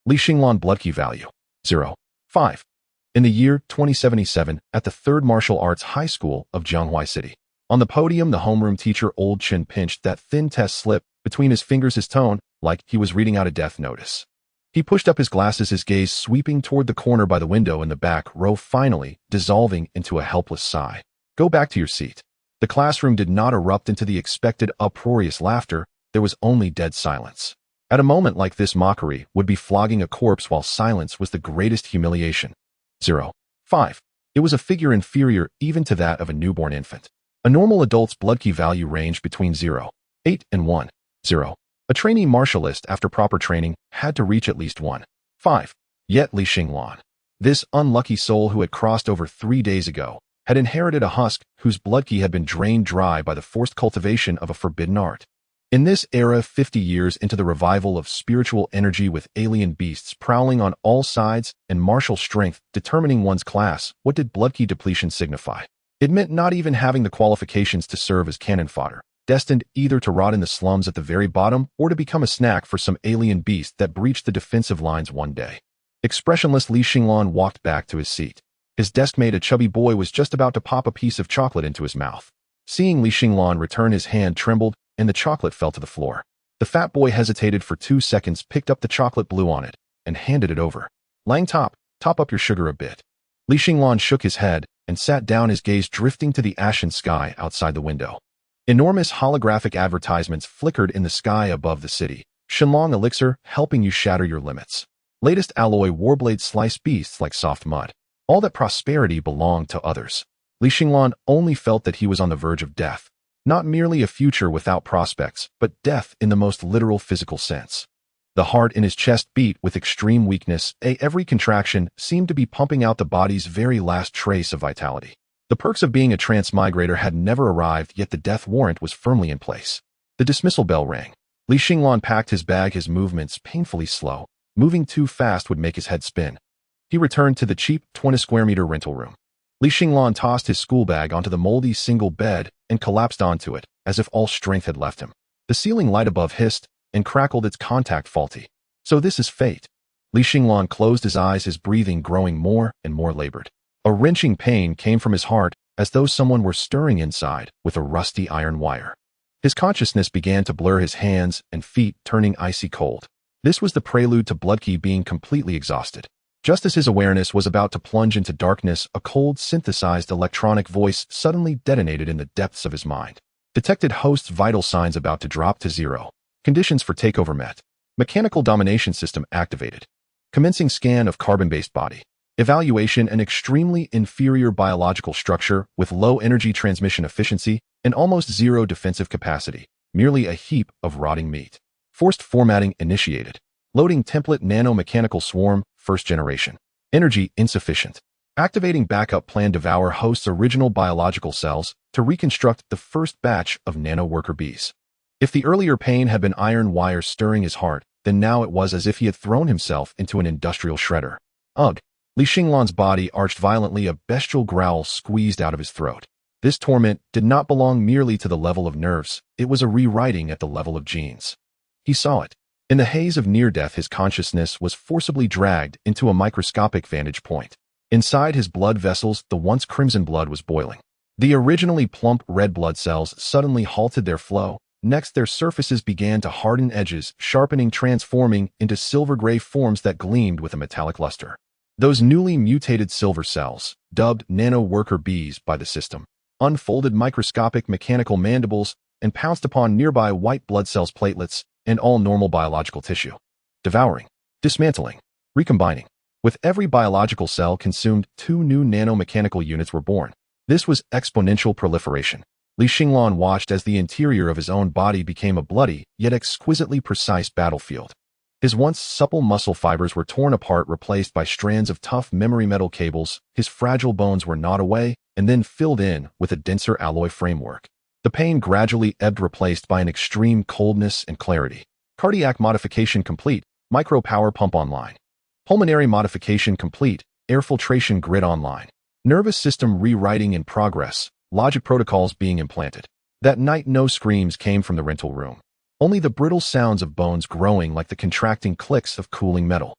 Li Xinglan blood key value 0.5. In the year 2077, at the 3rd Martial Arts High School of Jianghuai City. On the podium, the homeroom teacher Old Chin pinched that thin test slip between his fingers, his tone like he was reading out a death notice. He pushed up his glasses, his gaze sweeping toward the corner by the window in the back row, finally dissolving into a helpless sigh. Go back to your seat. The classroom did not erupt into the expected uproarious laughter. There was only dead silence. At a moment like this, mockery would be flogging a corpse, while silence was the greatest humiliation. 0.5. It was a figure inferior even to that of a newborn infant. A normal adult's blood key value ranged between 0.8 and 1.0. A trainee martialist, after proper training, had to reach at least 1.5. Yet Li Xinglan, this unlucky soul who had crossed over 3 days ago, had inherited a husk whose blood key had been drained dry by the forced cultivation of a forbidden art. In this era, 50 years into the revival of spiritual energy with alien beasts prowling on all sides and martial strength determining one's class, what did blood key depletion signify? It meant not even having the qualifications to serve as cannon fodder, destined either to rot in the slums at the very bottom or to become a snack for some alien beast that breached the defensive lines one day. Expressionless, Li Xinglan walked back to his seat. His deskmate, a chubby boy, was just about to pop a piece of chocolate into his mouth. Seeing Li Xinglan return, his hand trembled, and the chocolate fell to the floor. The fat boy hesitated for 2 seconds, picked up the chocolate, blew on it, and handed it over. Lang, top up your sugar a bit. Li Xinglan shook his head and sat down, his gaze drifting to the ashen sky outside the window. Enormous holographic advertisements flickered in the sky above the city. Shenlong elixir, helping you shatter your limits. Latest alloy warblade, slice beasts like soft mud. All that prosperity belonged to others. Li Xinglan only felt that he was on the verge of death. Not merely a future without prospects, but death in the most literal physical sense. The heart in his chest beat with extreme weakness. Every contraction seemed to be pumping out the body's very last trace of vitality. The perks of being a transmigrator had never arrived, yet the death warrant was firmly in place. The dismissal bell rang. Li Xinglan packed his bag, his movements painfully slow. Moving too fast would make his head spin. He returned to the cheap 20-square-meter rental room. Li Xinglan tossed his school bag onto the moldy single bed and collapsed onto it, as if all strength had left him. The ceiling light above hissed and crackled, its contact faulty. So this is fate. Li Xinglan closed his eyes, his breathing growing more and more labored. A wrenching pain came from his heart, as though someone were stirring inside with a rusty iron wire. His consciousness began to blur, his hands and feet turning icy cold. This was the prelude to blood key being completely exhausted. Just as his awareness was about to plunge into darkness, a cold, synthesized electronic voice suddenly detonated in the depths of his mind. Detected host's vital signs about to drop to 0. Conditions for takeover met. Mechanical domination system activated. Commencing scan of carbon-based body. Evaluation: an extremely inferior biological structure with low energy transmission efficiency and almost zero defensive capacity. Merely a heap of rotting meat. Forced formatting initiated. Loading template nano-mechanical swarm, 1st generation. Energy insufficient. Activating backup plan. Devour host's original biological cells to reconstruct the first batch of nano-worker bees. If the earlier pain had been iron wire stirring his heart, then now it was as if he had thrown himself into an industrial shredder. Ugh! Li Xinglan's body arched violently, a bestial growl squeezed out of his throat. This torment did not belong merely to the level of nerves, it was a rewriting at the level of genes. He saw it. In the haze of near-death, his consciousness was forcibly dragged into a microscopic vantage point. Inside his blood vessels, the once crimson blood was boiling. The originally plump red blood cells suddenly halted their flow. Next, their surfaces began to harden, edges sharpening, transforming into silver-gray forms that gleamed with a metallic luster. Those newly mutated silver cells, dubbed nano-worker bees by the system, unfolded microscopic mechanical mandibles and pounced upon nearby white blood cells, platelets, and all normal biological tissue. Devouring, dismantling, recombining. With every biological cell consumed, 2 new nanomechanical units were born. This was exponential proliferation. Li Xinglan watched as the interior of his own body became a bloody, yet exquisitely precise battlefield. His once supple muscle fibers were torn apart, replaced by strands of tough memory metal cables. His fragile bones were gnawed away and then filled in with a denser alloy framework. The pain gradually ebbed, replaced by an extreme coldness and clarity. Cardiac modification complete, micro power pump online. Pulmonary modification complete, air filtration grid online. Nervous system rewriting in progress, logic protocols being implanted. That night no screams came from the rental room. Only the brittle sounds of bones growing like the contracting clicks of cooling metal.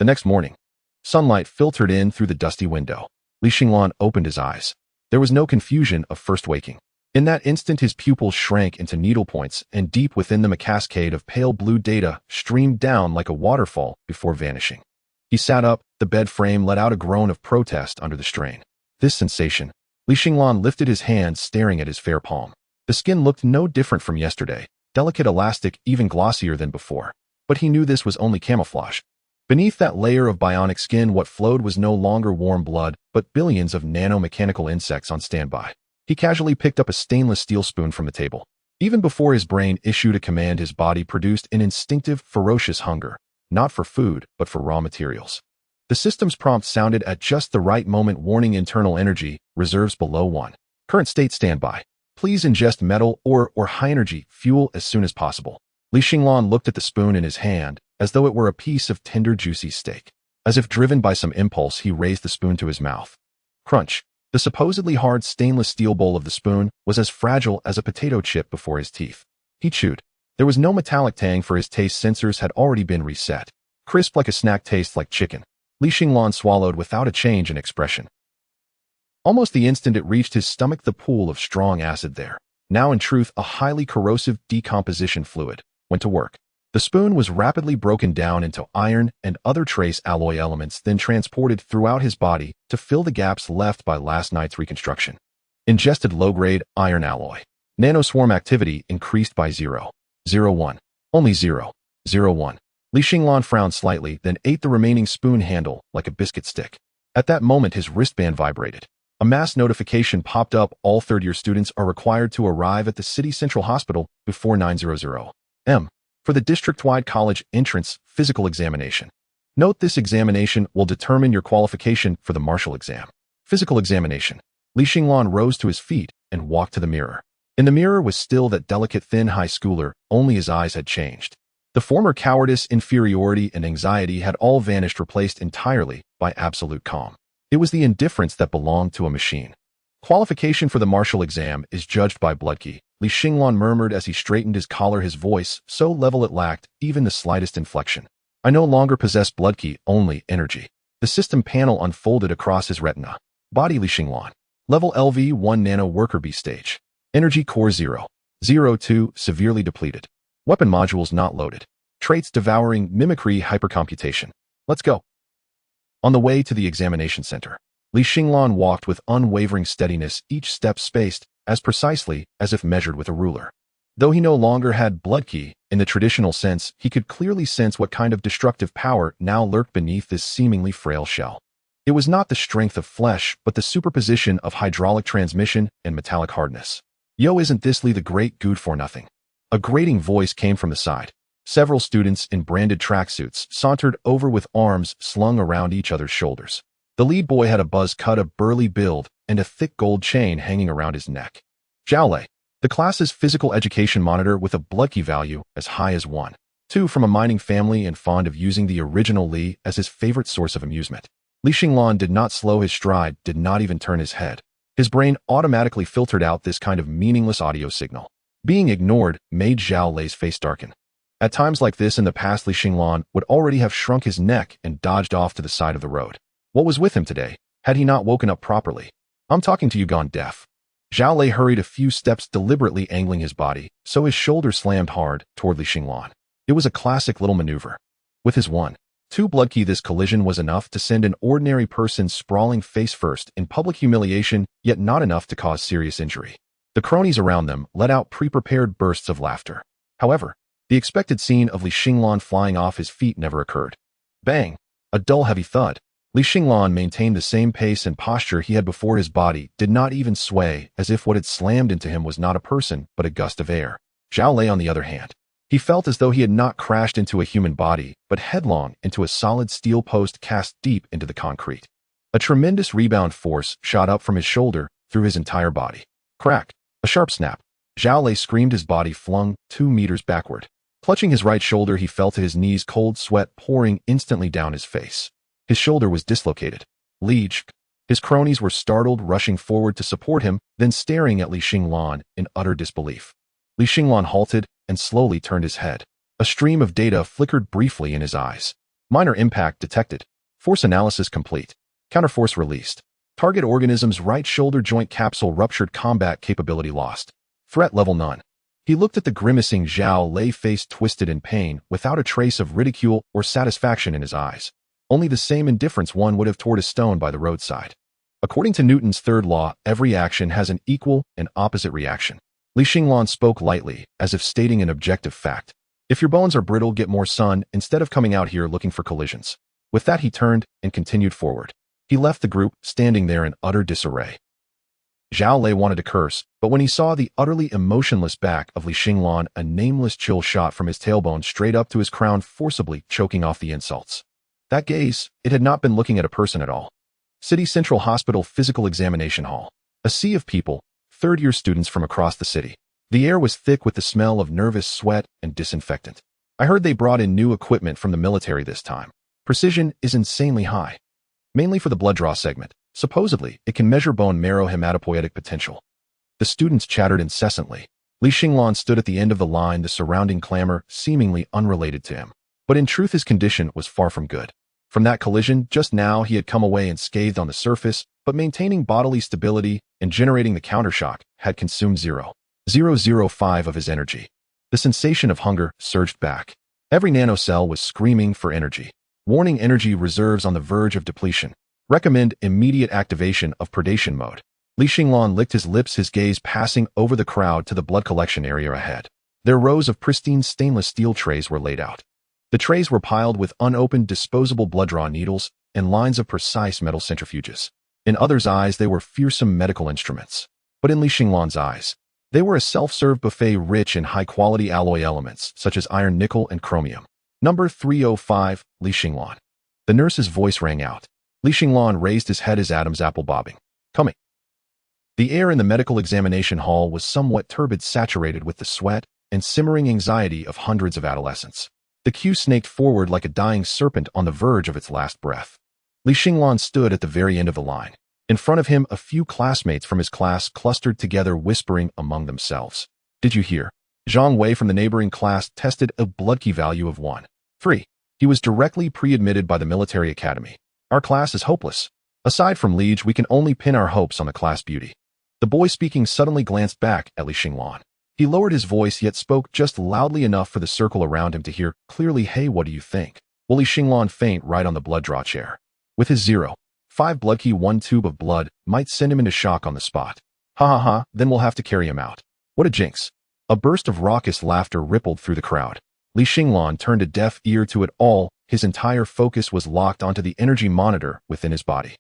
The next morning, sunlight filtered in through the dusty window. Li Xinglan opened his eyes. There was no confusion of first waking. In that instant, his pupils shrank into needlepoints, and deep within them a cascade of pale blue data streamed down like a waterfall before vanishing. He sat up, the bed frame let out a groan of protest under the strain. This sensation. Li Xinglan lifted his hand, staring at his fair palm. The skin looked no different from yesterday, delicate, elastic, even glossier than before. But he knew this was only camouflage. Beneath that layer of bionic skin, what flowed was no longer warm blood, but billions of nanomechanical insects on standby. He casually picked up a stainless steel spoon from the table. Even before his brain issued a command, his body produced an instinctive, ferocious hunger, not for food, but for raw materials. The system's prompt sounded at just the right moment, warning internal energy, reserves below 1. Current state standby. Please ingest metal or high-energy fuel as soon as possible. Li Xinglan looked at the spoon in his hand, as though it were a piece of tender, juicy steak. As if driven by some impulse, he raised the spoon to his mouth. Crunch. The supposedly hard stainless steel bowl of the spoon was as fragile as a potato chip before his teeth. He chewed. There was no metallic tang, for his taste sensors had already been reset. Crisp like a snack, tastes like chicken. Li Xinglan swallowed without a change in expression. Almost the instant it reached his stomach, the pool of strong acid there, now in truth a highly corrosive decomposition fluid, went to work. The spoon was rapidly broken down into iron and other trace alloy elements, then transported throughout his body to fill the gaps left by last night's reconstruction. Ingested low-grade iron alloy. Nanoswarm activity increased by 0.01. Only 0.01. Li Xinglan frowned slightly, then ate the remaining spoon handle like a biscuit stick. At that moment, his wristband vibrated. A mass notification popped up. All third-year students are required to arrive at the City Central Hospital before 9:00 am. For the district-wide college entrance physical examination. Note, this examination will determine your qualification for the martial exam. Physical examination. Li Xinglan rose to his feet and walked to the mirror. In the mirror was still that delicate, thin high schooler, only his eyes had changed. The former cowardice, inferiority, and anxiety had all vanished, replaced entirely by absolute calm. It was the indifference that belonged to a machine. Qualification for the martial exam is judged by blood key, Li Xinglan murmured as he straightened his collar, his voice so level it lacked even the slightest inflection. I no longer possess blood key, only energy. The system panel unfolded across his retina. Body: Li Xinglan. Level LV1 Nano Worker B stage. Energy core 0.02 severely depleted. Weapon modules not loaded. Traits: Devouring, Mimicry, Hypercomputation. Let's go. On the way to the examination center, Li Xinglan walked with unwavering steadiness, each step spaced as precisely as if measured with a ruler. Though he no longer had blood key in the traditional sense, he could clearly sense what kind of destructive power now lurked beneath this seemingly frail shell. It was not the strength of flesh, but the superposition of hydraulic transmission and metallic hardness. Yo, isn't this Li the Great good for nothing? A grating voice came from the side. Several students in branded tracksuits sauntered over with arms slung around each other's shoulders. The lead boy had a buzz cut, a burly build, and a thick gold chain hanging around his neck. Zhao Lei, the class's physical education monitor, with a blood key value as high as 1.2, from a mining family and fond of using the original Li as his favorite source of amusement. Li Xinglan did not slow his stride, did not even turn his head. His brain automatically filtered out this kind of meaningless audio signal. Being ignored made Zhao Lei's face darken. At times like this in the past, Li Xinglan would already have shrunk his neck and dodged off to the side of the road. What was with him today? Had he not woken up properly? I'm talking to you, gone deaf. Zhao Lei hurried a few steps, deliberately angling his body, so his shoulder slammed hard toward Li Xinglan. It was a classic little maneuver. With his 1.2 blood key, this collision was enough to send an ordinary person sprawling face first in public humiliation, yet not enough to cause serious injury. The cronies around them let out pre-prepared bursts of laughter. However, the expected scene of Li Xinglan flying off his feet never occurred. Bang! A dull, heavy thud. Li Xinglan maintained the same pace and posture he had before. His body did not even sway, as if what had slammed into him was not a person, but a gust of air. Zhao Lei, on the other hand, he felt as though he had not crashed into a human body, but headlong into a solid steel post cast deep into the concrete. A tremendous rebound force shot up from his shoulder through his entire body. Crack! A sharp snap. Zhao Lei screamed, his body flung 2 meters backward. Clutching his right shoulder, he fell to his knees, cold sweat pouring instantly down his face. His shoulder was dislocated. Leech. His cronies were startled, rushing forward to support him, then staring at Li Xinglan in utter disbelief. Li Xinglan halted and slowly turned his head. A stream of data flickered briefly in his eyes. Minor impact detected. Force analysis complete. Counterforce released. Target organism's right shoulder joint capsule ruptured. Combat capability lost. Threat level none. He looked at the grimacing Zhao Lei, face twisted in pain, without a trace of ridicule or satisfaction in his eyes. Only the same indifference one would have toward a stone by the roadside. According to Newton's third law, every action has an equal and opposite reaction. Li Xinglan spoke lightly, as if stating an objective fact. If your bones are brittle, get more sun instead of coming out here looking for collisions. With that, he turned and continued forward. He left the group, standing there in utter disarray. Zhao Lei wanted to curse, but when he saw the utterly emotionless back of Li Xinglan, a nameless chill shot from his tailbone straight up to his crown, forcibly choking off the insults. That gaze, it had not been looking at a person at all. City Central Hospital Physical Examination Hall. A sea of people, third-year students from across the city. The air was thick with the smell of nervous sweat and disinfectant. I heard they brought in new equipment from the military this time. Precision is insanely high. Mainly for the blood draw segment. Supposedly, it can measure bone marrow hematopoietic potential. The students chattered incessantly. Li Xinglan stood at the end of the line, the surrounding clamor seemingly unrelated to him. But in truth, his condition was far from good. From that collision, just now he had come away unscathed on the surface, but maintaining bodily stability and generating the countershock had consumed 0.005 of his energy. The sensation of hunger surged back. Every nanocell was screaming for energy. Warning: energy reserves on the verge of depletion. Recommend immediate activation of predation mode. Li Xinglan licked his lips, his gaze passing over the crowd to the blood collection area ahead. Their rows of pristine stainless steel trays were laid out. The trays were piled with unopened disposable blood draw needles and lines of precise metal centrifuges. In others' eyes, they were fearsome medical instruments. But in Li Xinglan's eyes, they were a self-serve buffet rich in high-quality alloy elements such as iron, nickel, and chromium. Number 305, Li Xinglan. The nurse's voice rang out. Li Xinglan raised his head, his Adam's apple bobbing. Coming. The air in the medical examination hall was somewhat turbid, saturated with the sweat and simmering anxiety of hundreds of adolescents. The queue snaked forward like a dying serpent on the verge of its last breath. Li Xinglan stood at the very end of the line. In front of him, a few classmates from his class clustered together, whispering among themselves. Did you hear? Zhang Wei from the neighboring class tested a blood key value of 1.3. He was directly pre-admitted by the military academy. Our class is hopeless. Aside from Liege, we can only pin our hopes on the class beauty. The boy speaking suddenly glanced back at Li Xinglan. He lowered his voice, yet spoke just loudly enough for the circle around him to hear clearly. Hey, what do you think? Will Li Xinglan faint right on the blood draw chair? With his 0.5 blood key, 1 tube of blood might send him into shock on the spot. Ha ha ha, then we'll have to carry him out. What a jinx. A burst of raucous laughter rippled through the crowd. Li Xinglan turned a deaf ear to it all. His entire focus was locked onto the energy monitor within his body.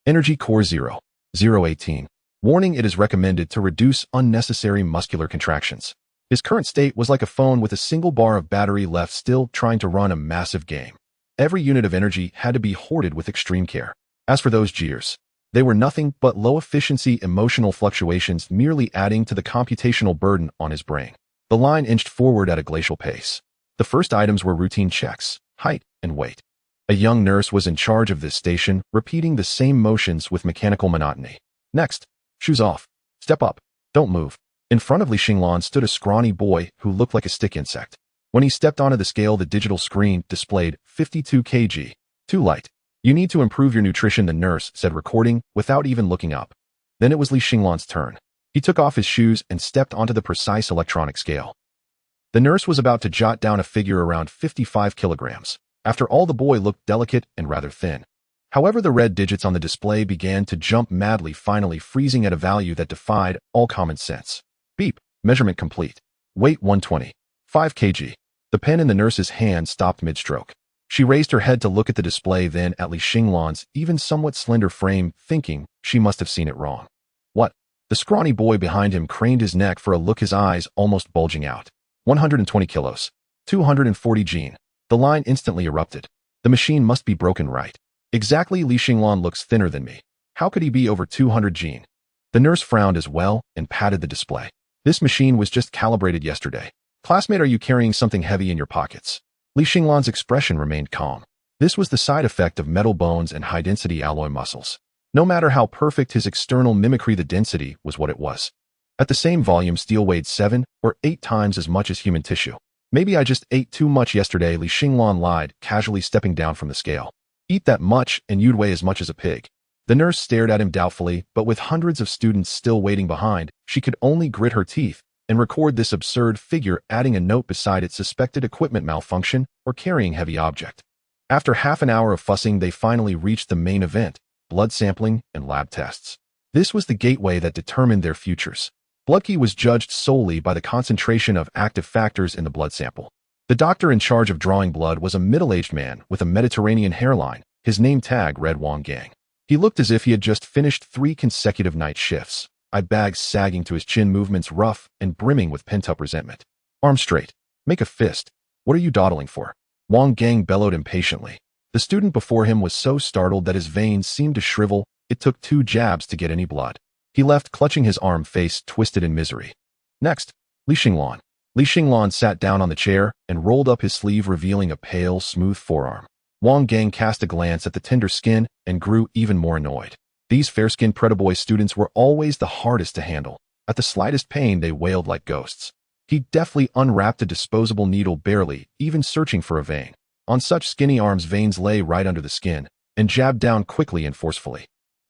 Energy core 0.018. Warning: it is recommended to reduce unnecessary muscular contractions. His current state was like a phone with a single bar of battery left, still trying to run a massive game. Every unit of energy had to be hoarded with extreme care. As for those jeers, they were nothing but low-efficiency emotional fluctuations, merely adding to the computational burden on his brain. The line inched forward at a glacial pace. The first items were routine checks, height and weight. A young nurse was in charge of this station, repeating the same motions with mechanical monotony. Next, shoes off. Step up. Don't move. In front of Li Xinglan stood a scrawny boy who looked like a stick insect. When he stepped onto the scale, the digital screen displayed 52 kg. Too light. You need to improve your nutrition, the nurse said, recording without even looking up. Then it was Li Xinglan's turn. He took off his shoes and stepped onto the precise electronic scale. The nurse was about to jot down a figure around 55 kilograms. After all, the boy looked delicate and rather thin. However, the red digits on the display began to jump madly, finally freezing at a value that defied all common sense. Beep. Measurement complete. Weight 125 kg. The pen in the nurse's hand stopped mid-stroke. She raised her head to look at the display, then at Li Xinglan's even somewhat slender frame, thinking she must have seen it wrong. What? The scrawny boy behind him craned his neck for a look, his eyes almost bulging out. 120 kilos. 240 gene. The line instantly erupted. The machine must be broken, right? Exactly. Li Xinglan looks thinner than me. How could he be over 200 gene? The nurse frowned as well and patted the display. This machine was just calibrated yesterday. Classmate, are you carrying something heavy in your pockets? Li Xinglan's expression remained calm. This was the side effect of metal bones and high-density alloy muscles. No matter how perfect his external mimicry, the density was what it was. At the same volume, steel weighed 7 or 8 times as much as human tissue. Maybe I just ate too much yesterday, Li Xinglan lied, casually stepping down from the scale. Eat that much, and you'd weigh as much as a pig. The nurse stared at him doubtfully, but with hundreds of students still waiting behind, she could only grit her teeth and record this absurd figure, adding a note beside it: suspected equipment malfunction or carrying heavy object. After half an hour of fussing, they finally reached the main event: blood sampling and lab tests. This was the gateway that determined their futures. Bloodkey was judged solely by the concentration of active factors in the blood sample. The doctor in charge of drawing blood was a middle-aged man with a Mediterranean hairline. His name tag read Wang Gang. He looked as if he had just finished 3 consecutive night shifts, eye bags sagging to his chin, movements rough and brimming with pent-up resentment. Arm straight. Make a fist. What are you dawdling for? Wang Gang bellowed impatiently. The student before him was so startled that his veins seemed to shrivel. It took 2 jabs to get any blood. He left clutching his arm, face twisted in misery. Next, Li Xinglan. Li Xinglan sat down on the chair and rolled up his sleeve, revealing a pale, smooth forearm. Wang Gang cast a glance at the tender skin and grew even more annoyed. These fair-skinned Predaboy students were always the hardest to handle. At the slightest pain, they wailed like ghosts. He deftly unwrapped a disposable needle, barely even searching for a vein. On such skinny arms, veins lay right under the skin, and jabbed down quickly and forcefully.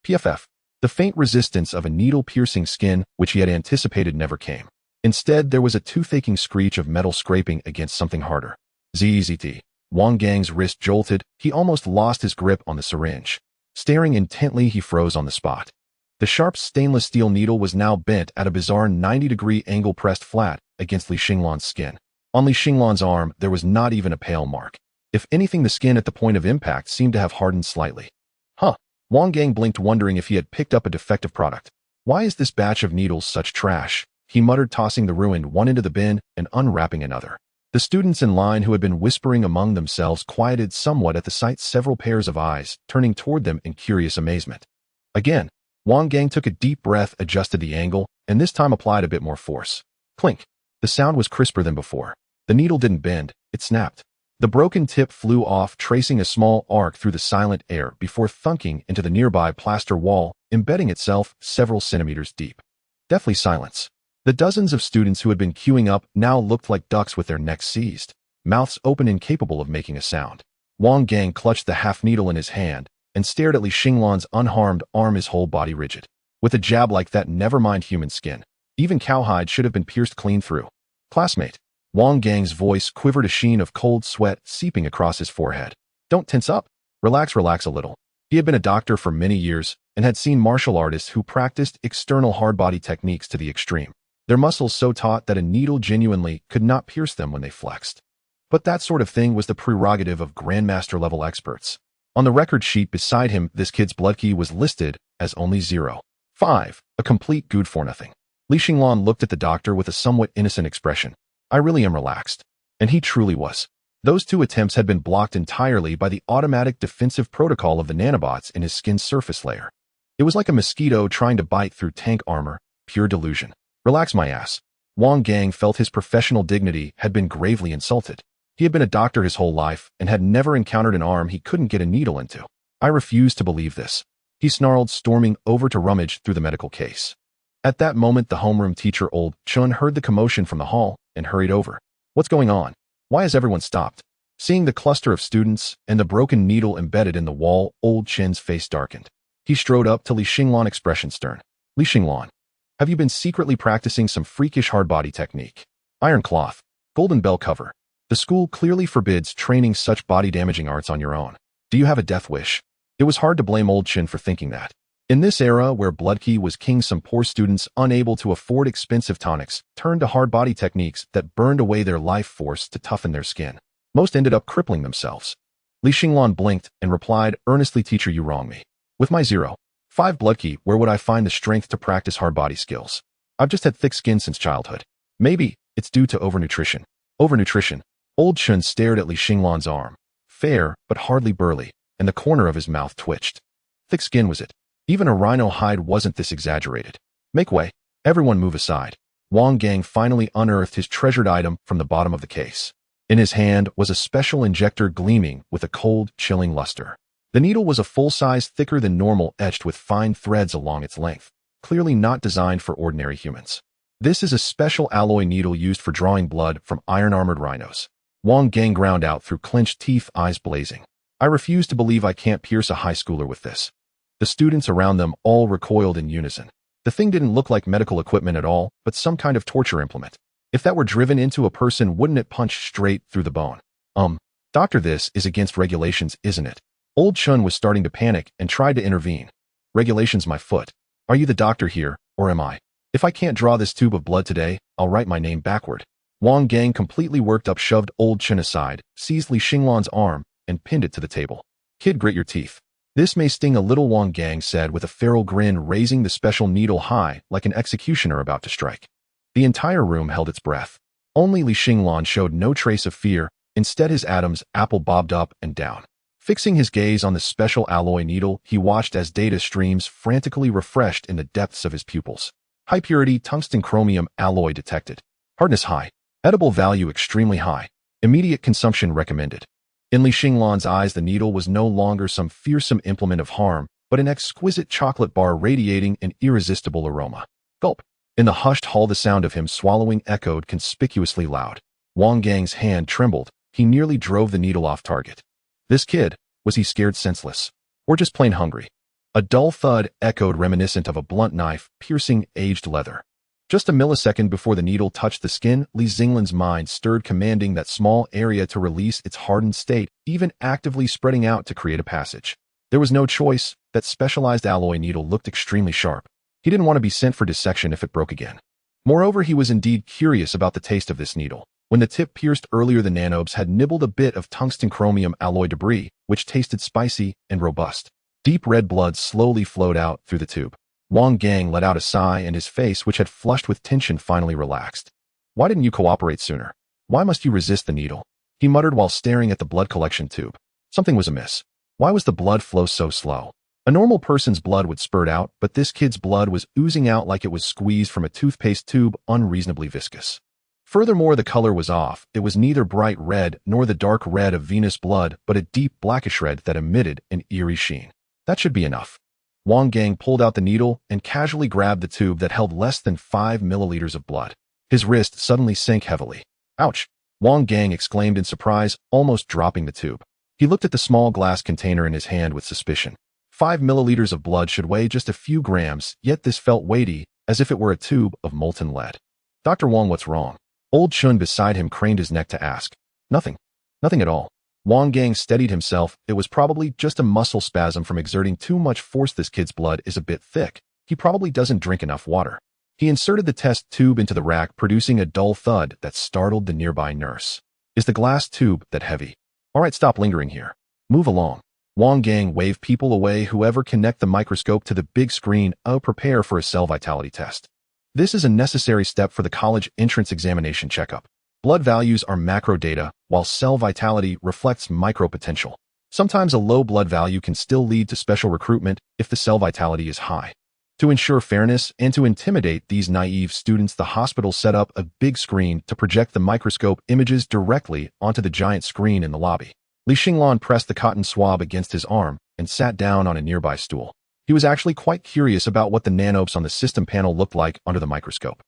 PFF. The faint resistance of a needle-piercing skin, which he had anticipated, never came. Instead, there was a toothacheing screech of metal scraping against something harder. ZZT. Wang Gang's wrist jolted. He almost lost his grip on the syringe. Staring intently, he froze on the spot. The sharp stainless steel needle was now bent at a bizarre 90-degree angle, pressed flat against Li Xinglan's skin. On Li Xinglan's arm, there was not even a pale mark. If anything, the skin at the point of impact seemed to have hardened slightly. Huh. Wang Gang blinked, wondering if he had picked up a defective product. Why is this batch of needles such trash? He muttered, tossing the ruined one into the bin and unwrapping another. The students in line, who had been whispering among themselves, quieted somewhat at the sight, several pairs of eyes turning toward them in curious amazement. Again, Wang Gang took a deep breath, adjusted the angle, and this time applied a bit more force. Clink. The sound was crisper than before. The needle didn't bend, it snapped. The broken tip flew off, tracing a small arc through the silent air before thunking into the nearby plaster wall, embedding itself several centimeters deep. Deathly silence. The dozens of students who had been queuing up now looked like ducks with their necks seized, mouths open, incapable of making a sound. Wang Gang clutched the half needle in his hand and stared at Li Xinglan's unharmed arm, his whole body rigid. With a jab like that, never mind human skin, even cowhide should have been pierced clean through. Classmate. Wang Gang's voice quivered, a sheen of cold sweat seeping across his forehead. Don't tense up. Relax a little. He had been a doctor for many years and had seen martial artists who practiced external hard body techniques to the extreme. Their muscles so taut that a needle genuinely could not pierce them when they flexed. But that sort of thing was the prerogative of grandmaster-level experts. On the record sheet beside him, this kid's blood key was listed as only 0.5, a complete good for nothing. Li Xinglan looked at the doctor with a somewhat innocent expression. I really am relaxed. And he truly was. Those 2 attempts had been blocked entirely by the automatic defensive protocol of the nanobots in his skin's surface layer. It was like a mosquito trying to bite through tank armor, pure delusion. Relax my ass. Wang Gang felt his professional dignity had been gravely insulted. He had been a doctor his whole life and had never encountered an arm he couldn't get a needle into. I refuse to believe this. He snarled, storming over to rummage through the medical case. At that moment, the homeroom teacher, Old Chun, heard the commotion from the hall and hurried over. What's going on? Why has everyone stopped? Seeing the cluster of students and the broken needle embedded in the wall, Old Chin's face darkened. He strode up to Li Xinglan, expression stern. Li Xinglan, have you been secretly practicing some freakish hard body technique? Iron cloth. Golden bell cover. The school clearly forbids training such body-damaging arts on your own. Do you have a death wish? It was hard to blame Old Chin for thinking that. In this era where bloodkey was king, some poor students, unable to afford expensive tonics, turned to hard body techniques that burned away their life force to toughen their skin. Most ended up crippling themselves. Li Xinglan blinked and replied earnestly, Teacher, you wrong me. With my 0.5 bloodkey, where would I find the strength to practice hard body skills? I've just had thick skin since childhood. Maybe it's due to overnutrition. Overnutrition. Old Chun stared at Li Xinglan's arm. Fair, but hardly burly, and the corner of his mouth twitched. Thick skin, was it? Even a rhino hide wasn't this exaggerated. Make way. Everyone move aside. Wang Gang finally unearthed his treasured item from the bottom of the case. In his hand was a special injector gleaming with a cold, chilling luster. The needle was a full size, thicker than normal, etched with fine threads along its length, clearly not designed for ordinary humans. This is a special alloy needle used for drawing blood from iron-armored rhinos. Wang Gang ground out through clenched teeth, eyes blazing. I refuse to believe I can't pierce a high schooler with this. The students around them all recoiled in unison. The thing didn't look like medical equipment at all, but some kind of torture implement. If that were driven into a person, wouldn't it punch straight through the bone? Doctor, this is against regulations, isn't it? Old Chun was starting to panic and tried to intervene. Regulations, my foot. Are you the doctor here, or am I? If I can't draw this tube of blood today, I'll write my name backward. Wang Gang, completely worked up, shoved Old Chun aside, seized Li Xinglan's arm, and pinned it to the table. Kid, grit your teeth. This may sting a little, Wang Gang said with a feral grin, raising the special needle high like an executioner about to strike. The entire room held its breath. Only Li Xinglan showed no trace of fear. Instead, his Adam's apple bobbed up and down. Fixing his gaze on the special alloy needle, he watched as data streams frantically refreshed in the depths of his pupils. High-purity tungsten chromium alloy detected. Hardness high. Edible value extremely high. Immediate consumption recommended. In Li Xinglan's eyes, the needle was no longer some fearsome implement of harm, but an exquisite chocolate bar radiating an irresistible aroma. Gulp. In the hushed hall, the sound of him swallowing echoed conspicuously loud. Wang Gang's hand trembled. He nearly drove the needle off target. This kid, was he scared senseless? Or just plain hungry? A dull thud echoed, reminiscent of a blunt knife piercing aged leather. Just a millisecond before the needle touched the skin, Li Xinglan's mind stirred, commanding that small area to release its hardened state, even actively spreading out to create a passage. There was no choice. That specialized alloy needle looked extremely sharp. He didn't want to be sent for dissection if it broke again. Moreover, he was indeed curious about the taste of this needle. When the tip pierced earlier, the nanobes had nibbled a bit of tungsten chromium alloy debris, which tasted spicy and robust. Deep red blood slowly flowed out through the tube. Wang Gang let out a sigh, and his face, which had flushed with tension, finally relaxed. Why didn't you cooperate sooner? Why must you resist the needle? He muttered while staring at the blood collection tube. Something was amiss. Why was the blood flow so slow? A normal person's blood would spurt out, but this kid's blood was oozing out like it was squeezed from a toothpaste tube, unreasonably viscous. Furthermore, the color was off. It was neither bright red nor the dark red of venous blood, but a deep blackish red that emitted an eerie sheen. That should be enough. Wang Gang pulled out the needle and casually grabbed the tube that held less than 5 milliliters of blood. His wrist suddenly sank heavily. Ouch! Wang Gang exclaimed in surprise, almost dropping the tube. He looked at the small glass container in his hand with suspicion. 5 milliliters of blood should weigh just a few grams, yet this felt weighty, as if it were a tube of molten lead. Dr. Wang, what's wrong? Old Chun beside him craned his neck to ask. Nothing. Nothing at all. Wang Gang steadied himself. It was probably just a muscle spasm from exerting too much force. This kid's blood is a bit thick. He probably doesn't drink enough water. He inserted the test tube into the rack, producing a dull thud that startled the nearby nurse. Is the glass tube that heavy? All right, stop lingering here. Move along. Wang Gang waved people away. Whoever connect the microscope to the big screen, prepare for a cell vitality test. This is a necessary step for the college entrance examination checkup. Blood values are macro data, while cell vitality reflects micro potential. Sometimes a low blood value can still lead to special recruitment if the cell vitality is high. To ensure fairness and to intimidate these naive students, the hospital set up a big screen to project the microscope images directly onto the giant screen in the lobby. Li Xinglan pressed the cotton swab against his arm and sat down on a nearby stool. He was actually quite curious about what the nanobes on the system panel looked like under the microscope.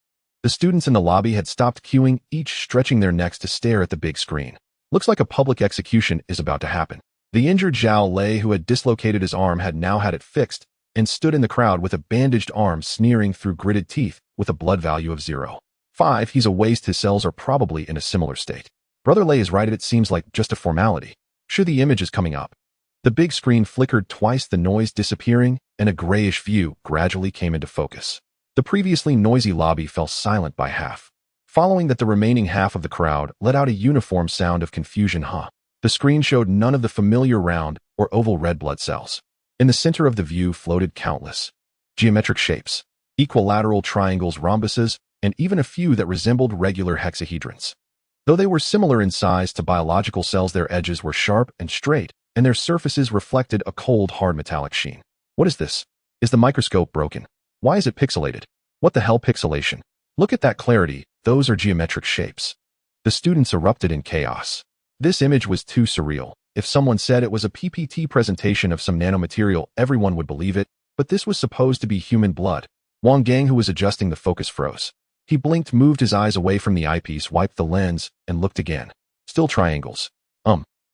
The students in the lobby had stopped queuing, each stretching their necks to stare at the big screen. Looks like a public execution is about to happen. The injured Zhao Lei, who had dislocated his arm, had now had it fixed and stood in the crowd with a bandaged arm sneering through gritted teeth with a blood value of 0.5. He's a waste. His cells are probably in a similar state. Brother Lei is right. It seems like just a formality. Sure, the image is coming up. The big screen flickered twice, the noise disappearing, and a grayish view gradually came into focus. The previously noisy lobby fell silent by half. Following that, the remaining half of the crowd let out a uniform sound of confusion. The screen showed none of the familiar round or oval red blood cells. In the center of the view floated countless geometric shapes, equilateral triangles, rhombuses, and even a few that resembled regular hexahedrons. Though they were similar in size to biological cells, their edges were sharp and straight, and their surfaces reflected a cold, hard metallic sheen. What is this? Is the microscope broken? Why is it pixelated? What the hell, pixelation? Look at that clarity. Those are geometric shapes. The students erupted in chaos. This image was too surreal. If someone said it was a PPT presentation of some nanomaterial, everyone would believe it, but this was supposed to be human blood. Wang Gang, who was adjusting the focus, froze. He blinked, moved his eyes away from the eyepiece, wiped the lens, and looked again. Still triangles.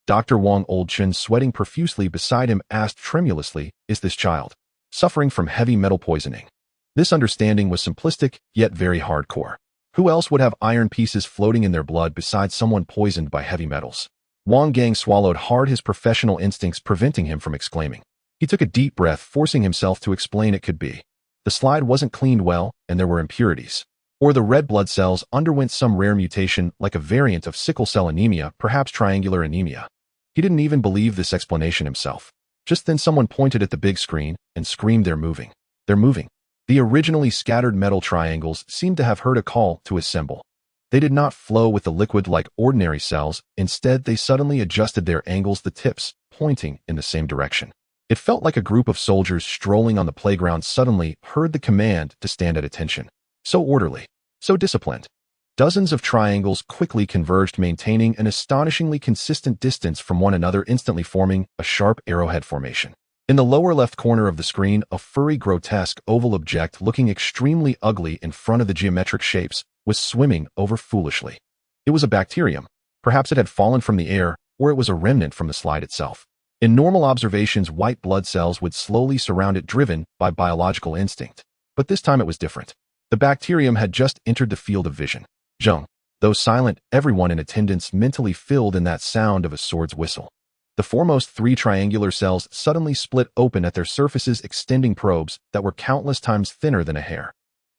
Dr. Wang, Old Chen, sweating profusely beside him, asked tremulously, "Is this child suffering from heavy metal poisoning?" This understanding was simplistic, yet very hardcore. Who else would have iron pieces floating in their blood besides someone poisoned by heavy metals? Wang Gang swallowed hard, his professional instincts preventing him from exclaiming. He took a deep breath, forcing himself to explain it could be. The slide wasn't cleaned well, and there were impurities. Or the red blood cells underwent some rare mutation, like a variant of sickle cell anemia, perhaps triangular anemia. He didn't even believe this explanation himself. Just then someone pointed at the big screen and screamed, "They're moving. They're moving." The originally scattered metal triangles seemed to have heard a call to assemble. They did not flow with the liquid like ordinary cells. Instead, they suddenly adjusted their angles, the tips pointing in the same direction. It felt like a group of soldiers strolling on the playground suddenly heard the command to stand at attention. So orderly, so disciplined. Dozens of triangles quickly converged, maintaining an astonishingly consistent distance from one another, instantly forming a sharp arrowhead formation. In the lower left corner of the screen, a furry, grotesque oval object looking extremely ugly in front of the geometric shapes was swimming over foolishly. It was a bacterium. Perhaps it had fallen from the air, or it was a remnant from the slide itself. In normal observations, white blood cells would slowly surround it, driven by biological instinct. But this time it was different. The bacterium had just entered the field of vision. Zheng. Though silent, everyone in attendance mentally filled in that sound of a sword's whistle. The foremost three triangular cells suddenly split open at their surfaces, extending probes that were countless times thinner than a hair.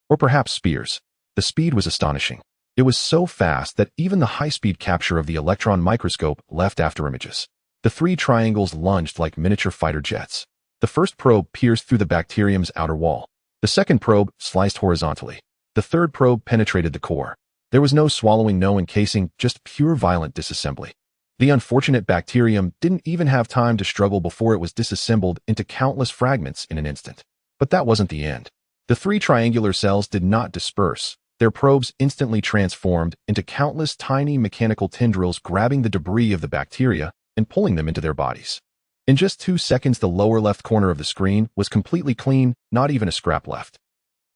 Or perhaps spears. The speed was astonishing. It was so fast that even the high-speed capture of the electron microscope left after images. The three triangles lunged like miniature fighter jets. The first probe pierced through the bacterium's outer wall. The second probe sliced horizontally. The third probe penetrated the core. There was no swallowing, no encasing, just pure violent disassembly. The unfortunate bacterium didn't even have time to struggle before it was disassembled into countless fragments in an instant. But that wasn't the end. The three triangular cells did not disperse. Their probes instantly transformed into countless tiny mechanical tendrils, grabbing the debris of the bacteria and pulling them into their bodies. In just 2 seconds, the lower left corner of the screen was completely clean, not even a scrap left.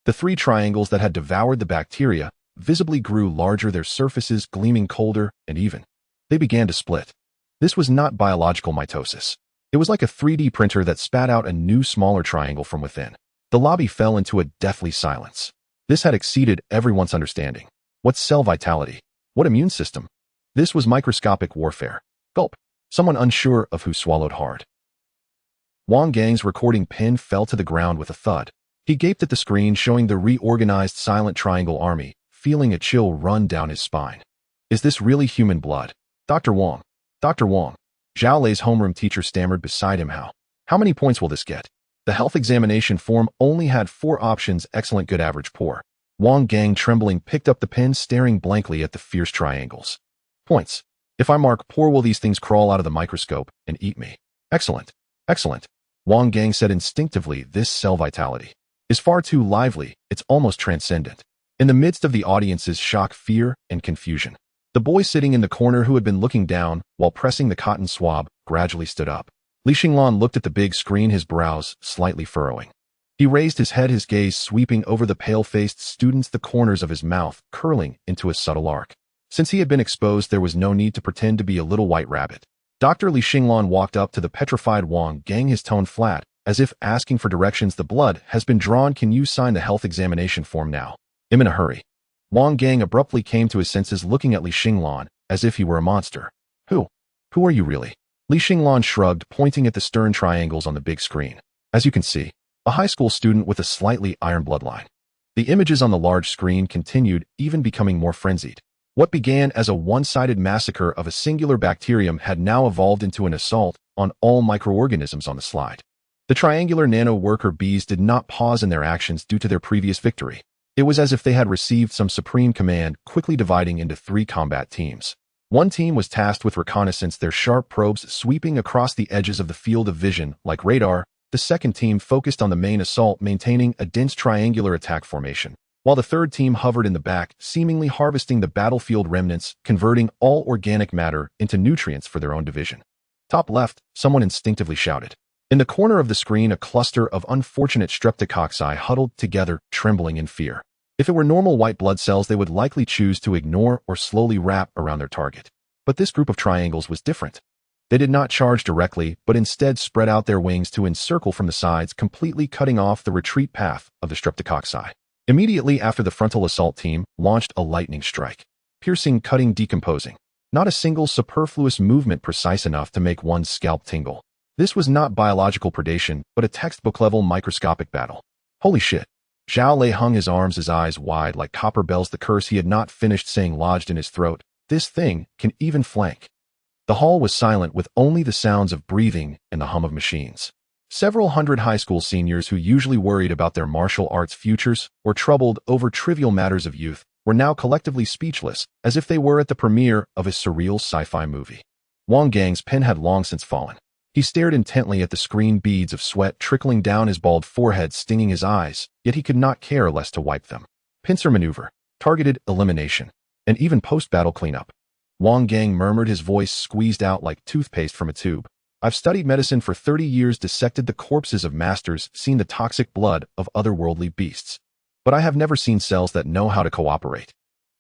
The three triangles that had devoured the bacteria visibly grew larger, their surfaces gleaming colder and even. They began to split. This was not biological mitosis. It was like a 3D printer that spat out a new, smaller triangle from within. The lobby fell into a deathly silence. This had exceeded everyone's understanding. What cell vitality? What immune system? This was microscopic warfare. Gulp. Someone unsure of who swallowed hard. Wang Gang's recording pen fell to the ground with a thud. He gaped at the screen, showing the reorganized silent triangle army, feeling a chill run down his spine. Is this really human blood? Dr. Wang. Dr. Wang. Zhao Lei's homeroom teacher stammered beside him. How many points will this get? The health examination form only had 4 options: excellent, good, average, poor. Wang Gang, trembling, picked up the pen, staring blankly at the fierce triangles. Points. If I mark poor, will these things crawl out of the microscope and eat me? Excellent. Excellent. Wang Gang said instinctively, this cell vitality is far too lively, it's almost transcendent. In the midst of the audience's shock, fear, and confusion, the boy sitting in the corner, who had been looking down while pressing the cotton swab, gradually stood up. Li Xinglan looked at the big screen, his brows slightly furrowing. He raised his head, his gaze sweeping over the pale-faced students, the corners of his mouth curling into a subtle arc. Since he had been exposed, there was no need to pretend to be a little white rabbit. Dr. Li Xinglan walked up to the petrified Wang Gang, his tone flat, as if asking for directions. The blood has been drawn. Can you sign the health examination form now? I'm in a hurry. Wang Gang abruptly came to his senses, looking at Li Xinglan as if he were a monster. Who are you really? Li Xinglan shrugged, pointing at the stern triangles on the big screen. As you can see, a high school student with a slightly iron bloodline. The images on the large screen continued, even becoming more frenzied. What began as a one-sided massacre of a singular bacterium had now evolved into an assault on all microorganisms on the slide. The triangular nano-worker bees did not pause in their actions due to their previous victory. It was as if they had received some supreme command, quickly dividing into 3 combat teams. One team was tasked with reconnaissance, their sharp probes sweeping across the edges of the field of vision like radar. The second team focused on the main assault, maintaining a dense triangular attack formation, while the third team hovered in the back, seemingly harvesting the battlefield remnants, converting all organic matter into nutrients for their own division. Top left, someone instinctively shouted. In the corner of the screen, a cluster of unfortunate streptococci huddled together, trembling in fear. If it were normal white blood cells, they would likely choose to ignore or slowly wrap around their target. But this group of triangles was different. They did not charge directly, but instead spread out their wings to encircle from the sides, completely cutting off the retreat path of the streptococci. Immediately after, the frontal assault team launched a lightning strike. Piercing, cutting, decomposing. Not a single superfluous movement precise enough to make one's scalp tingle. This was not biological predation, but a textbook-level microscopic battle. Holy shit. Zhao Lei hung his arms, his eyes wide like copper bells, the curse he had not finished saying lodged in his throat. This thing can even flank. The hall was silent, with only the sounds of breathing and the hum of machines. Several hundred high school seniors who usually worried about their martial arts futures or troubled over trivial matters of youth were now collectively speechless, as if they were at the premiere of a surreal sci-fi movie. Wang Gang's pen had long since fallen. He stared intently at the screen, beads of sweat trickling down his bald forehead, stinging his eyes, yet he could not care less to wipe them. Pincer maneuver, targeted elimination, and even post-battle cleanup. Wang Gang murmured, his voice squeezed out like toothpaste from a tube. I've studied medicine for 30 years, dissected the corpses of masters, seen the toxic blood of otherworldly beasts. But I have never seen cells that know how to cooperate.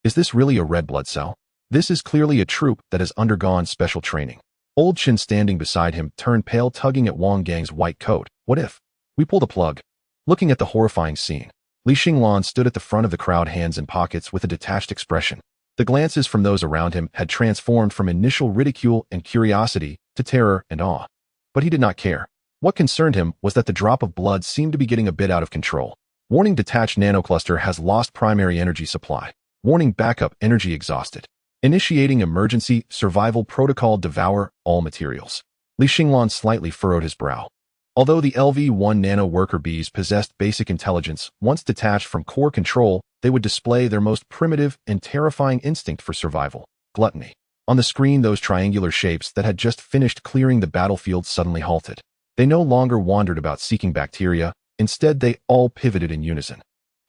Is this really a red blood cell? This is clearly a troop that has undergone special training. Old Chin, standing beside him, turned pale, tugging at Wang Gang's white coat. What if we pull the plug? Looking at the horrifying scene, Li Xinglan stood at the front of the crowd, hands in pockets, with a detached expression. The glances from those around him had transformed from initial ridicule and curiosity to terror and awe. But he did not care. What concerned him was that the drop of blood seemed to be getting a bit out of control. Warning: detached nanocluster has lost primary energy supply. Warning: backup energy exhausted. Initiating emergency survival protocol. Devour all materials. Li Xinglan slightly furrowed his brow. Although the LV-1 nano worker bees possessed basic intelligence, once detached from core control, they would display their most primitive and terrifying instinct for survival: gluttony. On the screen, those triangular shapes that had just finished clearing the battlefield suddenly halted. They no longer wandered about seeking bacteria. Instead, they all pivoted in unison.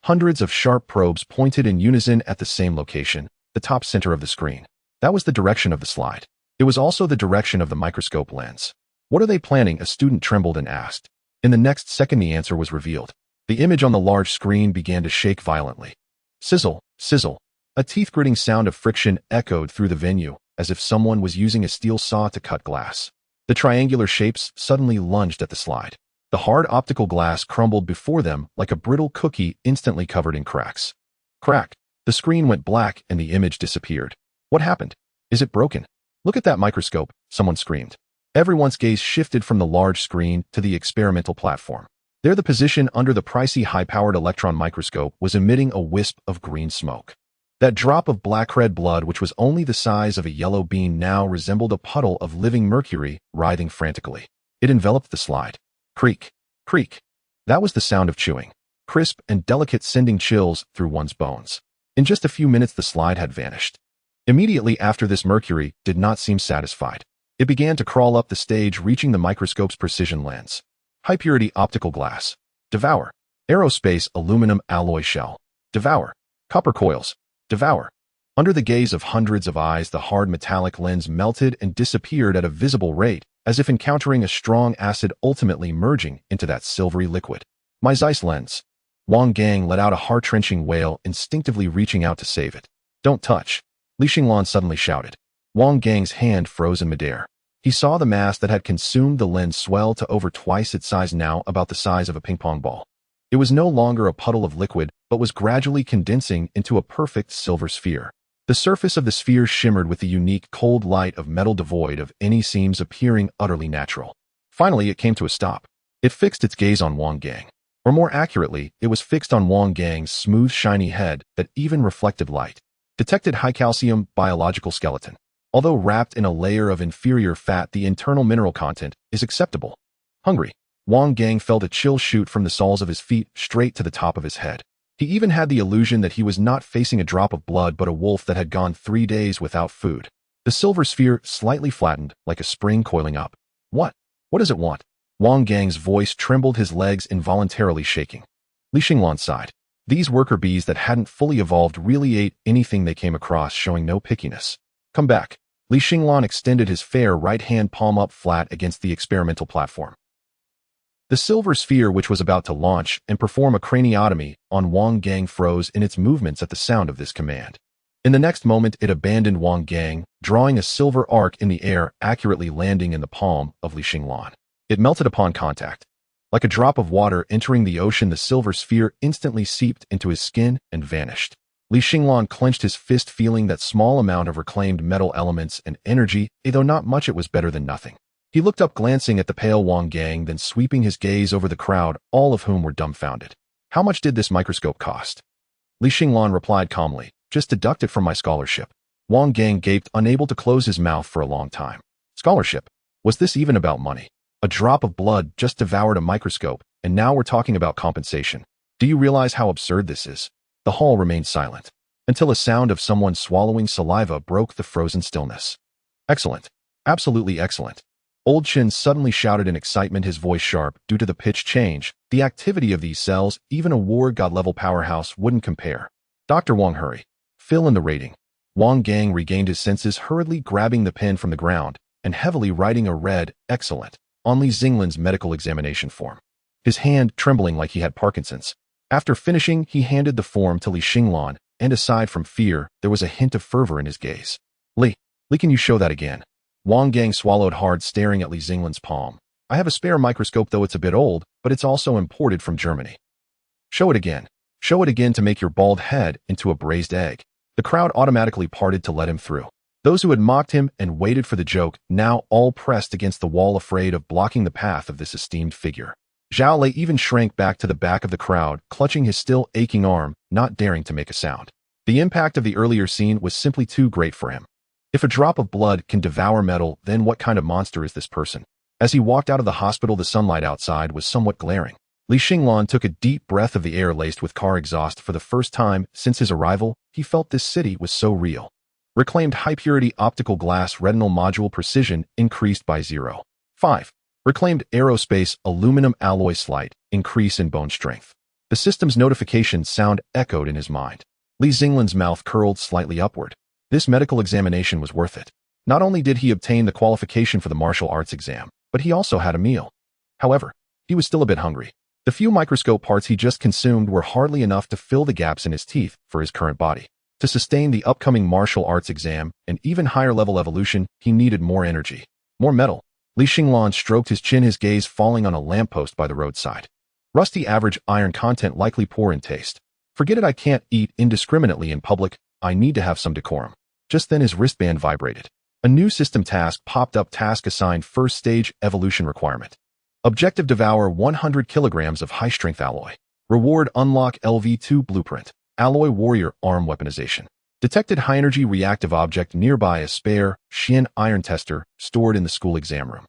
Hundreds of sharp probes pointed in unison at the same location, the top center of the screen. That was the direction of the slide. It was also the direction of the microscope lens. What are they planning? A student trembled and asked. In the next second, the answer was revealed. The image on the large screen began to shake violently. Sizzle, sizzle. A teeth-gritting sound of friction echoed through the venue, as if someone was using a steel saw to cut glass. The triangular shapes suddenly lunged at the slide. The hard optical glass crumbled before them like a brittle cookie, instantly covered in cracks. Crack. The screen went black and the image disappeared. What happened? Is it broken? Look at that microscope, someone screamed. Everyone's gaze shifted from the large screen to the experimental platform. There, the position under the pricey high-powered electron microscope was emitting a wisp of green smoke. That drop of black-red blood, which was only the size of a yellow bean, now resembled a puddle of living mercury writhing frantically. It enveloped the slide. Creak, creak. That was the sound of chewing, crisp and delicate, sending chills through one's bones. In just a few minutes, the slide had vanished. Immediately after this, Mercury did not seem satisfied. It began to crawl up the stage, reaching the microscope's precision lens. High-purity optical glass. Devour. Aerospace aluminum alloy shell. Devour. Copper coils. Devour. Under the gaze of hundreds of eyes, the hard metallic lens melted and disappeared at a visible rate, as if encountering a strong acid, ultimately merging into that silvery liquid. My Zeiss lens. Wang Gang let out a heart-wrenching wail, instinctively reaching out to save it. Don't touch. Li Xinglan suddenly shouted. Wang Gang's hand froze in midair. He saw the mass that had consumed the lens swell to over twice its size, now about the size of a ping-pong ball. It was no longer a puddle of liquid, but was gradually condensing into a perfect silver sphere. The surface of the sphere shimmered with the unique cold light of metal, devoid of any seams, appearing utterly natural. Finally, it came to a stop. It fixed its gaze on Wang Gang. Or more accurately, it was fixed on Wang Gang's smooth, shiny head that even reflected light. Detected high-calcium biological skeleton. Although wrapped in a layer of inferior fat, the internal mineral content is acceptable. Hungry. Wang Gang felt a chill shoot from the soles of his feet straight to the top of his head. He even had the illusion that he was not facing a drop of blood, but a wolf that had gone 3 days without food. The silver sphere slightly flattened, like a spring coiling up. What? What does it want? Wang Gang's voice trembled, his legs involuntarily shaking. Li Xinglan sighed. These worker bees that hadn't fully evolved really ate anything they came across, showing no pickiness. Come back. Li Xinglan extended his fair right hand palm up flat against the experimental platform. The silver sphere, which was about to launch and perform a craniotomy on Wang Gang, froze in its movements at the sound of this command. In the next moment, it abandoned Wang Gang, drawing a silver arc in the air, accurately landing in the palm of Li Xinglan. It melted upon contact. Like a drop of water entering the ocean, the silver sphere instantly seeped into his skin and vanished. Li Xinglan clenched his fist, feeling that small amount of reclaimed metal elements and energy, though not much, it was better than nothing. He looked up, glancing at the pale Wang Gang, then sweeping his gaze over the crowd, all of whom were dumbfounded. How much did this microscope cost? Li Xinglan replied calmly, just deduct it from my scholarship. Wang Gang gaped, unable to close his mouth for a long time. Scholarship? Was this even about money? A drop of blood just devoured a microscope, and now we're talking about compensation. Do you realize how absurd this is? The hall remained silent, until a sound of someone swallowing saliva broke the frozen stillness. Excellent. Absolutely excellent. Old Chin suddenly shouted in excitement, his voice sharp due to the pitch change. The activity of these cells, even a war god-level powerhouse wouldn't compare. Dr. Wang, hurry. Fill in the rating. Wang Gang regained his senses, hurriedly grabbing the pen from the ground and heavily writing a red, excellent, on Li Xinglan's medical examination form, his hand trembling like he had Parkinson's. After finishing, he handed the form to Li Xinglan, and aside from fear, there was a hint of fervor in his gaze. Li, can you show that again? Wang Gang swallowed hard, staring at Li Xinglan's palm. I have a spare microscope, though it's a bit old, but it's also imported from Germany. Show it again. Show it again to make your bald head into a braised egg. The crowd automatically parted to let him through. Those who had mocked him and waited for the joke now all pressed against the wall, afraid of blocking the path of this esteemed figure. Zhao Lei even shrank back to the back of the crowd, clutching his still aching arm, not daring to make a sound. The impact of the earlier scene was simply too great for him. If a drop of blood can devour metal, then what kind of monster is this person? As he walked out of the hospital, the sunlight outside was somewhat glaring. Li Xinglan took a deep breath of the air laced with car exhaust. For the first time since his arrival, he felt this city was so real. Reclaimed high-purity optical glass retinal module precision increased by 0.5. Reclaimed aerospace aluminum alloy slight increase in bone strength. The system's notification sound echoed in his mind. Li Xinglan's mouth curled slightly upward. This medical examination was worth it. Not only did he obtain the qualification for the martial arts exam, but he also had a meal. However, he was still a bit hungry. The few microscope parts he just consumed were hardly enough to fill the gaps in his teeth for his current body. To sustain the upcoming martial arts exam and even higher level evolution, he needed more energy, more metal. Li Xinglan stroked his chin, his gaze falling on a lamppost by the roadside. Rusty, average iron content, likely poor in taste. Forget it, I can't eat indiscriminately in public. I need to have some decorum. Just then his wristband vibrated. A new system task popped up. Task assigned, first stage evolution requirement. Objective: devour 100 kilograms of high-strength alloy. Reward: unlock LV2 blueprint. Alloy warrior arm weaponization. Detected high-energy reactive object nearby, a spare Xian iron tester stored in the school exam room.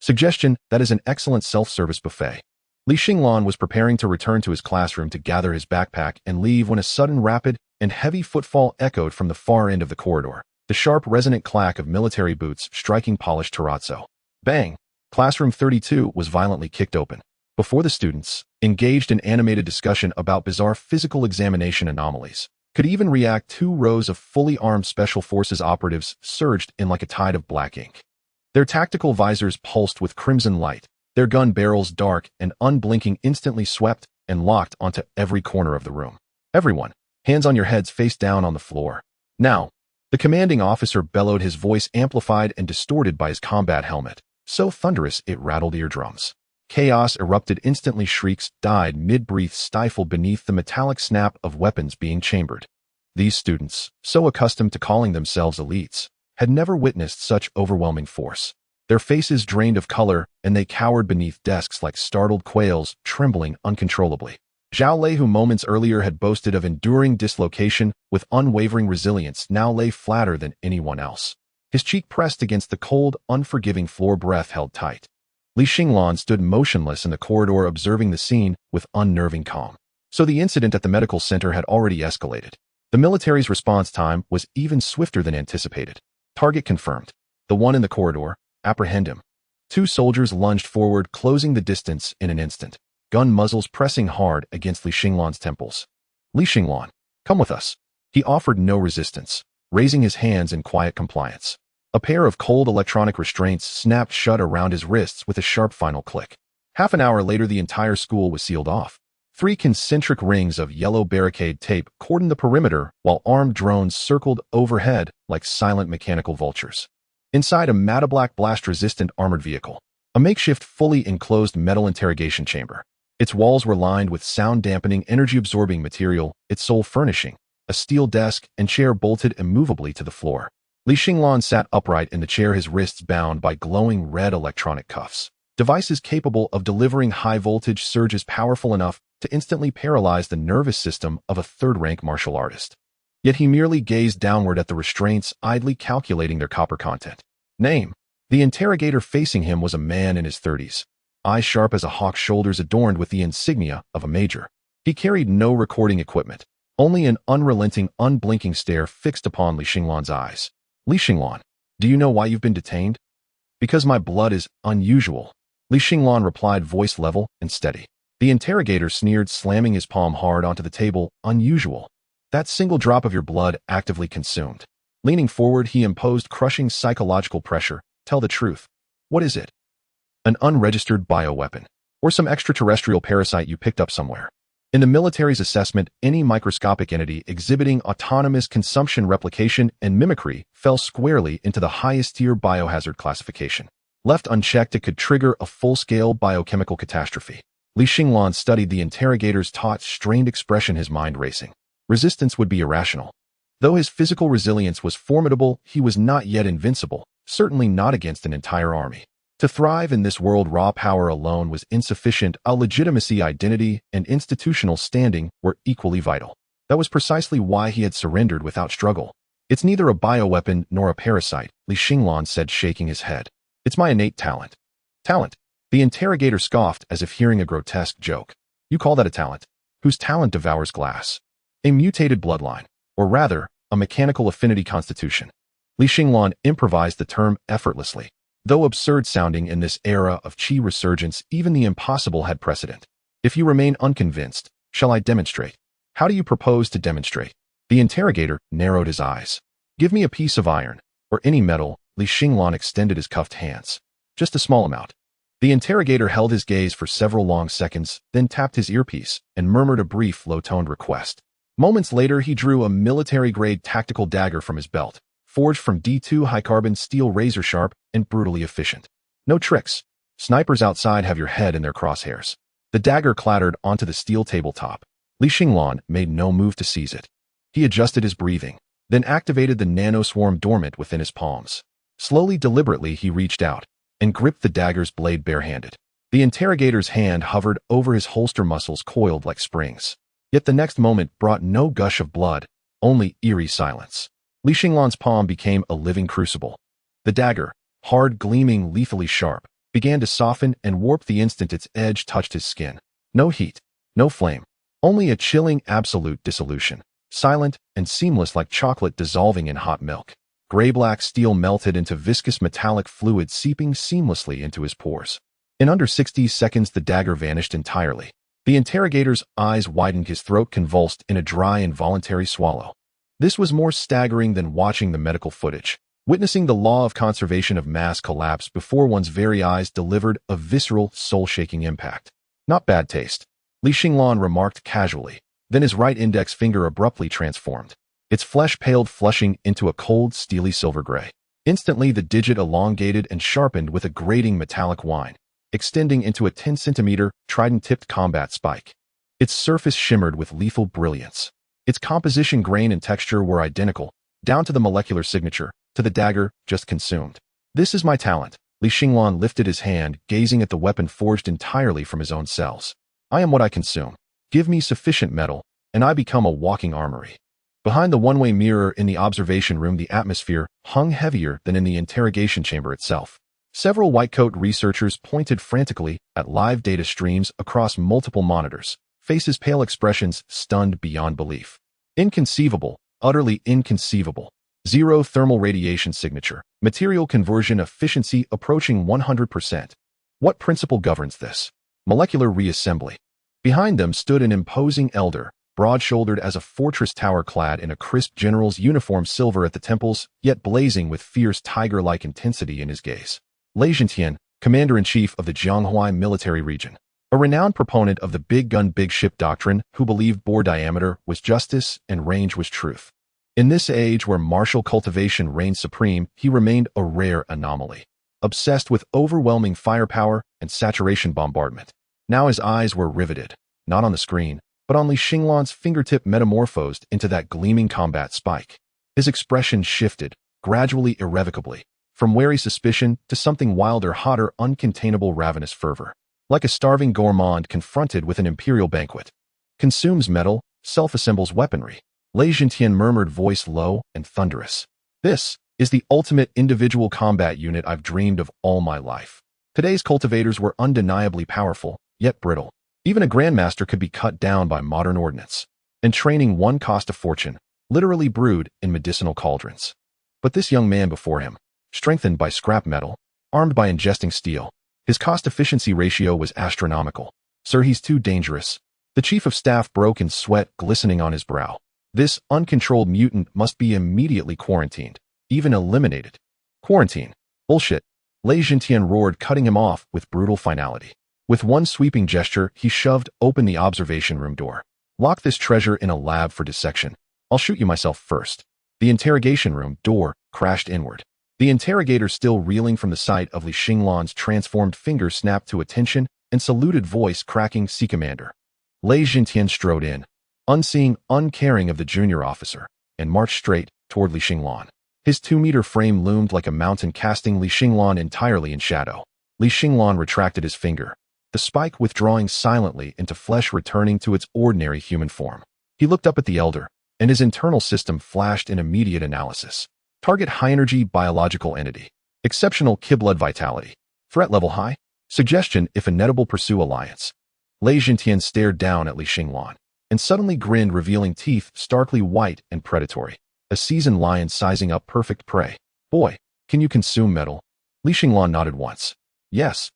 Suggestion: that is an excellent self-service buffet. Li Xinglan was preparing to return to his classroom to gather his backpack and leave when a sudden rapid and heavy footfall echoed from the far end of the corridor. The sharp, resonant clack of military boots striking polished terrazzo. Bang! Classroom 32 was violently kicked open. Before the students, engaged in animated discussion about bizarre physical examination anomalies, could even react, 2 rows of fully armed Special Forces operatives surged in like a tide of black ink. Their tactical visors pulsed with crimson light, their gun barrels dark and unblinking, instantly swept and locked onto every corner of the room. Everyone, hands on your heads, face down on the floor. Now, the commanding officer bellowed, his voice amplified and distorted by his combat helmet, so thunderous it rattled eardrums. Chaos erupted instantly. Shrieks died mid-breath, stifled beneath the metallic snap of weapons being chambered. These students, so accustomed to calling themselves elites, had never witnessed such overwhelming force. Their faces drained of color, and they cowered beneath desks like startled quails, trembling uncontrollably. Zhao Lei, who moments earlier had boasted of enduring dislocation with unwavering resilience, now lay flatter than anyone else. His cheek pressed against the cold, unforgiving floor, breath held tight. Li Xinglan stood motionless in the corridor, observing the scene with unnerving calm. So the incident at the medical center had already escalated. The military's response time was even swifter than anticipated. Target confirmed. The one in the corridor. Apprehend him. 2 soldiers lunged forward, closing the distance in an instant, gun muzzles pressing hard against Li Xinglan's temples. Li Xinglan, come with us. He offered no resistance, raising his hands in quiet compliance. A pair of cold electronic restraints snapped shut around his wrists with a sharp final click. Half an hour later, the entire school was sealed off. 3 concentric rings of yellow barricade tape cordoned the perimeter while armed drones circled overhead like silent mechanical vultures. Inside, a matte black blast-resistant armored vehicle. A makeshift, fully enclosed metal interrogation chamber. Its walls were lined with sound-dampening, energy-absorbing material, its sole furnishing, a steel desk and chair bolted immovably to the floor. Xinglan sat upright in the chair, his wrists bound by glowing red electronic cuffs. Devices capable of delivering high-voltage surges powerful enough to instantly paralyze the nervous system of a third-rank martial artist. Yet he merely gazed downward at the restraints, idly calculating their copper content. Name. The interrogator facing him was a man in his 30s, eyes sharp as a hawk's, shoulders adorned with the insignia of a major. He carried no recording equipment, only an unrelenting, unblinking stare fixed upon Xinglan's eyes. Xinglan, do you know why you've been detained? Because my blood is unusual. Xinglan replied, voice level and steady. The interrogator sneered, slamming his palm hard onto the table. Unusual. That single drop of your blood actively consumed. Leaning forward, he imposed crushing psychological pressure. Tell the truth. What is it? An unregistered bioweapon, or some extraterrestrial parasite you picked up somewhere. In the military's assessment, any microscopic entity exhibiting autonomous consumption, replication, and mimicry fell squarely into the highest-tier biohazard classification. Left unchecked, it could trigger a full-scale biochemical catastrophe. Xinglan studied the interrogator's taut, strained expression, his mind racing. Resistance would be irrational. Though his physical resilience was formidable, he was not yet invincible, certainly not against an entire army. To thrive in this world, raw power alone was insufficient. Legitimacy, identity, and institutional standing were equally vital. That was precisely why he had surrendered without struggle. It's neither a bioweapon nor a parasite, Xinglan said, shaking his head. It's my innate talent. Talent? The interrogator scoffed as if hearing a grotesque joke. You call that a talent? Whose talent devours glass? A mutated bloodline, or rather, a mechanical affinity constitution. Xinglan improvised the term effortlessly. Though absurd-sounding in this era of chi resurgence, even the impossible had precedent. If you remain unconvinced, shall I demonstrate? How do you propose to demonstrate? The interrogator narrowed his eyes. Give me a piece of iron, or any metal. Xinglan extended his cuffed hands. Just a small amount. The interrogator held his gaze for several long seconds, then tapped his earpiece and murmured a brief, low-toned request. Moments later, he drew a military-grade tactical dagger from his belt, forged from D2 high-carbon steel, razor-sharp and brutally efficient. No tricks. Snipers outside have your head in their crosshairs. The dagger clattered onto the steel tabletop. Xinglan made no move to seize it. He adjusted his breathing, then activated the nanoswarm dormant within his palms. Slowly, deliberately, he reached out and gripped the dagger's blade barehanded. The interrogator's hand hovered over his holster, muscles coiled like springs. Yet the next moment brought no gush of blood, only eerie silence. Xinglan's palm became a living crucible. The dagger, hard, gleaming, lethally sharp, began to soften and warp the instant its edge touched his skin. No heat, no flame, only a chilling, absolute dissolution, silent and seamless like chocolate dissolving in hot milk. Gray-black steel melted into viscous metallic fluid, seeping seamlessly into his pores. In under 60 seconds, the dagger vanished entirely. The interrogator's eyes widened, his throat convulsed in a dry, involuntary swallow. This was more staggering than watching the medical footage. Witnessing the law of conservation of mass collapse before one's very eyes delivered a visceral, soul-shaking impact. Not bad taste, Xinglan remarked casually. Then his right index finger abruptly transformed. Its flesh paled, flushing into a cold, steely silver gray. Instantly, the digit elongated and sharpened with a grating metallic whine, extending into a 10-centimeter, trident-tipped combat spike. Its surface shimmered with lethal brilliance. Its composition, grain, and texture were identical, down to the molecular signature, to the dagger just consumed. This is my talent. Xinglan lifted his hand, gazing at the weapon forged entirely from his own cells. I am what I consume. Give me sufficient metal, and I become a walking armory. Behind the one-way mirror in the observation room, the atmosphere hung heavier than in the interrogation chamber itself. Several white-coat researchers pointed frantically at live data streams across multiple monitors, faces pale, expressions stunned beyond belief. Inconceivable, utterly inconceivable. Zero thermal radiation signature, material conversion efficiency approaching 100%. What principle governs this? Molecular reassembly. Behind them stood an imposing elder, broad-shouldered as a fortress tower, clad in a crisp general's uniform, silver at the temples, yet blazing with fierce tiger-like intensity in his gaze. Leijentian, commander-in-chief of the Jianghuai military region, a renowned proponent of the big gun, big ship doctrine who believed bore diameter was justice and range was truth. In this age where martial cultivation reigned supreme, he remained a rare anomaly, obsessed with overwhelming firepower and saturation bombardment. Now his eyes were riveted, not on the screen, but on Li Xinglan's fingertip metamorphosed into that gleaming combat spike. His expression shifted, gradually irrevocably, from wary suspicion to something wilder, hotter, uncontainable ravenous fervor. Like a starving gourmand confronted with an imperial banquet. Consumes metal, self-assembles weaponry. Lei Jintian murmured, voice low and thunderous. This is the ultimate individual combat unit I've dreamed of all my life. Today's cultivators were undeniably powerful, yet brittle. Even a grandmaster could be cut down by modern ordnance. And training one cost a fortune, literally brewed in medicinal cauldrons. But this young man before him, strengthened by scrap metal, armed by ingesting steel, his cost-efficiency ratio was astronomical. Sir, he's too dangerous. The chief of staff broke in sweat glistening on his brow. This uncontrolled mutant must be immediately quarantined, even eliminated. Quarantine? Bullshit. Lei Jintian roared, cutting him off with brutal finality. With one sweeping gesture, he shoved open the observation room door. Lock this treasure in a lab for dissection. I'll shoot you myself first. The interrogation room door crashed inward. The interrogator, still reeling from the sight of Li Xinglan's transformed fingers, snapped to attention and saluted, voice cracking, "See, Commander." Lei Jintian strode in, unseeing, uncaring of the junior officer, and marched straight toward Li Xinglan. His 2-meter frame loomed like a mountain, casting Li Xinglan entirely in shadow. Li Xinglan retracted his finger, the spike withdrawing silently into flesh, returning to its ordinary human form. He looked up at the elder, and his internal system flashed in immediate analysis. Target high-energy biological entity. Exceptional Ki-blood vitality. Threat level high. Suggestion: if inedible, pursue alliance. Lei Jintian stared down at Li Xinglan, and suddenly grinned, revealing teeth starkly white and predatory. A seasoned lion sizing up perfect prey. Boy, can you consume metal? Li Xinglan nodded once. Yes.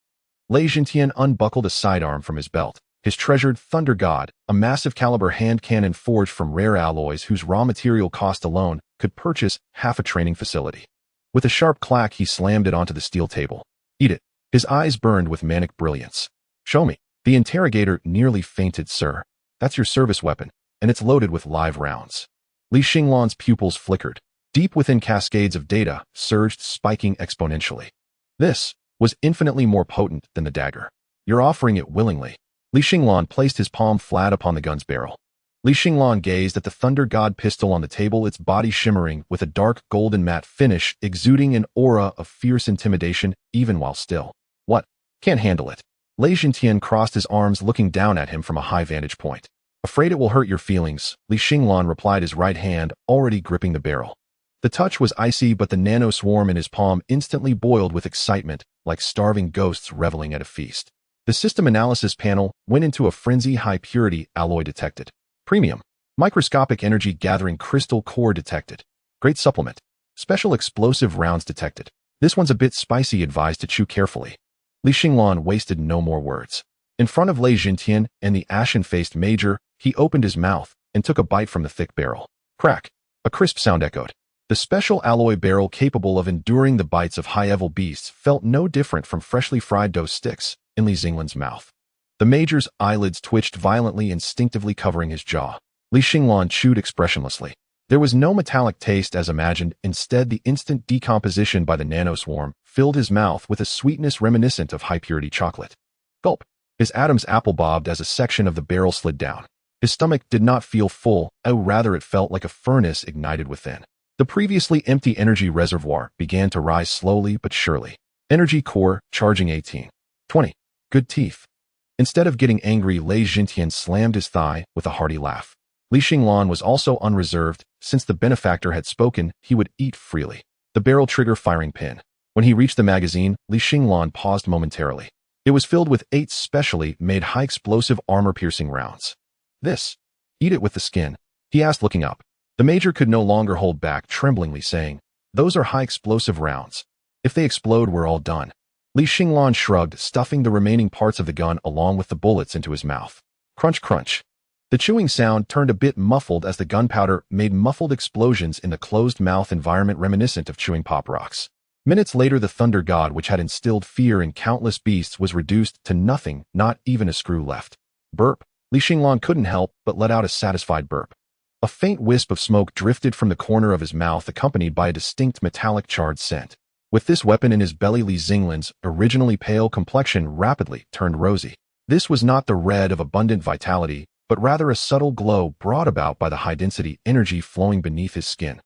Lei Jintian unbuckled a sidearm from his belt. His treasured Thunder God, a massive caliber hand cannon forged from rare alloys whose raw material cost alone could purchase half a training facility. With a sharp clack, he slammed it onto the steel table. Eat it. His eyes burned with manic brilliance. Show me. The interrogator nearly fainted. Sir, that's your service weapon, and it's loaded with live rounds. Li Xinglan's pupils flickered. Deep within, cascades of data surged, spiking exponentially. This was infinitely more potent than the dagger. You're offering it willingly. Li Xinglan placed his palm flat upon the gun's barrel. Li Xinglan gazed at the Thunder God pistol on the table, its body shimmering with a dark golden matte finish, exuding an aura of fierce intimidation even while still. What? Can't handle it. Lei Jintian crossed his arms, looking down at him from a high vantage point. Afraid it will hurt your feelings, Li Xinglan replied, his right hand already gripping the barrel. The touch was icy, but the nano swarm in his palm instantly boiled with excitement, like starving ghosts reveling at a feast. The system analysis panel went into a frenzy. High purity alloy detected. Premium. Microscopic energy gathering crystal core detected. Great supplement. Special explosive rounds detected. This one's a bit spicy, advised to chew carefully. Li Xinglan wasted no more words. In front of Lei Jintian and the ashen-faced major, he opened his mouth and took a bite from the thick barrel. Crack. A crisp sound echoed. The special alloy barrel, capable of enduring the bites of high-level beasts, felt no different from freshly fried dough sticks in Li Xinglan's mouth. The major's eyelids twitched violently, instinctively covering his jaw. Li Xinglan chewed expressionlessly. There was no metallic taste as imagined. Instead, the instant decomposition by the nanoswarm filled his mouth with a sweetness reminiscent of high-purity chocolate. Gulp. His Adam's apple bobbed as a section of the barrel slid down. His stomach did not feel full, rather it felt like a furnace ignited within. The previously empty energy reservoir began to rise slowly but surely. Energy core charging 18. 20. Good teeth. Instead of getting angry, Lei Jintian slammed his thigh with a hearty laugh. Li Xinglan was also unreserved. Since the benefactor had spoken, he would eat freely. The barrel trigger firing pin. When he reached the magazine, Li Xinglan paused momentarily. It was filled with 8 specially made high-explosive armor-piercing rounds. This. Eat it with the skin, he asked, looking up. The major could no longer hold back, tremblingly saying, "Those are high-explosive rounds. If they explode, we're all done." Li Xinglan shrugged, stuffing the remaining parts of the gun along with the bullets into his mouth. Crunch, crunch. The chewing sound turned a bit muffled as the gunpowder made muffled explosions in the closed-mouth environment reminiscent of chewing pop rocks. Minutes later, the thunder god, which had instilled fear in countless beasts, was reduced to nothing, not even a screw left. Burp. Li Xinglan couldn't help but let out a satisfied burp. A faint wisp of smoke drifted from the corner of his mouth, accompanied by a distinct metallic charred scent. With this weapon in his belly, Li Xinglan's originally pale complexion rapidly turned rosy. This was not the red of abundant vitality, but rather a subtle glow brought about by the high-density energy flowing beneath his skin.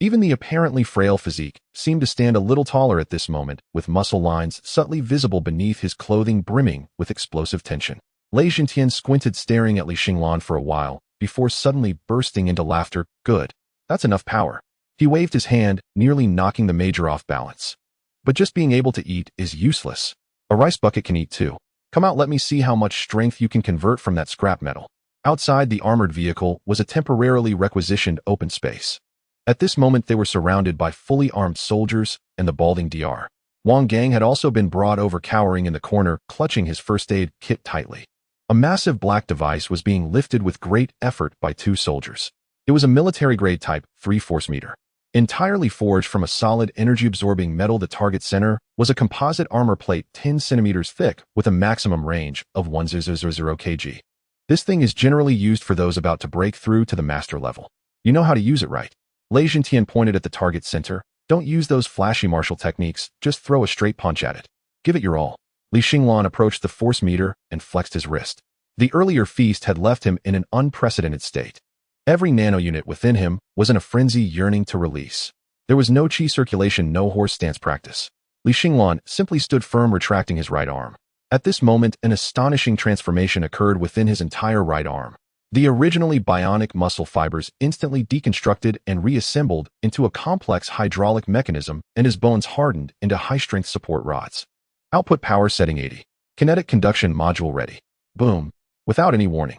Even the apparently frail physique seemed to stand a little taller at this moment, with muscle lines subtly visible beneath his clothing brimming with explosive tension. Lei Jintian squinted, staring at Li Xinglan for a while, before suddenly bursting into laughter. Good. That's enough power. He waved his hand, nearly knocking the major off balance. But just being able to eat is useless. A rice bucket can eat too. Come out, let me see how much strength you can convert from that scrap metal. Outside the armored vehicle was a temporarily requisitioned open space. At this moment they were surrounded by fully armed soldiers and the balding Dr. Wang Gang had also been brought over, cowering in the corner, clutching his first aid kit tightly. A massive black device was being lifted with great effort by two soldiers. It was a military-grade Type 3 force meter. Entirely forged from a solid energy-absorbing metal, the target center was a composite armor plate 10 centimeters thick with a maximum range of 1000 kg. This thing is generally used for those about to break through to the master level. You know how to use it, right? Lei Jintian pointed at the target center. Don't use those flashy martial techniques, just throw a straight punch at it. Give it your all. Li Xinglan approached the force meter and flexed his wrist. The earlier feast had left him in an unprecedented state. Every nano-unit within him was in a frenzy, yearning to release. There was no chi circulation, no horse stance practice. Li Xinglan simply stood firm, retracting his right arm. At this moment, an astonishing transformation occurred within his entire right arm. The originally bionic muscle fibers instantly deconstructed and reassembled into a complex hydraulic mechanism, and his bones hardened into high-strength support rods. Output power setting 80. Kinetic conduction module ready. Boom. Without any warning.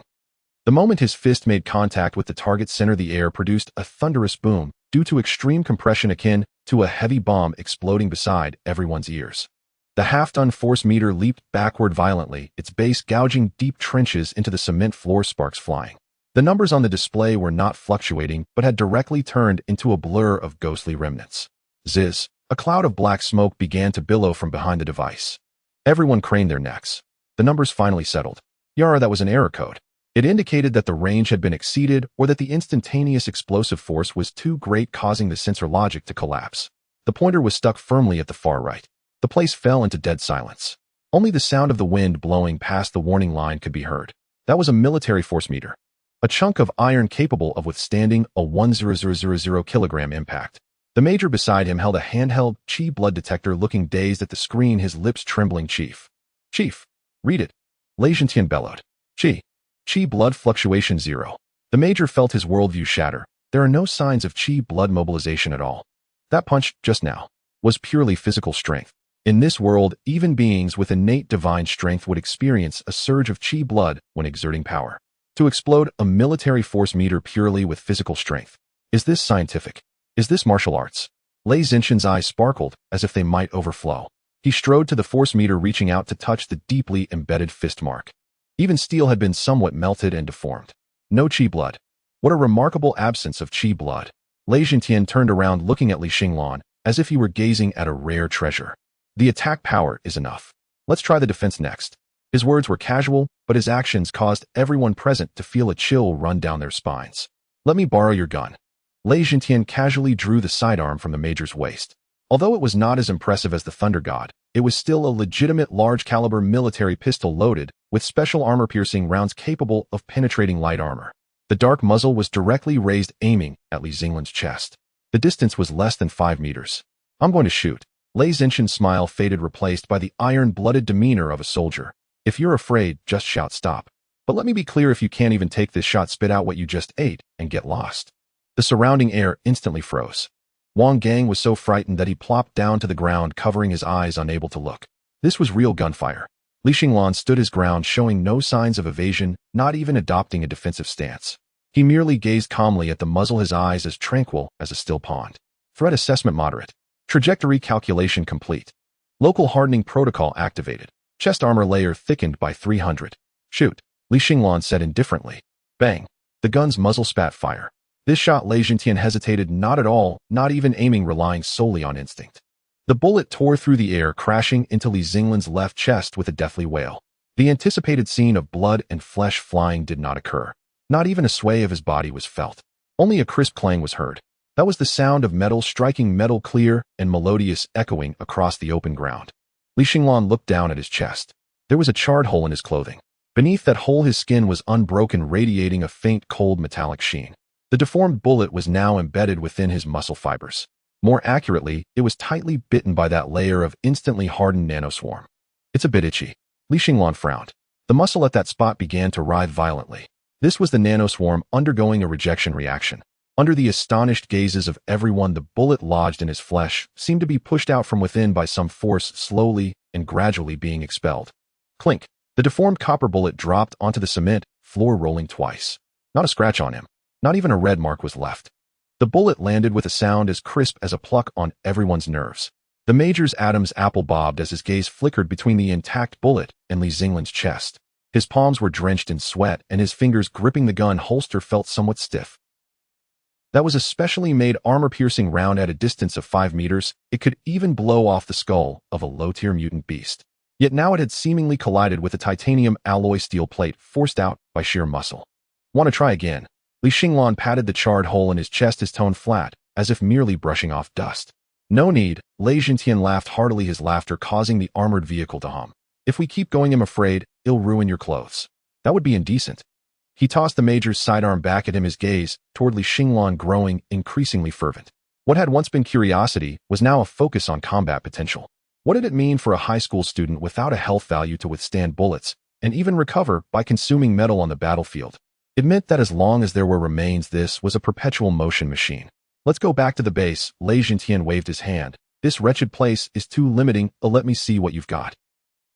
The moment his fist made contact with the target center, the air produced a thunderous boom due to extreme compression akin to a heavy bomb exploding beside everyone's ears. The half-ton force meter leaped backward violently, its base gouging deep trenches into the cement floor, sparks flying. The numbers on the display were not fluctuating, but had directly turned into a blur of ghostly remnants. Ziz! A cloud of black smoke began to billow from behind the device. Everyone craned their necks. The numbers finally settled. Yara, that was an error code. It indicated that the range had been exceeded, or that the instantaneous explosive force was too great, causing the sensor logic to collapse. The pointer was stuck firmly at the far right. The place fell into dead silence. Only the sound of the wind blowing past the warning line could be heard. That was a military force meter. A chunk of iron capable of withstanding a 10000 kilogram impact. The major beside him held a handheld chi blood detector, looking dazed at the screen, his lips trembling. Chief, read it. Lei Jintian bellowed. Chi blood fluctuation 0. The major felt his worldview shatter. There are no signs of chi blood mobilization at all. That punch just now was purely physical strength. In this world, even beings with innate divine strength would experience a surge of chi blood when exerting power. To explode a military force meter purely with physical strength. Is this scientific? Is this martial arts? Lei Jintian's eyes sparkled as if they might overflow. He strode to the force meter, reaching out to touch the deeply embedded fist mark. Even steel had been somewhat melted and deformed. No chi blood. What a remarkable absence of chi blood. Lei Jintian turned around, looking at Li Xinglan as if he were gazing at a rare treasure. The attack power is enough. Let's try the defense next. His words were casual, but his actions caused everyone present to feel a chill run down their spines. Let me borrow your gun. Lei Jintian casually drew the sidearm from the major's waist. Although it was not as impressive as the Thunder God, it was still a legitimate large-caliber military pistol loaded with special armor-piercing rounds capable of penetrating light armor. The dark muzzle was directly raised, aiming at Li Xinglan's chest. The distance was less than 5 meters. I'm going to shoot. Lei Jintian's smile faded, replaced by the iron-blooded demeanor of a soldier. If you're afraid, just shout stop. But let me be clear, if you can't even take this shot, spit out what you just ate and get lost. The surrounding air instantly froze. Wang Gang was so frightened that he plopped down to the ground, covering his eyes, unable to look. This was real gunfire. Li Xinglan stood his ground, showing no signs of evasion, not even adopting a defensive stance. He merely gazed calmly at the muzzle, his eyes as tranquil as a still pond. Threat assessment moderate. Trajectory calculation complete. Local hardening protocol activated. Chest armor layer thickened by 300. Shoot, Li Xinglan said indifferently. Bang. The gun's muzzle spat fire. This shot, Lei Jintian hesitated not at all, not even aiming, relying solely on instinct. The bullet tore through the air, crashing into Li Xinglan's left chest with a deathly wail. The anticipated scene of blood and flesh flying did not occur. Not even a sway of his body was felt. Only a crisp clang was heard. That was the sound of metal striking metal, clear and melodious, echoing across the open ground. Li Xinglan looked down at his chest. There was a charred hole in his clothing. Beneath that hole his skin was unbroken, radiating a faint, cold metallic sheen. The deformed bullet was now embedded within his muscle fibers. More accurately, it was tightly bitten by that layer of instantly hardened nanoswarm. It's a bit itchy. Li Xinglan frowned. The muscle at that spot began to writhe violently. This was the nanoswarm undergoing a rejection reaction. Under the astonished gazes of everyone, the bullet lodged in his flesh seemed to be pushed out from within by some force, slowly and gradually being expelled. Clink. The deformed copper bullet dropped onto the cement floor, rolling twice. Not a scratch on him. Not even a red mark was left. The bullet landed with a sound as crisp as a pluck on everyone's nerves. The Major's Adam's apple bobbed as his gaze flickered between the intact bullet and Li Xinglan's chest. His palms were drenched in sweat, and his fingers gripping the gun holster felt somewhat stiff. That was a specially made armor-piercing round at a distance of 5 meters. It could even blow off the skull of a low-tier mutant beast. Yet now it had seemingly collided with a titanium alloy steel plate forced out by sheer muscle. Want to try again? Li Xinglan patted the charred hole in his chest, his tone flat, as if merely brushing off dust. No need. Lei Jintian laughed heartily, his laughter causing the armored vehicle to hum. If we keep going, I'm afraid it'll ruin your clothes. That would be indecent. He tossed the Major's sidearm back at him, his gaze toward Li Xinglan growing increasingly fervent. What had once been curiosity was now a focus on combat potential. What did it mean for a high school student without a health value to withstand bullets and even recover by consuming metal on the battlefield? It meant that as long as there were remains, this was a perpetual motion machine. Let's go back to the base. Lei Jintian waved his hand. This wretched place is too limiting. Let me see what you've got.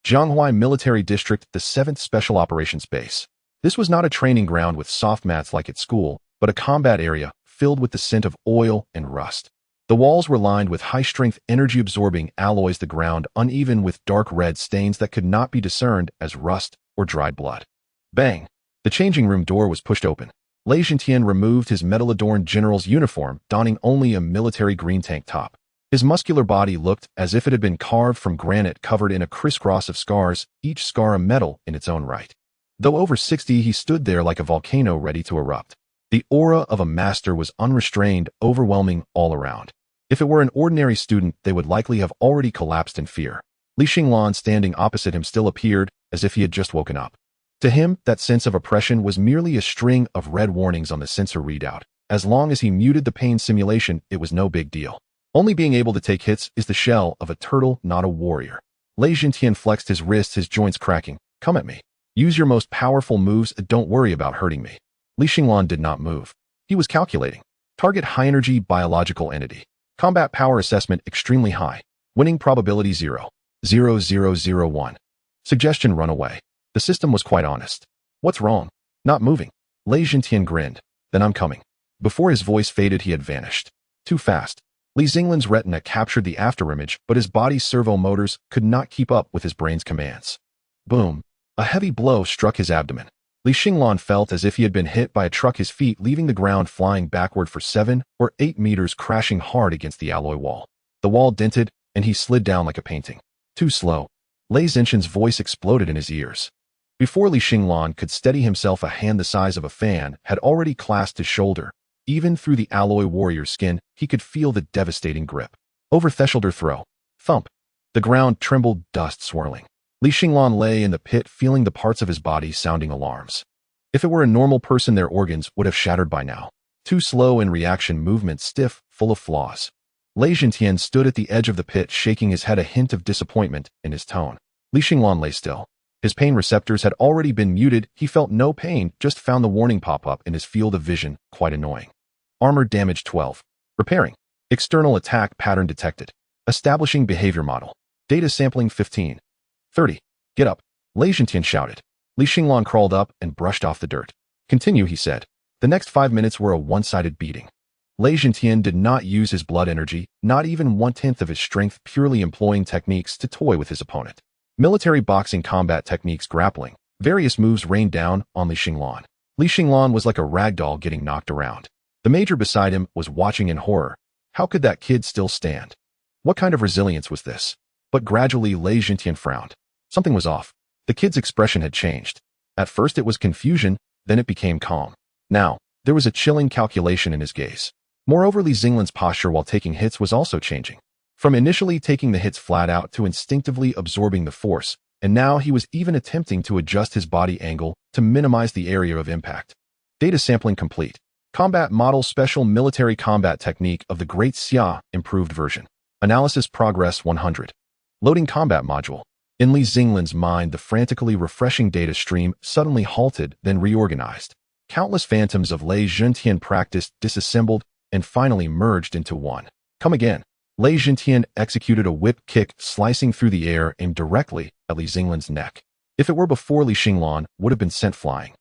Zhanghuai Military District, the 7th Special Operations Base. This was not a training ground with soft mats like at school, but a combat area filled with the scent of oil and rust. The walls were lined with high-strength, energy-absorbing alloys, the ground uneven with dark red stains that could not be discerned as rust or dried blood. Bang! The changing room door was pushed open. Lei Jintian removed his metal-adorned general's uniform, donning only a military green tank top. His muscular body looked as if it had been carved from granite, covered in a crisscross of scars, each scar a medal in its own right. Though over 60, he stood there like a volcano ready to erupt. The aura of a master was unrestrained, overwhelming all around. If it were an ordinary student, they would likely have already collapsed in fear. Li Xinglan, standing opposite him, still appeared as if he had just woken up. To him, that sense of oppression was merely a string of red warnings on the sensor readout. As long as he muted the pain simulation, it was no big deal. Only being able to take hits is the shell of a turtle, not a warrior. Lei Jintian flexed his wrists, his joints cracking. Come at me. Use your most powerful moves, don't worry about hurting me. Li Xinglan did not move. He was calculating. Target high-energy biological entity. Combat power assessment extremely high. Winning probability 0.0001. Suggestion: run away. The system was quite honest. What's wrong? Not moving. Lei Jintian grinned. Then I'm coming. Before his voice faded, he had vanished. Too fast. Li Xinglan's retina captured the afterimage, but his body's servo motors could not keep up with his brain's commands. Boom. A heavy blow struck his abdomen. Li Xinglan felt as if he had been hit by a truck, his feet leaving the ground, flying backward for 7 or 8 meters, crashing hard against the alloy wall. The wall dented, and he slid down like a painting. Too slow. Lei Xinshan's voice exploded in his ears. Before Li Xinglan could steady himself, a hand the size of a fan had already clasped his shoulder. Even through the alloy warrior's skin, he could feel the devastating grip. Over thresholder throw. Thump. The ground trembled, dust swirling. Li Xinglan lay in the pit, feeling the parts of his body sounding alarms. If it were a normal person, their organs would have shattered by now. Too slow in reaction, movement stiff, full of flaws. Lei Jintian stood at the edge of the pit, shaking his head, a hint of disappointment in his tone. Li Xinglan lay still. His pain receptors had already been muted. He felt no pain, just found the warning pop up in his field of vision, quite annoying. Armor damage 12. Repairing. External attack pattern detected. Establishing behavior model. Data sampling 15. 30. Get up. Lei Jintian shouted. Li Xinglan crawled up and brushed off the dirt. Continue, he said. The next 5 minutes were a one-sided beating. Lei Jintian did not use his blood energy, not even 1/10 of his strength, purely employing techniques to toy with his opponent. Military boxing combat techniques, grappling. Various moves rained down on Li Xinglan. Li Xinglan was like a ragdoll getting knocked around. The major beside him was watching in horror. How could that kid still stand? What kind of resilience was this? But gradually Lei Jintian frowned. Something was off. The kid's expression had changed. At first it was confusion, then it became calm. Now, there was a chilling calculation in his gaze. Moreover, Li Xinglan's posture while taking hits was also changing. From initially taking the hits flat out to instinctively absorbing the force, and now he was even attempting to adjust his body angle to minimize the area of impact. Data sampling complete. Combat model special military combat technique of the Great Xia improved version. Analysis progress 100. Loading combat module. In Li Xinglan's mind, the frantically refreshing data stream suddenly halted, then reorganized. Countless phantoms of Lei Jintian practice disassembled and finally merged into one. Come again. Lei Jintian executed a whip kick slicing through the air aimed directly at Li Xinglan's neck. If it were before, Li Xinglan would have been sent flying.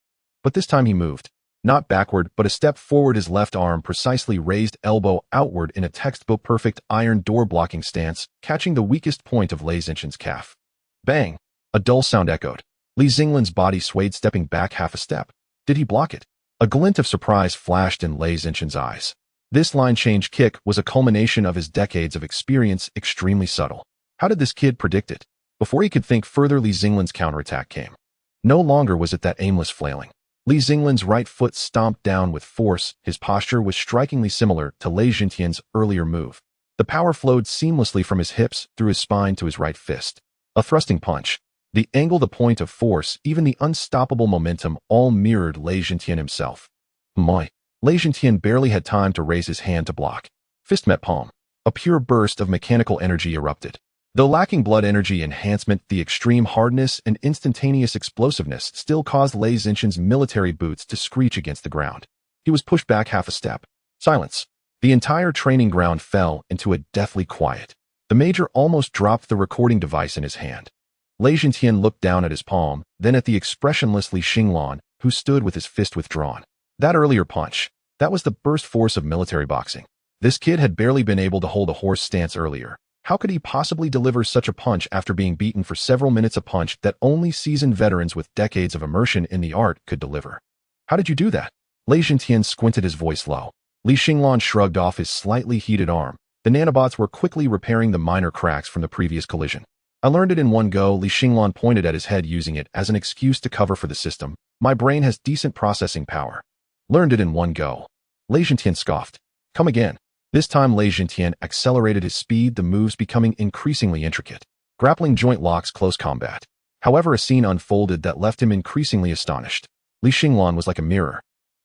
But this time he moved. Not backward, but a step forward, his left arm precisely raised, elbow outward in a textbook-perfect iron door-blocking stance, catching the weakest point of Lei Jintian's calf. Bang! A dull sound echoed. Li Xinglan's body swayed, stepping back half a step. Did he block it? A glint of surprise flashed in Lei Jintian's eyes. This line change kick was a culmination of his decades of experience, extremely subtle. How did this kid predict it? Before he could think further, Li Xinglan's counterattack came. No longer was it that aimless flailing. Li Xinglan's right foot stomped down with force. His posture was strikingly similar to Lei Jintian's earlier move. The power flowed seamlessly from his hips through his spine to his right fist. A thrusting punch. The angle, the point of force, even the unstoppable momentum all mirrored Lei Jintian himself. Moi. Lei Jintian barely had time to raise his hand to block. Fist met palm. A pure burst of mechanical energy erupted. Though lacking blood energy enhancement, the extreme hardness and instantaneous explosiveness still caused Lei Jintian's military boots to screech against the ground. He was pushed back half a step. Silence. The entire training ground fell into a deathly quiet. The major almost dropped the recording device in his hand. Lei Jintian looked down at his palm, then at the expressionless Li Xinglan, who stood with his fist withdrawn. That earlier punch, that was the burst force of military boxing. This kid had barely been able to hold a horse stance earlier. How could he possibly deliver such a punch after being beaten for several minutes, a punch that only seasoned veterans with decades of immersion in the art could deliver? How did you do that? Lei Jintian squinted, his voice low. Li Xinglan shrugged off his slightly heated arm. The nanobots were quickly repairing the minor cracks from the previous collision. I learned it in one go. Li Xinglan pointed at his head, using it as an excuse to cover for the system. My brain has decent processing power. Learned it in one go. Lei Jintian scoffed. Come again. This time Lei Jintian accelerated his speed, the moves becoming increasingly intricate. Grappling, joint locks, close combat. However, a scene unfolded that left him increasingly astonished. Li Xinglan was like a mirror.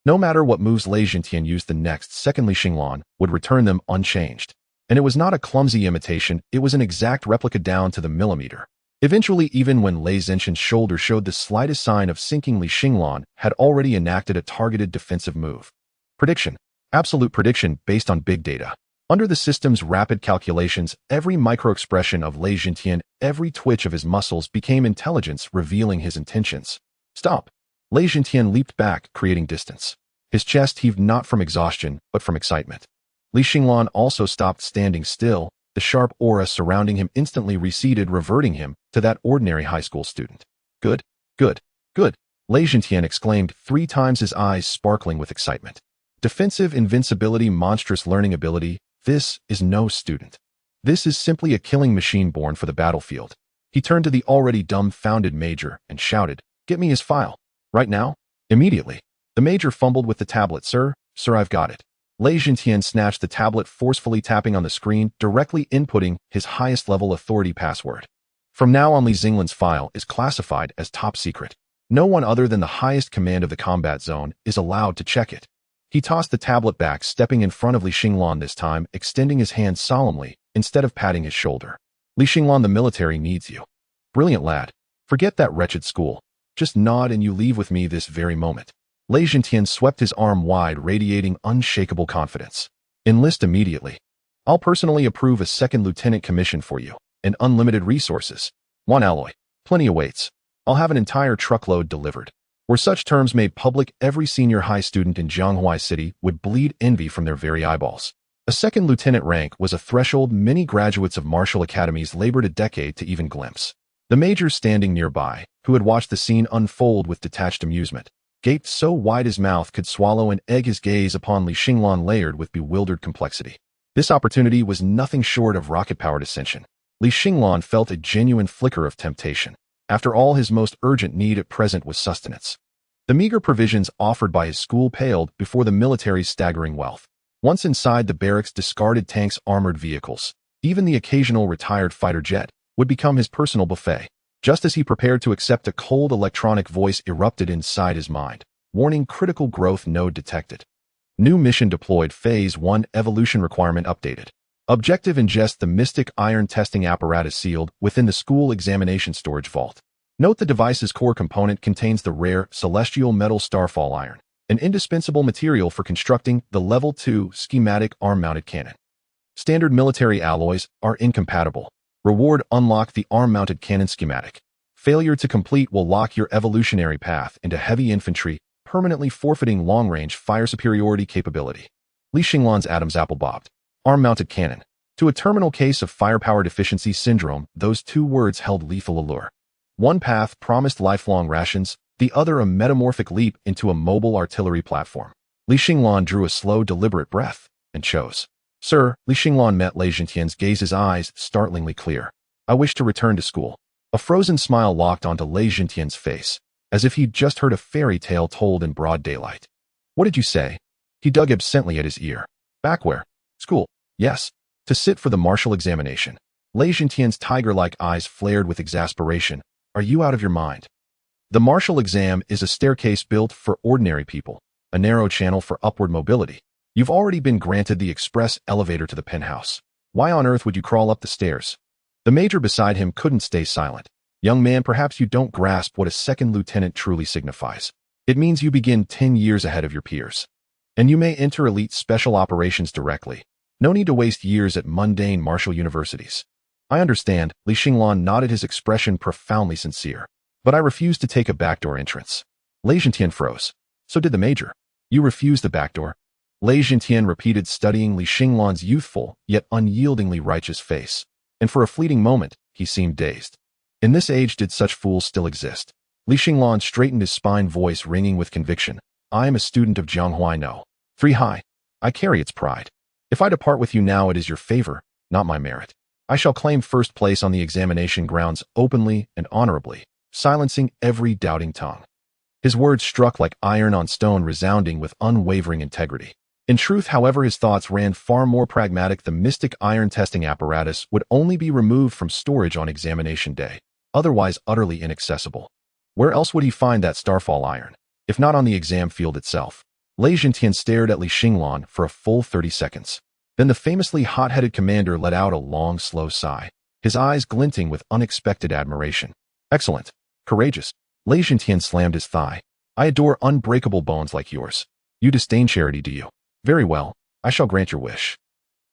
No matter what moves Lei Jintian used the next second, Li Xinglan would return them unchanged. And it was not a clumsy imitation, it was an exact replica down to the millimeter. Eventually, even when Lei Jintian's shoulder showed the slightest sign of sinking, Li Xinglan had already enacted a targeted defensive move. Prediction. Absolute prediction based on big data. Under the system's rapid calculations, every micro-expression of Lei Jintian, every twitch of his muscles became intelligence, revealing his intentions. Stop. Lei Jintian leaped back, creating distance. His chest heaved not from exhaustion, but from excitement. Li Xinglan also stopped, standing still. The sharp aura surrounding him instantly receded, reverting him to that ordinary high school student. Good, good, good, Lei Jintian exclaimed 3 times, his eyes sparkling with excitement. Defensive invincibility, monstrous learning ability. This is no student. This is simply a killing machine born for the battlefield. He turned to the already dumbfounded major and shouted, "Get me his file. Right now? Immediately." The major fumbled with the tablet. Sir, I've got it." Lei Jintian snatched the tablet, forcefully tapping on the screen, directly inputting his highest level authority password. From now on, Li Xinglan's file is classified as top secret. No one other than the highest command of the combat zone is allowed to check it. He tossed the tablet back, stepping in front of Li Xinglan this time, extending his hand solemnly, instead of patting his shoulder. "Li Xinglan, the military needs you. Brilliant lad. Forget that wretched school. Just nod and you leave with me this very moment." Lei Jintian swept his arm wide, radiating unshakable confidence. "Enlist immediately. I'll personally approve a 2nd lieutenant commission for you, and unlimited resources. 1 alloy. Plenty awaits. I'll have an entire truckload delivered." Were such terms made public, every senior high student in Jianghua City would bleed envy from their very eyeballs. A 2nd lieutenant rank was a threshold many graduates of martial academies labored a decade to even glimpse. The major, standing nearby, who had watched the scene unfold with detached amusement, gaped so wide his mouth could swallow, and egg his gaze upon Li Xinglan layered with bewildered complexity. This opportunity was nothing short of rocket-powered ascension. Li Xinglan felt a genuine flicker of temptation. After all, his most urgent need at present was sustenance. The meager provisions offered by his school paled before the military's staggering wealth. Once inside the barracks' discarded tanks, armored vehicles, even the occasional retired fighter jet, would become his personal buffet. Just as he prepared to accept, a cold electronic voice erupted inside his mind. Warning: critical growth node detected. New mission deployed. Phase 1 evolution requirement updated. Objective: ingest the mystic iron testing apparatus sealed within the school examination storage vault. Note: the device's core component contains the rare celestial metal starfall iron, an indispensable material for constructing the Level 2 schematic arm-mounted cannon. Standard military alloys are incompatible. Reward: unlock the arm-mounted cannon schematic. Failure to complete will lock your evolutionary path into heavy infantry, permanently forfeiting long-range fire superiority capability. Li Xinglan's Adam's apple bobbed. Arm-mounted cannon. To a terminal case of firepower deficiency syndrome, those two words held lethal allure. One path promised lifelong rations, the other a metamorphic leap into a mobile artillery platform. Li Xinglan drew a slow, deliberate breath and chose. Sir, Li Xinglan met Lei Zhentian's gaze, his eyes startlingly clear. I wish to return to school. A frozen smile locked onto Lei Zhentian's face, as if he'd just heard a fairy tale told in broad daylight. What did you say? He dug absently at his ear. Back where? School. Yes. To sit for the martial examination. Lei Zhentian's tiger-like eyes flared with exasperation. Are you out of your mind? The martial exam is a staircase built for ordinary people, a narrow channel for upward mobility. You've already been granted the express elevator to the penthouse. Why on earth would you crawl up the stairs? The major beside him couldn't stay silent. Young man, perhaps you don't grasp what a second lieutenant truly signifies. It means you begin 10 years ahead of your peers. And you may enter elite special operations directly. No need to waste years at mundane martial universities. I understand, Li Xinglan nodded, his expression profoundly sincere. But I refuse to take a backdoor entrance. Lei Zhentian froze. So did the major. You refuse the backdoor? Lei Zhentian repeated, studying Li Xinglan's youthful, yet unyieldingly righteous face. And for a fleeting moment, he seemed dazed. In this age did such fools still exist? Li Xinglan straightened his spine, voice ringing with conviction. I am a student of Jianghuai No. 3 High. I carry its pride. If I depart with you now, it is your favor, not my merit. I shall claim first place on the examination grounds openly and honorably, silencing every doubting tongue. His words struck like iron on stone, resounding with unwavering integrity. In truth, however, his thoughts ran far more pragmatic. The mystic iron testing apparatus would only be removed from storage on examination day, otherwise utterly inaccessible. Where else would he find that starfall iron, if not on the exam field itself? Lei Zhentian stared at Li Xinglan for a full 30 seconds. Then the famously hot-headed commander let out a long, slow sigh, his eyes glinting with unexpected admiration. Excellent. Courageous. Lei Zhentian slammed his thigh. I adore unbreakable bones like yours. You disdain charity, do you? Very well. I shall grant your wish.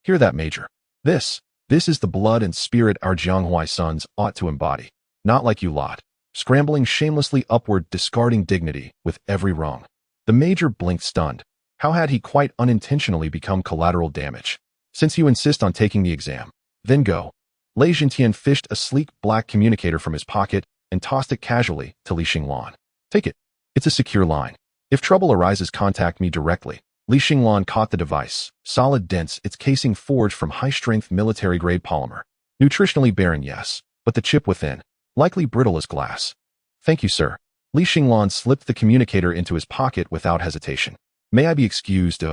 Hear that, Major. This is the blood and spirit our Jianghuai sons ought to embody. Not like you lot, scrambling shamelessly upward, discarding dignity with every rung. The Major blinked, stunned. How had he quite unintentionally become collateral damage? Since you insist on taking the exam, then go. Lei Zhentian fished a sleek black communicator from his pocket and tossed it casually to Li Xinglan. Take it. It's a secure line. If trouble arises, contact me directly. Li Xinglan caught the device, solid, dense, its casing forged from high-strength military-grade polymer. Nutritionally barren, yes, but the chip within, likely brittle as glass. Thank you, sir. Li Xinglan slipped the communicator into his pocket without hesitation. May I be excused?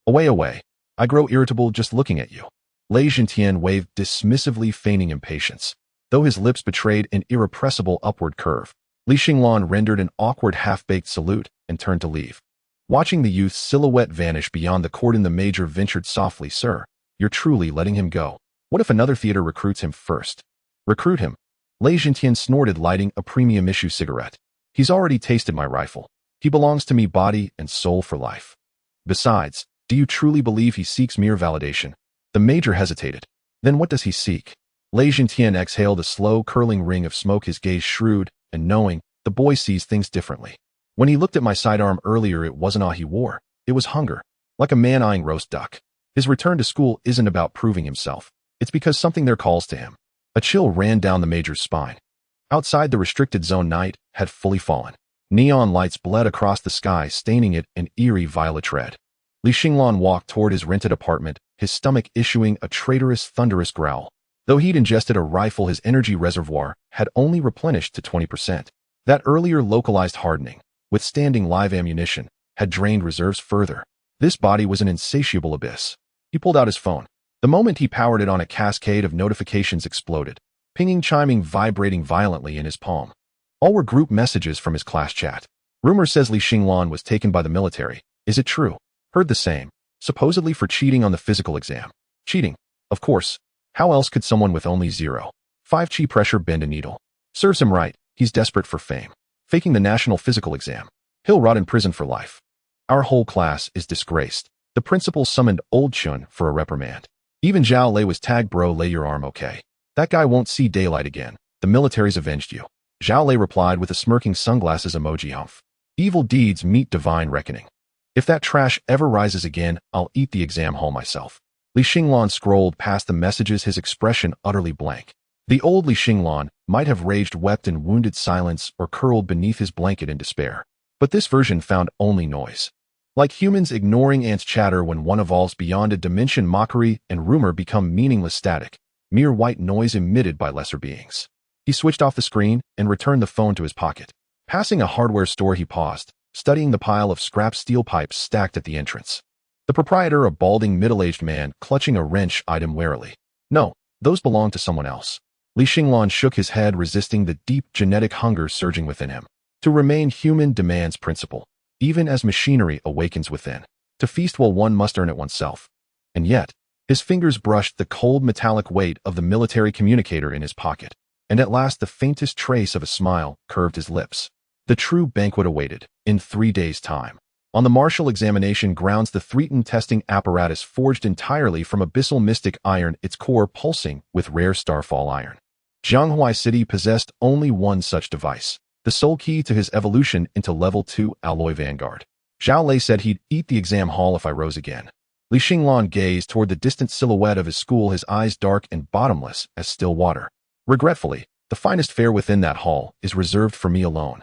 Away. I grow irritable just looking at you. Lei Zhentian waved dismissively, feigning impatience, though his lips betrayed an irrepressible upward curve. Li Xinglan rendered an awkward half-baked salute and turned to leave. Watching the youth's silhouette vanish beyond the cordon, the Major ventured softly, Sir, you're truly letting him go. What if another theater recruits him first? Recruit him? Lei Zhentian snorted, lighting a premium issue cigarette. He's already tasted my rifle. He belongs to me body and soul for life. Besides, do you truly believe he seeks mere validation? The Major hesitated. Then what does he seek? Lei Zhentian exhaled a slow, curling ring of smoke, his gaze shrewd and knowing. The boy sees things differently. When he looked at my sidearm earlier, it wasn't awe he wore. It was hunger. Like a man eyeing roast duck. His return to school isn't about proving himself. It's because something there calls to him. A chill ran down the Major's spine. Outside the restricted zone, night had fully fallen. Neon lights bled across the sky, staining it an eerie violet red. Li Xinglan walked toward his rented apartment, his stomach issuing a traitorous, thunderous growl. Though he'd ingested a rifle, his energy reservoir had only replenished to 20%. That earlier localized hardening, withstanding live ammunition, had drained reserves further. This body was an insatiable abyss. He pulled out his phone. The moment he powered it on, a cascade of notifications exploded, pinging, chiming, vibrating violently in his palm. All were group messages from his class chat. Rumor says Li Xinglan was taken by the military. Is it true? Heard the same. Supposedly for cheating on the physical exam. Cheating. Of course. How else could someone with only 0.5 chi pressure bend a needle? Serves him right. He's desperate for fame. Faking the national physical exam. He'll rot in prison for life. Our whole class is disgraced. The principal summoned Old Chun for a reprimand. Even Zhao Lei was tagged. Bro, lay your arm, okay? That guy won't see daylight again. The military's avenged you. Zhao Lei replied with a smirking sunglasses emoji. Humph. Evil deeds meet divine reckoning. If that trash ever rises again, I'll eat the exam hole myself. Li Xinglan scrolled past the messages, his expression utterly blank. The old Li Xinglan might have raged, wept in wounded silence, or curled beneath his blanket in despair. But this version found only noise. Like humans ignoring ants' chatter when one evolves beyond a dimension, mockery and rumor become meaningless static, mere white noise emitted by lesser beings. He switched off the screen and returned the phone to his pocket. Passing a hardware store, he paused, studying the pile of scrap steel pipes stacked at the entrance. The proprietor, a balding middle-aged man, clutching a wrench, eyed him warily. No, those belong to someone else. Li Xinglan shook his head, resisting the deep genetic hunger surging within him. To remain human demands principle, even as machinery awakens within. To feast, well, one must earn it oneself. And yet, his fingers brushed the cold metallic weight of the military communicator in his pocket, and at last the faintest trace of a smile curved his lips. The true banquet awaited, in 3 days' time. On the martial examination grounds, the Threaten testing apparatus forged entirely from abyssal mystic iron, its core pulsing with rare starfall iron. Jianghua City possessed only one such device, the sole key to his evolution into level 2 alloy vanguard. Zhao Lei said he'd eat the exam hall if I rose again. Li Xinglan gazed toward the distant silhouette of his school, his eyes dark and bottomless as still water. Regretfully, the finest fare within that hall is reserved for me alone.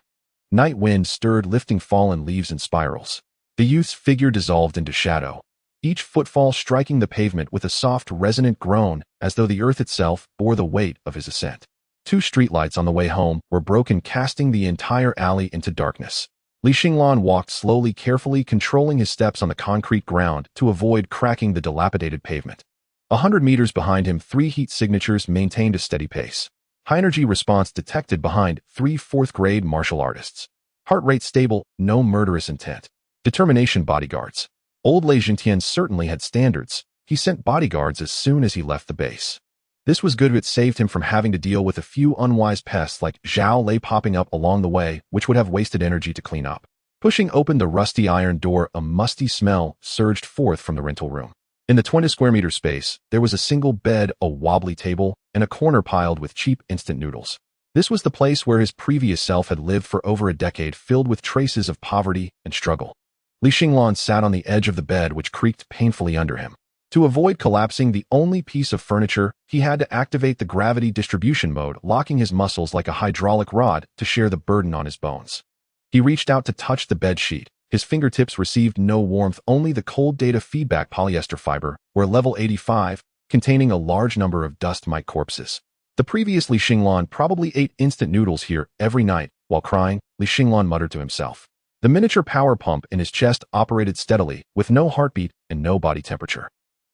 Night wind stirred, lifting fallen leaves in spirals. The youth's figure dissolved into shadow, each footfall striking the pavement with a soft, resonant groan, as though the earth itself bore the weight of his ascent. 2 streetlights on the way home were broken, casting the entire alley into darkness. Li Xinglan walked slowly, carefully controlling his steps on the concrete ground to avoid cracking the dilapidated pavement. 100 meters behind him, 3 heat signatures maintained a steady pace. High-energy response detected behind 3 fourth-grade martial artists. Heart rate stable, no murderous intent. Determination bodyguards. Old Lei Jintian certainly had standards. He sent bodyguards as soon as he left the base. This was good. It saved him from having to deal with a few unwise pests like Zhao Lei popping up along the way, which would have wasted energy to clean up. Pushing open the rusty iron door, a musty smell surged forth from the rental room. In the 20 square meter space, there was a single bed, a wobbly table, and a corner piled with cheap instant noodles. This was the place where his previous self had lived for over a decade, filled with traces of poverty and struggle. Li Xinglan sat on the edge of the bed, which creaked painfully under him. To avoid collapsing the only piece of furniture, he had to activate the gravity distribution mode, locking his muscles like a hydraulic rod to share the burden on his bones. He reached out to touch the bed sheet. His fingertips received no warmth, only the cold data feedback. Polyester fiber, where level 85, containing a large number of dust mite corpses. The previous Li Xinglan probably ate instant noodles here every night. While crying, Li Xinglan muttered to himself. The miniature power pump in his chest operated steadily, with no heartbeat and no body temperature.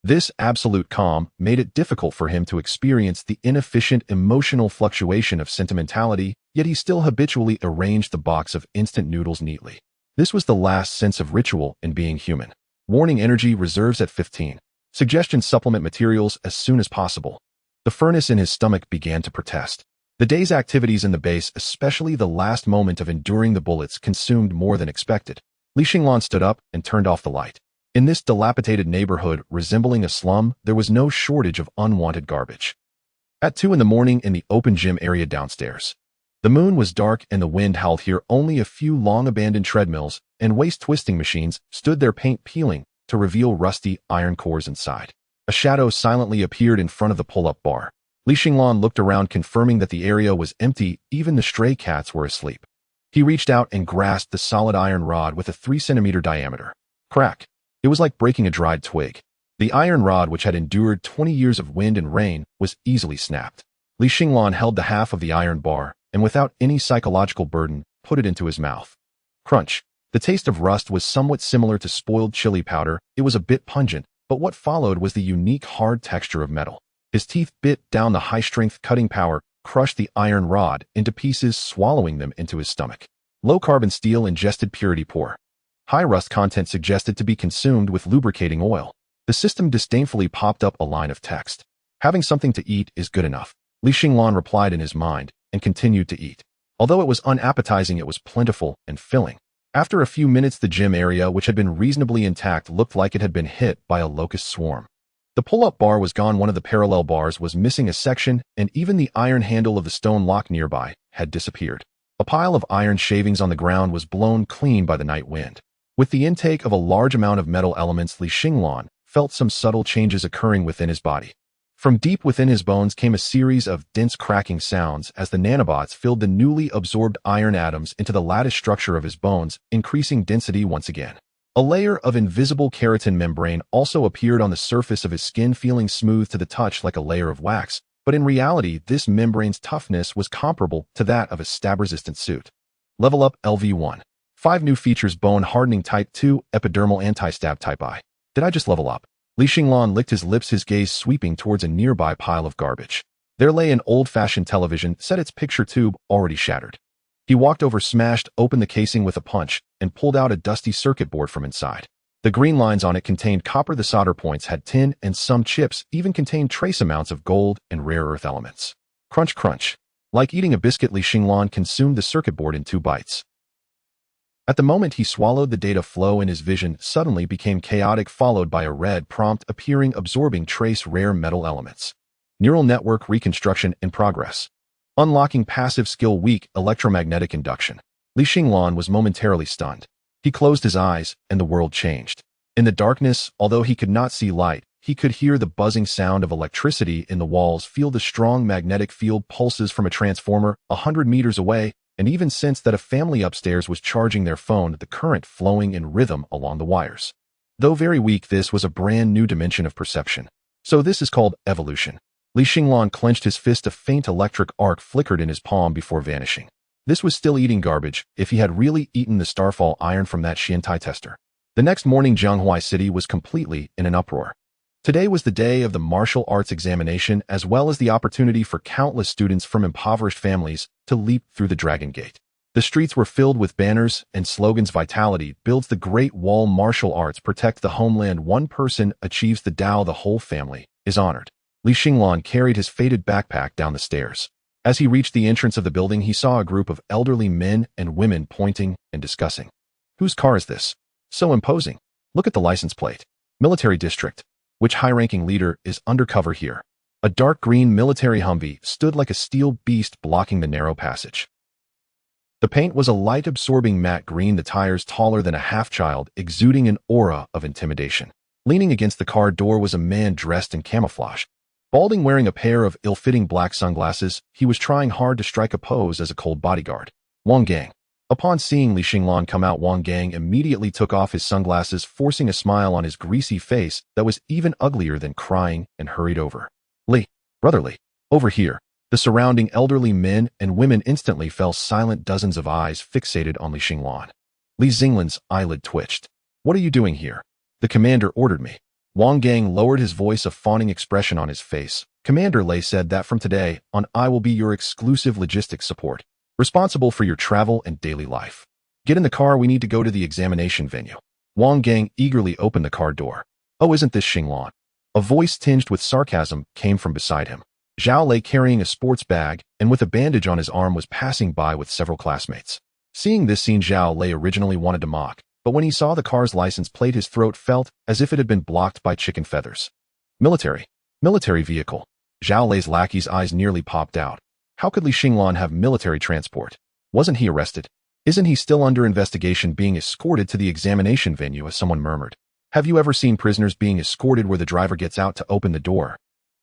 This absolute calm made it difficult for him to experience the inefficient emotional fluctuation of sentimentality, yet he still habitually arranged the box of instant noodles neatly. This was the last sense of ritual in being human. Warning: energy reserves at 15. Suggestion: supplement materials as soon as possible. The furnace in his stomach began to protest. The day's activities in the base, especially the last moment of enduring the bullets, consumed more than expected. Li Xinglan stood up and turned off the light. In this dilapidated neighborhood resembling a slum, there was no shortage of unwanted garbage. At 2 in the morning, in the open gym area downstairs, the moon was dark and the wind howled here. Only a few long-abandoned treadmills and waist-twisting machines stood there, paint peeling to reveal rusty iron cores inside. A shadow silently appeared in front of the pull-up bar. Li Xinglan looked around, confirming that the area was empty. Even the stray cats were asleep. He reached out and grasped the solid iron rod with a 3 centimeter diameter. Crack! It was like breaking a dried twig. The iron rod, which had endured 20 years of wind and rain, was easily snapped. Li Xinglan held the half of the iron bar, and without any psychological burden, put it into his mouth. Crunch. The taste of rust was somewhat similar to spoiled chili powder. It was a bit pungent, but what followed was the unique hard texture of metal. His teeth bit down the high-strength cutting power, crushed the iron rod into pieces, swallowing them into his stomach. Low-carbon steel ingested purity poor. High rust content suggested to be consumed with lubricating oil. The system disdainfully popped up a line of text. Having something to eat is good enough. Li Xinglan replied in his mind, and continued to eat. Although it was unappetizing, it was plentiful and filling. After a few minutes, the gym area, which had been reasonably intact, looked like it had been hit by a locust swarm. The pull-up bar was gone, one of the parallel bars was missing a section, and even the iron handle of the stone lock nearby had disappeared. A pile of iron shavings on the ground was blown clean by the night wind. With the intake of a large amount of metal elements, Li Xinglan felt some subtle changes occurring within his body. From deep within his bones came a series of dense cracking sounds as the nanobots filled the newly absorbed iron atoms into the lattice structure of his bones, increasing density once again. A layer of invisible keratin membrane also appeared on the surface of his skin, feeling smooth to the touch like a layer of wax, but in reality, this membrane's toughness was comparable to that of a stab-resistant suit. Level up LV1. 5 new features: bone hardening type 2, epidermal anti-stab type I. Did I just level up? Li Xinglan licked his lips, his gaze sweeping towards a nearby pile of garbage. There lay an old-fashioned television set, its picture tube already shattered. He walked over, smashed open the casing with a punch, and pulled out a dusty circuit board from inside. The green lines on it contained copper, the solder points had tin, and some chips even contained trace amounts of gold and rare earth elements. Crunch, crunch. Like eating a biscuit, Li Xinglan consumed the circuit board in 2 bites. At the moment he swallowed, the data flow in his vision suddenly became chaotic, followed by a red prompt appearing, absorbing trace rare metal elements. Neural network reconstruction in progress. Unlocking passive skill, weak electromagnetic induction. Li Xinglan was momentarily stunned. He closed his eyes, and the world changed. In the darkness, although he could not see light, he could hear the buzzing sound of electricity in the walls, feel the strong magnetic field pulses from a transformer 100 meters away, and even sense that a family upstairs was charging their phone, the current flowing in rhythm along the wires. Though very weak, this was a brand new dimension of perception. So this is called evolution. Li Xinglan clenched his fist. A faint electric arc flickered in his palm before vanishing. This was still eating garbage, if he had really eaten the Starfall iron from that Xiantai tester. The next morning, Zhonghua City was completely in an uproar. Today was the day of the martial arts examination, as well as the opportunity for countless students from impoverished families to leap through the Dragon Gate. The streets were filled with banners and slogans. Vitality builds the Great Wall. Martial arts protect the homeland. One person achieves the Tao. The whole family is honored. Li Xinglan carried his faded backpack down the stairs. As he reached the entrance of the building, he saw a group of elderly men and women pointing and discussing. Whose car is this? So imposing. Look at the license plate. Military district. Which high-ranking leader is undercover here? A dark green military Humvee stood like a steel beast, blocking the narrow passage. The paint was a light-absorbing matte green, the tires taller than a half-child, exuding an aura of intimidation. Leaning against the car door was a man dressed in camouflage. Balding, wearing a pair of ill-fitting black sunglasses, he was trying hard to strike a pose as a cold bodyguard. Wang Gang. Upon seeing Li Xinglan come out, Wang Gang immediately took off his sunglasses, forcing a smile on his greasy face that was even uglier than crying, and hurried over. Li, brotherly, over here. The surrounding elderly men and women instantly fell silent, dozens of eyes fixated on Li Xinglan. Li Xinglan's eyelid twitched. What are you doing here? The commander ordered me. Wang Gang lowered his voice, a fawning expression on his face. Commander Lei said that from today on I will be your exclusive logistics support, responsible for your travel and daily life. Get in the car, we need to go to the examination venue. Wang Gang eagerly opened the car door. Oh, isn't this Xinglan? A voice tinged with sarcasm came from beside him. Zhao Lei, carrying a sports bag and with a bandage on his arm, was passing by with several classmates. Seeing this scene, Zhao Lei originally wanted to mock, but when he saw the car's license plate, his throat felt as if it had been blocked by chicken feathers. Military vehicle. Zhao Lei's lackey's eyes nearly popped out. How could Li Xinglan have military transport? Wasn't he arrested? Isn't he still under investigation, being escorted to the examination venue, as someone murmured? Have you ever seen prisoners being escorted where the driver gets out to open the door?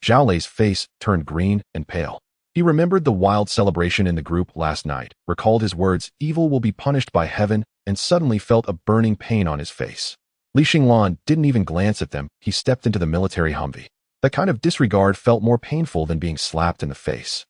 Zhao Lei's face turned green and pale. He remembered the wild celebration in the group last night, recalled his words, evil will be punished by heaven, and suddenly felt a burning pain on his face. Li Xinglan didn't even glance at them. He stepped into the military Humvee. That kind of disregard felt more painful than being slapped in the face.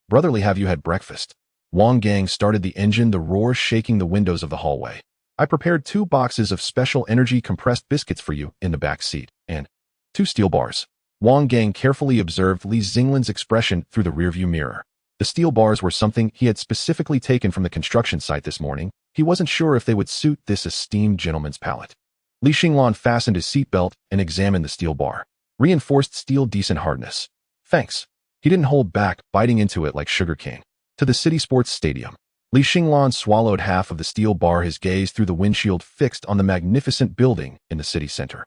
Brotherly, have you had breakfast? Wang Gang started the engine, the roar shaking the windows of the hallway. I prepared 2 boxes of special energy compressed biscuits for you in the back seat, and 2 steel bars. Wang Gang carefully observed Li Xinglan's expression through the rearview mirror. The steel bars were something he had specifically taken from the construction site this morning. He wasn't sure if they would suit this esteemed gentleman's palate. Li Xinglan fastened his seatbelt and examined the steel bar. Reinforced steel, decent hardness. Thanks. He didn't hold back, biting into it like sugarcane. To the city sports stadium. Li Xinglan swallowed half of the steel bar, his gaze through the windshield fixed on the magnificent building in the city center.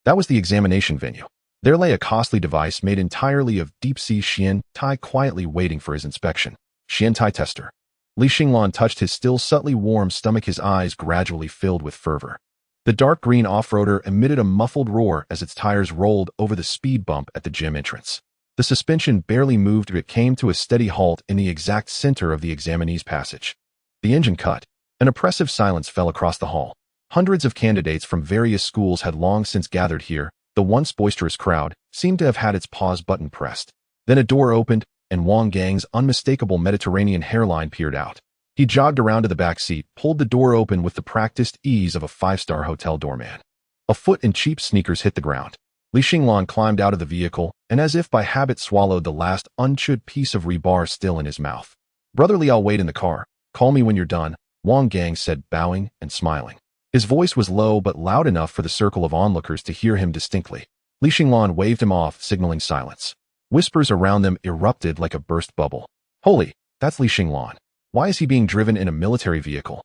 That was the examination venue. There lay a costly device made entirely of deep-sea Xian-Tai quietly waiting for his inspection. Xian-Tai tester. Li Xinglan touched his still subtly warm stomach, his eyes gradually filled with fervor. The dark green off-roader emitted a muffled roar as its tires rolled over the speed bump at the gym entrance. The suspension barely moved, but it came to a steady halt in the exact center of the examinee's passage. The engine cut. An oppressive silence fell across the hall. Hundreds of candidates from various schools had long since gathered here. The once boisterous crowd seemed to have had its pause button pressed. Then a door opened, and Wang Gang's unmistakable Mediterranean hairline peered out. He jogged around to the back seat, pulled the door open with the practiced ease of a 5-star hotel doorman. A foot in cheap sneakers hit the ground. Li Xinglan climbed out of the vehicle, and as if by habit swallowed the last unchewed piece of rebar still in his mouth. Brotherly, I'll wait in the car. Call me when you're done, Wang Gang said, bowing and smiling. His voice was low but loud enough for the circle of onlookers to hear him distinctly. Li Xinglan waved him off, signaling silence. Whispers around them erupted like a burst bubble. Holy, that's Li Xinglan. Why is he being driven in a military vehicle?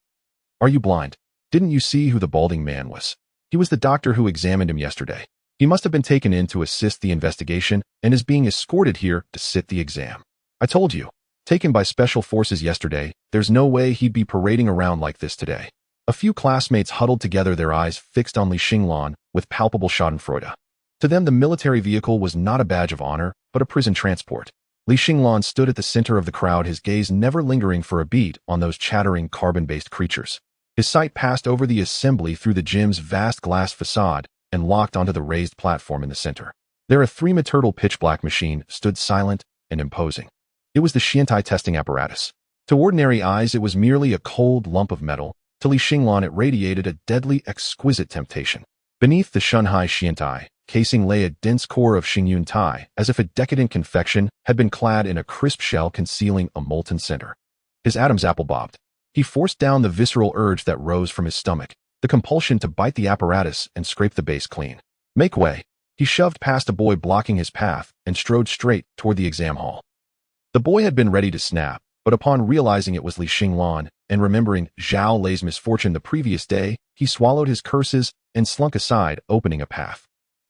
Are you blind? Didn't you see who the balding man was? He was the doctor who examined him yesterday. He must have been taken in to assist the investigation and is being escorted here to sit the exam. I told you. Taken by special forces yesterday, there's no way he'd be parading around like this today. A few classmates huddled together, their eyes fixed on Li Xinglan with palpable schadenfreude. To them, the military vehicle was not a badge of honor, but a prison transport. Li Xinglan stood at the center of the crowd, his gaze never lingering for a beat on those chattering carbon-based creatures. His sight passed over the assembly through the gym's vast glass facade and locked onto the raised platform in the center. There, a 3-meter pitch-black machine stood silent and imposing. It was the Xian-Tai testing apparatus. To ordinary eyes, it was merely a cold lump of metal. To Li Xinglan, it radiated a deadly, exquisite temptation. Beneath the Shunhai Xian-Tai casing lay a dense core of Xingyun-Tai, as if a decadent confection had been clad in a crisp shell concealing a molten center. His Adam's apple bobbed. He forced down the visceral urge that rose from his stomach, the compulsion to bite the apparatus and scrape the base clean. Make way. He shoved past a boy blocking his path and strode straight toward the exam hall. The boy had been ready to snap, but upon realizing it was Li Xinglan and remembering Zhao Lei's misfortune the previous day, he swallowed his curses and slunk aside, opening a path.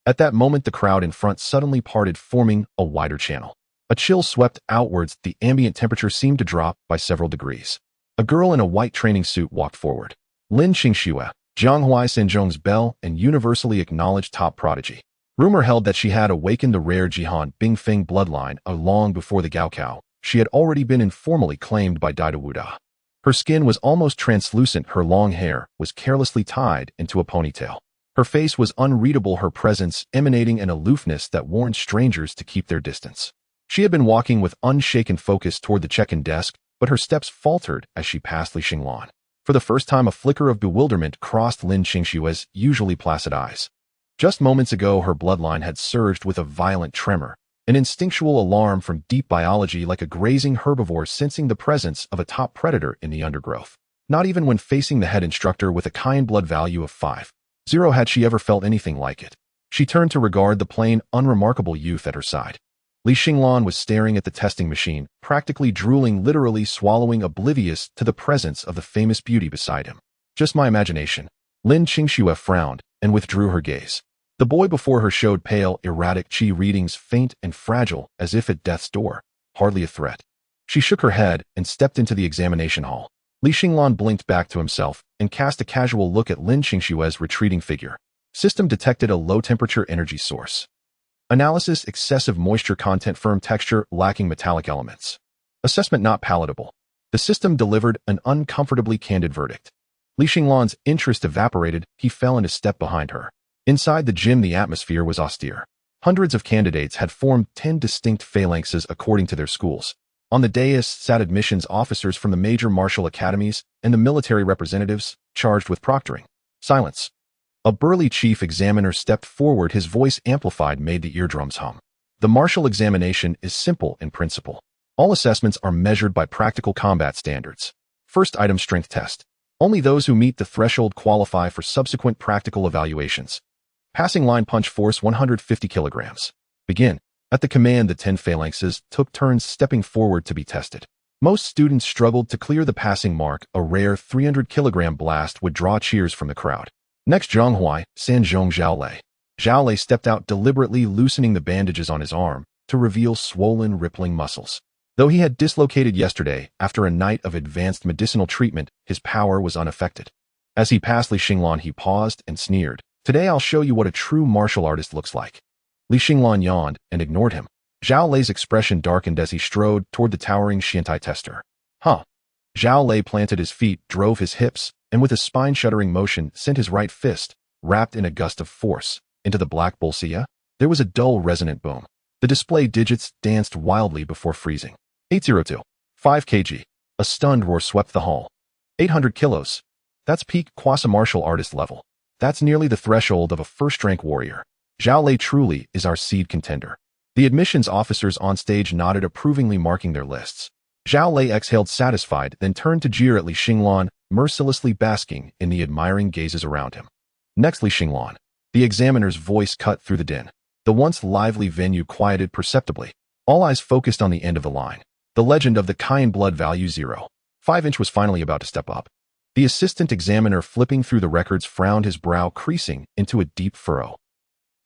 At that moment, the crowd in front suddenly parted, forming a wider channel. A chill swept outwards, the ambient temperature seemed to drop by several degrees. A girl in a white training suit walked forward. Lin Qingxue, Jianghuai Shenzhong's belle and universally acknowledged top prodigy. Rumor held that she had awakened the rare Jihan Bingfeng bloodline long before the Gaokao. She had already been informally claimed by Dai Wuda. Her skin was almost translucent, her long hair was carelessly tied into a ponytail. Her face was unreadable, her presence emanating an aloofness that warned strangers to keep their distance. She had been walking with unshaken focus toward the check-in desk, but her steps faltered as she passed Li Xinglan. For the first time, a flicker of bewilderment crossed Lin Qingxue's usually placid eyes. Just moments ago, her bloodline had surged with a violent tremor, an instinctual alarm from deep biology, like a grazing herbivore sensing the presence of a top predator in the undergrowth. Not even when facing the head instructor with a kind blood value of 5.0 had she ever felt anything like it. She turned to regard the plain, unremarkable youth at her side. Li Xinglan was staring at the testing machine, practically drooling, literally swallowing, oblivious to the presence of the famous beauty beside him. Just my imagination. Lin Qingxue frowned and withdrew her gaze. The boy before her showed pale, erratic chi readings, faint and fragile, as if at death's door, hardly a threat. She shook her head and stepped into the examination hall. Li Xinglan blinked back to himself and cast a casual look at Lin Qingxue's retreating figure. System detected a low-temperature energy source. Analysis: excessive moisture content, firm texture, lacking metallic elements. Assessment: not palatable. The system delivered an uncomfortably candid verdict. Li Xinglan's interest evaporated, he fell into step behind her. Inside the gym the atmosphere was austere. Hundreds of candidates had formed 10 distinct phalanxes according to their schools. On the dais sat admissions officers from the major martial academies and the military representatives charged with proctoring. Silence. A burly chief examiner stepped forward, his voice amplified made the eardrums hum. The martial examination is simple in principle. All assessments are measured by practical combat standards. First item strength test. Only those who meet the threshold qualify for subsequent practical evaluations. Passing line punch force 150 kilograms. Begin. At the command, the 10 phalanxes took turns stepping forward to be tested. Most students struggled to clear the passing mark. A rare 300-kilogram blast would draw cheers from the crowd. Next, Zhonghuai, Sanzhong Zhaolei. Zhaolei stepped out deliberately, loosening the bandages on his arm to reveal swollen, rippling muscles. Though he had dislocated yesterday, after a night of advanced medicinal treatment, his power was unaffected. As he passed Li Xinglan, he paused and sneered. Today I'll show you what a true martial artist looks like. Li Xinglan yawned and ignored him. Zhao Lei's expression darkened as he strode toward the towering Xiantai tester. Huh. Zhao Lei planted his feet, drove his hips, and with a spine-shuddering motion sent his right fist, wrapped in a gust of force, into the black bolsia. There was a dull, resonant boom. The display digits danced wildly before freezing. 802. 5 kg. A stunned roar swept the hall. 800 kilos. That's peak quasi-martial artist level. That's nearly the threshold of a first-rank warrior. Zhao Lei truly is our seed contender. The admissions officers on stage nodded approvingly, marking their lists. Zhao Lei exhaled satisfied, then turned to jeer at Li Xinglan, mercilessly basking in the admiring gazes around him. Next, Li Xinglan. The examiner's voice cut through the din. The once lively venue quieted perceptibly. All eyes focused on the end of the line. The legend of the Cayenne blood value 0.5 was finally about to step up. The assistant examiner flipping through the records frowned, his brow creasing into a deep furrow.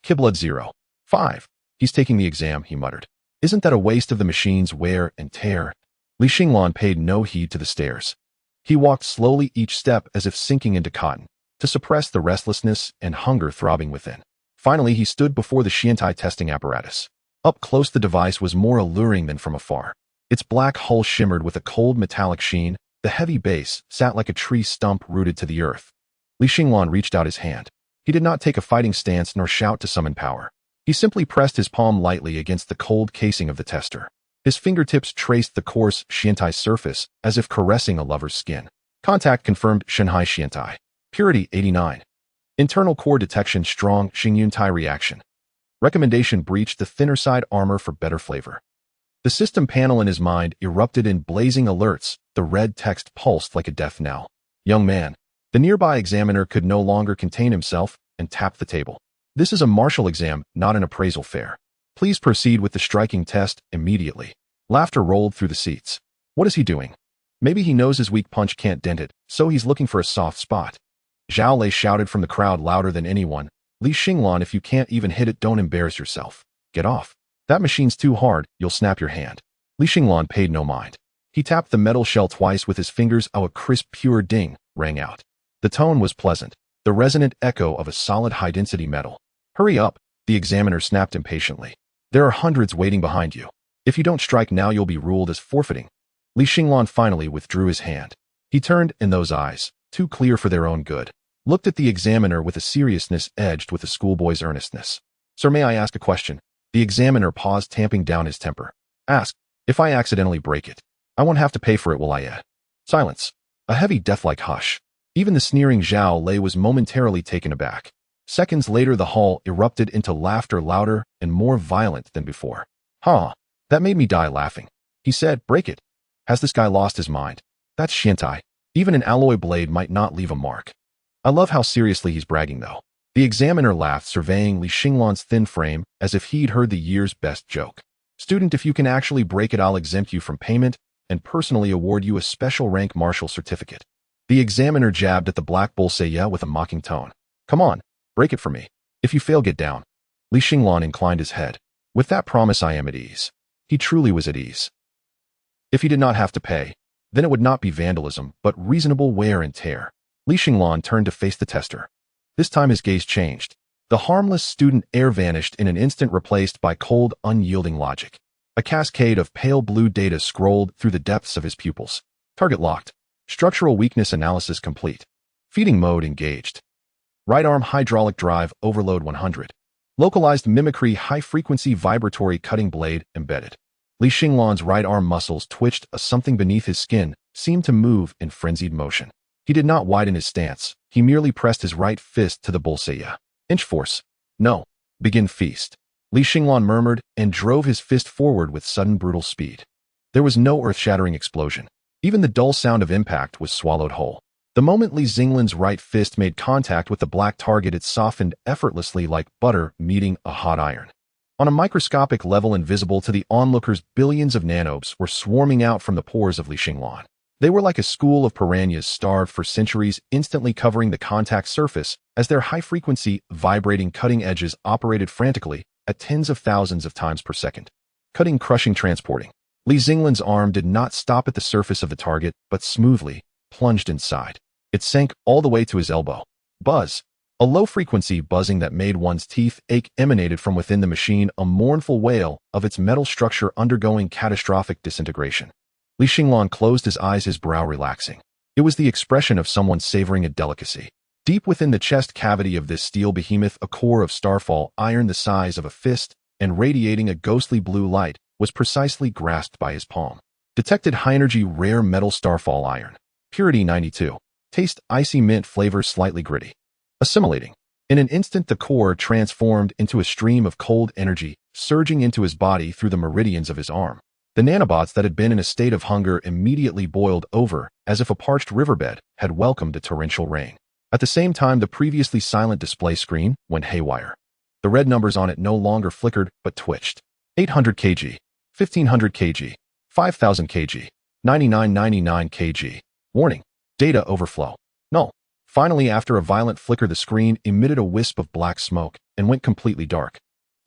Kiblood 0.5. He's taking the exam, he muttered. Isn't that a waste of the machine's wear and tear? Li Xinglan paid no heed to the stares. He walked slowly, each step as if sinking into cotton, to suppress the restlessness and hunger throbbing within. Finally, he stood before the Xiantai testing apparatus. Up close, the device was more alluring than from afar. Its black hull shimmered with a cold metallic sheen. The heavy base sat like a tree stump rooted to the earth. Li Xinglan reached out his hand. He did not take a fighting stance nor shout to summon power. He simply pressed his palm lightly against the cold casing of the tester. His fingertips traced the coarse Xiantai surface as if caressing a lover's skin. Contact confirmed. Shanghai Xiantai. Purity 89. Internal core detection strong. Xingyuntai reaction. Recommendation breached the thinner side armor for better flavor. The system panel in his mind erupted in blazing alerts. The red text pulsed like a death knell. Young man. The nearby examiner could no longer contain himself and tapped the table. This is a martial exam, not an appraisal fair. Please proceed with the striking test immediately. Laughter rolled through the seats. What is he doing? Maybe he knows his weak punch can't dent it, so he's looking for a soft spot. Zhao Lei shouted from the crowd louder than anyone. Li Xinglan, if you can't even hit it, don't embarrass yourself. Get off. That machine's too hard, you'll snap your hand. Li Xinglan paid no mind. He tapped the metal shell twice with his fingers. A crisp, pure ding rang out. The tone was pleasant, the resonant echo of a solid high-density metal. Hurry up, the examiner snapped impatiently. There are hundreds waiting behind you. If you don't strike now, you'll be ruled as forfeiting. Li Xinglan finally withdrew his hand. He turned, and those eyes, too clear for their own good, looked at the examiner with a seriousness edged with a schoolboy's earnestness. Sir, may I ask a question? The examiner paused, tamping down his temper. Ask. If I accidentally break it, I won't have to pay for it, will I? Silence. A heavy, death-like hush. Even the sneering Zhao Lei was momentarily taken aback. Seconds later, the hall erupted into laughter, louder and more violent than before. Huh. That made me die laughing. He said, break it. Has this guy lost his mind? That's Xiantai. Even an alloy blade might not leave a mark. I love how seriously he's bragging, though. The examiner laughed, surveying Li Xinglan's thin frame as if he'd heard the year's best joke. Student, if you can actually break it, I'll exempt you from payment and personally award you a special rank martial certificate. The examiner jabbed at the black bolsaya with a mocking tone. Come on, break it for me. If you fail, get down. Li Xinglan inclined his head. With that promise, I am at ease. He truly was at ease. If he did not have to pay, then it would not be vandalism, but reasonable wear and tear. Li Xinglan turned to face the tester. This time his gaze changed. The harmless student air vanished in an instant, replaced by cold, unyielding logic. A cascade of pale blue data scrolled through the depths of his pupils. Target locked. Structural weakness analysis complete. Feeding mode engaged. Right arm hydraulic drive overload 100. Localized mimicry high-frequency vibratory cutting blade embedded. Li Xinglan's right arm muscles twitched as something beneath his skin seemed to move in frenzied motion. He did not widen his stance. He merely pressed his right fist to the bullseye. Inch force. No. Begin feast. Li Xinglan murmured and drove his fist forward with sudden brutal speed. There was no earth-shattering explosion. Even the dull sound of impact was swallowed whole. The moment Li Xinglan's right fist made contact with the black target, it softened effortlessly like butter meeting a hot iron. On a microscopic level invisible to the onlookers, billions of nanobees were swarming out from the pores of Li Xinglan. They were like a school of piranhas starved for centuries, instantly covering the contact surface as their high-frequency, vibrating cutting edges operated frantically at tens of thousands of times per second. Cutting, crushing, transporting. Li Xinglan's arm did not stop at the surface of the target, but smoothly plunged inside. It sank all the way to his elbow. Buzz. A low-frequency buzzing that made one's teeth ache emanated from within the machine, a mournful wail of its metal structure undergoing catastrophic disintegration. Li Xinglan closed his eyes, his brow relaxing. It was the expression of someone savoring a delicacy. Deep within the chest cavity of this steel behemoth, a core of starfall iron the size of a fist and radiating a ghostly blue light was precisely grasped by his palm. Detected high-energy rare metal starfall iron. Purity 92. Taste icy mint flavor, slightly gritty. Assimilating. In an instant, the core transformed into a stream of cold energy, surging into his body through the meridians of his arm. The nanobots that had been in a state of hunger immediately boiled over, as if a parched riverbed had welcomed a torrential rain. At the same time, the previously silent display screen went haywire. The red numbers on it no longer flickered, but twitched. 800 kg, 1500 kg, 5000 kg, 9999 kg. Warning. Data overflow. Null. Finally, after a violent flicker, the screen emitted a wisp of black smoke and went completely dark.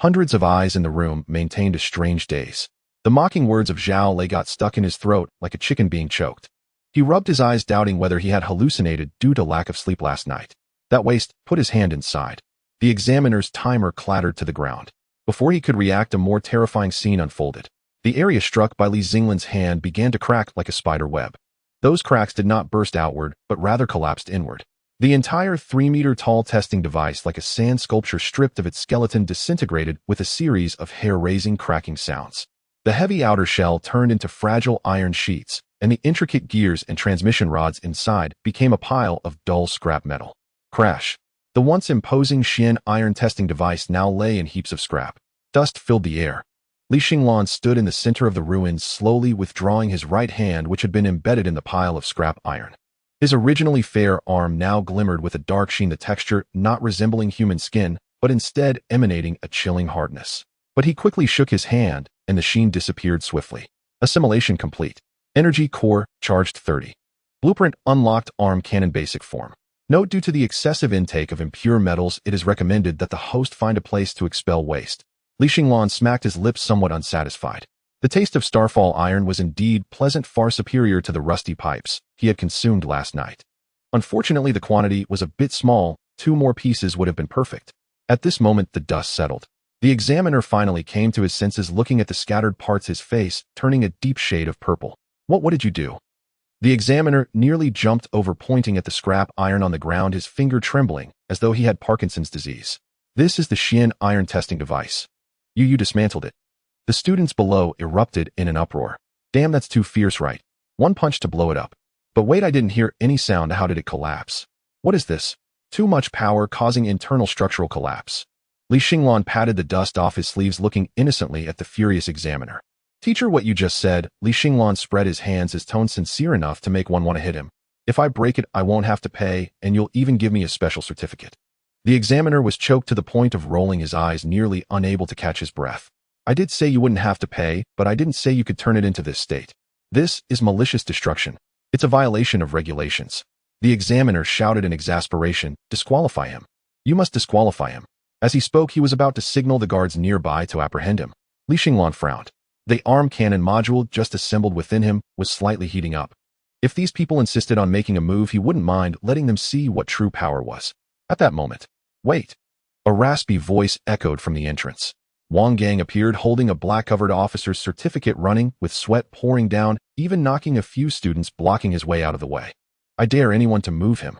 Hundreds of eyes in the room maintained a strange daze. The mocking words of Zhao Lei got stuck in his throat like a chicken being choked. He rubbed his eyes, doubting whether he had hallucinated due to lack of sleep last night. That waste put his hand inside. The examiner's timer clattered to the ground. Before he could react, a more terrifying scene unfolded. The area struck by Li Xinglan's hand began to crack like a spider web. Those cracks did not burst outward, but rather collapsed inward. The entire 3-meter-tall testing device, like a sand sculpture stripped of its skeleton, disintegrated with a series of hair-raising cracking sounds. The heavy outer shell turned into fragile iron sheets, and the intricate gears and transmission rods inside became a pile of dull scrap metal. Crash. The once imposing Xian iron testing device now lay in heaps of scrap. Dust filled the air. Li Xinglan stood in the center of the ruins, slowly withdrawing his right hand, which had been embedded in the pile of scrap iron. His originally fair arm now glimmered with a dark sheen, the texture not resembling human skin, but instead emanating a chilling hardness. But he quickly shook his hand, and the sheen disappeared swiftly. Assimilation complete. Energy core charged 30. Blueprint unlocked. Arm cannon basic form. Note: due to the excessive intake of impure metals, it is recommended that the host find a place to expel waste. Li Xinglan smacked his lips, somewhat unsatisfied. The taste of starfall iron was indeed pleasant, far superior to the rusty pipes he had consumed last night. Unfortunately, the quantity was a bit small. 2 more pieces would have been perfect. At this moment, the dust settled. The examiner finally came to his senses, looking at the scattered parts, his face turning a deep shade of purple. What did you do? The examiner nearly jumped over, pointing at the scrap iron on the ground, his finger trembling as though he had Parkinson's disease. This is the Xian iron testing device. You dismantled it. The students below erupted in an uproar. Damn, that's too fierce, right? One punch to blow it up. But wait, I didn't hear any sound. How did it collapse? What is this? Too much power causing internal structural collapse. Li Xinglan patted the dust off his sleeves, looking innocently at the furious examiner. Teacher, what you just said. Li Xinglan spread his hands, his tone sincere enough to make one want to hit him. If I break it, I won't have to pay, and you'll even give me a special certificate. The examiner was choked to the point of rolling his eyes, nearly unable to catch his breath. I did say you wouldn't have to pay, but I didn't say you could turn it into this state. This is malicious destruction. It's a violation of regulations. The examiner shouted in exasperation. Disqualify him. You must disqualify him. As he spoke, he was about to signal the guards nearby to apprehend him. Li Xinglan frowned. The arm cannon module just assembled within him was slightly heating up. If these people insisted on making a move, he wouldn't mind letting them see what true power was. At that moment, wait. A raspy voice echoed from the entrance. Wang Gang appeared, holding a black-covered officer's certificate, running, with sweat pouring down, even knocking a few students, blocking his way out of the way. I dare anyone to move him.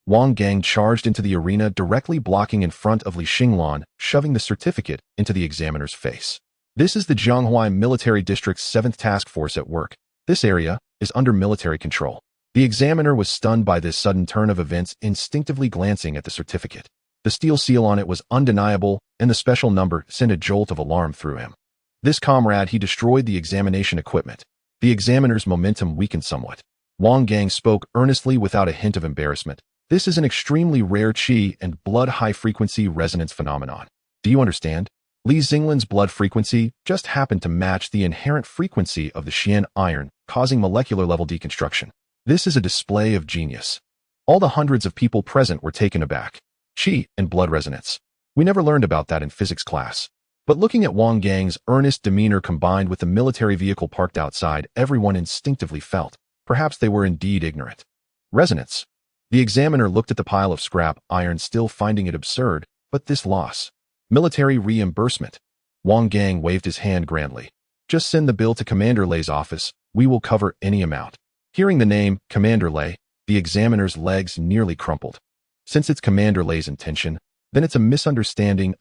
Wang Gang charged into the arena, directly blocking in front of Li Xinglan, shoving the certificate into the examiner's face. This is the Zhonghua Military District's 7th Task Force at work. This area is under military control. The examiner was stunned by this sudden turn of events, instinctively glancing at the certificate. The steel seal on it was undeniable, and the special number sent a jolt of alarm through him. This comrade, he destroyed the examination equipment. The examiner's momentum weakened somewhat. Wang Gang spoke earnestly without a hint of embarrassment. This is an extremely rare qi and blood high-frequency resonance phenomenon. Do you understand? Li Xinglan's blood frequency just happened to match the inherent frequency of the Xian iron, causing molecular-level deconstruction. This is a display of genius. All the hundreds of people present were taken aback. Qi and blood resonance. We never learned about that in physics class. But looking at Wang Gang's earnest demeanor combined with the military vehicle parked outside, everyone instinctively felt, perhaps they were indeed ignorant. Resonance. The examiner looked at the pile of scrap iron, still finding it absurd, but this loss. Military reimbursement. Wang Gang waved his hand grandly. Just send the bill to Commander Lei's office. We will cover any amount. Hearing the name, Commander Lei, the examiner's legs nearly crumpled. Since it's Commander Lei's intention, then it's a misunderstanding.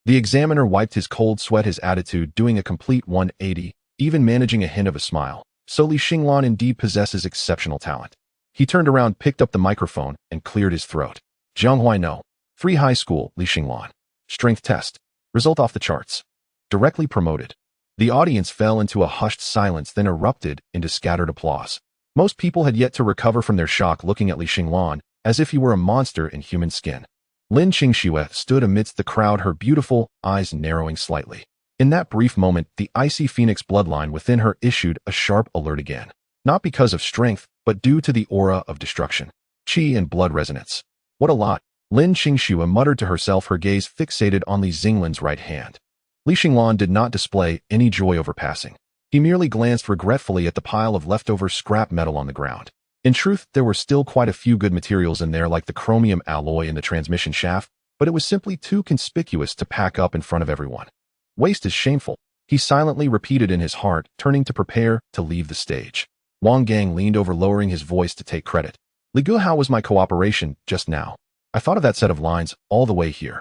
The examiner wiped his cold sweat, his attitude doing a complete 180, even managing a hint of a smile. So Li Xinglan indeed possesses exceptional talent. He turned around, picked up the microphone, and cleared his throat. Zhonghua No. 3 High School, Li Xinglan. Strength test. Result off the charts. Directly promoted. The audience fell into a hushed silence, then erupted into scattered applause. Most people had yet to recover from their shock, looking at Li Xinglan as if he were a monster in human skin. Lin Qingxue stood amidst the crowd, her beautiful eyes narrowing slightly. In that brief moment, the icy phoenix bloodline within her issued a sharp alert again. Not because of strength, but due to the aura of destruction. Qi and blood resonance. What a lot. Lin Qingxue muttered to herself, her gaze fixated on Li Xinglan's right hand. Li Xinglan did not display any joy over passing. He merely glanced regretfully at the pile of leftover scrap metal on the ground. In truth, there were still quite a few good materials in there, like the chromium alloy in the transmission shaft, but it was simply too conspicuous to pack up in front of everyone. Waste is shameful, he silently repeated in his heart, turning to prepare to leave the stage. Wang Gang leaned over, lowering his voice to take credit. Li Gu, how was my cooperation just now? I thought of that set of lines all the way here.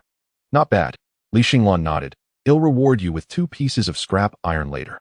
Not bad. Li Xinglan nodded. I'll reward you with 2 pieces of scrap iron later.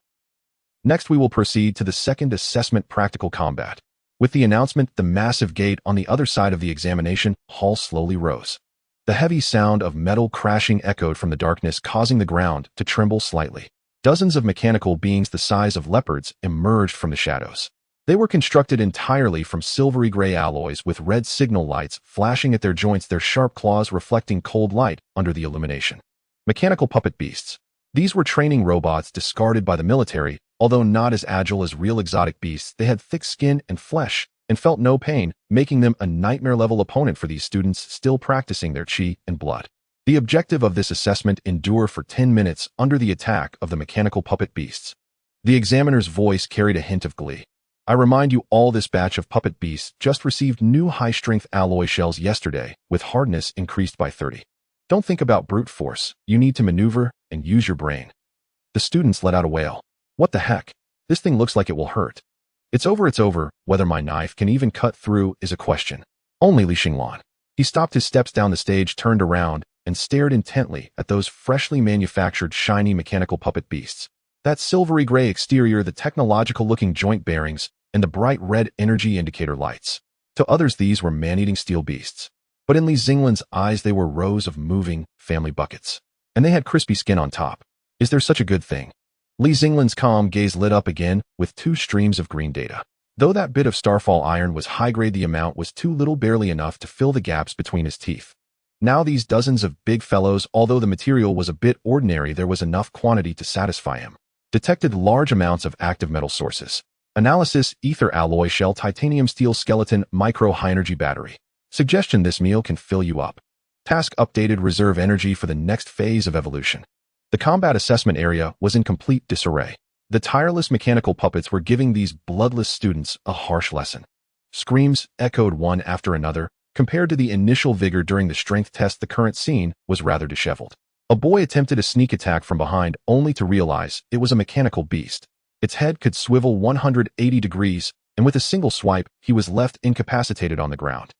Next we will proceed to the second assessment, practical combat. With the announcement, the massive gate on the other side of the examination hall slowly rose. The heavy sound of metal crashing echoed from the darkness, causing the ground to tremble slightly. Dozens of mechanical beings the size of leopards emerged from the shadows. They were constructed entirely from silvery gray alloys with red signal lights flashing at their joints, their sharp claws reflecting cold light under the illumination. Mechanical puppet beasts. These were training robots discarded by the military. Although not as agile as real exotic beasts, they had thick skin and flesh and felt no pain, making them a nightmare-level opponent for these students still practicing their qi and blood. The objective of this assessment: endure for 10 minutes under the attack of the mechanical puppet beasts. The examiner's voice carried a hint of glee. I remind you all, this batch of puppet beasts just received new high-strength alloy shells yesterday, with hardness increased by 30. Don't think about brute force. You need to maneuver and use your brain. The students let out a wail. What the heck? This thing looks like it will hurt. It's over. Whether my knife can even cut through is a question. Only Li Xinglan. He stopped his steps down the stage, turned around, and stared intently at those freshly manufactured shiny mechanical puppet beasts. That silvery gray exterior, the technological-looking joint bearings, and the bright red energy indicator lights. To others, these were man-eating steel beasts. But in Li Xinglan's eyes, they were rows of moving family buckets. And they had crispy skin on top. Is there such a good thing? Li Xinglan's calm gaze lit up again with 2 streams of green data. Though that bit of starfall iron was high-grade, the amount was too little, barely enough to fill the gaps between his teeth. Now these dozens of big fellows, although the material was a bit ordinary, there was enough quantity to satisfy him. Detected large amounts of active metal sources. Analysis: ether alloy shell, titanium steel skeleton, micro high-energy battery. Suggestion: this meal can fill you up. Task updated: reserve energy for the next phase of evolution. The combat assessment area was in complete disarray. The tireless mechanical puppets were giving these bloodless students a harsh lesson. Screams echoed one after another. Compared to the initial vigor during the strength test, the current scene was rather disheveled. A boy attempted a sneak attack from behind, only to realize it was a mechanical beast. Its head could swivel 180 degrees, and with a single swipe, he was left incapacitated on the ground.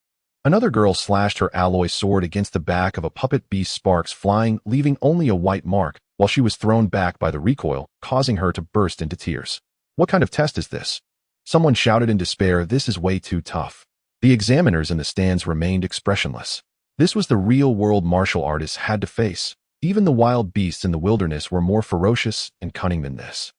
Another girl slashed her alloy sword against the back of a puppet beast, sparks flying, leaving only a white mark, while she was thrown back by the recoil, causing her to burst into tears. What kind of test is this? Someone shouted in despair, this is way too tough. The examiners in the stands remained expressionless. This was the real-world martial artists had to face. Even the wild beasts in the wilderness were more ferocious and cunning than this.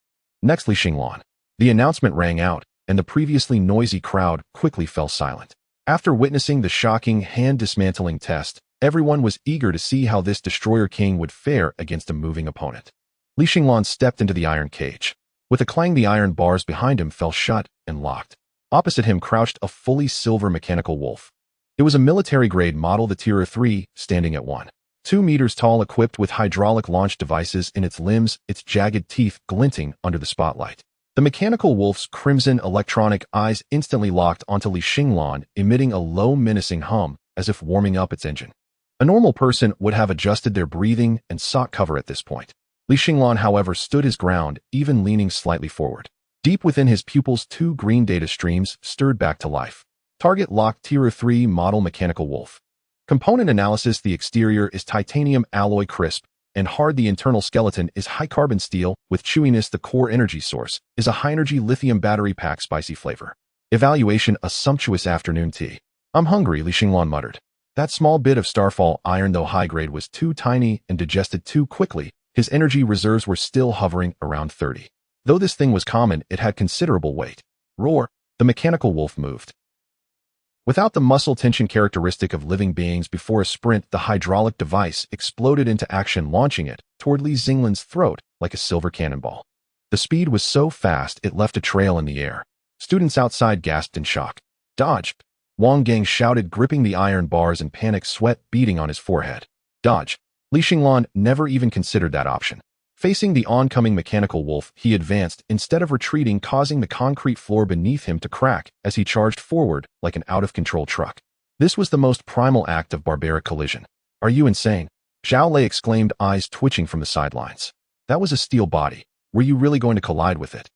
Next, Xinglan. The announcement rang out, and the previously noisy crowd quickly fell silent. After witnessing the shocking hand-dismantling test, everyone was eager to see how this Destroyer King would fare against a moving opponent. Xinglan stepped into the iron cage. With a clang, the iron bars behind him fell shut and locked. Opposite him crouched a fully silver mechanical wolf. It was a military-grade model, the Tier 3, standing at 1.2 meters tall, equipped with hydraulic launch devices in its limbs, its jagged teeth glinting under the spotlight. The mechanical wolf's crimson electronic eyes instantly locked onto Xinglan, emitting a low menacing hum, as if warming up its engine. A normal person would have adjusted their breathing and sought cover at this point. Xinglan, however, stood his ground, even leaning slightly forward. Deep within his pupils, 2 green data streams stirred back to life. Target locked, Tier 3 model mechanical wolf. Component analysis: the exterior is titanium alloy, crisp and hard. The internal skeleton is high-carbon steel with chewiness. The core energy source is a high-energy lithium battery pack, spicy flavor. Evaluation: a sumptuous afternoon tea. I'm hungry, Xinglan muttered. That small bit of starfall iron, though high-grade, was too tiny and digested too quickly. His energy reserves were still hovering around 30. Though this thing was common, it had considerable weight. Roar! The mechanical wolf moved. Without the muscle tension characteristic of living beings, before a sprint, the hydraulic device exploded into action, launching it toward Xinglan's throat like a silver cannonball. The speed was so fast it left a trail in the air. Students outside gasped in shock. Dodge! Wang Gang shouted, gripping the iron bars in panic, sweat beading on his forehead. Dodge! Xinglan never even considered that option. Facing the oncoming mechanical wolf, he advanced instead of retreating, causing the concrete floor beneath him to crack as he charged forward like an out-of-control truck. This was the most primal act of barbaric collision. Are you insane? Zhao Lei exclaimed, eyes twitching from the sidelines. That was a steel body. Were you really going to collide with it?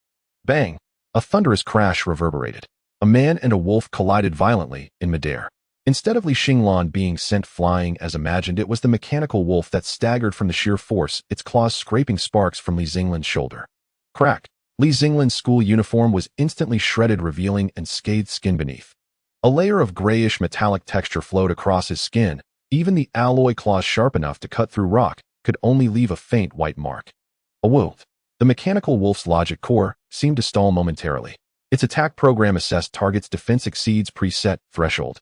Bang! A thunderous crash reverberated. A man and a wolf collided violently in midair. Instead of Xinglan being sent flying as imagined, it was the mechanical wolf that staggered from the sheer force, its claws scraping sparks from Xinglan's shoulder. Crack! Xinglan's school uniform was instantly shredded, revealing and scathed skin beneath. A layer of grayish metallic texture flowed across his skin. Even the alloy claws, sharp enough to cut through rock, could only leave a faint white mark. A wolf. The mechanical wolf's logic core seemed to stall momentarily. Its attack program assessed target's defense exceeds preset threshold.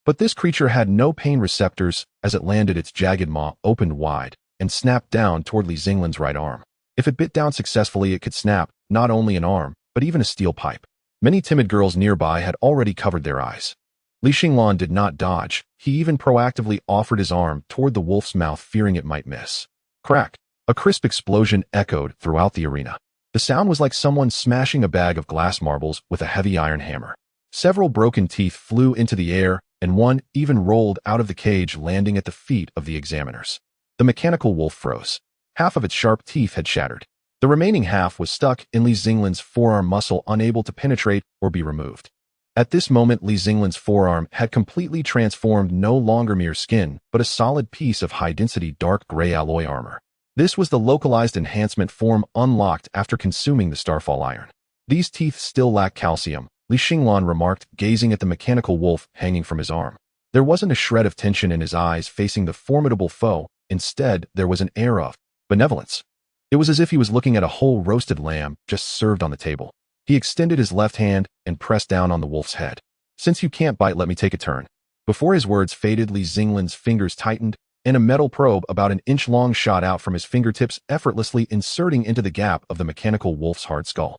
But this creature had no pain receptors as it landed. Its jagged maw opened wide and snapped down toward Xinglan's right arm. If it bit down successfully, it could snap not only an arm, but even a steel pipe. Many timid girls nearby had already covered their eyes. Xinglan did not dodge. He even proactively offered his arm toward the wolf's mouth, fearing it might miss. Crack! A crisp explosion echoed throughout the arena. The sound was like someone smashing a bag of glass marbles with a heavy iron hammer. Several broken teeth flew into the air, and one even rolled out of the cage, landing at the feet of the examiners. The mechanical wolf froze. Half of its sharp teeth had shattered. The remaining half was stuck in Xinglan's forearm muscle, unable to penetrate or be removed. At this moment, Xinglan's forearm had completely transformed, no longer mere skin, but a solid piece of high-density dark gray alloy armor. This was the localized enhancement form unlocked after consuming the starfall iron. These teeth still lack calcium, Xinglan remarked, gazing at the mechanical wolf hanging from his arm. There wasn't a shred of tension in his eyes facing the formidable foe. Instead, there was an air of benevolence. It was as if he was looking at a whole roasted lamb just served on the table. He extended his left hand and pressed down on the wolf's head. Since you can't bite, let me take a turn. Before his words faded, Xinglan's fingers tightened, and a metal probe about an inch long shot out from his fingertips, effortlessly inserting into the gap of the mechanical wolf's hard skull.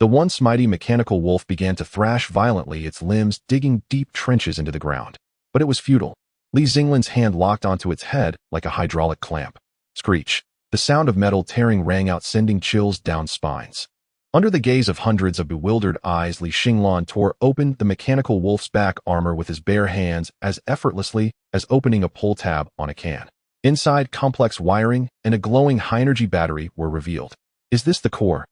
The once mighty mechanical wolf began to thrash violently, its limbs digging deep trenches into the ground. But it was futile. Xinglan's hand locked onto its head like a hydraulic clamp. Screech. The sound of metal tearing rang out, sending chills down spines. Under the gaze of hundreds of bewildered eyes, Xinglan tore open the mechanical wolf's back armor with his bare hands as effortlessly as opening a pull tab on a can. Inside, complex wiring and a glowing high-energy battery were revealed. Is this the core?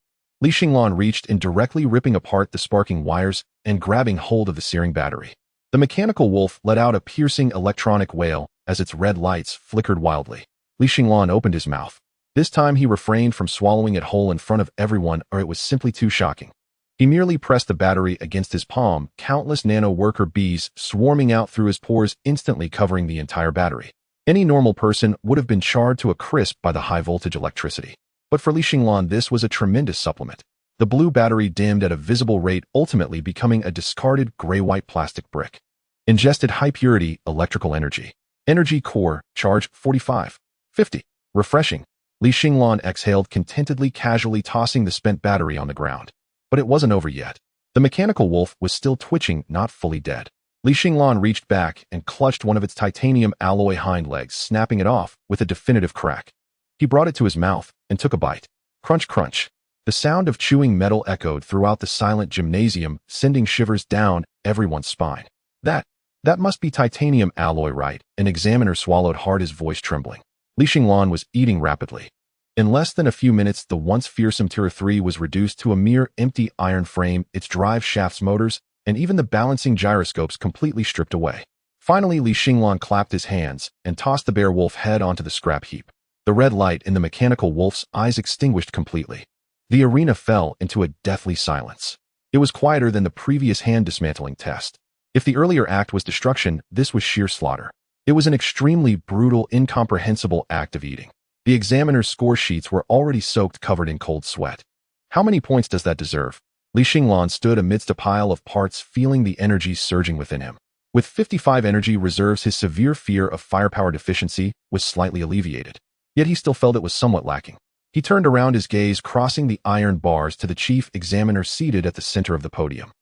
Xinglan reached in, directly ripping apart the sparking wires and grabbing hold of the searing battery. The mechanical wolf let out a piercing electronic wail as its red lights flickered wildly. Li Xinglan opened his mouth. This time he refrained from swallowing it whole in front of everyone, or it was simply too shocking. He merely pressed the battery against his palm, countless nano-worker bees swarming out through his pores, instantly covering the entire battery. Any normal person would have been charred to a crisp by the high-voltage electricity. But for Li Xinglan, this was a tremendous supplement. The blue battery dimmed at a visible rate, ultimately becoming a discarded gray-white plastic brick. Ingested high-purity electrical energy. Energy core, charge 45. 50. Refreshing. Li Xinglan exhaled contentedly, casually tossing the spent battery on the ground. But it wasn't over yet. The mechanical wolf was still twitching, not fully dead. Li Xinglan reached back and clutched one of its titanium alloy hind legs, snapping it off with a definitive crack. He brought it to his mouth and took a bite. Crunch, crunch. The sound of chewing metal echoed throughout the silent gymnasium, sending shivers down everyone's spine. That must be titanium alloy, right? An examiner swallowed hard, his voice trembling. Li Xinglan was eating rapidly. In less than a few minutes, the once fearsome Tier 3 was reduced to a mere empty iron frame, its drive shafts, motors, and even the balancing gyroscopes completely stripped away. Finally, Li Xinglan clapped his hands and tossed the bear wolf head onto the scrap heap. The red light in the mechanical wolf's eyes extinguished completely. The arena fell into a deathly silence. It was quieter than the previous hand dismantling test. If the earlier act was destruction, this was sheer slaughter. It was an extremely brutal, incomprehensible act of eating. The examiner's score sheets were already soaked, covered in cold sweat. How many points does that deserve? Li Xinglan stood amidst a pile of parts, feeling the energy surging within him. With 55 energy reserves, his severe fear of firepower deficiency was slightly alleviated. Yet he still felt it was somewhat lacking. He turned around, his gaze crossing the iron bars to the chief examiner seated at the center of the podium.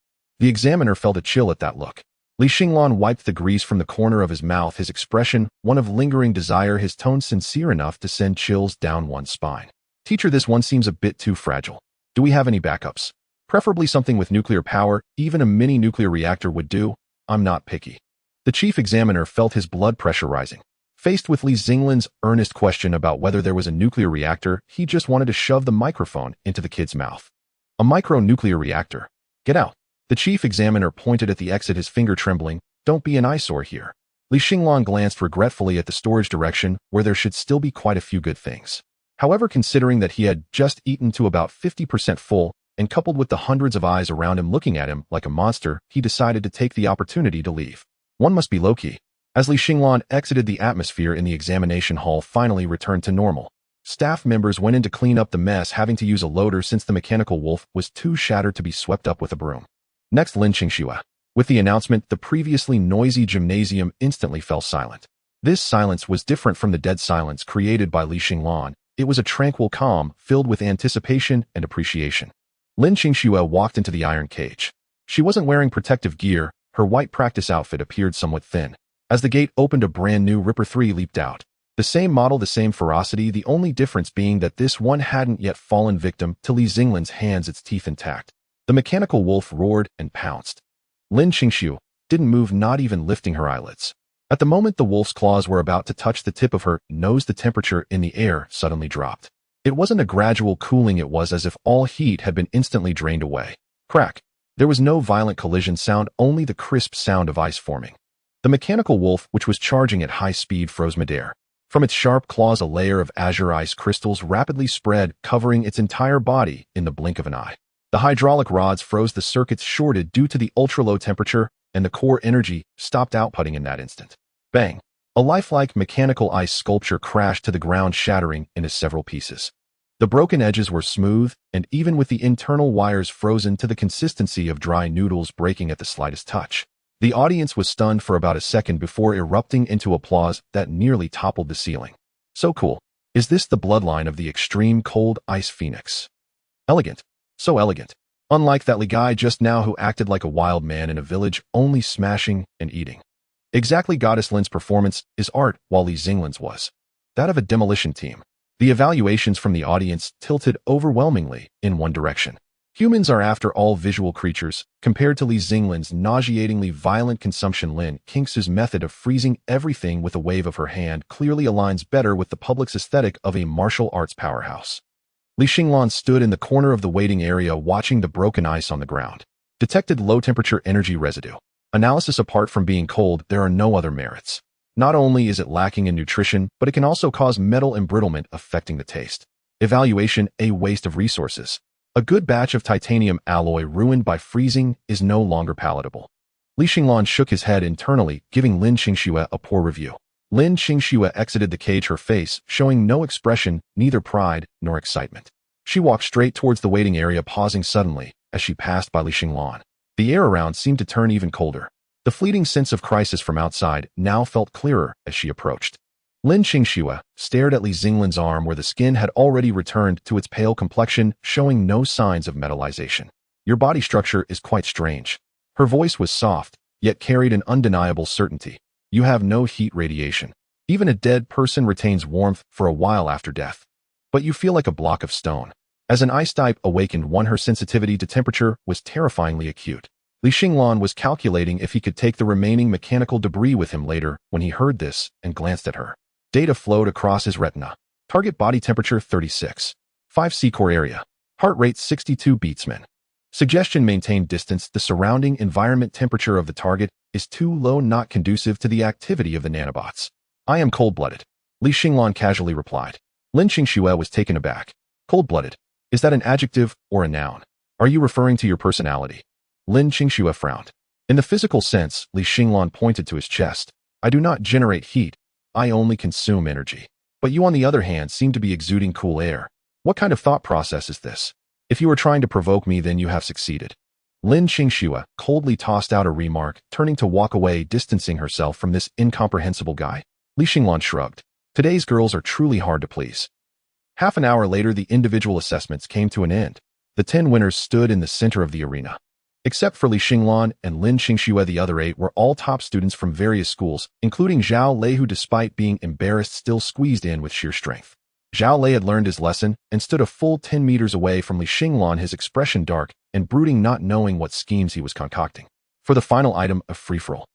The examiner felt a chill at that look. Li Xinglan wiped the grease from the corner of his mouth, his expression one of lingering desire, his tone sincere enough to send chills down one's spine. Teacher, this one seems a bit too fragile. Do we have any backups? Preferably something with nuclear power, even a mini nuclear reactor would do. I'm not picky. The chief examiner felt his blood pressure rising. Faced with Li Xinglan's earnest question about whether there was a nuclear reactor, he just wanted to shove the microphone into the kid's mouth. A micro-nuclear reactor? Get out. The chief examiner pointed at the exit, his finger trembling. Don't be an eyesore here. Li Xinglan glanced regretfully at the storage direction, where there should still be quite a few good things. However, considering that he had just eaten to about 50% full, and coupled with the hundreds of eyes around him looking at him like a monster, he decided to take the opportunity to leave. One must be low-key. As Li Xinglan exited, the atmosphere in the examination hall finally returned to normal. Staff members went in to clean up the mess, having to use a loader since the mechanical wolf was too shattered to be swept up with a broom. Next, Lin Qingxue. With the announcement, the previously noisy gymnasium instantly fell silent. This silence was different from the dead silence created by Li Xinglan. It was a tranquil calm, filled with anticipation and appreciation. Lin Qingxue walked into the iron cage. She wasn't wearing protective gear. Her white practice outfit appeared somewhat thin. As the gate opened, a brand new Ripper 3 leaped out. The same model, the same ferocity, the only difference being that this one hadn't yet fallen victim to Li Xinglan's hands, its teeth intact. The mechanical wolf roared and pounced. Lin Qingxue didn't move, not even lifting her eyelids. At the moment the wolf's claws were about to touch the tip of her nose, the temperature in the air suddenly dropped. It wasn't a gradual cooling, it was as if all heat had been instantly drained away. Crack. There was no violent collision sound, only the crisp sound of ice forming. The mechanical wolf, which was charging at high speed, froze midair. From its sharp claws, a layer of azure ice crystals rapidly spread, covering its entire body in the blink of an eye. The hydraulic rods froze, the circuits shorted due to the ultra-low temperature, and the core energy stopped outputting in that instant. Bang! A lifelike mechanical ice sculpture crashed to the ground, shattering into several pieces. The broken edges were smooth, and even with the internal wires frozen to the consistency of dry noodles breaking at the slightest touch. The audience was stunned for about a second before erupting into applause that nearly toppled the ceiling. So cool. Is this the bloodline of the extreme cold ice phoenix? Elegant. So elegant. Unlike that Li guy just now who acted like a wild man in a village, only smashing and eating. Exactly, Goddess Lin's performance is art, while Li Xinglan's was that of a demolition team. The evaluations from the audience tilted overwhelmingly in one direction. Humans are, after all, visual creatures. Compared to Li Xinglan's nauseatingly violent consumption, Lin Qingxue's method of freezing everything with a wave of her hand clearly aligns better with the public's aesthetic of a martial arts powerhouse. Li Xinglan stood in the corner of the waiting area watching the broken ice on the ground. Detected low-temperature energy residue. Analysis: apart from being cold, there are no other merits. Not only is it lacking in nutrition, but it can also cause metal embrittlement affecting the taste. Evaluation: a waste of resources. A good batch of titanium alloy ruined by freezing is no longer palatable. Li Xinglan shook his head internally, giving Lin Qingxue a poor review. Lin Qingxue exited the cage, her face showing no expression, neither pride nor excitement. She walked straight towards the waiting area, pausing suddenly as she passed by Li Xinglan. The air around seemed to turn even colder. The fleeting sense of crisis from outside now felt clearer as she approached. Lin Qingxue stared at Li Xinglan's arm, where the skin had already returned to its pale complexion, showing no signs of metallization. Your body structure is quite strange. Her voice was soft, yet carried an undeniable certainty. You have no heat radiation. Even a dead person retains warmth for a while after death. But you feel like a block of stone. As an ice type awakened one, her sensitivity to temperature was terrifyingly acute. Li Xinglan was calculating if he could take the remaining mechanical debris with him later when he heard this and glanced at her. Data flowed across his retina. Target body temperature 36. 5 core area. Heart rate 62 beats/min. Suggestion: maintain distance. The surrounding environment temperature of the target is too low, not conducive to the activity of the nanobots. I am cold-blooded, Li Xinglan casually replied. Lin Qingxue was taken aback. Cold-blooded? Is that an adjective or a noun? Are you referring to your personality? Lin Qingxue frowned. In the physical sense, Li Xinglan pointed to his chest. I do not generate heat. I only consume energy. But you, on the other hand, seem to be exuding cool air. What kind of thought process is this? If you are trying to provoke me, then you have succeeded. Lin Qingxue coldly tossed out a remark, turning to walk away, distancing herself from this incomprehensible guy. Li Xinglan shrugged. Today's girls are truly hard to please. Half an hour later, the individual assessments came to an end. The 10 winners stood in the center of the arena. Except for Li Xinglan and Lin Qingxue, the other 8 were all top students from various schools, including Zhao Lei, who, despite being embarrassed, still squeezed in with sheer strength. Zhao Lei had learned his lesson and stood a full 10 meters away from Li Xinglan, his expression dark and brooding, not knowing what schemes he was concocting. For the final item of free-for-all,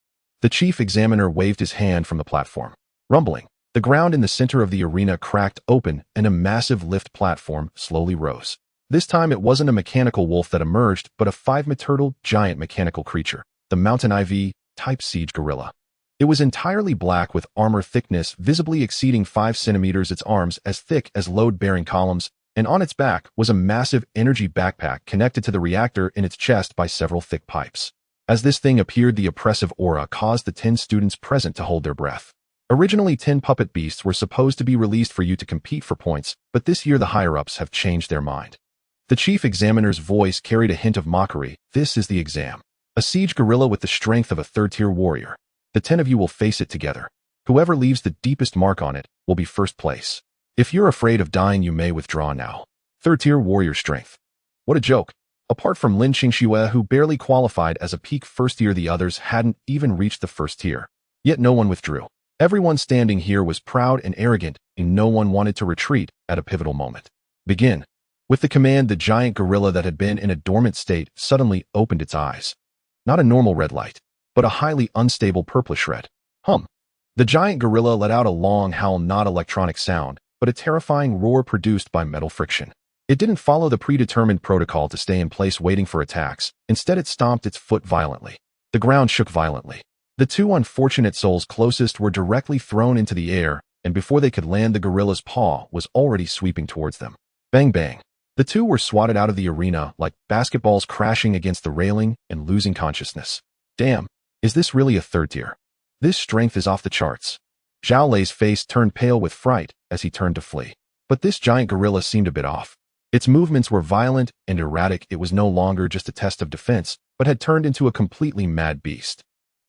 the chief examiner waved his hand from the platform. Rumbling, the ground in the center of the arena cracked open and a massive lift platform slowly rose. This time it wasn't a mechanical wolf that emerged, but a 5-meter giant mechanical creature, the Mountain IV-type siege gorilla. It was entirely black with armor thickness visibly exceeding 5 centimeters, its arms as thick as load-bearing columns, and on its back was a massive energy backpack connected to the reactor in its chest by several thick pipes. As this thing appeared, the oppressive aura caused the 10 students present to hold their breath. Originally, 10 puppet beasts were supposed to be released for you to compete for points, but this year the higher-ups have changed their mind. The chief examiner's voice carried a hint of mockery. This is the exam. A siege gorilla with the strength of a 3rd-tier warrior. The 10 of you will face it together. Whoever leaves the deepest mark on it will be first place. If you're afraid of dying, you may withdraw now. 3rd-tier warrior strength. What a joke. Apart from Lin Qingxue, who barely qualified as a peak 1st tier, the others hadn't even reached the 1st tier. Yet no one withdrew. Everyone standing here was proud and arrogant, and no one wanted to retreat at a pivotal moment. Begin. With the command, the giant gorilla that had been in a dormant state suddenly opened its eyes. Not a normal red light, but a highly unstable purplish red. Hum. The giant gorilla let out a long howl, not electronic sound, but a terrifying roar produced by metal friction. It didn't follow the predetermined protocol to stay in place waiting for attacks. Instead, it stomped its foot violently. The ground shook violently. The 2 unfortunate souls closest were directly thrown into the air, and before they could land, the gorilla's paw was already sweeping towards them. Bang bang. The 2 were swatted out of the arena like basketballs, crashing against the railing and losing consciousness. Damn, is this really a 3rd tier? This strength is off the charts. Zhao Lei's face turned pale with fright as he turned to flee. But this giant gorilla seemed a bit off. Its movements were violent and erratic. It was no longer just a test of defense, but had turned into a completely mad beast.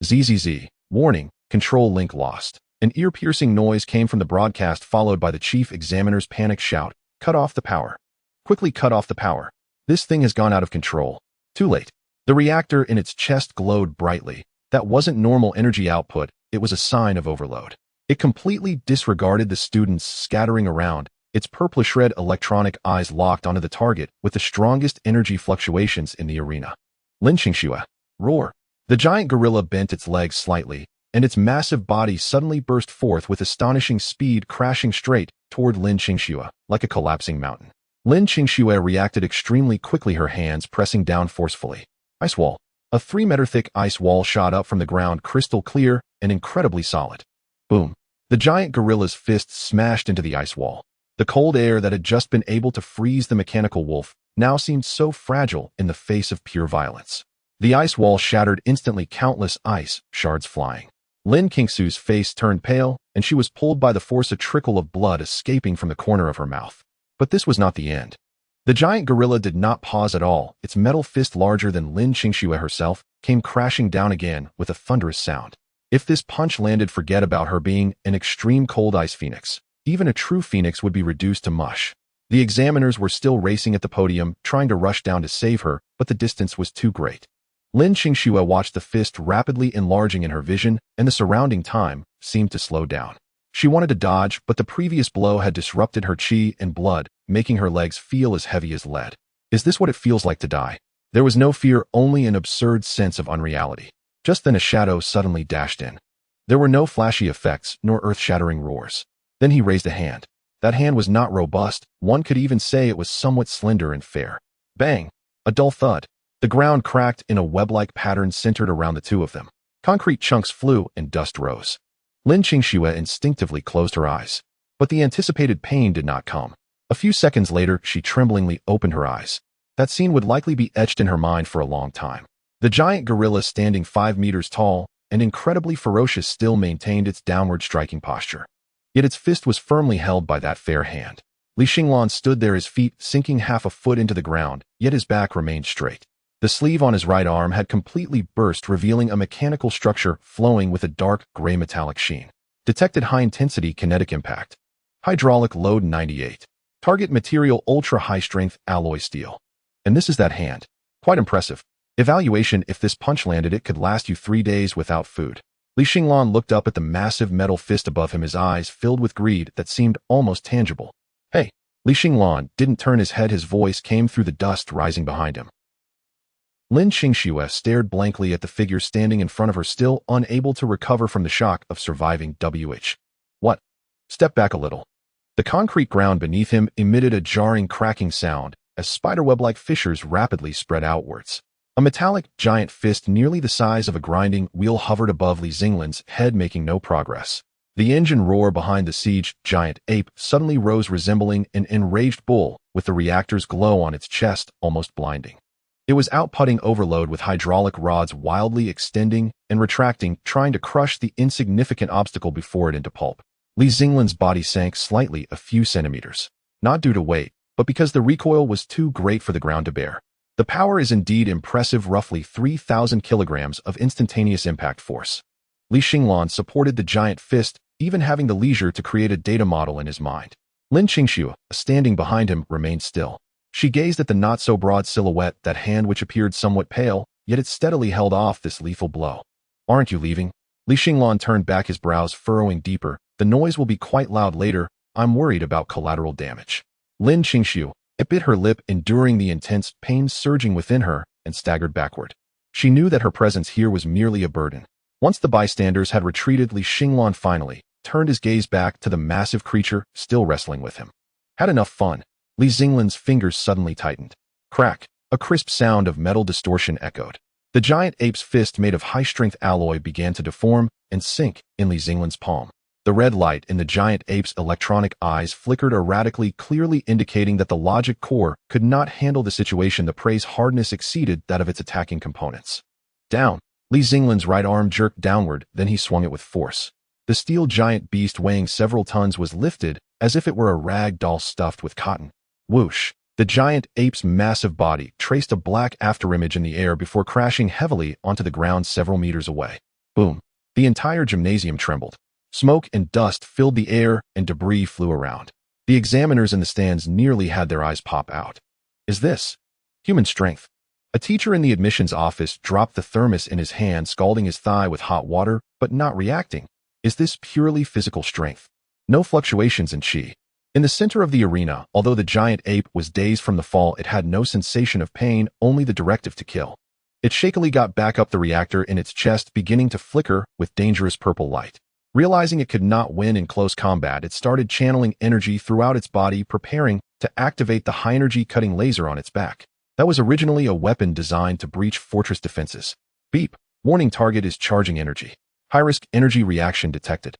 ZZZ. Warning, control link lost. An ear-piercing noise came from the broadcast, followed by the chief examiner's panicked shout. Cut off the power. Quickly cut off the power. This thing has gone out of control. Too late. The reactor in its chest glowed brightly. That wasn't normal energy output. It was a sign of overload. It completely disregarded the students scattering around. Its purplish red electronic eyes locked onto the target with the strongest energy fluctuations in the arena. Lin Qingxue. Roar. The giant gorilla bent its legs slightly, and its massive body suddenly burst forth with astonishing speed, crashing straight toward Lin Qingxue like a collapsing mountain. Lin Qingxue reacted extremely quickly, her hands pressing down forcefully. Ice wall. A 3-meter thick ice wall shot up from the ground, crystal clear and incredibly solid. Boom. The giant gorilla's fist smashed into the ice wall. The cold air that had just been able to freeze the mechanical wolf now seemed so fragile in the face of pure violence. The ice wall shattered instantly, countless ice shards flying. Lin Qingsu's face turned pale, and she was pulled by the force, a trickle of blood escaping from the corner of her mouth. But this was not the end. The giant gorilla did not pause at all. Its metal fist, larger than Lin Qingsu herself, came crashing down again with a thunderous sound. If this punch landed, forget about her being an extreme cold ice phoenix. Even a true phoenix would be reduced to mush. The examiners were still racing at the podium, trying to rush down to save her, but the distance was too great. Lin Qingsu watched the fist rapidly enlarging in her vision, and the surrounding time seemed to slow down. She wanted to dodge, but the previous blow had disrupted her qi and blood, making her legs feel as heavy as lead. Is this what it feels like to die? There was no fear, only an absurd sense of unreality. Just then a shadow suddenly dashed in. There were no flashy effects, nor earth-shattering roars. Then he raised a hand. That hand was not robust, one could even say it was somewhat slender and fair. Bang! A dull thud. The ground cracked in a web-like pattern centered around the two of them. Concrete chunks flew and dust rose. Lin Qingsu instinctively closed her eyes. But the anticipated pain did not come. A few seconds later, she tremblingly opened her eyes. That scene would likely be etched in her mind for a long time. The giant gorilla, standing 5 meters tall and incredibly ferocious, still maintained its downward striking posture. Yet its fist was firmly held by that fair hand. Li Xinglan stood there, his feet sinking half a foot into the ground, yet his back remained straight. The sleeve on his right arm had completely burst, revealing a mechanical structure flowing with a dark gray metallic sheen. Detected high-intensity kinetic impact. Hydraulic load 98. Target material ultra-high-strength alloy steel. And this is that hand. Quite impressive. Evaluation: if this punch landed, it could last you 3 days without food. Li Xinglan looked up at the massive metal fist above him, his eyes filled with greed that seemed almost tangible. Hey! Li Xinglan didn't turn his head, his voice came through the dust rising behind him. Lin Qingsu stared blankly at the figure standing in front of her, still unable to recover from the shock of surviving What? Step back a little. The concrete ground beneath him emitted a jarring cracking sound as spiderweb-like fissures rapidly spread outwards. A metallic giant fist nearly the size of a grinding wheel hovered above Li Xinglan's head, making no progress. The engine roar behind the siege giant ape suddenly rose, resembling an enraged bull, with the reactor's glow on its chest almost blinding. It was outputting overload, with hydraulic rods wildly extending and retracting, trying to crush the insignificant obstacle before it into pulp. Li Xinglan's body sank slightly, a few centimeters. Not due to weight, but because the recoil was too great for the ground to bear. The power is indeed impressive, roughly 3,000 kilograms of instantaneous impact force. Li Xinglan supported the giant fist, even having the leisure to create a data model in his mind. Lin Qingsu, standing behind him, remained still. She gazed at the not-so-broad silhouette, that hand which appeared somewhat pale, yet it steadily held off this lethal blow. Aren't you leaving? Li Xinglan turned back, his brows furrowing deeper. The noise will be quite loud later. I'm worried about collateral damage. Lin Qingsu bit her lip, enduring the intense pain surging within her, and staggered backward. She knew that her presence here was merely a burden. Once the bystanders had retreated, Li Xinglan finally turned his gaze back to the massive creature still wrestling with him. Had enough fun. Li Xinglan's fingers suddenly tightened. Crack! A crisp sound of metal distortion echoed. The giant ape's fist, made of high-strength alloy, began to deform and sink in Li Xinglan's palm. The red light in the giant ape's electronic eyes flickered erratically, clearly indicating that the logic core could not handle the situation. The prey's hardness exceeded that of its attacking components. Down! Li Xinglan's right arm jerked downward, then he swung it with force. The steel giant beast, weighing several tons, was lifted as if it were a rag doll stuffed with cotton. Whoosh! The giant ape's massive body traced a black afterimage in the air before crashing heavily onto the ground several meters away. Boom! The entire gymnasium trembled. Smoke and dust filled the air, and debris flew around. The examiners in the stands nearly had their eyes pop out. Is this human strength? A teacher in the admissions office dropped the thermos in his hand, scalding his thigh with hot water, but not reacting. Is this purely physical strength? No fluctuations in qi. In the center of the arena, although the giant ape was dazed from the fall, it had no sensation of pain, only the directive to kill. It shakily got back up, the reactor in its chest beginning to flicker with dangerous purple light. Realizing it could not win in close combat, it started channeling energy throughout its body, preparing to activate the high-energy cutting laser on its back. That was originally a weapon designed to breach fortress defenses. Beep. Warning, target is charging energy. High-risk energy reaction detected.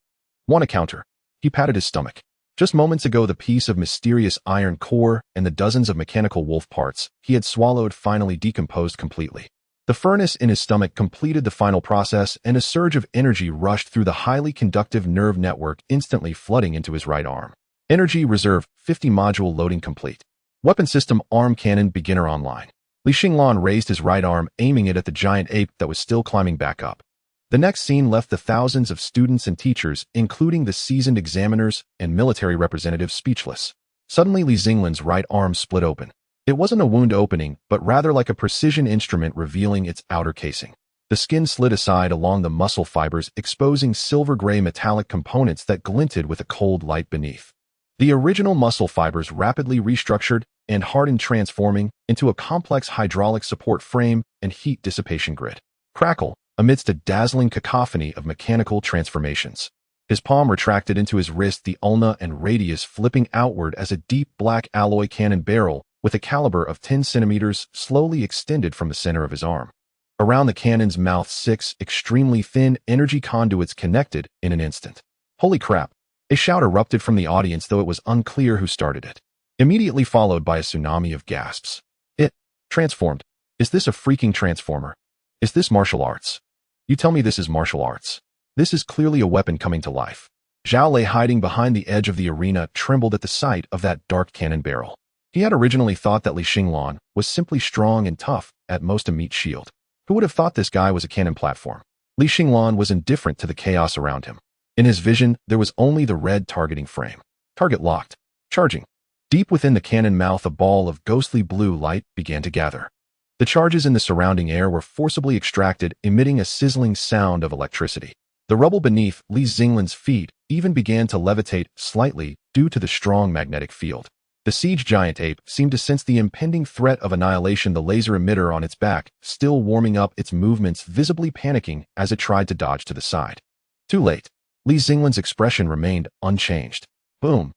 Want a counter? He patted his stomach. Just moments ago, the piece of mysterious iron core and the dozens of mechanical wolf parts he had swallowed finally decomposed completely. The furnace in his stomach completed the final process, and a surge of energy rushed through the highly conductive nerve network, instantly flooding into his right arm. Energy reserve 50 module loading complete. Weapon system arm cannon beginner online. Xinglan raised his right arm, aiming it at the giant ape that was still climbing back up. The next scene left the thousands of students and teachers, including the seasoned examiners and military representatives, speechless. Suddenly, Xinglan's right arm split open. It wasn't a wound opening, but rather like a precision instrument revealing its outer casing. The skin slid aside along the muscle fibers, exposing silver-gray metallic components that glinted with a cold light beneath. The original muscle fibers rapidly restructured and hardened, transforming into a complex hydraulic support frame and heat dissipation grid. Crackle, amidst a dazzling cacophony of mechanical transformations. His palm retracted into his wrist, the ulna and radius flipping outward as a deep black alloy cannon barrel with a caliber of 10 centimeters slowly extended from the center of his arm. Around the cannon's mouth, 6 extremely thin energy conduits connected in an instant. Holy crap! A shout erupted from the audience, though it was unclear who started it. Immediately followed by a tsunami of gasps. It transformed. Is this a freaking transformer? Is this martial arts? You tell me this is martial arts. This is clearly a weapon coming to life. Zhao lay hiding behind the edge of the arena, trembled at the sight of that dark cannon barrel. He had originally thought that Xinglan was simply strong and tough, at most a meat shield. Who would have thought this guy was a cannon platform? Xinglan was indifferent to the chaos around him. In his vision, there was only the red targeting frame. Target locked. Charging. Deep within the cannon mouth, a ball of ghostly blue light began to gather. The charges in the surrounding air were forcibly extracted, emitting a sizzling sound of electricity. The rubble beneath Xinglan's feet even began to levitate slightly due to the strong magnetic field. The siege giant ape seemed to sense the impending threat of annihilation, the laser emitter on its back still warming up its movements, visibly panicking as it tried to dodge to the side. Too late. Xinglan's expression remained unchanged. Boom.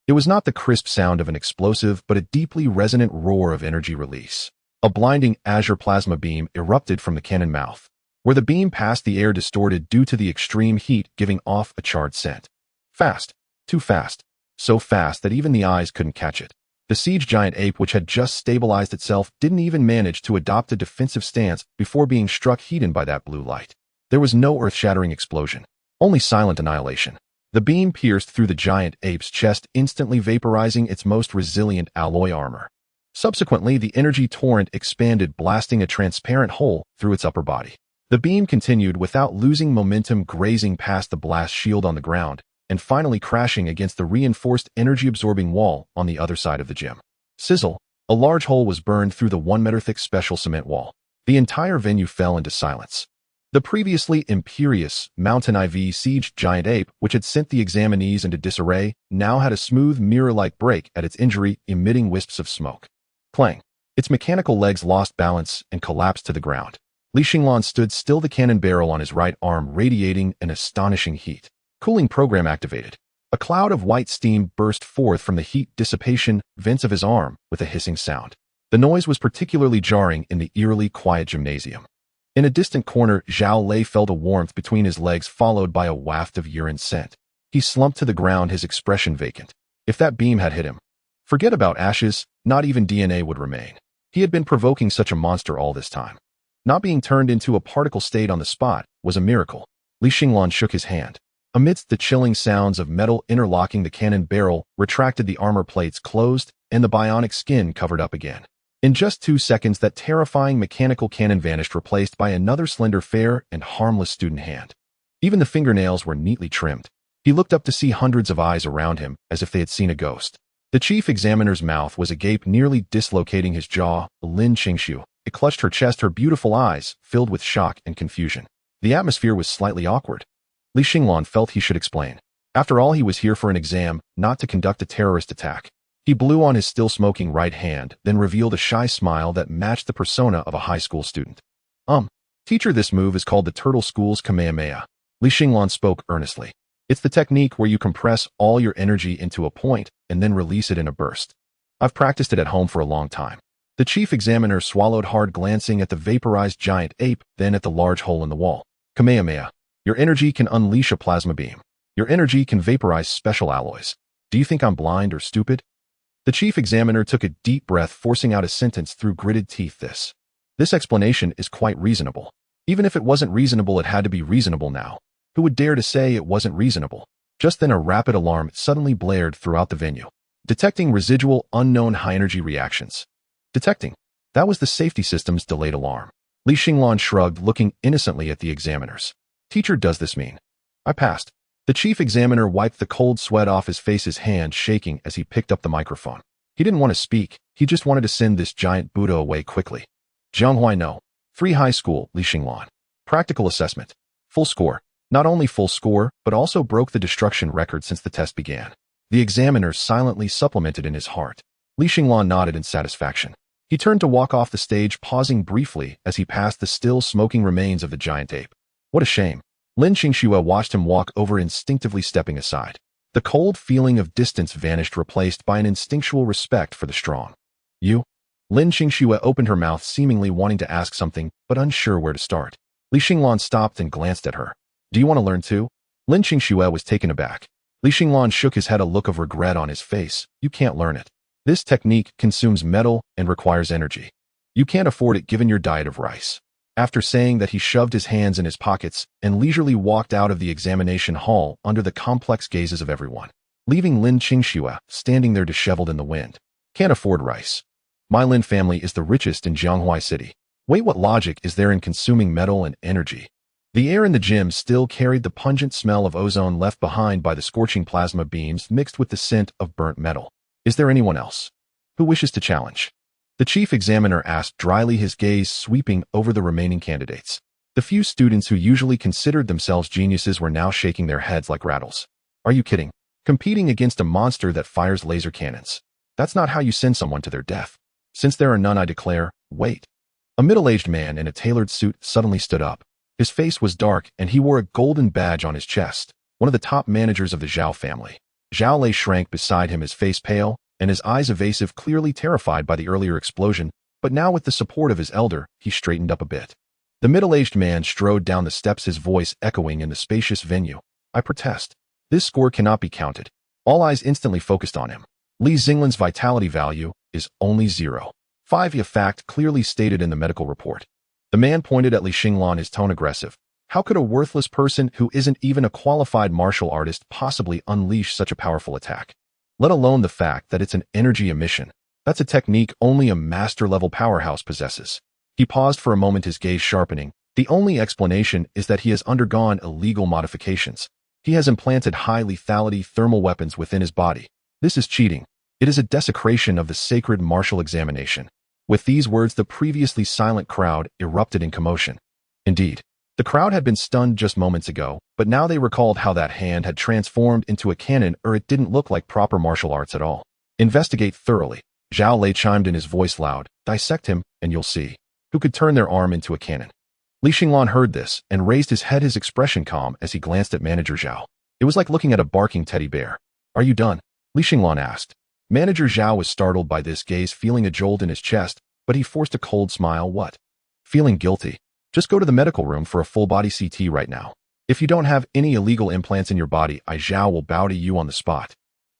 It was not the crisp sound of an explosive, but a deeply resonant roar of energy release. A blinding azure plasma beam erupted from the cannon mouth. Where the beam passed, the air distorted due to the extreme heat, giving off a charred scent. Fast. Too fast. So fast that even the eyes couldn't catch it. The siege giant ape, which had just stabilized itself, didn't even manage to adopt a defensive stance before being struck heated by that blue light. There was no earth-shattering explosion. Only silent annihilation. The beam pierced through the giant ape's chest, instantly vaporizing its most resilient alloy armor. Subsequently, the energy torrent expanded, blasting a transparent hole through its upper body. The beam continued without losing momentum, grazing past the blast shield on the ground, and finally crashing against the reinforced energy-absorbing wall on the other side of the gym. Sizzle! A large hole was burned through the 1-meter-thick special cement wall. The entire venue fell into silence. The previously imperious Mountain IV siege giant ape, which had sent the examinees into disarray, now had a smooth mirror-like break at its injury, emitting wisps of smoke. Clang! Its mechanical legs lost balance and collapsed to the ground. Xinglan stood still, the cannon barrel on his right arm radiating an astonishing heat. Cooling program activated. A cloud of white steam burst forth from the heat dissipation vents of his arm with a hissing sound. The noise was particularly jarring in the eerily quiet gymnasium. In a distant corner, Zhao Lei felt a warmth between his legs, followed by a waft of urine scent. He slumped to the ground, his expression vacant. If that beam had hit him, forget about ashes, not even DNA would remain. He had been provoking such a monster all this time. Not being turned into a particle state on the spot was a miracle. Xinglan shook his hand. Amidst the chilling sounds of metal interlocking, the cannon barrel retracted, the armor plates closed, and the bionic skin covered up again. In just 2 seconds, that terrifying mechanical cannon vanished, replaced by another slender, fair, and harmless student hand. Even the fingernails were neatly trimmed. He looked up to see hundreds of eyes around him, as if they had seen a ghost. The chief examiner's mouth was agape, nearly dislocating his jaw. Lin Qingshu. It clutched her chest, her beautiful eyes filled with shock and confusion. The atmosphere was slightly awkward. Xinglan felt he should explain. After all, he was here for an exam, not to conduct a terrorist attack. He blew on his still smoking right hand, then revealed a shy smile that matched the persona of a high school student. Teacher, this move is called the Turtle School's Kamehameha. Xinglan spoke earnestly. It's the technique where you compress all your energy into a point and then release it in a burst. I've practiced it at home for a long time. The chief examiner swallowed hard, glancing at the vaporized giant ape, then at the large hole in the wall. Kamehameha. Your energy can unleash a plasma beam. Your energy can vaporize special alloys. Do you think I'm blind or stupid? The chief examiner took a deep breath, forcing out a sentence through gritted teeth. This explanation is quite reasonable. Even if it wasn't reasonable, it had to be reasonable now. Who would dare to say it wasn't reasonable? Just then a rapid alarm suddenly blared throughout the venue. Detecting residual unknown high-energy reactions. Detecting. That was the safety system's delayed alarm. Xinglan shrugged, looking innocently at the examiners. Teacher, does this mean I passed? The chief examiner wiped the cold sweat off his face, his hand shaking as he picked up the microphone. He didn't want to speak. He just wanted to send this giant Buddha away quickly. Zhanghuai no. 3 high school, Xinglan. Practical assessment. Full score. Not only full score, but also broke the destruction record since the test began. The examiner silently supplemented in his heart. Xinglan nodded in satisfaction. He turned to walk off the stage, pausing briefly as he passed the still smoking remains of the giant ape. What a shame. Lin Qingxue watched him walk over, instinctively stepping aside. The cold feeling of distance vanished, replaced by an instinctual respect for the strong. You? Lin Qingxue opened her mouth, seemingly wanting to ask something, but unsure where to start. Xinglan stopped and glanced at her. Do you want to learn too? Lin Qingxue was taken aback. Xinglan shook his head, a look of regret on his face. You can't learn it. This technique consumes metal and requires energy. You can't afford it given your diet of rice. After saying that, he shoved his hands in his pockets and leisurely walked out of the examination hall under the complex gazes of everyone, leaving Lin Qingxue standing there disheveled in the wind. Can't afford rice. My Lin family is the richest in Zhanghuai City. Wait, what logic is there in consuming metal and energy? The air in the gym still carried the pungent smell of ozone left behind by the scorching plasma beams, mixed with the scent of burnt metal. Is there anyone else who wishes to challenge? The chief examiner asked dryly, his gaze sweeping over the remaining candidates. The few students who usually considered themselves geniuses were now shaking their heads like rattles. Are you kidding? Competing against a monster that fires laser cannons. That's not how you send someone to their death. Since there are none, I declare, wait. A middle-aged man in a tailored suit suddenly stood up. His face was dark, and he wore a golden badge on his chest, one of the top managers of the Zhao family. Zhao Lei shrank beside him, his face pale, and his eyes evasive, clearly terrified by the earlier explosion, but now with the support of his elder, he straightened up a bit. The middle-aged man strode down the steps, his voice echoing in the spacious venue. I protest. This score cannot be counted. All eyes instantly focused on him. Li Xinglan's vitality value is only 0.5, a fact clearly stated in the medical report. The man pointed at Li Xinglan, his tone aggressive. How could a worthless person who isn't even a qualified martial artist possibly unleash such a powerful attack? Let alone the fact that it's an energy emission. That's a technique only a master-level powerhouse possesses. He paused for a moment, his gaze sharpening. The only explanation is that he has undergone illegal modifications. He has implanted high lethality thermal weapons within his body. This is cheating. It is a desecration of the sacred martial examination. With these words, the previously silent crowd erupted in commotion. Indeed, the crowd had been stunned just moments ago, but now they recalled how that hand had transformed into a cannon, or it didn't look like proper martial arts at all. Investigate thoroughly. Zhao Lei chimed in, his voice loud. Dissect him, and you'll see who could turn their arm into a cannon. Li Xinglan heard this and raised his head, his expression calm as he glanced at Manager Zhao. It was like looking at a barking teddy bear. Are you done? Li Xinglan asked. Manager Zhao was startled by this gaze, feeling a jolt in his chest, but he forced a cold smile. What? Feeling guilty? Just go to the medical room for a full-body CT right now. If you don't have any illegal implants in your body, Zhao will bow to you on the spot.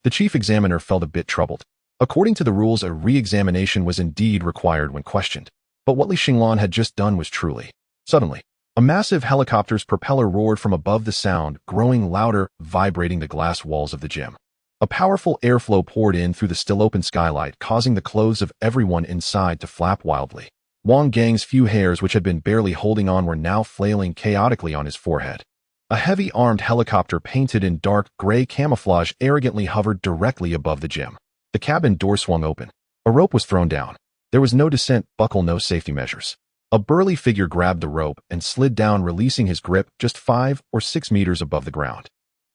The chief examiner felt a bit troubled. According to the rules, a re-examination was indeed required when questioned. But what Li Xinglan had just done was truly. Suddenly, a massive helicopter's propeller roared from above, the sound growing louder, vibrating the glass walls of the gym. A powerful airflow poured in through the still-open skylight, causing the clothes of everyone inside to flap wildly. Wang Gang's few hairs, which had been barely holding on, were now flailing chaotically on his forehead. A heavy armed helicopter painted in dark gray camouflage arrogantly hovered directly above the gym. The cabin door swung open. A rope was thrown down. There was no descent buckle, no safety measures. A burly figure grabbed the rope and slid down, releasing his grip just 5 or 6 meters above the ground.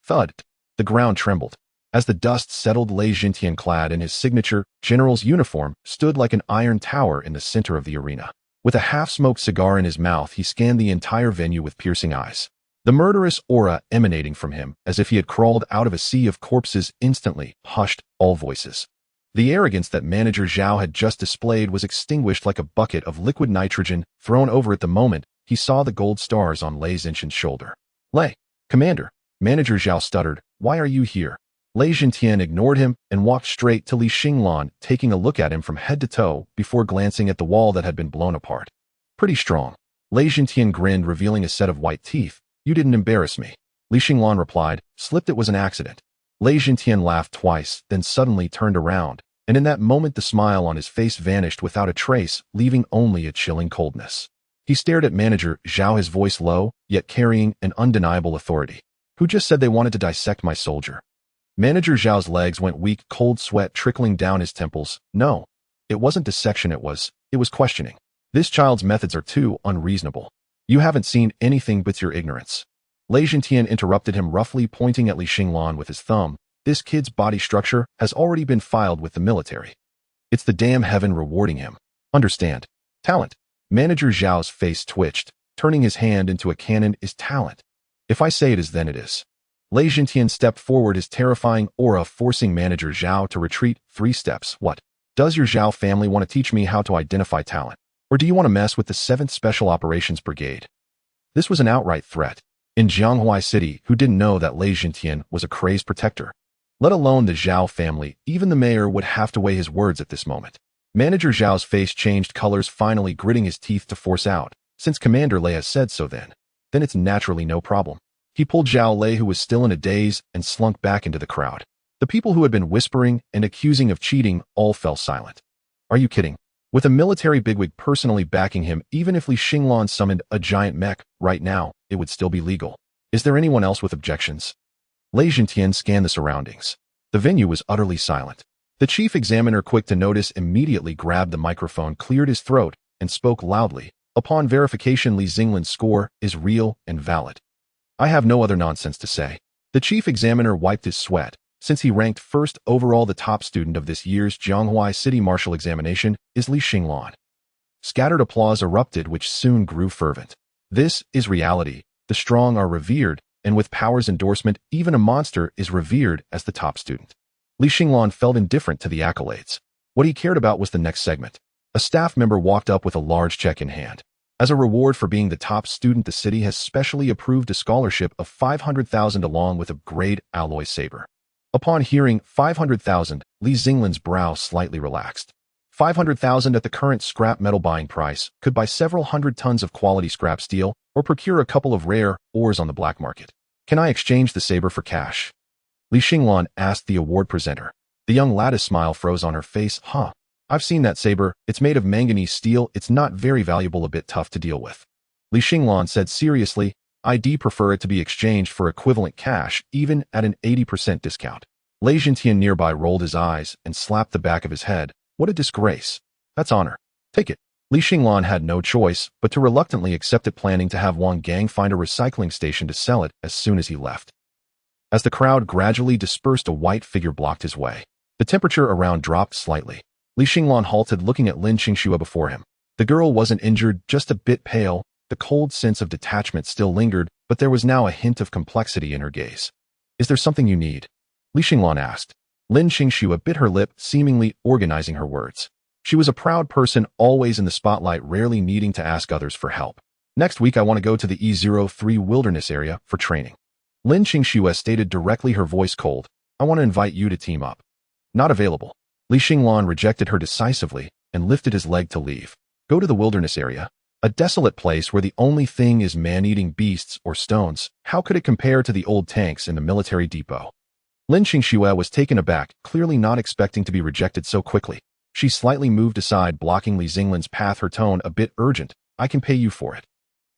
Thud! The ground trembled. As the dust settled, Lei Jintian, clad in his signature general's uniform, stood like an iron tower in the center of the arena. With a half-smoked cigar in his mouth, he scanned the entire venue with piercing eyes. The murderous aura emanating from him, as if he had crawled out of a sea of corpses, instantly hushed all voices. The arrogance that Manager Zhao had just displayed was extinguished like a bucket of liquid nitrogen thrown over at the moment he saw the gold stars on Lei Xintian's shoulder. Lei, Commander, Manager Zhao stuttered, why are you here? Lei Xintian ignored him and walked straight to Li Xinglan, taking a look at him from head to toe before glancing at the wall that had been blown apart. Pretty strong. Lei Xintian grinned, revealing a set of white teeth. You didn't embarrass me. Li Xinglan replied, slipped, it was an accident. Lei Xintian laughed twice, then suddenly turned around, and in that moment the smile on his face vanished without a trace, leaving only a chilling coldness. He stared at Manager Zhao, his voice low, yet carrying an undeniable authority. Who just said they wanted to dissect my soldier? Manager Zhao's legs went weak, cold sweat trickling down his temples. No, it wasn't dissection, it was questioning. This child's methods are too unreasonable. You haven't seen anything but your ignorance. Lei Xintian interrupted him roughly, pointing at Li Xinglan with his thumb. This kid's body structure has already been filed with the military. It's the damn heaven rewarding him. Understand? Talent. Manager Zhao's face twitched. Turning his hand into a cannon is talent. If I say it is, then it is. Lei Xintian stepped forward, his terrifying aura forcing Manager Zhao to retreat 3 steps. What? Does your Zhao family want to teach me how to identify talent? Or do you want to mess with the 7th Special Operations Brigade? This was an outright threat. In Jianghuai City, who didn't know that Lei Xintian was a crazed protector? Let alone the Zhao family, even the mayor would have to weigh his words at this moment. Manager Zhao's face changed colors, finally gritting his teeth to force out. Since Commander Lei has said so, then it's naturally no problem. He pulled Zhao Lei, who was still in a daze, and slunk back into the crowd. The people who had been whispering and accusing of cheating all fell silent. Are you kidding? With a military bigwig personally backing him, even if Li Xinglan summoned a giant mech right now, it would still be legal. Is there anyone else with objections? Lei Xintian scanned the surroundings. The venue was utterly silent. The chief examiner, quick to notice, immediately grabbed the microphone, cleared his throat, and spoke loudly. Upon verification, Li Xinglan's score is real and valid. I have no other nonsense to say. The chief examiner wiped his sweat. Since he ranked first overall, the top student of this year's Jianghuai City Martial Examination is Li Xinglan. Scattered applause erupted, which soon grew fervent. This is reality. The strong are revered, and with power's endorsement, even a monster is revered as the top student. Li Xinglan felt indifferent to the accolades. What he cared about was the next segment. A staff member walked up with a large check in hand. As a reward for being the top student, the city has specially approved a scholarship of 500,000 along with a grade alloy saber. Upon hearing 500,000, Li Xinglan's brow slightly relaxed. 500,000 at the current scrap metal buying price could buy several hundred tons of quality scrap steel or procure a couple of rare ores on the black market. Can I exchange the saber for cash? Li Xinglan asked the award presenter. The young lady's smile froze on her face. Huh. I've seen that saber. It's made of manganese steel. It's not very valuable, a bit tough to deal with. Li Xinglan said seriously, I'd prefer it to be exchanged for equivalent cash, even at an 80% discount. Lei Xintian nearby rolled his eyes and slapped the back of his head. What a disgrace. That's honor. Take it. Li Xinglan had no choice but to reluctantly accept it, planning to have Wang Gang find a recycling station to sell it as soon as he left. As the crowd gradually dispersed, a white figure blocked his way. The temperature around dropped slightly. Li Xinglan halted, looking at Lin Qingxue before him. The girl wasn't injured, just a bit pale. The cold sense of detachment still lingered, but there was now a hint of complexity in her gaze. Is there something you need? Li Xinglan asked. Lin Qingxue bit her lip, seemingly organizing her words. She was a proud person, always in the spotlight, rarely needing to ask others for help. Next week I want to go to the E03 wilderness area for training. Lin Qingxue stated directly, her voice cold. I want to invite you to team up. Not available. Li Xinglan rejected her decisively and lifted his leg to leave. Go to the wilderness area? A desolate place where the only thing is man-eating beasts or stones. How could it compare to the old tanks in the military depot? Lin Qingxue was taken aback, clearly not expecting to be rejected so quickly. She slightly moved aside, blocking Li Xinglan's path, her tone a bit urgent. I can pay you for it.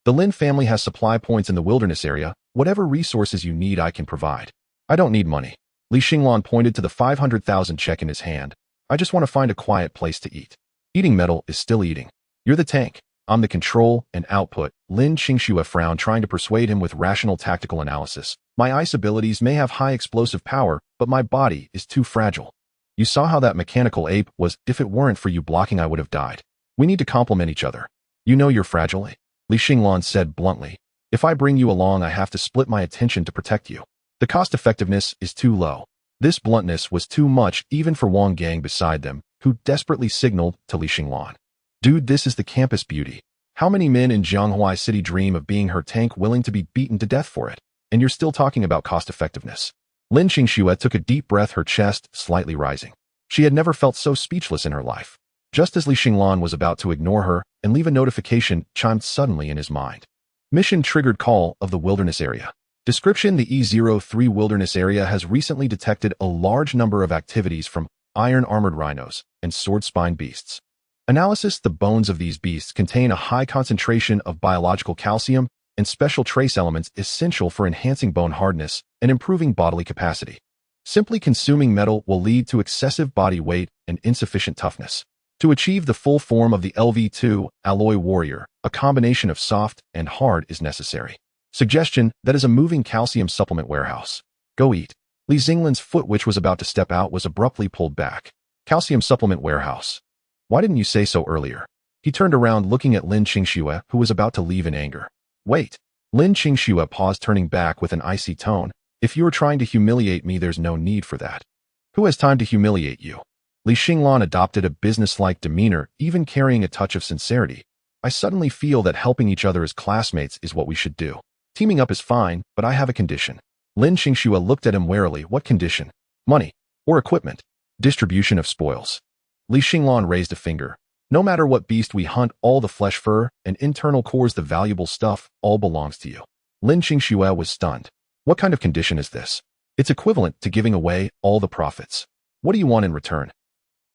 The Lin family has supply points in the wilderness area. Whatever resources you need, I can provide. I don't need money. Li Xinglan pointed to the 500,000 check in his hand. I just want to find a quiet place to eat. Eating metal is still eating. You're the tank. I'm the control and output. Lin Qingxue frowned, trying to persuade him with rational tactical analysis. My ice abilities may have high explosive power, but my body is too fragile. You saw how that mechanical ape was. If it weren't for you blocking, I would have died. We need to complement each other. You know you're fragile, Li Xinglan said bluntly. If I bring you along, I have to split my attention to protect you. The cost effectiveness is too low. This bluntness was too much even for Wang Gang beside them, who desperately signaled to Li Xinglan. Dude, this is the campus beauty. How many men in Jianghua City dream of being her tank willing to be beaten to death for it? And you're still talking about cost-effectiveness. Lin Qingxue took a deep breath, her chest slightly rising. She had never felt so speechless in her life. Just as Li Xinglan was about to ignore her and leave, a notification chimed suddenly in his mind. Mission triggered call of the wilderness area. Description: the E03 wilderness area has recently detected a large number of activities from iron-armored rhinos and sword-spine beasts. Analysis: the bones of these beasts contain a high concentration of biological calcium and special trace elements essential for enhancing bone hardness and improving bodily capacity. Simply consuming metal will lead to excessive body weight and insufficient toughness. To achieve the full form of the LV2 alloy warrior, a combination of soft and hard is necessary. Suggestion: that is a moving calcium supplement warehouse. Go eat. Li Xinglan's foot, which was about to step out, was abruptly pulled back. Calcium supplement warehouse. Why didn't you say so earlier? He turned around, looking at Lin Qingxue, who was about to leave in anger. Wait. Lin Qingxue paused, turning back with an icy tone. If you are trying to humiliate me, there's no need for that. Who has time to humiliate you? Li Xinglan adopted a businesslike demeanor, even carrying a touch of sincerity. I suddenly feel that helping each other as classmates is what we should do. Teaming up is fine, but I have a condition. Lin Qingxue looked at him warily. What condition? Money. Or equipment? Distribution of spoils. Li Xinglan raised a finger. No matter what beast we hunt, all the flesh, fur, and internal cores, the valuable stuff, all belongs to you. Lin Qingxue was stunned. What kind of condition is this? It's equivalent to giving away all the profits. What do you want in return?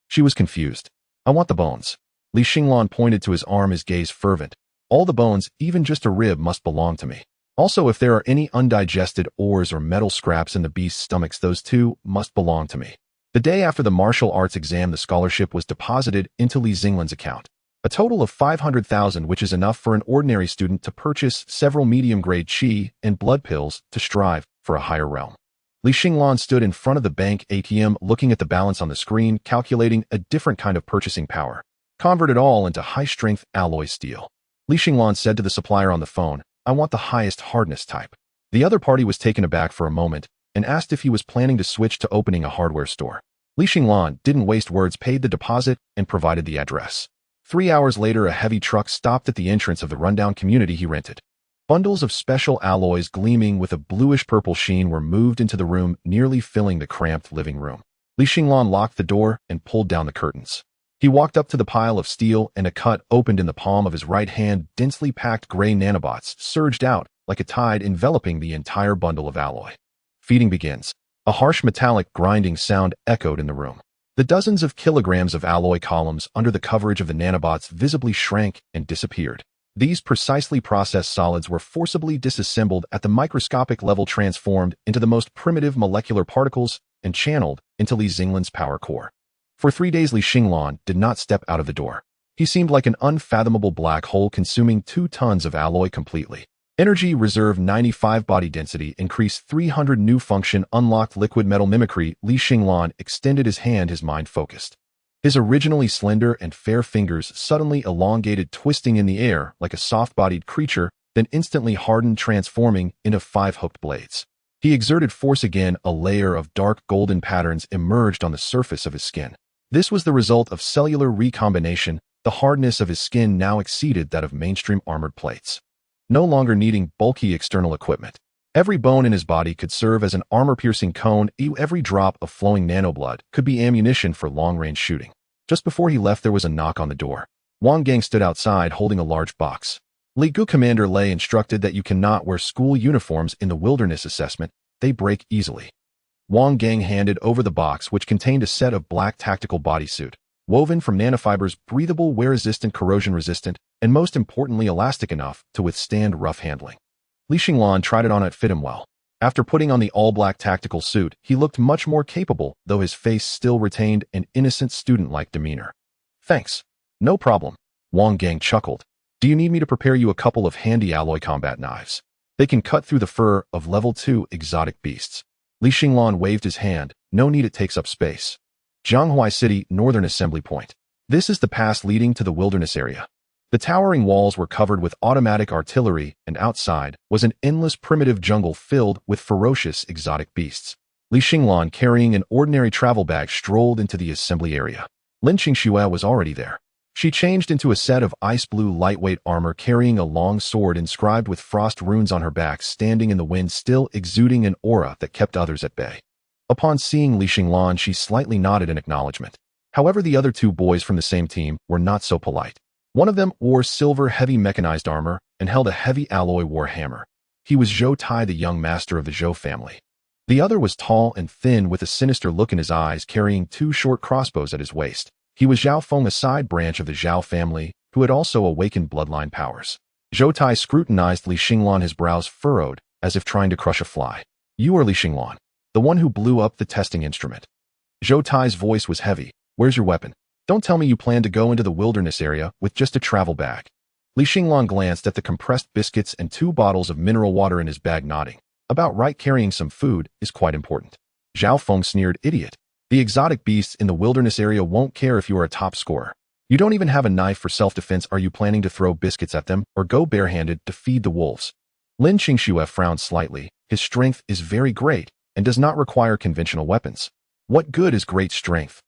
She was confused. I want the bones. Li Xinglan pointed to his arm, his gaze fervent. All the bones, even just a rib, must belong to me. Also, if there are any undigested ores or metal scraps in the beast's stomachs, those too must belong to me. The day after the martial arts exam, the scholarship was deposited into Li Xinglan's account. A total of 500,000, which is enough for an ordinary student to purchase several medium-grade qi and blood pills to strive for a higher realm. Li Xinglan stood in front of the bank ATM, looking at the balance on the screen, calculating a different kind of purchasing power. Convert it all into high-strength alloy steel. Li Xinglan said to the supplier on the phone, I want the highest hardness type. The other party was taken aback for a moment and asked if he was planning to switch to opening a hardware store. Li Xinglan didn't waste words, paid the deposit, and provided the address. 3 hours later, a heavy truck stopped at the entrance of the rundown community he rented. Bundles of special alloys gleaming with a bluish-purple sheen were moved into the room, nearly filling the cramped living room. Li Xinglan locked the door and pulled down the curtains. He walked up to the pile of steel, and a cut opened in the palm of his right hand. Densely packed gray nanobots surged out like a tide, enveloping the entire bundle of alloy. Feeding begins. A harsh metallic grinding sound echoed in the room. The dozens of kilograms of alloy columns under the coverage of the nanobots visibly shrank and disappeared. These precisely processed solids were forcibly disassembled at the microscopic level, transformed into the most primitive molecular particles, and channeled into Li Xinglan's power core. For 3 days, Li Xinglan did not step out of the door. He seemed like an unfathomable black hole, consuming 2 tons of alloy completely. Energy reserve 95, body density increased 300, new function unlocked, liquid metal mimicry. Li Xinglan extended his hand, his mind focused. His originally slender and fair fingers suddenly elongated, twisting in the air like a soft-bodied creature, then instantly hardened, transforming into 5 hooked blades. He exerted force again. A layer of dark golden patterns emerged on the surface of his skin. This was the result of cellular recombination. The hardness of his skin now exceeded that of mainstream armored plates. No longer needing bulky external equipment, every bone in his body could serve as an armor-piercing cone. Every drop of flowing nanoblood could be ammunition for long-range shooting. Just before he left, there was a knock on the door. Wang Gang stood outside, holding a large box. Li Gu, Commander Lei instructed that you cannot wear school uniforms in the wilderness assessment. They break easily. Wang Gang handed over the box, which contained a set of black tactical bodysuit, woven from nanofibers, breathable, wear-resistant, corrosion-resistant, and most importantly, elastic enough to withstand rough handling. Li Xinglan tried it on. It fit him well. After putting on the all-black tactical suit, he looked much more capable, though his face still retained an innocent, student-like demeanor. Thanks. No problem. Wang Gang chuckled. Do you need me to prepare you a couple of handy alloy combat knives? They can cut through the fur of level 2 exotic beasts. Li Xinglan waved his hand. No need, it takes up space. Jianghua City, Northern Assembly Point. This is the pass leading to the wilderness area. The towering walls were covered with automatic artillery, and outside was an endless primitive jungle filled with ferocious exotic beasts. Li Xinglan, carrying an ordinary travel bag, strolled into the assembly area. Lin Qingxue was already there. She changed into a set of ice blue lightweight armor, carrying a long sword inscribed with frost runes on her back, standing in the wind, still exuding an aura that kept others at bay. Upon seeing Li Xinglan, she slightly nodded in acknowledgement. However, the other two boys from the same team were not so polite. One of them wore silver heavy mechanized armor and held a heavy alloy war hammer. He was Zhou Tai, the young master of the Zhou family. The other was tall and thin with a sinister look in his eyes, carrying two short crossbows at his waist. He was Zhao Feng, a side branch of the Zhao family, who had also awakened bloodline powers. Zhou Tai scrutinized Li Xinglan, his brows furrowed, as if trying to crush a fly. You are Li Xinglan, the one who blew up the testing instrument. Zhou Tai's voice was heavy. Where's your weapon? Don't tell me you plan to go into the wilderness area with just a travel bag. Li Xinglan glanced at the compressed biscuits and 2 bottles of mineral water in his bag, nodding. About right, carrying some food is quite important. Zhao Feng sneered, idiot. The exotic beasts in the wilderness area won't care if you are a top scorer. You don't even have a knife for self-defense. Are you planning to throw biscuits at them or go barehanded to feed the wolves? Lin Qingxue frowned slightly. His strength is very great and does not require conventional weapons. What good is great strength?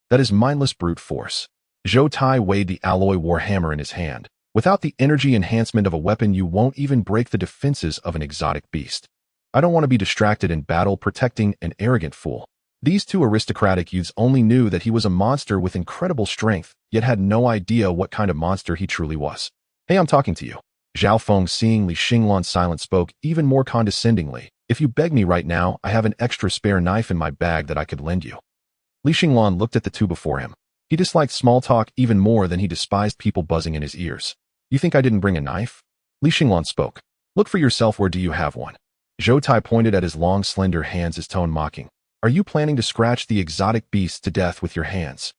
That is mindless brute force. Zhou Tai weighed the alloy war hammer in his hand. Without the energy enhancement of a weapon, you won't even break the defenses of an exotic beast. I don't want to be distracted in battle protecting an arrogant fool. These two aristocratic youths only knew that he was a monster with incredible strength, yet had no idea what kind of monster he truly was. Hey, I'm talking to you. Zhao Feng, seeing Li Xinglan silent, spoke even more condescendingly. If you beg me right now, I have an extra spare knife in my bag that I could lend you. Li Xinglan looked at the two before him. He disliked small talk even more than he despised people buzzing in his ears. You think I didn't bring a knife? Li Xinglan spoke. Look for yourself. Where do you have one? Zhou Tai pointed at his long, slender hands, his tone mocking. Are you planning to scratch the exotic beasts to death with your hands?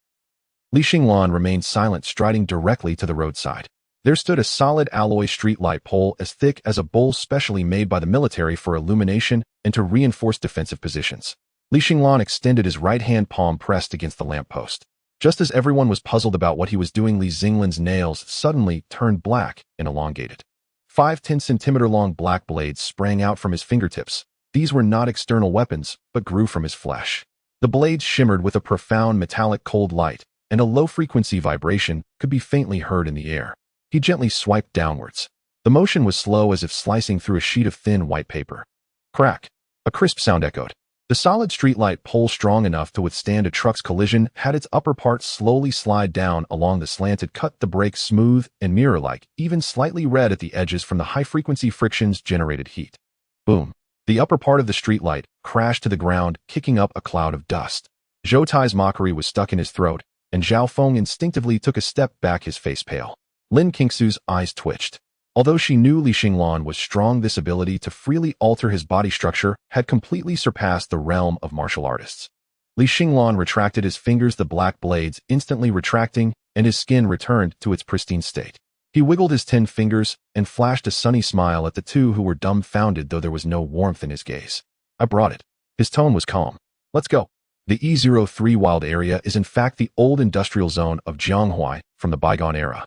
Li Xinglan remained silent, striding directly to the roadside. There stood a solid alloy streetlight pole as thick as a bowl, specially made by the military for illumination and to reinforce defensive positions. Li Xinglan extended his right hand palm pressed against the lamppost. Just as everyone was puzzled about what he was doing, Li Xinglan's nails suddenly turned black and elongated. 5 10-centimeter long black blades sprang out from his fingertips. These were not external weapons, but grew from his flesh. The blades shimmered with a profound metallic cold light, and a low-frequency vibration could be faintly heard in the air. He gently swiped downwards. The motion was slow, as if slicing through a sheet of thin white paper. Crack! A crisp sound echoed. The solid streetlight pole, strong enough to withstand a truck's collision, had its upper part slowly slide down along the slanted cut, the break smooth and mirror-like, even slightly red at the edges from the high-frequency frictions generated heat. Boom! The upper part of the streetlight crashed to the ground, kicking up a cloud of dust. Zhou Tai's mockery was stuck in his throat, and Zhao Feng instinctively took a step back, his face pale. Lin Qingxue's eyes twitched. Although she knew Li Xinglan was strong, this ability to freely alter his body structure had completely surpassed the realm of martial artists. Li Xinglan retracted his fingers, the black blades instantly retracting, and his skin returned to its pristine state. He wiggled his 10 fingers and flashed a sunny smile at the two, who were dumbfounded, though there was no warmth in his gaze. I brought it. His tone was calm. Let's go. The E03 wild area is in fact the old industrial zone of Jianghuai from the bygone era.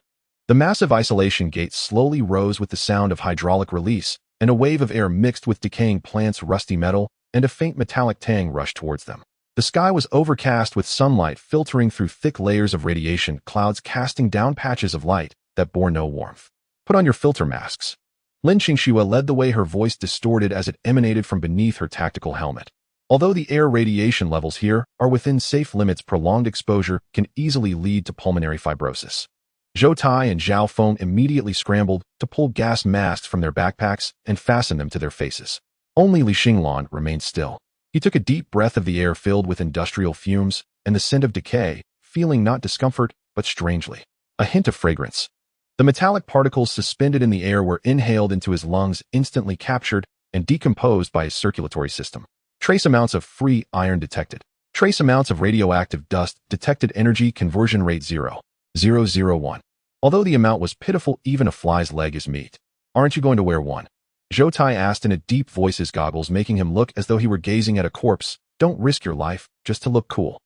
The massive isolation gates slowly rose with the sound of hydraulic release, and a wave of air mixed with decaying plants, rusty metal, and a faint metallic tang rushed towards them. The sky was overcast with sunlight filtering through thick layers of radiation clouds, casting down patches of light that bore no warmth. Put on your filter masks. Lin Qingxue led the way, her voice distorted as it emanated from beneath her tactical helmet. Although the air radiation levels here are within safe limits, prolonged exposure can easily lead to pulmonary fibrosis. Zhou Tai and Zhao Feng immediately scrambled to pull gas masks from their backpacks and fasten them to their faces. Only Li Xinglan remained still. He took a deep breath of the air filled with industrial fumes and the scent of decay, feeling not discomfort, but strangely, a hint of fragrance. The metallic particles suspended in the air were inhaled into his lungs, instantly captured and decomposed by his circulatory system. Trace amounts of free iron detected. Trace amounts of radioactive dust detected. Energy conversion rate 0.001. Although the amount was pitiful, even a fly's leg is meat. Aren't you going to wear one? Zhou Tai asked in a deep voice, his goggles making him look as though he were gazing at a corpse. Don't risk your life just to look cool.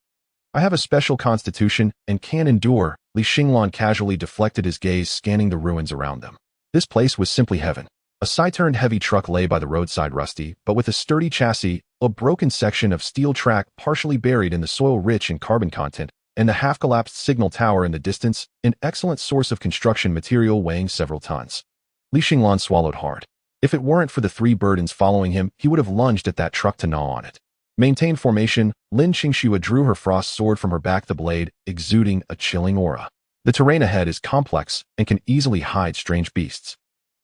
I have a special constitution and can endure. Li Xinglan casually deflected his gaze, scanning the ruins around them. This place was simply heaven. A Saturn heavy truck lay by the roadside, rusty, but with a sturdy chassis a broken section of steel track partially buried in the soil rich in carbon content, and the half-collapsed signal tower in the distance, an excellent source of construction material weighing several tons. Li Xinglan swallowed hard. If it weren't for the 3 burdens following him, he would have lunged at that truck to gnaw on it. Maintain formation, Lin Qingxue drew her frost sword from her back, the blade exuding a chilling aura. The terrain ahead is complex and can easily hide strange beasts.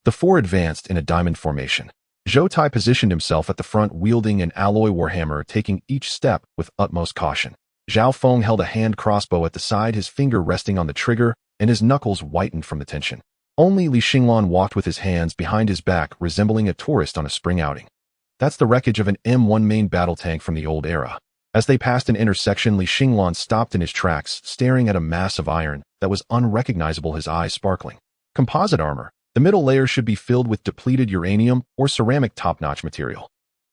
The 4 advanced in a diamond formation. Zhou Tai positioned himself at the front, wielding an alloy warhammer, taking each step with utmost caution. Zhao Feng held a hand crossbow at the side, his finger resting on the trigger, and his knuckles whitened from the tension. Only Li Xinglan walked with his hands behind his back, resembling a tourist on a spring outing. That's the wreckage of an M1 main battle tank from the old era. As they passed an intersection, Li Xinglan stopped in his tracks, staring at a mass of iron that was unrecognizable, his eyes sparkling. Composite armor. The middle layer should be filled with depleted uranium or ceramic top-notch material.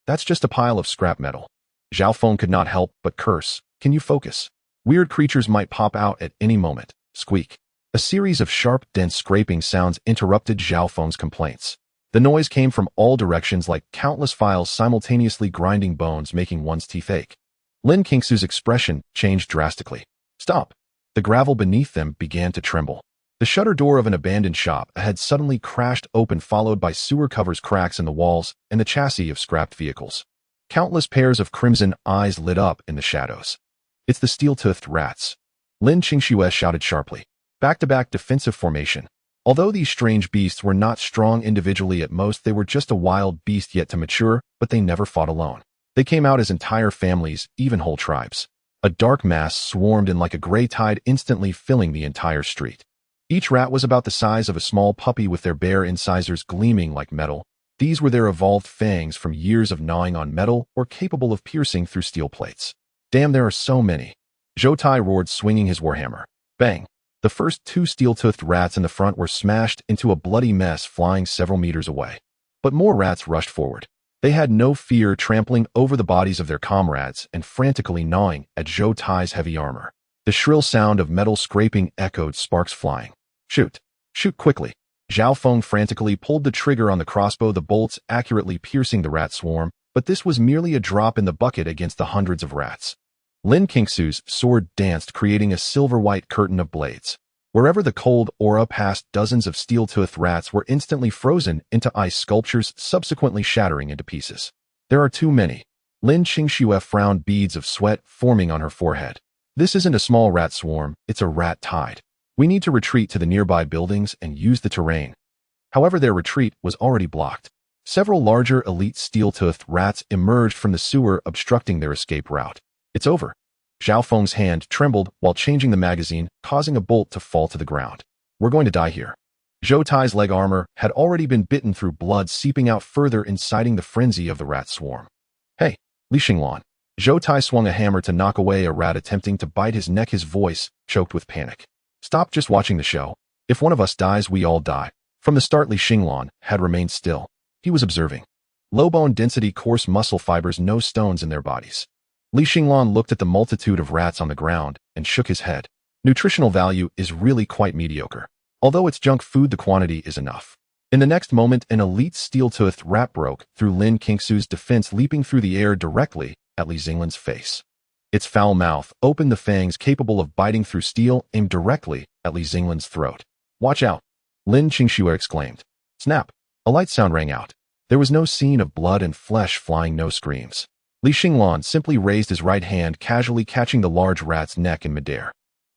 That's just a pile of scrap metal. Zhao Feng could not help but curse. Can you focus? Weird creatures might pop out at any moment. Squeak. A series of sharp, dense scraping sounds interrupted Zhao Feng's complaints. The noise came from all directions like countless files simultaneously grinding bones, making one's teeth ache. Lin Qingxue's expression changed drastically. Stop. The gravel beneath them began to tremble. The shutter door of an abandoned shop had suddenly crashed open, followed by sewer covers, cracks in the walls, and the chassis of scrapped vehicles. Countless pairs of crimson eyes lit up in the shadows. It's the steel-toothed rats. Lin Qingxue shouted sharply. Back-to-back defensive formation. Although these strange beasts were not strong individually, at most they were just a wild beast yet to mature, but they never fought alone. They came out as entire families, even whole tribes. A dark mass swarmed in like a gray tide, instantly filling the entire street. Each rat was about the size of a small puppy, with their bare incisors gleaming like metal. These were their evolved fangs from years of gnawing on metal, or capable of piercing through steel plates. Damn, there are so many. Zhou Tai roared, swinging his warhammer. Bang! The first 2 steel-toothed rats in the front were smashed into a bloody mess, flying several meters away. But more rats rushed forward. They had no fear, trampling over the bodies of their comrades and frantically gnawing at Zhou Tai's heavy armor. The shrill sound of metal scraping echoed, sparks flying. Shoot! Shoot quickly! Zhao Feng frantically pulled the trigger on the crossbow, the bolts accurately piercing the rat swarm, but this was merely a drop in the bucket against the hundreds of rats. Lin Qingxue's sword danced, creating a silver-white curtain of blades. Wherever the cold aura passed, dozens of steel-toothed rats were instantly frozen into ice sculptures, subsequently shattering into pieces. There are too many. Lin Qingxue frowned, beads of sweat forming on her forehead. This isn't a small rat swarm, it's a rat tide. We need to retreat to the nearby buildings and use the terrain. However, their retreat was already blocked. Several larger elite steel-toothed rats emerged from the sewer, obstructing their escape route. It's over. Zhao Feng's hand trembled while changing the magazine, causing a bolt to fall to the ground. We're going to die here. Zhou Tai's leg armor had already been bitten through, blood seeping out further, inciting the frenzy of the rat swarm. Hey, Li Xinglan. Zhou Tai swung a hammer to knock away a rat attempting to bite his neck, his voice choked with panic. Stop just watching the show. If one of us dies, we all die. From the start, Li Xinglan had remained still. He was observing. Low bone density, coarse muscle fibers, no stones in their bodies. Li Xinglan looked at the multitude of rats on the ground and shook his head. Nutritional value is really quite mediocre. Although it's junk food, the quantity is enough. In the next moment, an elite steel-toothed rat broke through Lin Qingxue's defense, leaping through the air directly at Li Xinglan's face. Its foul mouth opened, the fangs capable of biting through steel aimed directly at Li Xinglan's throat. Watch out! Lin Qingxue exclaimed. Snap! A light sound rang out. There was no scene of blood and flesh flying, no screams. Li Xinglan simply raised his right hand, casually catching the large rat's neck in midair.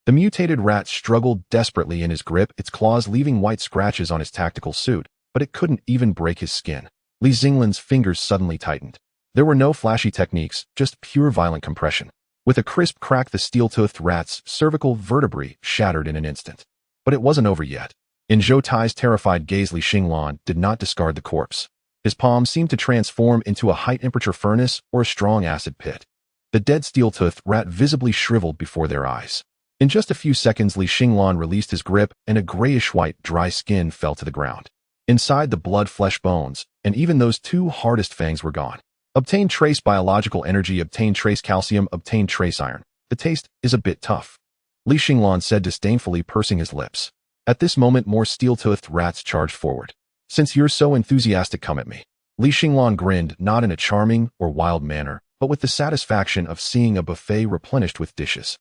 The mutated rat struggled desperately in his grip, its claws leaving white scratches on his tactical suit, but it couldn't even break his skin. Li Xinglan's fingers suddenly tightened. There were no flashy techniques, just pure violent compression. With a crisp crack, the steel-toothed rat's cervical vertebrae shattered in an instant. But it wasn't over yet. In Zhou Tai's terrified gaze, Li Xinglan did not discard the corpse. His palm seemed to transform into a high-temperature furnace or a strong acid pit. The dead steel-toothed rat visibly shriveled before their eyes. In just a few seconds, Li Xinglan released his grip, and a grayish-white, dry skin fell to the ground. Inside, the blood, flesh, bones, and even those 2 hardest fangs were gone. Obtain trace biological energy, obtain trace calcium, obtain trace iron. The taste is a bit tough. Li Xinglan said disdainfully, pursing his lips. At this moment, more steel-toothed rats charged forward. Since you're so enthusiastic, come at me. Li Xinglan grinned, not in a charming or wild manner, but with the satisfaction of seeing a buffet replenished with dishes.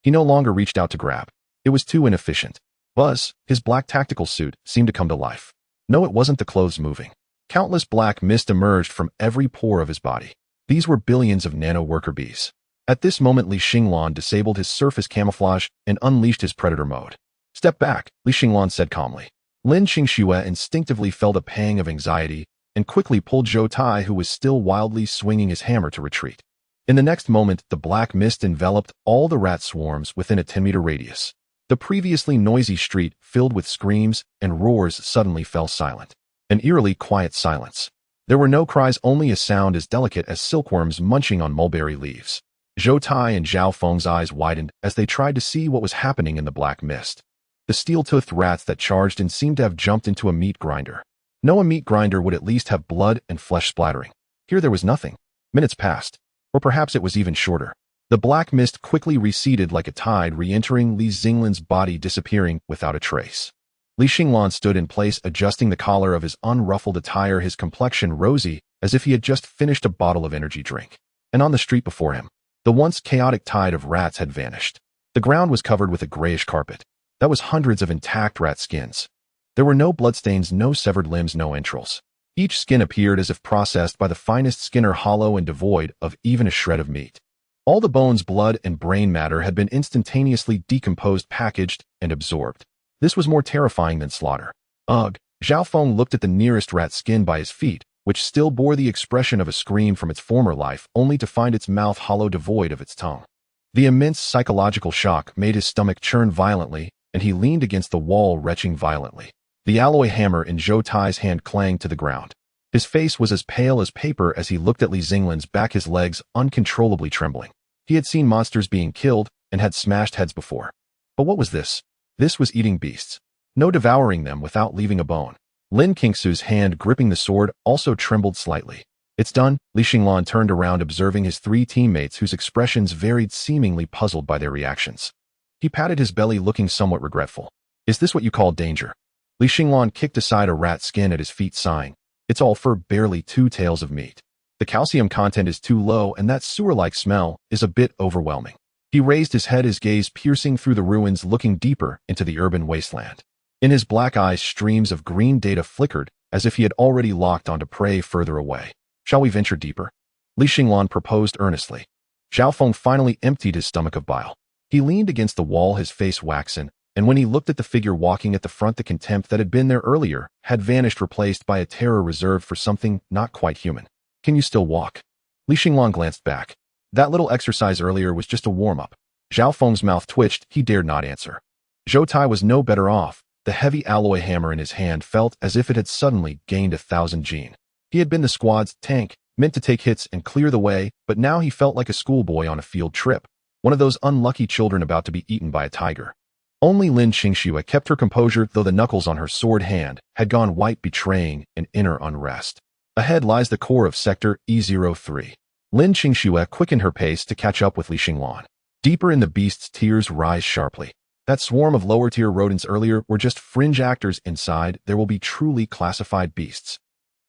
He no longer reached out to grab. It was too inefficient. Buzz, his black tactical suit, seemed to come to life. No, it wasn't the clothes moving. Countless black mist emerged from every pore of his body. These were billions of nano-worker bees. At this moment, Li Xinglan disabled his surface camouflage and unleashed his predator mode. "Step back," Li Xinglan said calmly. Lin Qingxue instinctively felt a pang of anxiety and quickly pulled Zhou Tai, who was still wildly swinging his hammer, to retreat. In the next moment, the black mist enveloped all the rat swarms within a 10-meter radius. The previously noisy street, filled with screams and roars, suddenly fell silent. An eerily quiet silence. There were no cries, only a sound as delicate as silkworms munching on mulberry leaves. Zhou Tai and Zhao Feng's eyes widened as they tried to see what was happening in the black mist. The steel-toothed rats that charged in seemed to have jumped into a meat grinder. No, a meat grinder would at least have blood and flesh splattering. Here there was nothing. Minutes passed. Or perhaps it was even shorter. The black mist quickly receded like a tide, re-entering Li Xinglan's body, disappearing without a trace. Li Xinglan stood in place, adjusting the collar of his unruffled attire, his complexion rosy, as if he had just finished a bottle of energy drink. And on the street before him, the once chaotic tide of rats had vanished. The ground was covered with a grayish carpet. That was hundreds of intact rat skins. There were no bloodstains, no severed limbs, no entrails. Each skin appeared as if processed by the finest skinner, hollow and devoid of even a shred of meat. All the bones, blood, and brain matter had been instantaneously decomposed, packaged, and absorbed. This was more terrifying than slaughter. Ugh! Zhao Feng looked at the nearest rat skin by his feet, which still bore the expression of a scream from its former life, only to find its mouth hollow, devoid of its tongue. The immense psychological shock made his stomach churn violently, and he leaned against the wall, retching violently. The alloy hammer in Zhou Tai's hand clanged to the ground. His face was as pale as paper as he looked at Li Xinglan's back, his legs uncontrollably trembling. He had seen monsters being killed and had smashed heads before. But what was this? This was eating beasts. No, devouring them without leaving a bone. Lin Qingxu's hand gripping the sword also trembled slightly. "It's done." Li Xinglan turned around, observing his three teammates, whose expressions varied, seemingly puzzled by their reactions. He patted his belly, looking somewhat regretful. "Is this what you call danger?" Li Xinglan kicked aside a rat skin at his feet, sighing. "It's all for barely 2 tails of meat. The calcium content is too low, and that sewer-like smell is a bit overwhelming." He raised his head, his gaze piercing through the ruins, looking deeper into the urban wasteland. In his black eyes, streams of green data flickered, as if he had already locked onto prey further away. "Shall we venture deeper?" Li Xinglan proposed earnestly. Zhao Feng finally emptied his stomach of bile. He leaned against the wall, his face waxen, and when he looked at the figure walking at the front, the contempt that had been there earlier had vanished, replaced by a terror reserved for something not quite human. "Can you still walk?" Li Xinglan glanced back. That little exercise earlier was just a warm-up. Zhao Feng's mouth twitched. He dared not answer. Zhou Tai was no better off. The heavy alloy hammer in his hand felt as if it had suddenly gained 1,000 gene. He had been the squad's tank, meant to take hits and clear the way, but now he felt like a schoolboy on a field trip, one of those unlucky children about to be eaten by a tiger. Only Lin Qingxue kept her composure, though the knuckles on her sword hand had gone white, betraying an inner unrest. Ahead lies the core of Sector E03. Lin Qingxue quickened her pace to catch up with Li Xinglan. Deeper in the beast's tears rise sharply. That swarm of lower-tier rodents earlier were just fringe actors. Inside, there will be truly classified beasts.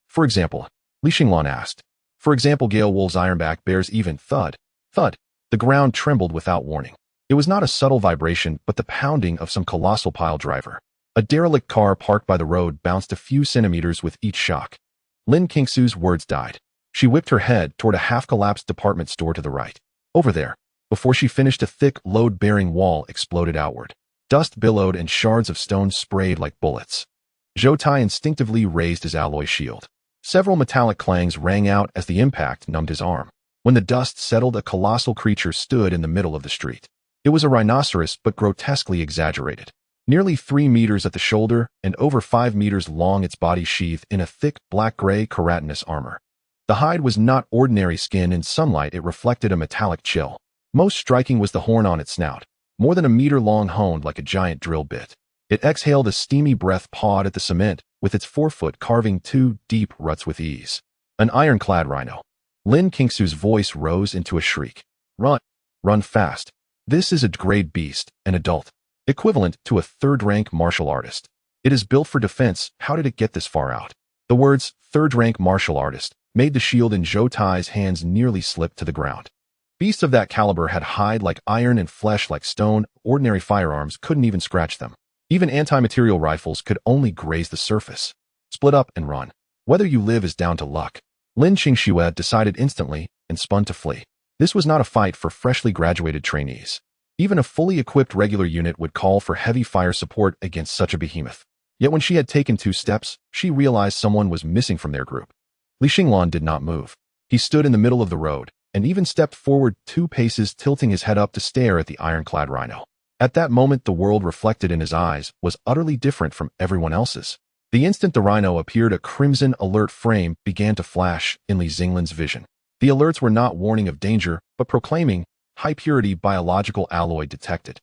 For example, Li Xinglan asked. For example, Gale wolves, ironback bears, even thud. Thud. The ground trembled without warning. It was not a subtle vibration, but the pounding of some colossal pile driver. A derelict car parked by the road bounced a few centimeters with each shock. Lin Qingxu's words died. She whipped her head toward a half-collapsed department store to the right. Over there. Before she finished, a thick, load-bearing wall exploded outward. Dust billowed and shards of stone sprayed like bullets. Zhou Tai instinctively raised his alloy shield. Several metallic clangs rang out as the impact numbed his arm. When the dust settled, a colossal creature stood in the middle of the street. It was a rhinoceros, but grotesquely exaggerated. Nearly 3 meters at the shoulder and over 5 meters long, its body sheathed in a thick, black-gray keratinous armor. The hide was not ordinary skin. In sunlight, it reflected a metallic chill. Most striking was the horn on its snout, more than a meter long, honed like a giant drill bit. It exhaled a steamy breath, pawed at the cement, with its forefoot carving 2 deep ruts with ease. An ironclad rhino. Lin Qingxu's voice rose into a shriek. "Run! Run fast! This is a grade beast, an adult, equivalent to a third-rank martial artist. It is built for defense. How did it get this far out?" The words, third-rank martial artist, made the shield in Zhou Tai's hands nearly slip to the ground. Beasts of that caliber had hide like iron and flesh like stone. Ordinary firearms couldn't even scratch them. Even anti-material rifles could only graze the surface. Split up and run. Whether you live is down to luck. Lin Qingxue decided instantly and spun to flee. This was not a fight for freshly graduated trainees. Even a fully equipped regular unit would call for heavy fire support against such a behemoth. Yet when she had taken 2 steps, she realized someone was missing from their group. Li Xinglan did not move. He stood in the middle of the road, and even stepped forward 2 paces, tilting his head up to stare at the ironclad rhino. At that moment, the world reflected in his eyes was utterly different from everyone else's. The instant the rhino appeared, a crimson alert frame began to flash in Li Xinglan's vision. The alerts were not warning of danger, but proclaiming, high-purity biological alloy detected.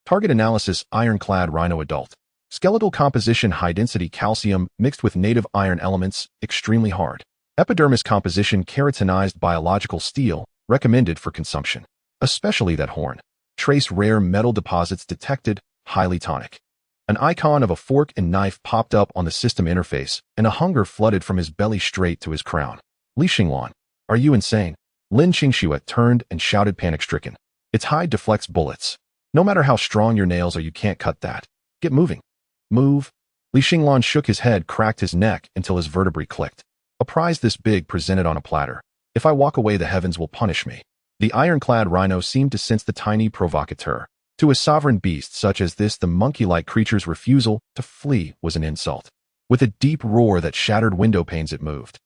Target analysis, ironclad rhino adult. Skeletal composition, high-density calcium mixed with native iron elements, extremely hard. Epidermis composition, keratinized biological steel, recommended for consumption. Especially that horn. Trace rare metal deposits detected, highly tonic. An icon of a fork and knife popped up on the system interface, and a hunger flooded from his belly straight to his crown. Li Xinglan, are you insane? Lin Qingxue turned and shouted, panic-stricken. Its hide deflects bullets. No matter how strong your nails are, you can't cut that. Get moving. Move. Li Xinglan shook his head, cracked his neck until his vertebrae clicked. A prize this big presented on a platter. If I walk away, the heavens will punish me. The ironclad rhino seemed to sense the tiny provocateur. To a sovereign beast such as this, the monkey-like creature's refusal to flee was an insult. With a deep roar that shattered window panes, it moved.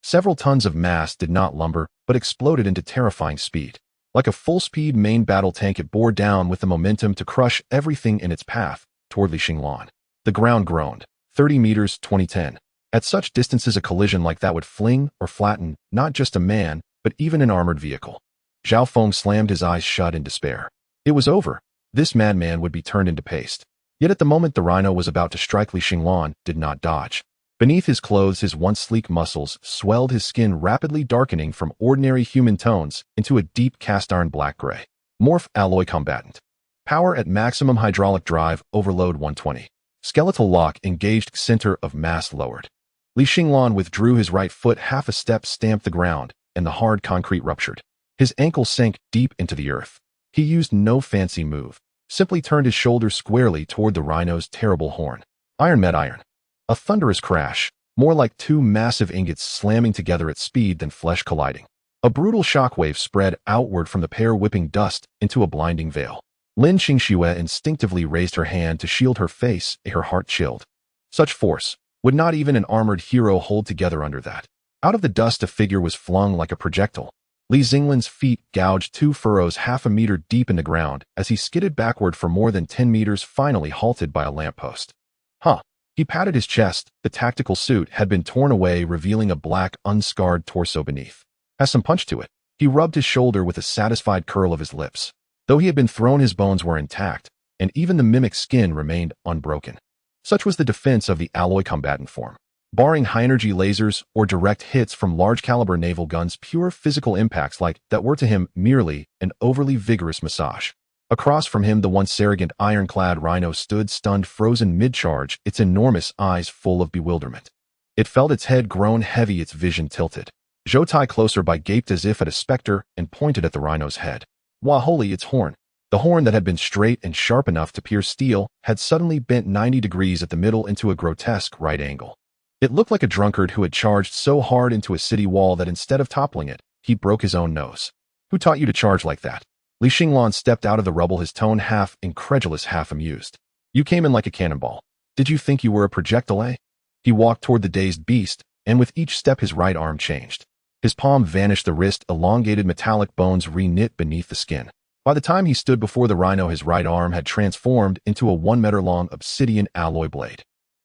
Several tons of mass did not lumber, but exploded into terrifying speed. Like a full-speed main battle tank, it bore down with the momentum to crush everything in its path toward Li Xinglan. The ground groaned. 30 meters, 2010. At such distances, a collision like that would fling or flatten not just a man, but even an armored vehicle. Zhao Feng slammed his eyes shut in despair. It was over. This madman would be turned into paste. Yet at the moment the rhino was about to strike, Li Xinglan did not dodge. Beneath his clothes, his once sleek muscles swelled, his skin rapidly darkening from ordinary human tones into a deep cast-iron black-gray. Morph alloy combatant. Power at maximum, hydraulic drive, overload 120. Skeletal lock engaged, center of mass lowered. Li Xinglan withdrew his right foot half a step, stamped the ground, and the hard concrete ruptured. His ankle sank deep into the earth. He used no fancy move, simply turned his shoulders squarely toward the rhino's terrible horn. Iron met iron. A thunderous crash, more like 2 massive ingots slamming together at speed than flesh colliding. A brutal shockwave spread outward from the pair, whipping dust into a blinding veil. Lin Qingxue instinctively raised her hand to shield her face, her heart chilled. Such force would not even an armored hero hold together under that. Out of the dust, a figure was flung like a projectile. Li Xinglan's feet gouged 2 furrows half a meter deep in the ground as he skidded backward for more than 10 meters, finally halted by a lamppost. Huh. He patted his chest. The tactical suit had been torn away, revealing a black, unscarred torso beneath. Has some punch to it. He rubbed his shoulder with a satisfied curl of his lips. Though he had been thrown, his bones were intact, and even the mimic skin remained unbroken. Such was the defense of the alloy combatant form. Barring high-energy lasers or direct hits from large-caliber naval guns, pure physical impacts like that were to him merely an overly vigorous massage. Across from him, the once arrogant ironclad rhino stood, stunned, frozen mid-charge, its enormous eyes full of bewilderment. It felt its head grown heavy, its vision tilted. Zhou Tai, closer by, gaped as if at a specter and pointed at the rhino's head. Wah holy, its horn. The horn that had been straight and sharp enough to pierce steel had suddenly bent 90 degrees at the middle into a grotesque right angle. It looked like a drunkard who had charged so hard into a city wall that instead of toppling it, he broke his own nose. Who taught you to charge like that? Li Xinglan stepped out of the rubble, his tone half incredulous, half amused. You came in like a cannonball. Did you think you were a projectile, eh? He walked toward the dazed beast, and with each step his right arm changed. His palm vanished, the wrist, elongated metallic bones re-knit beneath the skin. By the time he stood before the rhino, his right arm had transformed into a 1-meter-long obsidian alloy blade.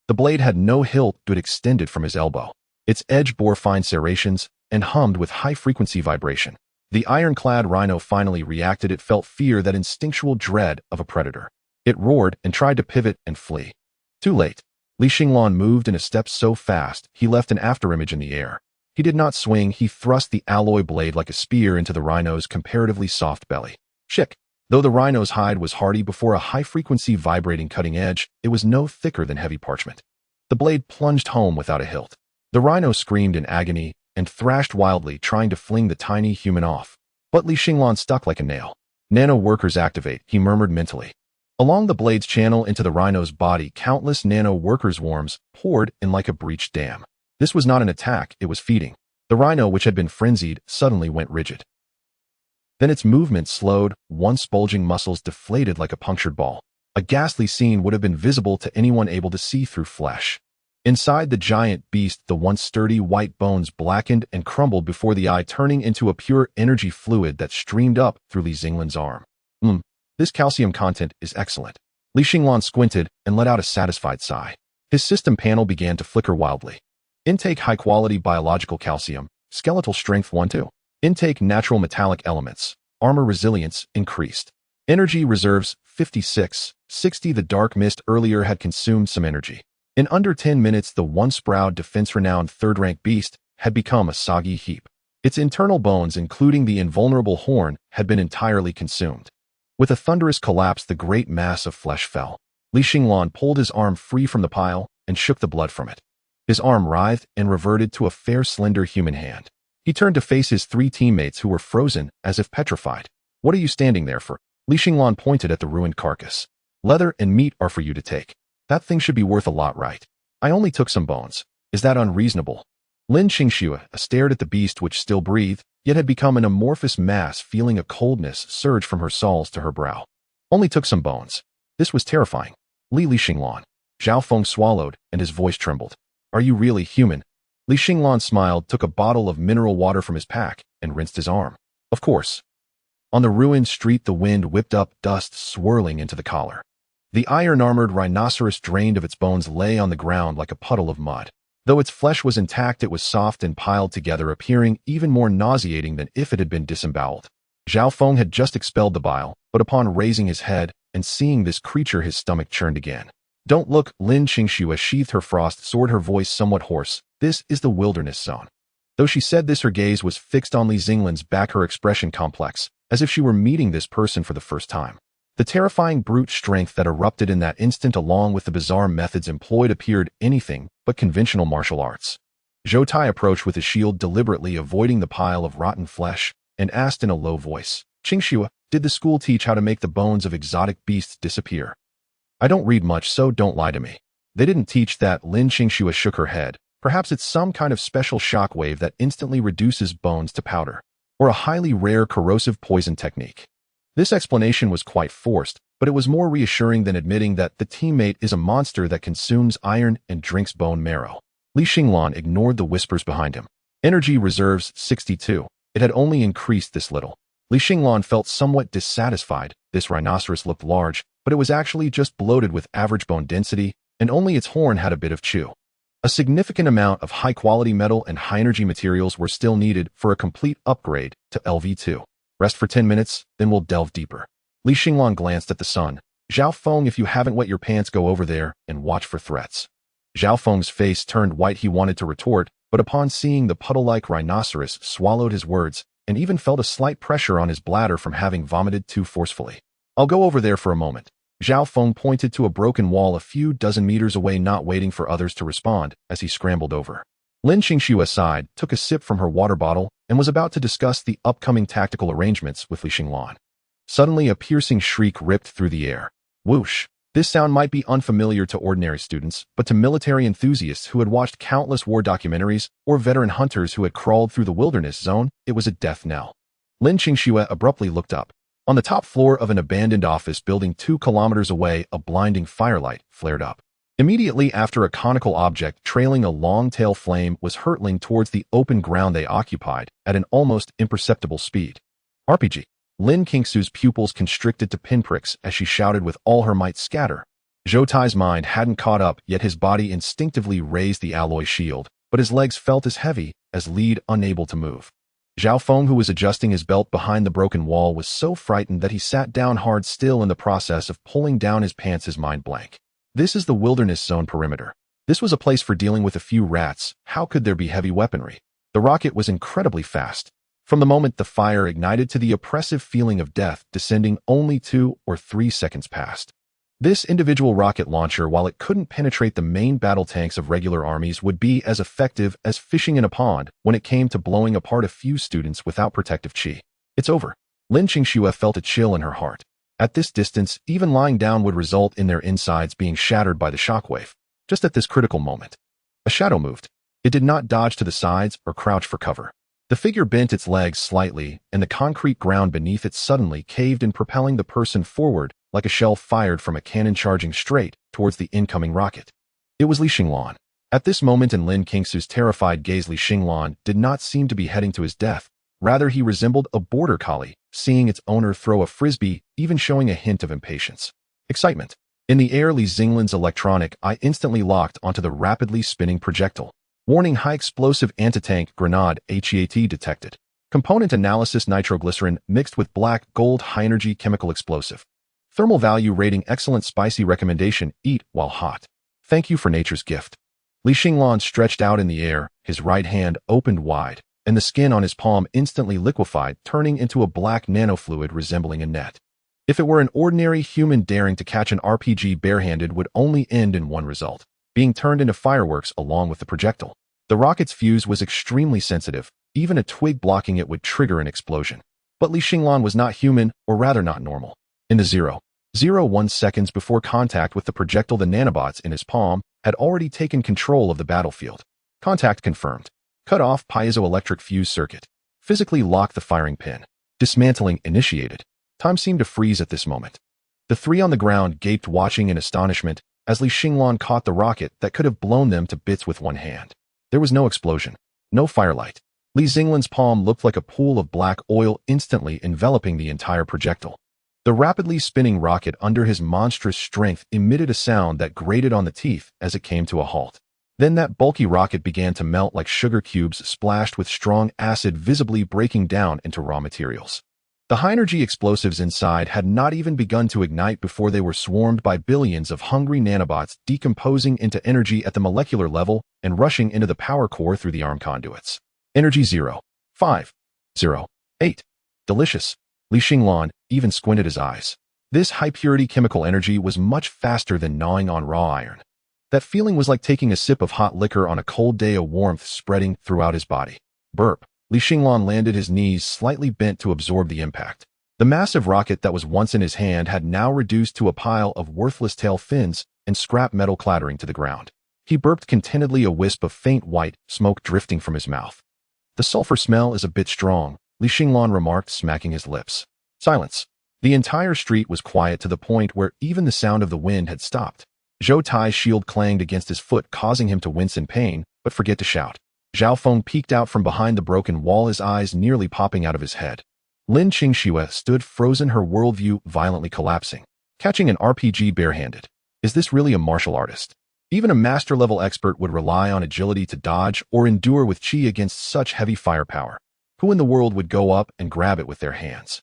The blade had no hilt, but extended from his elbow. Its edge bore fine serrations and hummed with high-frequency vibration. The ironclad rhino finally reacted. It felt fear, that instinctual dread of a predator. It roared and tried to pivot and flee. Too late. Li Xinglan moved in a step so fast he left an afterimage in the air. He did not swing. He thrust the alloy blade like a spear into the rhino's comparatively soft belly. Chick. Though the rhino's hide was hardy before a high-frequency vibrating cutting edge, it was no thicker than heavy parchment. The blade plunged home without a hilt. The rhino screamed in agony and thrashed wildly, trying to fling the tiny human off. But Li Xinglan stuck like a nail. Nano workers activate, he murmured mentally. Along the blade's channel into the rhino's body, countless nano workers' worms poured in like a breached dam. This was not an attack, it was feeding. The rhino, which had been frenzied, suddenly went rigid. Then its movement slowed, once bulging muscles deflated like a punctured ball. A ghastly scene would have been visible to anyone able to see through flesh. Inside the giant beast, the once sturdy white bones blackened and crumbled before the eye, turning into a pure energy fluid that streamed up through Li Xinglan's arm. This calcium content is excellent. Li Xinglan squinted and let out a satisfied sigh. His system panel began to flicker wildly. Intake high-quality biological calcium, skeletal strength 1-2. Intake natural metallic elements, armor resilience increased. Energy reserves 56, 60. The dark mist earlier had consumed some energy. In under 10 minutes, the once-proud defense-renowned third-rank beast had become a soggy heap. Its internal bones, including the invulnerable horn, had been entirely consumed. With a thunderous collapse, the great mass of flesh fell. Li Xinglan pulled his arm free from the pile and shook the blood from it. His arm writhed and reverted to a fair, slender human hand. He turned to face his 3 teammates who were frozen, as if petrified. What are you standing there for? Li Xinglan pointed at the ruined carcass. Leather and meat are for you to take. That thing should be worth a lot, right? I only took some bones. Is that unreasonable? Lin Qingxue stared at the beast, which still breathed, yet had become an amorphous mass, feeling a coldness surge from her soles to her brow. Only took some bones. This was terrifying. Li Xinglan. Zhao Feng swallowed, and his voice trembled. Are you really human? Li Xinglan smiled, took a bottle of mineral water from his pack, and rinsed his arm. Of course. On the ruined street, the wind whipped up, dust swirling into the collar. The iron-armored rhinoceros, drained of its bones, lay on the ground like a puddle of mud. Though its flesh was intact, it was soft and piled together, appearing even more nauseating than if it had been disemboweled. Zhao Feng had just expelled the bile, but upon raising his head and seeing this creature, his stomach churned again. Don't look, Lin Qingxue sheathed her frost sword, her voice somewhat hoarse. This is the wilderness zone. Though she said this, her gaze was fixed on Li Xinglan's back, her expression complex, as if she were meeting this person for the first time. The terrifying brute strength that erupted in that instant, along with the bizarre methods employed, appeared anything but conventional martial arts. Zhou Tai approached with his shield, deliberately avoiding the pile of rotten flesh, and asked in a low voice, Qingxue, did the school teach how to make the bones of exotic beasts disappear? I don't read much, so don't lie to me. They didn't teach that. Lin Qingxue shook her head. Perhaps it's some kind of special shockwave that instantly reduces bones to powder, or a highly rare corrosive poison technique. This explanation was quite forced, but it was more reassuring than admitting that the teammate is a monster that consumes iron and drinks bone marrow. Li Xinglan ignored the whispers behind him. Energy reserves 62. It had only increased this little. Li Xinglan felt somewhat dissatisfied. This rhinoceros looked large, but it was actually just bloated with average bone density, and only its horn had a bit of chew. A significant amount of high-quality metal and high-energy materials were still needed for a complete upgrade to LV2. Rest for 10 minutes, then we'll delve deeper. Li Xinglan glanced at the sun. Zhao Feng, if you haven't wet your pants, go over there and watch for threats. Zhao Feng's face turned white. He wanted to retort, but upon seeing the puddle-like rhinoceros, swallowed his words, and even felt a slight pressure on his bladder from having vomited too forcefully. I'll go over there for a moment. Zhao Feng pointed to a broken wall a few dozen meters away, not waiting for others to respond as he scrambled over. Lin Qingxue sighed, took a sip from her water bottle, and was about to discuss the upcoming tactical arrangements with Li Xinglan. Suddenly, a piercing shriek ripped through the air. Whoosh! This sound might be unfamiliar to ordinary students, but to military enthusiasts who had watched countless war documentaries or veteran hunters who had crawled through the wilderness zone, it was a death knell. Lin Qingxue abruptly looked up. On the top floor of an abandoned office building 2 kilometers away, a blinding firelight flared up. Immediately after, a conical object trailing a long-tail flame was hurtling towards the open ground they occupied at an almost imperceptible speed. RPG. Lin Qingxue's pupils constricted to pinpricks as she shouted with all her might, scatter. Zhou Tai's mind hadn't caught up, yet his body instinctively raised the alloy shield, but his legs felt as heavy as lead, unable to move. Zhao Feng, who was adjusting his belt behind the broken wall, was so frightened that he sat down hard, still in the process of pulling down his pants, his mind blank. This is the wilderness zone perimeter. This was a place for dealing with a few rats. How could there be heavy weaponry? The rocket was incredibly fast. From the moment the fire ignited to the oppressive feeling of death descending, only 2 or 3 seconds passed. This individual rocket launcher, while it couldn't penetrate the main battle tanks of regular armies, would be as effective as fishing in a pond when it came to blowing apart a few students without protective chi. It's over. Lin Qingxue felt a chill in her heart. At this distance, even lying down would result in their insides being shattered by the shockwave. Just at this critical moment, a shadow moved. It did not dodge to the sides or crouch for cover. The figure bent its legs slightly, and the concrete ground beneath it suddenly caved in, propelling the person forward like a shell fired from a cannon charging straight towards the incoming rocket. It was Li Xinglan. At this moment in Lin Qingxue's terrified gaze, Li Xinglan did not seem to be heading to his death. Rather, he resembled a border collie, seeing its owner throw a frisbee, even showing a hint of impatience. Excitement. In the air, Li Xinglan's electronic eye instantly locked onto the rapidly spinning projectile. Warning: high explosive anti-tank grenade HEAT detected. Component analysis: nitroglycerin mixed with black gold high-energy chemical explosive. Thermal value rating: excellent. Spicy recommendation: eat while hot. Thank you for nature's gift. Li Xinglan stretched out in the air, his right hand opened wide, and the skin on his palm instantly liquefied, turning into a black nanofluid resembling a net. If it were an ordinary human daring to catch an RPG barehanded, would only end in one result: being turned into fireworks along with the projectile. The rocket's fuse was extremely sensitive. Even a twig blocking it would trigger an explosion. But Li Xinglan was not human, or rather not normal. In the 0.01 seconds before contact with the projectile, the nanobots in his palm had already taken control of the battlefield. Contact confirmed. Cut off piezoelectric fuse circuit. Physically lock the firing pin. Dismantling initiated. Time seemed to freeze at this moment. The three on the ground gaped, watching in astonishment as Li Xinglan caught the rocket that could have blown them to bits with one hand. There was no explosion, no firelight. Li Xinglan's palm looked like a pool of black oil, instantly enveloping the entire projectile. The rapidly spinning rocket under his monstrous strength emitted a sound that grated on the teeth as it came to a halt. Then that bulky rocket began to melt like sugar cubes splashed with strong acid, visibly breaking down into raw materials. The high-energy explosives inside had not even begun to ignite before they were swarmed by billions of hungry nanobots, decomposing into energy at the molecular level and rushing into the power core through the arm conduits. Energy 0.508. Delicious. Li Xinglan even squinted his eyes. This high-purity chemical energy was much faster than gnawing on raw iron. That feeling was like taking a sip of hot liquor on a cold day, a warmth spreading throughout his body. Burp. Li Xinglan landed, his knees slightly bent to absorb the impact. The massive rocket that was once in his hand had now reduced to a pile of worthless tail fins and scrap metal clattering to the ground. He burped contentedly, a wisp of faint white smoke drifting from his mouth. The sulfur smell is a bit strong, Li Xinglan remarked, smacking his lips. Silence. The entire street was quiet to the point where even the sound of the wind had stopped. Zhou Tai's shield clanged against his foot, causing him to wince in pain, but forget to shout. Zhao Feng peeked out from behind the broken wall, his eyes nearly popping out of his head. Lin Qingxue stood frozen, her worldview violently collapsing. Catching an RPG barehanded. Is this really a martial artist? Even a master-level expert would rely on agility to dodge or endure with chi against such heavy firepower. Who in the world would go up and grab it with their hands?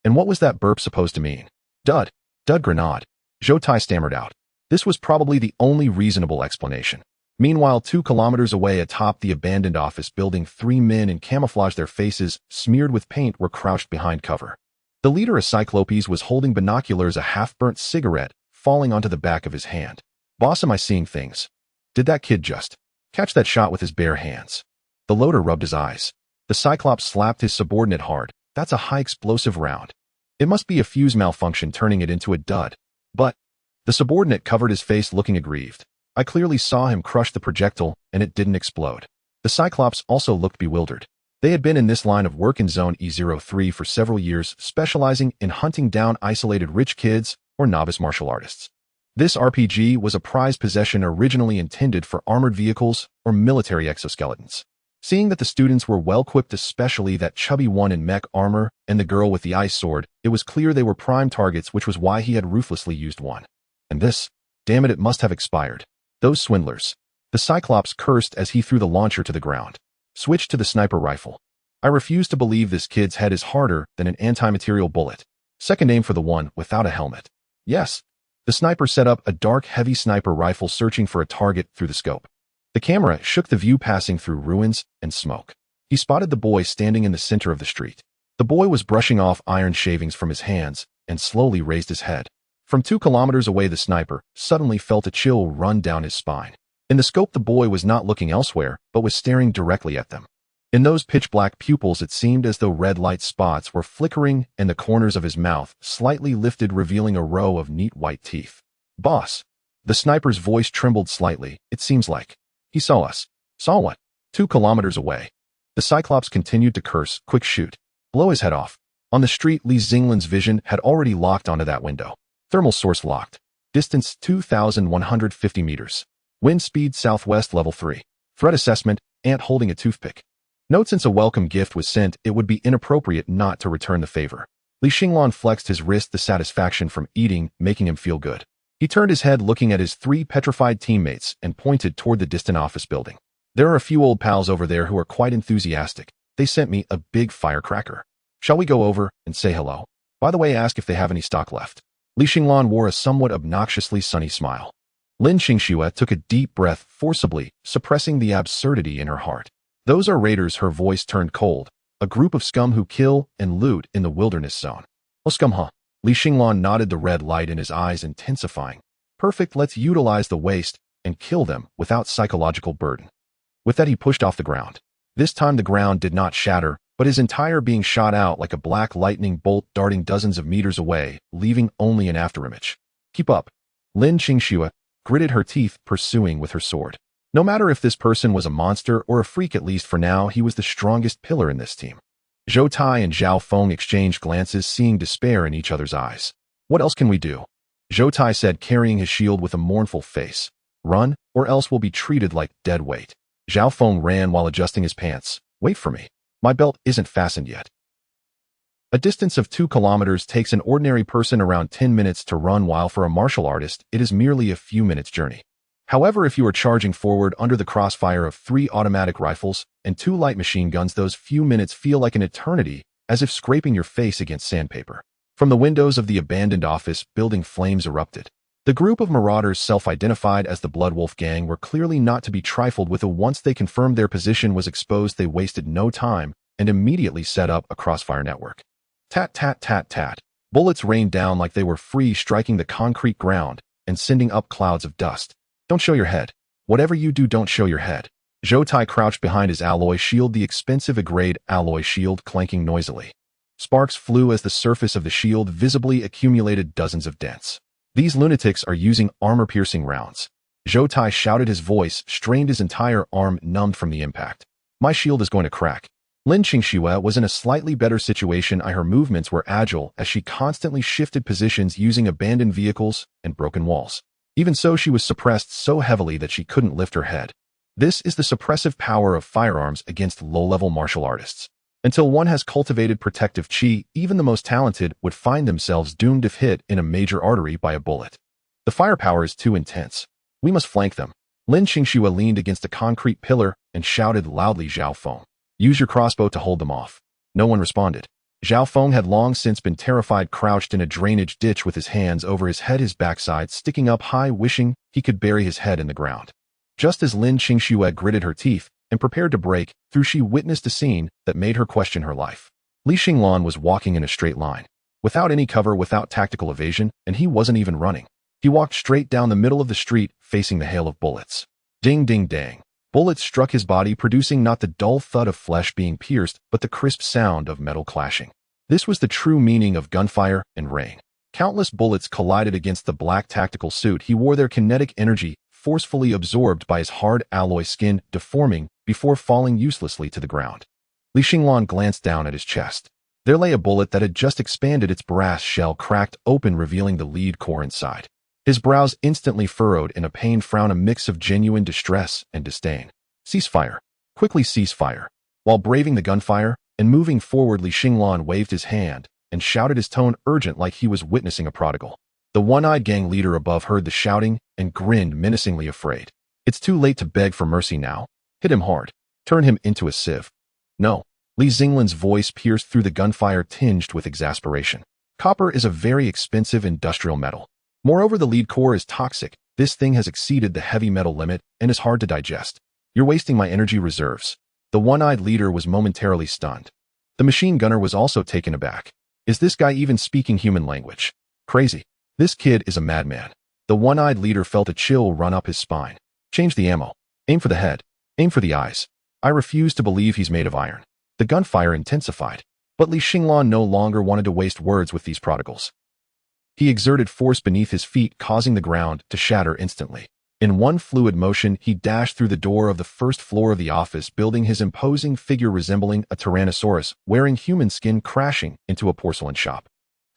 And what was that burp supposed to mean? Dud. Dud grenade. Zhou Tai stammered out. This was probably the only reasonable explanation. Meanwhile, 2 kilometers away atop the abandoned office building, 3 men in camouflage, their faces smeared with paint, were crouched behind cover. The leader, a Cyclopes, was holding binoculars, a half-burnt cigarette falling onto the back of his hand. Boss, am I seeing things? Did that kid just catch that shot with his bare hands? The loader rubbed his eyes. The Cyclops slapped his subordinate hard. That's a high explosive round. It must be a fuse malfunction turning it into a dud. But the subordinate covered his face, looking aggrieved. I clearly saw him crush the projectile, and it didn't explode. The Cyclops also looked bewildered. They had been in this line of work in Zone E03 for several years, specializing in hunting down isolated rich kids or novice martial artists. This RPG was a prized possession originally intended for armored vehicles or military exoskeletons. Seeing that the students were well-equipped, especially that chubby one in mech armor and the girl with the ice sword, it was clear they were prime targets, which was why he had ruthlessly used one. And this, damn it must have expired. Those swindlers. The Cyclops cursed as he threw the launcher to the ground. Switched to the sniper rifle. I refuse to believe this kid's head is harder than an anti-material bullet. Second aim for the one without a helmet. Yes. The sniper set up a dark, heavy sniper rifle, searching for a target through the scope. The camera shook the view, passing through ruins and smoke. He spotted the boy standing in the center of the street. The boy was brushing off iron shavings from his hands and slowly raised his head. From 2 kilometers away, the sniper suddenly felt a chill run down his spine. In the scope, the boy was not looking elsewhere, but was staring directly at them. In those pitch-black pupils, it seemed as though red light spots were flickering, and the corners of his mouth slightly lifted, revealing a row of neat white teeth. "Boss." The sniper's voice trembled slightly. "It seems like he saw us." "Saw what?" 2 kilometers away. The Cyclops continued to curse. "Quick, shoot. Blow his head off." On the street, Xinglan's vision had already locked onto that window. Thermal source locked. Distance 2,150 meters. Wind speed southwest, level 3. Threat assessment, ant holding a toothpick. Note: since a welcome gift was sent, it would be inappropriate not to return the favor. Xinglan flexed his wrist, the satisfaction from eating making him feel good. He turned his head, looking at his 3 petrified teammates, and pointed toward the distant office building. "There are a few old pals over there who are quite enthusiastic. They sent me a big firecracker. Shall we go over and say hello? By the way, ask if they have any stock left." Xinglan wore a somewhat obnoxiously sunny smile. Lin Qingxue took a deep breath, forcibly suppressing the absurdity in her heart. "Those are raiders." Her voice turned cold. "A group of scum who kill and loot in the wilderness zone." "Oh, scum, huh?" Xinglan nodded, the red light in his eyes intensifying. "Perfect, let's utilize the waste and kill them without psychological burden." With that, he pushed off the ground. This time the ground did not shatter, but his entire being shot out like a black lightning bolt, darting dozens of meters away, leaving only an afterimage. "Keep up." Lin Qingxue gritted her teeth, pursuing with her sword. No matter if this person was a monster or a freak, at least for now, he was the strongest pillar in this team. Zhou Tai and Zhao Feng exchanged glances, seeing despair in each other's eyes. "What else can we do?" Zhou Tai said, carrying his shield with a mournful face. "Run, or else we'll be treated like dead weight." Zhao Feng ran while adjusting his pants. "Wait for me. My belt isn't fastened yet." A distance of 2 kilometers takes an ordinary person around 10 minutes to run, while for a martial artist, it is merely a few minutes' journey. However, if you are charging forward under the crossfire of 3 automatic rifles and 2 light machine guns, those few minutes feel like an eternity, as if scraping your face against sandpaper. From the windows of the abandoned office building, flames erupted. The group of marauders, self-identified as the Blood Wolf Gang, were clearly not to be trifled with. Once they confirmed their position was exposed, they wasted no time and immediately set up a crossfire network. Tat, tat, tat, tat. Bullets rained down like they were free, striking the concrete ground and sending up clouds of dust. "Don't show your head. Whatever you do, don't show your head." Zhou Tai crouched behind his alloy shield, the expensive grade alloy shield clanking noisily. Sparks flew as the surface of the shield visibly accumulated dozens of dents. "These lunatics are using armor-piercing rounds." Zhou Tai shouted, his voice strained, his entire arm numbed from the impact. "My shield is going to crack." Lin Qingxue was in a slightly better situation. Her movements were agile as she constantly shifted positions using abandoned vehicles and broken walls. Even so, she was suppressed so heavily that she couldn't lift her head. This is the suppressive power of firearms against low-level martial artists. Until one has cultivated protective chi, even the most talented would find themselves doomed if hit in a major artery by a bullet. The firepower is too intense. "We must flank them." Lin Qingxue leaned against a concrete pillar and shouted loudly, "Zhao Feng, use your crossbow to hold them off." No one responded. Zhao Feng had long since been terrified, crouched in a drainage ditch with his hands over his head, his backside sticking up high, wishing he could bury his head in the ground. Just as Lin Qingxue gritted her teeth and prepared to break through, she witnessed a scene that made her question her life. Xinglan was walking in a straight line, without any cover, without tactical evasion, and he wasn't even running. He walked straight down the middle of the street, facing the hail of bullets. Ding, ding, dang. Bullets struck his body, producing not the dull thud of flesh being pierced, but the crisp sound of metal clashing. This was the true meaning of gunfire and rain. Countless bullets collided against the black tactical suit he wore, their kinetic energy forcefully absorbed by his hard alloy skin, deforming before falling uselessly to the ground. Xinglan glanced down at his chest. There lay a bullet that had just expanded, its brass shell cracked open, revealing the lead core inside. His brows instantly furrowed in a pained frown, a mix of genuine distress and disdain. "Ceasefire. Quickly cease fire." While braving the gunfire and moving forward, Xinglan waved his hand and shouted, his tone urgent like he was witnessing a prodigal. The one-eyed gang leader above heard the shouting and grinned, menacingly, afraid. "It's too late to beg for mercy now. Hit him hard. Turn him into a sieve." "No." Xinglan's voice pierced through the gunfire, tinged with exasperation. "Copper is a very expensive industrial metal. Moreover, the lead core is toxic. This thing has exceeded the heavy metal limit and is hard to digest. You're wasting my energy reserves." The one-eyed leader was momentarily stunned. The machine gunner was also taken aback. Is this guy even speaking human language? Crazy. This kid is a madman. The one-eyed leader felt a chill run up his spine. Change the ammo. Aim for the head. Aim for the eyes. I refuse to believe he's made of iron. The gunfire intensified. But Li Xinglan no longer wanted to waste words with these prodigals. He exerted force beneath his feet, causing the ground to shatter instantly. In one fluid motion, he dashed through the door of the first floor of the office building, his imposing figure resembling a tyrannosaurus wearing human skin crashing into a porcelain shop.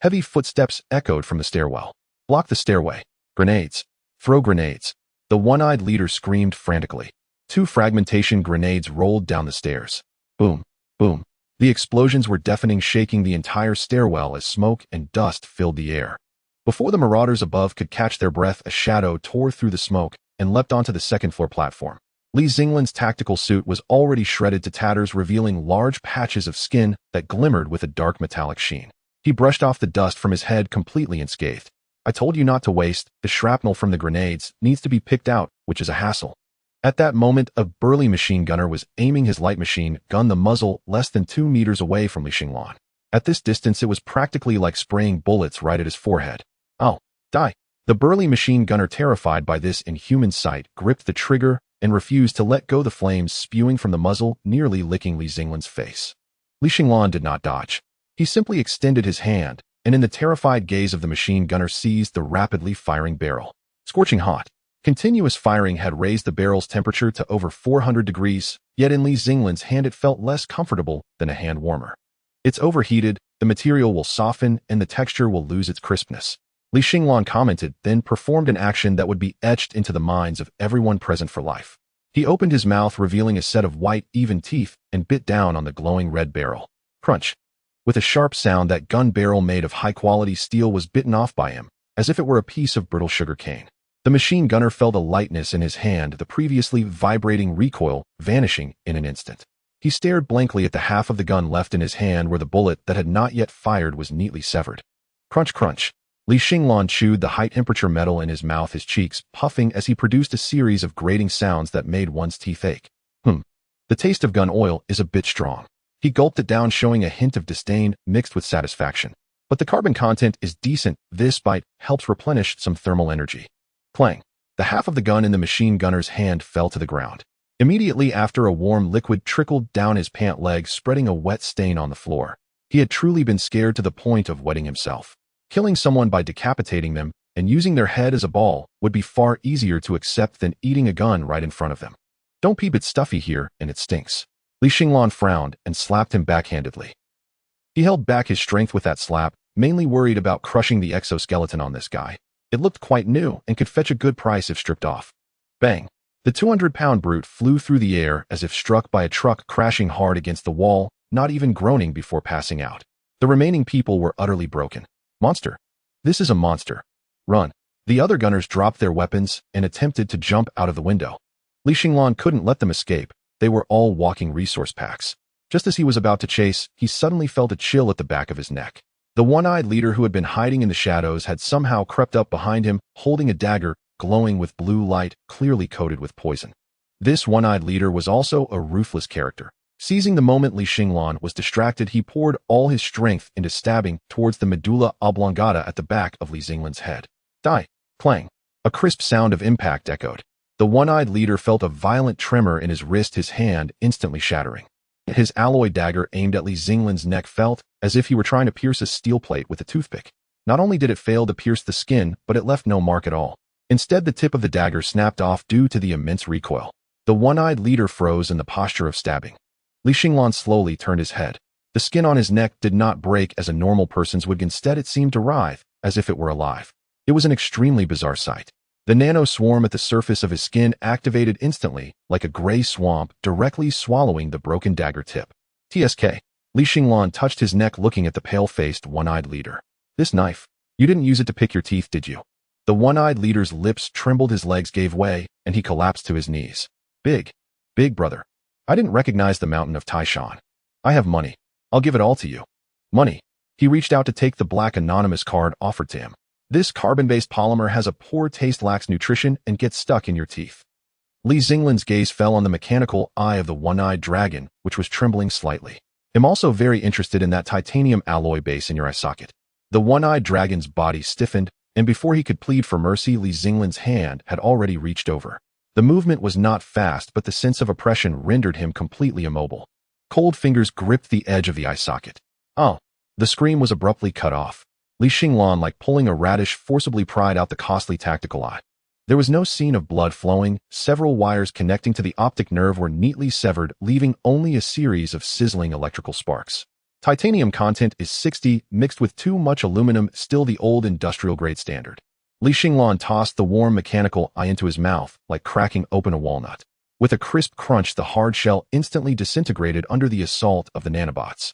Heavy footsteps echoed from the stairwell. Block the stairway. Grenades. Throw grenades. The one-eyed leader screamed frantically. 2 fragmentation grenades rolled down the stairs. Boom. Boom. The explosions were deafening, shaking the entire stairwell as smoke and dust filled the air. Before the marauders above could catch their breath, a shadow tore through the smoke and leapt onto the second-floor platform. Li Xinglan's tactical suit was already shredded to tatters, revealing large patches of skin that glimmered with a dark metallic sheen. He brushed off the dust from his head, completely unscathed. I told you not to waste. The shrapnel from the grenades needs to be picked out, which is a hassle. At that moment, a burly machine gunner was aiming his light machine gun, the muzzle less than 2 meters away from Li Xinglan. At this distance, it was practically like spraying bullets right at his forehead. Oh, die. The burly machine gunner, terrified by this inhuman sight, gripped the trigger and refused to let go, the flames spewing from the muzzle nearly licking Li Xinglan's face. Li Xinglan did not dodge. He simply extended his hand, and in the terrified gaze of the machine gunner seized the rapidly firing barrel. Scorching hot. Continuous firing had raised the barrel's temperature to over 400 degrees, yet in Li Xinglan's hand it felt less comfortable than a hand warmer. It's overheated, the material will soften, and the texture will lose its crispness. Li Xinglan commented, then performed an action that would be etched into the minds of everyone present for life. He opened his mouth, revealing a set of white, even teeth, and bit down on the glowing red barrel. Crunch. With a sharp sound, that gun barrel made of high-quality steel was bitten off by him, as if it were a piece of brittle sugar cane. The machine gunner felt a lightness in his hand, the previously vibrating recoil vanishing in an instant. He stared blankly at the half of the gun left in his hand, where the bullet that had not yet fired was neatly severed. Crunch, crunch. Li Xinglan chewed the high-temperature metal in his mouth, his cheeks puffing as he produced a series of grating sounds that made one's teeth ache. The taste of gun oil is a bit strong. He gulped it down, showing a hint of disdain mixed with satisfaction. But the carbon content is decent. This bite helps replenish some thermal energy. Clang. The half of the gun in the machine gunner's hand fell to the ground. Immediately after, a warm liquid trickled down his pant leg, spreading a wet stain on the floor. He had truly been scared to the point of wetting himself. Killing someone by decapitating them and using their head as a ball would be far easier to accept than eating a gun right in front of them. Don't peep, it's stuffy here and it stinks. Li Xinglan frowned and slapped him backhandedly. He held back his strength with that slap, mainly worried about crushing the exoskeleton on this guy. It looked quite new and could fetch a good price if stripped off. Bang! The 200-pound brute flew through the air as if struck by a truck, crashing hard against the wall, not even groaning before passing out. The remaining people were utterly broken. Monster. This is a monster. Run. The other gunners dropped their weapons and attempted to jump out of the window. Li Xinglan couldn't let them escape. They were all walking resource packs. Just as he was about to chase, he suddenly felt a chill at the back of his neck. The one-eyed leader, who had been hiding in the shadows, had somehow crept up behind him, holding a dagger, glowing with blue light, clearly coated with poison. This one-eyed leader was also a ruthless character. Seizing the moment Li Xinglan was distracted, he poured all his strength into stabbing towards the medulla oblongata at the back of Li Xinglan's head. Die! Clang! A crisp sound of impact echoed. The one-eyed leader felt a violent tremor in his wrist, his hand instantly shattering. His alloy dagger aimed at Li Xinglan's neck felt as if he were trying to pierce a steel plate with a toothpick. Not only did it fail to pierce the skin, but it left no mark at all. Instead, the tip of the dagger snapped off due to the immense recoil. The one-eyed leader froze in the posture of stabbing. Li Xinglan slowly turned his head. The skin on his neck did not break as a normal person's would. Instead, it seemed to writhe, as if it were alive. It was an extremely bizarre sight. The nano swarm at the surface of his skin activated instantly, like a gray swamp, directly swallowing the broken dagger tip. TSK. Li Xinglan touched his neck, looking at the pale-faced, one-eyed leader. This knife. You didn't use it to pick your teeth, did you? The one-eyed leader's lips trembled, his legs gave way, and he collapsed to his knees. Big brother. I didn't recognize the mountain of Taishan. I have money. I'll give it all to you. Money. He reached out to take the black anonymous card offered to him. This carbon-based polymer has a poor taste, lacks nutrition, and gets stuck in your teeth. Li Xinglan's gaze fell on the mechanical eye of the one-eyed dragon, which was trembling slightly. I'm also very interested in that titanium alloy base in your eye socket. The one-eyed dragon's body stiffened, and before he could plead for mercy, Li Xinglan's hand had already reached over. The movement was not fast, but the sense of oppression rendered him completely immobile. Cold fingers gripped the edge of the eye socket. Oh! The scream was abruptly cut off. Li Xinglan, like pulling a radish, forcibly pried out the costly tactical eye. There was no scene of blood flowing. Several wires connecting to the optic nerve were neatly severed, leaving only a series of sizzling electrical sparks. Titanium content is 60, mixed with too much aluminum, still the old industrial-grade standard. Li Xinglan tossed the warm mechanical eye into his mouth, like cracking open a walnut. With a crisp crunch, the hard shell instantly disintegrated under the assault of the nanobots.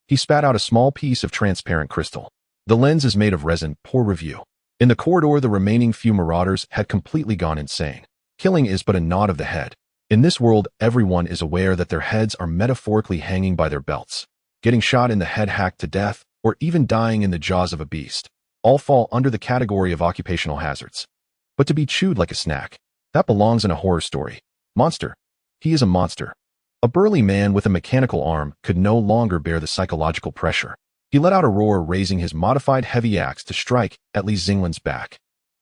He spat out a small piece of transparent crystal. The lens is made of resin, poor review. In the corridor, the remaining few marauders had completely gone insane. Killing is but a nod of the head. In this world, everyone is aware that their heads are metaphorically hanging by their belts. Getting shot in the head, hacked to death, or even dying in the jaws of a beast, all fall under the category of occupational hazards. But to be chewed like a snack, that belongs in a horror story. Monster. He is a monster. A burly man with a mechanical arm could no longer bear the psychological pressure. He let out a roar, raising his modified heavy axe to strike at Li Xinglan's back.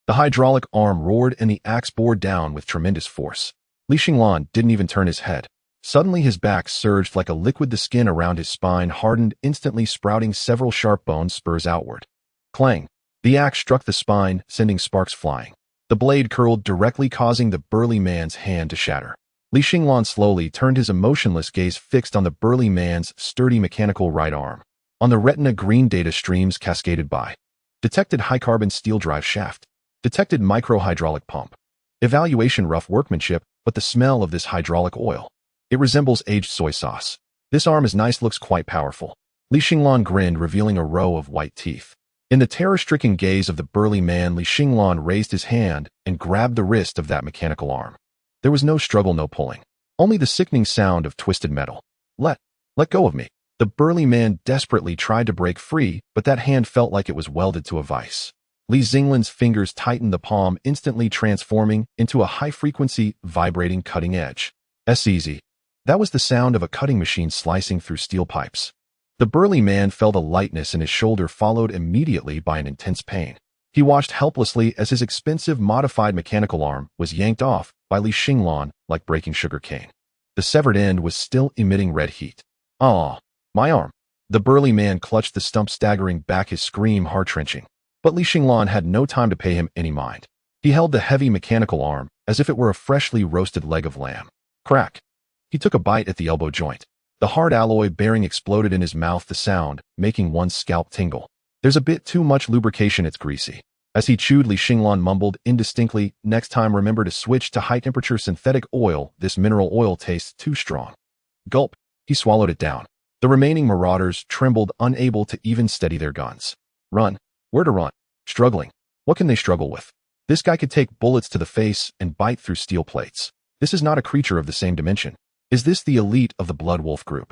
The hydraulic arm roared and the axe bore down with tremendous force. Li Xinglan didn't even turn his head. Suddenly his back surged like a liquid. The skin around his spine hardened, instantly sprouting several sharp bone spurs outward. Clang! The axe struck the spine, sending sparks flying. The blade curled directly, causing the burly man's hand to shatter. Li Xinglan slowly turned, his emotionless gaze fixed on the burly man's sturdy mechanical right arm. On the retina, green data streams cascaded by. Detected high-carbon steel drive shaft. Detected micro-hydraulic pump. Evaluation: rough workmanship, but the smell of this hydraulic oil. It resembles aged soy sauce. This arm is nice, looks quite powerful. Li Xinglan grinned, revealing a row of white teeth. In the terror-stricken gaze of the burly man, Li Xinglan raised his hand and grabbed the wrist of that mechanical arm. There was no struggle, no pulling. Only the sickening sound of twisted metal. Let go of me. The burly man desperately tried to break free, but that hand felt like it was welded to a vise. Li Xinglan's fingers tightened the palm, instantly transforming into a high-frequency, vibrating cutting edge. Easy. That was the sound of a cutting machine slicing through steel pipes. The burly man felt a lightness in his shoulder, followed immediately by an intense pain. He watched helplessly as his expensive modified mechanical arm was yanked off by Li Xinglan like breaking sugar cane. The severed end was still emitting red heat. "Ah, my arm." The burly man clutched the stump, staggering back, his scream heart-wrenching. But Li Xinglan had no time to pay him any mind. He held the heavy mechanical arm as if it were a freshly roasted leg of lamb. Crack! He took a bite at the elbow joint. The hard alloy bearing exploded in his mouth, the sound making one's scalp tingle. "There's a bit too much lubrication, it's greasy." As he chewed, Li Xinglan mumbled indistinctly, "Next time remember to switch to high-temperature synthetic oil. This mineral oil tastes too strong." Gulp! He swallowed it down. The remaining marauders trembled, unable to even steady their guns. Run. Where to run? Struggling. What can they struggle with? This guy could take bullets to the face and bite through steel plates. This is not a creature of the same dimension. Is this the elite of the Blood Wolf group?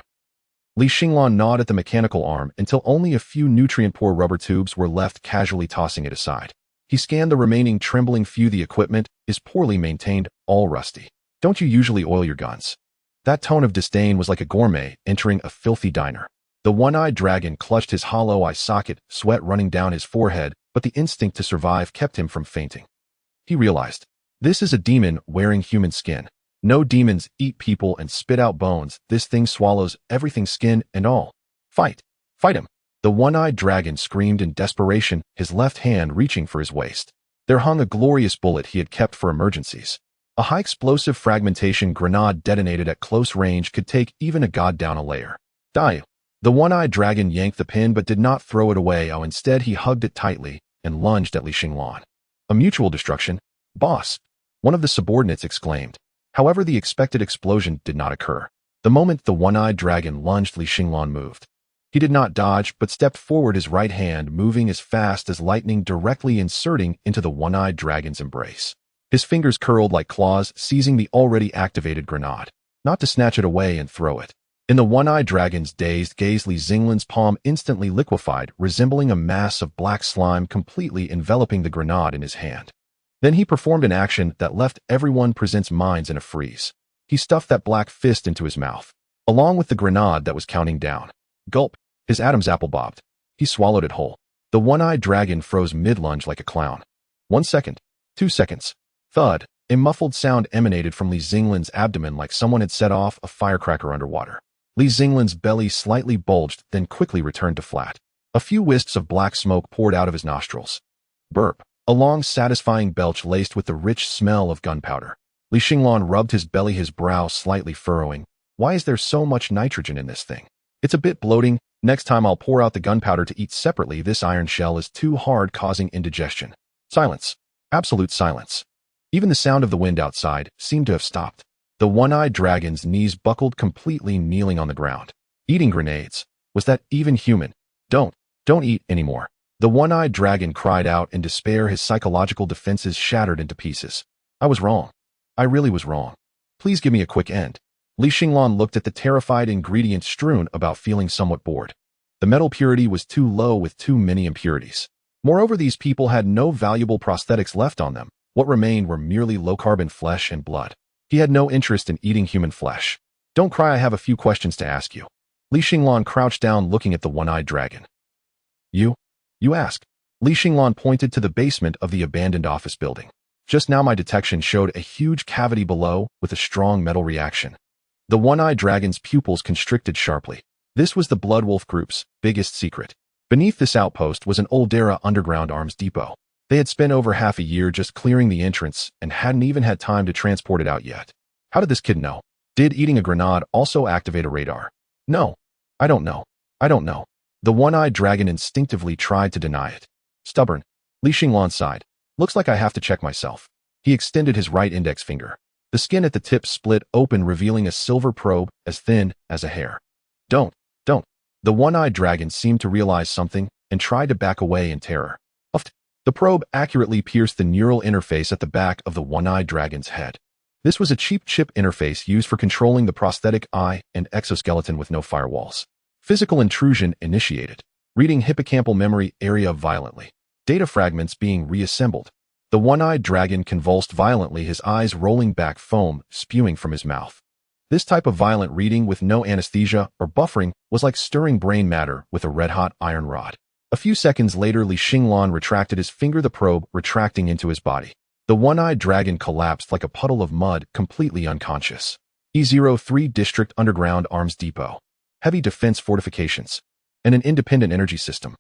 Li Xinglan gnawed at the mechanical arm until only a few nutrient-poor rubber tubes were left, casually tossing it aside. He scanned the remaining trembling few. The equipment is poorly maintained, all rusty. "Don't you usually oil your guns?" That tone of disdain was like a gourmet entering a filthy diner. The one-eyed dragon clutched his hollow eye socket, sweat running down his forehead, but the instinct to survive kept him from fainting. He realized, this is a demon wearing human skin. No demons eat people and spit out bones. This thing swallows everything, skin and all. Fight! Fight him! The one-eyed dragon screamed in desperation, his left hand reaching for his waist. There hung a glorious bullet he had kept for emergencies. A high-explosive fragmentation grenade detonated at close range could take even a god down a layer. Die! The one-eyed dragon yanked the pin but did not throw it away. Instead, he hugged it tightly and lunged at Li Xinglan. "A mutual destruction? Boss!" one of the subordinates exclaimed. However, the expected explosion did not occur. The moment the one-eyed dragon lunged, Li Xinglan moved. He did not dodge, but stepped forward, his right hand moving as fast as lightning, directly inserting into the one-eyed dragon's embrace. His fingers curled like claws, seizing the already activated grenade, not to snatch it away and throw it. In the one-eyed dragon's dazed gaze, Li Xinglan's palm instantly liquefied, resembling a mass of black slime, completely enveloping the grenade in his hand. Then he performed an action that left everyone present's minds in a freeze. He stuffed that black fist into his mouth, along with the grenade that was counting down. Gulp! His Adam's apple bobbed. He swallowed it whole. The one-eyed dragon froze mid-lunge like a clown. 1 second. 2 seconds. Thud. A muffled sound emanated from Li Xinglan's abdomen like someone had set off a firecracker underwater. Li Xinglan's belly slightly bulged, then quickly returned to flat. A few wisps of black smoke poured out of his nostrils. Burp. A long, satisfying belch laced with the rich smell of gunpowder. Li Xinglan rubbed his belly, his brow slightly furrowing. Why is there so much nitrogen in this thing? It's a bit bloating. Next time I'll pour out the gunpowder to eat separately. This iron shell is too hard, causing indigestion. Silence. Absolute silence. Even the sound of the wind outside seemed to have stopped. The one-eyed dragon's knees buckled completely, kneeling on the ground. Eating grenades. Was that even human? Don't eat anymore. The one-eyed dragon cried out in despair, his psychological defenses shattered into pieces. I was wrong. I really was wrong. Please give me a quick end. Li Xinglan looked at the terrified ingredients strewn about, feeling somewhat bored. The metal purity was too low with too many impurities. Moreover, these people had no valuable prosthetics left on them. What remained were merely low-carbon flesh and blood. He had no interest in eating human flesh. Don't cry, I have a few questions to ask you. Li Xinglan crouched down, looking at the one-eyed dragon. You ask. Li Xinglan pointed to the basement of the abandoned office building. Just now my detection showed a huge cavity below with a strong metal reaction. The one-eyed dragon's pupils constricted sharply. This was the Blood Wolf Group's biggest secret. Beneath this outpost was an old-era underground arms depot. They had spent over half a year just clearing the entrance and hadn't even had time to transport it out yet. How did this kid know? Did eating a grenade also activate a radar? No. I don't know. The one-eyed dragon instinctively tried to deny it. Stubborn. Li Xinglan sighed. Looks like I have to check myself. He extended his right index finger. The skin at the tip split open, revealing a silver probe as thin as a hair. Don't. The one-eyed dragon seemed to realize something and tried to back away in terror. The probe accurately pierced the neural interface at the back of the one-eyed dragon's head. This was a cheap chip interface used for controlling the prosthetic eye and exoskeleton with no firewalls. Physical intrusion initiated. Reading hippocampal memory area violently. Data fragments being reassembled. The one-eyed dragon convulsed violently, his eyes rolling back, foam spewing from his mouth. This type of violent reading with no anesthesia or buffering was like stirring brain matter with a red-hot iron rod. A few seconds later, Li Xinglan retracted his finger, the probe retracting into his body. The one-eyed dragon collapsed like a puddle of mud, completely unconscious. E03 District Underground Arms Depot. Heavy defense fortifications. And an independent energy system.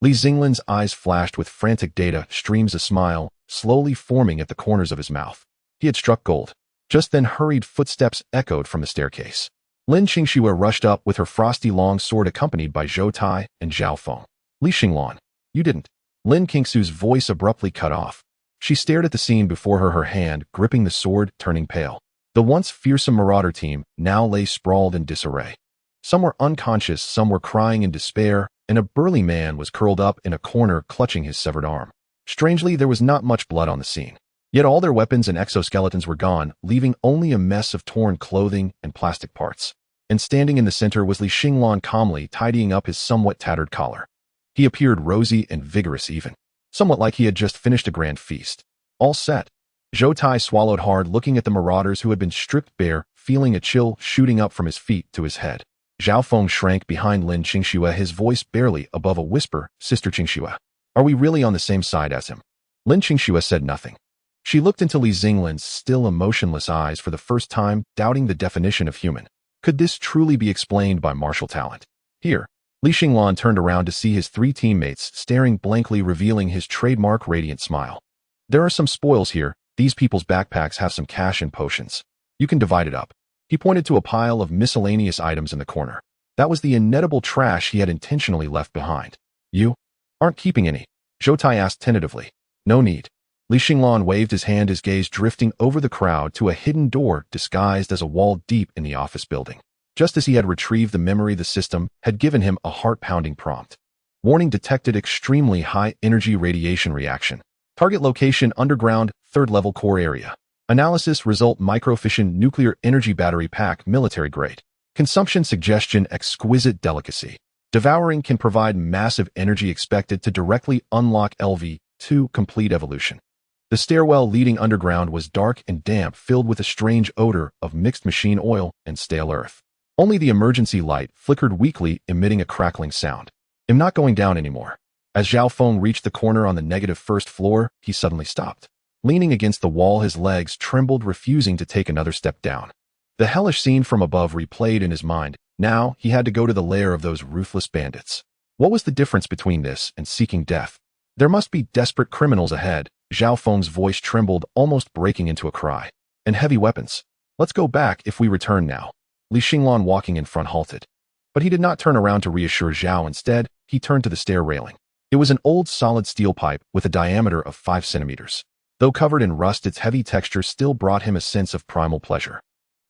Li Xinglan's eyes flashed with frantic data streams, a smile slowly forming at the corners of his mouth. He had struck gold. Just then, hurried footsteps echoed from the staircase. Lin Qingxue rushed up with her frosty long sword, accompanied by Zhou Tai and Zhao Feng. Li Xinglan, you didn't. Lin Qingxue's voice abruptly cut off. She stared at the scene before her, her hand gripping the sword, turning pale. The once fearsome marauder team now lay sprawled in disarray. Some were unconscious, some were crying in despair, and a burly man was curled up in a corner, clutching his severed arm. Strangely, there was not much blood on the scene. Yet all their weapons and exoskeletons were gone, leaving only a mess of torn clothing and plastic parts. And standing in the center was Li Xinglan, calmly tidying up his somewhat tattered collar. He appeared rosy and vigorous, even. Somewhat like he had just finished a grand feast. All set. Zhou Tai swallowed hard, looking at the marauders who had been stripped bare, feeling a chill shooting up from his feet to his head. Zhao Feng shrank behind Lin Qingxue, his voice barely above a whisper. Sister Qingxue, are we really on the same side as him? Lin Qingxue said nothing. She looked into Li Xinglan's still emotionless eyes for the first time, doubting the definition of human. Could this truly be explained by martial talent? Here. Li Xinglan turned around to see his three teammates staring blankly, revealing his trademark radiant smile. There are some spoils here. These people's backpacks have some cash and potions. You can divide it up. He pointed to a pile of miscellaneous items in the corner. That was the inedible trash he had intentionally left behind. You aren't keeping any? Zhou Tai asked tentatively. No need. Li Xinglan waved his hand, his gaze drifting over the crowd to a hidden door disguised as a wall deep in the office building. Just as he had retrieved the memory, the system had given him a heart-pounding prompt. Warning detected: extremely high-energy radiation reaction. Target location: underground, third-level core area. Analysis result: microfission nuclear energy battery pack, military grade. Consumption suggestion: exquisite delicacy. Devouring can provide massive energy expected to directly unlock LV2 complete evolution. The stairwell leading underground was dark and damp, filled with a strange odor of mixed machine oil and stale earth. Only the emergency light flickered weakly, emitting a crackling sound. I'm not going down anymore. As Zhao Feng reached the corner on the negative first floor, he suddenly stopped. Leaning against the wall, his legs trembled, refusing to take another step down. The hellish scene from above replayed in his mind. Now, he had to go to the lair of those ruthless bandits. What was the difference between this and seeking death? There must be desperate criminals ahead. Zhao Feng's voice trembled, almost breaking into a cry. And heavy weapons. Let's go back if we return now. Li Xinglan, walking in front, halted. But he did not turn around to reassure Zhao. Instead, he turned to the stair railing. It was an old solid steel pipe with a diameter of 5 centimeters. Though covered in rust, its heavy texture still brought him a sense of primal pleasure.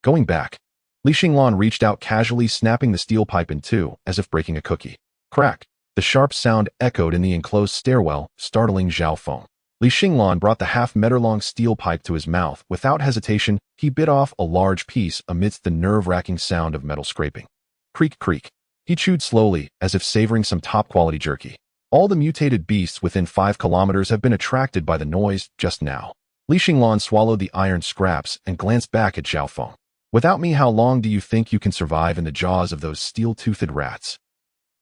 Going back. Li Xinglan reached out casually, snapping the steel pipe in two, as if breaking a cookie. Crack! The sharp sound echoed in the enclosed stairwell, startling Zhao Feng. Li Xinglan brought the half-meter-long steel pipe to his mouth. Without hesitation, he bit off a large piece amidst the nerve-wracking sound of metal scraping. Creak, creak. He chewed slowly, as if savoring some top-quality jerky. All the mutated beasts within 5 kilometers have been attracted by the noise just now. Li Xinglan swallowed the iron scraps and glanced back at Zhao Feng. Without me, how long do you think you can survive in the jaws of those steel-toothed rats?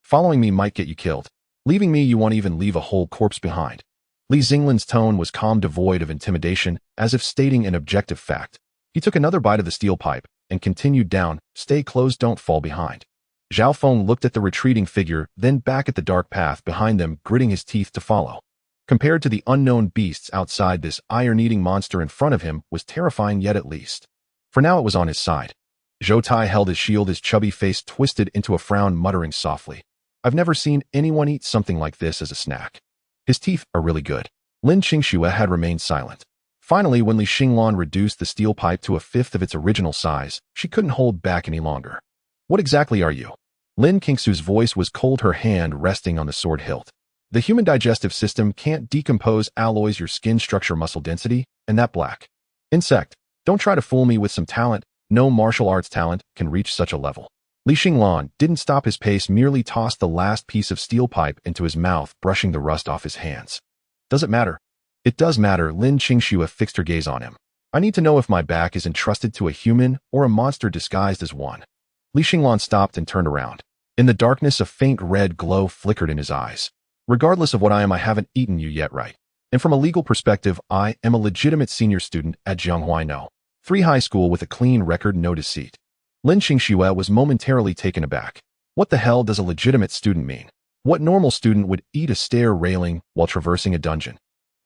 Following me might get you killed. Leaving me, you won't even leave a whole corpse behind. Li Xinglan's tone was calm, devoid of intimidation, as if stating an objective fact. He took another bite of the steel pipe and continued down. Stay close, don't fall behind. Zhao Feng looked at the retreating figure, then back at the dark path behind them, gritting his teeth to follow. Compared to the unknown beasts outside, this iron-eating monster in front of him was terrifying, yet at least. For now it was on his side. Zhou Tai held his shield, his chubby face twisted into a frown, muttering softly. I've never seen anyone eat something like this as a snack. His teeth are really good. Lin Qingxue had remained silent. Finally, when Li Xinglan reduced the steel pipe to a fifth of its original size, she couldn't hold back any longer. What exactly are you? Lin Qingxue's voice was cold, her hand resting on the sword hilt. The human digestive system can't decompose alloys, your skin structure, muscle density, and that black insect. Don't try to fool me with some talent. No martial arts talent can reach such a level. Li Xinglan didn't stop his pace, merely tossed the last piece of steel pipe into his mouth, brushing the rust off his hands. Does it matter? It does matter. Lin Qingxue fixed her gaze on him. I need to know if my back is entrusted to a human or a monster disguised as one. Li Xinglan stopped and turned around. In the darkness, a faint red glow flickered in his eyes. Regardless of what I am, I haven't eaten you yet, right? And from a legal perspective, I am a legitimate senior student at Zhonghua No. 3 high school with a clean record, no deceit. Lin Qingxue was momentarily taken aback. What the hell does a legitimate student mean? What normal student would eat a stair railing while traversing a dungeon?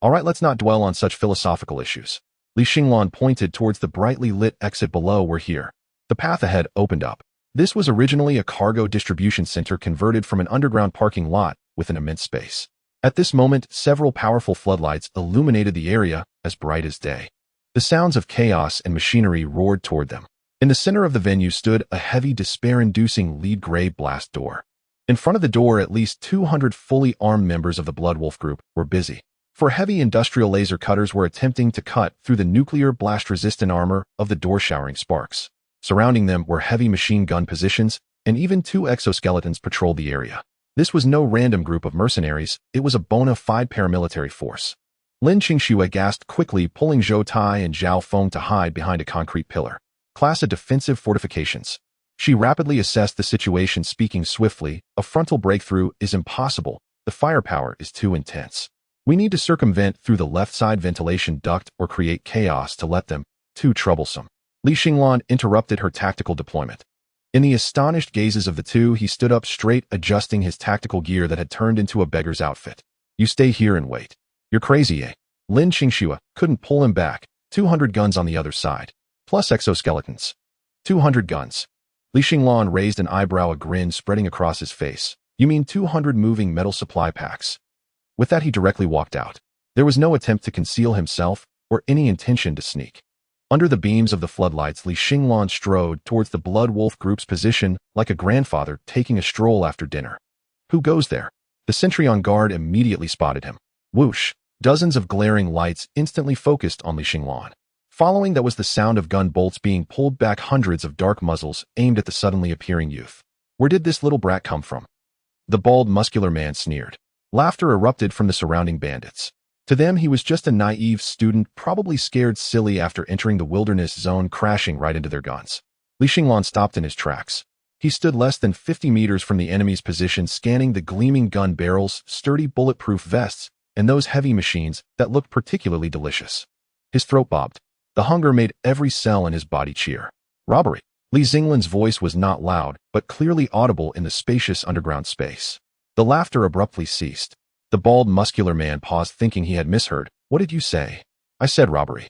Alright, let's not dwell on such philosophical issues. Li Xinglan pointed towards the brightly lit exit below. We're here. The path ahead opened up. This was originally a cargo distribution center converted from an underground parking lot with an immense space. At this moment, several powerful floodlights illuminated the area as bright as day. The sounds of chaos and machinery roared toward them. In the center of the venue stood a heavy, despair-inducing lead gray blast door. In front of the door, at least 200 fully armed members of the Blood Wolf group were busy. For heavy industrial laser cutters were attempting to cut through the nuclear blast-resistant armor of the door, showering sparks. Surrounding them were heavy machine gun positions, and even 2 exoskeletons patrolled the area. This was no random group of mercenaries, it was a bona fide paramilitary force. Lin Qingxue gasped quickly, pulling Zhou Tai and Zhao Feng to hide behind a concrete pillar. Class of defensive fortifications. She rapidly assessed the situation, speaking swiftly. A frontal breakthrough is impossible. The firepower is too intense. We need to circumvent through the left side ventilation duct or create chaos to let them. Too troublesome. Li Xinglan interrupted her tactical deployment. In the astonished gazes of the two, he stood up straight, adjusting his tactical gear that had turned into a beggar's outfit. You stay here and wait. You're crazy, eh? Lin Qingxue couldn't pull him back. 200 guns on the other side. Plus exoskeletons. 200 guns. Li Xinglan raised an eyebrow, a grin spreading across his face. You mean 200 moving metal supply packs? With that, he directly walked out. There was no attempt to conceal himself or any intention to sneak. Under the beams of the floodlights, Li Xinglan strode towards the Blood Wolf group's position like a grandfather taking a stroll after dinner. Who goes there? The sentry on guard immediately spotted him. Whoosh! Dozens of glaring lights instantly focused on Li Xinglan. Following that was the sound of gun bolts being pulled back, hundreds of dark muzzles aimed at the suddenly appearing youth. Where did this little brat come from? The bald, muscular man sneered. Laughter erupted from the surrounding bandits. To them, he was just a naive student, probably scared silly after entering the wilderness zone, crashing right into their guns. Li Xinglan stopped in his tracks. He stood less than 50 meters from the enemy's position, scanning the gleaming gun barrels, sturdy bulletproof vests, and those heavy machines that looked particularly delicious. His throat bobbed. The hunger made every cell in his body cheer. Robbery. Xinglan's voice was not loud, but clearly audible in the spacious underground space. The laughter abruptly ceased. The bald, muscular man paused, thinking he had misheard. What did you say? I said robbery.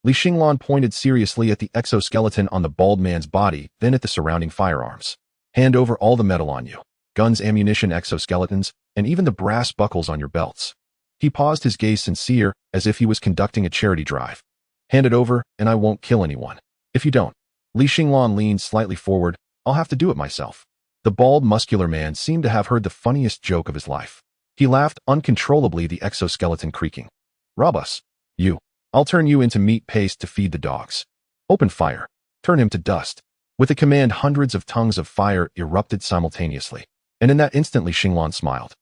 Xinglan pointed seriously at the exoskeleton on the bald man's body, then at the surrounding firearms. Hand over all the metal on you. Guns, ammunition, exoskeletons, and even the brass buckles on your belts. He paused, his gaze sincere, as if he was conducting a charity drive. Hand it over, and I won't kill anyone. If you don't. Xinglan leaned slightly forward. I'll have to do it myself. The bald, muscular man seemed to have heard the funniest joke of his life. He laughed uncontrollably, the exoskeleton creaking. Rob us. You. I'll turn you into meat paste to feed the dogs. Open fire. Turn him to dust. With a command, hundreds of tongues of fire erupted simultaneously. And in that instant, Xinglan smiled.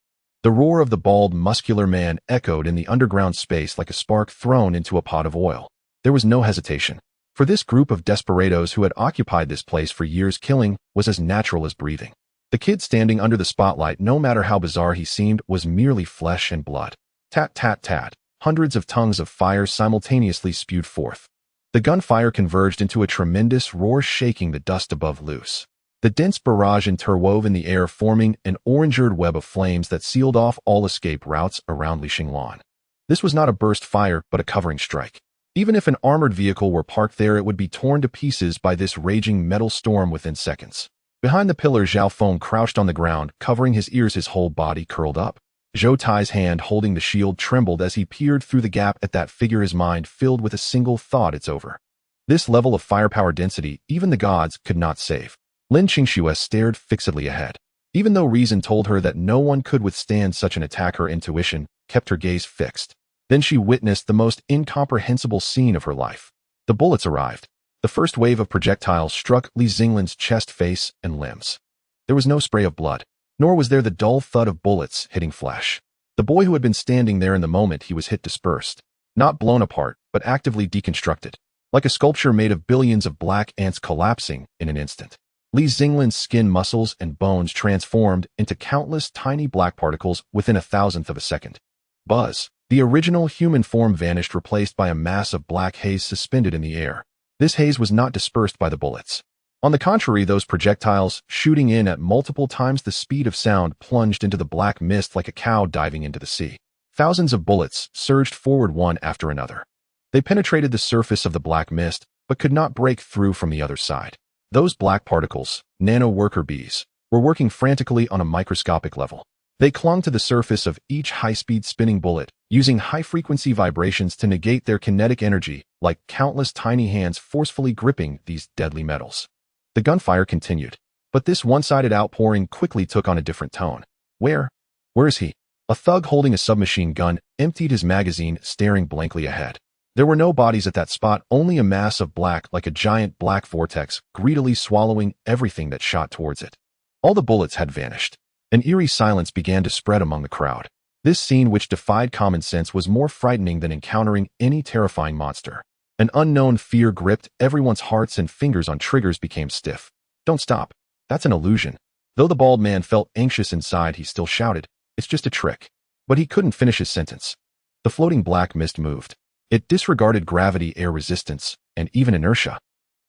The roar of the bald, muscular man echoed in the underground space like a spark thrown into a pot of oil. There was no hesitation. For this group of desperados who had occupied this place for years, killing was as natural as breathing. The kid standing under the spotlight, no matter how bizarre he seemed, was merely flesh and blood. Tat, tat, tat. Hundreds of tongues of fire simultaneously spewed forth. The gunfire converged into a tremendous roar, shaking the dust above loose. The dense barrage interwove in the air, forming an orange-red web of flames that sealed off all escape routes around Xinglan. This was not a burst fire, but a covering strike. Even if an armored vehicle were parked there, it would be torn to pieces by this raging metal storm within seconds. Behind the pillar, Zhao Feng crouched on the ground, covering his ears, his whole body curled up. Zhou Tai's hand holding the shield trembled as he peered through the gap at that figure, his mind filled with a single thought: it's over. This level of firepower density, even the gods could not save. Lin Qingxue stared fixedly ahead. Even though reason told her that no one could withstand such an attack, her intuition kept her gaze fixed. Then she witnessed the most incomprehensible scene of her life. The bullets arrived. The first wave of projectiles struck Xinglan's chest, face, and limbs. There was no spray of blood, nor was there the dull thud of bullets hitting flesh. The boy who had been standing there in the moment he was hit dispersed, not blown apart, but actively deconstructed, like a sculpture made of billions of black ants collapsing in an instant. Xinglan's skin, muscles, and bones transformed into countless tiny black particles within a thousandth of a second. Buzz. The original human form vanished, replaced by a mass of black haze suspended in the air. This haze was not dispersed by the bullets. On the contrary, those projectiles, shooting in at multiple times the speed of sound, plunged into the black mist like a cow diving into the sea. Thousands of bullets surged forward, one after another. They penetrated the surface of the black mist, but could not break through from the other side. Those black particles, nano worker bees, were working frantically on a microscopic level. They clung to the surface of each high-speed spinning bullet, using high-frequency vibrations to negate their kinetic energy, like countless tiny hands forcefully gripping these deadly metals. The gunfire continued, but this one-sided outpouring quickly took on a different tone. Where is he? A thug holding a submachine gun emptied his magazine, staring blankly ahead. There were no bodies at that spot, only a mass of black, like a giant black vortex, greedily swallowing everything that shot towards it. All the bullets had vanished. An eerie silence began to spread among the crowd. This scene, which defied common sense, was more frightening than encountering any terrifying monster. An unknown fear gripped everyone's hearts, and fingers on triggers became stiff. Don't stop. That's an illusion. Though the bald man felt anxious inside, he still shouted, it's just a trick. But he couldn't finish his sentence. The floating black mist moved. It disregarded gravity, air resistance, and even inertia.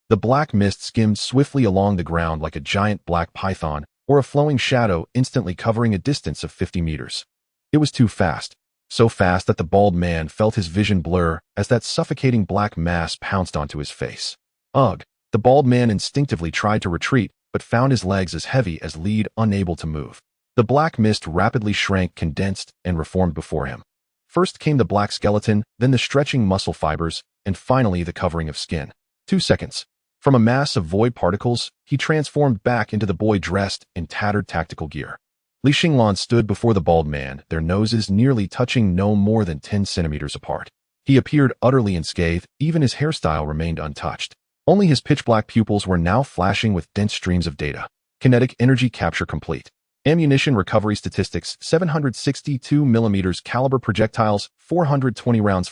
The black mist skimmed swiftly along the ground like a giant black python, or a flowing shadow, instantly covering a distance of 50 meters. It was too fast, so fast that the bald man felt his vision blur as that suffocating black mass pounced onto his face. Ugh! The bald man instinctively tried to retreat, but found his legs as heavy as lead, unable to move. The black mist rapidly shrank, condensed, and reformed before him. First came the black skeleton, then the stretching muscle fibers, and finally the covering of skin. 2 seconds. From a mass of void particles, he transformed back into the boy dressed in tattered tactical gear. Xinglan stood before the bald man, their noses nearly touching, no more than 10 centimeters apart. He appeared utterly unscathed, even his hairstyle remained untouched. Only his pitch-black pupils were now flashing with dense streams of data. Kinetic energy capture complete. Ammunition recovery statistics: 762 mm caliber projectiles, 420 rounds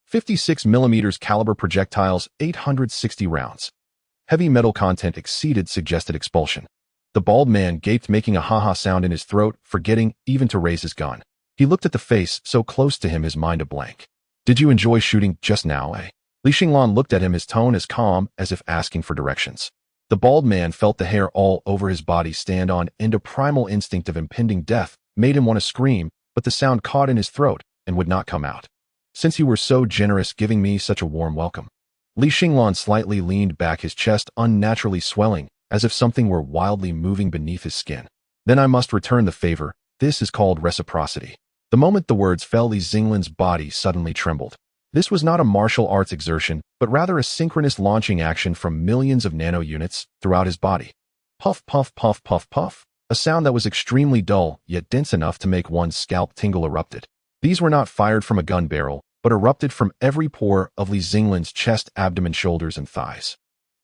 56 mm caliber projectiles, 860 rounds. Heavy metal content exceeded suggested expulsion. The bald man gaped, making a ha-ha sound in his throat, forgetting even to raise his gun. He looked at the face so close to him, his mind a blank. Did you enjoy shooting just now, eh? Li Xinglan looked at him, his tone as calm as if asking for directions. The bald man felt the hair all over his body stand on end. A primal instinct of impending death made him want to scream, but the sound caught in his throat and would not come out. Since you were so generous giving me such a warm welcome. Li Xinglan slightly leaned back, his chest unnaturally swelling, as if something were wildly moving beneath his skin. Then I must return the favor. This is called reciprocity. The moment the words fell, Li Xinglan's body suddenly trembled. This was not a martial arts exertion, but rather a synchronous launching action from millions of nano units throughout his body. Puff, puff, puff, puff, puff. A sound that was extremely dull, yet dense enough to make one's scalp tingle erupted. These were not fired from a gun barrel, but erupted from every pore of Li Xinglan's chest, abdomen, shoulders, and thighs.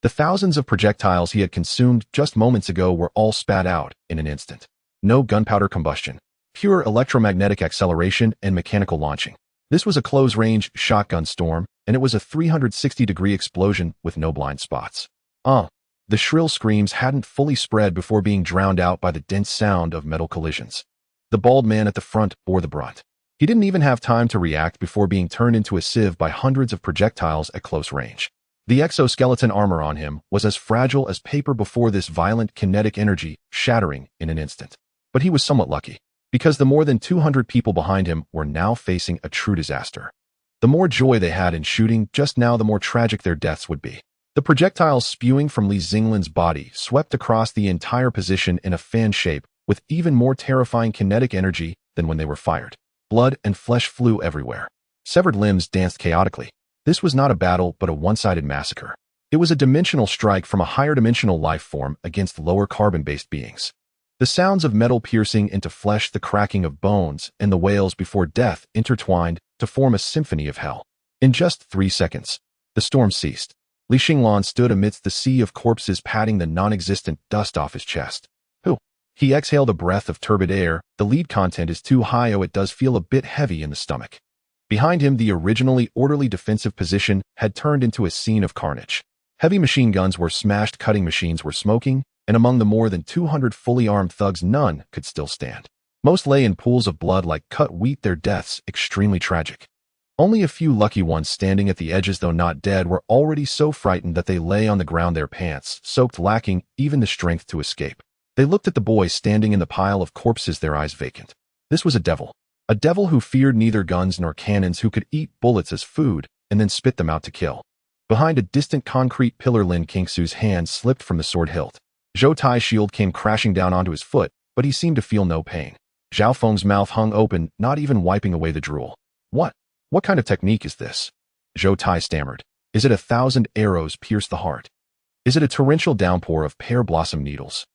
The thousands of projectiles he had consumed just moments ago were all spat out in an instant. No gunpowder combustion. Pure electromagnetic acceleration and mechanical launching. This was a close-range shotgun storm, and it was a 360-degree explosion with no blind spots. The shrill screams hadn't fully spread before being drowned out by the dense sound of metal collisions. The bald man at the front bore the brunt. He didn't even have time to react before being turned into a sieve by hundreds of projectiles at close range. The exoskeleton armor on him was as fragile as paper before this violent kinetic energy shattering in an instant. But he was somewhat lucky, because the more than 200 people behind him were now facing a true disaster. The more joy they had in shooting just now, the more tragic their deaths would be. The projectiles spewing from Li Xinglan's body swept across the entire position in a fan shape with even more terrifying kinetic energy than when they were fired. Blood and flesh flew everywhere. Severed limbs danced chaotically. This was not a battle, but a one-sided massacre. It was a dimensional strike from a higher dimensional life form against lower carbon-based beings. The sounds of metal piercing into flesh, the cracking of bones, and the wails before death intertwined to form a symphony of hell. In just 3 seconds, the storm ceased. Li Xinglan stood amidst the sea of corpses, patting the non-existent dust off his chest. He exhaled a breath of turbid air. The lead content is too high, it does feel a bit heavy in the stomach. Behind him, the originally orderly defensive position had turned into a scene of carnage. Heavy machine guns were smashed, cutting machines were smoking, and among the more than 200 fully armed thugs, none could still stand. Most lay in pools of blood like cut wheat, their deaths extremely tragic. Only a few lucky ones standing at the edges, though not dead, were already so frightened that they lay on the ground, their pants soaked, lacking even the strength to escape. They looked at the boy standing in the pile of corpses, their eyes vacant. This was a devil who feared neither guns nor cannons, who could eat bullets as food and then spit them out to kill. Behind a distant concrete pillar, Lin Qingsu's hand slipped from the sword hilt. Zhou Tai's shield came crashing down onto his foot, but he seemed to feel no pain. Zhao Feng's mouth hung open, not even wiping away the drool. What kind of technique is this? Zhou Tai stammered. Is it 1,000 arrows pierce the heart? Is it a torrential downpour of pear blossom needles?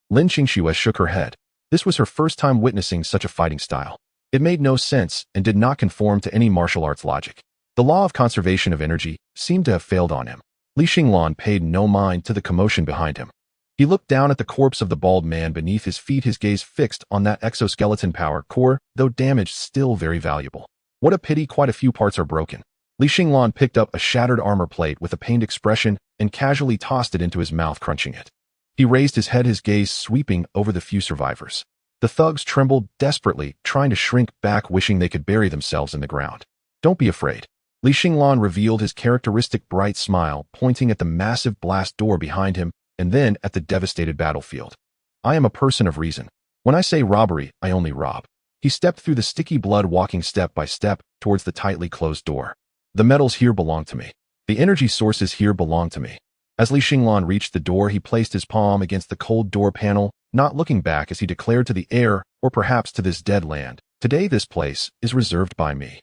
Lin Qingxue shook her head. This was her first time witnessing such a fighting style. It made no sense and did not conform to any martial arts logic. The law of conservation of energy seemed to have failed on him. Li Xinglan paid no mind to the commotion behind him. He looked down at the corpse of the bald man beneath his feet, his gaze fixed on that exoskeleton power core, though damaged, still very valuable. What a pity quite a few parts are broken. Li Xinglan picked up a shattered armor plate with a pained expression and casually tossed it into his mouth, crunching it. He raised his head, his gaze sweeping over the few survivors. The thugs trembled desperately, trying to shrink back, wishing they could bury themselves in the ground. Don't be afraid. Li Xinglan revealed his characteristic bright smile, pointing at the massive blast door behind him and then at the devastated battlefield. I am a person of reason. When I say robbery, I only rob. He stepped through the sticky blood, walking step by step towards the tightly closed door. The metals here belong to me. The energy sources here belong to me. As Li Xinglan reached the door, he placed his palm against the cold door panel, not looking back as he declared to the air, or perhaps to this dead land, today this place is reserved by me.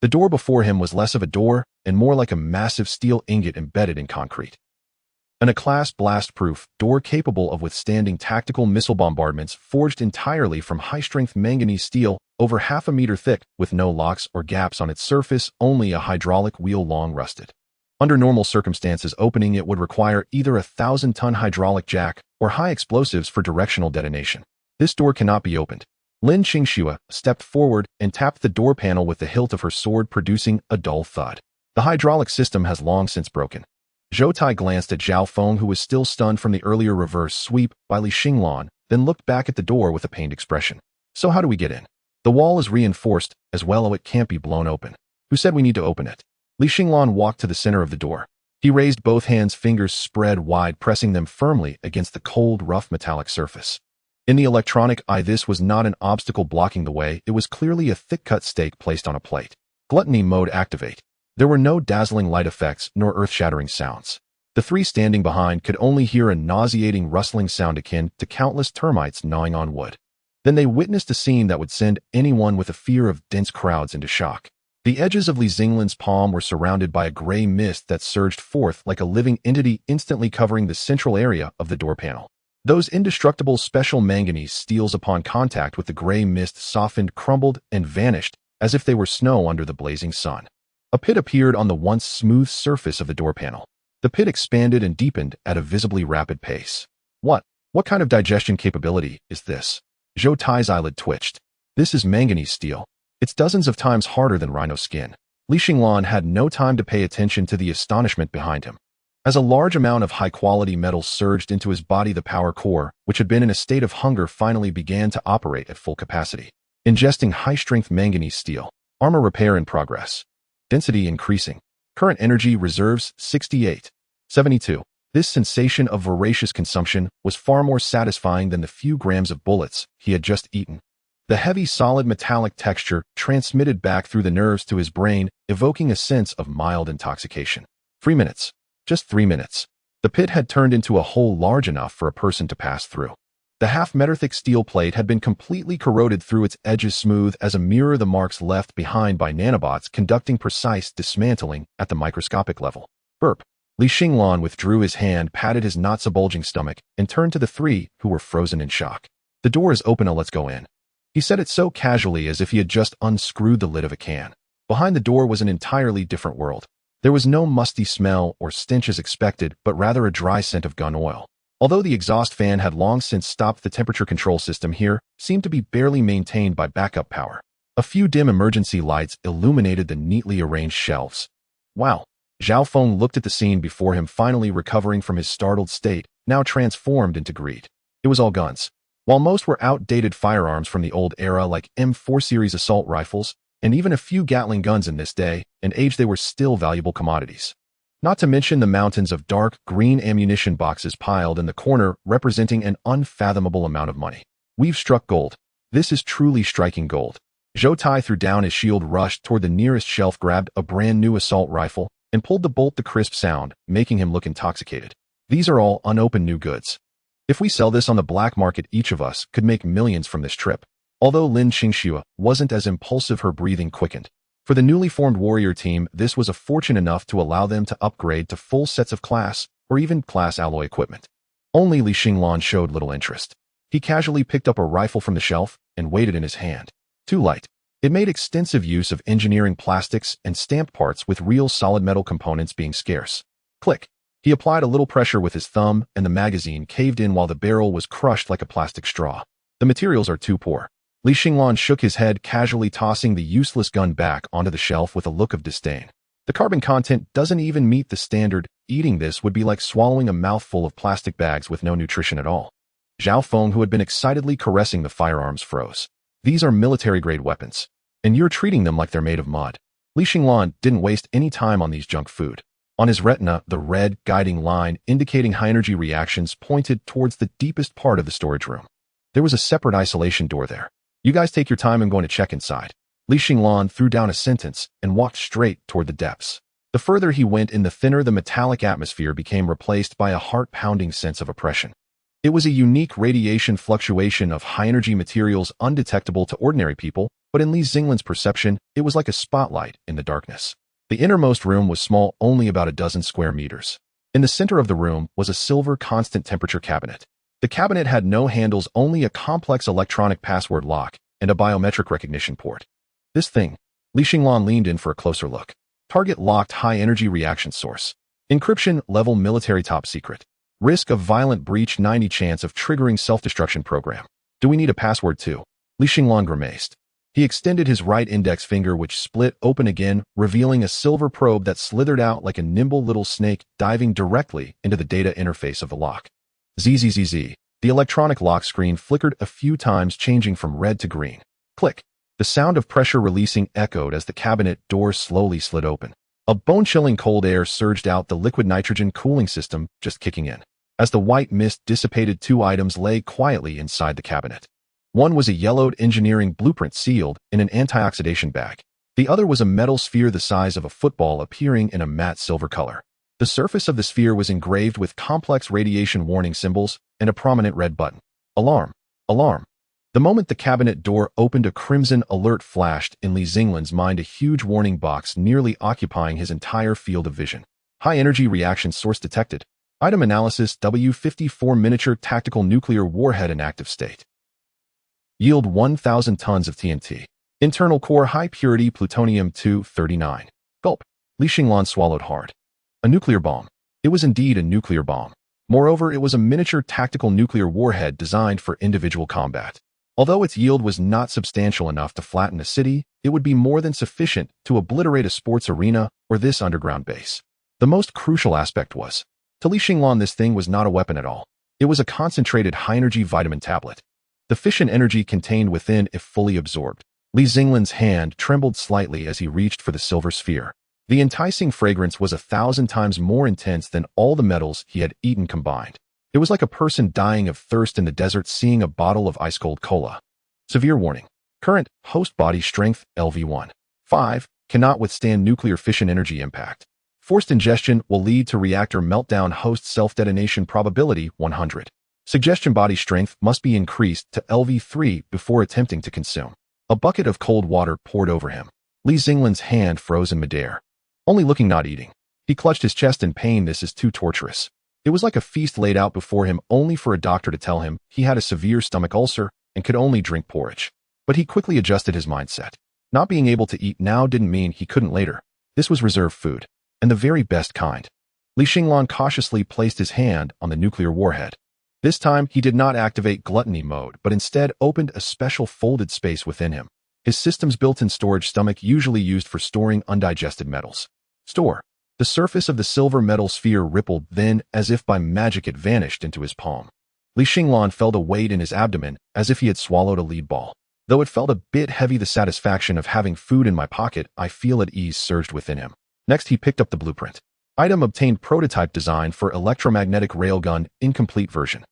The door before him was less of a door and more like a massive steel ingot embedded in concrete. A class blast-proof door capable of withstanding tactical missile bombardments, forged entirely from high-strength manganese steel, over 1/2 meter thick, with no locks or gaps on its surface, only a hydraulic wheel long rusted. Under normal circumstances, opening it would require either a 1,000-ton hydraulic jack or high explosives for directional detonation. This door cannot be opened. Lin Qingxue stepped forward and tapped the door panel with the hilt of her sword, producing a dull thud. The hydraulic system has long since broken. Zhou Tai glanced at Zhao Feng, who was still stunned from the earlier reverse sweep by Li Xinglan, then looked back at the door with a pained expression. So how do we get in? The wall is reinforced as well, it can't be blown open. Who said we need to open it? Li Xinglan walked to the center of the door. He raised both hands, fingers spread wide, pressing them firmly against the cold, rough metallic surface. In the electronic eye, this was not an obstacle blocking the way, it was clearly a thick-cut steak placed on a plate. Gluttony mode activate. There were no dazzling light effects nor earth-shattering sounds. The three standing behind could only hear a nauseating rustling sound akin to countless termites gnawing on wood. Then they witnessed a scene that would send anyone with a fear of dense crowds into shock. The edges of Li Xinglan's palm were surrounded by a gray mist that surged forth like a living entity, instantly covering the central area of the door panel. Those indestructible special manganese steels, upon contact with the gray mist, softened, crumbled, and vanished as if they were snow under the blazing sun. A pit appeared on the once smooth surface of the door panel. The pit expanded and deepened at a visibly rapid pace. What kind of digestion capability is this? Zhou Tai's eyelid twitched. This is manganese steel. It's dozens of times harder than rhino skin. Li Xinglan had no time to pay attention to the astonishment behind him. As a large amount of high-quality metal surged into his body, the power core, which had been in a state of hunger, finally began to operate at full capacity. Ingesting high-strength manganese steel. Armor repair in progress. Density increasing. Current energy reserves 68.72. This sensation of voracious consumption was far more satisfying than the few grams of bullets he had just eaten. The heavy, solid metallic texture transmitted back through the nerves to his brain, evoking a sense of mild intoxication. 3 minutes. Just 3 minutes. The pit had turned into a hole large enough for a person to pass through. The half-meter-thick steel plate had been completely corroded through, its edges smooth as a mirror, the marks left behind by nanobots conducting precise dismantling at the microscopic level. Burp. Li Xinglan withdrew his hand, patted his not-so-bulging stomach, and turned to the three, who were frozen in shock. The door is open, let's go in. He said it so casually as if he had just unscrewed the lid of a can. Behind the door was an entirely different world. There was no musty smell or stench as expected, but rather a dry scent of gun oil. Although the exhaust fan had long since stopped, the temperature control system here seemed to be barely maintained by backup power. A few dim emergency lights illuminated the neatly arranged shelves. Wow. Zhao Feng looked at the scene before him, finally recovering from his startled state, now transformed into greed. It was all guns. While most were outdated firearms from the old era like M4 series assault rifles, and even a few Gatling guns in this day and age, they were still valuable commodities. Not to mention the mountains of dark green ammunition boxes piled in the corner, representing an unfathomable amount of money. We've struck gold. This is truly striking gold. Zhou Tai threw down his shield, rushed toward the nearest shelf, grabbed a brand new assault rifle, and pulled the bolt. The crisp sound, making him look intoxicated. These are all unopened new goods. If we sell this on the black market, each of us could make millions from this trip. Although Lin Qingxue wasn't as impulsive, her breathing quickened. For the newly formed warrior team, this was a fortune enough to allow them to upgrade to full sets of class or even class alloy equipment. Only Li Xinglan showed little interest. He casually picked up a rifle from the shelf and weighed it in his hand. Too light. It made extensive use of engineering plastics and stamped parts, with real solid metal components being scarce. Click. He applied a little pressure with his thumb, and the magazine caved in while the barrel was crushed like a plastic straw. The materials are too poor. Li Xinglan shook his head, casually tossing the useless gun back onto the shelf with a look of disdain. The carbon content doesn't even meet the standard. Eating this would be like swallowing a mouthful of plastic bags with no nutrition at all. Zhao Feng, who had been excitedly caressing the firearms, froze. These are military-grade weapons, and you're treating them like they're made of mud. Li Xinglan didn't waste any time on these junk food. On his retina, the red, guiding line indicating high-energy reactions pointed towards the deepest part of the storage room. There was a separate isolation door there. You guys take your time, I'm going to check inside. Li Xinglan threw down a sentence and walked straight toward the depths. The further he went in, the thinner the metallic atmosphere became, replaced by a heart-pounding sense of oppression. It was a unique radiation fluctuation of high-energy materials, undetectable to ordinary people, but in Li Xinglan's perception, it was like a spotlight in the darkness. The innermost room was small, only about a dozen square meters. In the center of the room was a silver constant temperature cabinet. The cabinet had no handles, only a complex electronic password lock and a biometric recognition port. This thing. Li Xinglan leaned in for a closer look. Target locked, high-energy reaction source. Encryption level military top secret. Risk of violent breach 90, chance of triggering self-destruction program. Do we need a password too? Li Xinglan grimaced. He extended his right index finger, which split open again, revealing a silver probe that slithered out like a nimble little snake, diving directly into the data interface of the lock. Zzz. The electronic lock screen flickered a few times, changing from red to green. Click. The sound of pressure releasing echoed as the cabinet door slowly slid open. A bone-chilling cold air surged out, the liquid nitrogen cooling system just kicking in. As the white mist dissipated, 2 items lay quietly inside the cabinet. One was a yellowed engineering blueprint sealed in an antioxidation bag. The other was a metal sphere the size of a football, appearing in a matte silver color. The surface of the sphere was engraved with complex radiation warning symbols and a prominent red button. Alarm! Alarm! The moment the cabinet door opened, a crimson alert flashed in Xinglan's mind, a huge warning box nearly occupying his entire field of vision. High-energy reaction source detected. Item analysis: W-54 miniature tactical nuclear warhead in active state. Yield 1,000 tons of TNT. Internal core high-purity plutonium-239. Gulp. Xinglan swallowed hard. A nuclear bomb. It was indeed a nuclear bomb. Moreover, it was a miniature tactical nuclear warhead designed for individual combat. Although its yield was not substantial enough to flatten a city, it would be more than sufficient to obliterate a sports arena or this underground base. The most crucial aspect was, to Xinglan, this thing was not a weapon at all. It was a concentrated high-energy vitamin tablet. The fission energy contained within, if fully absorbed. Xinglan's hand trembled slightly as he reached for the silver sphere. The enticing fragrance was 1,000 times more intense than all the metals he had eaten combined. It was like a person dying of thirst in the desert seeing a bottle of ice-cold cola. Severe warning. Current host body strength LV1. 5 cannot withstand nuclear fission energy impact. Forced ingestion will lead to reactor meltdown. Host self-detonation probability 100. Suggestion body strength must be increased to LV3 before attempting to consume. A bucket of cold water poured over him. Xinglan's hand froze in midair. Only looking, not eating. He clutched his chest in pain. This is too torturous. It was like a feast laid out before him, only for a doctor to tell him he had a severe stomach ulcer and could only drink porridge. But he quickly adjusted his mindset. Not being able to eat now didn't mean he couldn't later. This was reserved food, and the very best kind. Xinglan cautiously placed his hand on the nuclear warhead. This time, he did not activate gluttony mode, but instead opened a special folded space within him. His system's built-in storage stomach, usually used for storing undigested metals. Store. The surface of the silver metal sphere rippled, then, as if by magic, it vanished into his palm. Xinglan felt a weight in his abdomen, as if he had swallowed a lead ball. Though it felt a bit heavy, the satisfaction of having food in my pocket, I feel at ease, surged within him. Next, he picked up the blueprint. Item obtained: prototype design for electromagnetic railgun, incomplete version.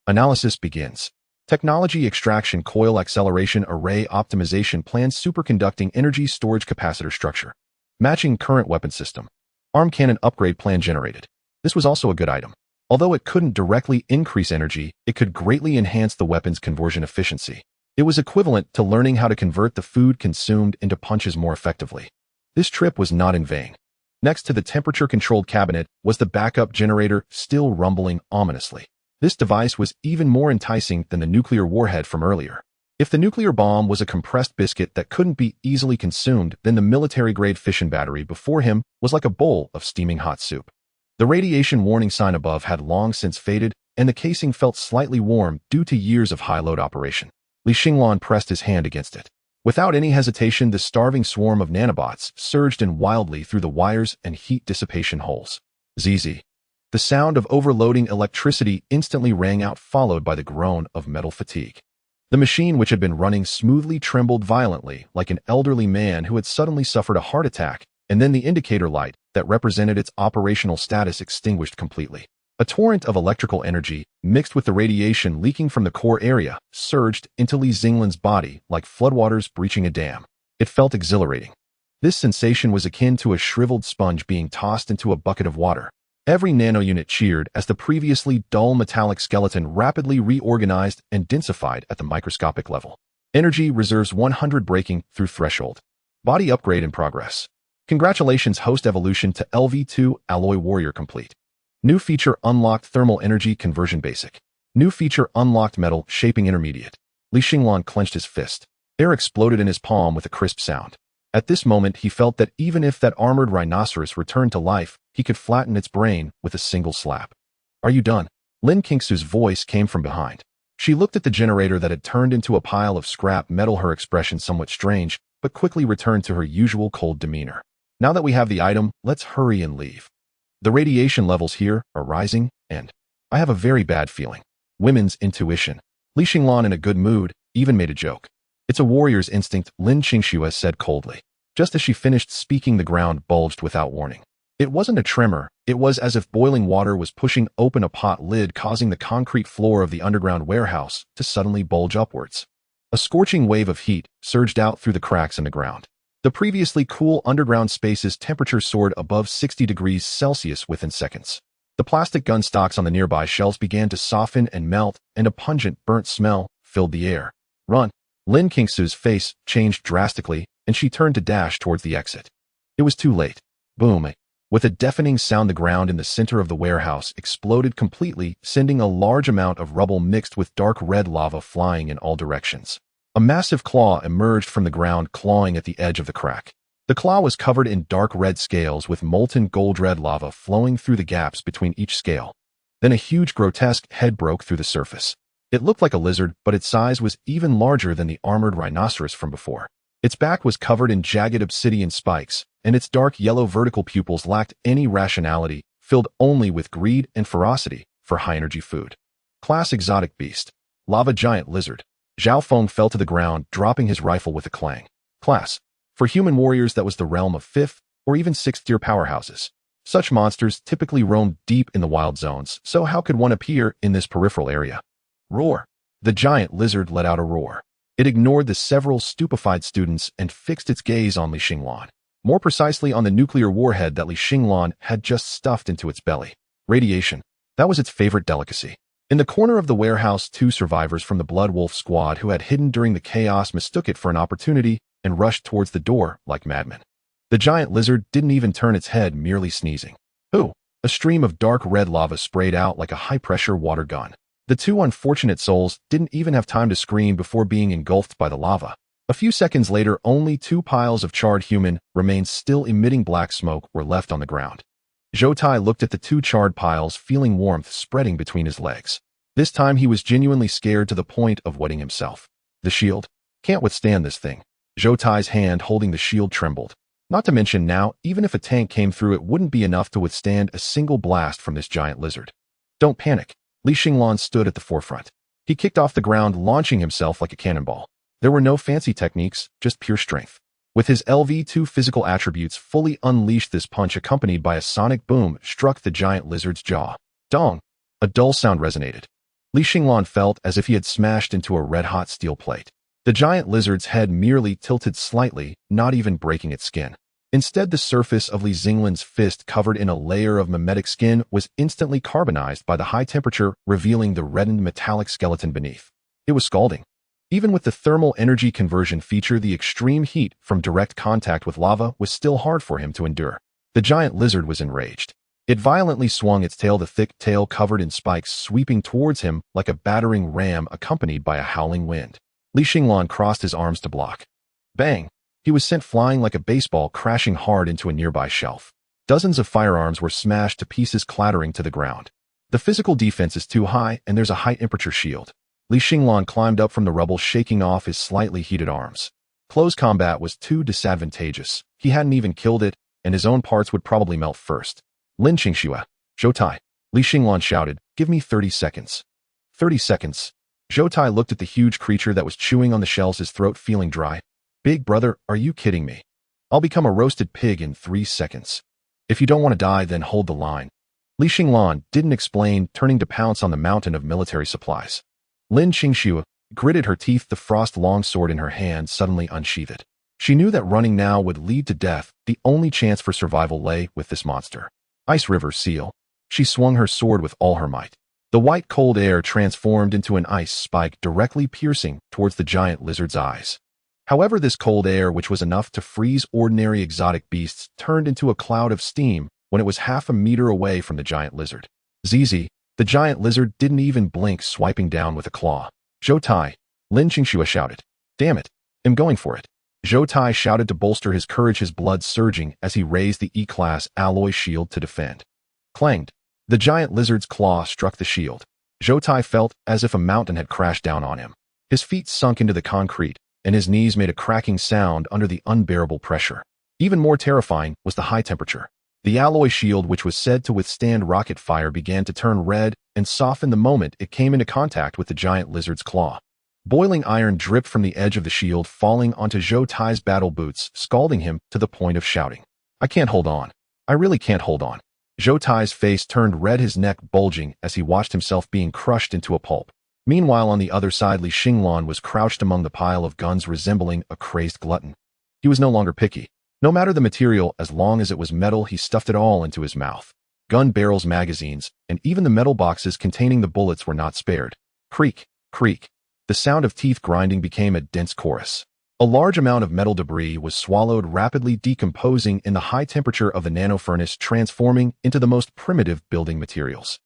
Analysis begins. Technology: extraction coil, acceleration array, optimization plan, superconducting energy storage capacitor structure. Matching current weapon system. Arm cannon upgrade plan generated. This was also a good item. Although it couldn't directly increase energy, it could greatly enhance the weapon's conversion efficiency. It was equivalent to learning how to convert the food consumed into punches more effectively. This trip was not in vain. Next to the temperature-controlled cabinet was the backup generator, still rumbling ominously. This device was even more enticing than the nuclear warhead from earlier. If the nuclear bomb was a compressed biscuit that couldn't be easily consumed, then the military-grade fission battery before him was like a bowl of steaming hot soup. The radiation warning sign above had long since faded, and the casing felt slightly warm due to years of high-load operation. Xinglan pressed his hand against it. Without any hesitation, the starving swarm of nanobots surged in wildly through the wires and heat dissipation holes. Zzz. The sound of overloading electricity instantly rang out, followed by the groan of metal fatigue. The machine, which had been running smoothly, trembled violently, like an elderly man who had suddenly suffered a heart attack, and then the indicator light that represented its operational status extinguished completely. A torrent of electrical energy, mixed with the radiation leaking from the core area, surged into Xinglan's body like floodwaters breaching a dam. It felt exhilarating. This sensation was akin to a shriveled sponge being tossed into a bucket of water. Every nanounit cheered as the previously dull metallic skeleton rapidly reorganized and densified at the microscopic level. Energy reserves 100 breaking through threshold. Body upgrade in progress. Congratulations, host evolution to LV2 alloy warrior complete. New feature unlocked: thermal energy conversion basic. New feature unlocked: metal shaping intermediate. Xinglan clenched his fist. Air exploded in his palm with a crisp sound. At this moment, he felt that even if that armored rhinoceros returned to life, he could flatten its brain with a single slap. Are you done? Lin Kingsu's voice came from behind. She looked at the generator that had turned into a pile of scrap metal, her expression somewhat strange, but quickly returned to her usual cold demeanor. Now that we have the item, let's hurry and leave. The radiation levels here are rising, and I have a very bad feeling. Women's intuition. Li Xinglan, in a good mood, even made a joke. It's a warrior's instinct, Lin Qingxue said coldly. Just as she finished speaking, the ground bulged without warning. It wasn't a tremor, it was as if boiling water was pushing open a pot lid, causing the concrete floor of the underground warehouse to suddenly bulge upwards. A scorching wave of heat surged out through the cracks in the ground. The previously cool underground space's temperature soared above 60 degrees Celsius within seconds. The plastic gun stocks on the nearby shelves began to soften and melt, and a pungent, burnt smell filled the air. Run! Lin Qingxue's face changed drastically, and she turned to dash towards the exit. It was too late. Boom! With a deafening sound, the ground in the center of the warehouse exploded completely, sending a large amount of rubble mixed with dark red lava flying in all directions. A massive claw emerged from the ground, clawing at the edge of the crack. The claw was covered in dark red scales with molten gold-red lava flowing through the gaps between each scale. Then a huge, grotesque head broke through the surface. It looked like a lizard, but its size was even larger than the armored rhinoceros from before. Its back was covered in jagged obsidian spikes, and its dark yellow vertical pupils lacked any rationality, filled only with greed and ferocity for high-energy food. Class exotic beast. Lava giant lizard. Zhao Feng fell to the ground, dropping his rifle with a clang. Class. For human warriors, that was the realm of 5th or even 6th-tier powerhouses. Such monsters typically roamed deep in the wild zones, so how could one appear in this peripheral area? Roar. The giant lizard let out a roar. It ignored the several stupefied students and fixed its gaze on Li Xinglan. More precisely on the nuclear warhead that Li Xinglan had just stuffed into its belly. Radiation. That was its favorite delicacy. In the corner of the warehouse, 2 survivors from the Blood Wolf squad who had hidden during the chaos mistook it for an opportunity and rushed towards the door like madmen. The giant lizard didn't even turn its head, merely sneezing. Ooh! A stream of dark red lava sprayed out like a high-pressure water gun. The 2 unfortunate souls didn't even have time to scream before being engulfed by the lava. A few seconds later, only 2 piles of charred human remains still emitting black smoke were left on the ground. Zhou Tai looked at the 2 charred piles, feeling warmth spreading between his legs. This time he was genuinely scared to the point of wetting himself. The shield. Can't withstand this thing. Zhou Tai's hand holding the shield trembled. Not to mention now, even if a tank came through, it wouldn't be enough to withstand a single blast from this giant lizard. Don't panic. Li Xinglan stood at the forefront. He kicked off the ground, launching himself like a cannonball. There were no fancy techniques, just pure strength. With his LV2 physical attributes fully unleashed, this punch, accompanied by a sonic boom, struck the giant lizard's jaw. Dong! A dull sound resonated. Li Xinglan felt as if he had smashed into a red-hot steel plate. The giant lizard's head merely tilted slightly, not even breaking its skin. Instead, the surface of Li Xinglan's fist, covered in a layer of mimetic skin, was instantly carbonized by the high temperature, revealing the reddened metallic skeleton beneath. It was scalding. Even with the thermal energy conversion feature, the extreme heat from direct contact with lava was still hard for him to endure. The giant lizard was enraged. It violently swung its tail, the thick tail covered in spikes sweeping towards him like a battering ram, accompanied by a howling wind. Li Xinglan crossed his arms to block. Bang! He was sent flying like a baseball, crashing hard into a nearby shelf. Dozens of firearms were smashed to pieces, clattering to the ground. The physical defense is too high, and there's a high-temperature shield. Li Xinglan climbed up from the rubble, shaking off his slightly heated arms. Close combat was too disadvantageous. He hadn't even killed it, and his own parts would probably melt first. Lin Qingxue. Zhou Tai. Li Xinglan shouted, "Give me 30 seconds. 30 seconds. Zhou Tai looked at the huge creature that was chewing on the shells, his throat feeling dry. Big brother, are you kidding me? I'll become a roasted pig in 3 seconds. If you don't want to die, then hold the line." Li Xinglan didn't explain, turning to pounce on the mountain of military supplies. Lin Qingxue gritted her teeth, the frost longsword in her hand suddenly unsheathed. She knew that running now would lead to death. The only chance for survival lay with this monster. Ice River Seal. She swung her sword with all her might. The white cold air transformed into an ice spike, directly piercing towards the giant lizard's eyes. However, this cold air, which was enough to freeze ordinary exotic beasts, turned into a cloud of steam when it was half a meter away from the giant lizard. ZZ, the giant lizard didn't even blink, swiping down with a claw. "Zhou Tai," Lin Qingxue shouted. "Damn it, I'm going for it." Zhou Tai shouted to bolster his courage, his blood surging as he raised the E-class alloy shield to defend. Clanged. The giant lizard's claw struck the shield. Zhou Tai felt as if a mountain had crashed down on him. His feet sunk into the concrete, and his knees made a cracking sound under the unbearable pressure. Even more terrifying was the high temperature. The alloy shield, which was said to withstand rocket fire, began to turn red and soften the moment it came into contact with the giant lizard's claw. Boiling iron dripped from the edge of the shield, falling onto Zhou Tai's battle boots, scalding him to the point of shouting. I can't hold on. I really can't hold on. Zhou Tai's face turned red, his neck bulging as he watched himself being crushed into a pulp. Meanwhile, on the other side, Xinglan was crouched among the pile of guns, resembling a crazed glutton. He was no longer picky. No matter the material, as long as it was metal, he stuffed it all into his mouth. Gun barrels, magazines, and even the metal boxes containing the bullets were not spared. Creak, creak. The sound of teeth grinding became a dense chorus. A large amount of metal debris was swallowed, rapidly decomposing in the high temperature of the nano furnace, transforming into the most primitive building materials.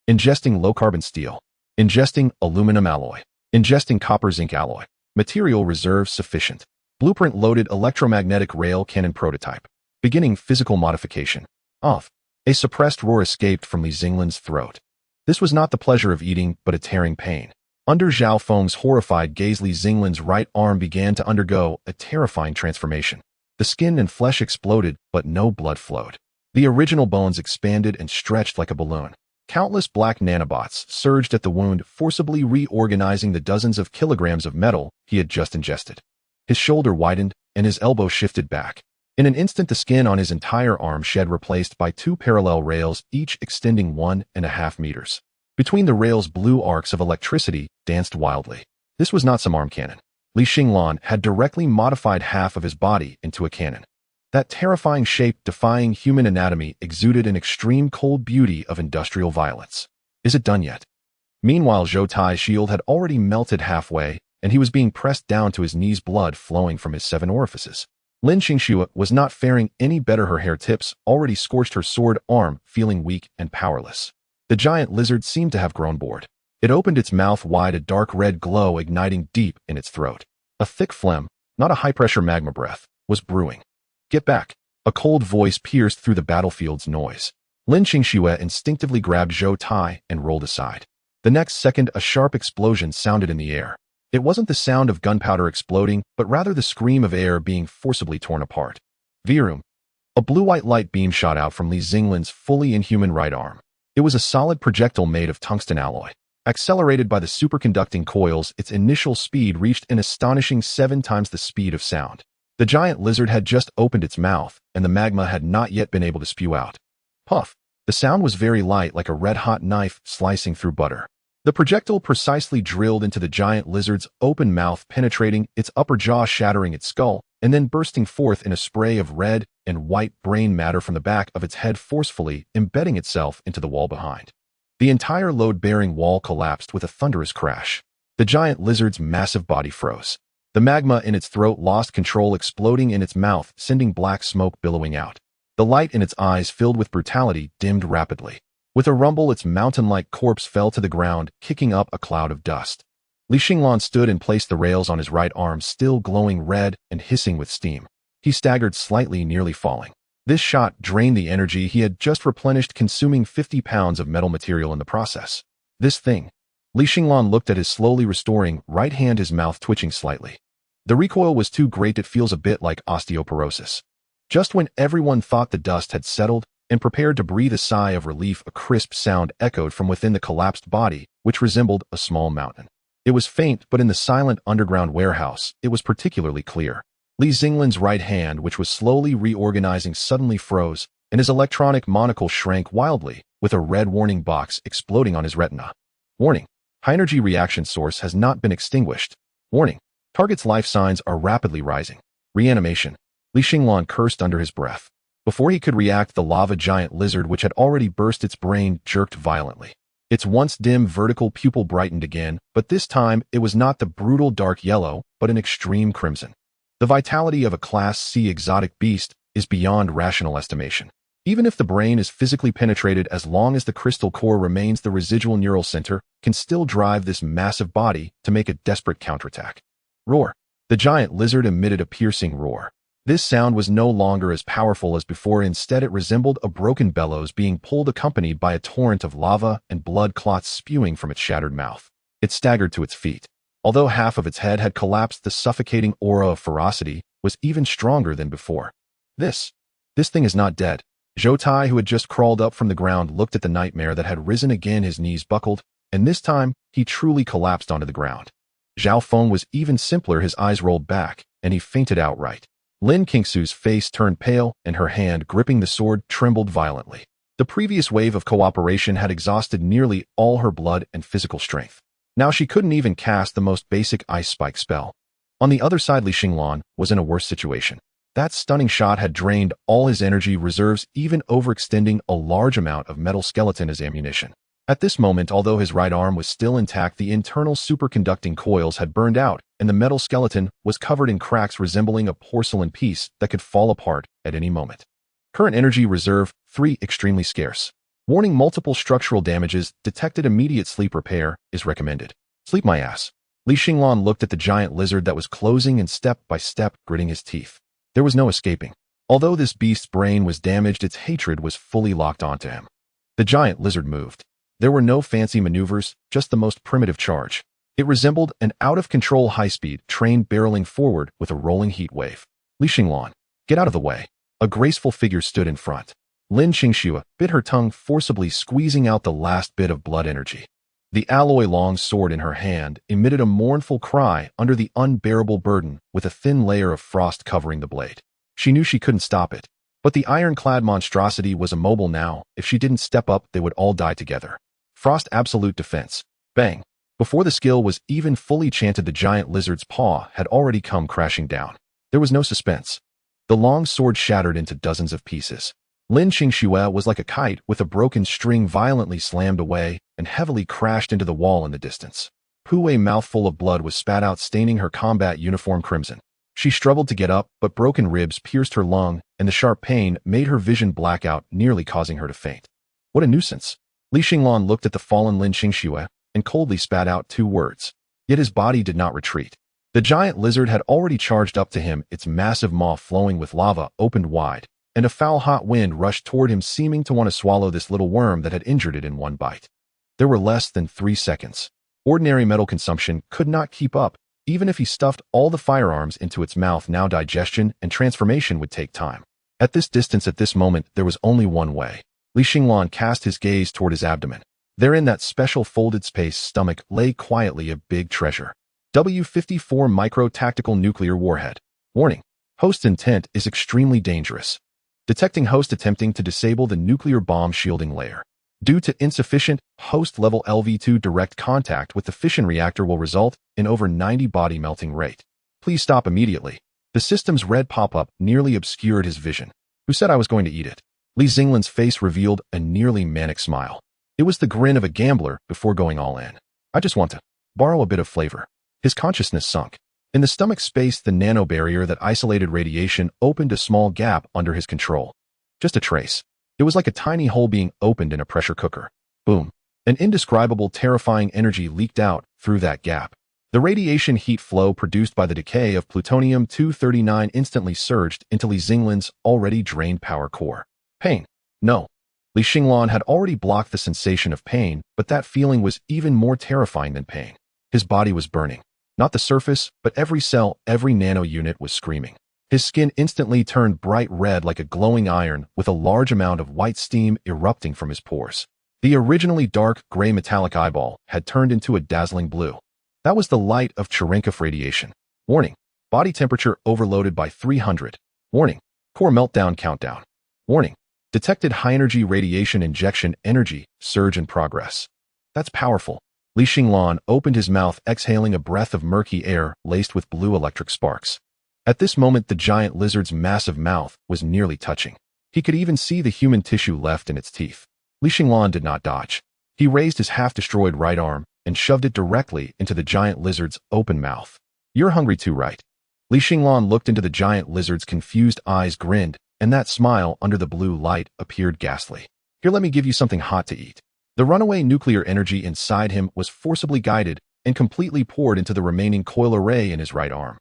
Ingesting low-carbon steel. Ingesting aluminum alloy. Ingesting copper zinc alloy. Material reserves sufficient. Blueprint-loaded electromagnetic rail cannon prototype. Beginning physical modification. Off. A suppressed roar escaped from Li Xinglan's throat. This was not the pleasure of eating, but a tearing pain. Under Zhao Feng's horrified gaze, Li Xinglan's right arm began to undergo a terrifying transformation. The skin and flesh exploded, but no blood flowed. The original bones expanded and stretched like a balloon. Countless black nanobots surged at the wound, forcibly reorganizing the dozens of kilograms of metal he had just ingested. His shoulder widened, and his elbow shifted back. In an instant, the skin on his entire arm shed, replaced by two parallel rails, each extending 1.5 meters. Between the rails, blue arcs of electricity danced wildly. This was not some arm cannon. Li Xinglan had directly modified half of his body into a cannon. That terrifying shape, defying human anatomy, exuded an extreme cold beauty of industrial violence. Is it done yet? Meanwhile, Zhou Tai's shield had already melted halfway, and he was being pressed down to his knees, blood flowing from his 7 orifices. Lin Xingxue was not faring any better. Her hair tips already scorched her sword arm, feeling weak and powerless. The giant lizard seemed to have grown bored. It opened its mouth wide, a dark red glow igniting deep in its throat. A thick phlegm, not a high-pressure magma breath, was brewing. Get back! A cold voice pierced through the battlefield's noise. Lin Xingxue instinctively grabbed Zhou Tai and rolled aside. The next second, a sharp explosion sounded in the air. It wasn't the sound of gunpowder exploding, but rather the scream of air being forcibly torn apart. Virum. A blue-white light beam shot out from Li Xinglan's fully inhuman right arm. It was a solid projectile made of tungsten alloy. Accelerated by the superconducting coils, its initial speed reached an astonishing 7 times the speed of sound. The giant lizard had just opened its mouth, and the magma had not yet been able to spew out. Puff. The sound was very light, like a red-hot knife slicing through butter. The projectile precisely drilled into the giant lizard's open mouth, penetrating its upper jaw, shattering its skull, and then bursting forth in a spray of red and white brain matter from the back of its head, forcefully embedding itself into the wall behind. The entire load-bearing wall collapsed with a thunderous crash. The giant lizard's massive body froze. The magma in its throat lost control, exploding in its mouth, sending black smoke billowing out. The light in its eyes, filled with brutality, dimmed rapidly. With a rumble, its mountain-like corpse fell to the ground, kicking up a cloud of dust. Li Xinglan stood and placed the rails on his right arm, still glowing red and hissing with steam. He staggered slightly, nearly falling. This shot drained the energy he had just replenished, consuming 50 pounds of metal material in the process. This thing. Li Xinglan looked at his slowly restoring right hand, his mouth twitching slightly. The recoil was too great. It feels a bit like osteoporosis. Just when everyone thought the dust had settled and prepared to breathe a sigh of relief, a crisp sound echoed from within the collapsed body, which resembled a small mountain. It was faint, but in the silent underground warehouse, it was particularly clear. Li Xinglan's right hand, which was slowly reorganizing, suddenly froze, and his electronic monocle shrank wildly, with a red warning box exploding on his retina. Warning. High-energy reaction source has not been extinguished. Warning. Target's life signs are rapidly rising. Reanimation. Li Xinglan cursed under his breath. Before he could react, the lava giant lizard, which had already burst its brain, jerked violently. Its once dim vertical pupil brightened again, but this time it was not the brutal dark yellow, but an extreme crimson. The vitality of a Class C exotic beast is beyond rational estimation. Even if the brain is physically penetrated, as long as the crystal core remains, the residual neural center can still drive this massive body to make a desperate counterattack. Roar. The giant lizard emitted a piercing roar. This sound was no longer as powerful as before. Instead, it resembled a broken bellows being pulled, accompanied by a torrent of lava and blood clots spewing from its shattered mouth. It staggered to its feet. Although half of its head had collapsed, the suffocating aura of ferocity was even stronger than before. This thing is not dead. Zhou Tai, who had just crawled up from the ground, looked at the nightmare that had risen again. His knees buckled, and this time he truly collapsed onto the ground. Zhao Feng was even simpler. His eyes rolled back, and he fainted outright. Lin Qingsu's face turned pale, and her hand gripping the sword trembled violently. The previous wave of cooperation had exhausted nearly all her blood and physical strength. Now she couldn't even cast the most basic ice spike spell. On the other side, Li Xinglan was in a worse situation. That stunning shot had drained all his energy reserves, even overextending a large amount of metal skeleton as ammunition. At this moment, although his right arm was still intact, the internal superconducting coils had burned out, and the metal skeleton was covered in cracks resembling a porcelain piece that could fall apart at any moment. Current energy reserve 3 extremely scarce. Warning: multiple structural damages detected. Immediate sleep repair is recommended. Sleep my ass. Li Xinglan looked at the giant lizard that was closing in, step by step, gritting his teeth. There was no escaping. Although this beast's brain was damaged, its hatred was fully locked onto him. The giant lizard moved. There were no fancy maneuvers, just the most primitive charge. It resembled an out-of-control high-speed train barreling forward with a rolling heat wave. Li Xinglan, get out of the way. A graceful figure stood in front. Lin Qingxue bit her tongue, forcibly squeezing out the last bit of blood energy. The alloy long sword in her hand emitted a mournful cry under the unbearable burden, with a thin layer of frost covering the blade. She knew she couldn't stop it, but the ironclad monstrosity was immobile now. If she didn't step up, they would all die together. Frost absolute defense. Bang! Before the skill was even fully chanted, the giant lizard's paw had already come crashing down. There was no suspense. The long sword shattered into dozens of pieces. Lin Qingxue was like a kite with a broken string, violently slammed away and heavily crashed into the wall in the distance. A mouthful of blood was spat out, staining her combat uniform crimson. She struggled to get up, but broken ribs pierced her lung, and the sharp pain made her vision black out, nearly causing her to faint. What a nuisance! Li Xinglan looked at the fallen Lin Qingxue and coldly spat out 2 words. Yet his body did not retreat. The giant lizard had already charged up to him, its massive maw flowing with lava opened wide, and a foul hot wind rushed toward him, seeming to want to swallow this little worm that had injured it in one bite. There were less than 3 seconds. Ordinary metal consumption could not keep up, even if he stuffed all the firearms into its mouth. Now digestion and transformation would take time. At this distance, at this moment, there was only one way. Li Xinglan cast his gaze toward his abdomen. There, in that special folded space stomach, lay quietly a big treasure. W-54 Micro-Tactical Nuclear Warhead. Warning: host intent is extremely dangerous. Detecting host attempting to disable the nuclear bomb shielding layer. Due to insufficient host-level LV2, direct contact with the fission reactor will result in over 90 body melting rate. Please stop immediately. The system's red pop-up nearly obscured his vision. Who said I was going to eat it? Li Xinglan's face revealed a nearly manic smile. It was the grin of a gambler before going all in. I just want to borrow a bit of flavor. His consciousness sunk. In the stomach space, the nanobarrier that isolated radiation opened a small gap under his control. Just a trace. It was like a tiny hole being opened in a pressure cooker. Boom. An indescribable, terrifying energy leaked out through that gap. The radiation heat flow produced by the decay of plutonium-239 instantly surged into Li Xinglan's already drained power core. Pain. No. Li Xinglan had already blocked the sensation of pain, but that feeling was even more terrifying than pain. His body was burning. Not the surface, but every cell, every nano unit was screaming. His skin instantly turned bright red like a glowing iron, with a large amount of white steam erupting from his pores. The originally dark gray metallic eyeball had turned into a dazzling blue. That was the light of Cherenkov radiation. Warning: body temperature overloaded by 300. Warning: core meltdown countdown. Warning: detected high-energy radiation injection, energy surge in progress. That's powerful. Li Xinglan opened his mouth, exhaling a breath of murky air laced with blue electric sparks. At this moment, the giant lizard's massive mouth was nearly touching. He could even see the human tissue left in its teeth. Li Xinglan did not dodge. He raised his half-destroyed right arm and shoved it directly into the giant lizard's open mouth. You're hungry too, right? Li Xinglan looked into the giant lizard's confused eyes, grinned, and that smile under the blue light appeared ghastly. Here, let me give you something hot to eat. The runaway nuclear energy inside him was forcibly guided and completely poured into the remaining coil array in his right arm.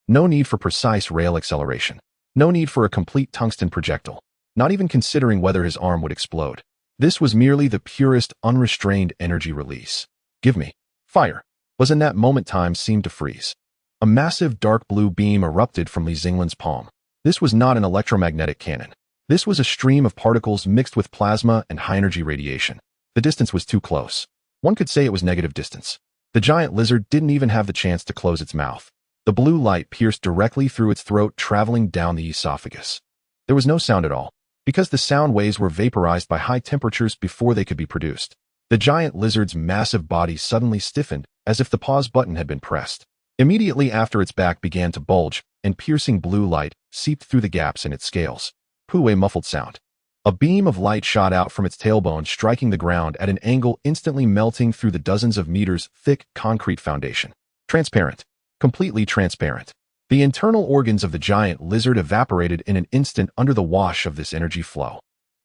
No need for precise rail acceleration. No need for a complete tungsten projectile, not even considering whether his arm would explode. This was merely the purest, unrestrained energy release. Give me fire. Was in that moment time seemed to freeze. A massive dark blue beam erupted from Xinglan's palm. This was not an electromagnetic cannon. This was a stream of particles mixed with plasma and high-energy radiation. The distance was too close. One could say it was negative distance. The giant lizard didn't even have the chance to close its mouth. The blue light pierced directly through its throat, traveling down the esophagus. There was no sound at all, because the sound waves were vaporized by high temperatures before they could be produced. The giant lizard's massive body suddenly stiffened, as if the pause button had been pressed. Immediately after, its back began to bulge, and piercing blue light seeped through the gaps in its scales. Pooh, a muffled sound. A beam of light shot out from its tailbone, striking the ground at an angle, instantly melting through the dozens of meters thick concrete foundation. Transparent. Completely transparent. The internal organs of the giant lizard evaporated in an instant under the wash of this energy flow.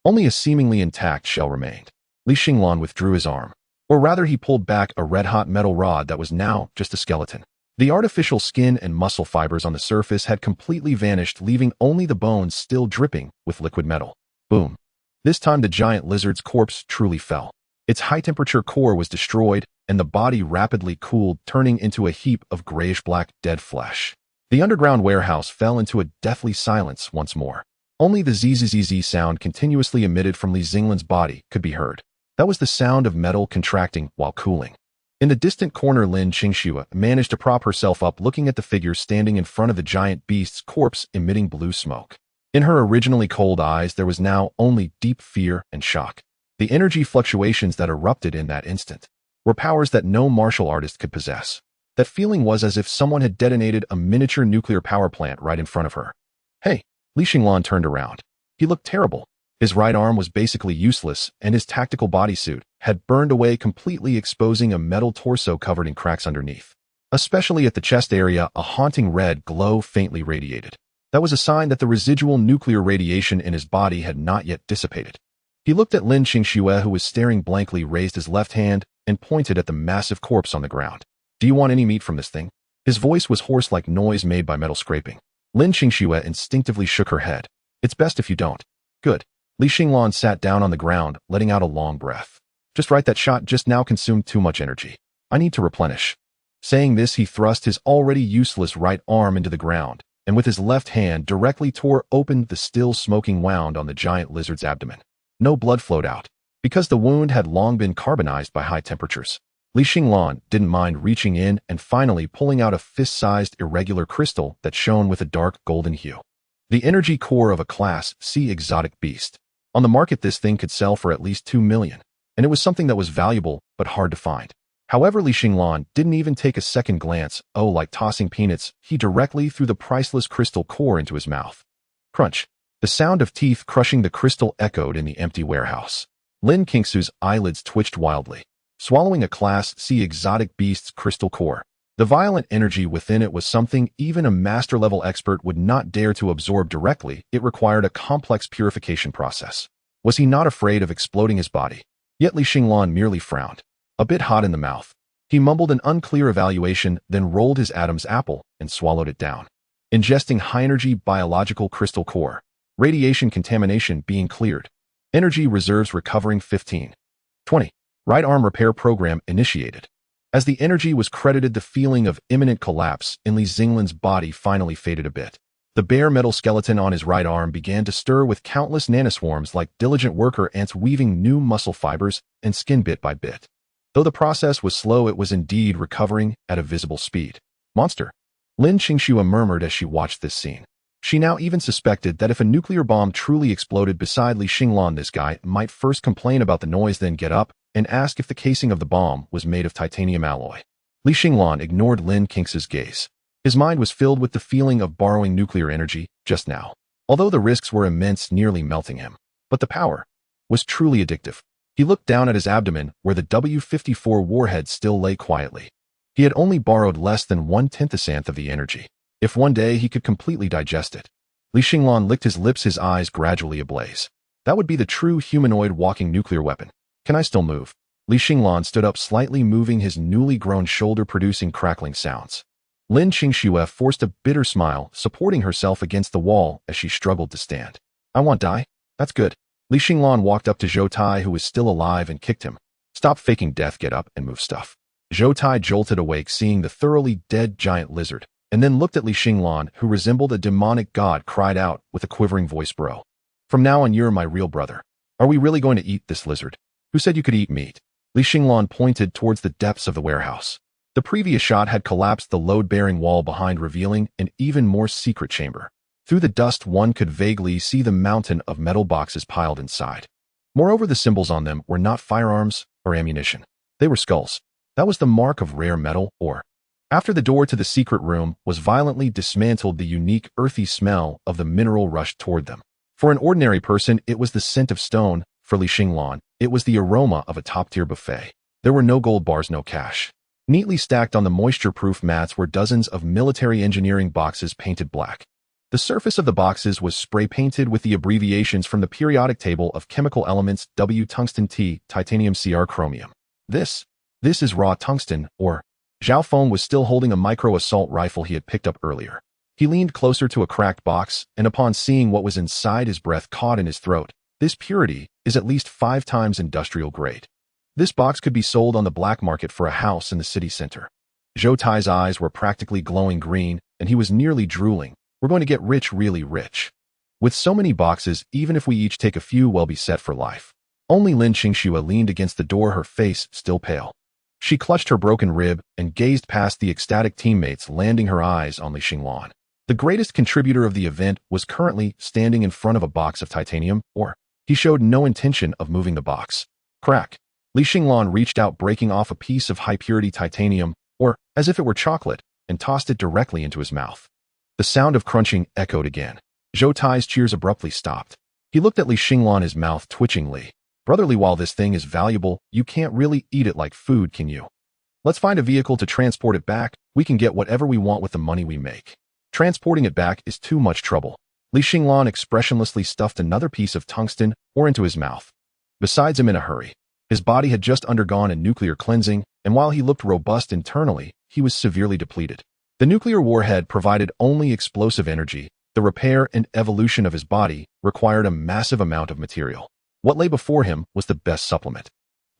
Only a seemingly intact shell remained. Xinglan withdrew his arm. Or rather, he pulled back a red-hot metal rod that was now just a skeleton. The artificial skin and muscle fibers on the surface had completely vanished, leaving only the bones still dripping with liquid metal. Boom. This time the giant lizard's corpse truly fell. Its high-temperature core was destroyed, and the body rapidly cooled, turning into a heap of grayish-black dead flesh. The underground warehouse fell into a deathly silence once more. Only the zzz sound continuously emitted from Xinglan's body could be heard. That was the sound of metal contracting while cooling. In the distant corner, Lin Qingxue managed to prop herself up, looking at the figure standing in front of the giant beast's corpse, emitting blue smoke. In her originally cold eyes, there was now only deep fear and shock. The energy fluctuations that erupted in that instant were powers that no martial artist could possess. That feeling was as if someone had detonated a miniature nuclear power plant right in front of her. Hey! Xinglan turned around. He looked terrible. His right arm was basically useless, and his tactical bodysuit had burned away completely, exposing a metal torso covered in cracks underneath. Especially at the chest area, a haunting red glow faintly radiated. That was a sign that the residual nuclear radiation in his body had not yet dissipated. He looked at Lin Qingxue, who was staring blankly, raised his left hand, and pointed at the massive corpse on the ground. Do you want any meat from this thing? His voice was hoarse, like noise made by metal scraping. Lin Qingxue instinctively shook her head. It's best if you don't. Good. Xinglan sat down on the ground, letting out a long breath. Just right, that shot just now consumed too much energy. I need to replenish. Saying this, he thrust his already useless right arm into the ground, and with his left hand directly tore open the still smoking wound on the giant lizard's abdomen. No blood flowed out, because the wound had long been carbonized by high temperatures. Xinglan didn't mind reaching in and finally pulling out a fist-sized irregular crystal that shone with a dark golden hue. The energy core of a Class C exotic beast. On the market, this thing could sell for at least 2 million, and it was something that was valuable but hard to find. However, Xinglan didn't even take a second glance. Oh, like tossing peanuts, he directly threw the priceless crystal core into his mouth. Crunch. The sound of teeth crushing the crystal echoed in the empty warehouse. Lin Qingxue's eyelids twitched wildly. Swallowing a Class C exotic beast's crystal core. The violent energy within it was something even a master-level expert would not dare to absorb directly. It required a complex purification process. Was he not afraid of exploding his body? Yet Xinglan merely frowned. A bit hot in the mouth. He mumbled an unclear evaluation, then rolled his Adam's apple and swallowed it down. Ingesting high-energy biological crystal core. Radiation contamination being cleared. Energy reserves recovering 15. 20. Right arm repair program initiated. As the energy was credited, the feeling of imminent collapse in Xinglan's body finally faded a bit. The bare metal skeleton on his right arm began to stir with countless nanoswarms like diligent worker ants, weaving new muscle fibers and skin bit by bit. Though the process was slow, it was indeed recovering at a visible speed. Monster. Lin Qingxue murmured as she watched this scene. She now even suspected that if a nuclear bomb truly exploded beside Xinglan, this guy might first complain about the noise, then get up and ask if the casing of the bomb was made of titanium alloy. Xinglan ignored Lin Qingxue's gaze. His mind was filled with the feeling of borrowing nuclear energy just now. Although the risks were immense, nearly melting him. But the power was truly addictive. He looked down at his abdomen, where the W-54 warhead still lay quietly. He had only borrowed less than 1/10th of the energy. If one day he could completely digest it. Xinglan licked his lips, his eyes gradually ablaze. That would be the true humanoid walking nuclear weapon. Can I still move? Xinglan stood up slightly, moving his newly grown shoulder, producing crackling sounds. Lin Qingxue forced a bitter smile, supporting herself against the wall as she struggled to stand. I want die? That's good. Li Xinglan walked up to Zhou Tai, who was still alive, and kicked him. Stop faking death, get up and move stuff. Zhou Tai jolted awake, seeing the thoroughly dead giant lizard, and then looked at Li Xinglan, who resembled a demonic god, cried out with a quivering voice, bro. From now on, you're my real brother. Are we really going to eat this lizard? Who said you could eat meat? Li Xinglan pointed towards the depths of the warehouse. The previous shot had collapsed the load-bearing wall behind, revealing an even more secret chamber. Through the dust, one could vaguely see the mountain of metal boxes piled inside. Moreover, the symbols on them were not firearms or ammunition. They were skulls. That was the mark of rare metal ore. After the door to the secret room was violently dismantled, the unique earthy smell of the mineral rushed toward them. For an ordinary person, it was the scent of stone. For Li Xinglan, it was the aroma of a top-tier buffet. There were no gold bars, no cash. Neatly stacked on the moisture-proof mats were dozens of military engineering boxes painted black. The surface of the boxes was spray-painted with the abbreviations from the periodic table of chemical elements: W, tungsten, T, titanium, Cr, chromium. This is raw tungsten, or... Zhao Feng was still holding a micro-assault rifle he had picked up earlier. He leaned closer to a cracked box, and upon seeing what was inside, his breath caught in his throat. This purity is at least 5 times industrial grade. This box could be sold on the black market for a house in the city center. Zhou Tai's eyes were practically glowing green, and he was nearly drooling. We're going to get rich, really rich. With so many boxes, even if we each take a few, we'll be set for life. Only Lin Qingxue leaned against the door, her face still pale. She clutched her broken rib and gazed past the ecstatic teammates, landing her eyes on Li Xinglan. The greatest contributor of the event was currently standing in front of a box of titanium ore. He showed no intention of moving the box. Crack. Li Xinglan reached out, breaking off a piece of high-purity titanium ore, as if it were chocolate, and tossed it directly into his mouth. The sound of crunching echoed again. Zhou Tai's cheers abruptly stopped. He looked at Li Xinglan, his mouth twitching. Li, brotherly, while this thing is valuable, you can't really eat it like food, can you? Let's find a vehicle to transport it back. We can get whatever we want with the money we make. Transporting it back is too much trouble. Li Xinglan expressionlessly stuffed another piece of tungsten ore into his mouth. Besides, him in a hurry. His body had just undergone a nuclear cleansing, and while he looked robust internally, he was severely depleted. The nuclear warhead provided only explosive energy. The repair and evolution of his body required a massive amount of material. What lay before him was the best supplement.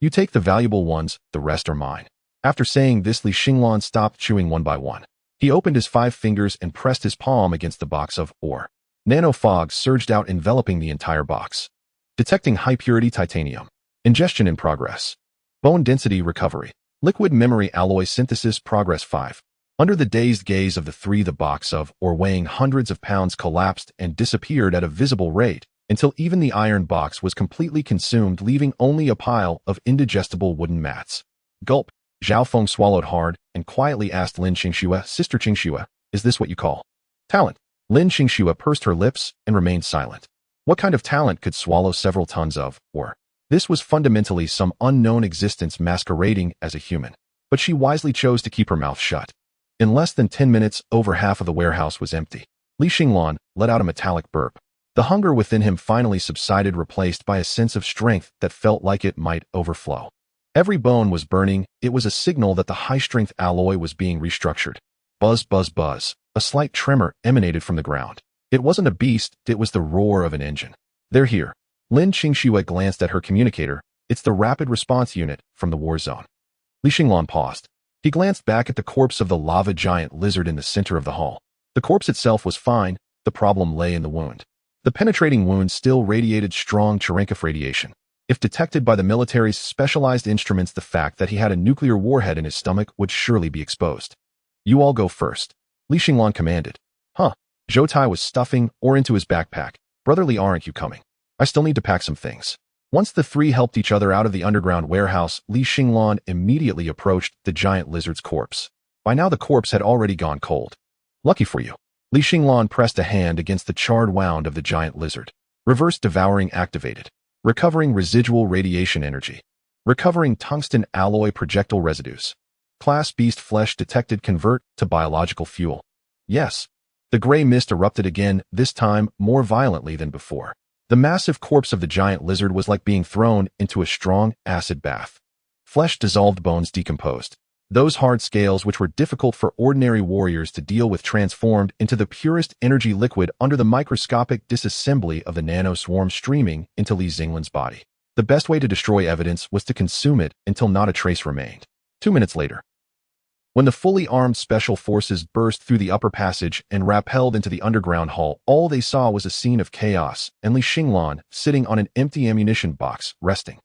You take the valuable ones, the rest are mine. After saying this, Li Xinglan stopped chewing one by one. He opened his 5 fingers and pressed his palm against the box of ore. Nano fog surged out, enveloping the entire box. Detecting high-purity titanium. Ingestion in progress. Bone density recovery. Liquid memory alloy synthesis progress 5. Under the dazed gaze of the 3, the box of ore weighing hundreds of pounds collapsed and disappeared at a visible rate until even the iron box was completely consumed, leaving only a pile of indigestible wooden mats. Gulp. Zhao Feng swallowed hard and quietly asked Lin Qingxue, Sister Qingxue, is this what you call talent? Lin Qingxue pursed her lips and remained silent. What kind of talent could swallow several tons of ore? This was fundamentally some unknown existence masquerading as a human, but she wisely chose to keep her mouth shut. In less than 10 minutes, over half of the warehouse was empty. Li Xinglan let out a metallic burp. The hunger within him finally subsided, replaced by a sense of strength that felt like it might overflow. Every bone was burning. It was a signal that the high-strength alloy was being restructured. Buzz, buzz, buzz. A slight tremor emanated from the ground. It wasn't a beast, it was the roar of an engine. They're here. Lin Qingxue glanced at her communicator. It's the rapid response unit from the war zone. Li Xinglan paused. He glanced back at the corpse of the lava giant lizard in the center of the hall. The corpse itself was fine. The problem lay in the wound. The penetrating wound still radiated strong Cherenkov radiation. If detected by the military's specialized instruments, the fact that he had a nuclear warhead in his stomach would surely be exposed. You all go first. Li Xinglan commanded. Huh. Zhou Tai was stuffing ore into his backpack. Brotherly, aren't you coming? I still need to pack some things. Once the 3 helped each other out of the underground warehouse, Li Xinglan immediately approached the giant lizard's corpse. By now the corpse had already gone cold. Lucky for you. Li Xinglan pressed a hand against the charred wound of the giant lizard. Reverse devouring activated. Recovering residual radiation energy. Recovering tungsten alloy projectile residues. Class beast flesh detected, convert to biological fuel. Yes. The gray mist erupted again, this time more violently than before. The massive corpse of the giant lizard was like being thrown into a strong acid bath. Flesh dissolved, bones decomposed. Those hard scales which were difficult for ordinary warriors to deal with transformed into the purest energy liquid under the microscopic disassembly of the nanoswarm streaming into Li Xinglan's body. The best way to destroy evidence was to consume it until not a trace remained. 2 minutes later, when the fully armed special forces burst through the upper passage and rappelled into the underground hall, all they saw was a scene of chaos and Li Xinglan sitting on an empty ammunition box, resting.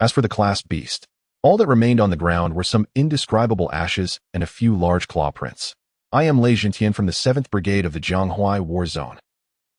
As for the class beast, all that remained on the ground were some indescribable ashes and a few large claw prints. I am Lei Jintian from the 7th Brigade of the Jianghuai War Zone.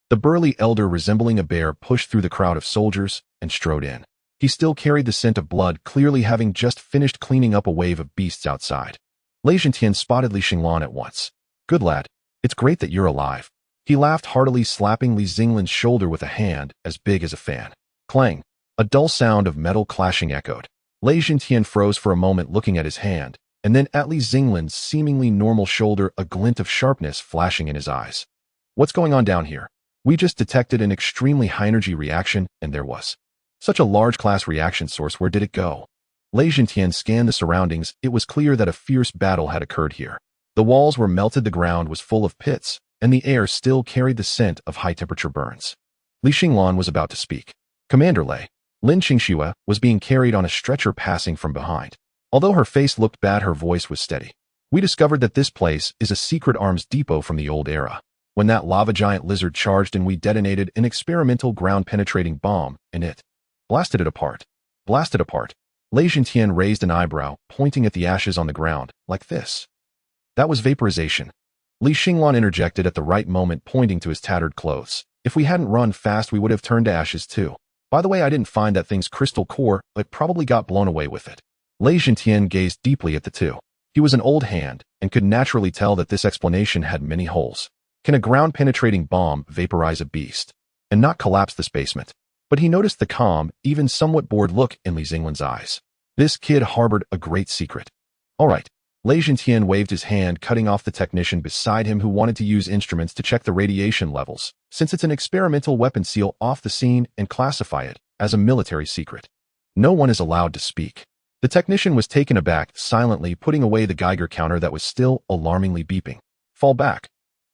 The burly elder resembling a bear pushed through the crowd of soldiers and strode in. He still carried the scent of blood, clearly having just finished cleaning up a wave of beasts outside. Lei Jintian spotted Li Xinglan at once. Good lad. It's great that you're alive. He laughed heartily, slapping Li Xinglan's shoulder with a hand as big as a fan. Clang. A dull sound of metal clashing echoed. Lei Jintian froze for a moment, looking at his hand, and then at Li Xinglan's seemingly normal shoulder, a glint of sharpness flashing in his eyes. What's going on down here? We just detected an extremely high-energy reaction, and there was such a large class reaction source. Where did it go? Lei Jintian scanned the surroundings. It was clear that a fierce battle had occurred here. The walls were melted, the ground was full of pits, and the air still carried the scent of high-temperature burns. Li Xinglan was about to speak. Commander Lei. Lin Qingxue was being carried on a stretcher passing from behind. Although her face looked bad, her voice was steady. We discovered that this place is a secret arms depot from the old era. When that lava giant lizard charged in, we detonated an experimental ground-penetrating bomb, and it blasted it apart. Blasted apart. Lei Jintian raised an eyebrow, pointing at the ashes on the ground, like this. That was vaporization. Li Xinglan interjected at the right moment, pointing to his tattered clothes. If we hadn't run fast, we would have turned to ashes too. By the way, I didn't find that thing's crystal core, it probably got blown away with it. Lei Jintian gazed deeply at the two. He was an old hand, and could naturally tell that this explanation had many holes. Can a ground-penetrating bomb vaporize a beast and not collapse this basement? But he noticed the calm, even somewhat bored look in Li Xinglan's eyes. This kid harbored a great secret. All right. Lei Jintian waved his hand, cutting off the technician beside him who wanted to use instruments to check the radiation levels, since it's an experimental weapon. Seal off the scene and classify it as a military secret. No one is allowed to speak. The technician was taken aback, silently putting away the Geiger counter that was still alarmingly beeping. Fall back.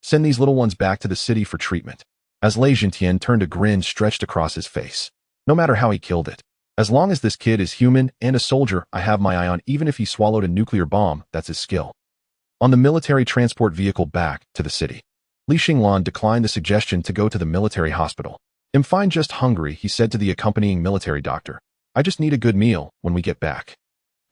Send these little ones back to the city for treatment. As Lei Jintian turned, a grin stretched across his face. No matter how he killed it. As long as this kid is human and a soldier, I have my eye on. Even if he swallowed a nuclear bomb, that's his skill. On the military transport vehicle back to the city, Li Xinglan declined the suggestion to go to the military hospital. I'm fine, just hungry, he said to the accompanying military doctor. I just need a good meal when we get back.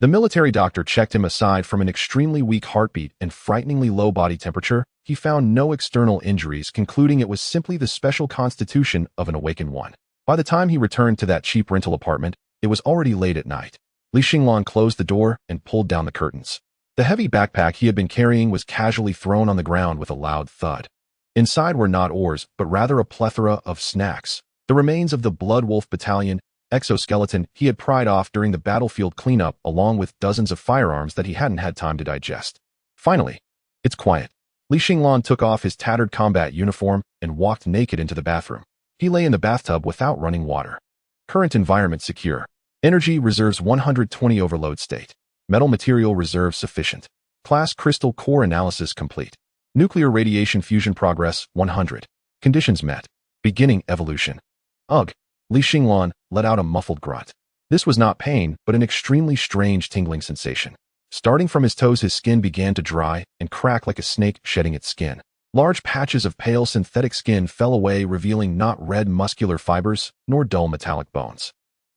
The military doctor checked him. Aside from an extremely weak heartbeat and frighteningly low body temperature, he found no external injuries, concluding it was simply the special constitution of an awakened one. By the time he returned to that cheap rental apartment, it was already late at night. Li Xinglan closed the door and pulled down the curtains. The heavy backpack he had been carrying was casually thrown on the ground with a loud thud. Inside were not ores, but rather a plethora of snacks. The remains of the Blood Wolf Battalion exoskeleton he had pried off during the battlefield cleanup, along with dozens of firearms that he hadn't had time to digest. Finally, it's quiet. Li Xinglan took off his tattered combat uniform and walked naked into the bathroom. He lay in the bathtub without running water. Current environment secure. Energy reserves 120, overload state. Metal material reserves sufficient. Class crystal core analysis complete. Nuclear radiation fusion progress 100. Conditions met. Beginning evolution. Ugh. Li Xinglan let out a muffled grunt. This was not pain, but an extremely strange tingling sensation. Starting from his toes, his skin began to dry and crack like a snake shedding its skin. Large patches of pale synthetic skin fell away, revealing not red muscular fibers, nor dull metallic bones.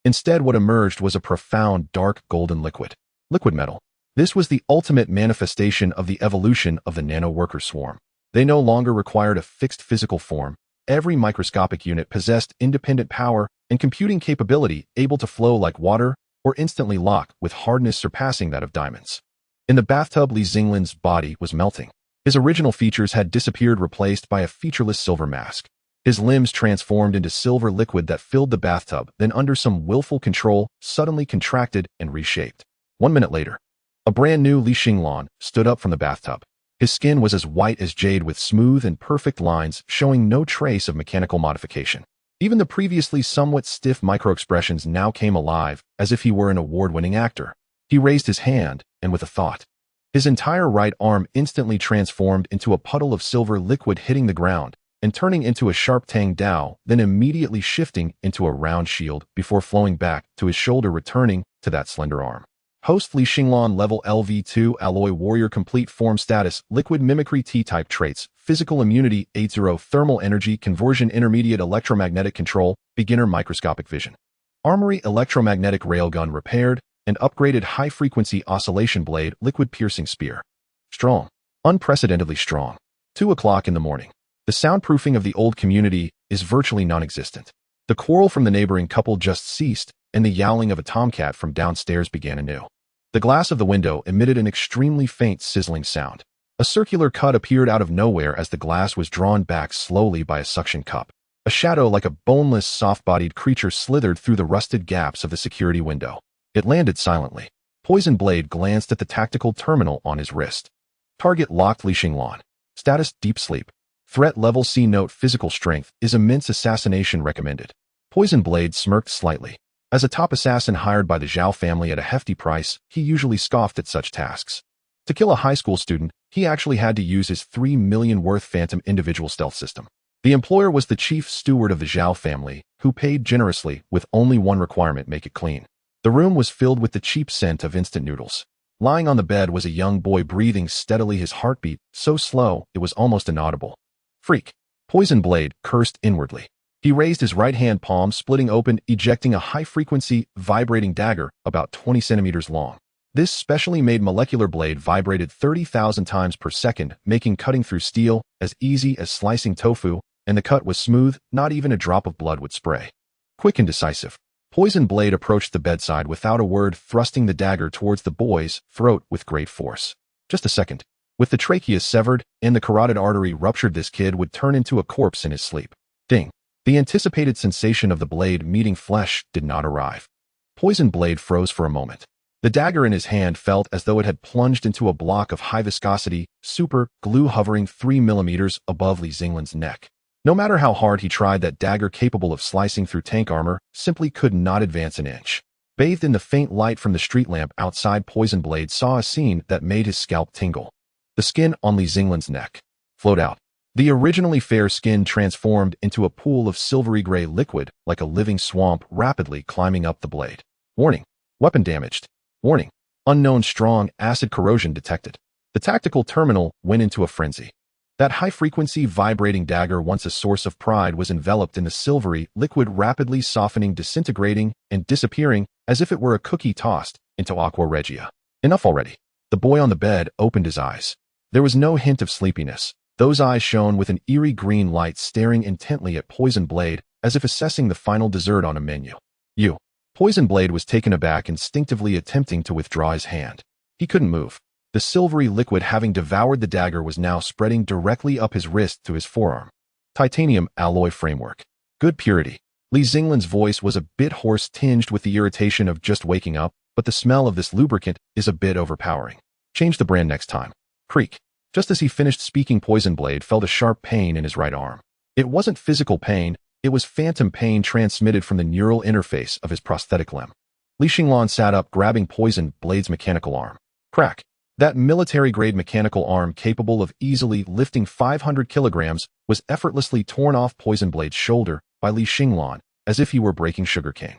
Instead, what emerged was a profound, dark golden liquid. Liquid metal. This was the ultimate manifestation of the evolution of the nano-worker swarm. They no longer required a fixed physical form. Every microscopic unit possessed independent power and computing capability, able to flow like water or instantly lock with hardness surpassing that of diamonds. In the bathtub, Li Xinglan's body was melting. His original features had disappeared, replaced by a featureless silver mask. His limbs transformed into silver liquid that filled the bathtub, then under some willful control, suddenly contracted and reshaped. 1 minute later, a brand new Li Xinglan stood up from the bathtub. His skin was as white as jade, with smooth and perfect lines showing no trace of mechanical modification. Even the previously somewhat stiff microexpressions now came alive, as if he were an award-winning actor. He raised his hand, and with a thought, His entire right arm instantly transformed into a puddle of silver liquid hitting the ground and turning into a sharp Tang Dao, then immediately shifting into a round shield before flowing back to his shoulder, returning to that slender arm. Host Li Xinglan level LV2 Alloy Warrior Complete Form Status Liquid Mimicry T-Type Traits Physical Immunity 80 Thermal Energy Conversion Intermediate Electromagnetic Control Beginner Microscopic Vision Armory Electromagnetic Railgun repaired and upgraded High-Frequency Oscillation Blade Liquid Piercing Spear. Strong. Unprecedentedly strong. 2 o'clock in the morning. The soundproofing of the old community is virtually non-existent. The quarrel from the neighboring couple just ceased, and the yowling of a tomcat from downstairs began anew. The glass of the window emitted an extremely faint sizzling sound. A circular cut appeared out of nowhere as the glass was drawn back slowly by a suction cup. A shadow like a boneless, soft-bodied creature slithered through the rusted gaps of the security window. It landed silently. Poison Blade glanced at the tactical terminal on his wrist. Target locked. Li Xinglan. Status deep sleep. Threat level C. Note physical strength is immense. Assassination recommended. Poison Blade smirked slightly. As a top assassin hired by the Zhao family at a hefty price, he usually scoffed at such tasks. To kill a high school student, he actually had to use his 3 million worth Phantom individual stealth system. The employer was the chief steward of the Zhao family, who paid generously with only one requirement: make it clean. The room was filled with the cheap scent of instant noodles. Lying on the bed was a young boy breathing steadily, his heartbeat so slow it was almost inaudible. Freak. Poison Blade cursed inwardly. He raised his right hand palm, splitting open, ejecting a high-frequency, vibrating dagger about 20 centimeters long. This specially made molecular blade vibrated 30,000 times per second, making cutting through steel as easy as slicing tofu, and the cut was smooth, not even a drop of blood would spray. Quick and decisive. Poison Blade approached the bedside without a word, thrusting the dagger towards the boy's throat with great force. Just a second. With the trachea severed and the carotid artery ruptured, this kid would turn into a corpse in his sleep. Ding. The anticipated sensation of the blade meeting flesh did not arrive. Poison Blade froze for a moment. The dagger in his hand felt as though it had plunged into a block of high-viscosity, super glue hovering 3 millimeters above Li Xinglan's neck. No matter how hard he tried, that dagger, capable of slicing through tank armor, simply could not advance an inch. Bathed in the faint light from the street lamp outside, Poison Blade saw a scene that made his scalp tingle. The skin on Li Xinglan's neck flowed out. The originally fair skin transformed into a pool of silvery gray liquid, like a living swamp, rapidly climbing up the blade. Warning. Weapon damaged. Warning. Unknown strong acid corrosion detected. The tactical terminal went into a frenzy. That high-frequency vibrating dagger, once a source of pride, was enveloped in the silvery liquid, rapidly softening, disintegrating, and disappearing as if it were a cookie tossed into aqua regia. Enough already. The boy on the bed opened his eyes. There was no hint of sleepiness. Those eyes shone with an eerie green light, staring intently at Poison Blade as if assessing the final dessert on a menu. You. Poison Blade was taken aback, instinctively attempting to withdraw his hand. He couldn't move. The silvery liquid, having devoured the dagger, was now spreading directly up his wrist to his forearm. Titanium alloy framework. Good purity. Li Xinglan's voice was a bit hoarse, tinged with the irritation of just waking up, but the smell of this lubricant is a bit overpowering. Change the brand next time. Creak. Just as he finished speaking, Poison Blade felt a sharp pain in his right arm. It wasn't physical pain, it was phantom pain transmitted from the neural interface of his prosthetic limb. Li Xinglan sat up, grabbing Poison Blade's mechanical arm. Crack. That military-grade mechanical arm, capable of easily lifting 500 kilograms, was effortlessly torn off Poison Blade's shoulder by Li Xinglan, as if he were breaking sugarcane.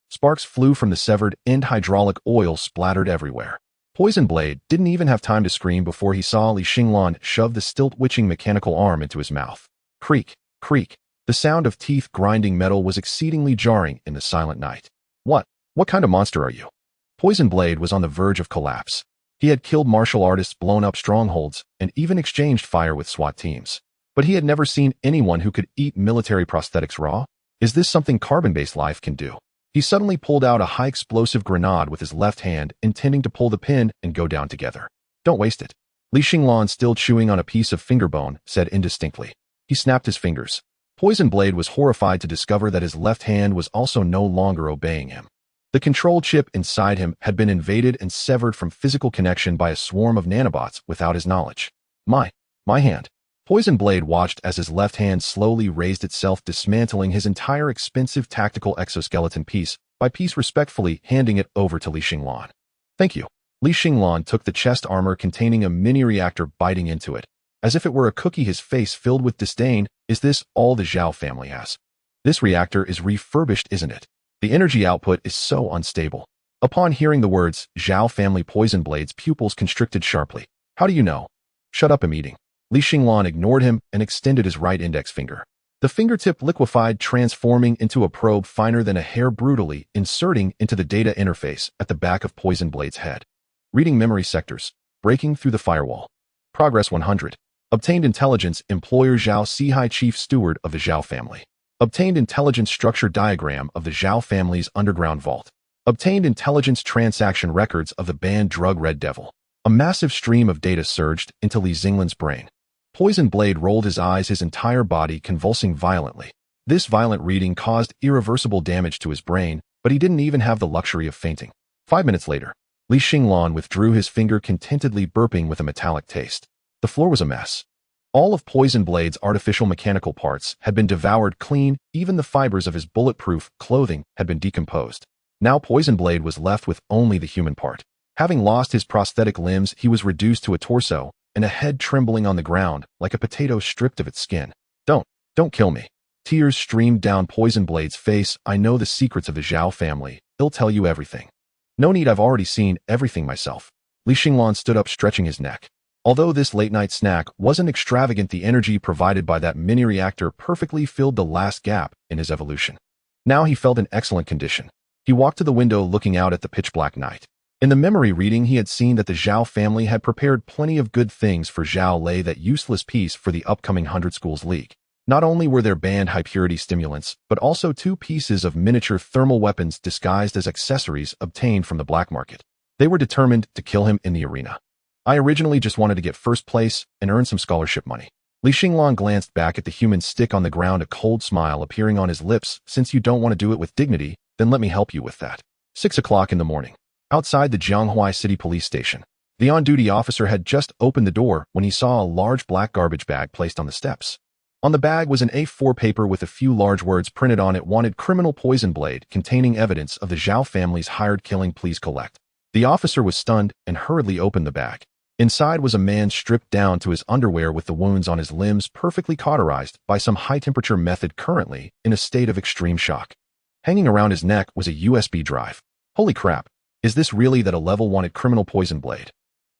Sparks flew from the severed end, hydraulic oil splattered everywhere. Poison Blade didn't even have time to scream before he saw Li Xinglan shove the stilt-witching mechanical arm into his mouth. Creak, creak. The sound of teeth grinding metal was exceedingly jarring in the silent night. What kind of monster are you? Poison Blade was on the verge of collapse. He had killed martial artists, blown up strongholds, and even exchanged fire with SWAT teams. But he had never seen anyone who could eat military prosthetics raw. Is this something carbon-based life can do? He suddenly pulled out a high-explosive grenade with his left hand, intending to pull the pin and go down together. Don't waste it. Li Xinglan, still chewing on a piece of finger bone, said indistinctly. He snapped his fingers. Poison Blade was horrified to discover that his left hand was also no longer obeying him. The control chip inside him had been invaded and severed from physical connection by a swarm of nanobots without his knowledge. My hand. Poison Blade watched as his left hand slowly raised itself, dismantling his entire expensive tactical exoskeleton piece by piece, respectfully handing it over to Li Xinglan. Thank you. Li Xinglan took the chest armor containing a mini-reactor, biting into it. As if it were a cookie, his face filled with disdain. Is this all the Zhao family has? This reactor is refurbished, isn't it? The energy output is so unstable. Upon hearing the words, Zhao family poison blade's pupils constricted sharply. How do you know? Shut up, I'm eating. Li Xinglan ignored him and extended his right index finger. The fingertip liquefied, transforming into a probe finer than a hair, brutally inserting into the data interface at the back of Poison Blade's head. Reading memory sectors. Breaking through the firewall. Progress 100. Obtained intelligence, employer Zhao Sci-Fi, chief steward of the Zhao family. Obtained intelligence, structure diagram of the Zhao family's underground vault. Obtained intelligence, transaction records of the banned drug Red Devil. A massive stream of data surged into Li Xinglan's brain. Poison Blade rolled his eyes, his entire body convulsing violently. This violent reading caused irreversible damage to his brain, but he didn't even have the luxury of fainting. 5 minutes later, Li Xinglan withdrew his finger, contentedly burping with a metallic taste. The floor was a mess. All of Poison Blade's artificial mechanical parts had been devoured clean, even the fibers of his bulletproof clothing had been decomposed. Now Poison Blade was left with only the human part. Having lost his prosthetic limbs, he was reduced to a torso, and a head trembling on the ground, like a potato stripped of its skin. Don't kill me. Tears streamed down Poison Blade's face. I know the secrets of the Zhao family. He'll tell you everything. No need, I've already seen everything myself. Li Xinglan stood up, stretching his neck. Although this late-night snack wasn't extravagant, the energy provided by that mini-reactor perfectly filled the last gap in his evolution. Now he felt in excellent condition. He walked to the window, looking out at the pitch-black night. In the memory reading, he had seen that the Zhao family had prepared plenty of good things for Zhao Lei, that useless piece for the upcoming 100 Schools League. Not only were there banned high-purity stimulants, but also 2 pieces of miniature thermal weapons disguised as accessories obtained from the black market. They were determined to kill him in the arena. I originally just wanted to get first place and earn some scholarship money. Li Xinglan glanced back at the human stick on the ground, a cold smile appearing on his lips. Since you don't want to do it with dignity, then let me help you with that. 6 o'clock in the morning. Outside the Jianghua City police station. The on-duty officer had just opened the door when he saw a large black garbage bag placed on the steps. On the bag was an A4 paper with a few large words printed on it: wanted criminal Poison Blade, containing evidence of the Zhao family's hired killing, please collect. The officer was stunned and hurriedly opened the bag. Inside was a man stripped down to his underwear, with the wounds on his limbs perfectly cauterized by some high-temperature method, currently in a state of extreme shock. Hanging around his neck was a USB drive. Holy crap, is this really that a level wanted criminal Poison Blade?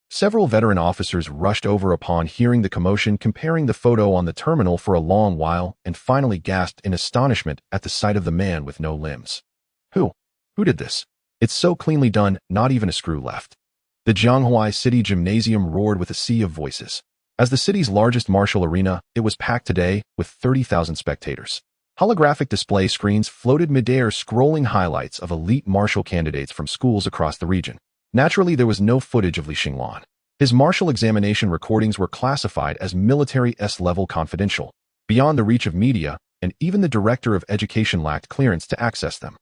Several veteran officers rushed over upon hearing the commotion, comparing the photo on the terminal for a long while, and finally gasped in astonishment at the sight of the man with no limbs. Who did this? It's so cleanly done, not even a screw left. The Jianghua City Gymnasium roared with a sea of voices. As the city's largest martial arena, it was packed today with 30,000 spectators. Holographic display screens floated midair, scrolling highlights of elite martial candidates from schools across the region. Naturally, there was no footage of Li Xinglan. His martial examination recordings were classified as military S-level confidential, beyond the reach of media, and even the director of education lacked clearance to access them.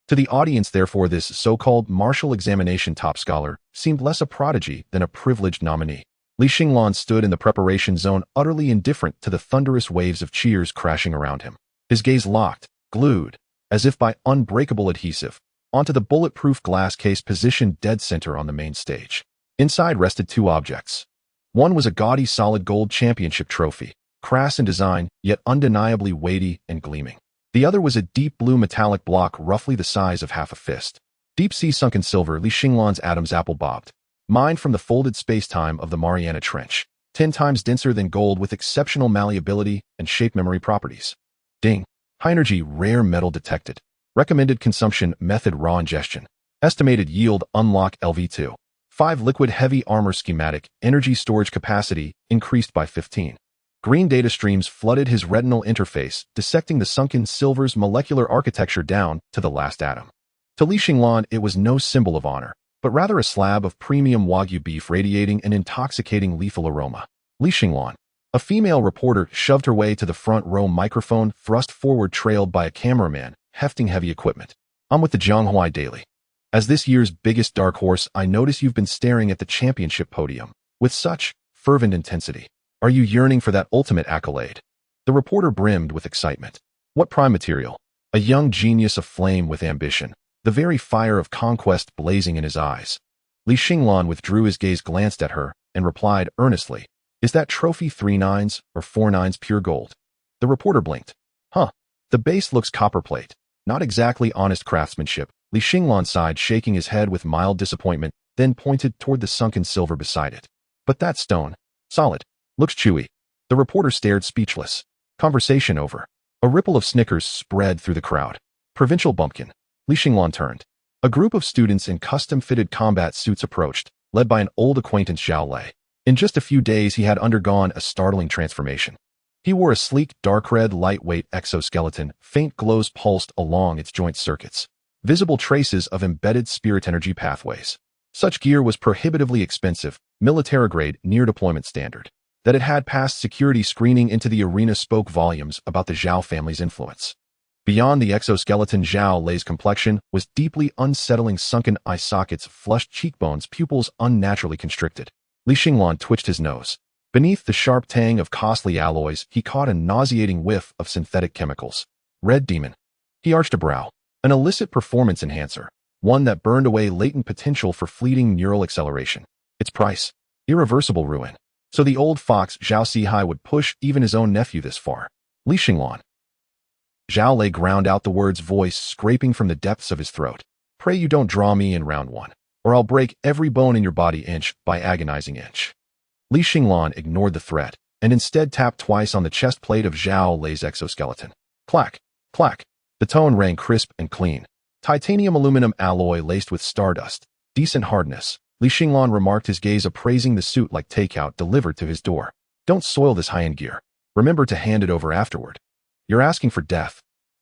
To the audience, therefore, this so-called martial examination top scholar seemed less a prodigy than a privileged nominee. Li Xinglan stood in the preparation zone, utterly indifferent to the thunderous waves of cheers crashing around him. His gaze locked, glued, as if by unbreakable adhesive, onto the bulletproof glass case positioned dead center on the main stage. Inside rested 2 objects. One was a gaudy solid gold championship trophy, crass in design, yet undeniably weighty and gleaming. The other was a deep blue metallic block roughly the size of half a fist. Deep sea sunken silver, Li Xinglan's Adam's apple bobbed. Mined from the folded space-time of the Mariana Trench. 10 times denser than gold, with exceptional malleability and shape memory properties. Ding. High energy rare metal detected. Recommended consumption method: raw ingestion. Estimated yield unlock LV2. 5 liquid heavy armor schematic. Energy storage capacity increased by 15. Green data streams flooded his retinal interface, dissecting the sunken silver's molecular architecture down to the last atom. To Li Xinglan, it was no symbol of honor, but rather a slab of premium Wagyu beef radiating an intoxicating lethal aroma. Li Xinglan. A female reporter shoved her way to the front row, microphone thrust forward, trailed by a cameraman hefting heavy equipment. I'm with the Jianghua Daily. As this year's biggest dark horse, I notice you've been staring at the championship podium with such fervent intensity. Are you yearning for that ultimate accolade? The reporter brimmed with excitement. What prime material? A young genius aflame with ambition, the very fire of conquest blazing in his eyes. Li Xinglan withdrew his gaze, glanced at her, and replied earnestly, "Is that trophy 3 nines or 4 nines pure gold?" The reporter blinked. "Huh. The base looks copperplate. Not exactly honest craftsmanship." Li Xinglan sighed, shaking his head with mild disappointment, then pointed toward the sunken silver beside it. "But that stone. Solid. Looks chewy." The reporter stared, speechless. Conversation over. A ripple of snickers spread through the crowd. "Provincial bumpkin." Li Xinglan turned. A group of students in custom-fitted combat suits approached, led by an old acquaintance, Zhao Lei. In just a few days, he had undergone a startling transformation. He wore a sleek, dark red, lightweight exoskeleton. Faint glows pulsed along its joint circuits, visible traces of embedded spirit energy pathways. Such gear was prohibitively expensive, military-grade, near-deployment standard. That it had passed security screening into the arena spoke volumes about the Zhao family's influence. Beyond the exoskeleton, Zhao Lei's complexion was deeply unsettling, sunken eye sockets, flushed cheekbones, pupils unnaturally constricted. Li Xinglan twitched his nose. Beneath the sharp tang of costly alloys, he caught a nauseating whiff of synthetic chemicals. Red demon. He arched a brow. An illicit performance enhancer, one that burned away latent potential for fleeting neural acceleration. Its price? Irreversible ruin. So the old fox Zhao Sihai would push even his own nephew this far. Li Xinglan. Zhao Lei ground out the words, voice scraping from the depths of his throat. "Pray you don't draw me in round one, or I'll break every bone in your body inch by agonizing inch." Li Xinglan ignored the threat, and instead tapped twice on the chest plate of Zhao Lei's exoskeleton. Clack, clack. The tone rang crisp and clean. Titanium aluminum alloy laced with stardust. Decent hardness. Li Xinglan remarked, his gaze appraising the suit like takeout delivered to his door. "Don't soil this high-end gear. Remember to hand it over afterward." "You're asking for death."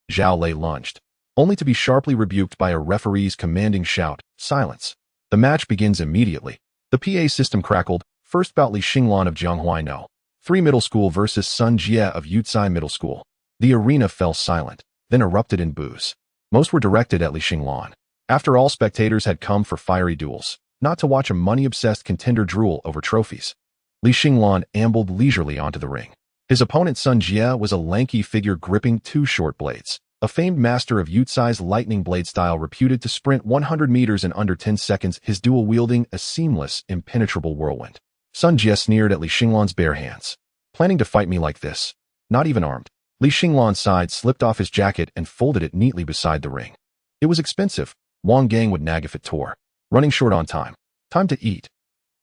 Zhao Lei lunged, only to be sharply rebuked by a referee's commanding shout, "Silence." "The match begins immediately." The PA system crackled. First bout, Li Xinglan of Jianghuai No. 3 Middle School versus Sun Jie of Yucai Middle School. The arena fell silent, then erupted in boos. Most were directed at Li Xinglan. After all, spectators had come for fiery duels, not to watch a money-obsessed contender drool over trophies. Li Xinglan ambled leisurely onto the ring. His opponent, Sun Jie, was a lanky figure gripping 2 short blades, a famed master of Yucai's lightning blade style, reputed to sprint 100 meters in under 10 seconds, his dual wielding a seamless, impenetrable whirlwind. Sun Jie sneered at Li Xinglan's bare hands. "Planning to fight me like this? Not even armed?" Li Xinglan sighed, slipped off his jacket, and folded it neatly beside the ring. It was expensive. Wang Gang would nag if it tore. "Running short on time. Time to eat."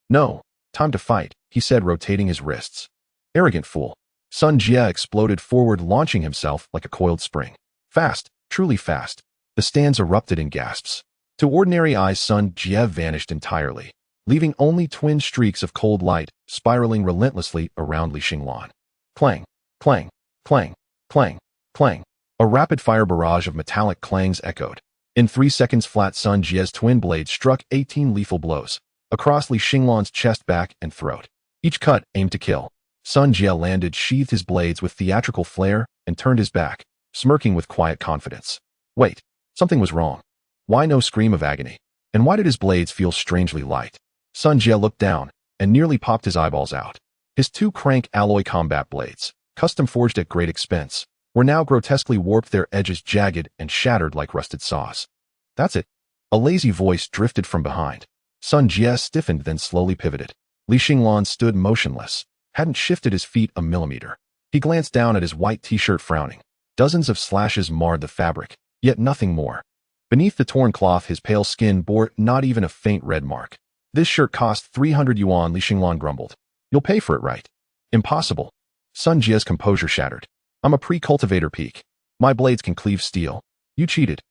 "No, time to fight," he said, rotating his wrists. "Arrogant fool." Sun Jie exploded forward, launching himself like a coiled spring. Fast, truly fast. The stands erupted in gasps. To ordinary eyes, Sun Jie vanished entirely, leaving only twin streaks of cold light spiraling relentlessly around Li Xinglan. Clang, clang, clang, clang, clang. A rapid-fire barrage of metallic clangs echoed. In 3 seconds flat, Sun Jie's twin blades struck 18 lethal blows across Li Xinglan's chest, back, and throat. Each cut aimed to kill. Sun Jie landed, sheathed his blades with theatrical flair, and turned his back, smirking with quiet confidence. Wait, something was wrong. Why no scream of agony? And why did his blades feel strangely light? Sun Jie looked down and nearly popped his eyeballs out. His 2 crank alloy combat blades, custom forged at great expense, were now grotesquely warped, their edges jagged and shattered like rusted saws. "That's it." A lazy voice drifted from behind. Sun Jie stiffened, then slowly pivoted. Li Xinglan stood motionless, hadn't shifted his feet a millimeter. He glanced down at his white t-shirt, frowning. Dozens of slashes marred the fabric, yet nothing more. Beneath the torn cloth, his pale skin bore not even a faint red mark. "This shirt cost 300 yuan, Li Xinglan grumbled. "You'll pay for it, right?" "Impossible." Sun Jie's composure shattered. "I'm a pre-cultivator peak. My blades can cleave steel. You cheated."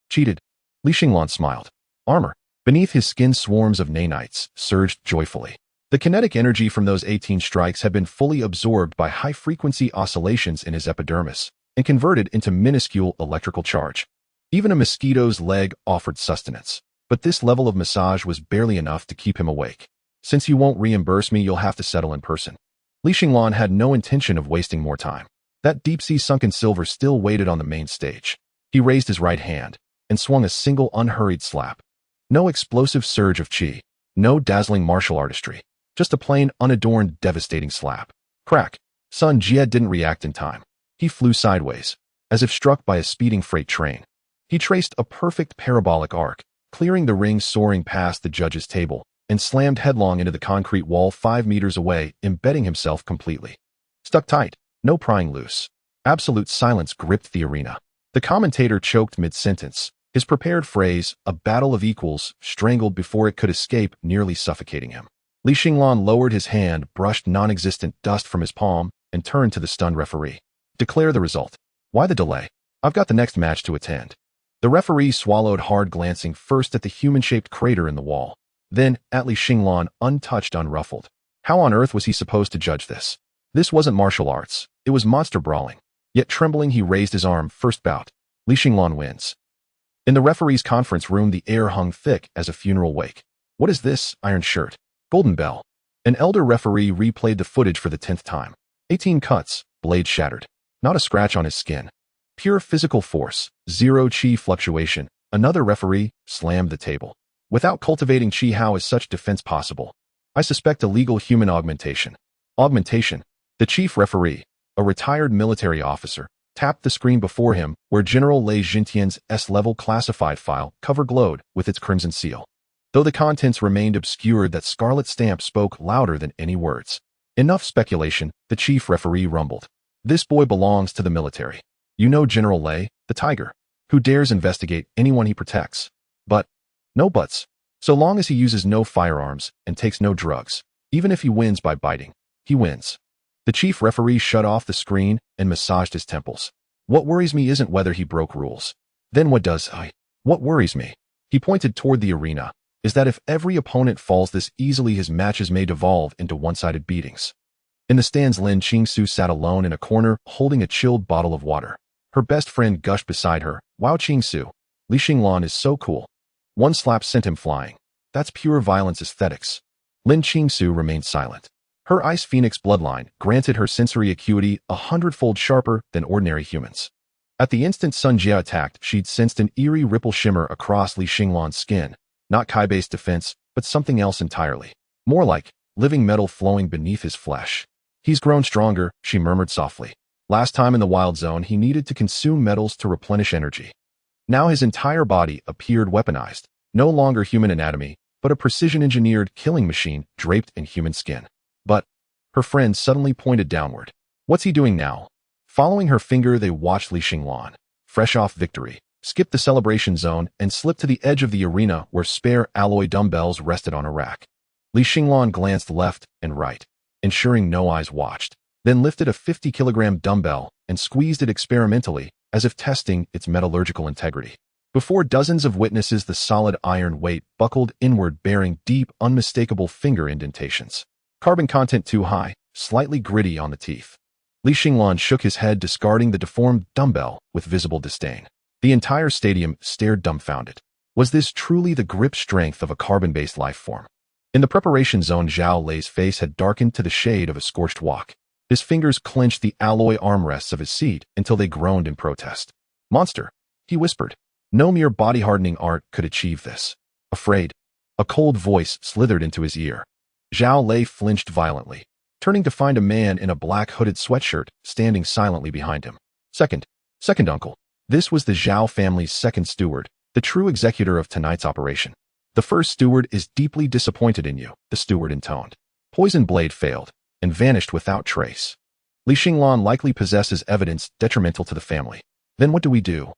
"Cheated?" Li Xinglan smiled. "Armor." Beneath his skin, swarms of nanites surged joyfully. The kinetic energy from those 18 strikes had been fully absorbed by high-frequency oscillations in his epidermis and converted into minuscule electrical charge. Even a mosquito's leg offered sustenance, but this level of massage was barely enough to keep him awake. "Since you won't reimburse me, you'll have to settle in person." Li Xinglan had no intention of wasting more time. That deep-sea sunken silver still waited on the main stage. He raised his right hand and swung a single unhurried slap. No explosive surge of chi, no dazzling martial artistry. Just a plain, unadorned, devastating slap. Crack. Sun Jie didn't react in time. He flew sideways, as if struck by a speeding freight train. He traced a perfect parabolic arc, clearing the ring, soaring past the judge's table, and slammed headlong into the concrete wall 5 meters away, embedding himself completely. Stuck tight, no prying loose. Absolute silence gripped the arena. The commentator choked mid-sentence, his prepared phrase, a battle of equals, strangled before it could escape, nearly suffocating him. Li Xinglan lowered his hand, brushed non-existent dust from his palm, and turned to the stunned referee. Declare the result. Why the delay? I've got the next match to attend. The referee swallowed hard, glancing first at the human-shaped crater in the wall, then at Li Xinglan, untouched, unruffled. How on earth was he supposed to judge this? This wasn't martial arts. It was monster brawling. Yet trembling, he raised his arm. First bout. Li Xinglan wins. In the referee's conference room, the air hung thick as a funeral wake. What is this? Iron shirt. Golden bell. An elder referee replayed the footage for the 10th time. 18 cuts, blade shattered. Not a scratch on his skin. Pure physical force, zero chi fluctuation. Another referee slammed the table. Without cultivating chi, how is such defense possible? I suspect illegal human augmentation. Augmentation. The chief referee, a retired military officer, tapped the screen before him where General Lei Jintian's S-level classified file cover glowed with its crimson seal. Though the contents remained obscured, that scarlet stamp spoke louder than any words. Enough speculation, the chief referee rumbled. This boy belongs to the military. You know General Lei, the tiger, who dares investigate anyone he protects. But, no buts. So long as he uses no firearms and takes no drugs, even if he wins by biting, he wins. The chief referee shut off the screen and massaged his temples. What worries me isn't whether he broke rules. Then what does? What worries me? He pointed toward the arena, is that if every opponent falls this easily, his matches may devolve into one-sided beatings. In the stands, Lin Qingsu sat alone in a corner, holding a chilled bottle of water. Her best friend gushed beside her. Wow, Qingsu. Li Xinglan is so cool. One slap sent him flying. That's pure violence aesthetics. Lin Qingsu remained silent. Her Ice Phoenix bloodline granted her sensory acuity 100-fold sharper than ordinary humans. At the instant Sun Jia attacked, she'd sensed an eerie ripple shimmer across Li Xinglan's skin. Not Kai-based defense, but something else entirely. More like living metal flowing beneath his flesh. He's grown stronger, she murmured softly. Last time in the wild zone, he needed to consume metals to replenish energy. Now his entire body appeared weaponized. No longer human anatomy, but a precision-engineered killing machine draped in human skin. But her friend suddenly pointed downward. What's he doing now? Following her finger, they watched Li Xinglan, fresh off victory, skip the celebration zone and slip to the edge of the arena where spare alloy dumbbells rested on a rack. Li Xinglan glanced left and right, ensuring no eyes watched, then lifted a 50-kilogram dumbbell and squeezed it experimentally, as if testing its metallurgical integrity. Before dozens of witnesses, the solid iron weight buckled inward, bearing deep, unmistakable finger indentations. Carbon content too high, slightly gritty on the teeth. Li Xinglan shook his head, discarding the deformed dumbbell with visible disdain. The entire stadium stared dumbfounded. Was this truly the grip strength of a carbon-based life form? In the preparation zone, Zhao Lei's face had darkened to the shade of a scorched wok. His fingers clenched the alloy armrests of his seat until they groaned in protest. Monster, he whispered. No mere body-hardening art could achieve this. Afraid. A cold voice slithered into his ear. Zhao Lei flinched violently, turning to find a man in a black hooded sweatshirt standing silently behind him. Second uncle. This was the Zhao family's second steward, the true executor of tonight's operation. The first steward is deeply disappointed in you, the steward intoned. Poison blade failed and vanished without trace. Li Xinglan likely possesses evidence detrimental to the family. Then what do we do?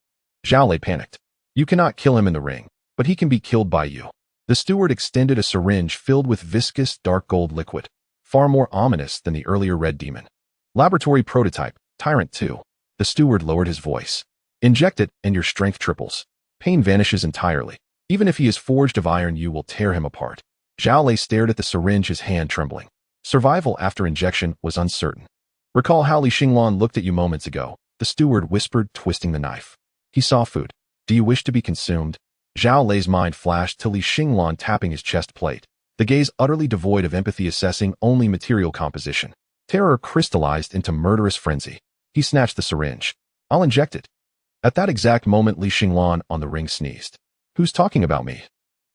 Zhao Lei panicked. You cannot kill him in the ring, but he can be killed by you. The steward extended a syringe filled with viscous dark gold liquid, far more ominous than the earlier red demon. Laboratory prototype, Tyrant 2. The steward lowered his voice. Inject it and your strength triples. Pain vanishes entirely. Even if he is forged of iron, you will tear him apart. Zhao Lei stared at the syringe, his hand trembling. Survival after injection was uncertain. Recall how Li Xinglan looked at you moments ago, the steward whispered, twisting the knife. He saw food. Do you wish to be consumed? Zhao Lei's mind flashed to Li Xinglan tapping his chest plate, the gaze utterly devoid of empathy, assessing only material composition. Terror crystallized into murderous frenzy. He snatched the syringe. I'll inject it. At that exact moment, Li Xinglan on the ring sneezed. Who's talking about me?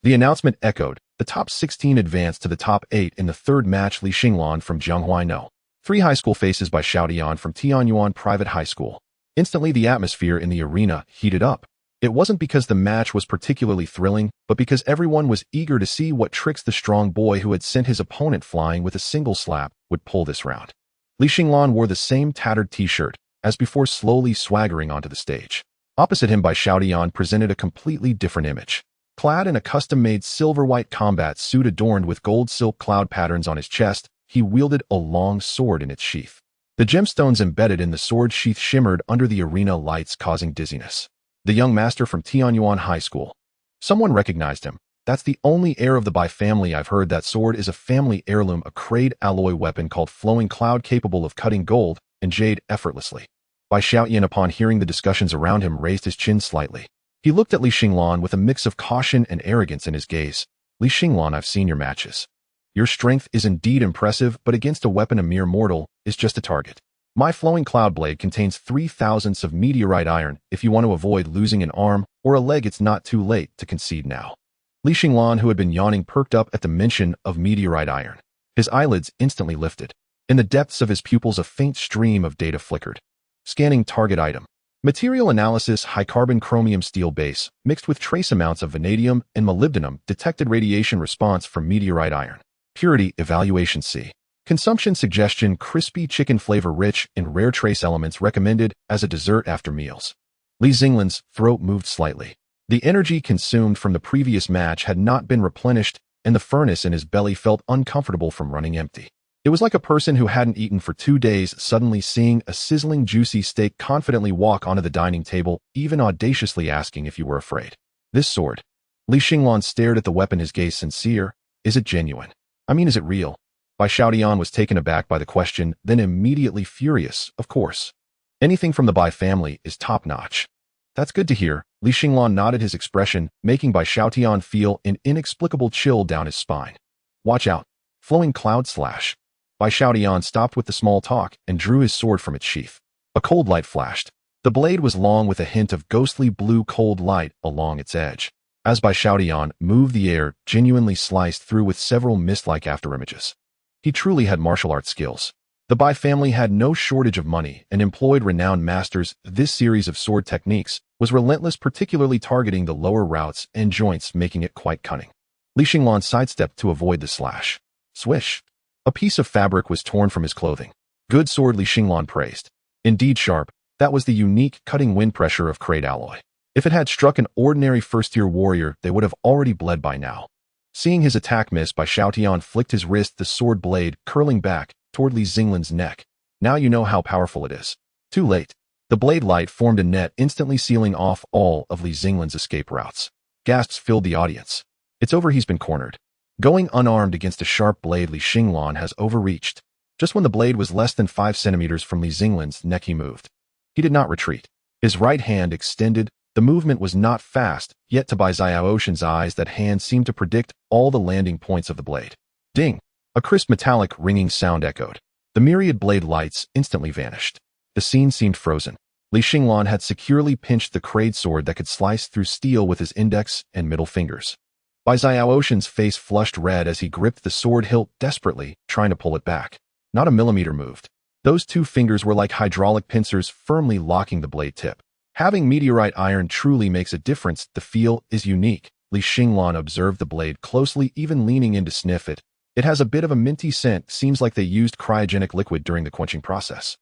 The announcement echoed. The top 16 advanced to the top 8 in the third match. Li Xinglan from Jianghuai No. 3 high school faces by Xiaodian from Tianyuan Private High School. Instantly, the atmosphere in the arena heated up. It wasn't because the match was particularly thrilling, but because everyone was eager to see what tricks the strong boy who had sent his opponent flying with a single slap would pull this round. Li Xinglan wore the same tattered t-shirt as before, slowly swaggering onto the stage. Opposite him, Bai Xiaotian presented a completely different image. Clad in a custom-made silver-white combat suit adorned with gold silk cloud patterns on his chest, he wielded a long sword in its sheath. The gemstones embedded in the sword sheath shimmered under the arena lights, causing dizziness. The young master from Tianyuan High School. Someone recognized him. That's the only heir of the Bai family. I've heard that sword is a family heirloom, a crade alloy weapon called Flowing Cloud capable of cutting gold and jade effortlessly. Bai Xiaotian, upon hearing the discussions around him, raised his chin slightly. He looked at Li Xinglan with a mix of caution and arrogance in his gaze. Li Xinglan, I've seen your matches. Your strength is indeed impressive, but against a weapon a mere mortal is just a target. My flowing cloud blade contains 3/1000 of meteorite iron. If you want to avoid losing an arm or a leg, it's not too late to concede now. Li Xinglan, who had been yawning, perked up at the mention of meteorite iron. His eyelids instantly lifted. In the depths of his pupils, a faint stream of data flickered. Scanning target item. Material analysis: high-carbon chromium steel base, mixed with trace amounts of vanadium and molybdenum. Detected radiation response from meteorite iron. Purity evaluation C. Consumption suggestion: crispy chicken flavor rich in rare trace elements, recommended as a dessert after meals. Li Xinglan's throat moved slightly. The energy consumed from the previous match had not been replenished, and the furnace in his belly felt uncomfortable from running empty. It was like a person who hadn't eaten for 2 days suddenly seeing a sizzling juicy steak confidently walk onto the dining table, even audaciously asking if you were afraid. This sword. Li Xinglan stared at the weapon, his gaze sincere. Is it genuine? I mean, is it real? Bai Xiaotian was taken aback by the question, then immediately furious. Of course. Anything from the Bai family is top-notch. That's good to hear. Li Xinglan nodded, his expression making Bai Xiaotian feel an inexplicable chill down his spine. Watch out. Flowing cloud slash. Bai Xiaotian stopped with the small talk and drew his sword from its sheath. A cold light flashed. The blade was long with a hint of ghostly blue cold light along its edge. As Bai Xiaotian moved, the air genuinely sliced through with several mist-like afterimages. He truly had martial arts skills. The Bai family had no shortage of money and employed renowned masters. This series of sword techniques was relentless, particularly targeting the lower routes and joints, making it quite cunning. Li Xinglan sidestepped to avoid the slash. Swish. A piece of fabric was torn from his clothing. Good sword, Li Xinglan praised. Indeed sharp. That was the unique cutting wind pressure of crade alloy. If it had struck an ordinary first-tier warrior, they would have already bled by now. Seeing his attack miss, Bai Xiaotian flicked his wrist, the sword blade curling back toward Li Xinglan's neck. Now you know how powerful it is. Too late. The blade light formed a net, instantly sealing off all of Li Xinglan's escape routes. Gasps filled the audience. It's over, he's been cornered. Going unarmed against a sharp blade, Li Xinglan has overreached. Just when the blade was less than 5 centimeters from Li Xinglan's neck, he moved. He did not retreat. His right hand extended. The movement was not fast, yet to Bai Xiaotian's eyes that hand seemed to predict all the landing points of the blade. Ding! A crisp metallic ringing sound echoed. The myriad blade lights instantly vanished. The scene seemed frozen. Li Xinglan had securely pinched the crade sword that could slice through steel with his index and middle fingers. Bai Xiaotian's face flushed red as he gripped the sword hilt desperately, trying to pull it back. Not a millimeter moved. Those 2 fingers were like hydraulic pincers, firmly locking the blade tip. Having meteorite iron truly makes a difference. The feel is unique. Li Xinglan observed the blade closely, even leaning in to sniff it. It has a bit of a minty scent. Seems like they used cryogenic liquid during the quenching process.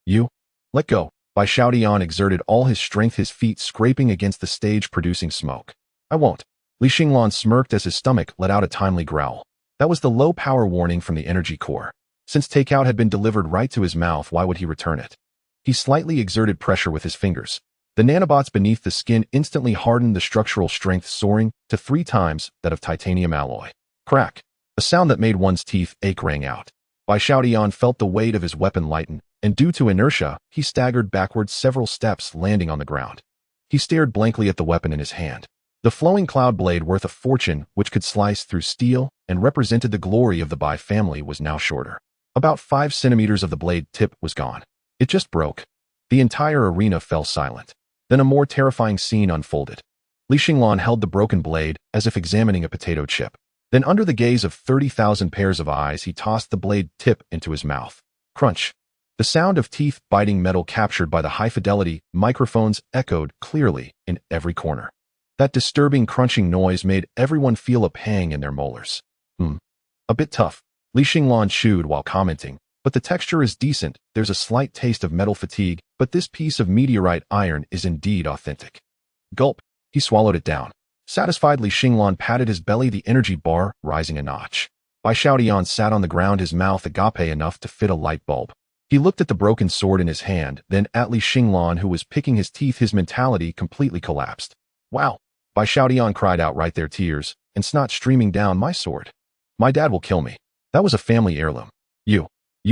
You? Let go. Bai Xiaotian exerted all his strength, his feet scraping against the stage, producing smoke. I won't. Li Xinglan smirked as his stomach let out a timely growl. That was the low power warning from the energy core. Since takeout had been delivered right to his mouth, why would he return it? He slightly exerted pressure with his fingers. The nanobots beneath the skin instantly hardened, the structural strength soaring to 3 times that of titanium alloy. Crack. A sound that made one's teeth ache rang out. Bai Xiaotian felt the weight of his weapon lighten, and due to inertia, he staggered backwards several steps, landing on the ground. He stared blankly at the weapon in his hand. The flowing cloud blade, worth a fortune, which could slice through steel and represented the glory of the Bai family, was now shorter. About 5 centimeters of the blade tip was gone. It just broke. The entire arena fell silent. Then a more terrifying scene unfolded. Li Xinglan held the broken blade as if examining a potato chip. Then, under the gaze of 30,000 pairs of eyes, he tossed the blade tip into his mouth. Crunch. The sound of teeth biting metal captured by the high-fidelity microphones echoed clearly in every corner. That disturbing crunching noise made everyone feel a pang in their molars. A bit tough, Li Xinglan chewed while commenting, but the texture is decent. There's a slight taste of metal fatigue, but this piece of meteorite iron is indeed authentic. Gulp, he swallowed it down. Satisfied, Li Xinglan patted his belly, the energy bar rising a notch. Bai Xiaodian sat on the ground, his mouth agape enough to fit a light bulb. He looked at the broken sword in his hand, then at Li Xinglan, who was picking his teeth. His mentality completely collapsed. Wow! Bai Xiaodian cried out, right there, tears and snot streaming down. My sword. My dad will kill me. That was a family heirloom. You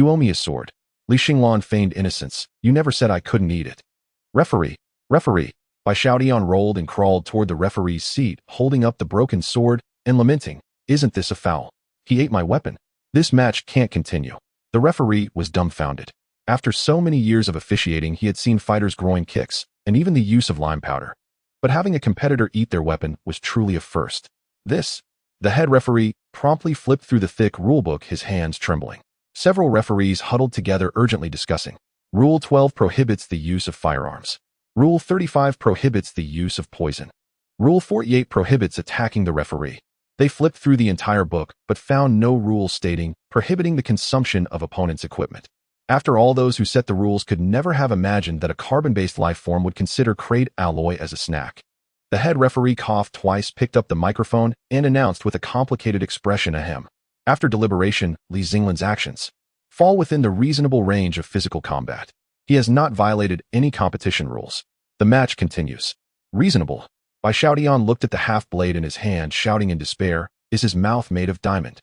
owe me a sword. Li Xinglan feigned innocence. You never said I couldn't eat it. Referee. Bai Xiaodian rolled and crawled toward the referee's seat, holding up the broken sword and lamenting, isn't this a foul? He ate my weapon. This match can't continue. The referee was dumbfounded. After so many years of officiating, he had seen fighters groin kicks, and even the use of lime powder. But having a competitor eat their weapon was truly a first. The head referee promptly flipped through the thick rulebook, his hands trembling. Several referees huddled together, urgently discussing. Rule 12 prohibits the use of firearms. Rule 35 prohibits the use of poison. Rule 48 prohibits attacking the referee. They flipped through the entire book, but found no rule stating prohibiting the consumption of opponent's equipment. After all, those who set the rules could never have imagined that a carbon-based life form would consider crate alloy as a snack. The head referee coughed twice, picked up the microphone, and announced with a complicated expression, ahem. After deliberation, Li Xinglan's actions fall within the reasonable range of physical combat. He has not violated any competition rules. The match continues. Reasonable. Bai Xiaodian looked at the half-blade in his hand, shouting in despair, is his mouth made of diamond?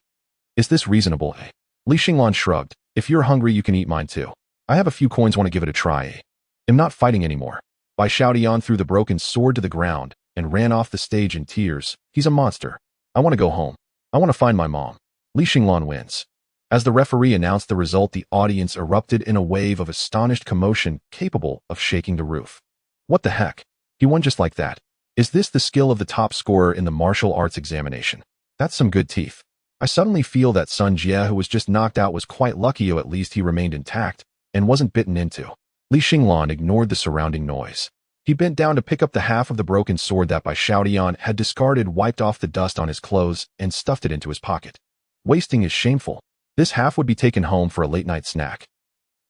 Is this reasonable, eh? Li Xinglan shrugged. If you're hungry, you can eat mine too. I have a few coins, want to give it a try, eh? I'm not fighting anymore. Bai Xiaodian threw the broken sword to the ground and ran off the stage in tears. He's a monster. I want to go home. I want to find my mom. Li Xinglan wins. As the referee announced the result, the audience erupted in a wave of astonished commotion capable of shaking the roof. What the heck? He won just like that. Is this the skill of the top scorer in the martial arts examination? That's some good teeth. I suddenly feel that Sun Jie, who was just knocked out, was quite lucky, or at least he remained intact and wasn't bitten into. Li Xinglan ignored the surrounding noise. He bent down to pick up the half of the broken sword that Bai Xiaodian had discarded, wiped off the dust on his clothes, and stuffed it into his pocket. Wasting is shameful. This half would be taken home for a late-night snack.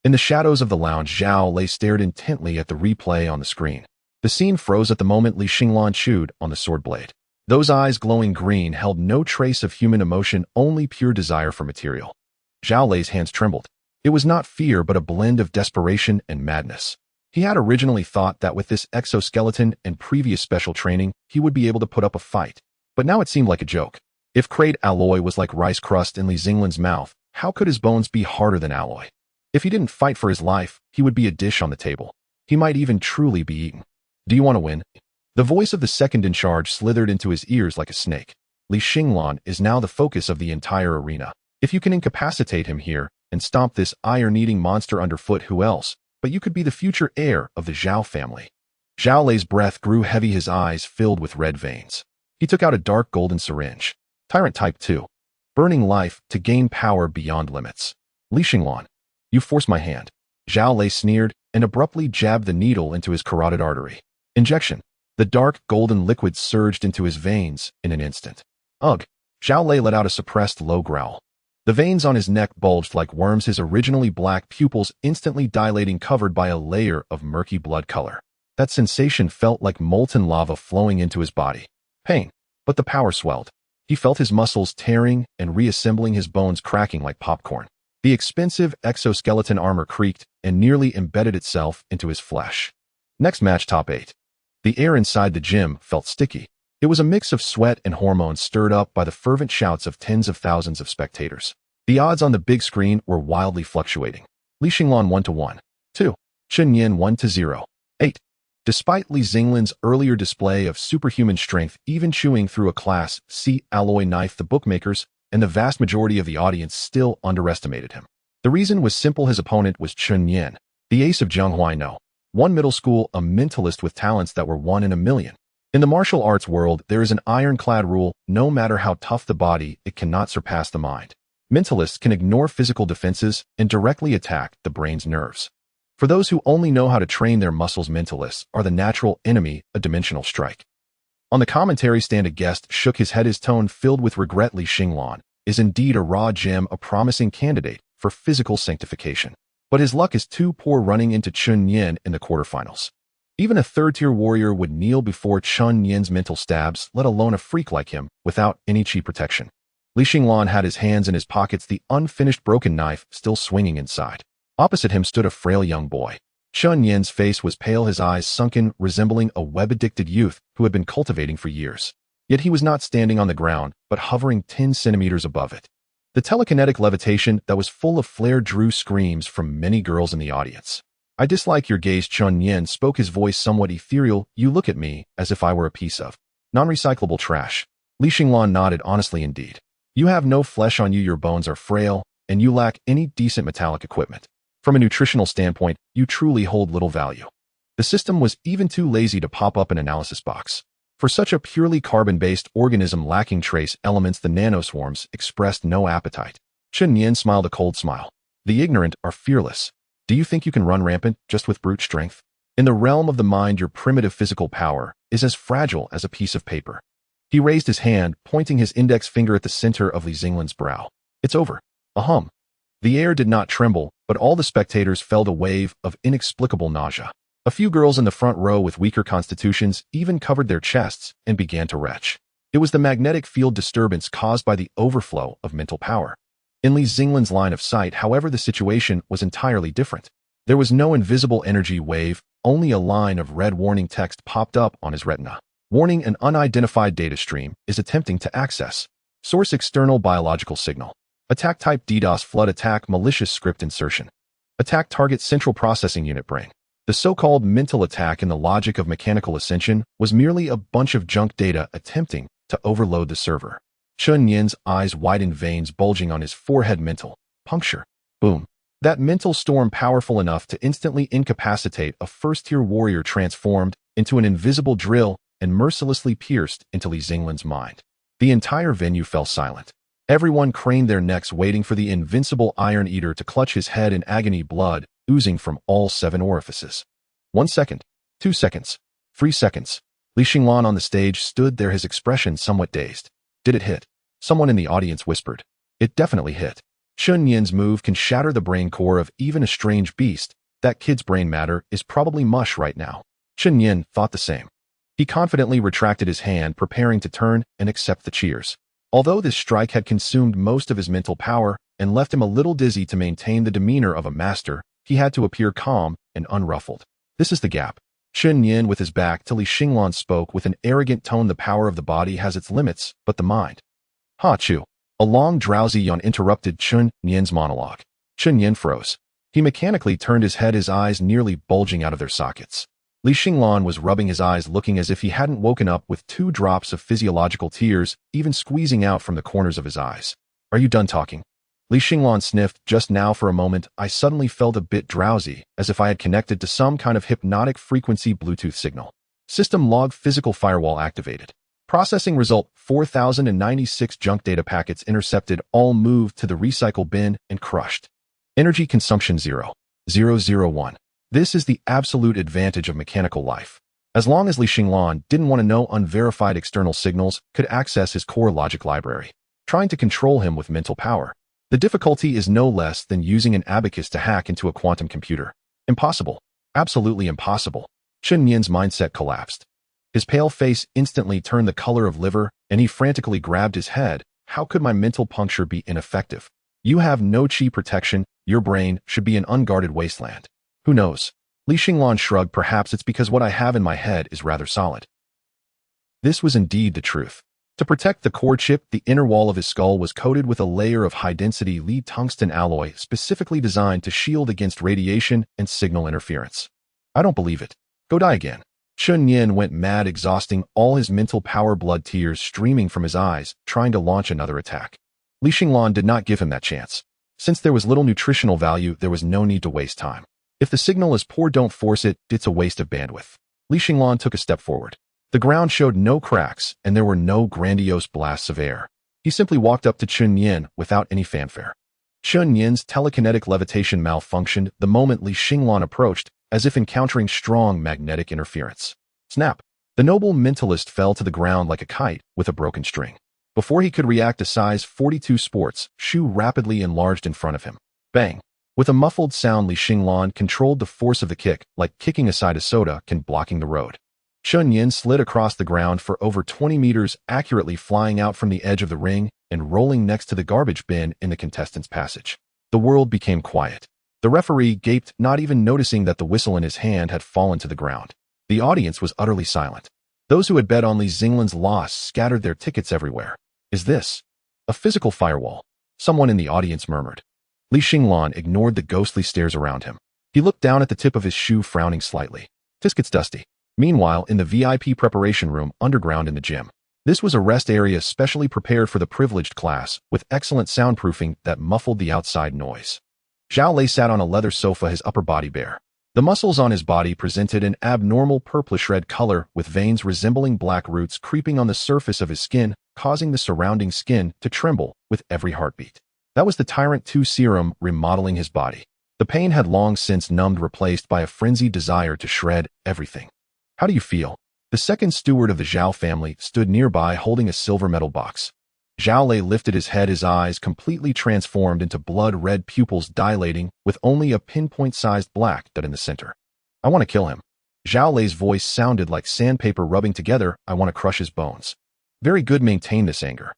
In the shadows of the lounge, Zhao Lei stared intently at the replay on the screen. The scene froze at the moment Li Xinglan chewed on the sword blade. Those eyes, glowing green, held no trace of human emotion, only pure desire for material. Zhao Lei's hands trembled. It was not fear, but a blend of desperation and madness. He had originally thought that with this exoskeleton and previous special training, he would be able to put up a fight. But now it seemed like a joke. If crate alloy was like rice crust in Li Xinglan's mouth, how could his bones be harder than alloy? If he didn't fight for his life, he would be a dish on the table. He might even truly be eaten. Do you want to win? The voice of the second in charge slithered into his ears like a snake. Li Xinglan is now the focus of the entire arena. If you can incapacitate him here and stomp this iron-eating monster underfoot, who else? But you could be the future heir of the Zhao family. Zhao Lei's breath grew heavy, his eyes filled with red veins. He took out a dark golden syringe. Tyrant Type 2. Burning life to gain power beyond limits. Li Xinglan, you forced my hand. Zhao Lei sneered and abruptly jabbed the needle into his carotid artery. Injection. The dark golden liquid surged into his veins in an instant. Ugh. Zhao Lei let out a suppressed low growl. The veins on his neck bulged like worms, his originally black pupils instantly dilating, covered by a layer of murky blood color. That sensation felt like molten lava flowing into his body. Pain. But the power swelled. He felt his muscles tearing and reassembling, his bones cracking like popcorn. The expensive exoskeleton armor creaked and nearly embedded itself into his flesh. Next match, top 8. The air inside the gym felt sticky. It was a mix of sweat and hormones stirred up by the fervent shouts of tens of thousands of spectators. The odds on the big screen were wildly fluctuating. Li Xinglan 1-1. 2. Chen Yin 1-0. 8. Despite Li Xinglan's earlier display of superhuman strength, even chewing through a Class C alloy knife, the bookmakers and the vast majority of the audience still underestimated him. The reason was simple: his opponent was Chen Yin, the ace of Zhonghua No. One middle school, a mentalist with talents that were 1 in a million. In the martial arts world, there is an ironclad rule: no matter how tough the body, it cannot surpass the mind. Mentalists can ignore physical defenses and directly attack the brain's nerves. For those who only know how to train their muscles, mentalists are the natural enemy, a dimensional strike. On the commentary stand, a guest shook his head, his tone filled with regret. Xinglan is indeed a raw gem, a promising candidate for physical sanctification. But his luck is too poor running into Chun Yin in the quarterfinals. Even a third-tier warrior would kneel before Chun Yin's mental stabs, let alone a freak like him, without any chi protection. Xinglan had his hands in his pockets, the unfinished broken knife still swinging inside. Opposite him stood a frail young boy. Chun Yin's face was pale, his eyes sunken, resembling a web-addicted youth who had been cultivating for years. Yet he was not standing on the ground, but hovering 10 centimeters above it. The telekinetic levitation that was full of flair drew screams from many girls in the audience. I dislike your gaze, Chun Yin spoke, his voice somewhat ethereal. You look at me as if I were a piece of non-recyclable trash. Xinglan nodded. Honestly, indeed. You have no flesh on you, your bones are frail, and you lack any decent metallic equipment. From a nutritional standpoint, you truly hold little value. The system was even too lazy to pop up an analysis box. For such a purely carbon-based organism lacking trace elements, the nanoswarms expressed no appetite. Chun Yin smiled a cold smile. The ignorant are fearless. Do you think you can run rampant just with brute strength? In the realm of the mind, your primitive physical power is as fragile as a piece of paper. He raised his hand, pointing his index finger at the center of Xinglan's brow. It's over. A hum. The air did not tremble, but all the spectators felt a wave of inexplicable nausea. A few girls in the front row with weaker constitutions even covered their chests and began to retch. It was the magnetic field disturbance caused by the overflow of mental power. In Xinglan's line of sight, however, the situation was entirely different. There was no invisible energy wave, only a line of red warning text popped up on his retina. Warning: an unidentified data stream is attempting to access. Source: external biological signal. Attack type: DDoS, flood attack, malicious script insertion. Attack target: central processing unit brain. The so-called mental attack in the logic of mechanical ascension was merely a bunch of junk data attempting to overload the server. Chun Yin's eyes widened, veins bulging on his forehead. Mental puncture. Boom. That mental storm, powerful enough to instantly incapacitate a first-tier warrior, transformed into an invisible drill and mercilessly pierced into Xinglan's mind. The entire venue fell silent. Everyone craned their necks, waiting for the invincible Iron Eater to clutch his head in agony, blood oozing from all 7 orifices. 1 second, 2 seconds, 3 seconds. Xinglan on the stage stood there, his expression somewhat dazed. Did it hit? Someone in the audience whispered. It definitely hit. Chun Yin's move can shatter the brain core of even a strange beast. That kid's brain matter is probably mush right now. Chun Yin thought the same. He confidently retracted his hand, preparing to turn and accept the cheers. Although this strike had consumed most of his mental power and left him a little dizzy, to maintain the demeanor of a master, he had to appear calm and unruffled. This is the gap. Chun Yin, with his back to Xinglan, spoke with an arrogant tone. The power of the body has its limits, but the mind. Ha Chu. A long, drowsy yawn interrupted Chun Yin's monologue. Chun Yin froze. He mechanically turned his head, his eyes nearly bulging out of their sockets. Xinglan was rubbing his eyes, looking as if he hadn't woken up, with 2 drops of physiological tears even squeezing out from the corners of his eyes. Are you done talking? Xinglan sniffed. Just now, for a moment, I suddenly felt a bit drowsy, as if I had connected to some kind of hypnotic frequency Bluetooth signal. System log: physical firewall activated. Processing result: 4,096 junk data packets intercepted, all moved to the recycle bin and crushed. Energy consumption 0.001. This is the absolute advantage of mechanical life. As long as Xinglan didn't want to know, unverified external signals could access his core logic library, trying to control him with mental power. The difficulty is no less than using an abacus to hack into a quantum computer. Impossible. Absolutely impossible. Chun Yin's mindset collapsed. His pale face instantly turned the color of liver, and he frantically grabbed his head. How could my mental puncture be ineffective? You have no chi protection. Your brain should be an unguarded wasteland. Who knows? Xinglan shrugged. Perhaps it's because what I have in my head is rather solid. This was indeed the truth. To protect the core chip, the inner wall of his skull was coated with a layer of high-density lead tungsten alloy specifically designed to shield against radiation and signal interference. I don't believe it. Go die again. Chun Yin went mad, exhausting all his mental power, blood tears streaming from his eyes, trying to launch another attack. Xinglan did not give him that chance. Since there was little nutritional value, there was no need to waste time. If the signal is poor, don't force it. It's a waste of bandwidth. Xinglan took a step forward. The ground showed no cracks, and there were no grandiose blasts of air. He simply walked up to Chun Yin without any fanfare. Chun Yin's telekinetic levitation malfunctioned the moment Li Xinglan approached, as if encountering strong magnetic interference. Snap! The noble mentalist fell to the ground like a kite with a broken string. Before he could react, a size 42 sports shoe rapidly enlarged in front of him. Bang! With a muffled sound, Li Xinglan controlled the force of the kick, like kicking aside a soda can blocking the road. Chun Yin slid across the ground for over 20 meters, accurately flying out from the edge of the ring and rolling next to the garbage bin in the contestants' passage. The world became quiet. The referee gaped, not even noticing that the whistle in his hand had fallen to the ground. The audience was utterly silent. Those who had bet on Li Xinglan's loss scattered their tickets everywhere. Is this a physical firewall? Someone in the audience murmured. Li Xinglan ignored the ghostly stares around him. He looked down at the tip of his shoe, frowning slightly. This gets dusty. Meanwhile, in the VIP preparation room underground in the gym. This was a rest area specially prepared for the privileged class, with excellent soundproofing that muffled the outside noise. Zhao Lei sat on a leather sofa, his upper body bare. The muscles on his body presented an abnormal purplish red color, with veins resembling black roots creeping on the surface of his skin, causing the surrounding skin to tremble with every heartbeat. That was the Tyrant 2 serum remodeling his body. The pain had long since numbed, replaced by a frenzied desire to shred everything. How do you feel? The second steward of the Zhao family stood nearby holding a silver metal box. Zhao Lei lifted his head, his eyes completely transformed into blood-red pupils dilating with only a pinpoint-sized black dot in the center. I want to kill him. Zhao Lei's voice sounded like sandpaper rubbing together. I want to crush his bones. Very good, maintain this anger.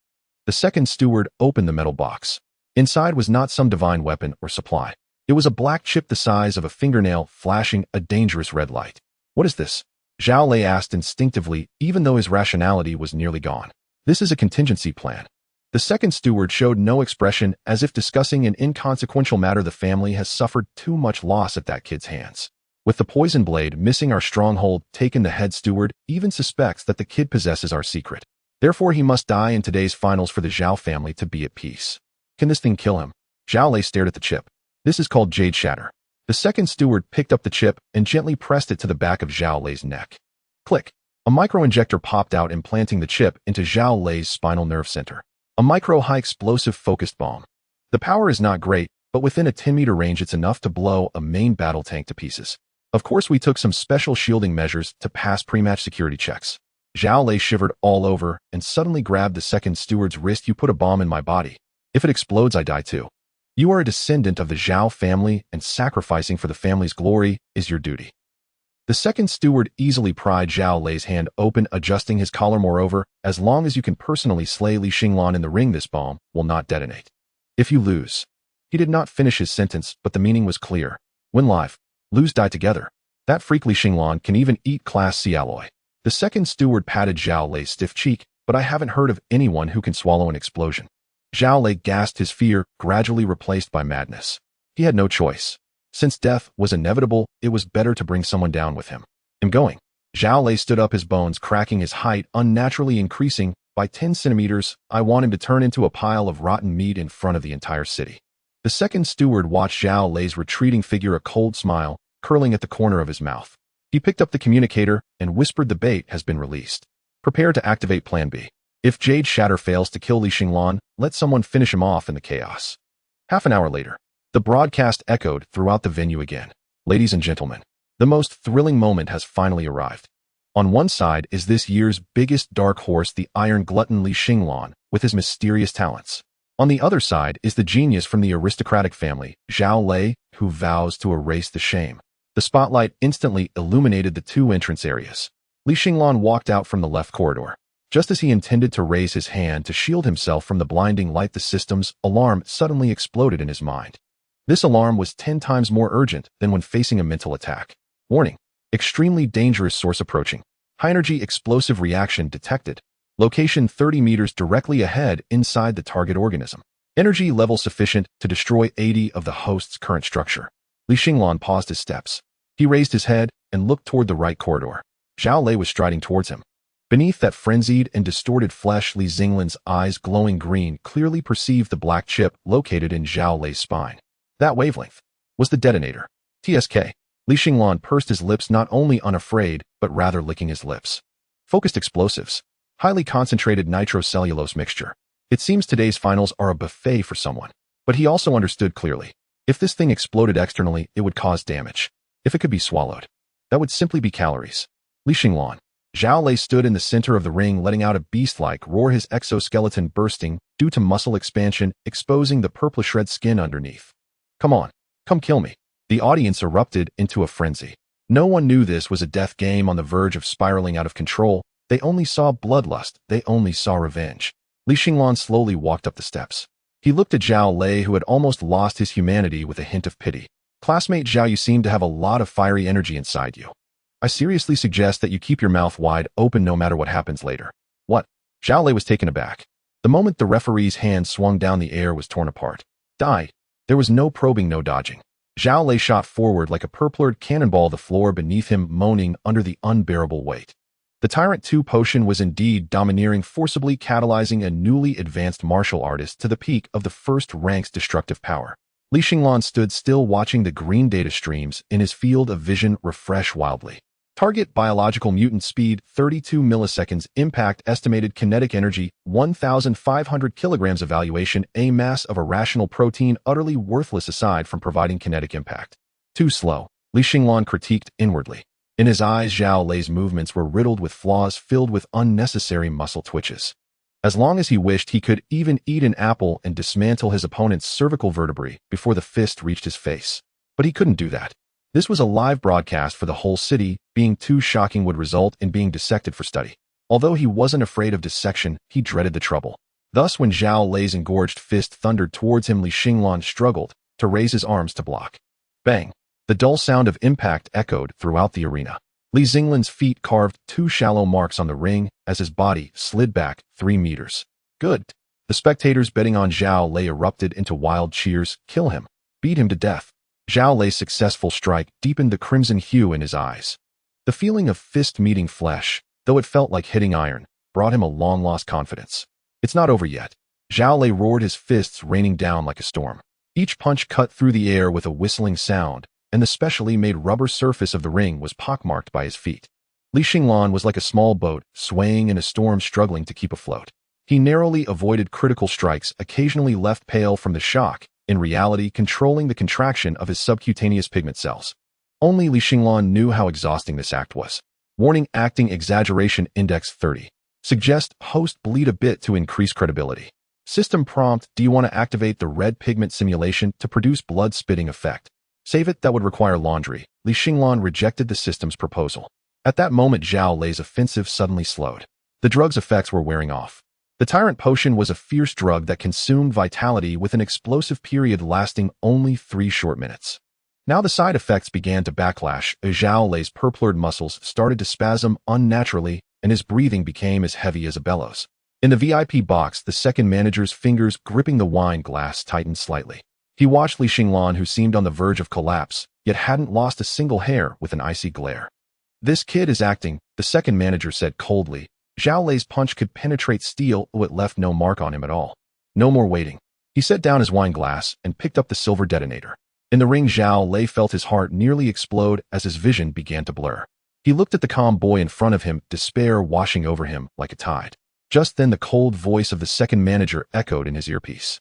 The second steward opened the metal box. Inside was not some divine weapon or supply. It was a black chip the size of a fingernail, flashing a dangerous red light. What is this? Zhao Lei asked instinctively, even though his rationality was nearly gone. This is a contingency plan. The second steward showed no expression, as if discussing an inconsequential matter. The family has suffered too much loss at that kid's hands. With the poison blade missing our stronghold taken, the head steward even suspects that the kid possesses our secret. Therefore, he must die in today's finals for the Zhao family to be at peace. Can this thing kill him? Zhao Lei stared at the chip. This is called Jade Shatter. The second steward picked up the chip and gently pressed it to the back of Zhao Lei's neck. Click. A micro-injector popped out, implanting the chip into Zhao Lei's spinal nerve center. A micro-high-explosive focused bomb. The power is not great, but within a 10-meter range it's enough to blow a main battle tank to pieces. Of course, we took some special shielding measures to pass pre-match security checks. Zhao Lei shivered all over and suddenly grabbed the second steward's wrist. You put a bomb in my body. If it explodes, I die too. You are a descendant of the Zhao family, and sacrificing for the family's glory is your duty. The second steward easily pried Zhao Lei's hand open, adjusting his collar. Moreover, as long as you can personally slay Li Xinglan in the ring, this bomb will not detonate. If you lose. He did not finish his sentence, but the meaning was clear. Win live. Lose, die together. That freak Li Xinglan can even eat Class C alloy. The second steward patted Zhao Lei's stiff cheek, but I haven't heard of anyone who can swallow an explosion. Zhao Lei gasped, his fear gradually replaced by madness. He had no choice. Since death was inevitable, it was better to bring someone down with him. I'm going. Zhao Lei stood up, his bones cracking, his height unnaturally increasing by 10 centimeters. I want him to turn into a pile of rotten meat in front of the entire city. The second steward watched Zhao Lei's retreating figure, a cold smile curling at the corner of his mouth. He picked up the communicator and whispered, the bait has been released. Prepare to activate Plan B. If Jade Shatter fails to kill Li Xinglan, let someone finish him off in the chaos. Half an hour later, the broadcast echoed throughout the venue again. Ladies and gentlemen, the most thrilling moment has finally arrived. On one side is this year's biggest dark horse, the iron glutton Li Xinglan, with his mysterious talents. On the other side is the genius from the aristocratic family, Zhao Lei, who vows to erase the shame. The spotlight instantly illuminated the two entrance areas. Li Xinglan walked out from the left corridor. Just as he intended to raise his hand to shield himself from the blinding light, the system's alarm suddenly exploded in his mind. This alarm was 10 times more urgent than when facing a mental attack. Warning. Extremely dangerous source approaching. High-energy explosive reaction detected. Location 30 meters directly ahead inside the target organism. Energy level sufficient to destroy 80 of the host's current structure. Li Xinglan paused his steps. He raised his head and looked toward the right corridor. Zhao Lei was striding towards him. Beneath that frenzied and distorted flesh, Li Xinglan's eyes glowing green clearly perceived the black chip located in Zhao Lei's spine. That wavelength was the detonator. TSK. Li Xinglan pursed his lips, not only unafraid, but rather licking his lips. Focused explosives. Highly concentrated nitrocellulose mixture. It seems today's finals are a buffet for someone. But he also understood clearly. If this thing exploded externally, it would cause damage. If it could be swallowed, that would simply be calories. Xinglan. Zhao Lei stood in the center of the ring, letting out a beast-like roar, his exoskeleton bursting due to muscle expansion, exposing the purplish red skin underneath. Come on, come kill me. The audience erupted into a frenzy. No one knew this was a death game on the verge of spiraling out of control. They only saw bloodlust. They only saw revenge. Xinglan slowly walked up the steps. He looked at Zhao Lei, who had almost lost his humanity, with a hint of pity. Classmate Zhao, you seem to have a lot of fiery energy inside you. I seriously suggest that you keep your mouth wide open no matter what happens later. What? Zhao Lei was taken aback. The moment the referee's hand swung down, the air was torn apart. Die. There was no probing, no dodging. Zhao Lei shot forward like a purplured cannonball, the floor beneath him moaning under the unbearable weight. The Tyrant 2 potion was indeed domineering, forcibly catalyzing a newly advanced martial artist to the peak of the first rank's destructive power. Xinglan stood still, watching the green data streams in his field of vision refresh wildly. Target biological mutant speed 32 milliseconds, impact estimated kinetic energy 1,500 kilograms, evaluation a mass of irrational protein utterly worthless aside from providing kinetic impact. Too slow, Xinglan critiqued inwardly. In his eyes, Zhao Lei's movements were riddled with flaws, filled with unnecessary muscle twitches. As long as he wished, he could even eat an apple and dismantle his opponent's cervical vertebrae before the fist reached his face. But he couldn't do that. This was a live broadcast for the whole city. Being too shocking would result in being dissected for study. Although he wasn't afraid of dissection, he dreaded the trouble. Thus, when Zhao Lei's engorged fist thundered towards him, Xinglan struggled to raise his arms to block. Bang! The dull sound of impact echoed throughout the arena. Xinglan's feet carved two shallow marks on the ring as his body slid back 3 meters. Good. The spectators betting on Zhao Lei erupted into wild cheers. Kill him. Beat him to death. Zhao Lei's successful strike deepened the crimson hue in his eyes. The feeling of fist meeting flesh, though it felt like hitting iron, brought him a long-lost confidence. It's not over yet. Zhao Lei roared, his fists raining down like a storm. Each punch cut through the air with a whistling sound, and the specially made rubber surface of the ring was pockmarked by his feet. Xinglan was like a small boat, swaying in a storm, struggling to keep afloat. He narrowly avoided critical strikes, occasionally left pale from the shock, in reality controlling the contraction of his subcutaneous pigment cells. Only Xinglan knew how exhausting this act was. Warning: acting exaggeration index 30. Suggest host bleed a bit to increase credibility. System prompt: do you want to activate the red pigment simulation to produce blood spitting effect? Save it, that would require laundry. Xinglan rejected the system's proposal. At that moment, Zhao Lei's offensive suddenly slowed. The drug's effects were wearing off. The Tyrant potion was a fierce drug that consumed vitality with an explosive period lasting only 3 short minutes. Now the side effects began to backlash. Zhao Lei's purplured muscles started to spasm unnaturally, and his breathing became as heavy as a bellows. In the VIP box, the second manager's fingers gripping the wine glass tightened slightly. He watched Xinglan, who seemed on the verge of collapse, yet hadn't lost a single hair, with an icy glare. This kid is acting, the second manager said coldly. Zhao Lei's punch could penetrate steel, though it left no mark on him at all. No more waiting. He set down his wine glass and picked up the silver detonator. In the ring, Zhao Lei felt his heart nearly explode as his vision began to blur. He looked at the calm boy in front of him, despair washing over him like a tide. Just then, the cold voice of the second manager echoed in his earpiece.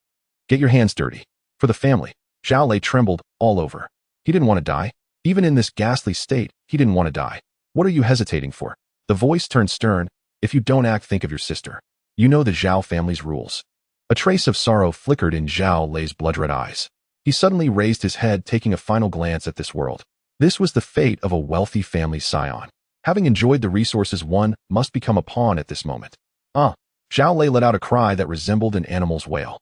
Get your hands dirty. For the family. Zhao Lei trembled all over. He didn't want to die. Even in this ghastly state, he didn't want to die. What are you hesitating for? The voice turned stern. If you don't act, think of your sister. You know the Zhao family's rules. A trace of sorrow flickered in Zhao Lei's blood-red eyes. He suddenly raised his head, taking a final glance at this world. This was the fate of a wealthy family's scion. Having enjoyed the resources, one must become a pawn at this moment. Zhao Lei let out a cry that resembled an animal's wail.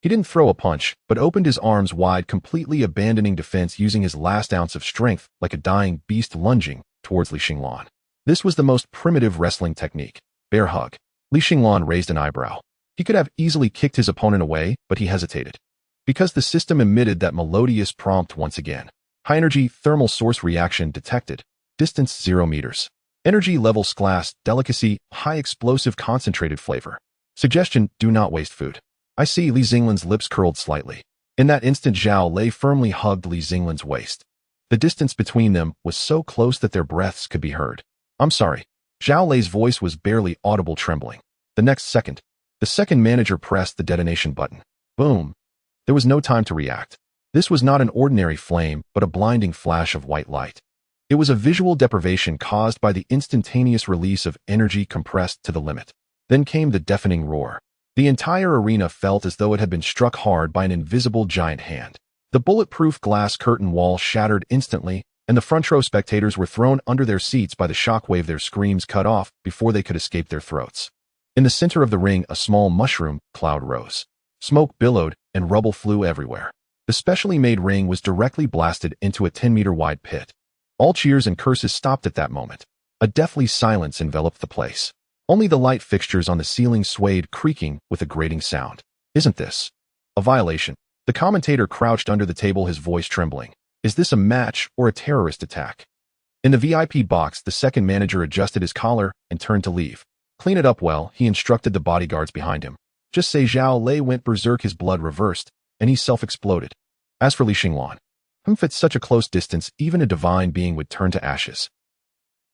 He didn't throw a punch, but opened his arms wide, completely abandoning defense, using his last ounce of strength like a dying beast, lunging towards Xinglan. This was the most primitive wrestling technique. Bear hug. Xinglan raised an eyebrow. He could have easily kicked his opponent away, but he hesitated. Because the system emitted that melodious prompt once again. High-energy thermal source reaction detected. Distance 0 meters. Energy levels class, delicacy, high explosive concentrated flavor. Suggestion: do not waste food. I see. Xinglan's lips curled slightly. In that instant, Zhao Lei firmly hugged Xinglan's waist. The distance between them was so close that their breaths could be heard. I'm sorry. Zhao Lei's voice was barely audible, trembling. The next second, The second manager pressed the detonation button. Boom. There was no time to react. This was not an ordinary flame, but a blinding flash of white light. It was a visual deprivation caused by the instantaneous release of energy compressed to the limit. Then came the deafening roar. The entire arena felt as though it had been struck hard by an invisible giant hand. The bulletproof glass curtain wall shattered instantly, and the front row spectators were thrown under their seats by the shockwave, their screams cut off before they could escape their throats. In the center of the ring, a small mushroom cloud rose. Smoke billowed, and rubble flew everywhere. The specially made ring was directly blasted into a 10-meter-wide pit. All cheers and curses stopped at that moment. A deathly silence enveloped the place. Only the light fixtures on the ceiling swayed, creaking with a grating sound. Isn't this a violation? The commentator crouched under the table, his voice trembling. Is this a match or a terrorist attack? In the VIP box, the second manager adjusted his collar and turned to leave. Clean it up well, he instructed the bodyguards behind him. Just say Zhao Lei went berserk, his blood reversed, and he self-exploded. As for Li Xinglan, at such a close distance, even a divine being would turn to ashes.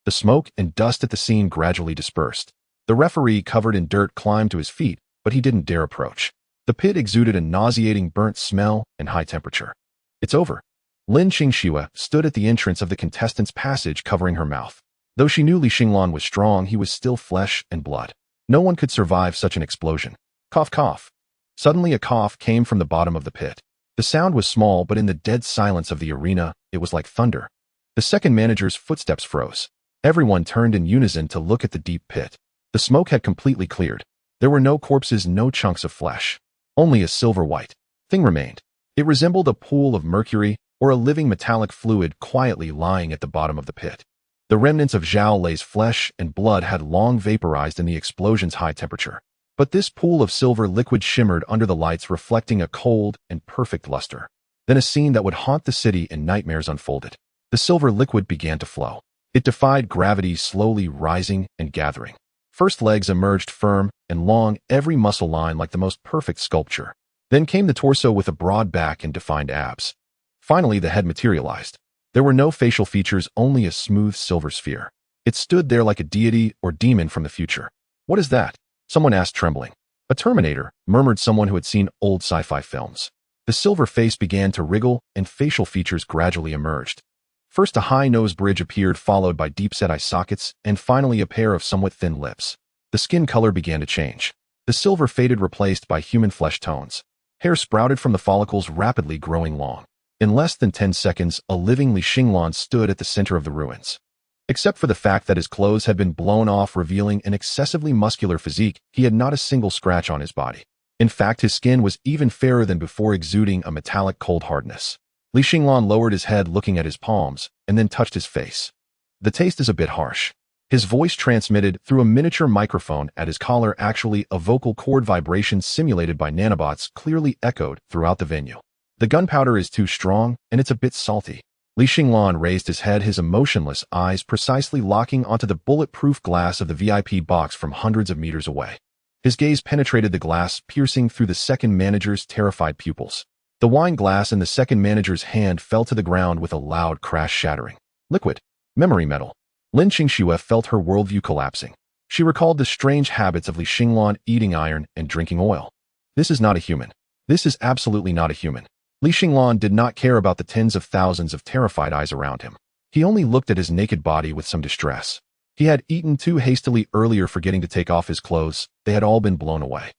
The smoke and dust at the scene gradually dispersed. The referee, covered in dirt, climbed to his feet, but he didn't dare approach. The pit exuded a nauseating burnt smell and high temperature. It's over. Lin Qingxue stood at the entrance of the contestants' passage, covering her mouth. Though she knew Li Xinglan was strong, he was still flesh and blood. No one could survive such an explosion. Cough, cough. Suddenly a cough came from the bottom of the pit. The sound was small, but in the dead silence of the arena, it was like thunder. The second manager's footsteps froze. Everyone turned in unison to look at the deep pit. The smoke had completely cleared. There were no corpses, no chunks of flesh. Only a silver-white thing remained. It resembled a pool of mercury or a living metallic fluid quietly lying at the bottom of the pit. The remnants of Zhao Lei's flesh and blood had long vaporized in the explosion's high temperature. But this pool of silver liquid shimmered under the lights, reflecting a cold and perfect luster. Then a scene that would haunt the city in nightmares unfolded. The silver liquid began to flow. It defied gravity, slowly rising and gathering. First, legs emerged firm and long, every muscle line like the most perfect sculpture. Then came the torso with a broad back and defined abs. Finally, the head materialized. There were no facial features, only a smooth silver sphere. It stood there like a deity or demon from the future. What is that? Someone asked, trembling. A Terminator, murmured someone who had seen old sci-fi films. The silver face began to wriggle, and facial features gradually emerged. First, a high nose bridge appeared, followed by deep-set eye sockets, and finally a pair of somewhat thin lips. The skin color began to change. The silver faded, replaced by human flesh tones. Hair sprouted from the follicles, rapidly growing long. In less than 10 seconds, a living Li Xinglan stood at the center of the ruins. Except for the fact that his clothes had been blown off, revealing an excessively muscular physique, he had not a single scratch on his body. In fact, his skin was even fairer than before, exuding a metallic cold hardness. Li Xinglan lowered his head, looking at his palms, and then touched his face. The taste is a bit harsh. His voice transmitted through a miniature microphone at his collar, actually a vocal cord vibration simulated by nanobots, clearly echoed throughout the venue. The gunpowder is too strong, and it's a bit salty. Li Xinglan raised his head, his emotionless eyes precisely locking onto the bulletproof glass of the VIP box from hundreds of meters away. His gaze penetrated the glass, piercing through the second manager's terrified pupils. The wine glass in the second manager's hand fell to the ground with a loud crash, shattering. Liquid. Memory metal. Lin Qingxue felt her worldview collapsing. She recalled the strange habits of Li Xinglan, eating iron and drinking oil. This is not a human. This is absolutely not a human. Li Xinglan did not care about the tens of thousands of terrified eyes around him. He only looked at his naked body with some distress. He had eaten too hastily earlier, forgetting to take off his clothes. They had all been blown away.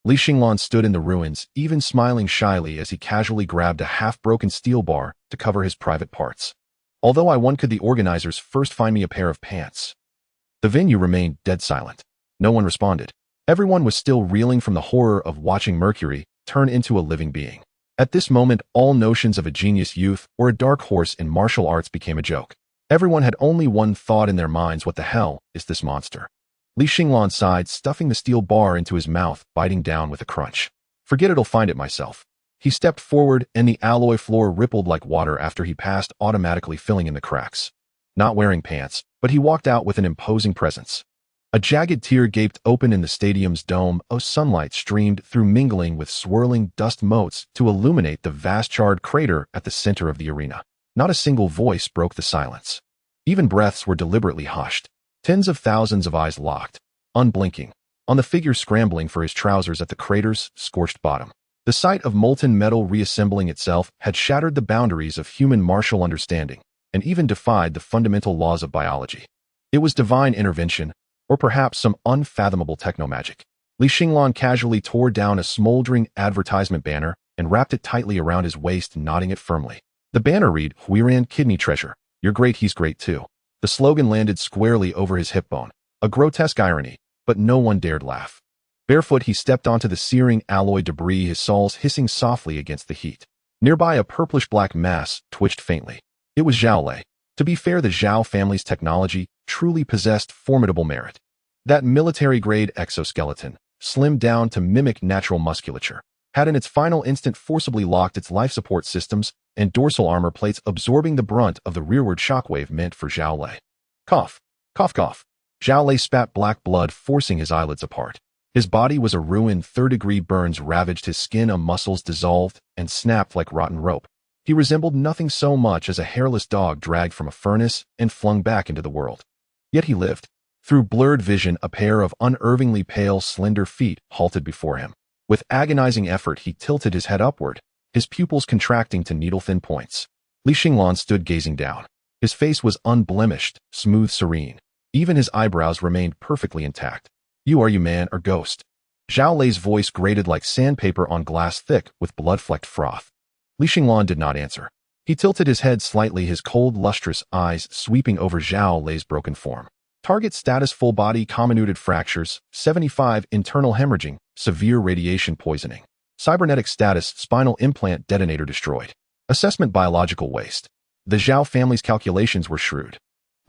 Li Xinglan stood in the ruins, even smiling shyly as he casually grabbed a half-broken steel bar to cover his private parts. Although I won, could the organizers first find me a pair of pants? The venue remained dead silent. No one responded. Everyone was still reeling from the horror of watching Mercury turn into a living being. At this moment, all notions of a genius youth or a dark horse in martial arts became a joke. Everyone had only one thought in their minds: what the hell is this monster? Li Xinglan sighed, stuffing the steel bar into his mouth, biting down with a crunch. Forget it'll find it myself. He stepped forward, and the alloy floor rippled like water after he passed, automatically filling in the cracks. Not wearing pants, but he walked out with an imposing presence. A jagged tear gaped open in the stadium's dome. Sunlight streamed through, mingling with swirling dust motes to illuminate the vast charred crater at the center of the arena. Not a single voice broke the silence. Even breaths were deliberately hushed. Tens of thousands of eyes locked, unblinking, on the figure scrambling for his trousers at the crater's scorched bottom. The sight of molten metal reassembling itself had shattered the boundaries of human martial understanding and even defied the fundamental laws of biology. It was divine intervention, or perhaps some unfathomable technomagic. Li Xinglan casually tore down a smoldering advertisement banner and wrapped it tightly around his waist, knotting it firmly. The banner read, "Huiran Kidney Treasure. You're great, he's great too." The slogan landed squarely over his hip bone, a grotesque irony, but no one dared laugh. Barefoot, he stepped onto the searing alloy debris, his soles hissing softly against the heat. Nearby, a purplish-black mass twitched faintly. It was Zhao Lei. To be fair, the Zhao family's technology truly possessed formidable merit. That military-grade exoskeleton, slimmed down to mimic natural musculature, had in its final instant forcibly locked its life support systems and dorsal armor plates, absorbing the brunt of the rearward shockwave meant for Zhao Lei. Cough. Cough, cough. Zhao Lei spat black blood, forcing his eyelids apart. His body was a ruin. Third-degree burns ravaged his skin, muscles dissolved and snapped like rotten rope. He resembled nothing so much as a hairless dog dragged from a furnace and flung back into the world. Yet he lived. Through blurred vision, a pair of unervingly pale, slender feet halted before him. With agonizing effort, he tilted his head upward, his pupils contracting to needle-thin points. Li Xinglan stood gazing down. His face was unblemished, smooth, serene. Even his eyebrows remained perfectly intact. "You are you man or ghost?" Zhao Lei's voice grated like sandpaper on glass, thick with blood-flecked froth. Li Xinglan did not answer. He tilted his head slightly, his cold, lustrous eyes sweeping over Zhao Lei's broken form. Target status: full body comminuted fractures, 75 internal hemorrhaging, severe radiation poisoning. Cybernetic status: spinal implant detonator destroyed. Assessment: biological waste. The Zhao family's calculations were shrewd.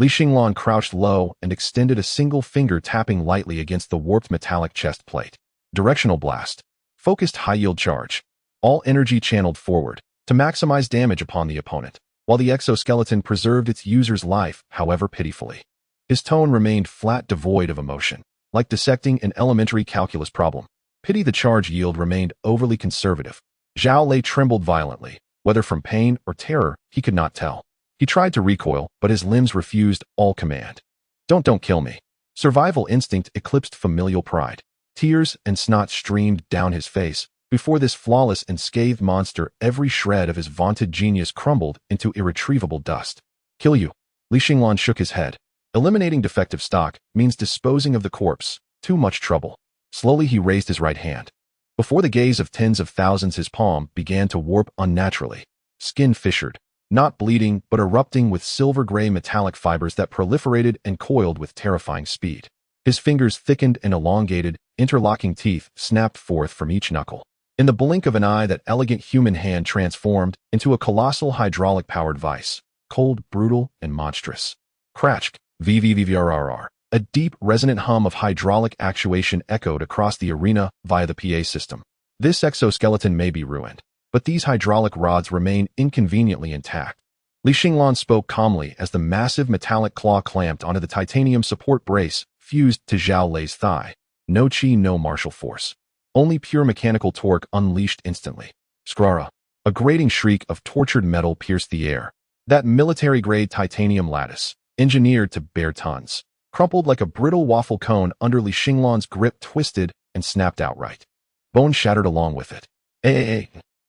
Li Xinglan crouched low and extended a single finger, tapping lightly against the warped metallic chest plate. Directional blast. Focused high-yield charge. All energy channeled forward to maximize damage upon the opponent, while the exoskeleton preserved its user's life, however pitifully. His tone remained flat, devoid of emotion, like dissecting an elementary calculus problem. Pity. The charge yield remained overly conservative. Zhao Lei trembled violently, whether from pain or terror, he could not tell. He tried to recoil, but his limbs refused all command. Don't kill me." Survival instinct eclipsed familial pride. Tears and snot streamed down his face. Before this flawless and scathed monster, every shred of his vaunted genius crumbled into irretrievable dust. "Kill you." Li Xinglan shook his head. "Eliminating defective stock means disposing of the corpse. Too much trouble." Slowly he raised his right hand. Before the gaze of tens of thousands, his palm began to warp unnaturally. Skin fissured, not bleeding but erupting with silver-gray metallic fibers that proliferated and coiled with terrifying speed. His fingers thickened and elongated, interlocking teeth snapped forth from each knuckle. In the blink of an eye, that elegant human hand transformed into a colossal hydraulic-powered vice, cold, brutal, and monstrous. Cratch, VVVVRRR. A deep, resonant hum of hydraulic actuation echoed across the arena via the PA system. This exoskeleton may be ruined, but these hydraulic rods remain inconveniently intact. Li Xinglan spoke calmly as the massive metallic claw clamped onto the titanium support brace fused to Zhao Lei's thigh. No chi, no martial force. Only pure mechanical torque unleashed instantly. Skrara. A grating shriek of tortured metal pierced the air. That military-grade titanium lattice, engineered to bear tons, crumpled like a brittle waffle cone under Li Xinglan's grip, twisted and snapped outright. Bone shattered along with it.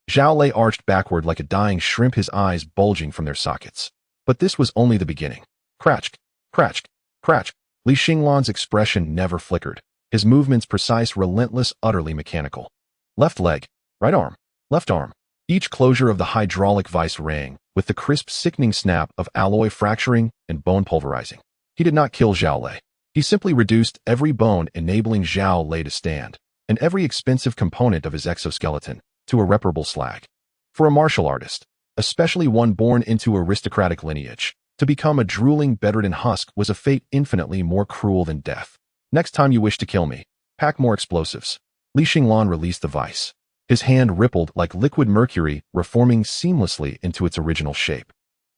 Zhao Lei arched backward like a dying shrimp, his eyes bulging from their sockets. But this was only the beginning. Cratch, cratch, cratch. Li Xinglan's expression never flickered, his movements precise, relentless, utterly mechanical. Left leg, right arm, left arm. Each closure of the hydraulic vice rang with the crisp, sickening snap of alloy fracturing and bone pulverizing. He did not kill Zhao Lei. He simply reduced every bone, enabling Zhao Lei to stand, and every expensive component of his exoskeleton to irreparable slag. For a martial artist, especially one born into aristocratic lineage, to become a drooling, bedridden husk was a fate infinitely more cruel than death. "Next time you wish to kill me, pack more explosives." Li Xinglan released the vice. His hand rippled like liquid mercury, reforming seamlessly into its original shape.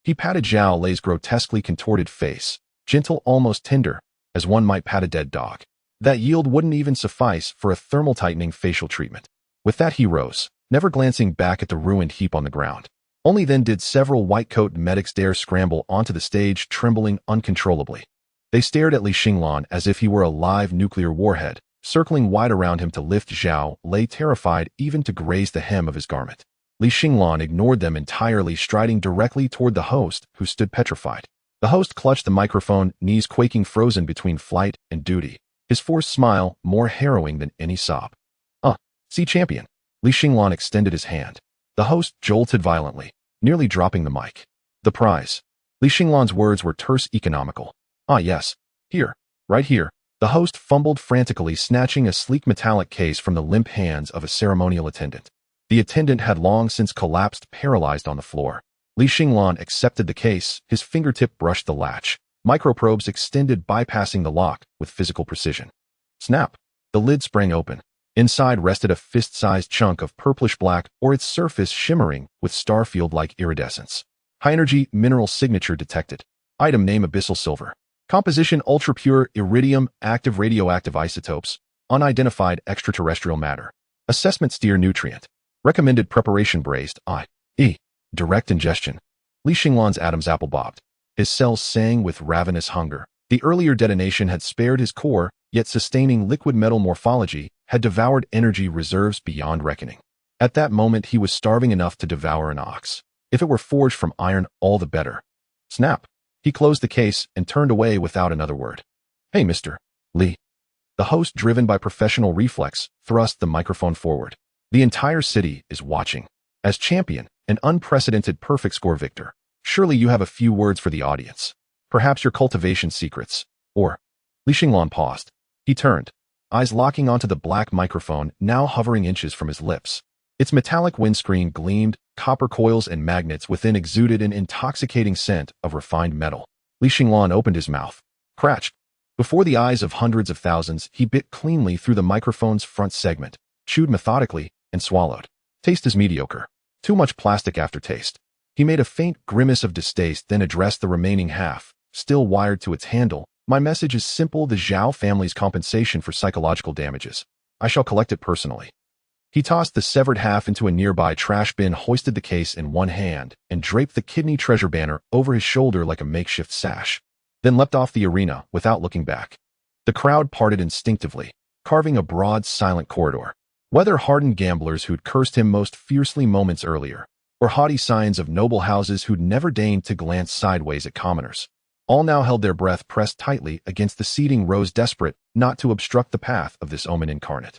He patted Zhao Lei's grotesquely contorted face, gentle, almost tender, as one might pat a dead dog. That yield wouldn't even suffice for a thermal-tightening facial treatment. With that he rose, never glancing back at the ruined heap on the ground. Only then did several white-coat medics dare scramble onto the stage, trembling uncontrollably. They stared at Li Xinglan as if he were a live nuclear warhead, circling wide around him to lift. Zhao lay terrified even to graze the hem of his garment. Li Xinglan ignored them entirely, striding directly toward the host, who stood petrified. The host clutched the microphone, knees quaking, frozen between flight and duty, his forced smile more harrowing than any sob. See, champion. Li Xinglan extended his hand. The host jolted violently, nearly dropping the mic. The prize. Li Xinglan's words were terse, economical. Yes. Here. Right here. The host fumbled frantically, snatching a sleek metallic case from the limp hands of a ceremonial attendant. The attendant had long since collapsed, paralyzed on the floor. Li Xinglan accepted the case, his fingertip brushed the latch. Microprobes extended, bypassing the lock with physical precision. Snap! The lid sprang open. Inside rested a fist-sized chunk of purplish-black, or its surface shimmering with starfield-like iridescence. High-energy mineral signature detected. Item name abyssal silver. Composition ultra-pure iridium, active radioactive isotopes, unidentified extraterrestrial matter. Assessment steer nutrient. Recommended preparation braised, i.e. direct ingestion. Li Xinglan's Adam's apple bobbed. His cells sang with ravenous hunger. The earlier detonation had spared his core, yet sustaining liquid metal morphology had devoured energy reserves beyond reckoning. At that moment, he was starving enough to devour an ox. If it were forged from iron, all the better. Snap! He closed the case and turned away without another word. Hey, Mr. Li. The host, driven by professional reflex, thrust the microphone forward. The entire city is watching. As champion, an unprecedented perfect score victor, surely you have a few words for the audience. Perhaps your cultivation secrets. Or... Li Xinglan paused. He turned, eyes locking onto the black microphone now hovering inches from his lips. Its metallic windscreen gleamed, copper coils and magnets within exuded an intoxicating scent of refined metal. Li Xinglan opened his mouth. Cratched. Before the eyes of hundreds of thousands, he bit cleanly through the microphone's front segment, chewed methodically, and swallowed. Taste is mediocre. Too much plastic aftertaste. He made a faint grimace of distaste, then addressed the remaining half, still wired to its handle. My message is simple: the Zhao family's compensation for psychological damages. I shall collect it personally. He tossed the severed half into a nearby trash bin, hoisted the case in one hand, and draped the kidney treasure banner over his shoulder like a makeshift sash, then leapt off the arena without looking back. The crowd parted instinctively, carving a broad, silent corridor. Whether hardened gamblers who'd cursed him most fiercely moments earlier, or haughty scions of noble houses who'd never deigned to glance sideways at commoners, all now held their breath, pressed tightly against the seating rows, desperate not to obstruct the path of this omen incarnate.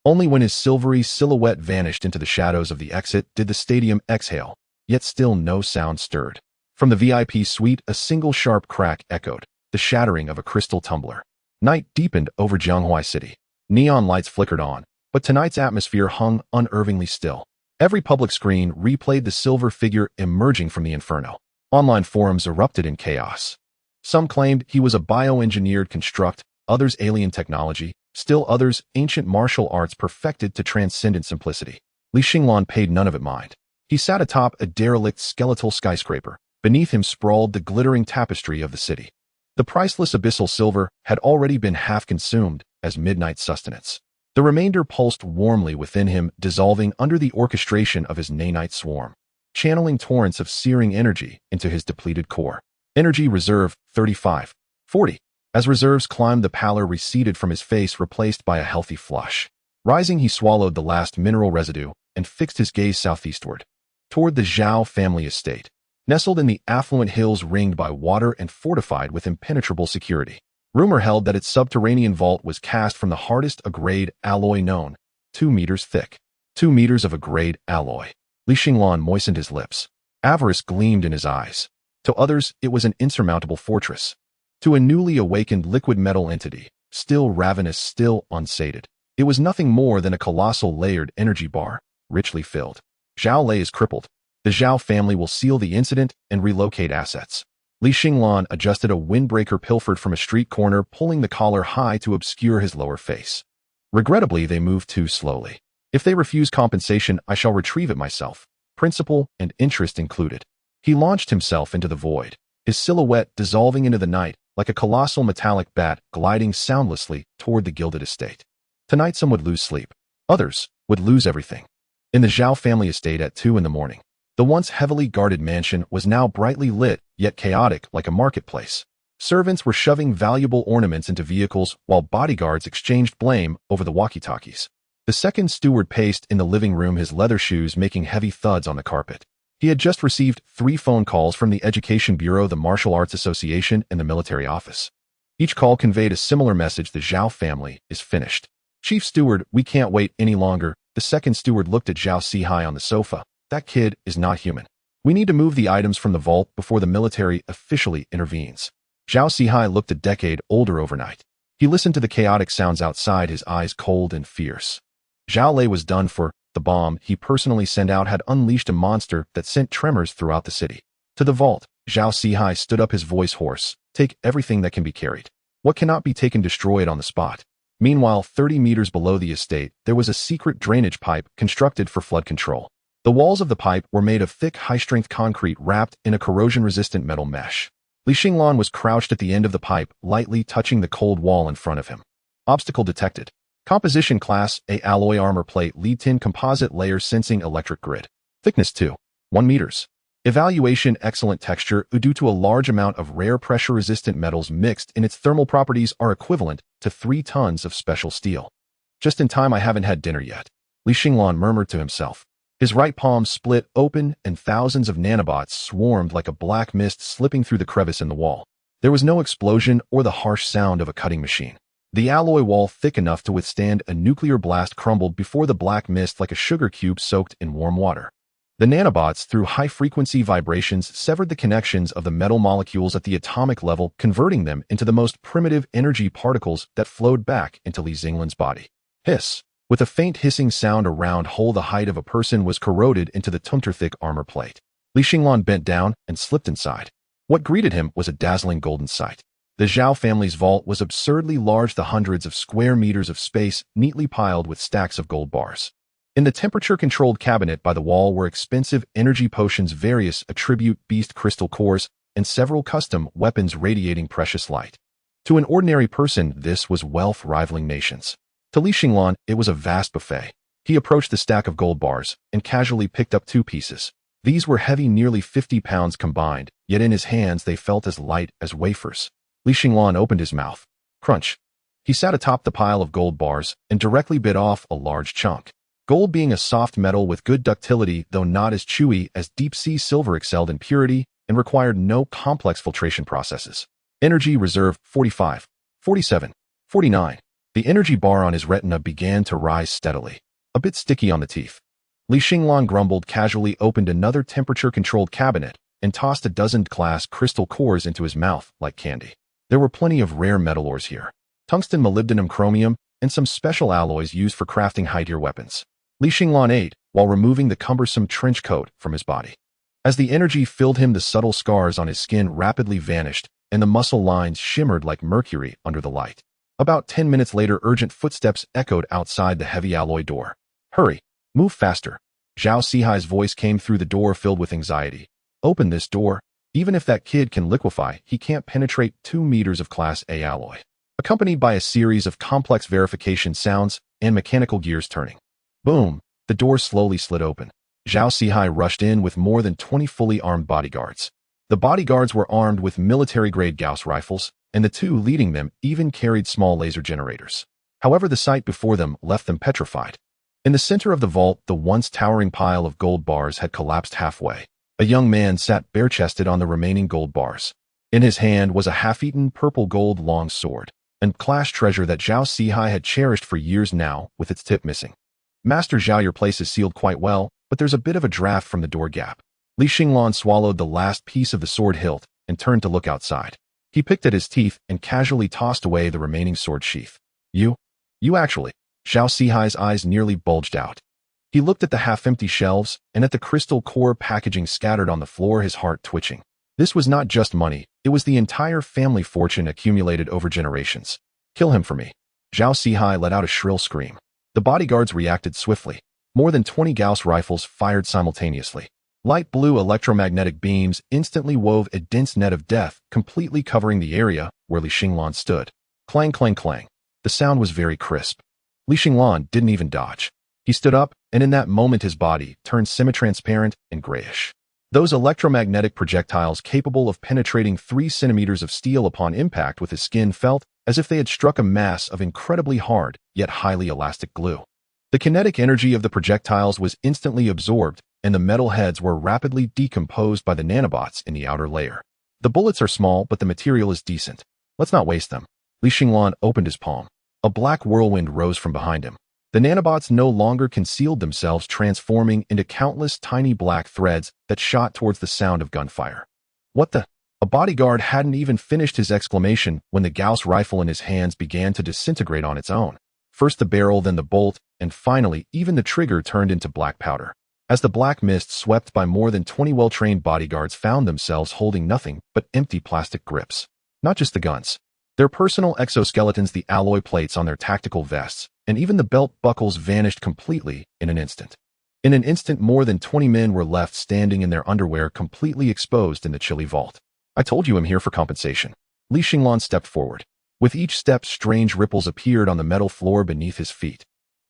Only when his silvery silhouette vanished into the shadows of the exit did the stadium exhale, yet still no sound stirred. From the VIP suite, a single sharp crack echoed, the shattering of a crystal tumbler. Night deepened over Jianghua City. Neon lights flickered on, but tonight's atmosphere hung unervingly still. Every public screen replayed the silver figure emerging from the inferno. Online forums erupted in chaos. Some claimed he was a bioengineered construct, others alien technology, still others ancient martial arts perfected to transcendent simplicity. Li Xinglan paid none of it mind. He sat atop a derelict skeletal skyscraper. Beneath him sprawled the glittering tapestry of the city. The priceless abyssal silver had already been half consumed as midnight sustenance. The remainder pulsed warmly within him, dissolving under the orchestration of his nanite swarm, channeling torrents of searing energy into his depleted core. Energy reserve 35. 40. As reserves climbed, the pallor receded from his face, replaced by a healthy flush. Rising, he swallowed the last mineral residue and fixed his gaze southeastward, toward the Zhao family estate, nestled in the affluent hills ringed by water and fortified with impenetrable security. Rumor held that its subterranean vault was cast from the hardest A-grade alloy known, 2 meters thick. 2 meters of A-grade alloy. Li Xinglan moistened his lips. Avarice gleamed in his eyes. To others, it was an insurmountable fortress. To a newly awakened liquid metal entity, still ravenous, still unsated, it was nothing more than a colossal layered energy bar, richly filled. Zhao Lei is crippled. The Zhao family will seal the incident and relocate assets. Li Xinglan adjusted a windbreaker pilfered from a street corner, pulling the collar high to obscure his lower face. Regrettably, they moved too slowly. If they refuse compensation, I shall retrieve it myself, principal and interest included. He launched himself into the void, his silhouette dissolving into the night like a colossal metallic bat gliding soundlessly toward the gilded estate. Tonight some would lose sleep. Others would lose everything. In the Zhao family estate at 2 in the morning, the once heavily guarded mansion was now brightly lit, yet chaotic like a marketplace. Servants were shoving valuable ornaments into vehicles while bodyguards exchanged blame over the walkie-talkies. The second steward paced in the living room, his leather shoes making heavy thuds on the carpet. He had just received 3 phone calls from the Education Bureau, the Martial Arts Association, and the military office. Each call conveyed a similar message: the Zhao family is finished. Chief Steward, we can't wait any longer. The second steward looked at Zhao Sihai on the sofa. That kid is not human. We need to move the items from the vault before the military officially intervenes. Zhao Sihai looked a decade older overnight. He listened to the chaotic sounds outside, his eyes cold and fierce. Zhao Lei was done for. The bomb he personally sent out had unleashed a monster that sent tremors throughout the city. To the vault, Zhao Sihai stood up, his voice hoarse. Take everything that can be carried. What cannot be taken, destroy it on the spot. Meanwhile, 30 meters below the estate, there was a secret drainage pipe constructed for flood control. The walls of the pipe were made of thick, high-strength concrete wrapped in a corrosion-resistant metal mesh. Li Xinglan was crouched at the end of the pipe, lightly touching the cold wall in front of him. Obstacle detected. Composition class A, alloy armor plate, lead tin composite layer, sensing electric grid. Thickness 1 meters. Evaluation, excellent texture due to a large amount of rare pressure-resistant metals mixed in. Its thermal properties are equivalent to 3 tons of special steel. Just in time, I haven't had dinner yet. Li Xinglan murmured to himself. His right palm split open and thousands of nanobots swarmed like a black mist slipping through the crevice in the wall. There was no explosion or the harsh sound of a cutting machine. The alloy wall, thick enough to withstand a nuclear blast, crumbled before the black mist like a sugar cube soaked in warm water. The nanobots, through high-frequency vibrations, severed the connections of the metal molecules at the atomic level, converting them into the most primitive energy particles that flowed back into Li Xinglan's body. Hiss! With a faint hissing sound, a round hole the height of a person was corroded into the tunter-thick armor plate. Li Xinglan bent down and slipped inside. What greeted him was a dazzling golden sight. The Zhao family's vault was absurdly large, the hundreds of square meters of space neatly piled with stacks of gold bars. In the temperature-controlled cabinet by the wall were expensive energy potions, various attribute beast crystal cores, and several custom weapons radiating precious light. To an ordinary person, this was wealth rivaling nations. To Li Xinglan, it was a vast buffet. He approached the stack of gold bars and casually picked up 2 pieces. These were heavy, nearly 50 pounds combined, yet in his hands they felt as light as wafers. Li Xinglan opened his mouth. Crunch. He sat atop the pile of gold bars and directly bit off a large chunk. Gold, being a soft metal with good ductility though not as chewy as deep-sea silver, excelled in purity and required no complex filtration processes. Energy reserve 45, 47, 49. The energy bar on his retina began to rise steadily, a bit sticky on the teeth. Li Xinglan grumbled, casually opened another temperature-controlled cabinet and tossed a dozen glass crystal cores into his mouth like candy. There were plenty of rare metal ores here. Tungsten, molybdenum, chromium, and some special alloys used for crafting high-tier weapons. Li Xinglan ate while removing the cumbersome trench coat from his body. As the energy filled him, the subtle scars on his skin rapidly vanished, and the muscle lines shimmered like mercury under the light. About 10 minutes later, urgent footsteps echoed outside the heavy alloy door. Hurry! Move faster! Zhao Sihai's voice came through the door, filled with anxiety. Open this door. Even if that kid can liquefy, he can't penetrate 2 meters of Class A alloy. Accompanied by a series of complex verification sounds and mechanical gears turning. Boom! The door slowly slid open. Zhao Sihai rushed in with more than 20 fully armed bodyguards. The bodyguards were armed with military-grade Gauss rifles, and the 2 leading them even carried small laser generators. However, the sight before them left them petrified. In the center of the vault, the once towering pile of gold bars had collapsed halfway. A young man sat bare-chested on the remaining gold bars. In his hand was a half-eaten purple-gold long sword, a class treasure that Zhao Sihai had cherished for years now, with its tip missing. Master Zhao, your place is sealed quite well, but there's a bit of a draft from the door gap. Li Xinglan swallowed the last piece of the sword hilt and turned to look outside. He picked at his teeth and casually tossed away the remaining sword sheath. You actually. Zhao Sihai's eyes nearly bulged out. He looked at the half-empty shelves and at the crystal core packaging scattered on the floor, his heart twitching. This was not just money, it was the entire family fortune accumulated over generations. Kill him for me. Zhao Sihai let out a shrill scream. The bodyguards reacted swiftly. More than 20 Gauss rifles fired simultaneously. Light blue electromagnetic beams instantly wove a dense net of death, completely covering the area where Li Xinglan stood. Clang, clang, clang. The sound was very crisp. Li Xinglan didn't even dodge. He stood up, and in that moment his body turned semi-transparent and grayish. Those electromagnetic projectiles capable of penetrating 3 centimeters of steel upon impact with his skin felt as if they had struck a mass of incredibly hard, yet highly elastic glue. The kinetic energy of the projectiles was instantly absorbed, and the metal heads were rapidly decomposed by the nanobots in the outer layer. The bullets are small, but the material is decent. Let's not waste them. Xinglan opened his palm. A black whirlwind rose from behind him. The nanobots no longer concealed themselves, transforming into countless tiny black threads that shot towards the sound of gunfire. What the? A bodyguard hadn't even finished his exclamation when the Gauss rifle in his hands began to disintegrate on its own. First the barrel, then the bolt, and finally, even the trigger turned into black powder. As the black mist swept by, more than 20 well-trained bodyguards found themselves holding nothing but empty plastic grips. Not just the guns. Their personal exoskeletons, the alloy plates on their tactical vests, and even the belt buckles vanished completely in an instant. In an instant, more than 20 men were left standing in their underwear, completely exposed in the chilly vault. I told you I'm here for compensation. Xinglan stepped forward. With each step, strange ripples appeared on the metal floor beneath his feet.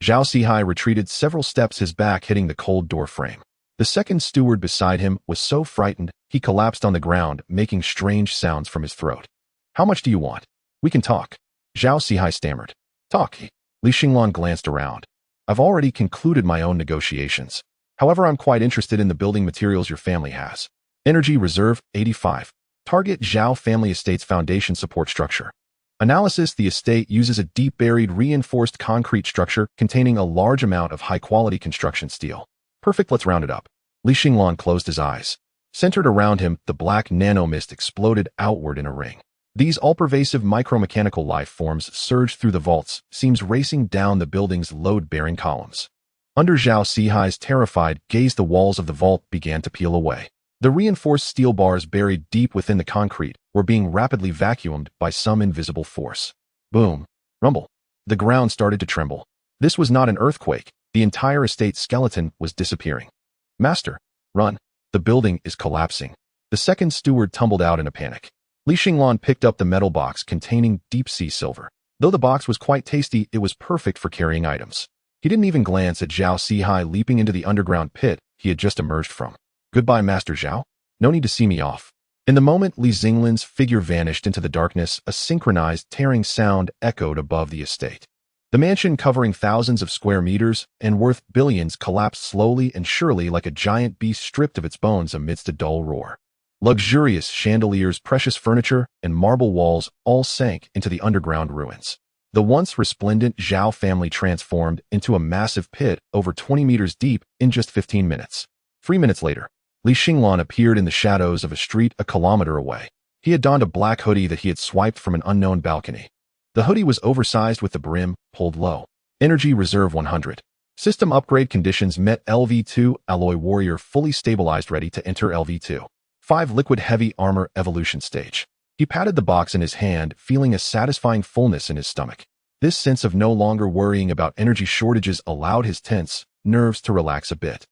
Zhao Sihai retreated several steps, his back hitting the cold door frame. The second steward beside him was so frightened, he collapsed on the ground, making strange sounds from his throat. How much do you want? We can talk. Zhao Sihai stammered. Talk. Xinglan glanced around. I've already concluded my own negotiations. However, I'm quite interested in the building materials your family has. Energy Reserve, 85. Target Zhao Family Estate's foundation support structure. Analysis: the estate uses a deep-buried reinforced concrete structure containing a large amount of high-quality construction steel. Perfect, let's round it up. Xinglan closed his eyes. Centered around him, the black nanomist exploded outward in a ring. These all-pervasive micromechanical life forms surged through the vaults, seams racing down the building's load-bearing columns. Under Zhao Sihai's terrified gaze, the walls of the vault began to peel away. The reinforced steel bars buried deep within the concrete were being rapidly vacuumed by some invisible force. Boom. Rumble. The ground started to tremble. This was not an earthquake. The entire estate's skeleton was disappearing. Master, run. The building is collapsing. The second steward tumbled out in a panic. Xinglan picked up the metal box containing deep-sea silver. Though the box was quite tasty, it was perfect for carrying items. He didn't even glance at Zhao Sihai leaping into the underground pit he had just emerged from. Goodbye, Master Zhao. No need to see me off. In the moment Xinglan's figure vanished into the darkness, a synchronized, tearing sound echoed above the estate. The mansion, covering thousands of square meters and worth billions, collapsed slowly and surely like a giant beast stripped of its bones amidst a dull roar. Luxurious chandeliers, precious furniture, and marble walls all sank into the underground ruins. The once resplendent Zhao family transformed into a massive pit over 20 meters deep in just 15 minutes. 3 minutes later, Xinglan appeared in the shadows of a street a kilometer away. He had donned a black hoodie that he had swiped from an unknown balcony. The hoodie was oversized with the brim pulled low. Energy Reserve 100. System upgrade conditions met. LV2 Alloy Warrior fully stabilized, ready to enter LV2. 5 Liquid Heavy Armor Evolution Stage. He patted the box in his hand, feeling a satisfying fullness in his stomach. This sense of no longer worrying about energy shortages allowed his tense nerves to relax a bit.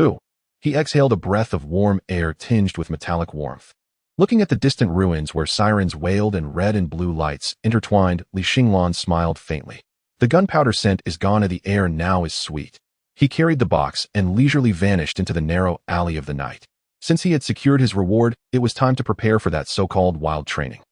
Ooh. He exhaled a breath of warm air tinged with metallic warmth. Looking at the distant ruins where sirens wailed and red and blue lights intertwined, Xinglan smiled faintly. The gunpowder scent is gone and the air now is sweet. He carried the box and leisurely vanished into the narrow alley of the night. Since he had secured his reward, it was time to prepare for that so-called wild training.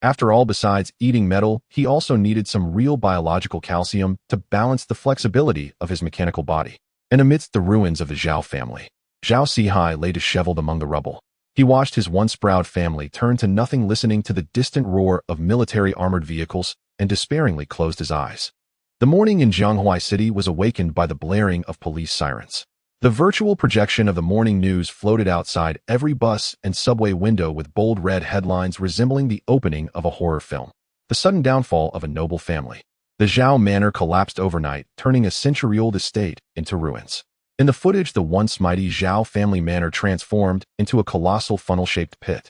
After all, besides eating metal, he also needed some real biological calcium to balance the flexibility of his mechanical body. And amidst the ruins of the Zhao family, Zhao Sihai lay disheveled among the rubble. He watched his once proud family turn to nothing, listening to the distant roar of military armored vehicles, and despairingly closed his eyes. The morning in Zhonghua City was awakened by the blaring of police sirens. The virtual projection of the morning news floated outside every bus and subway window with bold red headlines resembling the opening of a horror film. The sudden downfall of a noble family. The Zhao manor collapsed overnight, turning a century-old estate into ruins. In the footage, the once mighty Zhao family manor transformed into a colossal funnel-shaped pit.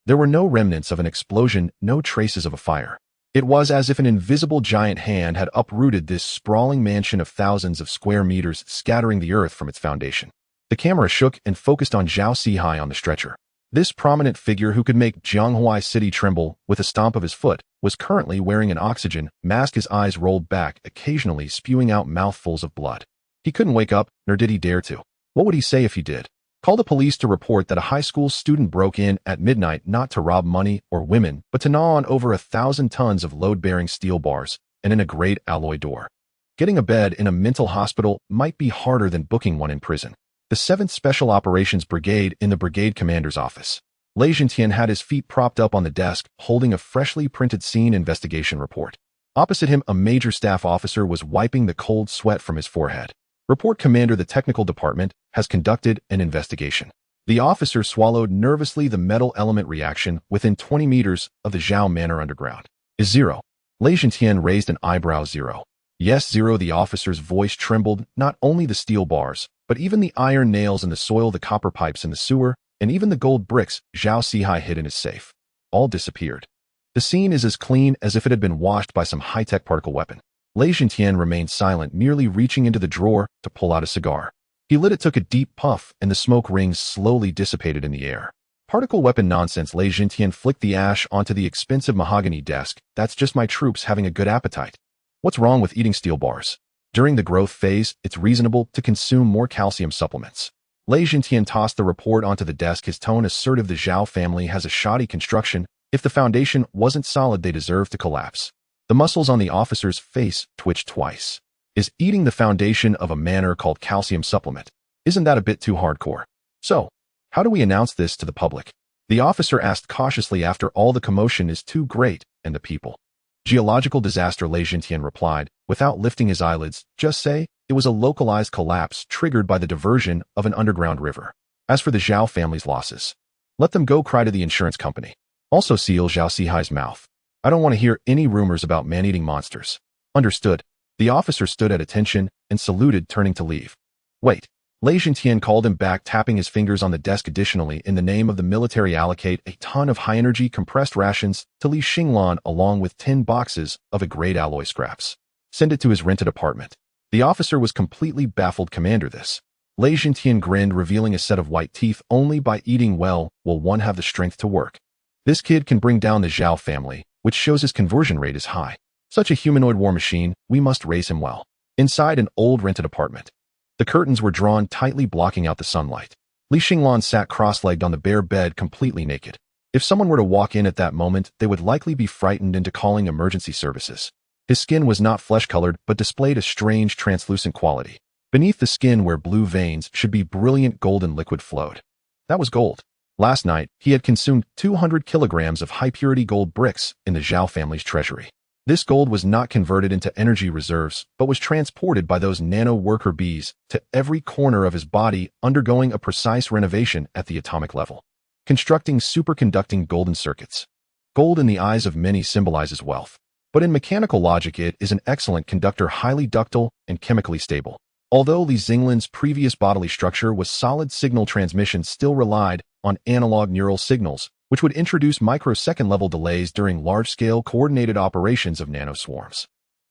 There were no remnants of an explosion, no traces of a fire. It was as if an invisible giant hand had uprooted this sprawling mansion of thousands of square meters, scattering the earth from its foundation. The camera shook and focused on Zhao Sihai on the stretcher. This prominent figure, who could make Zhonghua City tremble with a stomp of his foot, was currently wearing an oxygen mask, his eyes rolled back, occasionally spewing out mouthfuls of blood. He couldn't wake up, nor did he dare to. What would he say if he did? Call the police to report that a high school student broke in at midnight not to rob money or women, but to gnaw on over 1,000 tons of load-bearing steel bars and in a grade alloy door. Getting a bed in a mental hospital might be harder than booking one in prison. The 7th Special Operations Brigade in the brigade commander's office. Lei Xingtian had his feet propped up on the desk, holding a freshly printed scene investigation report. Opposite him, a major staff officer was wiping the cold sweat from his forehead. Report, Commander. The technical department has conducted an investigation. The officer swallowed nervously. The metal element reaction within 20 meters of the Zhao Manor underground is 0. Lei Xingtian raised an eyebrow. 0. Yes, 0. The officer's voice trembled. Not only the steel bars, but even the iron nails in the soil, the copper pipes in the sewer, and even the gold bricks Zhao Sihai hid in his safe. All disappeared. The scene is as clean as if it had been washed by some high-tech particle weapon. Lei Xingtian remained silent, merely reaching into the drawer to pull out a cigar. He lit it, took a deep puff, and the smoke rings slowly dissipated in the air. Particle weapon nonsense. Lei Xingtian flicked the ash onto the expensive mahogany desk. That's just my troops having a good appetite. What's wrong with eating steel bars? During the growth phase, it's reasonable to consume more calcium supplements. Lei Xingtian tossed the report onto the desk, his tone assertive. The Zhao family has a shoddy construction. If the foundation wasn't solid, they deserve to collapse. The muscles on the officer's face twitched twice. Is eating the foundation of a manor called calcium supplement? Isn't that a bit too hardcore? So, how do we announce this to the public? The officer asked cautiously. After all, the commotion is too great, and the people. Geological disaster, Lei Xingtian replied, without lifting his eyelids. Just say, it was a localized collapse triggered by the diversion of an underground river. As for the Zhao family's losses, let them go cry to the insurance company. Also seal Zhao Sihai's mouth. I don't want to hear any rumors about man-eating monsters. Understood. The officer stood at attention and saluted, turning to leave. Wait. Lei Xingtian called him back, tapping his fingers on the desk. Additionally, in the name of the military, allocate a ton of high-energy compressed rations to Li Xinglan along with 10 boxes of a grade alloy scraps. Send it to his rented apartment. The officer was completely baffled. Commander, this. Lei Xingtian grinned, revealing a set of white teeth. Only by eating well will one have the strength to work. This kid can bring down the Zhao family, which shows his conversion rate is high. Such a humanoid war machine, we must raise him well. Inside an old rented apartment. The curtains were drawn tightly, blocking out the sunlight. Li Xinglan sat cross-legged on the bare bed, completely naked. If someone were to walk in at that moment, they would likely be frightened into calling emergency services. His skin was not flesh-colored, but displayed a strange translucent quality. Beneath the skin, where blue veins should be, brilliant golden liquid flowed. That was gold. Last night, he had consumed 200 kilograms of high-purity gold bricks in the Zhao family's treasury. This gold was not converted into energy reserves, but was transported by those nano-worker bees to every corner of his body, undergoing a precise renovation at the atomic level, constructing superconducting golden circuits. Gold in the eyes of many symbolizes wealth, but in mechanical logic it is an excellent conductor, highly ductile and chemically stable. Although Li Xinglan's previous bodily structure was solid, signal transmission still relied on analog neural signals, which would introduce microsecond-level delays during large-scale coordinated operations of nanoswarms.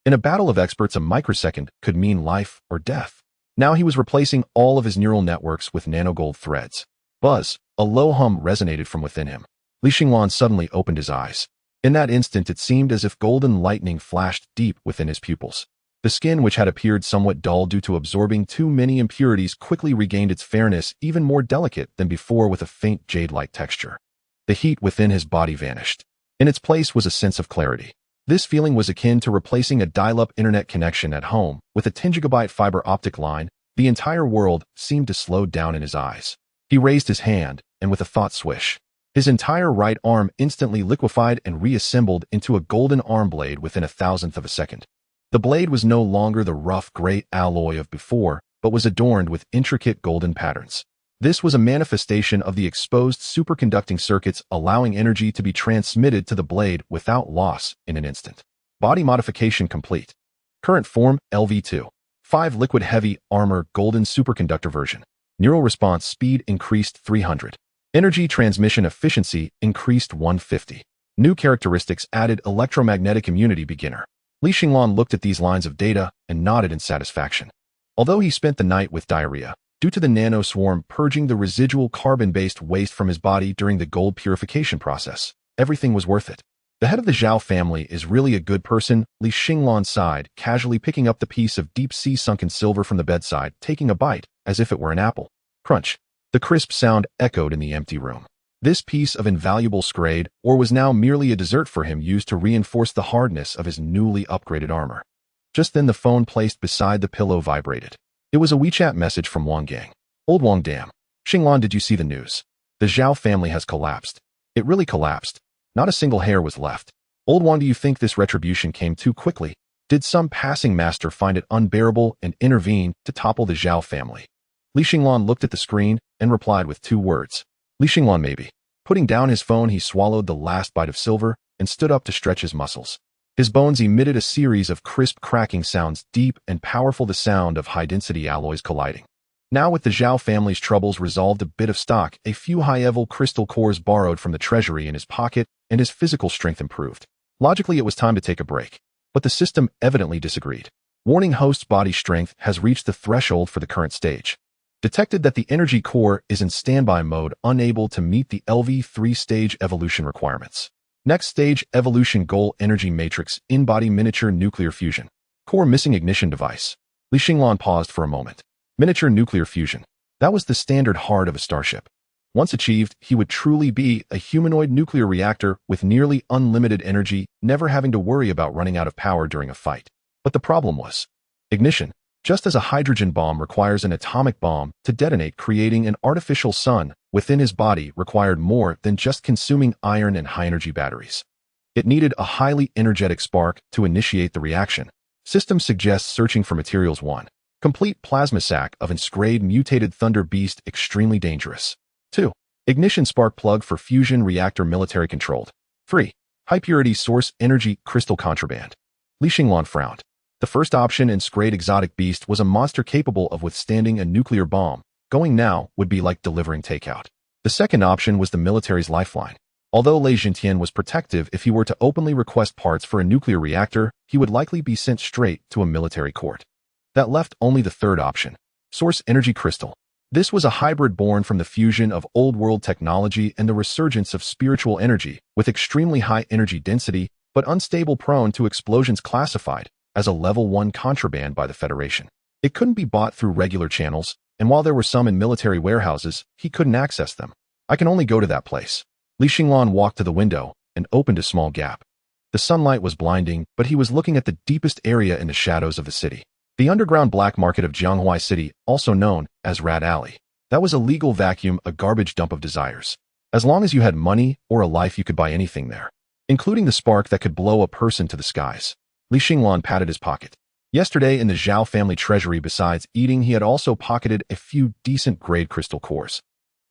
In a battle of experts, a microsecond could mean life or death. Now he was replacing all of his neural networks with nanogold threads. Buzz, a low hum resonated from within him. Li Xinglan suddenly opened his eyes. In that instant, it seemed as if golden lightning flashed deep within his pupils. The skin, which had appeared somewhat dull due to absorbing too many impurities, quickly regained its fairness, even more delicate than before, with a faint jade-like texture. The heat within his body vanished. In its place was a sense of clarity. This feeling was akin to replacing a dial-up internet connection at home with a 10 GB fiber optic line. The entire world seemed to slow down in his eyes. He raised his hand, and with a thought swish, his entire right arm instantly liquefied and reassembled into a golden arm blade within 1,000th of a second. The blade was no longer the rough gray alloy of before, but was adorned with intricate golden patterns. This was a manifestation of the exposed superconducting circuits, allowing energy to be transmitted to the blade without loss in an instant. Body modification complete. Current form, LV2. 5 liquid heavy armor golden superconductor version. Neural response speed increased 300. Energy transmission efficiency increased 150. New characteristics added: electromagnetic immunity beginner. Li Xinglan looked at these lines of data and nodded in satisfaction. Although he spent the night with diarrhea, due to the nanoswarm purging the residual carbon-based waste from his body during the gold purification process, everything was worth it. The head of the Zhao family is really a good person, Li Xinglan sighed, casually picking up the piece of deep-sea sunken silver from the bedside, taking a bite, as if it were an apple. Crunch. The crisp sound echoed in the empty room. This piece of invaluable scrade ore was now merely a dessert for him, used to reinforce the hardness of his newly upgraded armor. Just then the phone placed beside the pillow vibrated. It was a WeChat message from Wang Gang. Old Wang, damn. Xinglan, did you see the news? The Zhao family has collapsed. It really collapsed. Not a single hair was left. Old Wang, do you think this retribution came too quickly? Did some passing master find it unbearable and intervene to topple the Zhao family? Li Xinglan looked at the screen and replied with 2 words. Li Xinglan, maybe. Putting down his phone, he swallowed the last bite of silver and stood up to stretch his muscles. His bones emitted a series of crisp cracking sounds, deep and powerful, the sound of high-density alloys colliding. Now, with the Zhao family's troubles resolved, a bit of stock, a few high-level crystal cores borrowed from the treasury in his pocket, and his physical strength improved. Logically, it was time to take a break. But the system evidently disagreed. Warning: host's body strength has reached the threshold for the current stage. Detected that the energy core is in standby mode, unable to meet the LV 3-stage evolution requirements. Next stage evolution goal: energy matrix, in-body miniature nuclear fusion. Core missing, ignition device. Li Xinglan paused for a moment. Miniature nuclear fusion. That was the standard heart of a starship. Once achieved, he would truly be a humanoid nuclear reactor with nearly unlimited energy, never having to worry about running out of power during a fight. But the problem was ignition. Just as a hydrogen bomb requires an atomic bomb to detonate, creating an artificial sun within his body required more than just consuming iron and high-energy batteries. It needed a highly energetic spark to initiate the reaction. System suggests searching for materials. 1. Complete plasma sac of enscraved mutated thunder beast, extremely dangerous. 2. Ignition spark plug for fusion reactor, military controlled. 3. High-purity source energy crystal contraband. Li Xinglan frowned. The first option, enscraved exotic beast, was a monster capable of withstanding a nuclear bomb. Going now would be like delivering takeout. The second option was the military's lifeline. Although Lei Jintian was protective, if he were to openly request parts for a nuclear reactor, he would likely be sent straight to a military court. That left only the third option. Source energy crystal. This was a hybrid born from the fusion of old-world technology and the resurgence of spiritual energy, with extremely high energy density, but unstable, prone to explosions, classified as a level 1 contraband by the Federation. It couldn't be bought through regular channels, and while there were some in military warehouses, he couldn't access them. I can only go to that place. Li Xinglan walked to the window and opened a small gap. The sunlight was blinding, but he was looking at the deepest area in the shadows of the city. The underground black market of Jianghua City, also known as Rat Alley. That was a legal vacuum, a garbage dump of desires. As long as you had money or a life, you could buy anything there, including the spark that could blow a person to the skies. Li Xinglan patted his pocket. Yesterday in the Zhao family treasury, besides eating, he had also pocketed a few decent grade crystal cores.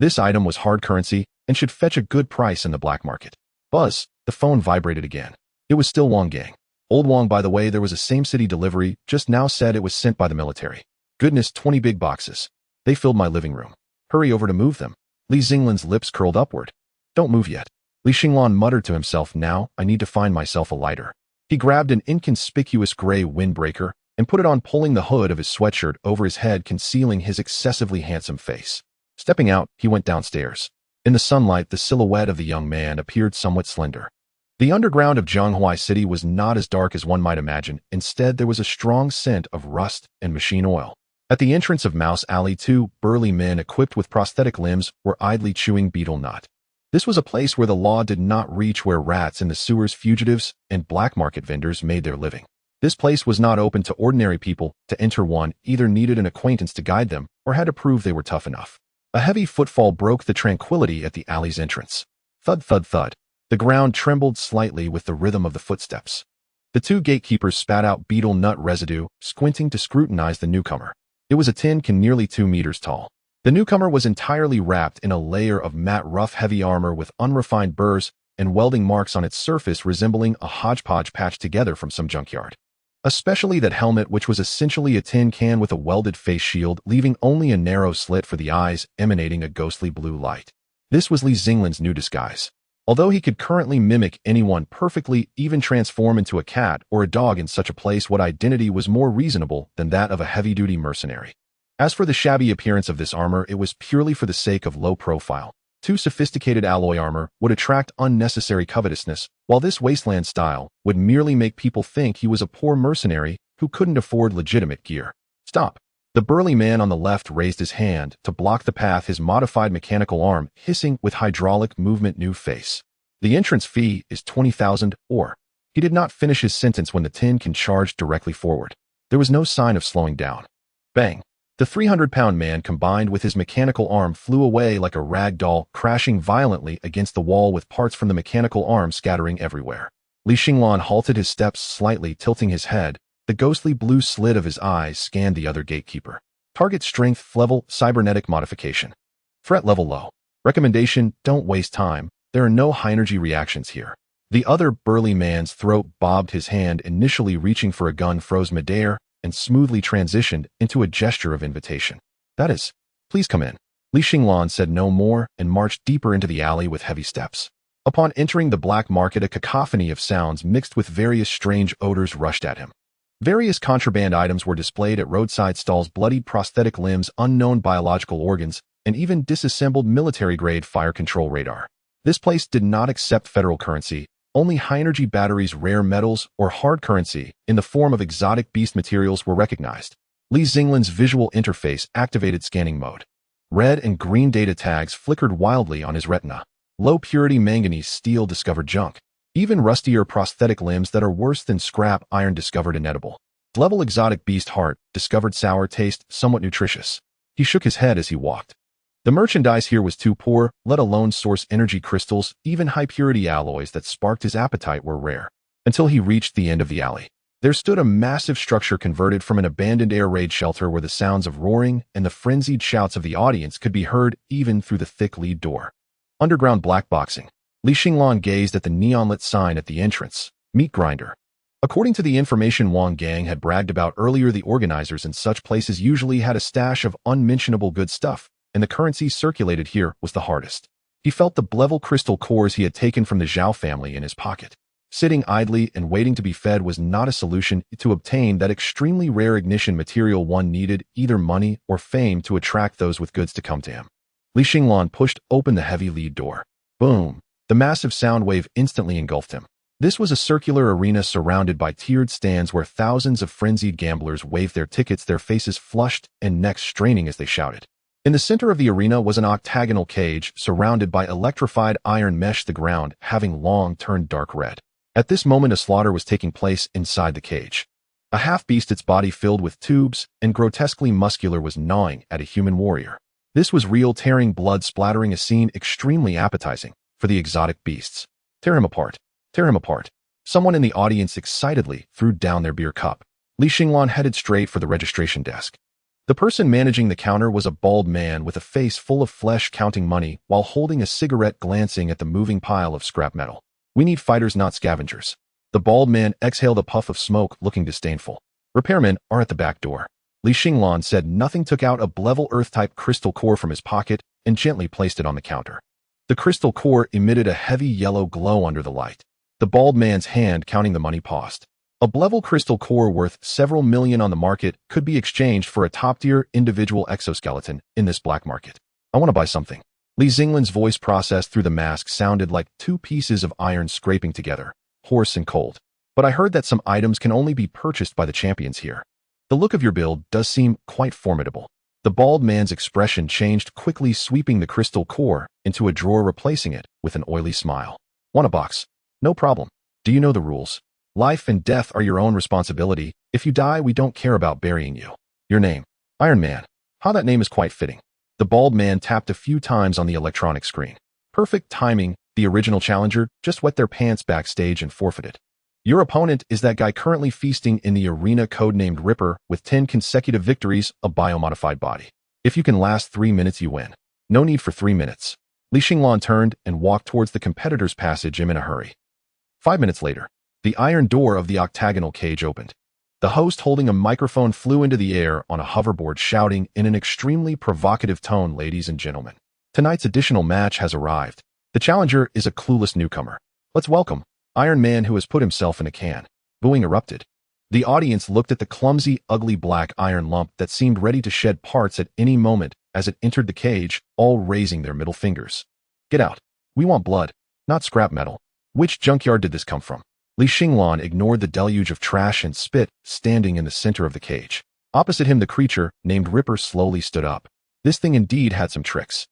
This item was hard currency and should fetch a good price in the black market. Buzz, the phone vibrated again. It was still Wang Gang. Old Wang, by the way, there was a same-city delivery, just now said it was sent by the military. Goodness, 20 big boxes. They filled my living room. Hurry over to move them. Li Xinglan's lips curled upward. Don't move yet. Li Xinglan muttered to himself, now I need to find myself a lighter. He grabbed an inconspicuous gray windbreaker and put it on, pulling the hood of his sweatshirt over his head, concealing his excessively handsome face. Stepping out, he went downstairs. In the sunlight, the silhouette of the young man appeared somewhat slender. The underground of Jianghua City was not as dark as one might imagine. Instead, there was a strong scent of rust and machine oil. At the entrance of Mouse Alley, 2 burly men equipped with prosthetic limbs were idly chewing betel nut. This was a place where the law did not reach, where rats in the sewers, fugitives, and black market vendors made their living. This place was not open to ordinary people. To enter, one either needed an acquaintance to guide them or had to prove they were tough enough. A heavy footfall broke the tranquility at the alley's entrance. Thud, thud, thud. The ground trembled slightly with the rhythm of the footsteps. The 2 gatekeepers spat out betel nut residue, squinting to scrutinize the newcomer. It was a tin can nearly 2 meters tall. The newcomer was entirely wrapped in a layer of matte rough heavy armor with unrefined burrs and welding marks on its surface, resembling a hodgepodge patched together from some junkyard. Especially that helmet, which was essentially a tin can with a welded face shield, leaving only a narrow slit for the eyes, emanating a ghostly blue light. This was Li Xinglan's new disguise. Although he could currently mimic anyone perfectly, even transform into a cat or a dog in such a place, what identity was more reasonable than that of a heavy-duty mercenary? As for the shabby appearance of this armor, it was purely for the sake of low profile. Too sophisticated alloy armor would attract unnecessary covetousness, while this wasteland style would merely make people think he was a poor mercenary who couldn't afford legitimate gear. Stop. The burly man on the left raised his hand to block the path, his modified mechanical arm hissing with hydraulic movement. New face. The entrance fee is 20,000 or. He did not finish his sentence when the tin can charged directly forward. There was no sign of slowing down. Bang! The 300-pound man combined with his mechanical arm flew away like a rag doll, crashing violently against the wall with parts from the mechanical arm scattering everywhere. Xinglan halted his steps slightly, tilting his head. The ghostly blue slit of his eyes scanned the other gatekeeper. Target strength level, cybernetic modification. Threat level low. Recommendation, don't waste time. There are no high-energy reactions here. The other burly man's throat bobbed, his hand initially reaching for a gun froze midair and smoothly transitioned into a gesture of invitation. That is, please come in. Xinglan said no more and marched deeper into the alley with heavy steps. Upon entering the black market, a cacophony of sounds mixed with various strange odors rushed at him. Various contraband items were displayed at roadside stalls, bloodied prosthetic limbs, unknown biological organs, and even disassembled military-grade fire control radar. This place did not accept federal currency, only high-energy batteries, rare metals, or hard currency in the form of exotic beast materials were recognized. Xinglan's visual interface activated scanning mode. Red and green data tags flickered wildly on his retina. Low-purity manganese steel discovered junk. Even rustier prosthetic limbs that are worse than scrap iron discovered inedible. Level exotic beast heart discovered sour taste, somewhat nutritious. He shook his head as he walked. The merchandise here was too poor, let alone source energy crystals. Even high-purity alloys that sparked his appetite were rare. Until he reached the end of the alley. There stood a massive structure converted from an abandoned air raid shelter where the sounds of roaring and the frenzied shouts of the audience could be heard even through the thick lead door. Underground black boxing. Xinglan gazed at the neon-lit sign at the entrance, Meat Grinder. According to the information Wang Gang had bragged about earlier, the organizers in such places usually had a stash of unmentionable good stuff, and the currency circulated here was the hardest. He felt the Blevel crystal cores he had taken from the Zhao family in his pocket. Sitting idly and waiting to be fed was not a solution. To obtain that extremely rare ignition material, one needed either money or fame to attract those with goods to come to him. Xinglan pushed open the heavy lead door. Boom! The massive sound wave instantly engulfed him. This was a circular arena surrounded by tiered stands where thousands of frenzied gamblers waved their tickets, their faces flushed and necks straining as they shouted. In the center of the arena was an octagonal cage surrounded by electrified iron mesh, the ground having long turned dark red. At this moment, a slaughter was taking place inside the cage. A half-beast, its body filled with tubes and grotesquely muscular, was gnawing at a human warrior. This was real, tearing blood splattering, a scene extremely appetizing for the exotic beasts. Tear him apart. Tear him apart. Someone in the audience excitedly threw down their beer cup. Xinglan headed straight for the registration desk. The person managing the counter was a bald man with a face full of flesh, counting money while holding a cigarette, glancing at the moving pile of scrap metal. We need fighters, not scavengers. The bald man exhaled a puff of smoke, looking disdainful. Repairmen are at the back door. Xinglan said nothing, took out a Blevel Earth-type crystal core from his pocket and gently placed it on the counter. The crystal core emitted a heavy yellow glow under the light. The bald man's hand counting the money paused. A Blevel crystal core worth several million on the market could be exchanged for a top-tier individual exoskeleton in this black market. I want to buy something. Xinglan's voice processed through the mask sounded like two pieces of iron scraping together, hoarse and cold. But I heard that some items can only be purchased by the champions here. The look of your build does seem quite formidable. The bald man's expression changed quickly, sweeping the crystal core into a drawer, replacing it with an oily smile. Want a box? No problem. Do you know the rules? Life and death are your own responsibility. If you die, we don't care about burying you. Your name? Iron Man. How that name is quite fitting. The bald man tapped a few times on the electronic screen. Perfect timing. The original challenger just wet their pants backstage and forfeited. Your opponent is that guy currently feasting in the arena, codenamed Ripper, with 10 consecutive victories, a biomodified body. If you can last 3 minutes, you win. No need for 3 minutes. Xinglan turned and walked towards the competitor's passage in a hurry. 5 minutes later, the iron door of the octagonal cage opened. The host, holding a microphone, flew into the air on a hoverboard, shouting in an extremely provocative tone, "Ladies and gentlemen, tonight's additional match has arrived. The challenger is a clueless newcomer. Let's welcome Iron Man, who has put himself in a can." Booing erupted. The audience looked at the clumsy, ugly black iron lump that seemed ready to shed parts at any moment as it entered the cage, all raising their middle fingers. "Get out. We want blood, not scrap metal. Which junkyard did this come from?" Xinglan ignored the deluge of trash and spit standing in the center of the cage. Opposite him, the creature, named Ripper, slowly stood up. This thing indeed had some tricks.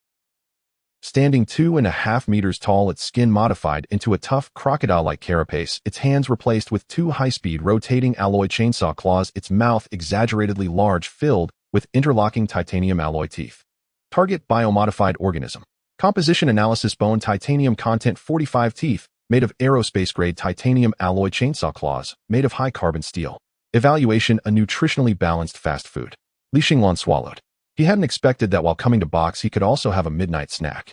Standing 2.5 meters tall, its skin modified into a tough, crocodile-like carapace, its hands replaced with two high-speed, rotating alloy chainsaw claws, its mouth exaggeratedly large, filled with interlocking titanium alloy teeth. Target: biomodified organism. Composition analysis: bone, titanium content 45 teeth, made of aerospace-grade titanium alloy chainsaw claws, made of high-carbon steel. Evaluation: a nutritionally balanced fast food. Xinglan swallowed. He hadn't expected that while coming to box he could also have a midnight snack.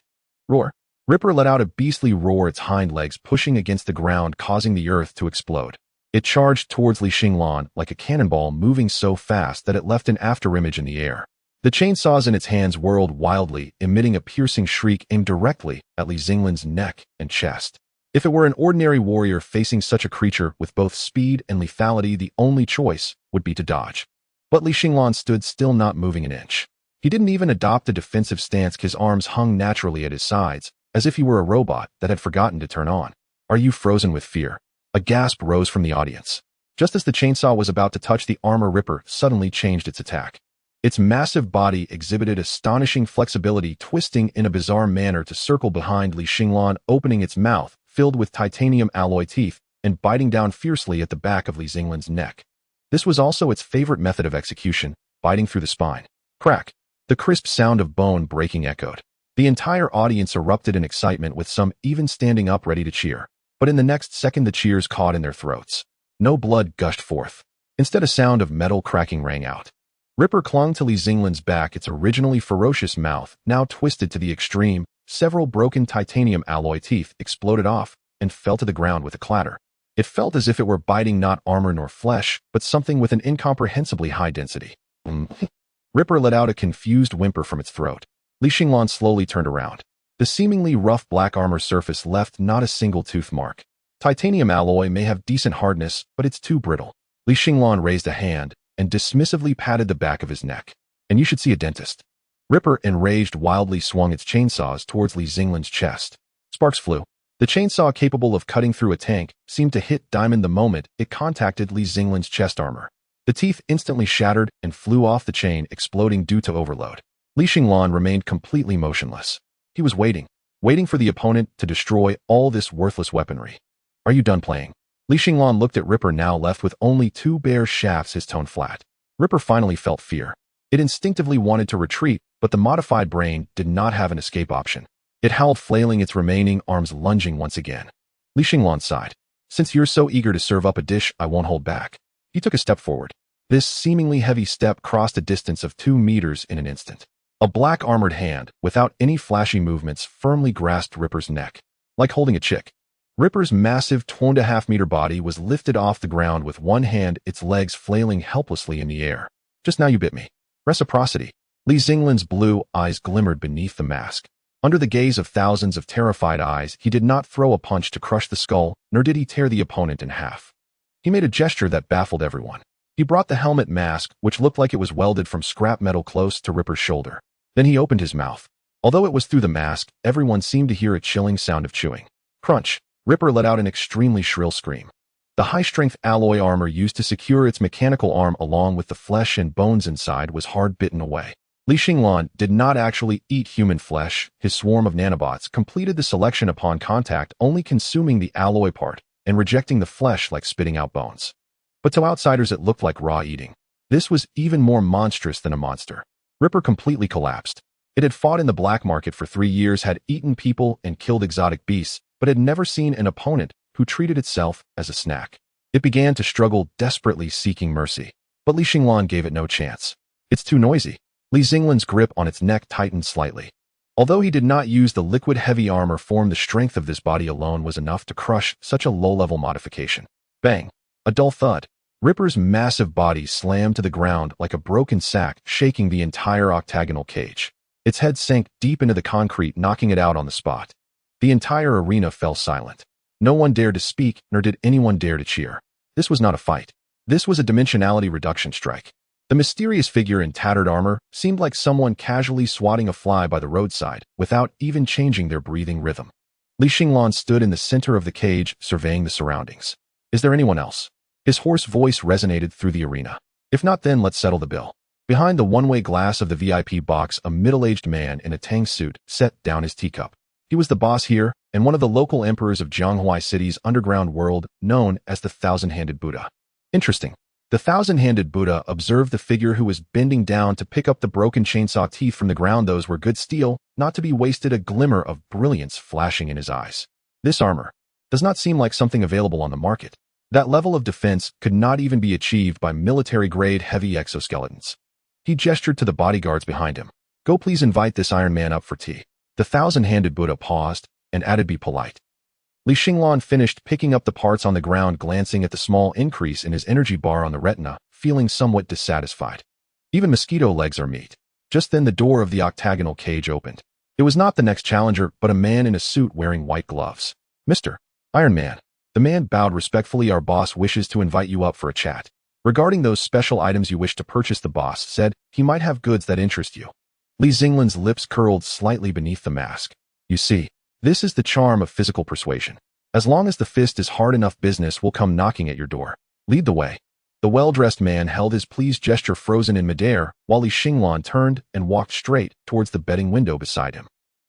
Roar. Ripper let out a beastly roar, its hind legs pushing against the ground, causing the earth to explode. It charged towards Xinglan like a cannonball, moving so fast that it left an afterimage in the air. The chainsaws in its hands whirled wildly, emitting a piercing shriek aimed directly at Xinglan's neck and chest. If it were an ordinary warrior facing such a creature with both speed and lethality, the only choice would be to dodge. But Xinglan stood still, not moving an inch. He didn't even adopt a defensive stance. His arms hung naturally at his sides, as if he were a robot that had forgotten to turn on. Are you frozen with fear? A gasp rose from the audience. Just as the chainsaw was about to touch the armor, Ripper suddenly changed its attack. Its massive body exhibited astonishing flexibility, twisting in a bizarre manner to circle behind Xinglan, opening its mouth, filled with titanium alloy teeth, and biting down fiercely at the back of Xinglan's neck. This was also its favorite method of execution, biting through the spine. Crack! The crisp sound of bone breaking echoed. The entire audience erupted in excitement, with some even standing up ready to cheer. But in the next second the cheers caught in their throats. No blood gushed forth. Instead, a sound of metal cracking rang out. Ripper clung to Xinglan's back, its originally ferocious mouth now twisted to the extreme. Several broken titanium alloy teeth exploded off and fell to the ground with a clatter. It felt as if it were biting not armor nor flesh, but something with an incomprehensibly high density. Ripper let out a confused whimper from its throat. Xinglan slowly turned around. The seemingly rough black armor surface left not a single tooth mark. Titanium alloy may have decent hardness, but it's too brittle. Xinglan raised a hand and dismissively patted the back of his neck. And you should see a dentist. Ripper, enraged, wildly swung its chainsaws towards Xinglan's chest. Sparks flew. The chainsaw, capable of cutting through a tank, seemed to hit diamond the moment it contacted Xinglan's chest armor. The teeth instantly shattered and flew off the chain, exploding due to overload. Xinglan remained completely motionless. He was waiting for the opponent to destroy all this worthless weaponry. Are you done playing? Xinglan looked at Ripper, now left with only two bare shafts, his tone flat. Ripper finally felt fear. It instinctively wanted to retreat, but the modified brain did not have an escape option. It howled, flailing its remaining arms, lunging once again. Xinglan sighed. Since you're so eager to serve up a dish, I won't hold back. He took a step forward. This seemingly heavy step crossed a distance of 2 meters in an instant. A black armored hand, without any flashy movements, firmly grasped Ripper's neck. Like holding a chick. Ripper's massive 2.5-meter body was lifted off the ground with one hand, its legs flailing helplessly in the air. Just now you bit me. Reciprocity. Xinglan's blue eyes glimmered beneath the mask. Under the gaze of thousands of terrified eyes, he did not throw a punch to crush the skull, nor did he tear the opponent in half. He made a gesture that baffled everyone. He brought the helmet mask, which looked like it was welded from scrap metal, close to Ripper's shoulder. Then he opened his mouth. Although it was through the mask, everyone seemed to hear a chilling sound of chewing. Crunch! Ripper let out an extremely shrill scream. The high-strength alloy armor used to secure its mechanical arm, along with the flesh and bones inside, was hard bitten away. Xinglan did not actually eat human flesh. His swarm of nanobots completed the selection upon contact, only consuming the alloy part and rejecting the flesh like spitting out bones. But to outsiders it looked like raw eating. This was even more monstrous than a monster. Ripper completely collapsed. It had fought in the black market for 3 years, had eaten people and killed exotic beasts, but had never seen an opponent who treated itself as a snack. It began to struggle, desperately seeking mercy. But Xinglan gave it no chance. It's too noisy. Xinglan's grip on its neck tightened slightly. Although he did not use the liquid heavy armor form, the strength of this body alone was enough to crush such a low-level modification. Bang! A dull thud. Ripper's massive body slammed to the ground like a broken sack, shaking the entire octagonal cage. Its head sank deep into the concrete, knocking it out on the spot. The entire arena fell silent. No one dared to speak, nor did anyone dare to cheer. This was not a fight. This was a dimensionality reduction strike. The mysterious figure in tattered armor seemed like someone casually swatting a fly by the roadside, without even changing their breathing rhythm. Xinglan stood in the center of the cage, surveying the surroundings. Is there anyone else? His hoarse voice resonated through the arena. If not, then let's settle the bill. Behind the one-way glass of the VIP box, a middle-aged man in a tang suit set down his teacup. He was the boss here, and one of the local emperors of Jianghua City's underground world, known as the Thousand-Handed Buddha. Interesting. The Thousand-Handed Buddha observed the figure who was bending down to pick up the broken chainsaw teeth from the ground. Those were good steel, not to be wasted, a glimmer of brilliance flashing in his eyes. This armor does not seem like something available on the market. That level of defense could not even be achieved by military-grade heavy exoskeletons. He gestured to the bodyguards behind him. Go please invite this Iron Man up for tea. The Thousand-Handed Buddha paused and added, be polite. Xinglan finished picking up the parts on the ground, glancing at the small increase in his energy bar on the retina, feeling somewhat dissatisfied. Even mosquito legs are meat. Just then the door of the octagonal cage opened. It was not the next challenger, but a man in a suit wearing white gloves. Mr. Iron Man. The man bowed respectfully. Our boss wishes to invite you up for a chat. Regarding those special items you wish to purchase, the boss said he might have goods that interest you. Xinglan's lips curled slightly beneath the mask. You see, this is the charm of physical persuasion. As long as the fist is hard enough, business will come knocking at your door. Lead the way. The well-dressed man held his please gesture frozen in midair, while Xinglan turned and walked straight towards the betting window beside him.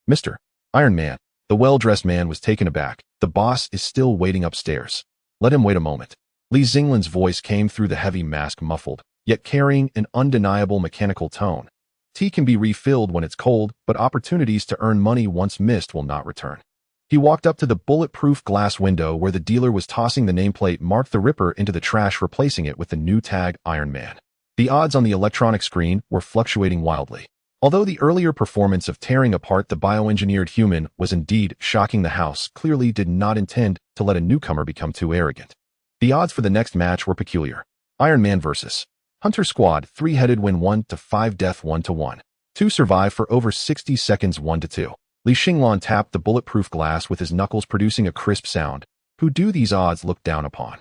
Mr. Iron Man. The well-dressed man was taken aback. The boss is still waiting upstairs. Let him wait a moment. Xinglan's voice came through the heavy mask, muffled, yet carrying an undeniable mechanical tone. Tea can be refilled when it's cold, but opportunities to earn money once missed will not return. He walked up to the bulletproof glass window where the dealer was tossing the nameplate marked the Ripper into the trash, replacing it with the new tag Iron Man. The odds on the electronic screen were fluctuating wildly. Although the earlier performance of tearing apart the bioengineered human was indeed shocking, the house clearly did not intend to let a newcomer become too arrogant. The odds for the next match were peculiar. Iron Man vs. Hunter Squad, 3-headed win 1-5, death 1-1. 2 survive for over 60 seconds 1-2. Xinglan tapped the bulletproof glass with his knuckles, producing a crisp sound. Who do these odds look down upon?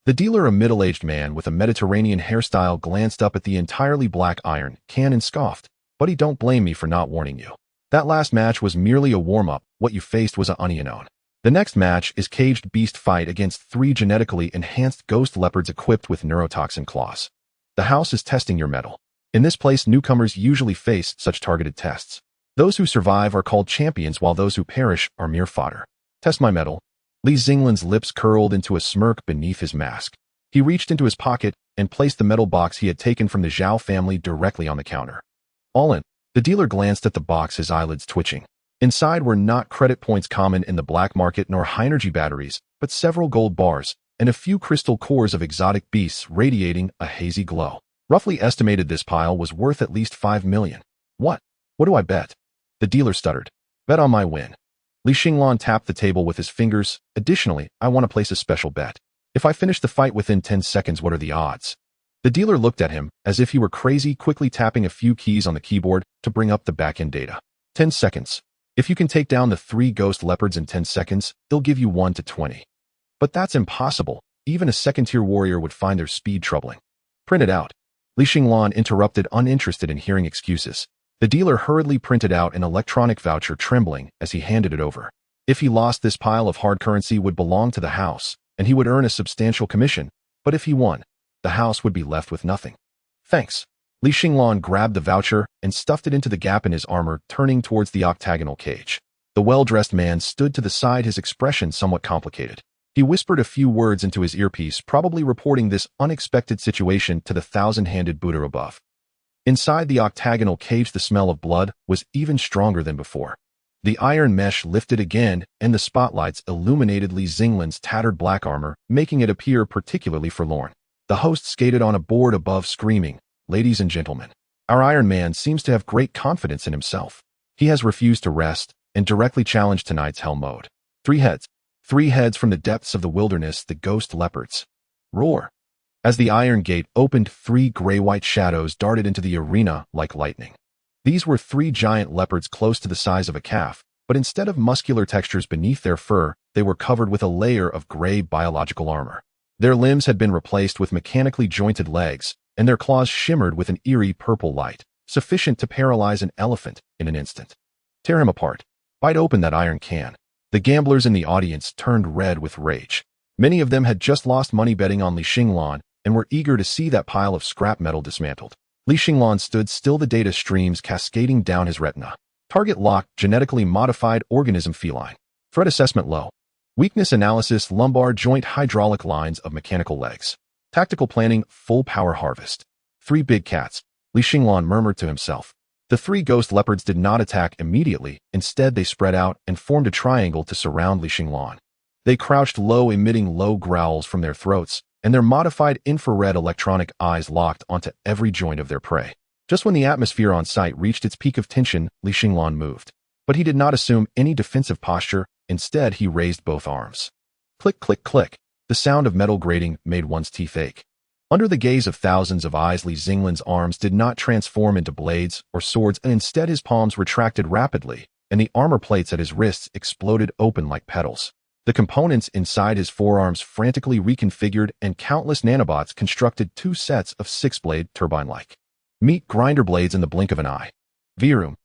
The dealer, a middle-aged man with a Mediterranean hairstyle, glanced up at the entirely black iron can and scoffed. Buddy, don't blame me for not warning you. That last match was merely a warm-up. What you faced was a unknown. The next match is caged beast fight against 3 genetically enhanced ghost leopards equipped with neurotoxin claws. The house is testing your mettle. In this place, newcomers usually face such targeted tests. Those who survive are called champions, while those who perish are mere fodder. Test my mettle. Xinglan's lips curled into a smirk beneath his mask. He reached into his pocket and placed the metal box he had taken from the Zhao family directly on the counter. All in. The dealer glanced at the box, his eyelids twitching. Inside were not credit points common in the black market nor high-energy batteries, but several gold bars and a few crystal cores of exotic beasts radiating a hazy glow. Roughly estimated this pile was worth at least 5 million. What? What do I bet? The dealer stuttered. Bet on my win. Xinglan tapped the table with his fingers. Additionally, I want to place a special bet. If I finish the fight within 10 seconds, what are the odds? The dealer looked at him as if he were crazy, quickly tapping a few keys on the keyboard to bring up the back-end data. 10 seconds. If you can take down the 3 ghost leopards in 10 seconds, they'll give you 1-20. But that's impossible. Even a second-tier warrior would find their speed troubling. Print it out. Xinglan interrupted, uninterested in hearing excuses. The dealer hurriedly printed out an electronic voucher, trembling as he handed it over. If he lost, this pile of hard currency would belong to the house, and he would earn a substantial commission. But if he won, the house would be left with nothing. Thanks. Xinglan grabbed the voucher and stuffed it into the gap in his armor, turning towards the octagonal cage. The well-dressed man stood to the side, his expression somewhat complicated. He whispered a few words into his earpiece, probably reporting this unexpected situation to the Thousand-Handed Buddha above. Inside the octagonal cage, the smell of blood was even stronger than before. The iron mesh lifted again, and the spotlights illuminated Xinglan's tattered black armor, making it appear particularly forlorn. The host skated on a board above, screaming, "Ladies and gentlemen, our Iron Man seems to have great confidence in himself. He has refused to rest and directly challenged tonight's hell mode. 3 heads. 3 heads from the depths of the wilderness, the ghost leopards. Roar." As the iron gate opened, 3 gray-white shadows darted into the arena like lightning. These were 3 giant leopards close to the size of a calf, but instead of muscular textures beneath their fur, they were covered with a layer of gray biological armor. Their limbs had been replaced with mechanically jointed legs, and their claws shimmered with an eerie purple light, sufficient to paralyze an elephant in an instant. Tear him apart. Bite open that iron can. The gamblers in the audience turned red with rage. Many of them had just lost money betting on Xinglan, and were eager to see that pile of scrap metal dismantled. Li Xinglan stood still, the data streams cascading down his retina. Target locked, genetically modified organism feline. Threat assessment low. Weakness analysis lumbar joint hydraulic lines of mechanical legs. Tactical planning full power harvest. 3 big cats. Li Xinglan murmured to himself. The 3 ghost leopards did not attack immediately, instead they spread out and formed a triangle to surround Li Xinglan. They crouched low, emitting low growls from their throats, and their modified infrared electronic eyes locked onto every joint of their prey. Just when the atmosphere on site reached its peak of tension, Li Xinglan moved. But he did not assume any defensive posture, instead he raised both arms. Click, click, click. The sound of metal grating made one's teeth ache. Under the gaze of thousands of eyes, Li Xinglan's arms did not transform into blades or swords, and instead his palms retracted rapidly, and the armor plates at his wrists exploded open like petals. The components inside his forearms frantically reconfigured, and countless nanobots constructed 2 sets of 6-blade turbine-like meat grinder blades in the blink of an eye. Vroom.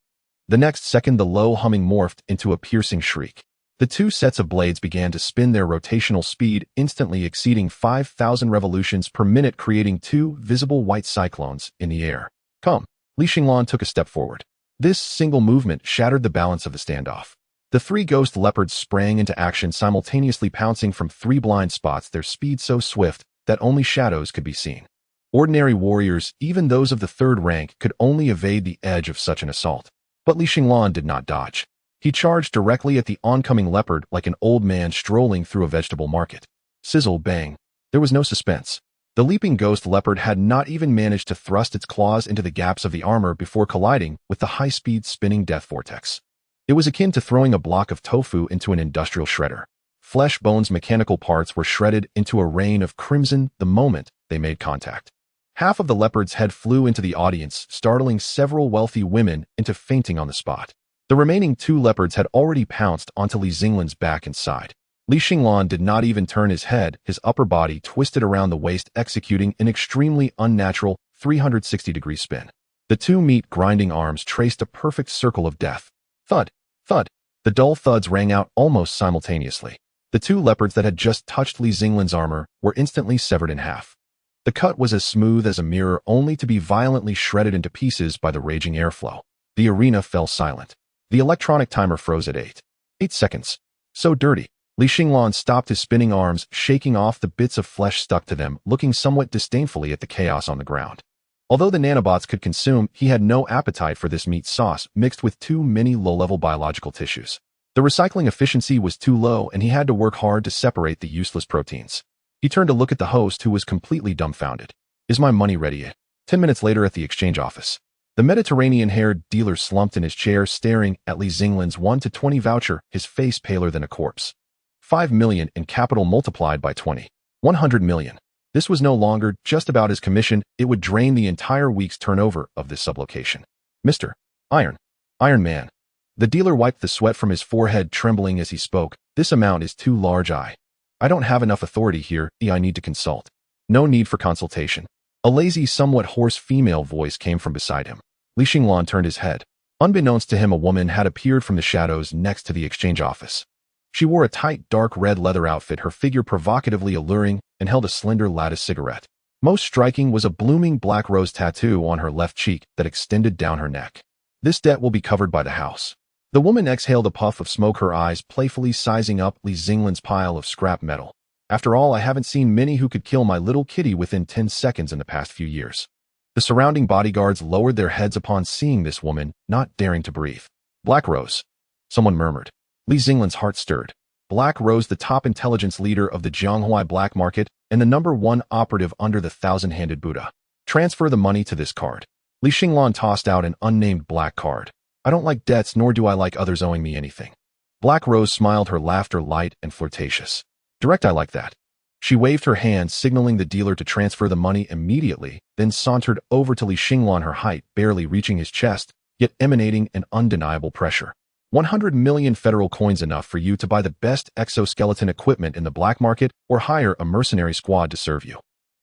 The next second, the low humming morphed into a piercing shriek. The 2 sets of blades began to spin, their rotational speed instantly exceeding 5,000 revolutions per minute, creating 2 visible white cyclones in the air. Come. Li Xinglan took a step forward. This single movement shattered the balance of the standoff. The 3 ghost leopards sprang into action, simultaneously pouncing from 3 blind spots, their speed so swift that only shadows could be seen. Ordinary warriors, even those of the 3rd rank, could only evade the edge of such an assault. But Li Xinglan did not dodge. He charged directly at the oncoming leopard like an old man strolling through a vegetable market. Sizzle, bang. There was no suspense. The leaping ghost leopard had not even managed to thrust its claws into the gaps of the armor before colliding with the high-speed spinning death vortex. It was akin to throwing a block of tofu into an industrial shredder. Flesh, bones, mechanical parts were shredded into a rain of crimson the moment they made contact. Half of the leopard's head flew into the audience, startling several wealthy women into fainting on the spot. The remaining 2 leopards had already pounced onto Li Xinglan's back and side. Li Xinglan did not even turn his head, his upper body twisted around the waist, executing an extremely unnatural 360-degree spin. The 2 meat-grinding arms traced a perfect circle of death. Thud, thud. The dull thuds rang out almost simultaneously. The 2 leopards that had just touched Li Xinglan's armor were instantly severed in half. The cut was as smooth as a mirror, only to be violently shredded into pieces by the raging airflow. The arena fell silent. The electronic timer froze at 8 seconds. So dirty. Li Xinglan stopped his spinning arms, shaking off the bits of flesh stuck to them, looking somewhat disdainfully at the chaos on the ground. Although the nanobots could consume, he had no appetite for this meat sauce mixed with too many low-level biological tissues. The recycling efficiency was too low, and he had to work hard to separate the useless proteins. He turned to look at the host, who was completely dumbfounded. Is my money ready? 10 minutes later at the exchange office. The Mediterranean-haired dealer slumped in his chair, staring at Li Xinglan's 1 to 20 voucher, his face paler than a corpse. 5 million in capital multiplied by 20. 100 million. This was no longer just about his commission, it would drain the entire week's turnover of this sublocation. Mr. Iron Man. The dealer wiped the sweat from his forehead, trembling as he spoke. This amount is too large. I don't have enough authority here. I need to consult. No need for consultation. A lazy, somewhat hoarse female voice came from beside him. Li Xinglan turned his head. Unbeknownst to him, a woman had appeared from the shadows next to the exchange office. She wore a tight, dark red leather outfit, her figure provocatively alluring, and held a slender lattice cigarette. Most striking was a blooming black rose tattoo on her left cheek that extended down her neck. This debt will be covered by the house. The woman exhaled a puff of smoke, her eyes playfully sizing up Li Xinglan's pile of scrap metal. After all, I haven't seen many who could kill my little kitty within 10 seconds in the past few years. The surrounding bodyguards lowered their heads upon seeing this woman, not daring to breathe. Black Rose. Someone murmured. Li Xinglan's heart stirred. Black Rose, the top intelligence leader of the Jianghuai black market and the #1 operative under the thousand-handed Buddha. Transfer the money to this card. Li Xinglan tossed out an unnamed black card. I don't like debts, nor do I like others owing me anything. Black Rose smiled, her laughter light and flirtatious. Direct, I like that. She waved her hand, signaling the dealer to transfer the money immediately, then sauntered over to Li Xinglan, her height barely reaching his chest, yet emanating an undeniable pressure. 100 million federal coins, enough for you to buy the best exoskeleton equipment in the black market or hire a mercenary squad to serve you.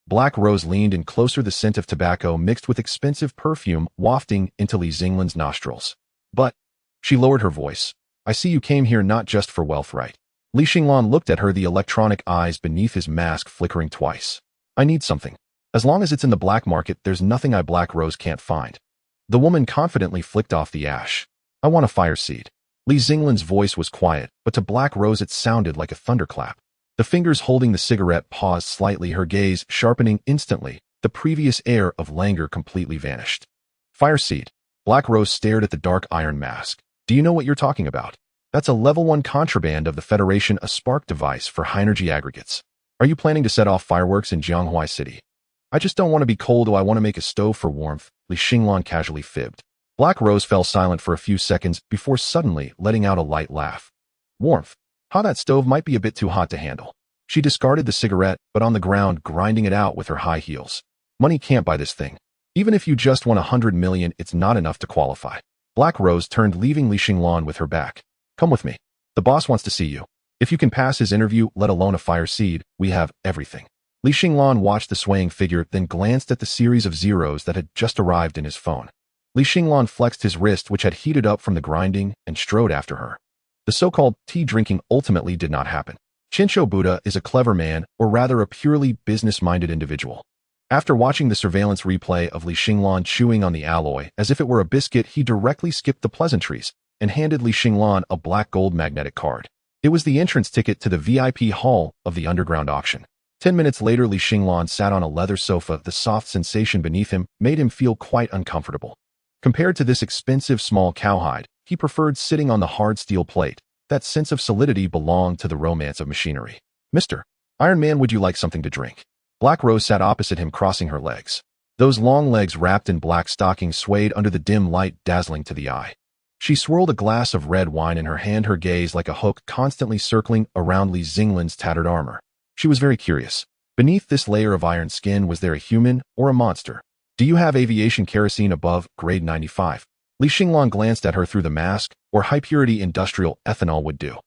Black Rose leaned in closer, the scent of tobacco mixed with expensive perfume wafting into Li Xinglan's nostrils. But, she lowered her voice, I see you came here not just for wealth, right? Li Xinglan looked at her, the electronic eyes beneath his mask flickering twice. I need something. As long as it's in the black market, there's nothing Black Rose can't find. The woman confidently flicked off the ash. I want a fire seed. Li Xinglan's voice was quiet, but to Black Rose it sounded like a thunderclap. The fingers holding the cigarette paused slightly, her gaze sharpening instantly. The previous air of languor completely vanished. Fire seed. Black Rose stared at the dark iron mask. Do you know what you're talking about? That's a level 1 contraband of the Federation, a spark device for high-energy aggregates. Are you planning to set off fireworks in Jianghua City? I just don't want to be cold, I want to make a stove for warmth, Li Xinglan casually fibbed. Black Rose fell silent for a few seconds before suddenly letting out a light laugh. Warmth? How that stove might be a bit too hot to handle. She discarded the cigarette, but on the ground, grinding it out with her high heels. Money can't buy this thing. Even if you just won 100 million, it's not enough to qualify. Black Rose turned, leaving Li Xinglan with her back. Come with me. The boss wants to see you. If you can pass his interview, let alone a fire seed, we have everything. Li Xinglan watched the swaying figure, then glanced at the series of zeros that had just arrived in his phone. Li Xinglan flexed his wrist, which had heated up from the grinding, and strode after her. The so-called tea drinking ultimately did not happen. Chinsho Buddha is a clever man, or rather a purely business-minded individual. After watching the surveillance replay of Li Xinglan chewing on the alloy as if it were a biscuit, he directly skipped the pleasantries and handed Li Xinglan a black gold magnetic card. It was the entrance ticket to the VIP hall of the underground auction. 10 minutes later, Li Xinglan sat on a leather sofa. The soft sensation beneath him made him feel quite uncomfortable. Compared to this expensive small cowhide, he preferred sitting on the hard steel plate. That sense of solidity belonged to the romance of machinery. Mr. Iron Man, would you like something to drink? Black Rose sat opposite him, crossing her legs. Those long legs wrapped in black stockings swayed under the dim light, dazzling to the eye. She swirled a glass of red wine in her hand, her gaze like a hook constantly circling around Li Xinglan's tattered armor. She was very curious. Beneath this layer of iron skin, was there a human or a monster? Do you have aviation kerosene above grade 95? Li Xinglan glanced at her through the mask, or high-purity industrial ethanol would do.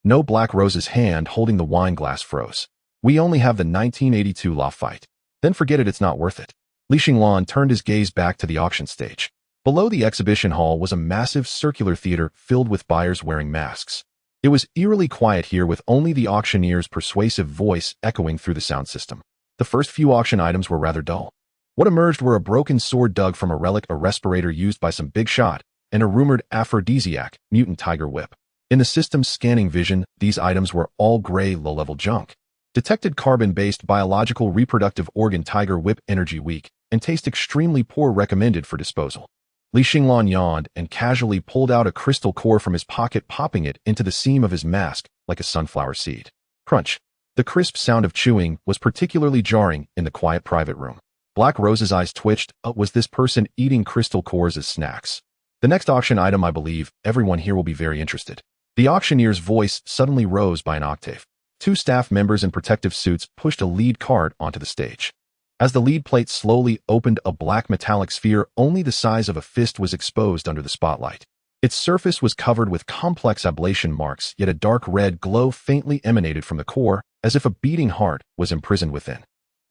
No. Black Rose's hand holding the wine glass froze. We only have the 1982 Lafite. Then forget it, it's not worth it. Li Xinglan turned his gaze back to the auction stage. Below the exhibition hall was a massive circular theater filled with buyers wearing masks. It was eerily quiet here, with only the auctioneer's persuasive voice echoing through the sound system. The first few auction items were rather dull. What emerged were a broken sword dug from a relic, a respirator used by some big shot, and a rumored aphrodisiac, mutant tiger whip. In the system's scanning vision, these items were all gray, low-level junk. Detected carbon-based biological reproductive organ, tiger whip, energy weak, and taste extremely poor, recommended for disposal. Li Xinglan yawned and casually pulled out a crystal core from his pocket, popping it into the seam of his mask like a sunflower seed. Crunch. The crisp sound of chewing was particularly jarring in the quiet private room. Black Rose's eyes twitched. Was this person eating crystal cores as snacks? The next auction item, I believe everyone here will be very interested. The auctioneer's voice suddenly rose by an octave. 2 staff members in protective suits pushed a lead card onto the stage. As the lead plate slowly opened, a black metallic sphere only the size of a fist was exposed under the spotlight. Its surface was covered with complex ablation marks, yet a dark red glow faintly emanated from the core, as if a beating heart was imprisoned within.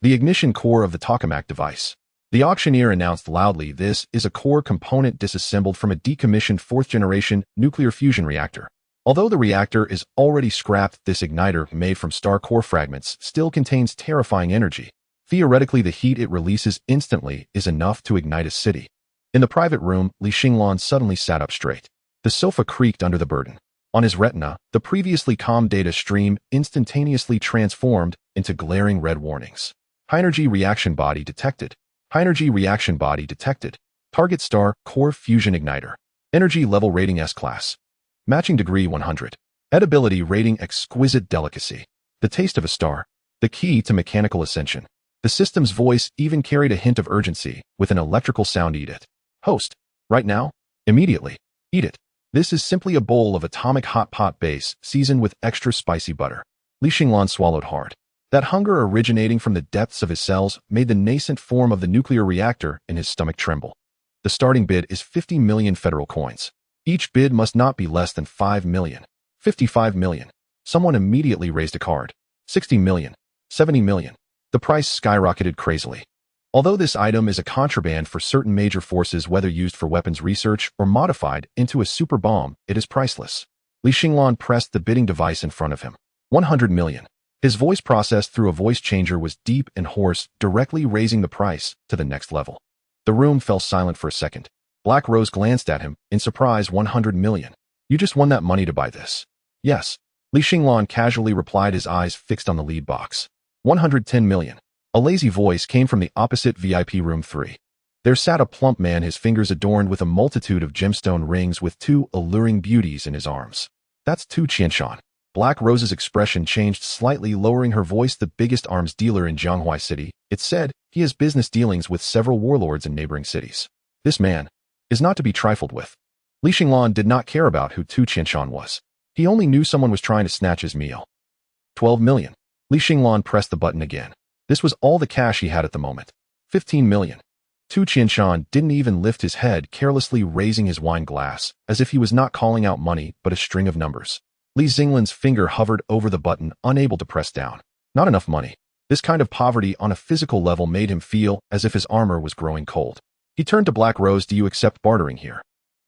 The ignition core of the tokamak device. The auctioneer announced loudly, this is a core component disassembled from a decommissioned 4th-generation nuclear fusion reactor. Although the reactor is already scrapped, this igniter, made from star core fragments, still contains terrifying energy. Theoretically, the heat it releases instantly is enough to ignite a city. In the private room, Li Xinglan suddenly sat up straight. The sofa creaked under the burden. On his retina, the previously calm data stream instantaneously transformed into glaring red warnings. High-energy reaction body detected. High-energy reaction body detected. Target star core fusion igniter. Energy level rating S-class. Matching degree 100. Edibility rating exquisite delicacy. The taste of a star. The key to mechanical ascension. The system's voice even carried a hint of urgency, with an electrical sound. Eat it. Host. Right now? Immediately. Eat it. This is simply a bowl of atomic hot pot base, seasoned with extra spicy butter. Li Xinglan swallowed hard. That hunger originating from the depths of his cells made the nascent form of the nuclear reactor in his stomach tremble. The starting bid is 50 million federal coins. Each bid must not be less than 5 million. 55 million. Someone immediately raised a card. 60 million. 70 million. The price skyrocketed crazily. Although this item is a contraband for certain major forces, whether used for weapons research or modified into a super bomb, it is priceless. Li Xinglan pressed the bidding device in front of him. 100 million. His voice processed through a voice changer was deep and hoarse, directly raising the price to the next level. The room fell silent for a second. Black Rose glanced at him, in surprise. 100 million. You just won that money to buy this? Yes. Li Xinglan casually replied, his eyes fixed on the lead box. 110 million. A lazy voice came from the opposite VIP room 3. There sat a plump man, his fingers adorned with a multitude of gemstone rings with 2 alluring beauties in his arms. That's Tu Qianshan. Black Rose's expression changed slightly, lowering her voice. The biggest arms dealer in Jianghua City, it said. He has business dealings with several warlords in neighboring cities. This man is not to be trifled with. Li Xinglan did not care about who Tu Qianshan was. He only knew someone was trying to snatch his meal. 12 million. Li Xinglan pressed the button again. This was all the cash he had at the moment. 15 million. Tu Qianshan didn't even lift his head, carelessly raising his wine glass, as if he was not calling out money but a string of numbers. Li Xinglan's finger hovered over the button, unable to press down. Not enough money. This kind of poverty on a physical level made him feel as if his armor was growing cold. He turned to Black Rose. Do you accept bartering here?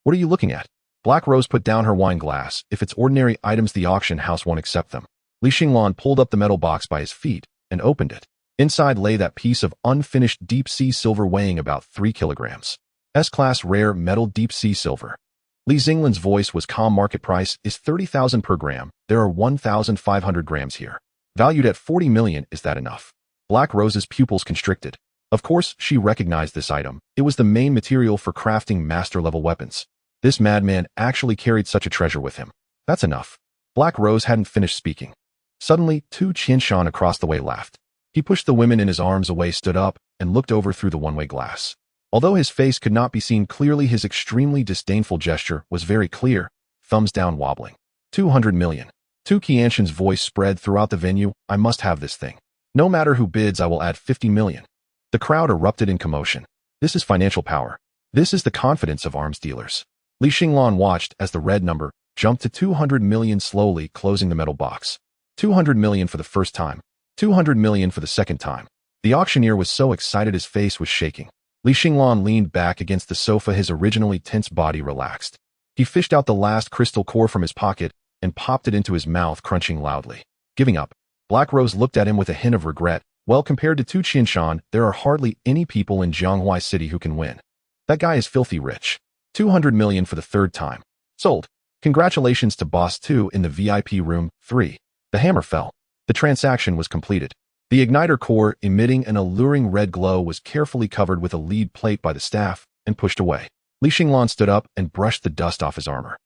What are you looking at? Black Rose put down her wine glass. If it's ordinary items, the auction house won't accept them. Li Xinglan pulled up the metal box by his feet and opened it. Inside lay that piece of unfinished deep-sea silver weighing about 3 kilograms. S-class rare metal deep-sea silver. Li Xinglan's voice was calm. Market price is 30,000 per gram. There are 1,500 grams here. Valued at 40 million, is that enough? Black Rose's pupils constricted. Of course, she recognized this item. It was the main material for crafting master-level weapons. This madman actually carried such a treasure with him. That's enough. Black Rose hadn't finished speaking. Suddenly, Tu Qianshan across the way laughed. He pushed the women in his arms away, stood up, and looked over through the one-way glass. Although his face could not be seen clearly, his extremely disdainful gesture was very clear, thumbs down wobbling. 200 million. Tu Qianshan's voice spread throughout the venue. I must have this thing. No matter who bids, I will add 50 million. The crowd erupted in commotion. This is financial power. This is the confidence of arms dealers. Li Xinglan watched as the red number jumped to 200 million, slowly closing the metal box. 200 million for the first time. 200 million for the second time. The auctioneer was so excited his face was shaking. Li Xinglan leaned back against the sofa, his originally tense body relaxed. He fished out the last crystal core from his pocket and popped it into his mouth, crunching loudly. Giving up. Black Rose looked at him with a hint of regret. Well, compared to Tu Qianshan, there are hardly any people in Jianghua City who can win. That guy is filthy rich. 200 million for the third time. Sold. Congratulations to Boss 2 in the VIP room 3. The hammer fell. The transaction was completed. The igniter core, emitting an alluring red glow, was carefully covered with a lead plate by the staff and pushed away. Li Xinglan stood up and brushed the dust off his armor.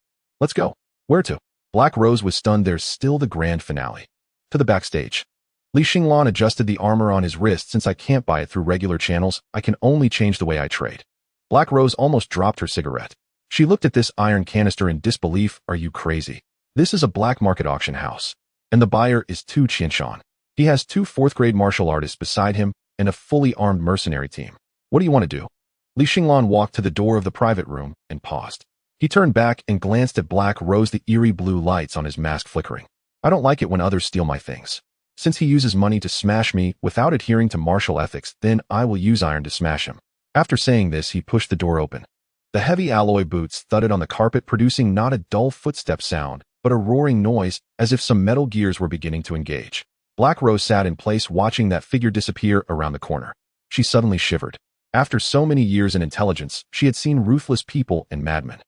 Let's go. Where to? Black Rose was stunned. There's still the grand finale. To the backstage. Li Xinglan adjusted the armor on his wrist. Since I can't buy it through regular channels, I can only change the way I trade. Black Rose almost dropped her cigarette. She looked at this iron canister in disbelief. Are you crazy? This is a black market auction house. And the buyer is Tu Qianshan. He has 2 fourth-grade martial artists beside him and a fully armed mercenary team. What do you want to do? Li Xinglan walked to the door of the private room and paused. He turned back and glanced at Black Rose, the eerie blue lights on his mask flickering. I don't like it when others steal my things. Since he uses money to smash me without adhering to martial ethics, then I will use iron to smash him. After saying this, he pushed the door open. The heavy alloy boots thudded on the carpet, producing not a dull footstep sound, but a roaring noise, as if some metal gears were beginning to engage. Black Rose sat in place, watching that figure disappear around the corner. She suddenly shivered. After so many years in intelligence, she had seen ruthless people and madmen.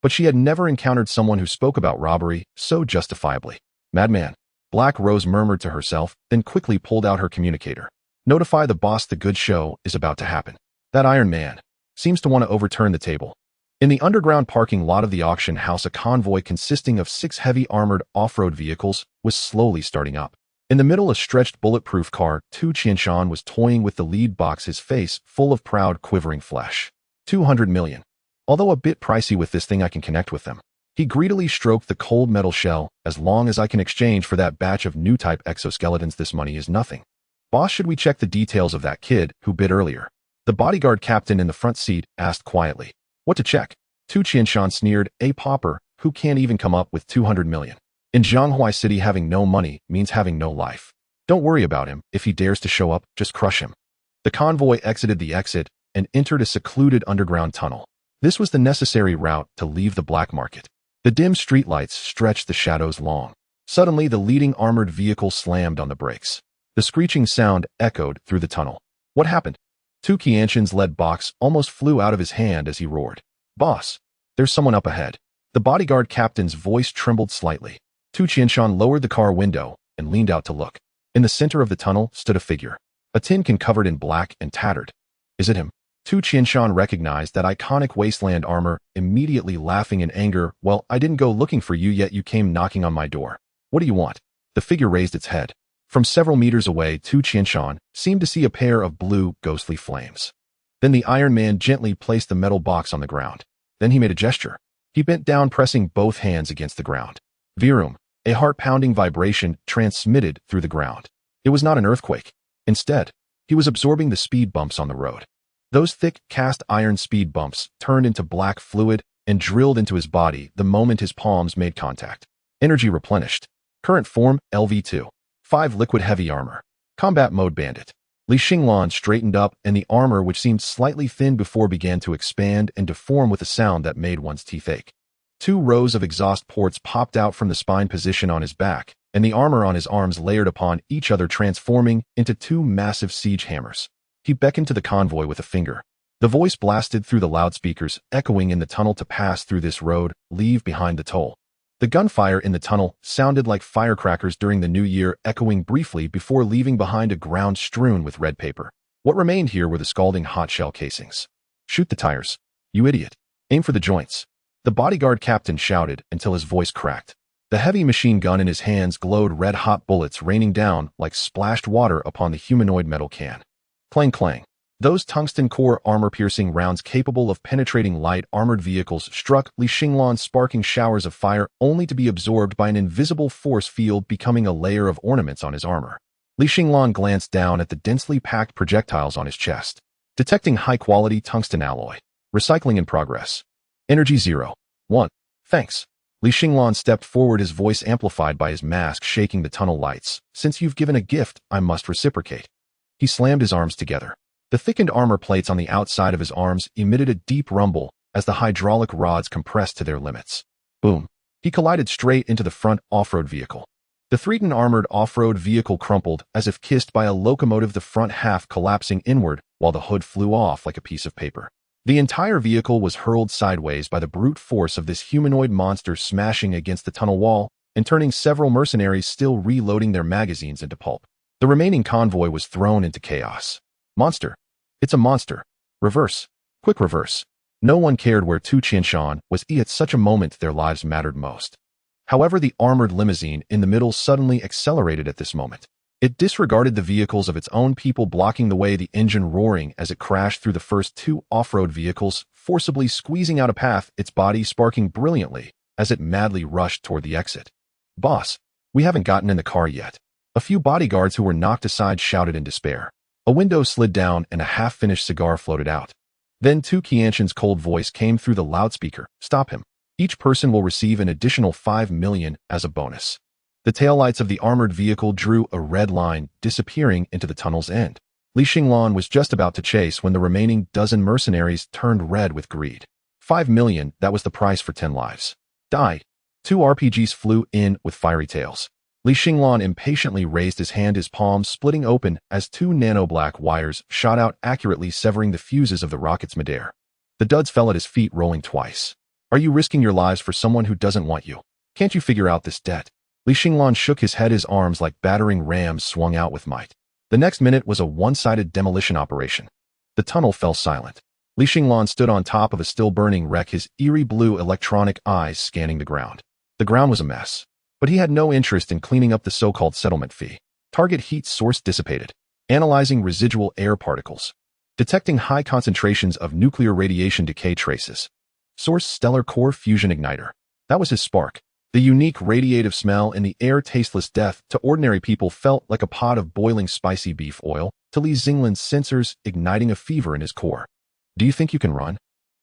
But she had never encountered someone who spoke about robbery so justifiably. Madman. Black Rose murmured to herself, then quickly pulled out her communicator. Notify the boss the good show is about to happen. That Iron Man seems to want to overturn the table. In the underground parking lot of the auction house, a convoy consisting of 6 heavy armored off-road vehicles was slowly starting up. In the middle, a stretched bulletproof car, Tu Qianshan was toying with the lead box, his face full of proud, quivering flesh. 200 million. Although a bit pricey, with this thing I can connect with them. He greedily stroked the cold metal shell. As long as I can exchange for that batch of new type exoskeletons, this money is nothing. Boss, should we check the details of that kid who bid earlier? The bodyguard captain in the front seat asked quietly. What to check? Tu Qianshan sneered. A pauper who can't even come up with 200 million. In Jianghua City, having no money means having no life. Don't worry about him. If he dares to show up, just crush him. The convoy exited the exit and entered a secluded underground tunnel. This was the necessary route to leave the black market. The dim streetlights stretched the shadows long. Suddenly, the leading armored vehicle slammed on the brakes. The screeching sound echoed through the tunnel. What happened? Tu Qianshan's lead box almost flew out of his hand as he roared. Boss, there's someone up ahead. The bodyguard captain's voice trembled slightly. Tu Qianshan lowered the car window and leaned out to look. In the center of the tunnel stood a figure, a tin can covered in black and tattered. Is it him? Tu Qianshan recognized that iconic wasteland armor, immediately laughing in anger. Well, I didn't go looking for you yet you came knocking on my door. What do you want? The figure raised its head. From several meters away, Tu Qianshan seemed to see a pair of blue, ghostly flames. Then the Iron Man gently placed the metal box on the ground. Then he made a gesture. He bent down, pressing both hands against the ground. Virum, a heart-pounding vibration transmitted through the ground. It was not an earthquake. Instead, he was absorbing the speed bumps on the road. Those thick, cast iron speed bumps turned into black fluid and drilled into his body the moment his palms made contact. Energy replenished. Current form, LV2. 5 liquid heavy armor. Combat mode bandit. Li Xinglan straightened up and the armor, which seemed slightly thin before, began to expand and deform with a sound that made one's teeth ache. 2 rows of exhaust ports popped out from the spine position on his back, and the armor on his arms layered upon each other, transforming into 2 massive siege hammers. He beckoned to the convoy with a finger. The voice blasted through the loudspeakers, echoing in the tunnel to pass through this road, leave behind the toll. The gunfire in the tunnel sounded like firecrackers during the new year, echoing briefly before leaving behind a ground strewn with red paper. What remained here were the scalding hot shell casings. Shoot the tires, you idiot. Aim for the joints. The bodyguard captain shouted until his voice cracked. The heavy machine gun in his hands glowed red-hot bullets raining down like splashed water upon the humanoid metal can. Clang clang. Those tungsten core armor-piercing rounds capable of penetrating light armored vehicles struck Li Xinglan, sparking showers of fire only to be absorbed by an invisible force field, becoming a layer of ornaments on his armor. Li Xinglan glanced down at the densely packed projectiles on his chest. Detecting high-quality tungsten alloy. Recycling in progress. Energy 0. 1. Thanks. Li Xinglan stepped forward, his voice amplified by his mask shaking the tunnel lights. Since you've given a gift, I must reciprocate. He slammed his arms together. The thickened armor plates on the outside of his arms emitted a deep rumble as the hydraulic rods compressed to their limits. Boom. He collided straight into the front off-road vehicle. The 3-ton armored off-road vehicle crumpled as if kissed by a locomotive, the front half collapsing inward while the hood flew off like a piece of paper. The entire vehicle was hurled sideways by the brute force of this humanoid monster, smashing against the tunnel wall and turning several mercenaries still reloading their magazines into pulp. The remaining convoy was thrown into chaos. Monster. It's a monster. Reverse. Quick reverse. No one cared where Tu Qianshan was at such a moment. Their lives mattered most. However, the armored limousine in the middle suddenly accelerated at this moment. It disregarded the vehicles of its own people, blocking the way, the engine roaring as it crashed through the first 2 off-road vehicles, forcibly squeezing out a path, its body sparking brilliantly as it madly rushed toward the exit. Boss, we haven't gotten in the car yet. A few bodyguards who were knocked aside shouted in despair. A window slid down and a half-finished cigar floated out. Then Tu Qianshan's cold voice came through the loudspeaker. Stop him. Each person will receive an additional 5 million as a bonus. The taillights of the armored vehicle drew a red line, disappearing into the tunnel's end. Li Xinglan was just about to chase when the remaining dozen mercenaries turned red with greed. 5 million, that was the price for 10 lives. Die. 2 RPGs flew in with fiery tails. Li Xinglan impatiently raised his hand, his palms splitting open as 2 nano-black wires shot out, accurately severing the fuses of the rocket's midair. The duds fell at his feet, rolling twice. Are you risking your lives for someone who doesn't want you? Can't you figure out this debt? Li Xinglan shook his head, his arms like battering rams swung out with might. The next minute was a one-sided demolition operation. The tunnel fell silent. Li Xinglan stood on top of a still-burning wreck, his eerie blue electronic eyes scanning the ground. The ground was a mess. But he had no interest in cleaning up the so-called settlement fee. Target heat source dissipated. Analyzing residual air particles. Detecting high concentrations of nuclear radiation decay traces. Source stellar core fusion igniter. That was his spark. The unique radiative smell in the air, tasteless death to ordinary people, felt like a pot of boiling spicy beef oil to Li Xinglan's sensors, igniting a fever in his core. Do you think you can run?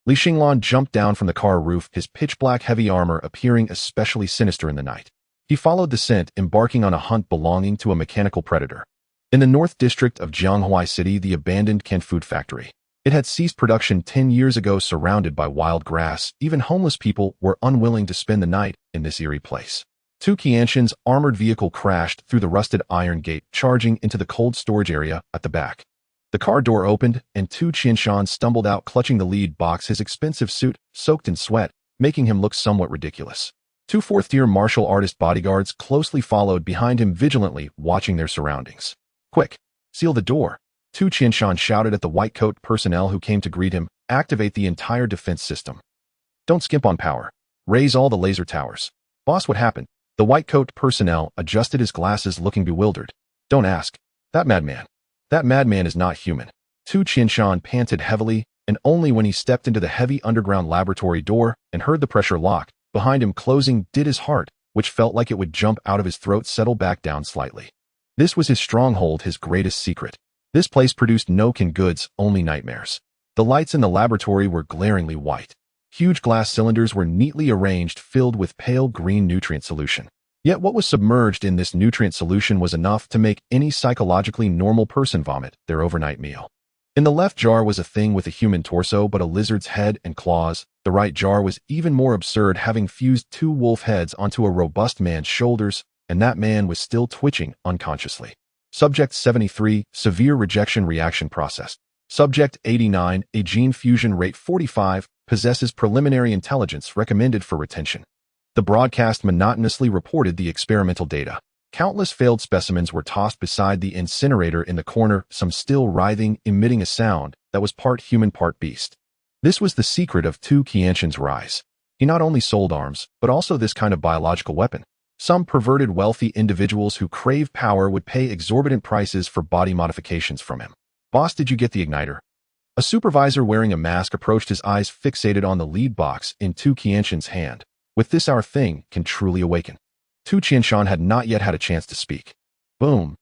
Li Xinglan jumped down from the car roof, his pitch-black heavy armor appearing especially sinister in the night. He followed the scent, embarking on a hunt belonging to a mechanical predator. In the North District of Jianghua City, the abandoned canned food factory. It had ceased production 10 years ago, surrounded by wild grass. Even homeless people were unwilling to spend the night in this eerie place. Tu Qianshan's armored vehicle crashed through the rusted iron gate, charging into the cold storage area at the back. The car door opened, and Tu Qianshan stumbled out clutching the lead box, his expensive suit soaked in sweat, making him look somewhat ridiculous. Two fourth-tier martial artist bodyguards closely followed behind him, vigilantly watching their surroundings. "Quick, seal the door," Tu Qianshan shouted at the white-coat personnel who came to greet him. "Activate the entire defense system. Don't skimp on power. Raise all the laser towers." "Boss, what happened?" The white-coat personnel adjusted his glasses, looking bewildered. "Don't ask. That madman is not human." Tu Qianshan panted heavily, and only when he stepped into the heavy underground laboratory door and heard the pressure lock behind him closing did his heart, which felt like it would jump out of his throat, settle back down slightly. This was his stronghold, his greatest secret. This place produced no canned goods, only nightmares. The lights in the laboratory were glaringly white. Huge glass cylinders were neatly arranged, filled with pale green nutrient solution. Yet what was submerged in this nutrient solution was enough to make any psychologically normal person vomit their overnight meal. In the left jar was a thing with a human torso but a lizard's head and claws. The right jar was even more absurd, having fused two wolf heads onto a robust man's shoulders, and that man was still twitching unconsciously. Subject 73, severe rejection reaction process. Subject 89, a gene fusion rate 45, possesses preliminary intelligence recommended for retention. The broadcast monotonously reported the experimental data. Countless failed specimens were tossed beside the incinerator in the corner, some still writhing, emitting a sound that was part human, part beast. This was the secret of Tu Qianshan's rise. He not only sold arms, but also this kind of biological weapon. Some perverted wealthy individuals who crave power would pay exorbitant prices for body modifications from him. "Boss, did you get the igniter?" A supervisor wearing a mask approached, his eyes fixated on the lead box in Tu Qianshan's hand. "With this, our thing can truly awaken." Tu Qianshan had not yet had a chance to speak. Boom!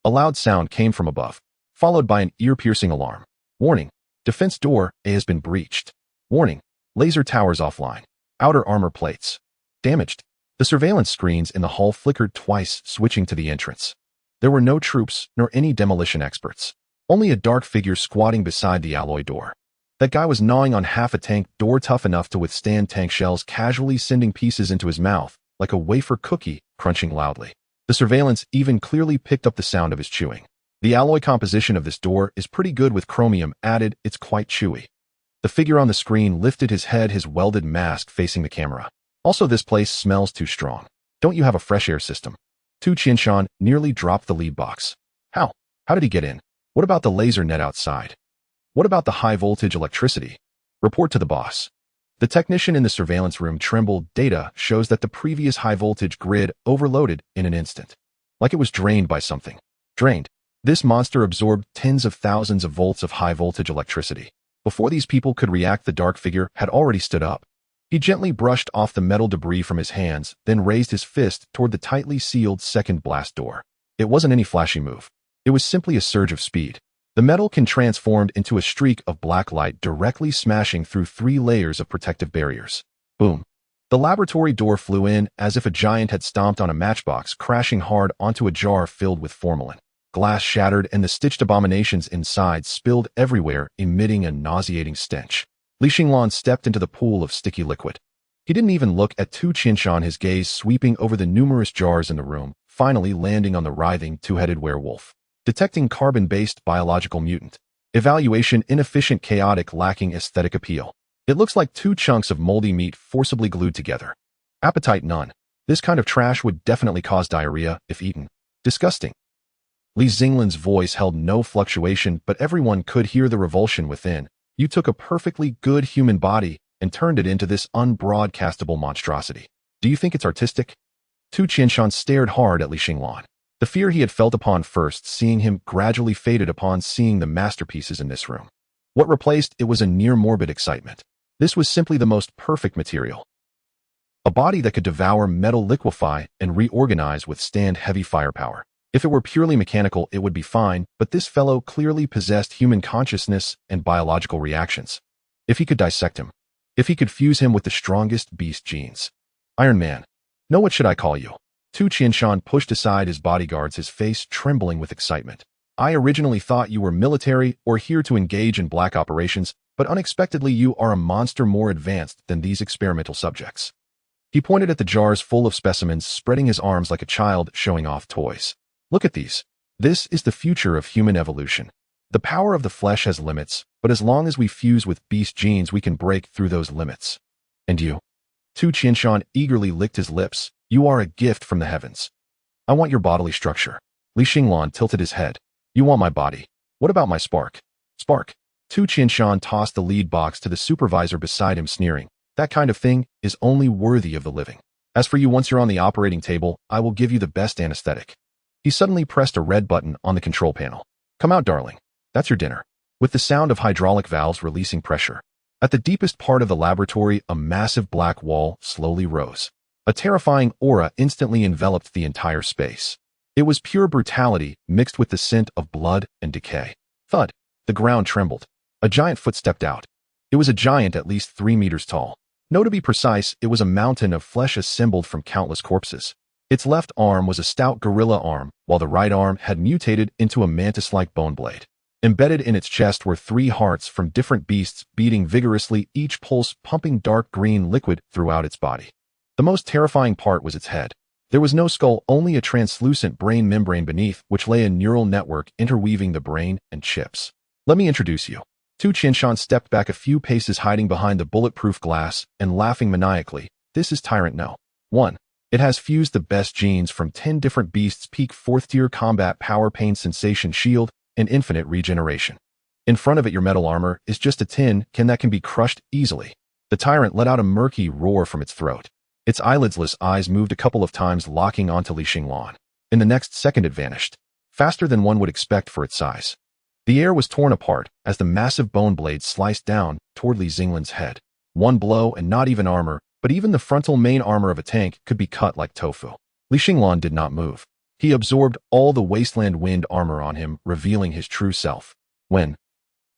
A loud sound came from above, followed by an ear-piercing alarm. "Warning! Defense door A has been breached. Warning! Laser towers offline. Outer armor plates damaged." The surveillance screens in the hall flickered twice, switching to the entrance. There were no troops nor any demolition experts. Only a dark figure squatting beside the alloy door. That guy was gnawing on half a tank door tough enough to withstand tank shells, casually sending pieces into his mouth, like a wafer cookie, crunching loudly. The surveillance even clearly picked up the sound of his chewing. "The alloy composition of this door is pretty good with chromium added, it's quite chewy." The figure on the screen lifted his head, his welded mask facing the camera. "Also, this place smells too strong. Don't you have a fresh air system?" Tu Qianshan nearly dropped the lead box. How did he get in? What about the laser net outside? What about the high-voltage electricity? Report to the boss." The technician in the surveillance room trembled. "Data shows that the previous high-voltage grid overloaded in an instant. Like it was drained by something." Drained. This monster absorbed tens of thousands of volts of high-voltage electricity. Before these people could react, the dark figure had already stood up. He gently brushed off the metal debris from his hands, then raised his fist toward the tightly sealed second blast door. It wasn't any flashy move. It was simply a surge of speed. The metal can transformed into a streak of black light, directly smashing through 3 layers of protective barriers. Boom! The laboratory door flew in as if a giant had stomped on a matchbox, crashing hard onto a jar filled with formalin. Glass shattered and the stitched abominations inside spilled everywhere, emitting a nauseating stench. Li Xinglan stepped into the pool of sticky liquid. He didn't even look at Tu Qianshan, his gaze sweeping over the numerous jars in the room, finally landing on the writhing, two-headed werewolf. Detecting carbon-based biological mutant. Evaluation inefficient, chaotic, lacking aesthetic appeal. It looks like 2 chunks of moldy meat forcibly glued together. Appetite none. This kind of trash would definitely cause diarrhea if eaten. Disgusting. Li Xinglan's voice held no fluctuation, but everyone could hear the revulsion within. "You took a perfectly good human body and turned it into this unbroadcastable monstrosity. Do you think it's artistic?" Tu Qianshan stared hard at Li Xinglan. The fear he had felt upon first seeing him gradually faded upon seeing the masterpieces in this room. What replaced it was a near-morbid excitement. This was simply the most perfect material. A body that could devour metal, liquefy, and reorganize, withstand heavy firepower. If it were purely mechanical, it would be fine, but this fellow clearly possessed human consciousness and biological reactions. If he could dissect him. If he could fuse him with the strongest beast genes. Iron Man. No, what should I call you? Tu Qianshan pushed aside his bodyguards, his face trembling with excitement. "I originally thought you were military or here to engage in black operations, but unexpectedly you are a monster more advanced than these experimental subjects." He pointed at the jars full of specimens, spreading his arms like a child showing off toys. Look at these. This is the future of human evolution. The power of the flesh has limits, but as long as we fuse with beast genes, we can break through those limits. And you? Tu Qianshan eagerly licked his lips. You are a gift from the heavens. I want your bodily structure. Li Xinglan tilted his head. You want my body. What about my spark? Spark. Tu Qianshan tossed the lead box to the supervisor beside him, sneering. That kind of thing is only worthy of the living. As for you, once you're on the operating table, I will give you the best anesthetic. He suddenly pressed a red button on the control panel. Come out, darling. That's your dinner. With the sound of hydraulic valves releasing pressure. At the deepest part of the laboratory, a massive black wall slowly rose. A terrifying aura instantly enveloped the entire space. It was pure brutality mixed with the scent of blood and decay. Thud. The ground trembled. A giant foot stepped out. It was a giant at least 3 meters tall. No, to be precise, it was a mountain of flesh assembled from countless corpses. Its left arm was a stout gorilla arm, while the right arm had mutated into a mantis-like bone blade. Embedded in its chest were 3 hearts from different beasts beating vigorously, each pulse pumping dark green liquid throughout its body. The most terrifying part was its head. There was no skull, only a translucent brain membrane beneath, which lay a neural network interweaving the brain and chips. Let me introduce you. Tu Qianshan stepped back a few paces, hiding behind the bulletproof glass and laughing maniacally. This is Tyrant No. 1. It has fused the best genes from 10 different beasts, peak 4th-tier combat power, pain sensation shield, and infinite regeneration. In front of it, your metal armor is just a tin can that can be crushed easily. The tyrant let out a murky roar from its throat. Its eyelidsless eyes moved a couple of times, locking onto Li Xinglan. In the next second, it vanished, faster than one would expect for its size. The air was torn apart as the massive bone blade sliced down toward Li Xinglan's head. One blow, and not even armor, but even the frontal main armor of a tank could be cut like tofu. Li Xinglan did not move. He absorbed all the wasteland wind armor on him, revealing his true self. When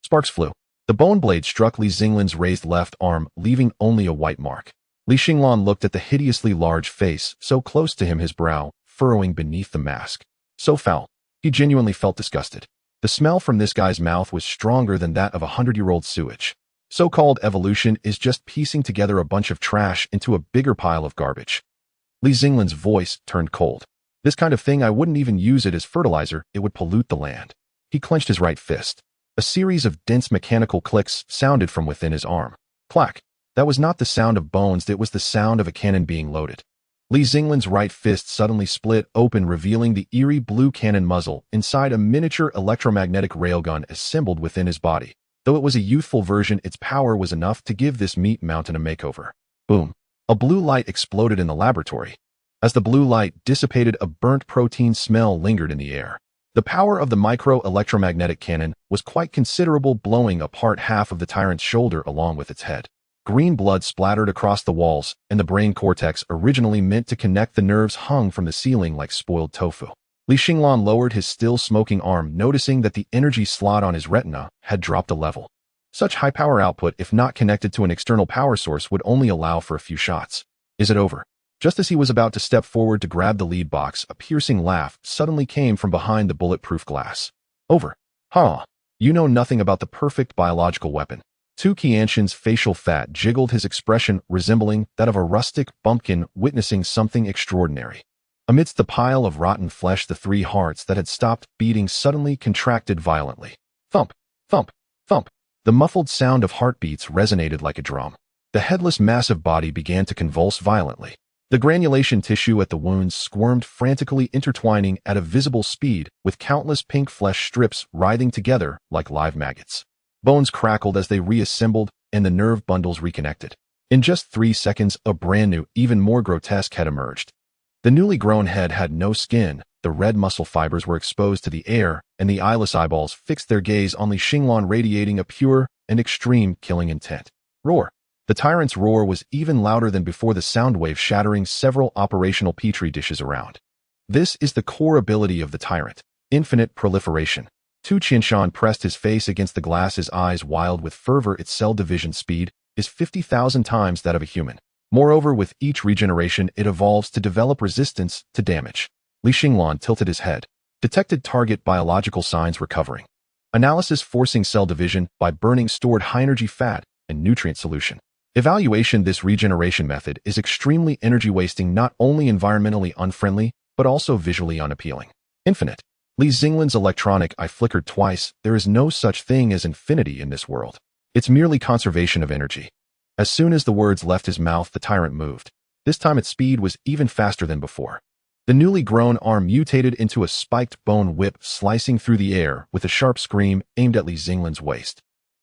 sparks flew, the bone blade struck Li Xinglan's raised left arm, leaving only a white mark. Li Xinglan looked at the hideously large face, so close to him, his brow furrowing beneath the mask. So foul. He genuinely felt disgusted. The smell from this guy's mouth was stronger than that of 100-year-old sewage. So-called evolution is just piecing together a bunch of trash into a bigger pile of garbage. Li Xinglan's voice turned cold. This kind of thing, I wouldn't even use it as fertilizer, it would pollute the land. He clenched his right fist. A series of dense mechanical clicks sounded from within his arm. Clack. That was not the sound of bones, it was the sound of a cannon being loaded. Li Xinglan's right fist suddenly split open, revealing the eerie blue cannon muzzle inside a miniature electromagnetic railgun assembled within his body. Though it was a youthful version, its power was enough to give this meat mountain a makeover. Boom. A blue light exploded in the laboratory. As the blue light dissipated, a burnt protein smell lingered in the air. The power of the micro-electromagnetic cannon was quite considerable, blowing apart half of the tyrant's shoulder along with its head. Green blood splattered across the walls, and the brain cortex, originally meant to connect the nerves, hung from the ceiling like spoiled tofu. Li Xinglan lowered his still smoking arm, noticing that the energy slot on his retina had dropped a level. Such high power output, if not connected to an external power source, would only allow for a few shots. Is it over? Just as he was about to step forward to grab the lead box, a piercing laugh suddenly came from behind the bulletproof glass. Over. Huh. You know nothing about the perfect biological weapon. Tu Qianshan's facial fat jiggled, his expression resembling that of a rustic bumpkin witnessing something extraordinary. Amidst the pile of rotten flesh, the 3 hearts that had stopped beating suddenly contracted violently. Thump, thump, thump. The muffled sound of heartbeats resonated like a drum. The headless, massive body began to convulse violently. The granulation tissue at the wounds squirmed frantically, intertwining at a visible speed, with countless pink flesh strips writhing together like live maggots. Bones crackled as they reassembled, and the nerve bundles reconnected. In just 3 seconds, a brand new, even more grotesque head emerged. The newly grown head had no skin, the red muscle fibers were exposed to the air, and the eyeless eyeballs fixed their gaze on Li Xinglan, radiating a pure and extreme killing intent. Roar. The tyrant's roar was even louder than before, the sound wave shattering several operational petri dishes around. This is the core ability of the tyrant. Infinite proliferation. Tu Qianshan pressed his face against the glass, his eyes wild with fervor. Its cell division speed is 50,000 times that of a human. Moreover, with each regeneration, it evolves to develop resistance to damage. Li Xinglan tilted his head. Detected target biological signs recovering. Analysis forcing cell division by burning stored high-energy fat and nutrient solution. Evaluation: this regeneration method is extremely energy-wasting, not only environmentally unfriendly, but also visually unappealing. Infinite. Xinglan's electronic eye flickered twice. There is no such thing as infinity in this world. It's merely conservation of energy. As soon as the words left his mouth, the tyrant moved. This time its speed was even faster than before. The newly grown arm mutated into a spiked bone whip, slicing through the air with a sharp scream aimed at Xinglan's waist.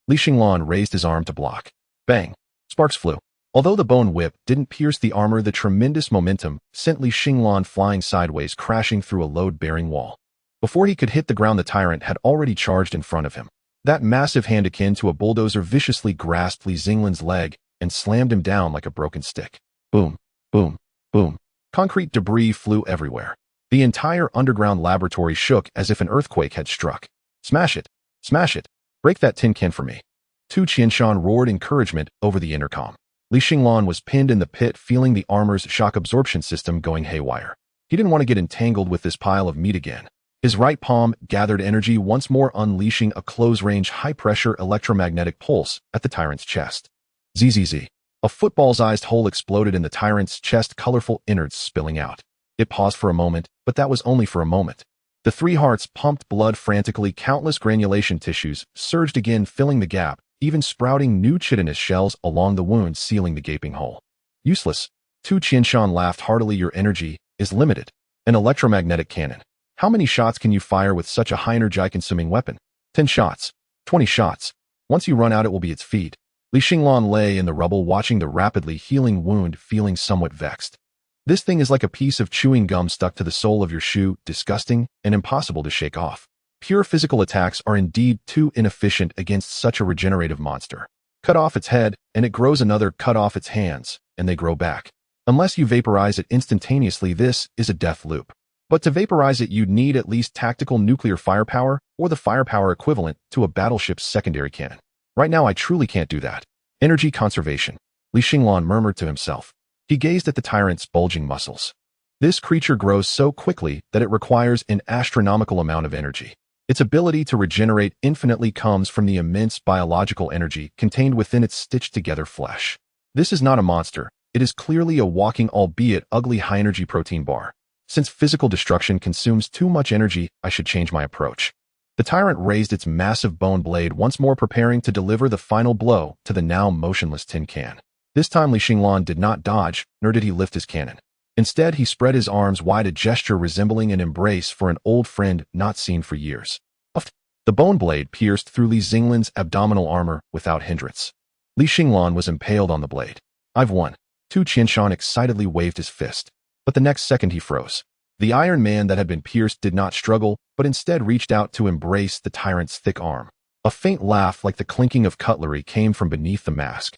Xinglan raised his arm to block. Bang! Sparks flew. Although the bone whip didn't pierce the armor, the tremendous momentum sent Xinglan flying sideways, crashing through a load-bearing wall. Before he could hit the ground, the tyrant had already charged in front of him. That massive hand, akin to a bulldozer, viciously grasped Xinglan's leg and slammed him down like a broken stick. Boom, boom, boom. Concrete debris flew everywhere. The entire underground laboratory shook as if an earthquake had struck. Smash it! Smash it! Break that tin can for me! Tu Qianshan roared encouragement over the intercom. Xinglan was pinned in the pit, feeling the armor's shock absorption system going haywire. He didn't want to get entangled with this pile of meat again. His right palm gathered energy once more, unleashing a close-range, high-pressure electromagnetic pulse at the tyrant's chest. Zzz. A football-sized hole exploded in the tyrant's chest, colorful innards spilling out. It paused for a moment, but that was only for a moment. The three hearts pumped blood frantically. Countless granulation tissues surged again, filling the gap, even sprouting new chitinous shells along the wound, sealing the gaping hole. Useless. Tu Qianshan laughed heartily. Your energy is limited. An electromagnetic cannon. How many shots can you fire with such a high energy-consuming weapon? 10 shots. 20 shots. Once you run out, it will be its feet. Xinglan lay in the rubble, watching the rapidly healing wound, feeling somewhat vexed. This thing is like a piece of chewing gum stuck to the sole of your shoe, disgusting and impossible to shake off. Pure physical attacks are indeed too inefficient against such a regenerative monster. Cut off its head, and it grows another. Cut off its hands, and they grow back. Unless you vaporize it instantaneously, this is a death loop. But to vaporize it, you'd need at least tactical nuclear firepower, or the firepower equivalent to a battleship's secondary cannon. Right now, I truly can't do that. Energy conservation. Xinglan murmured to himself. He gazed at the tyrant's bulging muscles. This creature grows so quickly that it requires an astronomical amount of energy. Its ability to regenerate infinitely comes from the immense biological energy contained within its stitched-together flesh. This is not a monster. It is clearly a walking, albeit ugly, high-energy protein bar. Since physical destruction consumes too much energy, I should change my approach. The tyrant raised its massive bone blade once more, preparing to deliver the final blow to the now motionless tin can. This time Xinglan did not dodge, nor did he lift his cannon. Instead, he spread his arms wide, a gesture resembling an embrace for an old friend not seen for years. The bone blade pierced through Xinglan's abdominal armor without hindrance. Xinglan was impaled on the blade. I've won. Tu Qianshan excitedly waved his fist. But the next second he froze. The Iron Man that had been pierced did not struggle, but instead reached out to embrace the tyrant's thick arm. A faint laugh like the clinking of cutlery came from beneath the mask.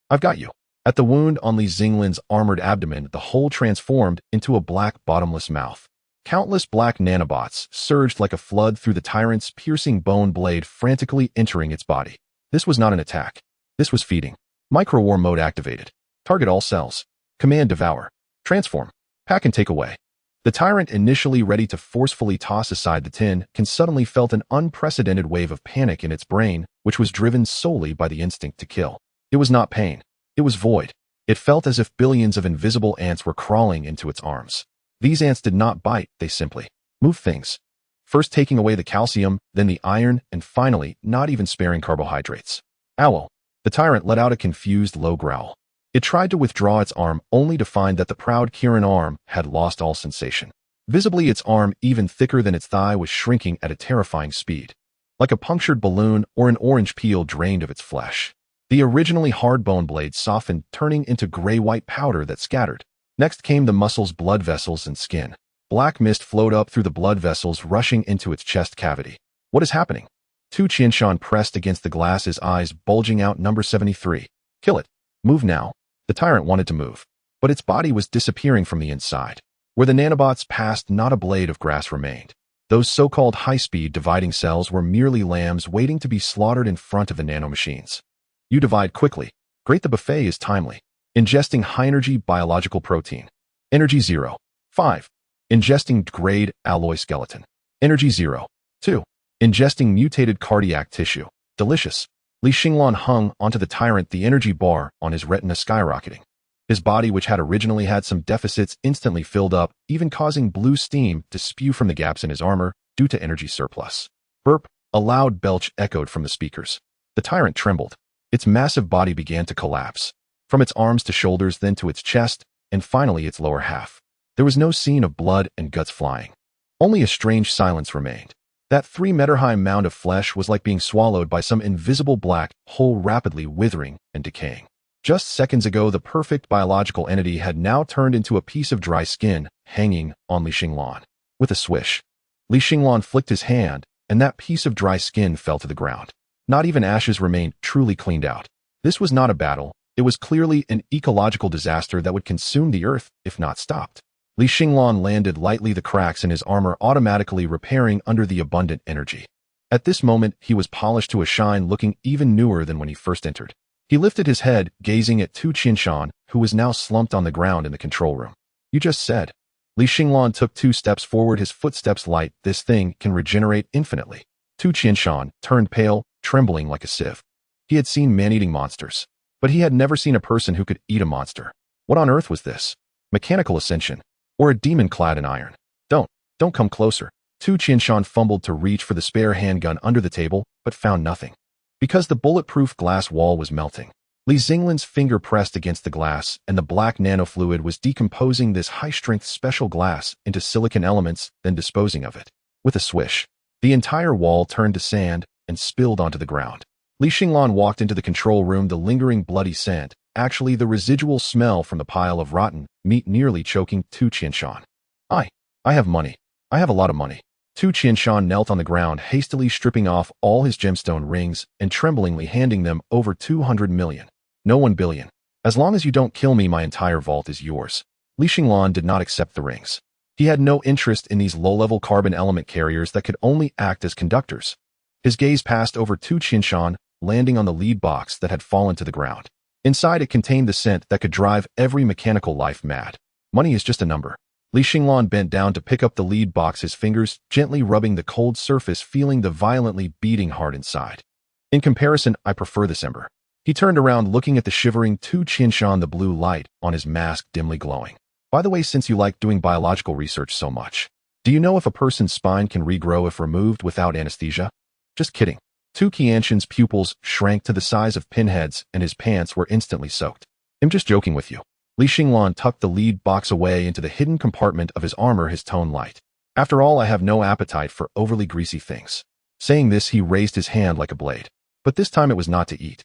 I've got you. At the wound on Xinglan's armored abdomen, the hole transformed into a black, bottomless mouth. Countless black nanobots surged like a flood through the tyrant's piercing bone blade, frantically entering its body. This was not an attack. This was feeding. Micro-war mode activated. Target all cells. Command devour. Transform. Pack and take away. The tyrant, initially ready to forcefully toss aside the tin, suddenly felt an unprecedented wave of panic in its brain, which was driven solely by the instinct to kill. It was not pain. It was void. It felt as if billions of invisible ants were crawling into its arms. These ants did not bite, they simply moved things. First taking away the calcium, then the iron, and finally, not even sparing carbohydrates. Owl. The tyrant let out a confused, low growl. It tried to withdraw its arm, only to find that the proud Kirin arm had lost all sensation. Visibly, its arm, even thicker than its thigh, was shrinking at a terrifying speed. Like a punctured balloon or an orange peel drained of its flesh. The originally hard bone blade softened, turning into gray-white powder that scattered. Next came the muscles, blood vessels, and skin. Black mist flowed up through the blood vessels, rushing into its chest cavity. What is happening? Tu Qianshan pressed against the glass, his eyes bulging out. Number 73. Kill it. Move now. The tyrant wanted to move, but its body was disappearing from the inside. Where the nanobots passed, not a blade of grass remained. Those so-called high-speed dividing cells were merely lambs waiting to be slaughtered in front of the nanomachines. You divide quickly. Great, the buffet is timely. Ingesting high-energy biological protein. Energy 0. 5. Ingesting grade alloy skeleton. Energy 0. 2. Ingesting mutated cardiac tissue. Delicious. Li Xinglan hung onto the tyrant, the energy bar on his retina skyrocketing. His body, which had originally had some deficits, instantly filled up, even causing blue steam to spew from the gaps in his armor due to energy surplus. Burp! A loud belch echoed from the speakers. The tyrant trembled. Its massive body began to collapse, from its arms to shoulders, then to its chest, and finally its lower half. There was no scene of blood and guts flying. Only a strange silence remained. That 3-meter-high mound of flesh was like being swallowed by some invisible black hole, rapidly withering and decaying. Just seconds ago, the perfect biological entity had now turned into a piece of dry skin hanging on Li Xinglan. With a swish, Li Xinglan flicked his hand, and that piece of dry skin fell to the ground. Not even ashes remained, truly cleaned out. This was not a battle. It was clearly an ecological disaster that would consume the earth if not stopped. Li Xinglan landed lightly, the cracks in his armor automatically repairing under the abundant energy. At this moment, he was polished to a shine, looking even newer than when he first entered. He lifted his head, gazing at Tu Qinshan, who was now slumped on the ground in the control room. "You just said." Li Xinglan took 2 steps forward, his footsteps light. "This thing can regenerate infinitely." Tu Qinshan turned pale, trembling like a sieve. He had seen man-eating monsters, but he had never seen a person who could eat a monster. What on earth was this? Mechanical ascension? Or a demon clad in iron? Don't come closer." Tu Qinshan fumbled to reach for the spare handgun under the table, but found nothing. Because the bulletproof glass wall was melting. Li Xinglan's finger pressed against the glass, and the black nanofluid was decomposing this high-strength special glass into silicon elements, then disposing of it. With a swish, the entire wall turned to sand and spilled onto the ground. Li Xinglan walked into the control room, the lingering bloody scent, actually the residual smell from the pile of rotten meat, nearly choking Tu Qinshan. I have money. I have a lot of money." Tu Qinshan knelt on the ground, hastily stripping off all his gemstone rings and tremblingly handing them over. 200 million. No, 1 billion. As long as you don't kill me, my entire vault is yours. Li Xinglan did not accept the rings. He had no interest in these low-level carbon element carriers that could only act as conductors. His gaze passed over Tu Qinshan, landing on the lead box that had fallen to the ground. Inside, it contained the scent that could drive every mechanical life mad. Money is just a number. Li Xinglan bent down to pick up the lead box, his fingers gently rubbing the cold surface, feeling the violently beating heart inside. "In comparison, I prefer this ember." He turned around, looking at the shivering Tu Qinshan, the blue light on his mask dimly glowing. "By the way, since you like doing biological research so much, do you know if a person's spine can regrow if removed without anesthesia?" "Just kidding." Tu Qianshan's pupils shrank to the size of pinheads, and his pants were instantly soaked. "I'm just joking with you." Li Xinglan tucked the lead box away into the hidden compartment of his armor, his tone light. "After all, I have no appetite for overly greasy things." Saying this, he raised his hand like a blade. But this time it was not to eat,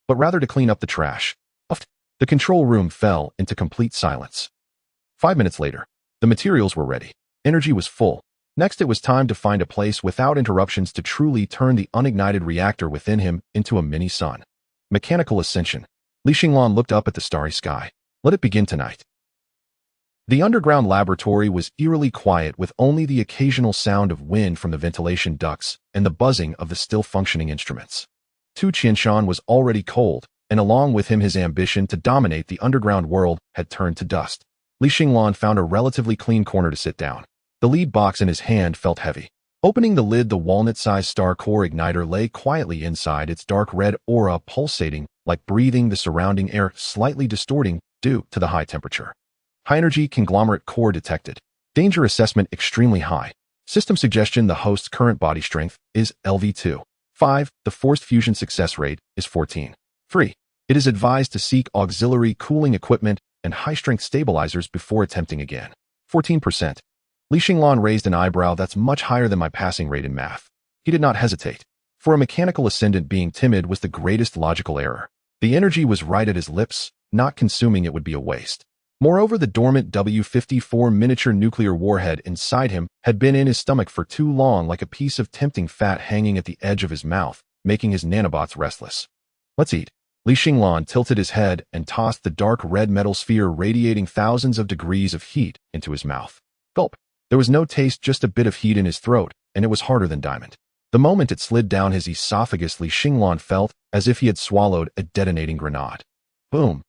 but rather to clean up the trash. The control room fell into complete silence. 5 minutes later, the materials were ready. Energy was full. Next, it was time to find a place without interruptions to truly turn the unignited reactor within him into a mini-sun. Mechanical ascension. Li Xinglan looked up at the starry sky. Let it begin tonight. The underground laboratory was eerily quiet, with only the occasional sound of wind from the ventilation ducts and the buzzing of the still-functioning instruments. Tu Qinshan was already cold, and along with him his ambition to dominate the underground world had turned to dust. Li Xinglan found a relatively clean corner to sit down. The lead box in his hand felt heavy. Opening the lid, the walnut-sized star core igniter lay quietly inside, its dark red aura pulsating like breathing, the surrounding air slightly distorting due to the high temperature. High-energy conglomerate core detected. Danger assessment extremely high. System suggestion: the host's current body strength is LV2. 5. The forced fusion success rate is 14. 3. It is advised to seek auxiliary cooling equipment and high-strength stabilizers before attempting again. 14%. Li Xinglan raised an eyebrow. "That's much higher than my passing rate in math." He did not hesitate. For a mechanical ascendant, being timid was the greatest logical error. The energy was right at his lips. Not consuming it would be a waste. Moreover, the dormant W-54 miniature nuclear warhead inside him had been in his stomach for too long, like a piece of tempting fat hanging at the edge of his mouth, making his nanobots restless. "Let's eat." Li Xinglan tilted his head and tossed the dark red metal sphere radiating thousands of degrees of heat into his mouth. Gulp. There was no taste, just a bit of heat in his throat, and it was harder than diamond. The moment it slid down his esophagus, Li Xinglan felt as if he had swallowed a detonating grenade. Boom.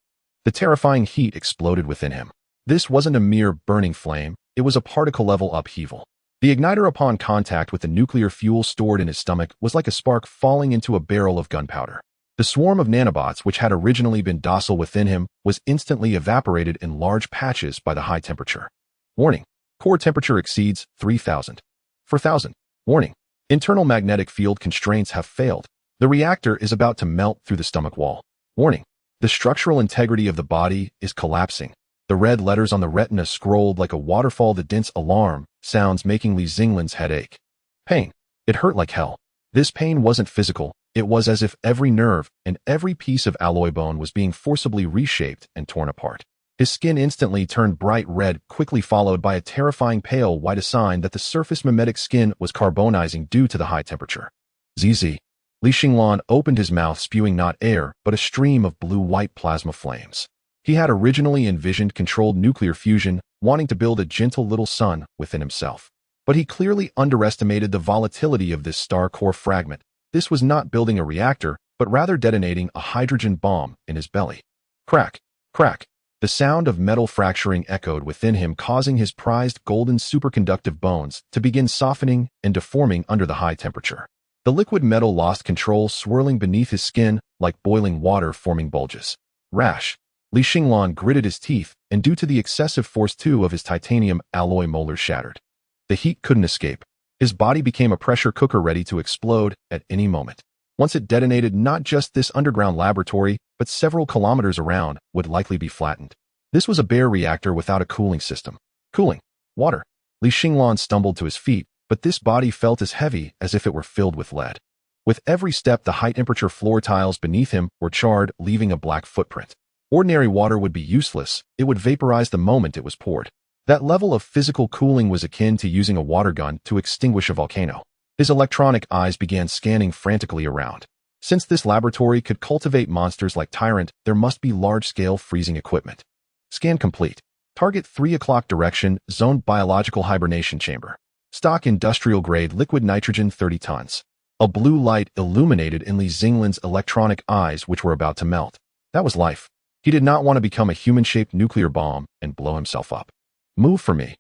The terrifying heat exploded within him. This wasn't a mere burning flame, it was a particle-level upheaval. The igniter, upon contact with the nuclear fuel stored in his stomach, was like a spark falling into a barrel of gunpowder. The swarm of nanobots which had originally been docile within him was instantly evaporated in large patches by the high temperature. Warning. Core temperature exceeds 3,000. 4,000. Warning. Internal magnetic field constraints have failed. The reactor is about to melt through the stomach wall. Warning. The structural integrity of the body is collapsing. The red letters on the retina scrolled like a waterfall. The dense alarm sounds making Xinglan's head ache. Pain. It hurt like hell. This pain wasn't physical. It was as if every nerve and every piece of alloy bone was being forcibly reshaped and torn apart. His skin instantly turned bright red, quickly followed by a terrifying pale white, a sign that the surface mimetic skin was carbonizing due to the high temperature. ZZ. Xinglan opened his mouth, spewing not air, but a stream of blue-white plasma flames. He had originally envisioned controlled nuclear fusion, wanting to build a gentle little sun within himself. But he clearly underestimated the volatility of this star core fragment. This was not building a reactor, but rather detonating a hydrogen bomb in his belly. Crack, crack. The sound of metal fracturing echoed within him, causing his prized golden superconductive bones to begin softening and deforming under the high temperature. The liquid metal lost control, swirling beneath his skin like boiling water, forming bulges. Rash. Xinglan gritted his teeth, and due to the excessive force, two of his titanium alloy molars shattered. The heat couldn't escape. His body became a pressure cooker ready to explode at any moment. Once it detonated, not just this underground laboratory, but several kilometers around would likely be flattened. This was a bare reactor without a cooling system. Cooling. Water. Xinglan stumbled to his feet, but this body felt as heavy as if it were filled with lead. With every step, the high-temperature floor tiles beneath him were charred, leaving a black footprint. Ordinary water would be useless. It would vaporize the moment it was poured. That level of physical cooling was akin to using a water gun to extinguish a volcano. His electronic eyes began scanning frantically around. Since this laboratory could cultivate monsters like Tyrant, there must be large-scale freezing equipment. Scan complete. Target 3 o'clock direction, zone biological hibernation chamber. Stock industrial-grade liquid nitrogen 30 tons. A blue light illuminated in Xinglan's electronic eyes, which were about to melt. That was life. He did not want to become a human-shaped nuclear bomb and blow himself up. Move for me.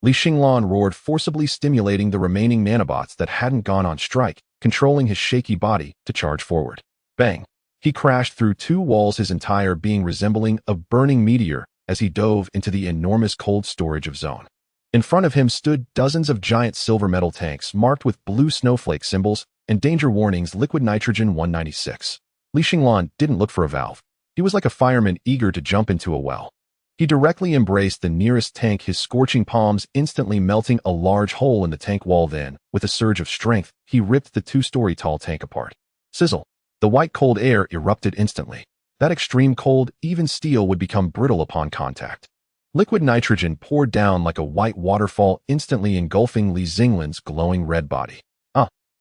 Xinglan roared, forcibly stimulating the remaining nanobots that hadn't gone on strike, controlling his shaky body to charge forward. Bang! He crashed through 2 walls, his entire being resembling a burning meteor as he dove into the enormous cold storage of zone. In front of him stood dozens of giant silver metal tanks marked with blue snowflake symbols and danger warnings, liquid nitrogen 196. Xinglan didn't look for a valve. He was like a fireman eager to jump into a well. He directly embraced the nearest tank, his scorching palms instantly melting a large hole in the tank wall. Then, with a surge of strength, he ripped the 2-story tall tank apart. Sizzle. The white cold air erupted instantly. That extreme cold, even steel would become brittle upon contact. Liquid nitrogen poured down like a white waterfall, instantly engulfing Xinglan's glowing red body.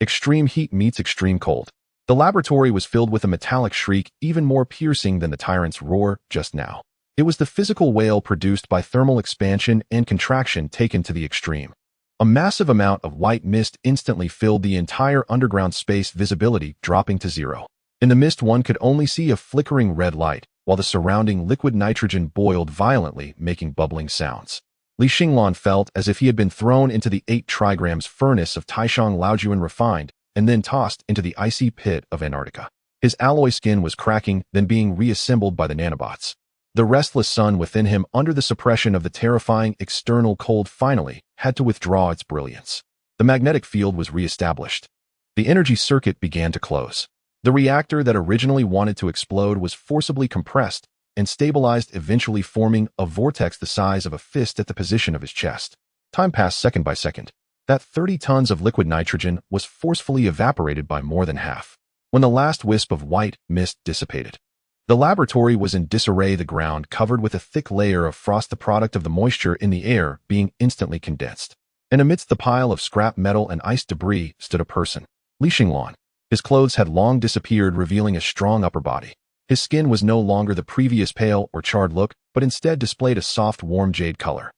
Extreme heat meets extreme cold. The laboratory was filled with a metallic shriek, even more piercing than the tyrant's roar just now. It was the physical wail produced by thermal expansion and contraction taken to the extreme. A massive amount of white mist instantly filled the entire underground space, visibility dropping to 0. In the mist, one could only see a flickering red light, while the surrounding liquid nitrogen boiled violently, making bubbling sounds. Xinglan felt as if he had been thrown into the 8 trigrams furnace of Taishang Laojuan refined, and then tossed into the icy pit of Antarctica. His alloy skin was cracking, then being reassembled by the nanobots. The restless sun within him, under the suppression of the terrifying external cold, finally had to withdraw its brilliance. The magnetic field was reestablished. The energy circuit began to close. The reactor that originally wanted to explode was forcibly compressed and stabilized, eventually forming a vortex the size of a fist at the position of his chest. Time passed second by second. That 30 tons of liquid nitrogen was forcefully evaporated by more than half. When the last wisp of white mist dissipated, the laboratory was in disarray, the ground covered with a thick layer of frost, the product of the moisture in the air being instantly condensed. And amidst the pile of scrap metal and ice debris stood a person. Xinglan. His clothes had long disappeared, revealing a strong upper body. His skin was no longer the previous pale or charred look, but instead displayed a soft, warm jade color.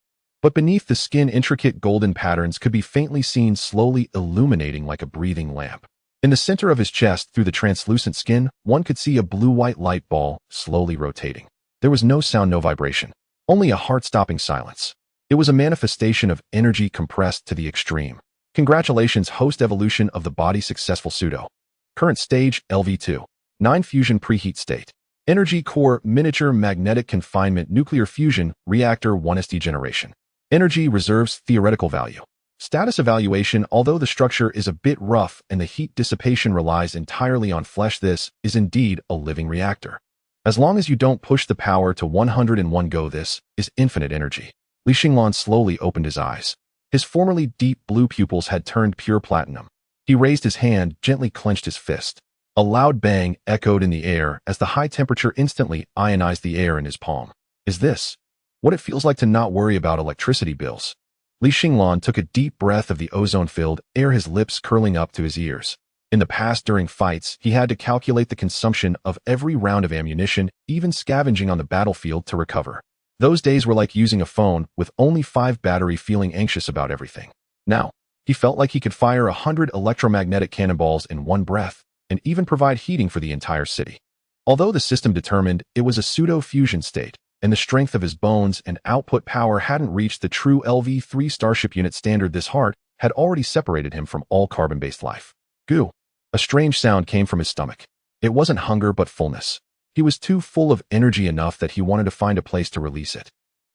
But beneath the skin, intricate golden patterns could be faintly seen, slowly illuminating like a breathing lamp. In the center of his chest, through the translucent skin, one could see a blue-white light ball slowly rotating. There was no sound, no vibration, only a heart-stopping silence. It was a manifestation of energy compressed to the extreme. Congratulations, host. Evolution of the body successful. Pseudo. Current stage, LV2. 9 fusion preheat state. Energy core miniature magnetic confinement nuclear fusion reactor 1st generation. Energy reserves theoretical value. Status evaluation. Although the structure is a bit rough and the heat dissipation relies entirely on flesh, this is indeed a living reactor. As long as you don't push the power to 101 go, this is infinite energy. Xinglan slowly opened his eyes. His formerly deep blue pupils had turned pure platinum. He raised his hand, gently clenched his fist. A loud bang echoed in the air as the high temperature instantly ionized the air in his palm. Is this what it feels like to not worry about electricity bills? Xinglan took a deep breath of the ozone-filled air, his lips curling up to his ears. In the past, during fights, he had to calculate the consumption of every round of ammunition, even scavenging on the battlefield to recover. Those days were like using a phone with only 5 battery, feeling anxious about everything. Now, he felt like he could fire 100 electromagnetic cannonballs in one breath, and even provide heating for the entire city. Although the system determined it was a pseudo-fusion state, and the strength of his bones and output power hadn't reached the true LV-3 Starship unit standard, this heart had already separated him from all carbon-based life. Goo! A strange sound came from his stomach. It wasn't hunger but fullness. He was too full of energy enough that he wanted to find a place to release it.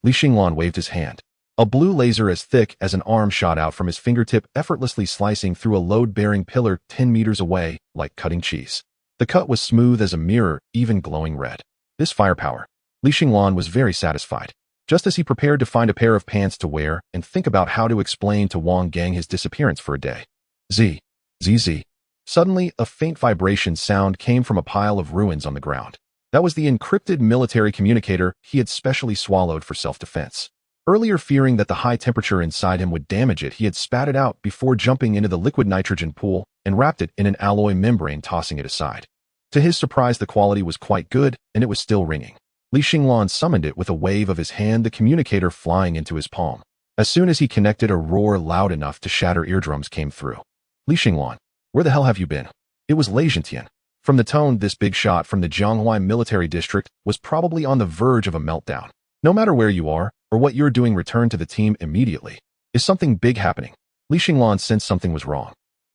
Xinglan waved his hand. A blue laser as thick as an arm shot out from his fingertip, effortlessly slicing through a load-bearing pillar 10 meters away, like cutting cheese. The cut was smooth as a mirror, even glowing red. This firepower. Xinglan was very satisfied. Just as he prepared to find a pair of pants to wear and think about how to explain to Wang Gang his disappearance for a day. Z. Suddenly, a faint vibration sound came from a pile of ruins on the ground. That was the encrypted military communicator he had specially swallowed for self-defense. Earlier, fearing that the high temperature inside him would damage it, he had spat it out before jumping into the liquid nitrogen pool and wrapped it in an alloy membrane, tossing it aside. To his surprise, the quality was quite good, and it was still ringing. Xinglan summoned it with a wave of his hand, the communicator flying into his palm. As soon as he connected, a roar loud enough to shatter eardrums came through. Xinglan, where the hell have you been? It was Zhentian. From the tone, this big shot from the Jianghua military district was probably on the verge of a meltdown. No matter where you are, or what you're doing, return to the team immediately. Is something big happening? Xinglan sensed something was wrong.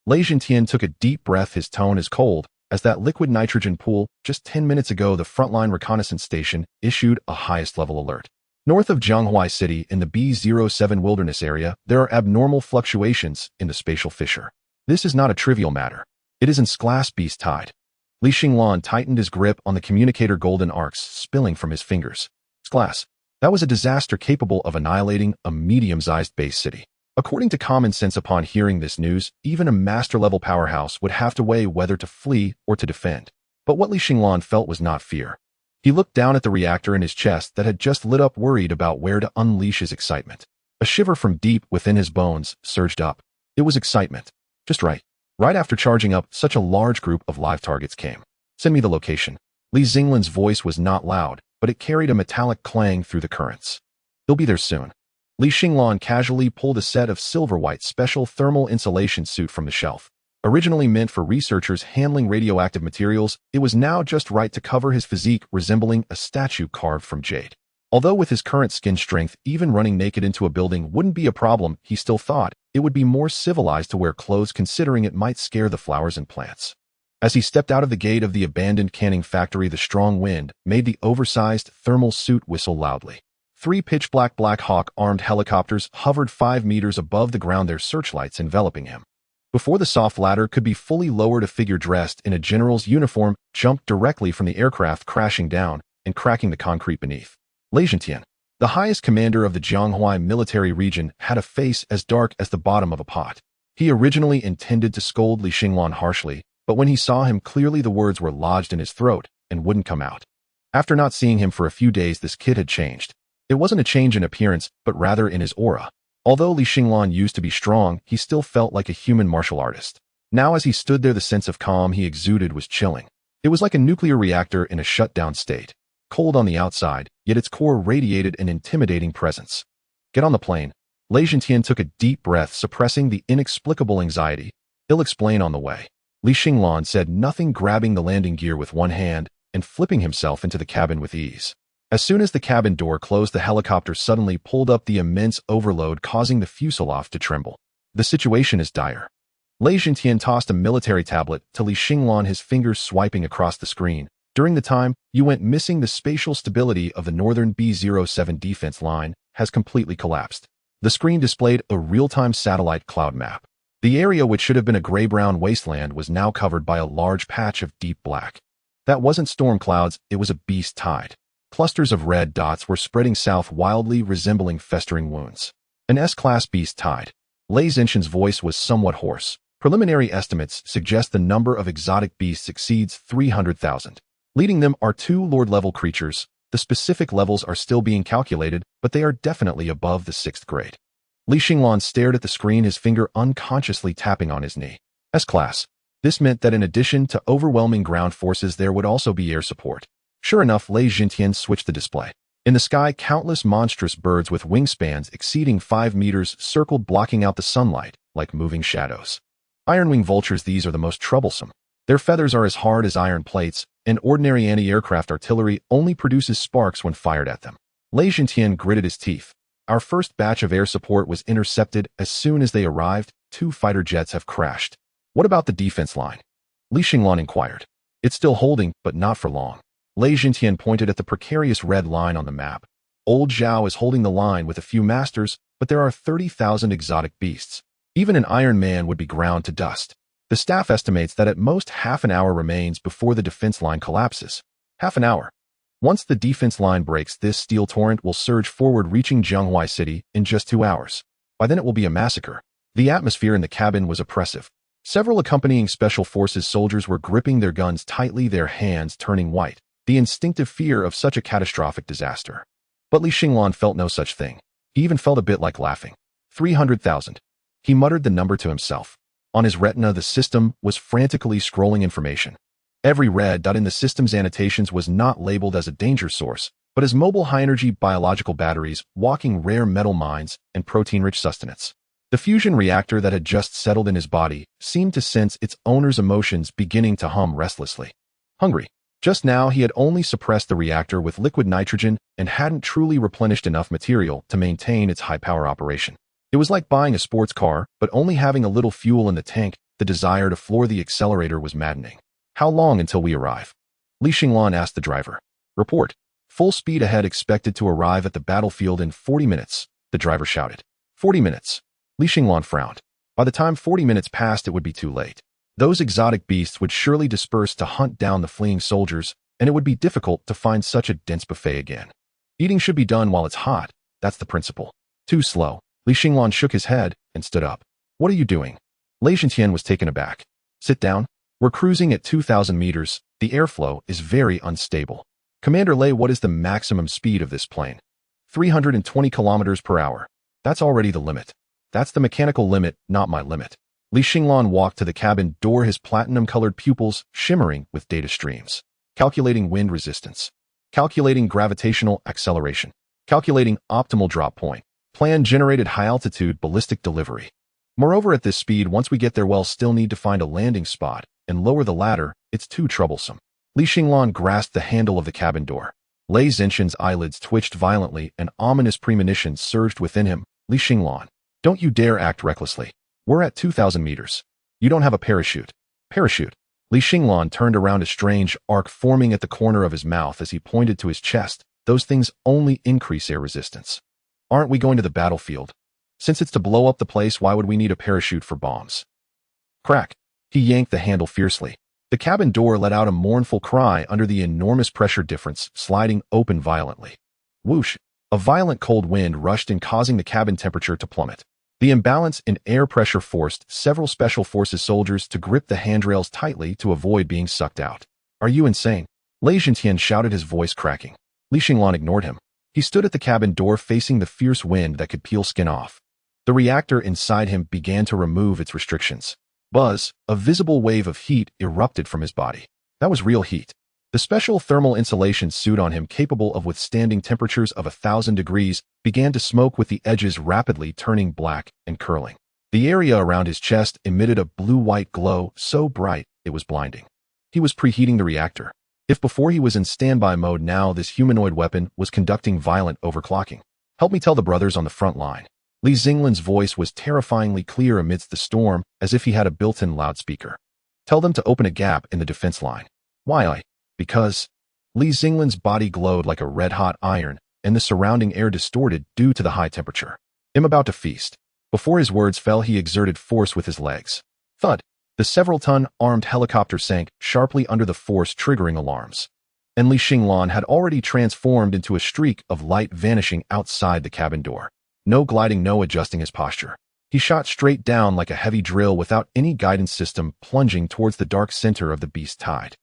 Zhentian took a deep breath, his tone as cold as that liquid nitrogen pool. Just 10 minutes ago, the frontline reconnaissance station issued a highest level alert. North of Jianghua City, in the B07 wilderness area, there are abnormal fluctuations in the spatial fissure. This is not a trivial matter. It isn't glass beast tide. Xinglan tightened his grip on the communicator, golden arcs spilling from his fingers. Glass. That was a disaster capable of annihilating a medium-sized base city. According to common sense, upon hearing this news, even a master-level powerhouse would have to weigh whether to flee or to defend. But what Xinglan felt was not fear. He looked down at the reactor in his chest that had just lit up, worried about where to unleash his excitement. A shiver from deep within his bones surged up. It was excitement. Just right. Right after charging up, such a large group of live targets came. Send me the location. Xinglan's voice was not loud, but it carried a metallic clang through the currents. He'll be there soon. Xinglan casually pulled a set of silver-white special thermal insulation suit from the shelf. Originally meant for researchers handling radioactive materials, it was now just right to cover his physique, resembling a statue carved from jade. Although with his current skin strength, even running naked into a building wouldn't be a problem, he still thought it would be more civilized to wear clothes, considering it might scare the flowers and plants. As he stepped out of the gate of the abandoned canning factory, the strong wind made the oversized thermal suit whistle loudly. 3 pitch-black Black Hawk armed helicopters hovered 5 meters above the ground, their searchlights enveloping him. Before the soft ladder could be fully lowered, a figure dressed in a general's uniform jumped directly from the aircraft, crashing down and cracking the concrete beneath. Zhentian, the highest commander of the Jianghua military region, had a face as dark as the bottom of a pot. He originally intended to scold Xinglan harshly, but when he saw him clearly, the words were lodged in his throat and wouldn't come out. After not seeing him for a few days, this kid had changed. It wasn't a change in appearance, but rather in his aura. Although Xinglan used to be strong, he still felt like a human martial artist. Now as he stood there, the sense of calm he exuded was chilling. It was like a nuclear reactor in a shut-down state. Cold on the outside, yet its core radiated an intimidating presence. Get on the plane. Zhentian took a deep breath, suppressing the inexplicable anxiety. He'll explain on the way. Xinglan said nothing, grabbing the landing gear with one hand and flipping himself into the cabin with ease. As soon as the cabin door closed, the helicopter suddenly pulled up, the immense overload causing the fuselage to tremble. The situation is dire. Lei Jintian tossed a military tablet to Li Xinglan, his fingers swiping across the screen. During the time you went missing, the spatial stability of the northern B-07 defense line has completely collapsed. The screen displayed a real-time satellite cloud map. The area, which should have been a gray-brown wasteland, was now covered by a large patch of deep black. That wasn't storm clouds, it was a beast tide. Clusters of red dots were spreading south, wildly resembling festering wounds. An S-class beast tide. Lei Zinshan's voice was somewhat hoarse. Preliminary estimates suggest the number of exotic beasts exceeds 300,000. Leading them are 2 Lord-level creatures. The specific levels are still being calculated, but they are definitely above the 6th grade. Li Xinglan stared at the screen, his finger unconsciously tapping on his knee. S-class. This meant that in addition to overwhelming ground forces, there would also be air support. Sure enough, Lei Jintian switched the display. In the sky, countless monstrous birds with wingspans exceeding 5 meters circled, blocking out the sunlight like moving shadows. Ironwing vultures, these are the most troublesome. Their feathers are as hard as iron plates, and ordinary anti-aircraft artillery only produces sparks when fired at them. Lei Jintian gritted his teeth. Our first batch of air support was intercepted as soon as they arrived. 2 fighter jets have crashed. What about the defense line? Li Xinglan inquired. It's still holding, but not for long. Lei Jintian pointed at the precarious red line on the map. Old Zhao is holding the line with a few masters, but there are 30,000 exotic beasts. Even an Iron Man would be ground to dust. The staff estimates that at most half an hour remains before the defense line collapses. Half an hour. Once the defense line breaks, this steel torrent will surge forward, reaching Zhonghua City in just 2 hours. By then it will be a massacre. The atmosphere in the cabin was oppressive. Several accompanying special forces soldiers were gripping their guns tightly, their hands turning white. The instinctive fear of such a catastrophic disaster. But Li Xinglan felt no such thing. He even felt a bit like laughing. 300,000. He muttered the number to himself. On his retina, the system was frantically scrolling information. Every red dot in the system's annotations was not labeled as a danger source, but as mobile high-energy biological batteries, walking rare metal mines, and protein-rich sustenance. The fusion reactor that had just settled in his body seemed to sense its owner's emotions, beginning to hum restlessly. Hungry. Just now he had only suppressed the reactor with liquid nitrogen and hadn't truly replenished enough material to maintain its high-power operation. It was like buying a sports car, but only having a little fuel in the tank. The desire to floor the accelerator was maddening. How long until we arrive? Li Xinglan asked the driver. Report. Full speed ahead, expected to arrive at the battlefield in 40 minutes, the driver shouted. 40 minutes. Li Xinglan frowned. By the time 40 minutes passed, it would be too late. Those exotic beasts would surely disperse to hunt down the fleeing soldiers, and it would be difficult to find such a dense buffet again. Eating should be done while it's hot. That's the principle. Too slow. Li Xinglan shook his head and stood up. What are you doing? Lei Jintian was taken aback. Sit down. We're cruising at 2,000 meters. The airflow is very unstable. Commander Lei, what is the maximum speed of this plane? 320 kilometers per hour. That's already the limit. That's the mechanical limit, not my limit. Li Xinglan walked to the cabin door, his platinum-colored pupils shimmering with data streams. Calculating wind resistance. Calculating gravitational acceleration. Calculating optimal drop point. Plan generated high-altitude ballistic delivery. Moreover, at this speed, once we get there, we'll still need to find a landing spot and lower the ladder. It's too troublesome. Li Xinglan grasped the handle of the cabin door. Lei Zinshan's eyelids twitched violently, and ominous premonition surged within him. Li Xinglan, don't you dare act recklessly. We're at 2,000 meters. You don't have a parachute. Parachute. Li Xinglan turned around, a strange arc forming at the corner of his mouth as he pointed to his chest. Those things only increase air resistance. Aren't we going to the battlefield? Since it's to blow up the place, why would we need a parachute for bombs? Crack. He yanked the handle fiercely. The cabin door let out a mournful cry under the enormous pressure difference, sliding open violently. Whoosh. A violent cold wind rushed in, causing the cabin temperature to plummet. The imbalance in air pressure forced several special forces soldiers to grip the handrails tightly to avoid being sucked out. Are you insane? Lei Jintian shouted, his voice cracking. Li Xinglan ignored him. He stood at the cabin door, facing the fierce wind that could peel skin off. The reactor inside him began to remove its restrictions. Buzz, a visible wave of heat erupted from his body. That was real heat. The special thermal insulation suit on him, capable of withstanding temperatures of 1,000 degrees, began to smoke, with the edges rapidly turning black and curling. The area around his chest emitted a blue-white glow so bright it was blinding. He was preheating the reactor. If before he was in standby mode, now this humanoid weapon was conducting violent overclocking. Help me tell the brothers on the front line. Li Xinglan's voice was terrifyingly clear amidst the storm, as if he had a built-in loudspeaker. Tell them to open a gap in the defense line. Why? Because Li Xinglan's body glowed like a red-hot iron, and the surrounding air distorted due to the high temperature. I'm about to feast. Before his words fell, he exerted force with his legs. Thud! The several-ton armed helicopter sank sharply under the force, triggering alarms. And Li Xinglan had already transformed into a streak of light, vanishing outside the cabin door. No gliding, no adjusting his posture. He shot straight down like a heavy drill without any guidance system, plunging towards the dark center of the beast tide.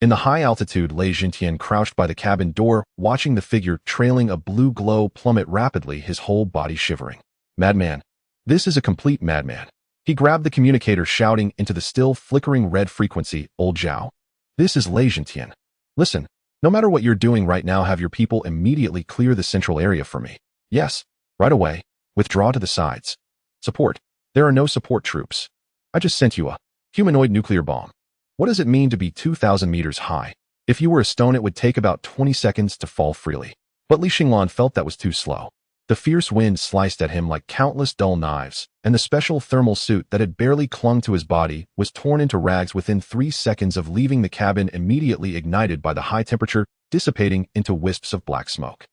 In the high altitude, Lei Jintian crouched by the cabin door, watching the figure trailing a blue glow plummet rapidly, his whole body shivering. Madman. This is a complete madman. He grabbed the communicator, shouting into the still flickering red frequency, Old Zhao. This is Lei Jintian. Listen, no matter what you're doing right now, have your people immediately clear the central area for me. Yes, right away. Withdraw to the sides. Support. There are no support troops. I just sent you a humanoid nuclear bomb. What does it mean to be 2,000 meters high? If you were a stone, it would take about 20 seconds to fall freely. But Li Xinglan felt that was too slow. The fierce wind sliced at him like countless dull knives, and the special thermal suit that had barely clung to his body was torn into rags within 3 seconds of leaving the cabin, immediately ignited by the high temperature, dissipating into wisps of black smoke.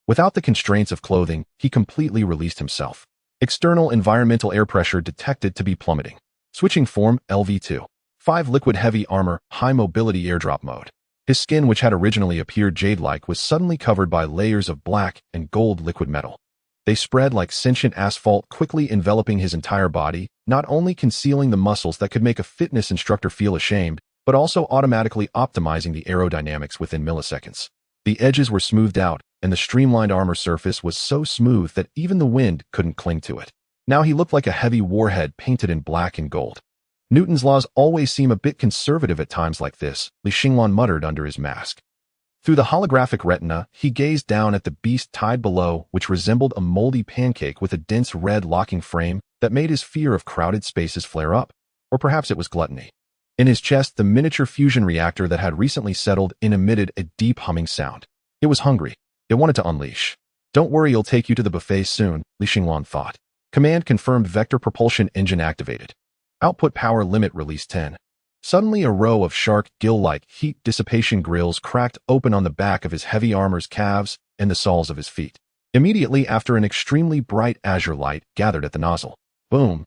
Without the constraints of clothing, he completely released himself. External environmental air pressure detected to be plummeting. Switching form, LV2. 5 liquid heavy armor, high mobility airdrop mode. His skin, which had originally appeared jade-like, was suddenly covered by layers of black and gold liquid metal. They spread like sentient asphalt, quickly enveloping his entire body, not only concealing the muscles that could make a fitness instructor feel ashamed, but also automatically optimizing the aerodynamics within milliseconds. The edges were smoothed out, and the streamlined armor surface was so smooth that even the wind couldn't cling to it. Now he looked like a heavy warhead painted in black and gold. Newton's laws always seem a bit conservative at times like this, Li Xinglan muttered under his mask. Through the holographic retina, he gazed down at the beast tide below, which resembled a moldy pancake with a dense red locking frame that made his fear of crowded spaces flare up. Or perhaps it was gluttony. In his chest, the miniature fusion reactor that had recently settled in emitted a deep humming sound. It was hungry. It wanted to unleash. Don't worry, you'll take you to the buffet soon, Li Xinglan thought. Command confirmed. Vector propulsion engine activated. Output power limit release 10. Suddenly a row of shark gill-like heat dissipation grills cracked open on the back of his heavy armor's calves and the soles of his feet. Immediately after, an extremely bright azure light gathered at the nozzle. Boom.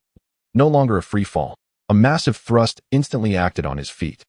No longer a free fall. A massive thrust instantly acted on his feet.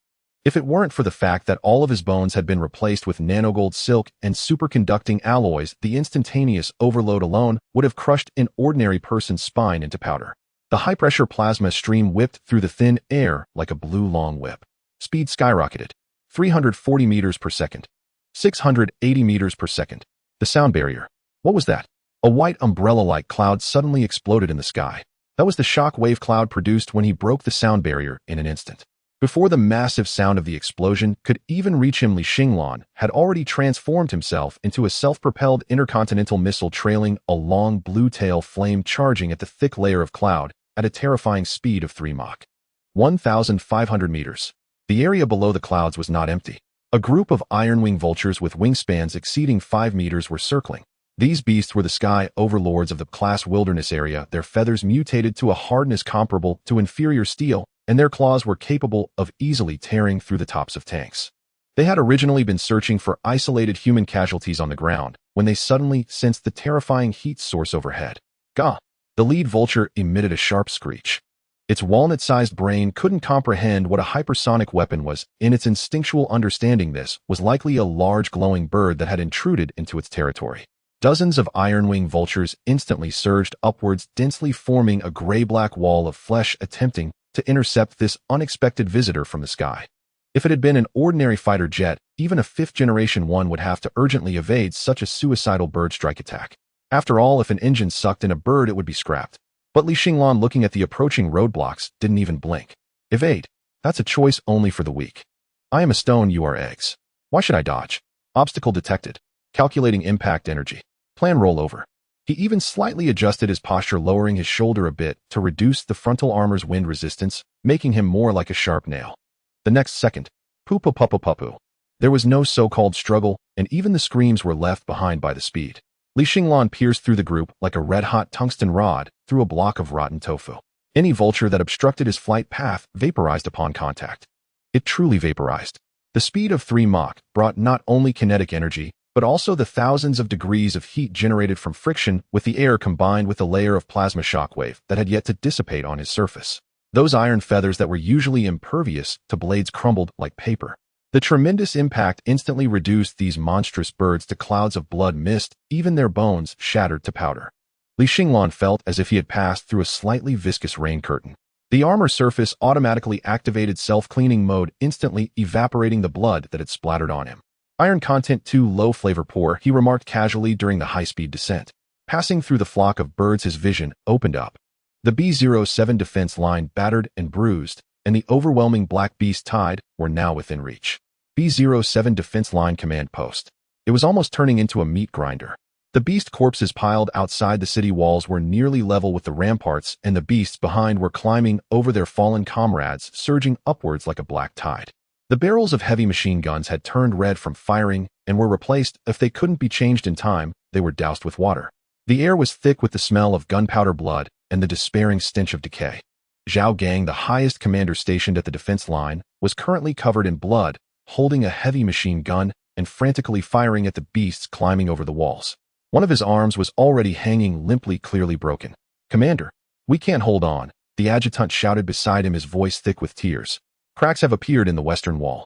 If it weren't for the fact that all of his bones had been replaced with nanogold silk and superconducting alloys, the instantaneous overload alone would have crushed an ordinary person's spine into powder. The high-pressure plasma stream whipped through the thin air like a blue long whip. Speed skyrocketed. 340 meters per second. 680 meters per second. The sound barrier. What was that? A white umbrella-like cloud suddenly exploded in the sky. That was the shock wave cloud produced when he broke the sound barrier in an instant. Before the massive sound of the explosion could even reach him, Li Xinglan had already transformed himself into a self-propelled intercontinental missile, trailing a long blue tail flame, charging at the thick layer of cloud at a terrifying speed of 3 Mach. 1,500 meters. The area below the clouds was not empty. A group of iron-wing vultures with wingspans exceeding 5 meters were circling. These beasts were the sky overlords of the class wilderness area, their feathers mutated to a hardness comparable to inferior steel, and their claws were capable of easily tearing through the tops of tanks. They had originally been searching for isolated human casualties on the ground when they suddenly sensed the terrifying heat source overhead. Gah! The lead vulture emitted a sharp screech. Its walnut-sized brain couldn't comprehend what a hypersonic weapon was. In its instinctual understanding, this was likely a large glowing bird that had intruded into its territory. Dozens of iron-wing vultures instantly surged upwards, densely forming a gray-black wall of flesh, attempting to intercept this unexpected visitor from the sky. If it had been an ordinary fighter jet, even a 5th-generation one would have to urgently evade such a suicidal bird strike attack. After all, if an engine sucked in a bird, it would be scrapped. But Li Xinglan, looking at the approaching roadblocks, didn't even blink. Evade. That's a choice only for the weak. I am a stone, you are eggs. Why should I dodge? Obstacle detected. Calculating impact energy. Plan rollover. He even slightly adjusted his posture, lowering his shoulder a bit to reduce the frontal armor's wind resistance, making him more like a sharp nail. The next second, poo-poo-poo-poo-poo. There was no so-called struggle, and even the screams were left behind by the speed. Li Xinglan pierced through the group like a red-hot tungsten rod through a block of rotten tofu. Any vulture that obstructed his flight path vaporized upon contact. It truly vaporized. The speed of 3 Mach brought not only kinetic energy, but also the thousands of degrees of heat generated from friction with the air combined with a layer of plasma shockwave that had yet to dissipate on his surface. Those iron feathers that were usually impervious to blades crumbled like paper. The tremendous impact instantly reduced these monstrous birds to clouds of blood mist, even their bones shattered to powder. Li Xinglan felt as if he had passed through a slightly viscous rain curtain. The armor surface automatically activated self-cleaning mode, instantly evaporating the blood that had splattered on him. Iron content too low, flavor poor, he remarked casually during the high-speed descent. Passing through the flock of birds, his vision opened up. The B-07 defense line, battered and bruised, and the overwhelming black beast tide were now within reach. B-07 defense line command post. It was almost turning into a meat grinder. The beast corpses piled outside the city walls were nearly level with the ramparts, and the beasts behind were climbing over their fallen comrades, surging upwards like a black tide. The barrels of heavy machine guns had turned red from firing and were replaced. If they couldn't be changed in time, they were doused with water. The air was thick with the smell of gunpowder, blood, and the despairing stench of decay. Zhao Gang, the highest commander stationed at the defense line, was currently covered in blood, holding a heavy machine gun and frantically firing at the beasts climbing over the walls. One of his arms was already hanging limply, clearly broken. "Commander, we can't hold on," the adjutant shouted beside him, his voice thick with tears. "Cracks have appeared in the western wall.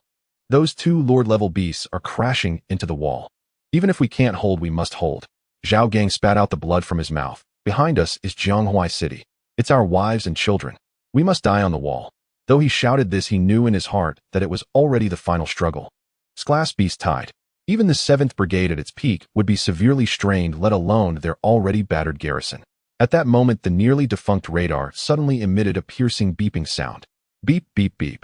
Those 2 Lord-level beasts are crashing into the wall. Even if we can't hold, we must hold." Zhao Gang spat out the blood from his mouth. "Behind us is Jianghua City. It's our wives and children. We must die on the wall." Though he shouted this, he knew in his heart that it was already the final struggle. Glass beast tide. Even the 7th Brigade at its peak would be severely strained, let alone their already battered garrison. At that moment, the nearly defunct radar suddenly emitted a piercing beeping sound. Beep, beep, beep.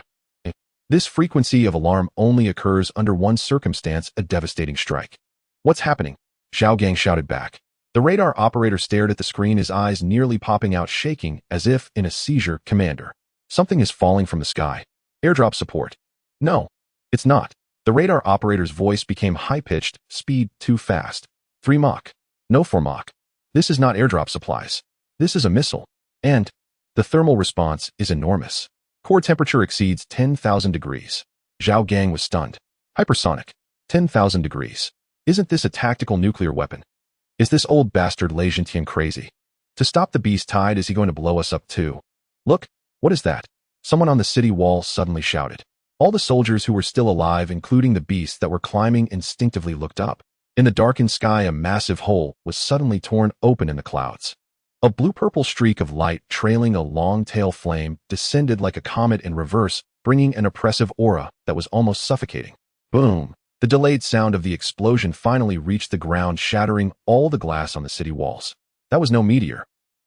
This frequency of alarm only occurs under one circumstance: a devastating strike. "What's happening?" Zhao Gang shouted back. The radar operator stared at the screen, his eyes nearly popping out, shaking as if in a seizure. "Commander, something is falling from the sky. Airdrop support." "No, it's not." The radar operator's voice became high-pitched. "Speed too fast. 3 Mach. No 4 Mach. This is not airdrop supplies. This is a missile. And the thermal response is enormous. Core temperature exceeds 10,000 degrees. Zhao Gang was stunned. "Hypersonic. 10,000 degrees. Isn't this a tactical nuclear weapon? Is this old bastard Lei Jintian crazy? To stop the beast tide, is he going to blow us up too? Look, what is that?" Someone on the city wall suddenly shouted. All the soldiers who were still alive, including the beasts that were climbing, instinctively looked up. In the darkened sky, a massive hole was suddenly torn open in the clouds. A blue-purple streak of light, trailing a long tail flame, descended like a comet in reverse, bringing an oppressive aura that was almost suffocating. Boom! The delayed sound of the explosion finally reached the ground, shattering all the glass on the city walls. That was no meteor.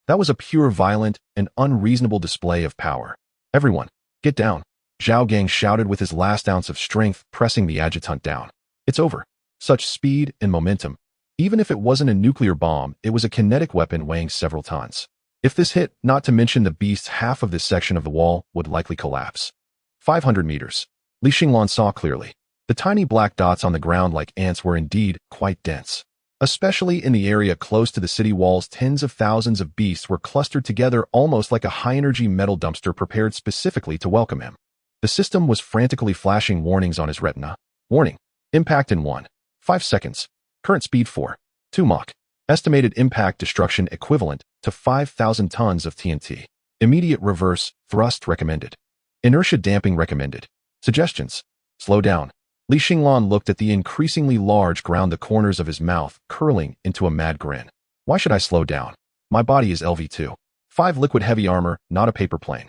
That was a pure, violent, and unreasonable display of power. "Everyone, get down!" Zhao Gang shouted with his last ounce of strength, pressing the adjutant down. "It's over." Such speed and momentum. Even if it wasn't a nuclear bomb, it was a kinetic weapon weighing several tons. If this hit, not to mention the beast's half of this section of the wall, would likely collapse. 500 meters. Li Xinglan saw clearly. The tiny black dots on the ground like ants were indeed quite dense. Especially in the area close to the city walls, tens of thousands of beasts were clustered together, almost like a high-energy metal dumpster prepared specifically to welcome him. The system was frantically flashing warnings on his retina. Warning. Impact in 1.5 seconds. Current speed 4.2 Mach. Estimated impact destruction equivalent to 5,000 tons of TNT. Immediate reverse thrust recommended. Inertia damping recommended. Suggestions. Slow down. Li Xinglan looked at the increasingly large ground, the corners of his mouth curling into a mad grin. "Why should I slow down? My body is LV-2.5 liquid heavy armor, not a paper plane."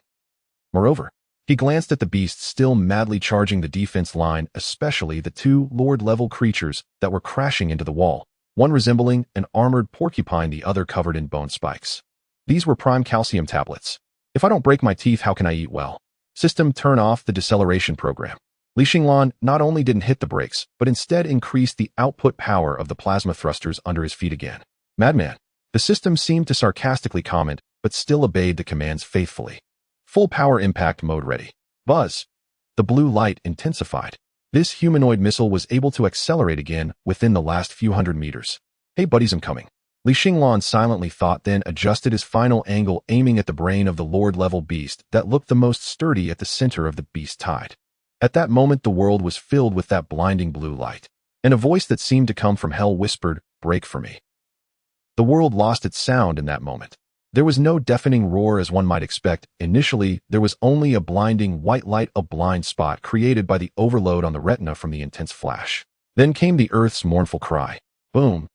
Moreover, he glanced at the beasts still madly charging the defense line, especially the 2 Lord-level creatures that were crashing into the wall, one resembling an armored porcupine, the other covered in bone spikes. These were prime calcium tablets. "If I don't break my teeth, how can I eat well?" System, turn off the deceleration program. Li Xinglan not only didn't hit the brakes, but instead increased the output power of the plasma thrusters under his feet again. "Madman." The system seemed to sarcastically comment, but still obeyed the commands faithfully. Full power impact mode ready. Buzz. The blue light intensified. This humanoid missile was able to accelerate again within the last few hundred meters. Hey buddies, I'm coming. Li Xinglan silently thought, then adjusted his final angle, aiming at the brain of the Lord-level beast that looked the most sturdy at the center of the beast tide. At that moment, the world was filled with that blinding blue light, and a voice that seemed to come from hell whispered, "Break for me." The world lost its sound in that moment. There was no deafening roar as one might expect. Initially, there was only a blinding white light, a blind spot created by the overload on the retina from the intense flash. Then came the Earth's mournful cry. Boom.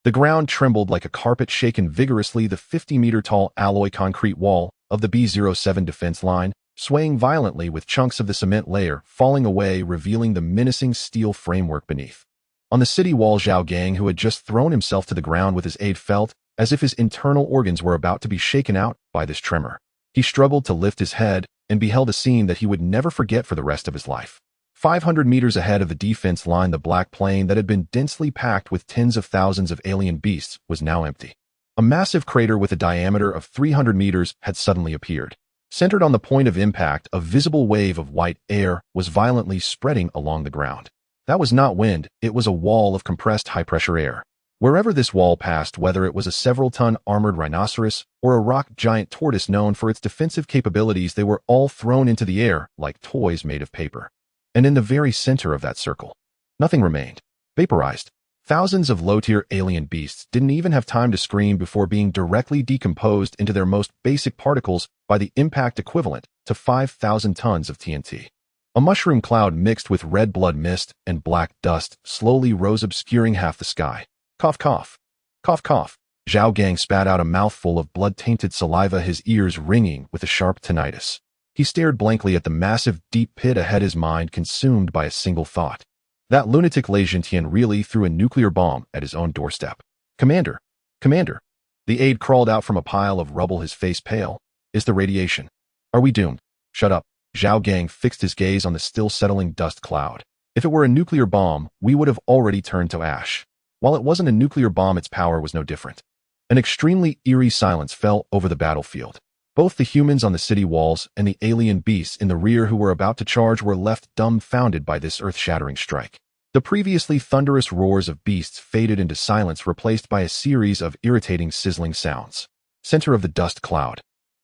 The ground trembled like a carpet shaken vigorously. The 50-meter-tall alloy concrete wall of the B-07 defense line, swaying violently with chunks of the cement layer falling away, revealing the menacing steel framework beneath. On the city wall, Zhao Gang, who had just thrown himself to the ground with his aide, felt as if his internal organs were about to be shaken out by this tremor. He struggled to lift his head and beheld a scene that he would never forget for the rest of his life. 500 meters ahead of the defense line, the black plain that had been densely packed with tens of thousands of alien beasts was now empty. A massive crater with a diameter of 300 meters had suddenly appeared. Centered on the point of impact, a visible wave of white air was violently spreading along the ground. That was not wind, it was a wall of compressed high-pressure air. Wherever this wall passed, whether it was a several-ton armored rhinoceros or a rock giant tortoise known for its defensive capabilities, they were all thrown into the air like toys made of paper. And in the very center of that circle, nothing remained. Vaporized. Thousands of low-tier alien beasts didn't even have time to scream before being directly decomposed into their most basic particles by the impact equivalent to 5,000 tons of TNT. A mushroom cloud mixed with red blood mist and black dust slowly rose, obscuring half the sky. Cough, cough. Cough, cough. Zhao Gang spat out a mouthful of blood-tainted saliva, his ears ringing with a sharp tinnitus. He stared blankly at the massive, deep pit ahead, his mind consumed by a single thought. That lunatic Lei Zhentian really threw a nuclear bomb at his own doorstep. Commander! Commander! The aide crawled out from a pile of rubble, his face pale. Is the radiation? Are we doomed? Shut up. Zhao Gang fixed his gaze on the still settling dust cloud. If it were a nuclear bomb, we would have already turned to ash. While it wasn't a nuclear bomb, its power was no different. An extremely eerie silence fell over the battlefield. Both the humans on the city walls and the alien beasts in the rear who were about to charge were left dumbfounded by this earth-shattering strike. The previously thunderous roars of beasts faded into silence, replaced by a series of irritating, sizzling sounds. Center of the dust cloud.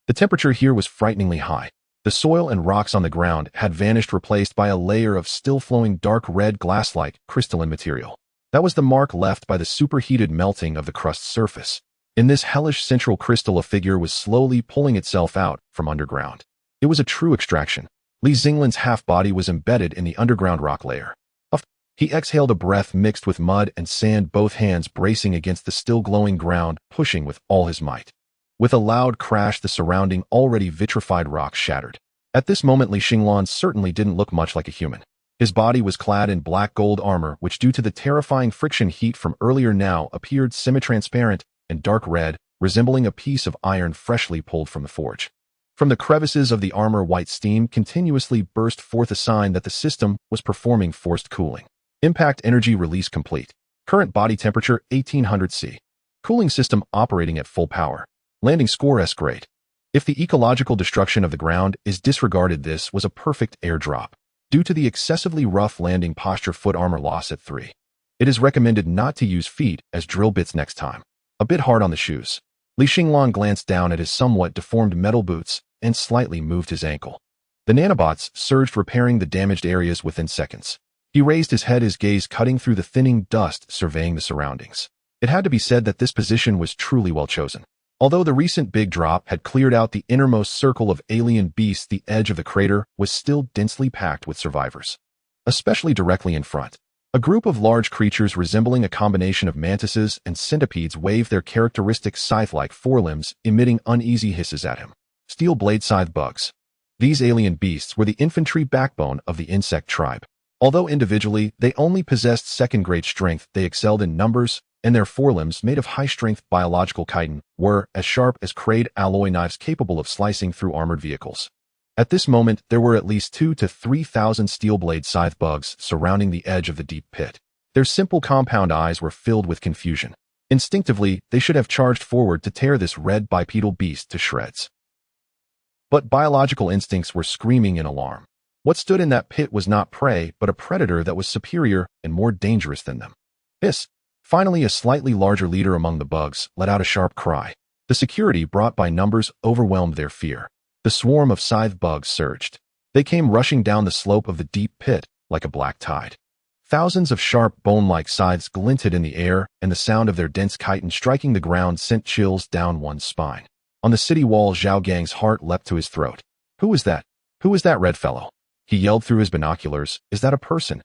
The temperature here was frighteningly high. The soil and rocks on the ground had vanished, replaced by a layer of still-flowing dark red glass-like crystalline material. That was the mark left by the superheated melting of the crust's surface. In this hellish central crystal, a figure was slowly pulling itself out from underground. It was a true extraction. Li Xinglan's half-body was embedded in the underground rock layer. He exhaled a breath mixed with mud and sand, both hands bracing against the still glowing ground, pushing with all his might. With a loud crash, the surrounding, already vitrified rock shattered. At this moment, Li Xinglan certainly didn't look much like a human. His body was clad in black gold armor, which due to the terrifying friction heat from earlier now appeared semi-transparent and dark red, resembling a piece of iron freshly pulled from the forge. From the crevices of the armor, white steam continuously burst forth, a sign that the system was performing forced cooling. Impact energy release complete. Current body temperature 1800 C. Cooling system operating at full power. Landing score S great. If the ecological destruction of the ground is disregarded, this was a perfect airdrop. Due to the excessively rough landing posture, foot armor loss at 3. It is recommended not to use feet as drill bits next time. A bit hard on the shoes. Li Xinglan glanced down at his somewhat deformed metal boots and slightly moved his ankle. The nanobots surged, repairing the damaged areas within seconds. He raised his head, his gaze cutting through the thinning dust, surveying the surroundings. It had to be said that this position was truly well chosen. Although the recent big drop had cleared out the innermost circle of alien beasts, the edge of the crater was still densely packed with survivors. Especially directly in front, a group of large creatures resembling a combination of mantises and centipedes waved their characteristic scythe-like forelimbs, emitting uneasy hisses at him. Steel blade scythe bugs. These alien beasts were the infantry backbone of the insect tribe. Although individually they only possessed second-grade strength, they excelled in numbers, and their forelimbs, made of high-strength biological chitin, were as sharp as crayed alloy knives capable of slicing through armored vehicles. At this moment, there were at least 2,000 to 3,000 steel blade scythe bugs surrounding the edge of the deep pit. Their simple compound eyes were filled with confusion. Instinctively, they should have charged forward to tear this red bipedal beast to shreds. But biological instincts were screaming in alarm. What stood in that pit was not prey, but a predator that was superior and more dangerous than them. Hiss! Finally, a slightly larger leader among the bugs let out a sharp cry. The security brought by numbers overwhelmed their fear. The swarm of scythe bugs surged. They came rushing down the slope of the deep pit like a black tide. Thousands of sharp bone-like scythes glinted in the air, and the sound of their dense chitin striking the ground sent chills down one's spine. On the city wall, Zhao Gang's heart leapt to his throat. Who was that? Who was that red fellow? He yelled through his binoculars. Is that a person?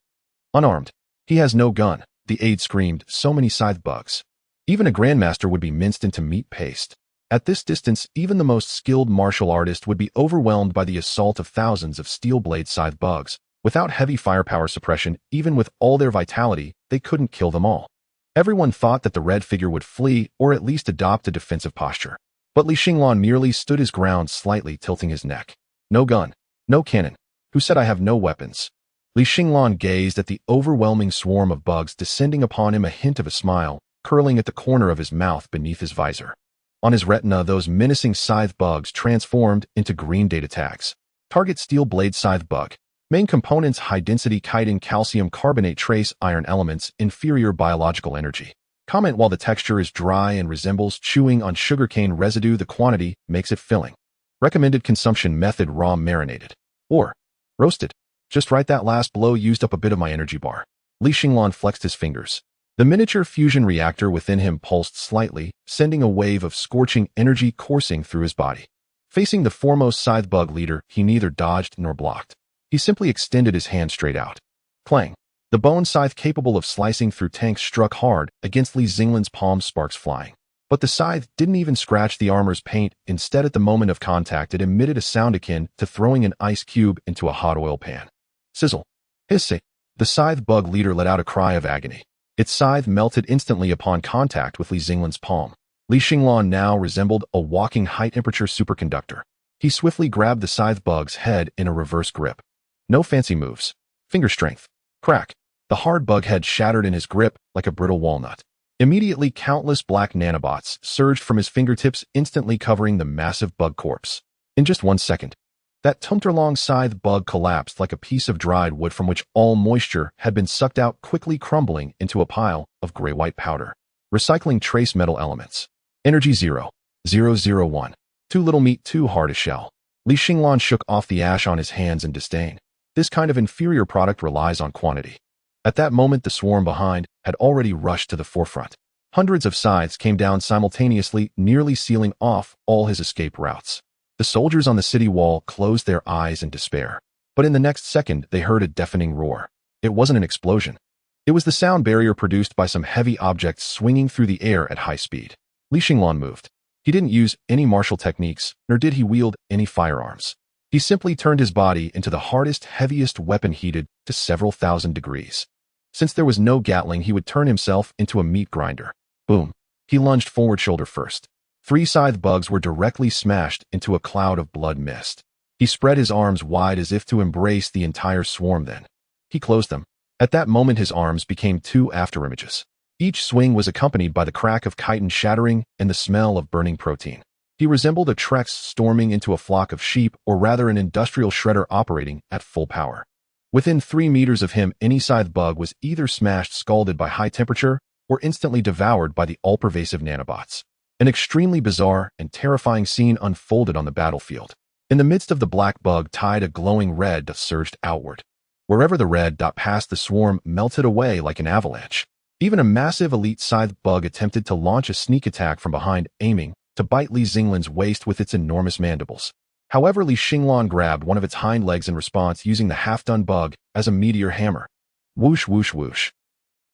Unarmed. He has no gun, the aide screamed. So many scythe bugs. Even a grandmaster would be minced into meat paste. At this distance, even the most skilled martial artist would be overwhelmed by the assault of thousands of steel blade scythe bugs. Without heavy firepower suppression, even with all their vitality, they couldn't kill them all. Everyone thought that the red figure would flee or at least adopt a defensive posture. But Li Xinglan merely stood his ground, slightly tilting his neck. No gun. No cannon. Who said I have no weapons? Li Xinglan gazed at the overwhelming swarm of bugs descending upon him, a hint of a smile curling at the corner of his mouth beneath his visor. On his retina, those menacing scythe bugs transformed into green data tags. Target steel blade scythe bug. Main components: high-density chitin, calcium carbonate, trace iron elements, inferior biological energy. Comment: while the texture is dry and resembles chewing on sugarcane residue, the quantity makes it filling. Recommended consumption method: raw, marinated, or roasted. Just right, that last blow used up a bit of my energy bar. Li Xinglan flexed his fingers. The miniature fusion reactor within him pulsed slightly, sending a wave of scorching energy coursing through his body. Facing the foremost scythe bug leader, he neither dodged nor blocked. He simply extended his hand straight out. Clang! The bone scythe capable of slicing through tanks struck hard against Li Xinglan's palm, sparks flying. But the scythe didn't even scratch the armor's paint. Instead, at the moment of contact, it emitted a sound akin to throwing an ice cube into a hot oil pan. Sizzle! Hissing! The scythe bug leader let out a cry of agony. Its scythe melted instantly upon contact with Li Xinglan's palm. Li Xinglan now resembled a walking high-temperature superconductor. He swiftly grabbed the scythe bug's head in a reverse grip. No fancy moves. Finger strength. Crack. The hard bug head shattered in his grip like a brittle walnut. Immediately, countless black nanobots surged from his fingertips, instantly covering the massive bug corpse. In just 1 second, that tumtor-long scythe bug collapsed like a piece of dried wood from which all moisture had been sucked out, quickly crumbling into a pile of gray-white powder. Recycling trace metal elements. Energy 0.001. Too little meat, too hard a shell. Li Xinglan shook off the ash on his hands in disdain. This kind of inferior product relies on quantity. At that moment, the swarm behind had already rushed to the forefront. Hundreds of scythes came down simultaneously, nearly sealing off all his escape routes. The soldiers on the city wall closed their eyes in despair. But in the next second, they heard a deafening roar. It wasn't an explosion. It was the sound barrier produced by some heavy objects swinging through the air at high speed. Li Xinglan moved. He didn't use any martial techniques, nor did he wield any firearms. He simply turned his body into the hardest, heaviest weapon, heated to several thousand degrees. Since there was no Gatling, he would turn himself into a meat grinder. Boom. He lunged forward, shoulder first. 3 scythe bugs were directly smashed into a cloud of blood mist. He spread his arms wide as if to embrace the entire swarm. Then he closed them. At that moment, his arms became 2 afterimages. Each swing was accompanied by the crack of chitin shattering and the smell of burning protein. He resembled a Trex storming into a flock of sheep, or rather an industrial shredder operating at full power. Within 3 meters of him, any scythe bug was either smashed, scalded by high temperature, or instantly devoured by the all-pervasive nanobots. An extremely bizarre and terrifying scene unfolded on the battlefield. In the midst of the black bug tide, a glowing red dot surged outward. Wherever the red dot passed, the swarm melted away like an avalanche. Even a massive elite scythe bug attempted to launch a sneak attack from behind, aiming to bite Li Xinglan's waist with its enormous mandibles. However, Li Xinglan grabbed one of its hind legs in response, using the half-done bug as a meteor hammer. Whoosh, whoosh, whoosh.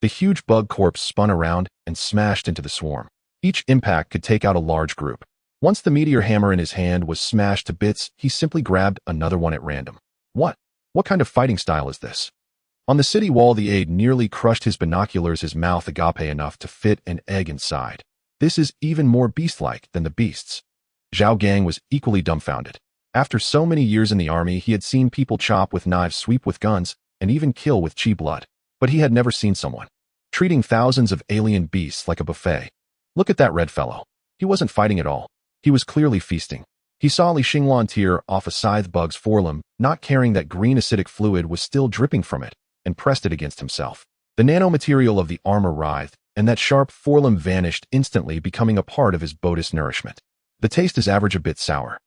The huge bug corpse spun around and smashed into the swarm. Each impact could take out a large group. Once the meteor hammer in his hand was smashed to bits, he simply grabbed another one at random. What kind of fighting style is this? On the city wall, the aide nearly crushed his binoculars, his mouth agape enough to fit an egg inside. This is even more beast-like than the beasts. Zhao Gang was equally dumbfounded. After so many years in the army, he had seen people chop with knives, sweep with guns, and even kill with chi blood. But he had never seen someone treating thousands of alien beasts like a buffet. Look at that red fellow. He wasn't fighting at all. He was clearly feasting. He saw Li Xinglan tear off a scythe bug's forelimb, not caring that green acidic fluid was still dripping from it, and pressed it against himself. The nanomaterial of the armor writhed, and that sharp forelimb vanished instantly, becoming a part of his botus nourishment. The taste is average, a bit sour.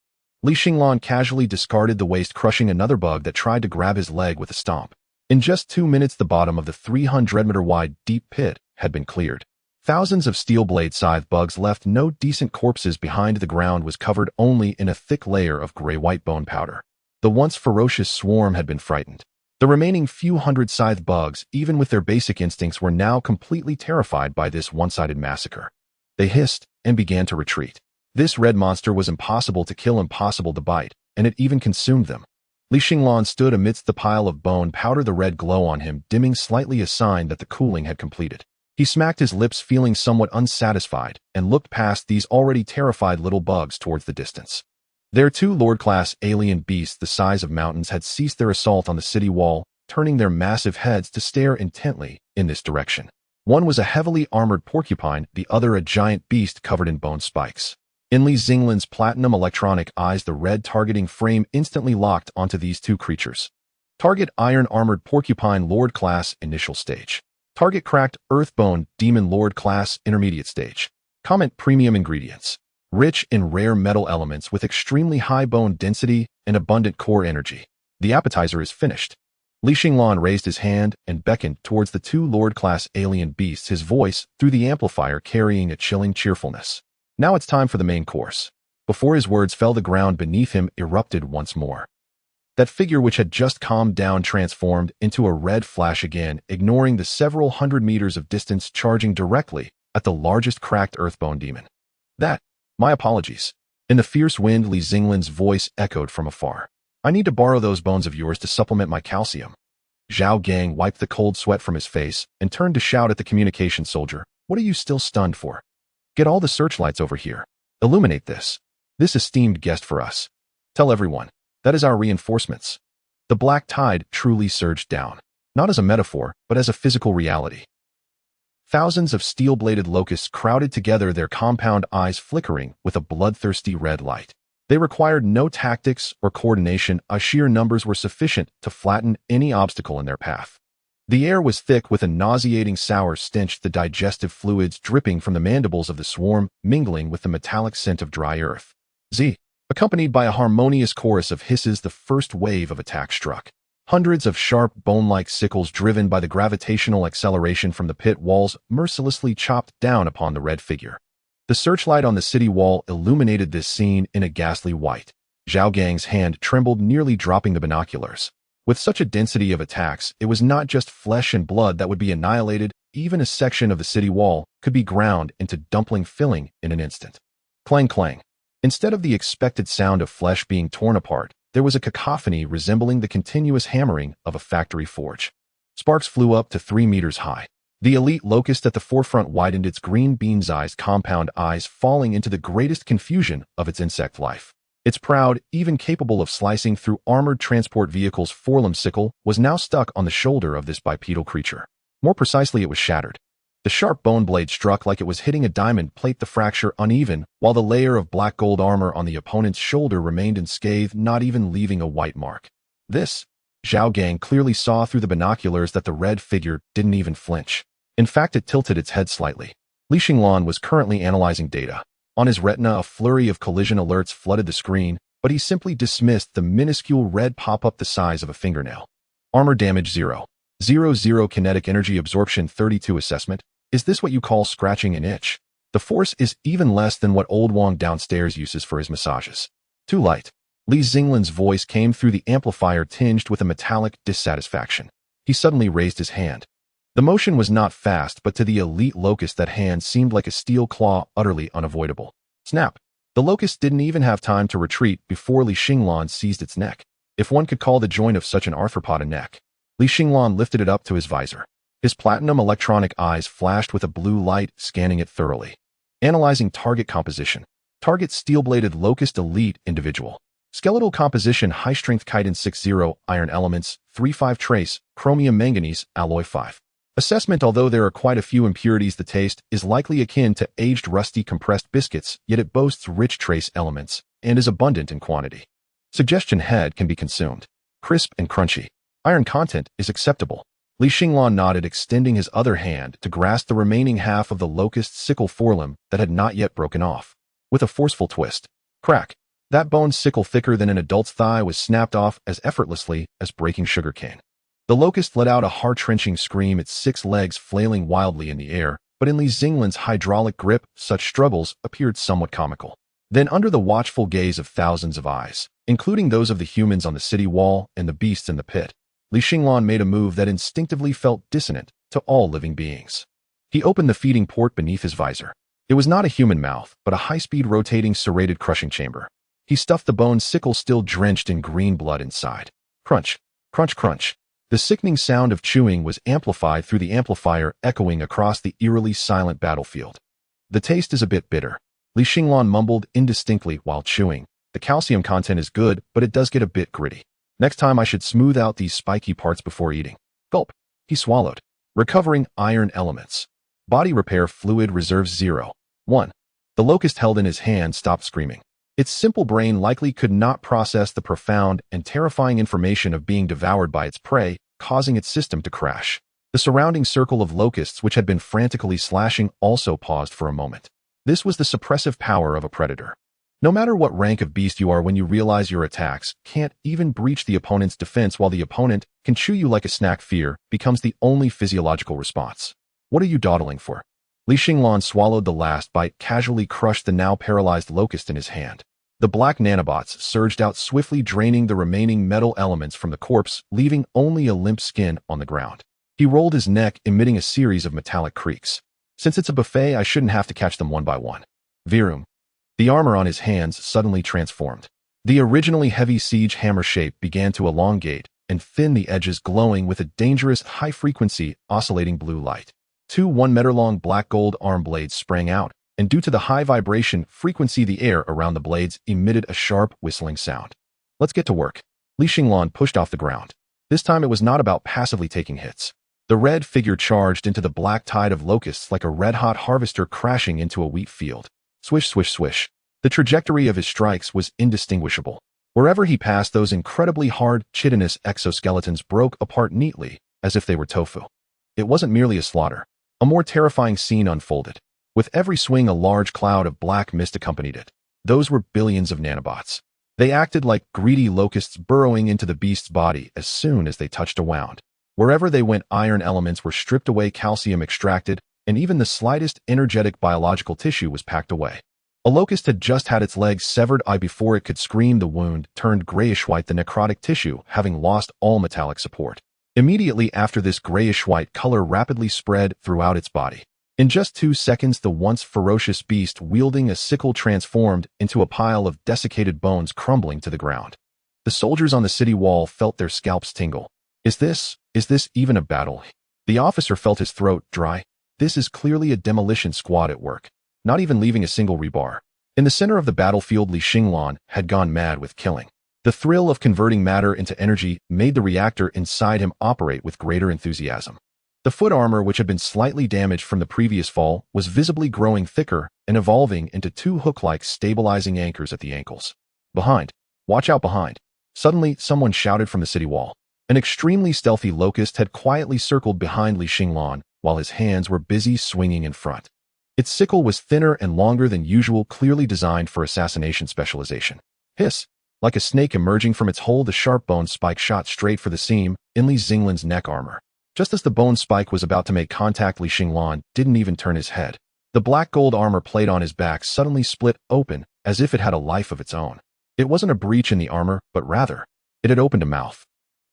Li Xinglan casually discarded the waste, crushing another bug that tried to grab his leg with a stomp. In just 2 minutes, the bottom of the 300-meter-wide deep pit had been cleared. Thousands of steel blade scythe bugs left no decent corpses behind. The ground was covered only in a thick layer of gray-white bone powder. The once ferocious swarm had been frightened. The remaining few hundred scythe bugs, even with their basic instincts, were now completely terrified by this one-sided massacre. They hissed and began to retreat. This red monster was impossible to kill, impossible to bite, and it even consumed them. Li Xinglan stood amidst the pile of bone powder, the red glow on him dimming slightly, a sign that the cooling had completed. He smacked his lips, feeling somewhat unsatisfied, and looked past these already terrified little bugs towards the distance. Their 2 Lord-class alien beasts the size of mountains had ceased their assault on the city wall, turning their massive heads to stare intently in this direction. One was a heavily armored porcupine, the other a giant beast covered in bone spikes. In Li Xinglan's platinum electronic eyes, the red targeting frame instantly locked onto these 2 creatures. Target: iron-armored porcupine, Lord class, initial stage. Target: cracked earthbone demon, Lord class, intermediate stage. Comment: premium ingredients. Rich in rare metal elements with extremely high bone density and abundant core energy. The appetizer is finished. Li Xinglan raised his hand and beckoned towards the 2 Lord-class alien beasts, his voice through the amplifier carrying a chilling cheerfulness. Now it's time for the main course. Before his words fell, the ground beneath him erupted once more. That figure, which had just calmed down, transformed into a red flash again, ignoring the several hundred meters of distance, charging directly at the largest cracked earthbone demon. My apologies. In the fierce wind, Li Xinglan's voice echoed from afar. I need to borrow those bones of yours to supplement my calcium. Zhao Gang wiped the cold sweat from his face and turned to shout at the communication soldier. What are you still stunned for? Get all the searchlights over here. Illuminate this esteemed guest for us. Tell everyone. That is our reinforcements. The black tide truly surged down, not as a metaphor, but as a physical reality. Thousands of steel-bladed locusts crowded together, their compound eyes flickering with a bloodthirsty red light. They required no tactics or coordination. Sheer numbers were sufficient to flatten any obstacle in their path. The air was thick with a nauseating sour stench, the digestive fluids dripping from the mandibles of the swarm, mingling with the metallic scent of dry earth. Accompanied by a harmonious chorus of hisses, the first wave of attack struck. Hundreds of sharp, bone-like sickles, driven by the gravitational acceleration from the pit walls, mercilessly chopped down upon the red figure. The searchlight on the city wall illuminated this scene in a ghastly white. Zhao Gang's hand trembled, nearly dropping the binoculars. With such a density of attacks, it was not just flesh and blood that would be annihilated. Even a section of the city wall could be ground into dumpling filling in an instant. Clang, clang. Instead of the expected sound of flesh being torn apart, there was a cacophony resembling the continuous hammering of a factory forge. Sparks flew up to 3 meters high. The elite locust at the forefront widened its green bean's eyes, compound eyes falling into the greatest confusion of its insect life. Its proud, even capable of slicing through armored transport vehicles, forelimb sickle was now stuck on the shoulder of this bipedal creature. More precisely, it was shattered. The sharp bone blade struck like it was hitting a diamond plate, the fracture uneven, while the layer of black gold armor on the opponent's shoulder remained unscathed, not even leaving a white mark. Zhao Gang clearly saw through the binoculars that the red figure didn't even flinch. In fact, it tilted its head slightly. Li Xinglan was currently analyzing data. On his retina, a flurry of collision alerts flooded the screen, but he simply dismissed the minuscule red pop-up the size of a fingernail. Armor damage 0. 0 kinetic energy absorption 32 assessment. Is this what you call scratching an itch? The force is even less than what old Wong downstairs uses for his massages. Too light. Li Xinglan's voice came through the amplifier, tinged with a metallic dissatisfaction. He suddenly raised his hand. The motion was not fast, but to the elite locust that hand seemed like a steel claw, utterly unavoidable. Snap! The locust didn't even have time to retreat before Li Xinglan seized its neck. If one could call the joint of such an arthropod a neck. Li Xinglan lifted it up to his visor. His platinum electronic eyes flashed with a blue light, scanning it thoroughly. Analyzing target composition. Target steel-bladed locust elite individual. Skeletal composition high-strength chitin 6-0, iron elements, 3-5 trace, chromium manganese, alloy 5. Assessment. Although there are quite a few impurities, the taste is likely akin to aged rusty compressed biscuits, yet it boasts rich trace elements and is abundant in quantity. Suggestion: head can be consumed. Crisp and crunchy. Iron content is acceptable. Li Xinglan nodded, extending his other hand to grasp the remaining half of the locust's sickle forelimb that had not yet broken off. With a forceful twist, crack, that bone sickle thicker than an adult's thigh was snapped off as effortlessly as breaking sugarcane. The locust let out a heart-wrenching scream, its 6 legs flailing wildly in the air, but in Li Xinglan's hydraulic grip, such struggles appeared somewhat comical. Then, under the watchful gaze of thousands of eyes, including those of the humans on the city wall and the beasts in the pit, Li Xinglan made a move that instinctively felt dissonant to all living beings. He opened the feeding port beneath his visor. It was not a human mouth, but a high-speed rotating serrated crushing chamber. He stuffed the bone sickle still drenched in green blood inside. Crunch, crunch, crunch. The sickening sound of chewing was amplified through the amplifier, echoing across the eerily silent battlefield. The taste is a bit bitter, Li Xinglan mumbled indistinctly while chewing. The calcium content is good, but it does get a bit gritty. Next time I should smooth out these spiky parts before eating. Gulp. He swallowed. Recovering iron elements. Body repair fluid reserves 0. 1. The locust held in his hand stopped screaming. Its simple brain likely could not process the profound and terrifying information of being devoured by its prey, causing its system to crash. The surrounding circle of locusts, which had been frantically slashing, also paused for a moment. This was the suppressive power of a predator. No matter what rank of beast you are, when you realize your attacks can't even breach the opponent's defense while the opponent can chew you like a snack, fear becomes the only physiological response. What are you dawdling for? Li Xinglan swallowed the last bite, casually crushed the now paralyzed locust in his hand. The black nanobots surged out swiftly, draining the remaining metal elements from the corpse, leaving only a limp skin on the ground. He rolled his neck, emitting a series of metallic creaks. Since it's a buffet, I shouldn't have to catch them one by one. Virum. The armor on his hands suddenly transformed. The originally heavy siege hammer shape began to elongate and thin, the edges glowing with a dangerous, high-frequency, oscillating blue light. 2 1-meter-long black-gold arm blades sprang out, and due to the high vibration frequency, the air around the blades emitted a sharp, whistling sound. Let's get to work. Li Xinglan pushed off the ground. This time it was not about passively taking hits. The red figure charged into the black tide of locusts like a red-hot harvester crashing into a wheat field. Swish, swish, swish. The trajectory of his strikes was indistinguishable. Wherever he passed, those incredibly hard, chitinous exoskeletons broke apart neatly, as if they were tofu. It wasn't merely a slaughter. A more terrifying scene unfolded. With every swing, a large cloud of black mist accompanied it. Those were billions of nanobots. They acted like greedy locusts burrowing into the beast's body as soon as they touched a wound. Wherever they went, iron elements were stripped away, calcium extracted, and even the slightest energetic biological tissue was packed away. A locust had just had its legs severed before it could scream. The wound turned grayish-white, the necrotic tissue having lost all metallic support. Immediately after, this grayish-white color rapidly spread throughout its body. In just 2 seconds, the once ferocious beast wielding a sickle transformed into a pile of desiccated bones crumbling to the ground. The soldiers on the city wall felt their scalps tingle. Is this even a battle? The officer felt his throat dry. This is clearly a demolition squad at work, not even leaving a single rebar. In the center of the battlefield, Li Xinglan had gone mad with killing. The thrill of converting matter into energy made the reactor inside him operate with greater enthusiasm. The foot armor, which had been slightly damaged from the previous fall, was visibly growing thicker and evolving into 2 hook-like stabilizing anchors at the ankles. Behind. Watch out behind. Suddenly, someone shouted from the city wall. An extremely stealthy locust had quietly circled behind Li Xinglan, while his hands were busy swinging in front. Its sickle was thinner and longer than usual, clearly designed for assassination specialization. Hiss! Like a snake emerging from its hole, the sharp bone spike shot straight for the seam in Li Xinglan's neck armor. Just as the bone spike was about to make contact, Li Xinglan didn't even turn his head. The black gold armor plate on his back suddenly split open, as if it had a life of its own. It wasn't a breach in the armor, but rather, it had opened a mouth.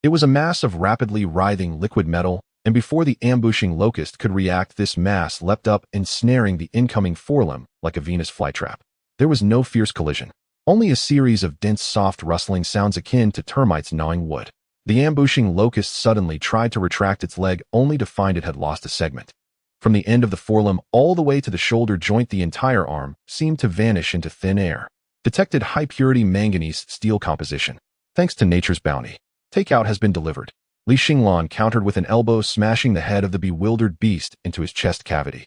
It was a mass of rapidly writhing liquid metal, and before the ambushing locust could react, this mass leapt up, ensnaring the incoming forelimb like a Venus flytrap. There was no fierce collision. Only a series of dense, soft rustling sounds akin to termites gnawing wood. The ambushing locust suddenly tried to retract its leg, only to find it had lost a segment. From the end of the forelimb all the way to the shoulder joint, the entire arm seemed to vanish into thin air. Detected high-purity manganese steel composition. Thanks to nature's bounty, takeout has been delivered. Li Xinglan countered with an elbow, smashing the head of the bewildered beast into his chest cavity.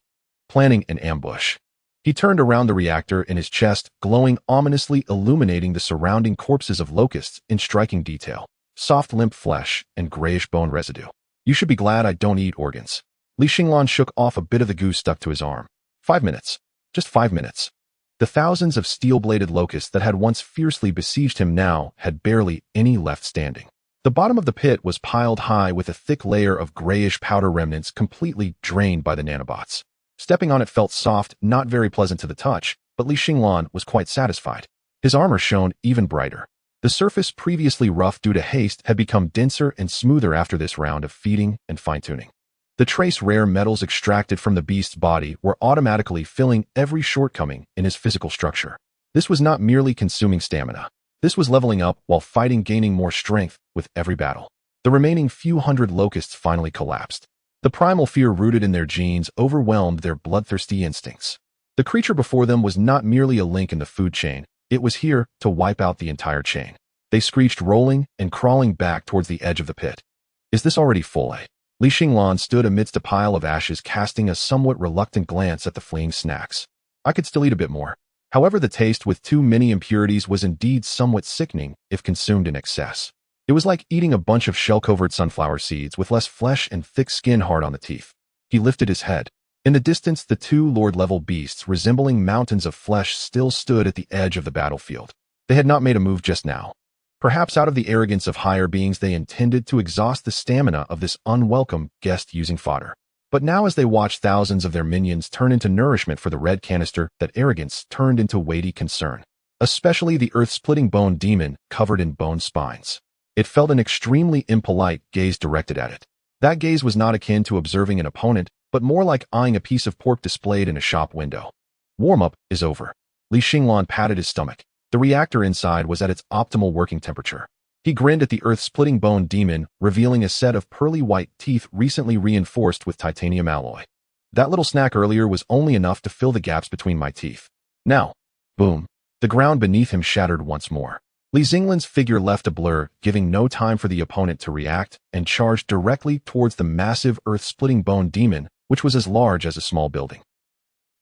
Planning an ambush. He turned around, the reactor in his chest glowing ominously, illuminating the surrounding corpses of locusts in striking detail. Soft, limp flesh and grayish bone residue. You should be glad I don't eat organs. Li Xinglan shook off a bit of the goo stuck to his arm. 5 minutes. Just 5 minutes. The thousands of steel-bladed locusts that had once fiercely besieged him now had barely any left standing. The bottom of the pit was piled high with a thick layer of grayish powder remnants completely drained by the nanobots. Stepping on it felt soft, not very pleasant to the touch, but Li Xinglan was quite satisfied. His armor shone even brighter. The surface, previously rough due to haste, had become denser and smoother after this round of feeding and fine-tuning. The trace rare metals extracted from the beast's body were automatically filling every shortcoming in his physical structure. This was not merely consuming stamina. This was leveling up while fighting, gaining more strength with every battle. The remaining few hundred locusts finally collapsed. The primal fear rooted in their genes overwhelmed their bloodthirsty instincts. The creature before them was not merely a link in the food chain. It was here to wipe out the entire chain. They screeched, rolling and crawling back towards the edge of the pit. Is this already full? Li Xinglan stood amidst a pile of ashes, casting a somewhat reluctant glance at the fleeing snacks. I could still eat a bit more. However, the taste with too many impurities was indeed somewhat sickening if consumed in excess. It was like eating a bunch of shell-covered sunflower seeds with less flesh and thick skin hard on the teeth. He lifted his head. In the distance, the two Lord-level beasts, resembling mountains of flesh, still stood at the edge of the battlefield. They had not made a move just now. Perhaps out of the arrogance of higher beings, they intended to exhaust the stamina of this unwelcome guest using fodder. But now, as they watched thousands of their minions turn into nourishment for the red canister, that arrogance turned into weighty concern. Especially the earth-splitting bone demon covered in bone spines. It felt an extremely impolite gaze directed at it. That gaze was not akin to observing an opponent, but more like eyeing a piece of pork displayed in a shop window. Warm-up is over. Li Xinglan patted his stomach. The reactor inside was at its optimal working temperature. He grinned at the earth-splitting bone demon, revealing a set of pearly white teeth recently reinforced with titanium alloy. That little snack earlier was only enough to fill the gaps between my teeth. Now, boom. The ground beneath him shattered once more. Li Xinglan's figure left a blur, giving no time for the opponent to react, and charged directly towards the massive earth-splitting bone demon, which was as large as a small building.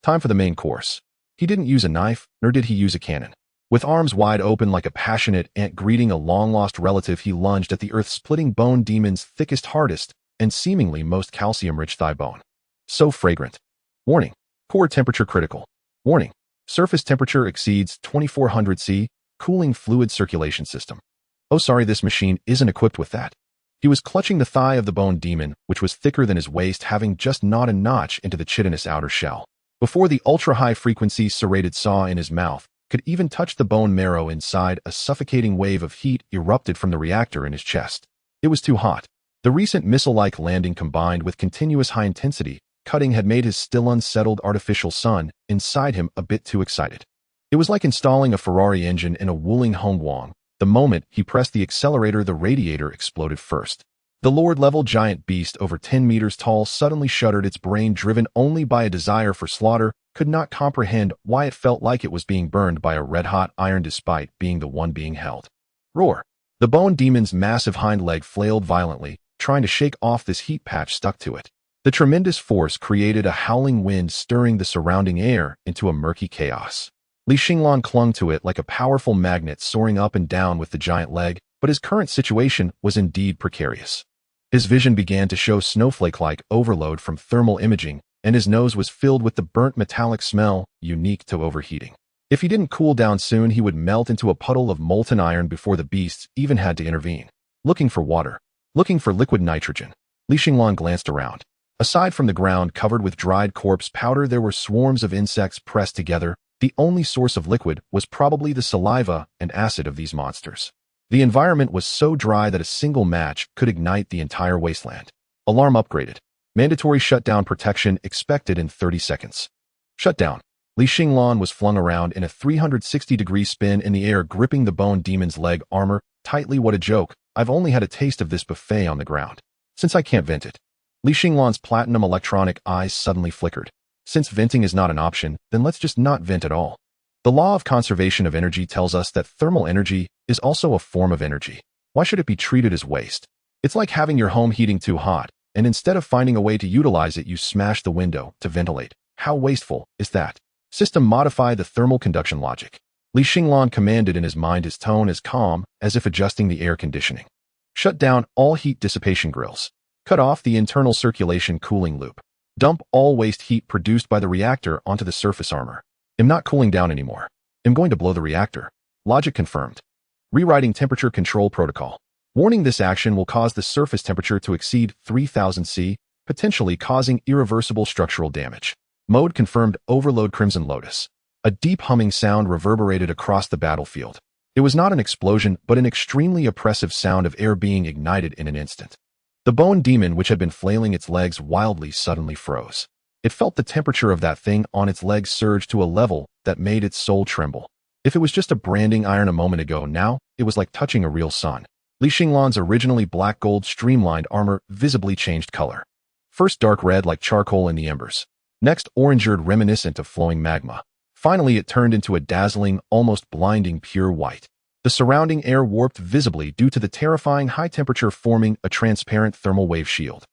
Time for the main course. He didn't use a knife, nor did he use a cannon. With arms wide open like a passionate ant greeting a long-lost relative, he lunged at the earth-splitting bone demon's thickest, hardest, and seemingly most calcium-rich thigh bone. So fragrant. Warning. Core temperature critical. Warning. Surface temperature exceeds 2400 C. Cooling fluid circulation system. Oh, sorry, this machine isn't equipped with that. He was clutching the thigh of the bone demon, which was thicker than his waist, having just gnawed a notch into the chitinous outer shell. Before the ultra-high-frequency serrated saw in his mouth could even touch the bone marrow inside, a suffocating wave of heat erupted from the reactor in his chest. It was too hot. The recent missile-like landing combined with continuous high-intensity cutting had made his still unsettled artificial sun inside him a bit too excited. It was like installing a Ferrari engine in a Wuling Hongguang. The moment he pressed the accelerator, the radiator exploded first. The Lord-level giant beast, over 10 meters tall, suddenly shuddered. Its brain, driven only by a desire for slaughter, could not comprehend why it felt like it was being burned by a red-hot iron despite being the one being held. Roar! The bone demon's massive hind leg flailed violently, trying to shake off this heat patch stuck to it. The tremendous force created a howling wind, stirring the surrounding air into a murky chaos. Li Xinglan clung to it like a powerful magnet, soaring up and down with the giant leg, but his current situation was indeed precarious. His vision began to show snowflake-like overload from thermal imaging, and his nose was filled with the burnt metallic smell unique to overheating. If he didn't cool down soon, he would melt into a puddle of molten iron before the beasts even had to intervene. Looking for water. Looking for liquid nitrogen. Li Xinglan glanced around. Aside from the ground covered with dried corpse powder, there were swarms of insects pressed together. The only source of liquid was probably the saliva and acid of these monsters. The environment was so dry that a single match could ignite the entire wasteland. Alarm upgraded. Mandatory shutdown protection expected in 30 seconds. Shutdown. Li Xinglan was flung around in a 360-degree spin in the air, gripping the bone demon's leg armor tightly. What a joke. I've only had a taste of this buffet on the ground. Since I can't vent it. Li Xinglan's platinum electronic eyes suddenly flickered. Since venting is not an option, then let's just not vent at all. The law of conservation of energy tells us that thermal energy is also a form of energy. Why should it be treated as waste? It's like having your home heating too hot, and instead of finding a way to utilize it, you smash the window to ventilate. How wasteful is that? System, modify the thermal conduction logic. Li Xinglan commanded in his mind, his tone as calm as if adjusting the air conditioning. Shut down all heat dissipation grills. Cut off the internal circulation cooling loop. Dump all waste heat produced by the reactor onto the surface armor. I'm not cooling down anymore. I'm going to blow the reactor. Logic confirmed. Rewriting temperature control protocol. Warning: this action will cause the surface temperature to exceed 3000 C, potentially causing irreversible structural damage. Mode confirmed. Overload. Crimson Lotus. A deep humming sound reverberated across the battlefield. It was not an explosion, but an extremely oppressive sound of air being ignited in an instant. The bone demon, which had been flailing its legs wildly, suddenly froze. It felt the temperature of that thing on its legs surge to a level that made its soul tremble. If it was just a branding iron a moment ago, now it was like touching a real sun. Xinglan's originally black gold streamlined armor visibly changed color. First dark red like charcoal in the embers. Next orange-red reminiscent of flowing magma. Finally it turned into a dazzling, almost blinding pure white. The surrounding air warped visibly due to the terrifying high temperature, forming a transparent thermal wave shield.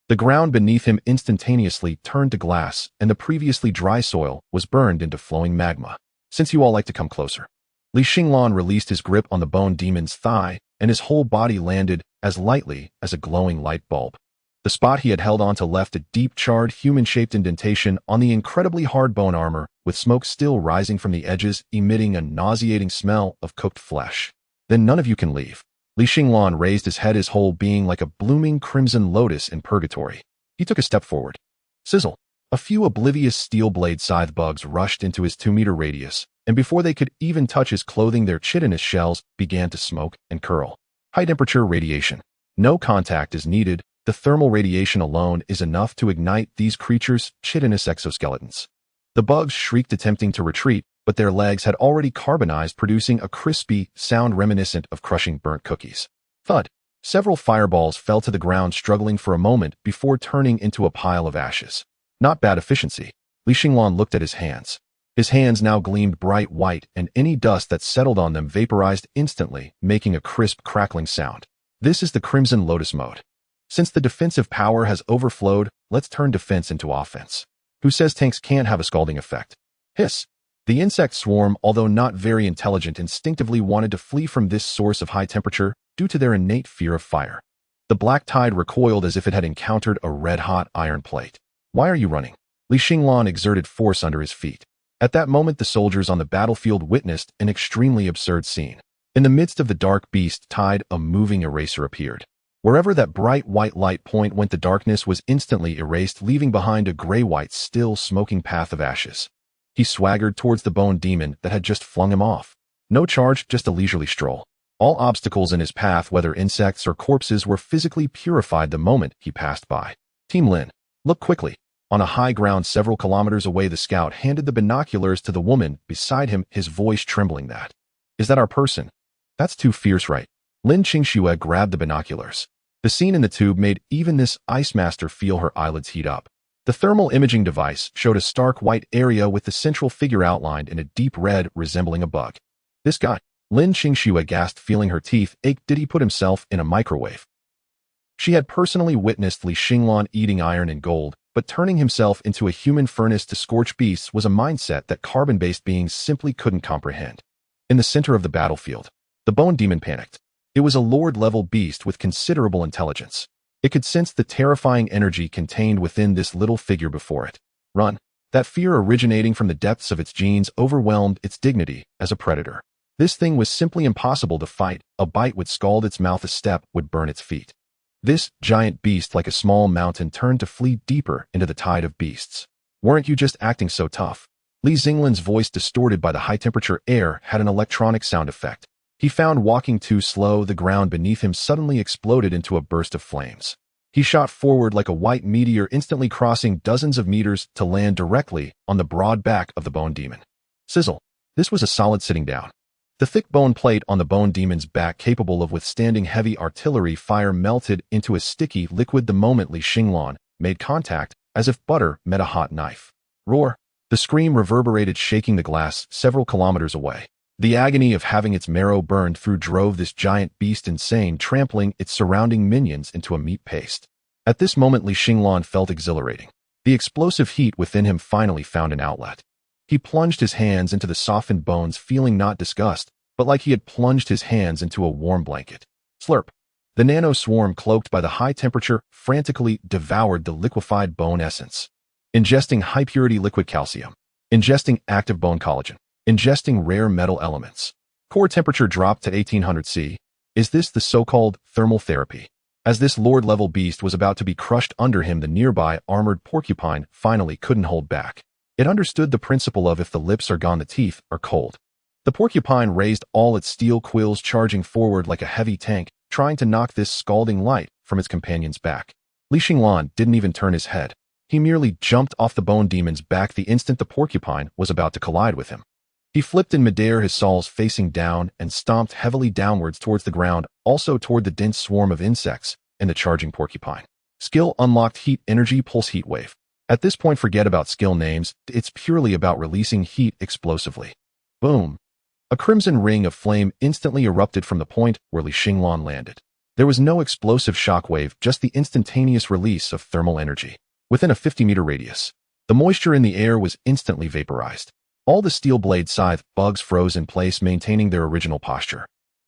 The ground beneath him instantaneously turned to glass, and the previously dry soil was burned into flowing magma. Since you all like to come closer. Xinglan released his grip on the bone demon's thigh, and his whole body landed as lightly as a glowing light bulb. The spot he had held onto left a deep, charred, human-shaped indentation on the incredibly hard bone armor, with smoke still rising from the edges, emitting a nauseating smell of cooked flesh. Then none of you can leave. Xinglan raised his head, his whole being like a blooming crimson lotus in purgatory. He took a step forward. Sizzle. A few oblivious steel blade scythe bugs rushed into his 2-meter radius, and before they could even touch his clothing, their chitinous shells began to smoke and curl. High-temperature radiation. No contact is needed. The thermal radiation alone is enough to ignite these creatures' chitinous exoskeletons. The bugs shrieked, attempting to retreat, but their legs had already carbonized, producing a crispy sound reminiscent of crushing burnt cookies. Thud. Several fireballs fell to the ground, struggling for a moment before turning into a pile of ashes. Not bad efficiency. Xinglan looked at his hands. His hands now gleamed bright white, and any dust that settled on them vaporized instantly, making a crisp, crackling sound. This is the Crimson Lotus mode. Since the defensive power has overflowed, let's turn defense into offense. Who says tanks can't have a scalding effect? Hiss. The insect swarm, although not very intelligent, instinctively wanted to flee from this source of high temperature due to their innate fear of fire. The black tide recoiled as if it had encountered a red-hot iron plate. Why are you running? Xinglan exerted force under his feet. At that moment, the soldiers on the battlefield witnessed an extremely absurd scene. In the midst of the dark beast tide, a moving eraser appeared. Wherever that bright white light point went, the darkness was instantly erased, leaving behind a gray-white, still smoking path of ashes. He swaggered towards the bone demon that had just flung him off. No charge, just a leisurely stroll. All obstacles in his path, whether insects or corpses, were physically purified the moment he passed by. Team Lin, look quickly. On a high ground several kilometers away, the scout handed the binoculars to the woman beside him, his voice trembling. Is that our person? That's too fierce, right? Lin Qingxue grabbed the binoculars. The scene in the tube made even this ice master feel her eyelids heat up. The thermal imaging device showed a stark white area with the central figure outlined in a deep red resembling a bug. This guy, Lin Qingxue gasped, feeling her teeth ache. Did he put himself in a microwave? She had personally witnessed Xinglan eating iron and gold, but turning himself into a human furnace to scorch beasts was a mindset that carbon-based beings simply couldn't comprehend. In the center of the battlefield, the bone demon panicked. It was a Lord-level beast with considerable intelligence. It could sense the terrifying energy contained within this little figure before it. Run. That fear originating from the depths of its genes overwhelmed its dignity as a predator. This thing was simply impossible to fight. A bite would scald its mouth, a step would burn its feet. This giant beast, like a small mountain, turned to flee deeper into the tide of beasts. Weren't you just acting so tough? Xinglan's voice, distorted by the high-temperature air, had an electronic sound effect. He found walking too slow. The ground beneath him suddenly exploded into a burst of flames. He shot forward like a white meteor, instantly crossing dozens of meters to land directly on the broad back of the bone demon. Sizzle. This was a solid sitting down. The thick bone plate on the bone demon's back, capable of withstanding heavy artillery fire, melted into a sticky liquid the moment Xinglan made contact, as if butter met a hot knife. Roar. The scream reverberated, shaking the glass several kilometers away. The agony of having its marrow burned through drove this giant beast insane, trampling its surrounding minions into a meat paste. At this moment, Xinglan felt exhilarating. The explosive heat within him finally found an outlet. He plunged his hands into the softened bones, feeling not disgust, but like he had plunged his hands into a warm blanket. Slurp. The nano swarm, cloaked by the high temperature, frantically devoured the liquefied bone essence, ingesting high-purity liquid calcium, ingesting active bone collagen, ingesting rare metal elements. Core temperature dropped to 1800 C. Is this the so-called thermal therapy? As this lord-level beast was about to be crushed under him, the nearby armored porcupine finally couldn't hold back. It understood the principle of if the lips are gone, the teeth are cold. The porcupine raised all its steel quills, charging forward like a heavy tank, trying to knock this scalding light from its companion's back. Xinglan didn't even turn his head. He merely jumped off the bone demon's back the instant the porcupine was about to collide with him. He flipped in midair, his saws facing down, and stomped heavily downwards towards the ground, also toward the dense swarm of insects and the charging porcupine. Skill unlocked: heat energy pulse heat wave. At this point, forget about skill names, it's purely about releasing heat explosively. Boom! A crimson ring of flame instantly erupted from the point where Xinglan landed. There was no explosive shockwave, just the instantaneous release of thermal energy. Within a 50-meter radius, the moisture in the air was instantly vaporized. All the steel blade scythe bugs froze in place, maintaining their original posture.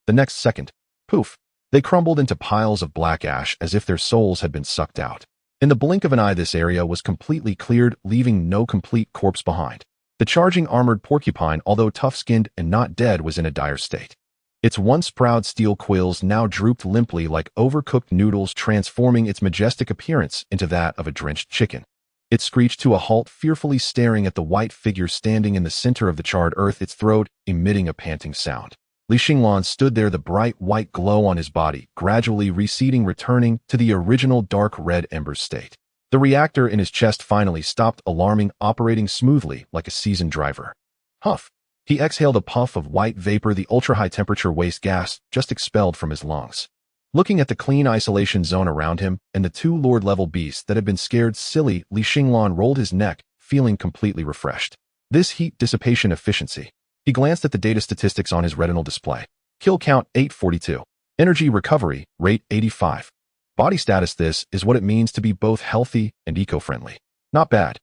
The next second, poof, they crumbled into piles of black ash as if their souls had been sucked out. In the blink of an eye, this area was completely cleared, leaving no complete corpse behind. The charging armored porcupine, although tough-skinned and not dead, was in a dire state. Its once proud steel quills now drooped limply like overcooked noodles, transforming its majestic appearance into that of a drenched chicken. It screeched to a halt, fearfully staring at the white figure standing in the center of the charred earth, its throat emitting a panting sound. Xinglan stood there, the bright white glow on his body gradually receding, returning to the original dark red ember state. The reactor in his chest finally stopped alarming, operating smoothly like a seasoned driver. Huff! He exhaled a puff of white vapor, the ultra-high temperature waste gas just expelled from his lungs. Looking at the clean isolation zone around him and the two lord-level beasts that had been scared silly, Xinglan rolled his neck, feeling completely refreshed. This heat dissipation efficiency. He glanced at the data statistics on his retinal display. Kill count 842. Energy recovery rate 85. Body status: this is what it means to be both healthy and eco-friendly. Not bad.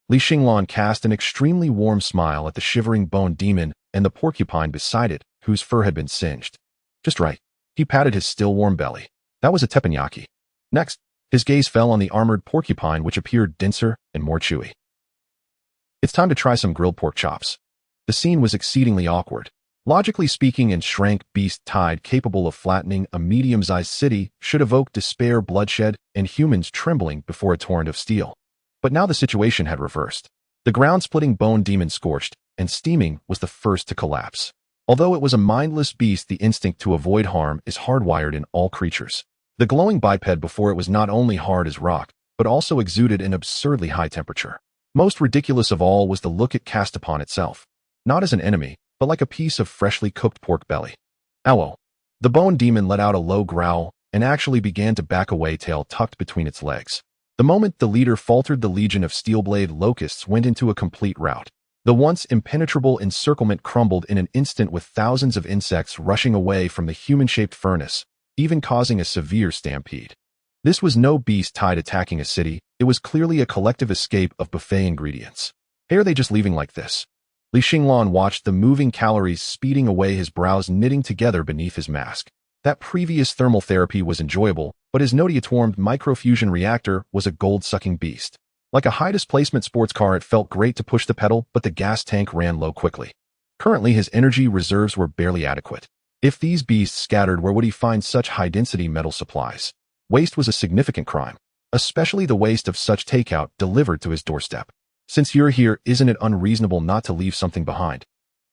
Xinglan cast an extremely warm smile at the shivering bone demon and the porcupine beside it, whose fur had been singed. Just right. He patted his still warm belly. That was a teppanyaki. Next, his gaze fell on the armored porcupine, which appeared denser and more chewy. It's time to try some grilled pork chops. The scene was exceedingly awkward. Logically speaking, an shrank beast tide capable of flattening a medium-sized city should evoke despair, bloodshed, and humans trembling before a torrent of steel. But now the situation had reversed. The ground-splitting bone demon, scorched and steaming, was the first to collapse. Although it was a mindless beast, the instinct to avoid harm is hardwired in all creatures. The glowing biped before it was not only hard as rock, but also exuded an absurdly high temperature. Most ridiculous of all was the look it cast upon itself. Not as an enemy, but like a piece of freshly cooked pork belly. Ow! The bone demon let out a low growl and actually began to back away, tail tucked between its legs. The moment the leader faltered, the legion of steel-blade locusts went into a complete rout. The once impenetrable encirclement crumbled in an instant, with thousands of insects rushing away from the human-shaped furnace, even causing a severe stampede. This was no beast tide attacking a city, it was clearly a collective escape of buffet ingredients. Hey, are they just leaving like this? Xinglan watched the moving calories speeding away, his brows knitting together beneath his mask. That previous thermal therapy was enjoyable, but his nodiatormed microfusion reactor was a gold-sucking beast. Like a high-displacement sports car, it felt great to push the pedal, but the gas tank ran low quickly. Currently, his energy reserves were barely adequate. If these beasts scattered, where would he find such high-density metal supplies? Waste was a significant crime, especially the waste of such takeout delivered to his doorstep. Since you're here, isn't it unreasonable not to leave something behind?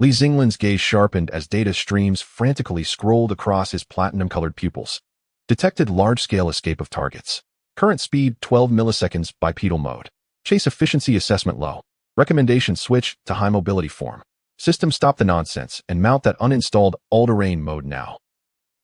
Xinglan's gaze sharpened as data streams frantically scrolled across his platinum-colored pupils. Detected large-scale escape of targets. Current speed 12 milliseconds, bipedal mode. Chase efficiency assessment low. Recommendation: switch to high mobility form. System: stop the nonsense and mount that uninstalled all-terrain mode now.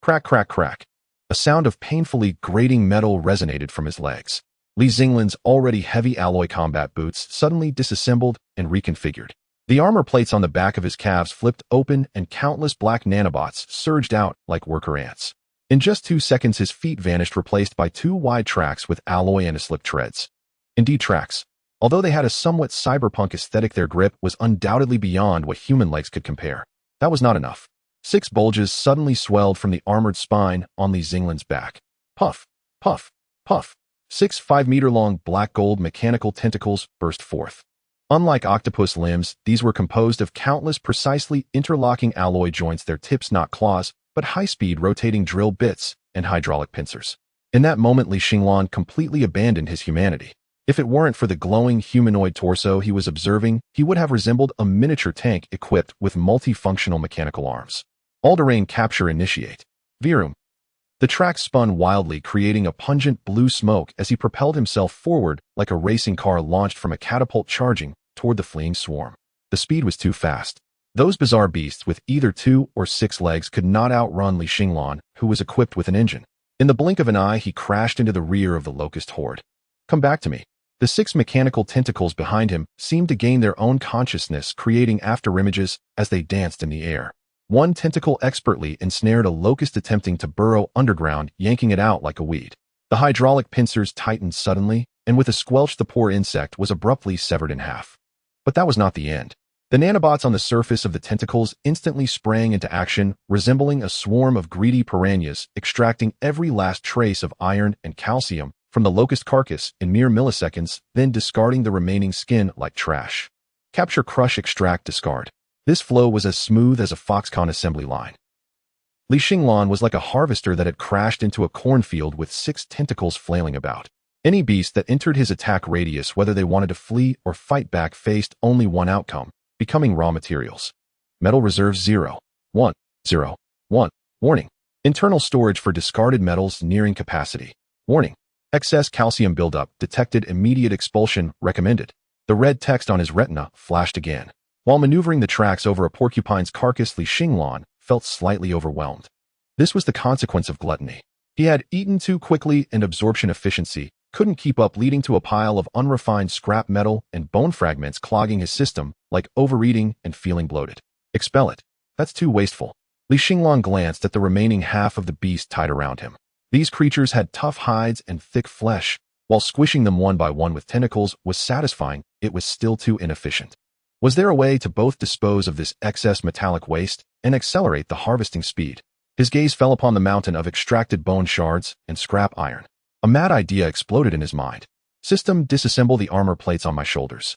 Crack, crack, crack. A sound of painfully grating metal resonated from his legs. Xinglan's already heavy alloy combat boots suddenly disassembled and reconfigured. The armor plates on the back of his calves flipped open and countless black nanobots surged out like worker ants. In just 2 seconds, his feet vanished, replaced by 2 wide tracks with alloy and slip treads. Indeed, tracks. Although they had a somewhat cyberpunk aesthetic, their grip was undoubtedly beyond what human legs could compare. That was not enough. 6 bulges suddenly swelled from the armored spine on Li Xinglan's back. Puff, puff, puff. 6 5-meter-long black-gold mechanical tentacles burst forth. Unlike octopus limbs, these were composed of countless precisely interlocking alloy joints, their tips not claws, but high-speed rotating drill bits and hydraulic pincers. In that moment, Li Xinglan completely abandoned his humanity. If it weren't for the glowing humanoid torso he was observing, he would have resembled a miniature tank equipped with multifunctional mechanical arms. All-terrain capture initiate. Verum. The track spun wildly, creating a pungent blue smoke as he propelled himself forward like a racing car launched from a catapult, charging toward the fleeing swarm. The speed was too fast. Those bizarre beasts with either 2 or 6 legs could not outrun Li Xinglan, who was equipped with an engine. In the blink of an eye, he crashed into the rear of the locust horde. Come back to me. The 6 mechanical tentacles behind him seemed to gain their own consciousness, creating afterimages as they danced in the air. One tentacle expertly ensnared a locust attempting to burrow underground, yanking it out like a weed. The hydraulic pincers tightened suddenly, and with a squelch the poor insect was abruptly severed in half. But that was not the end. The nanobots on the surface of the tentacles instantly sprang into action, resembling a swarm of greedy piranhas, extracting every last trace of iron and calcium from the locust carcass in mere milliseconds, then discarding the remaining skin like trash. Capture, crush, extract, discard. This flow was as smooth as a Foxconn assembly line. Li Xinglan was like a harvester that had crashed into a cornfield with 6 tentacles flailing about. Any beast that entered his attack radius, whether they wanted to flee or fight back, faced only one outcome: becoming raw materials. Metal reserves 0. 1. 0. 1. Warning. Internal storage for discarded metals nearing capacity. Warning. Excess calcium buildup detected. Immediate expulsion recommended. The red text on his retina flashed again. While maneuvering the tracks over a porcupine's carcass, Li Xinglan felt slightly overwhelmed. This was the consequence of gluttony. He had eaten too quickly, and absorption efficiency couldn't keep up, leading to a pile of unrefined scrap metal and bone fragments clogging his system, like overeating and feeling bloated. Expel it. That's too wasteful. Li Xinglan glanced at the remaining half of the beast tied around him. These creatures had tough hides and thick flesh. While squishing them one by one with tentacles was satisfying, it was still too inefficient. Was there a way to both dispose of this excess metallic waste and accelerate the harvesting speed? His gaze fell upon the mountain of extracted bone shards and scrap iron. A mad idea exploded in his mind. System, disassemble the armor plates on my shoulders.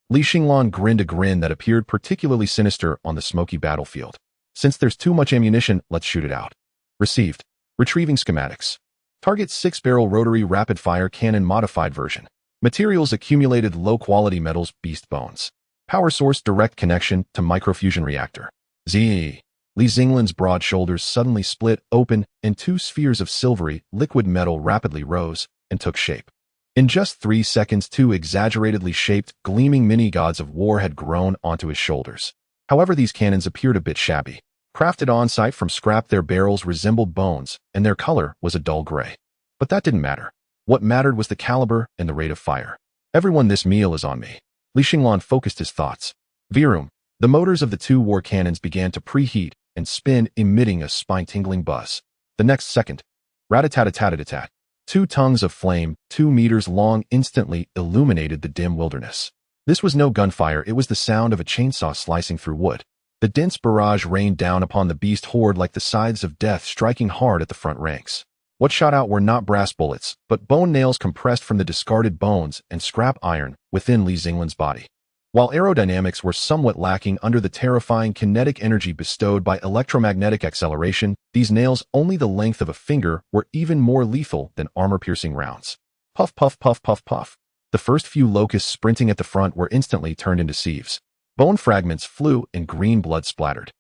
Li Xinglan grinned a grin that appeared particularly sinister on the smoky battlefield. Since there's too much ammunition, let's shoot it out. Received. Retrieving schematics. Target 6-barrel rotary rapid-fire cannon modified version. Materials accumulated low-quality metals, beast bones. Power source, direct connection to microfusion reactor. Z. Li Xinglan's broad shoulders suddenly split open, and 2 spheres of silvery, liquid metal rapidly rose and took shape. In just 3 seconds, 2 exaggeratedly shaped, gleaming mini-gods of war had grown onto his shoulders. However, these cannons appeared a bit shabby. Crafted on-site from scrap, their barrels resembled bones, and their color was a dull gray. But that didn't matter. What mattered was the caliber and the rate of fire. Everyone, this meal is on me. Li Xinglan focused his thoughts. Verum. The motors of the 2 war cannons began to preheat and spin, emitting a spine-tingling buzz. The next second, rat-a-tat-a-tat-a-tat. 2 tongues of flame, 2 meters long, instantly illuminated the dim wilderness. This was no gunfire, it was the sound of a chainsaw slicing through wood. The dense barrage rained down upon the beast horde like the scythes of death, striking hard at the front ranks. What shot out were not brass bullets, but bone nails compressed from the discarded bones and scrap iron within Li Xinglan's body. While aerodynamics were somewhat lacking under the terrifying kinetic energy bestowed by electromagnetic acceleration, these nails, only the length of a finger, were even more lethal than armor-piercing rounds. Puff, puff, puff, puff, puff. The first few locusts sprinting at the front were instantly turned into sieves. Bone fragments flew and green blood splattered.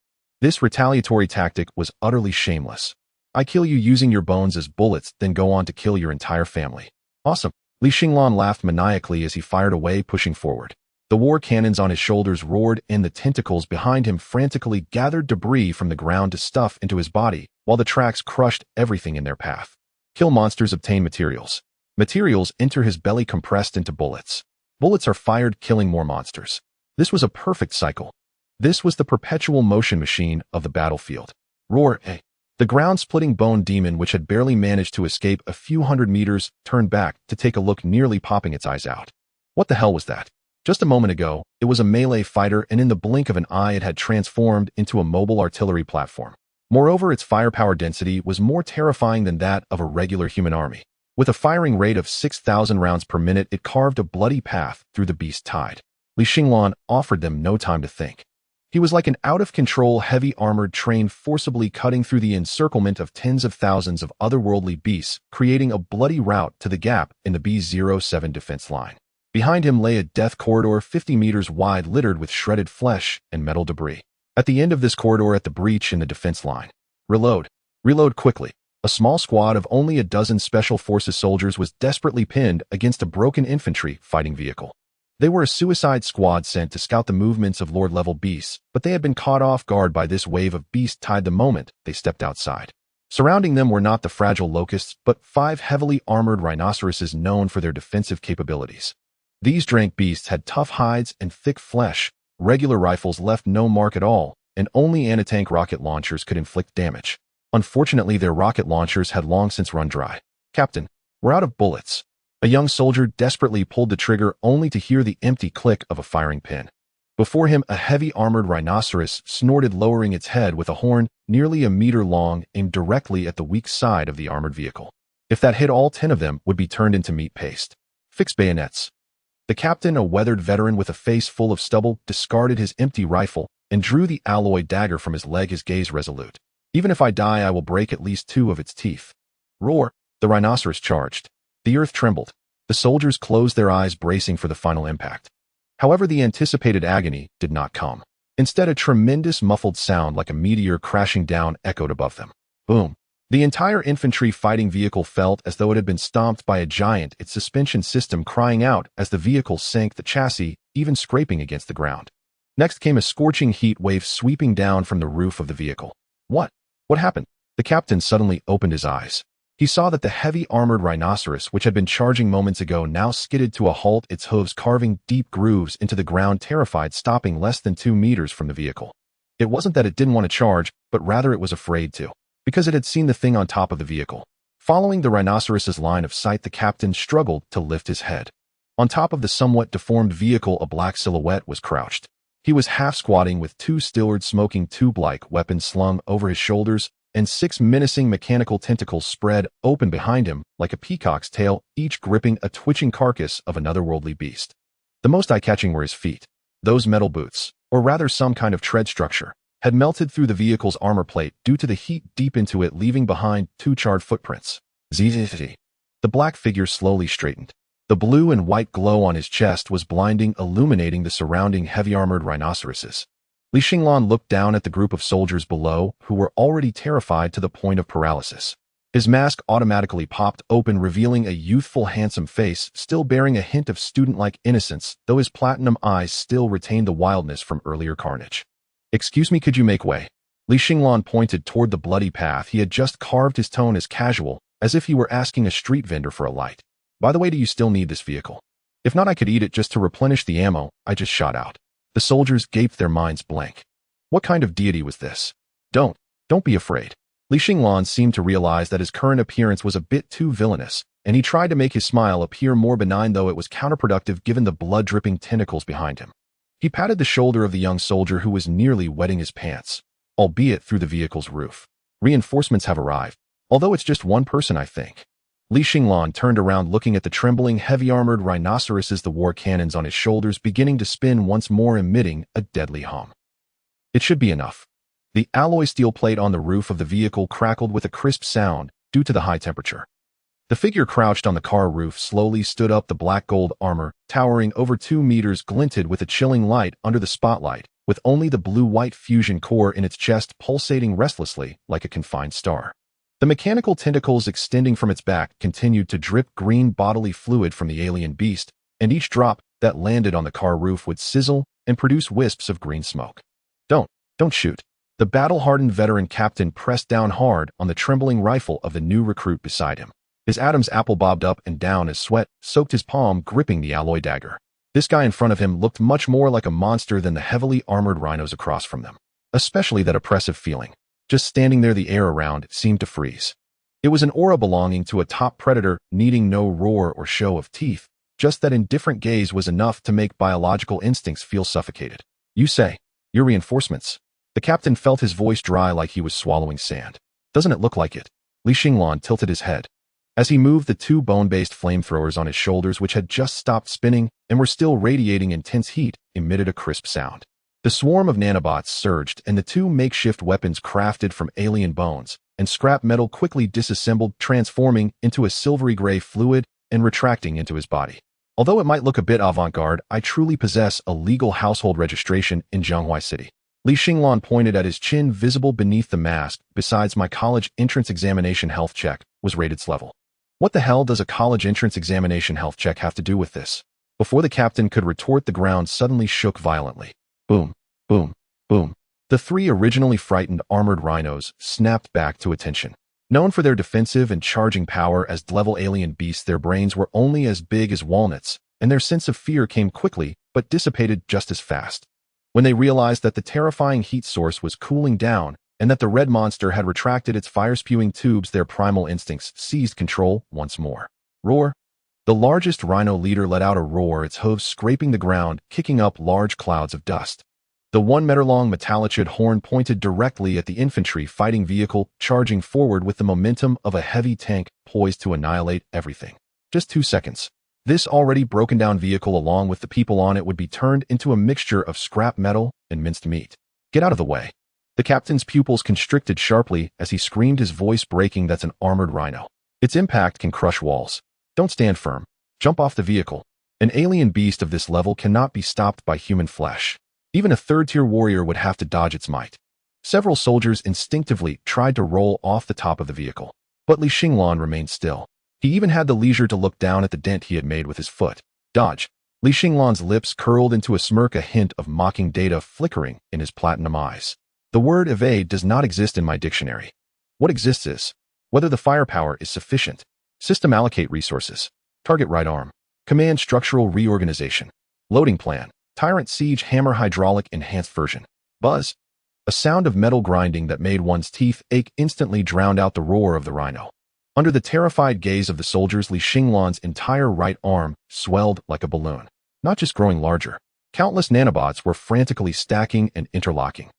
This retaliatory tactic was utterly shameless. I kill you using your bones as bullets, then go on to kill your entire family. Awesome. Li Xinglan laughed maniacally as he fired away, pushing forward. The war cannons on his shoulders roared, and the tentacles behind him frantically gathered debris from the ground to stuff into his body, while the tracks crushed everything in their path. Kill monsters, obtain materials. Materials enter his belly, compressed into bullets. Bullets are fired, killing more monsters. This was a perfect cycle. This was the perpetual motion machine of the battlefield. Roar, eh. The ground-splitting bone demon, which had barely managed to escape a few hundred meters, turned back to take a look, nearly popping its eyes out. What the hell was that? Just a moment ago, it was a melee fighter, and in the blink of an eye it had transformed into a mobile artillery platform. Moreover, its firepower density was more terrifying than that of a regular human army. With a firing rate of 6,000 rounds per minute, it carved a bloody path through the beast's tide. Xinglan offered them no time to think. He was like an out-of-control, heavy-armored train forcibly cutting through the encirclement of tens of thousands of otherworldly beasts, creating a bloody route to the gap in the B-07 defense line. Behind him lay a death corridor 50 meters wide, littered with shredded flesh and metal debris. At the end of this corridor, at the breach in the defense line. Reload. Reload quickly. A small squad of only a dozen Special Forces soldiers was desperately pinned against a broken infantry fighting vehicle. They were a suicide squad sent to scout the movements of Lord-level beasts, but they had been caught off guard by this wave of beast tide the moment they stepped outside. Surrounding them were not the fragile locusts, but 5 heavily armored rhinoceroses known for their defensive capabilities. These drank beasts had tough hides and thick flesh. Regular rifles left no mark at all, and only anti-tank rocket launchers could inflict damage. Unfortunately, their rocket launchers had long since run dry. "Captain, we're out of bullets." A young soldier desperately pulled the trigger, only to hear the empty click of a firing pin. Before him, a heavy armored rhinoceros snorted, lowering its head with a horn nearly a meter long aimed directly at the weak side of the armored vehicle. If that hit, all 10 of them would be turned into meat paste. "Fix bayonets." The captain, a weathered veteran with a face full of stubble, discarded his empty rifle and drew the alloy dagger from his leg, his gaze resolute. "Even if I die, I will break at least 2 of its teeth." Roar! The rhinoceros charged. The earth trembled. The soldiers closed their eyes, bracing for the final impact. However, the anticipated agony did not come. Instead, a tremendous muffled sound like a meteor crashing down echoed above them. Boom! The entire infantry fighting vehicle felt as though it had been stomped by a giant, its suspension system crying out as the vehicle sank, the chassis even scraping against the ground. Next came a scorching heat wave sweeping down from the roof of the vehicle. What happened? The captain suddenly opened his eyes. He saw that the heavy armored rhinoceros, which had been charging moments ago, now skidded to a halt, its hooves carving deep grooves into the ground, terrified, stopping less than 2 meters from the vehicle. It wasn't that it didn't want to charge, but rather it was afraid to, because it had seen the thing on top of the vehicle. Following the rhinoceros's line of sight, the captain struggled to lift his head. On top of the somewhat deformed vehicle, a black silhouette was crouched. He was half squatting with 2 Stillard smoking tube-like weapons slung over his shoulders, and 6 menacing mechanical tentacles spread open behind him like a peacock's tail, each gripping a twitching carcass of another worldly beast. The most eye-catching were his feet. Those metal boots, or rather some kind of tread structure, had melted through the vehicle's armor plate due to the heat deep into it, leaving behind 2 charred footprints. Zzz. The black figure slowly straightened. The blue and white glow on his chest was blinding, illuminating the surrounding heavy-armored rhinoceroses. Xinglan looked down at the group of soldiers below, who were already terrified to the point of paralysis. His mask automatically popped open, revealing a youthful, handsome face, still bearing a hint of student-like innocence, though his platinum eyes still retained the wildness from earlier carnage. "Excuse me, could you make way?" Xinglan pointed toward the bloody path he had just carved, his tone as casual as if he were asking a street vendor for a light. "By the way, do you still need this vehicle? If not, I could eat it just to replenish the ammo I just shot out." The soldiers gaped, their minds blank. What kind of deity was this? Don't be afraid." Xinglan seemed to realize that his current appearance was a bit too villainous, and he tried to make his smile appear more benign, though it was counterproductive given the blood-dripping tentacles behind him. He patted the shoulder of the young soldier who was nearly wetting his pants, albeit through the vehicle's roof. "Reinforcements have arrived, although it's just 1 person, I think." Xinglan turned around, looking at the trembling, heavy-armored rhinoceroses, the war cannons on his shoulders beginning to spin once more, emitting a deadly hum. "It should be enough." The alloy steel plate on the roof of the vehicle crackled with a crisp sound due to the high temperature. The figure crouched on the car roof slowly stood up, the black gold armor, towering over 2 meters, glinted with a chilling light under the spotlight, with only the blue-white fusion core in its chest pulsating restlessly like a confined star. The mechanical tentacles extending from its back continued to drip green bodily fluid from the alien beast, and each drop that landed on the car roof would sizzle and produce wisps of green smoke. Don't shoot." The battle-hardened veteran captain pressed down hard on the trembling rifle of the new recruit beside him. His Adam's apple bobbed up and down as sweat soaked his palm, gripping the alloy dagger. This guy in front of him looked much more like a monster than the heavily armored rhinos across from them. Especially that oppressive feeling. Just standing there, the air around seemed to freeze. It was an aura belonging to a top predator, needing no roar or show of teeth, just that indifferent gaze was enough to make biological instincts feel suffocated. You say, your reinforcements. The captain felt his voice dry like he was swallowing sand. Doesn't it look like it? Li Xinglan tilted his head. As he moved the two bone-based flamethrowers on his shoulders, which had just stopped spinning and were still radiating intense heat, emitted a crisp sound. The swarm of nanobots surged, and the two makeshift weapons crafted from alien bones and scrap metal quickly disassembled, transforming into a silvery gray fluid and retracting into his body. Although it might look a bit avant-garde, I truly possess a legal household registration in Zhanghua City. Li Xinglan pointed at his chin visible beneath the mask. Besides, my college entrance examination health check was rated level. What the hell does a college entrance examination health check have to do with this? Before the captain could retort, the ground suddenly shook violently. Boom, boom, boom. The three originally frightened armored rhinos snapped back to attention. Known for their defensive and charging power as level alien beasts, their brains were only as big as walnuts, and their sense of fear came quickly but dissipated just as fast. When they realized that the terrifying heat source was cooling down and that the red monster had retracted its fire-spewing tubes, their primal instincts seized control once more. Roar! The largest rhino leader let out a roar, its hooves scraping the ground, kicking up large clouds of dust. The 1-meter-long metallocid horn pointed directly at the infantry fighting vehicle, charging forward with the momentum of a heavy tank poised to annihilate everything. Just 2 seconds. This already broken-down vehicle, along with the people on it, would be turned into a mixture of scrap metal and minced meat. Get out of the way. The captain's pupils constricted sharply as he screamed, his voice breaking. That's an armored rhino. Its impact can crush walls. Don't stand firm. Jump off the vehicle. An alien beast of this level cannot be stopped by human flesh. Even a third-tier warrior would have to dodge its might. Several soldiers instinctively tried to roll off the top of the vehicle, but Li Xinglan remained still. He even had the leisure to look down at the dent he had made with his foot. Dodge. Li Xinglan's lips curled into a smirk, a hint of mocking data flickering in his platinum eyes. The word evade does not exist in my dictionary. What exists is whether the firepower is sufficient. System allocate resources. Target right arm. Command structural reorganization. Loading plan. Tyrant siege hammer hydraulic enhanced version. Buzz. A sound of metal grinding that made one's teeth ache instantly drowned out the roar of the rhino. Under the terrified gaze of the soldiers, Li Xinglan's entire right arm swelled like a balloon, not just growing larger. Countless nanobots were frantically stacking and interlocking.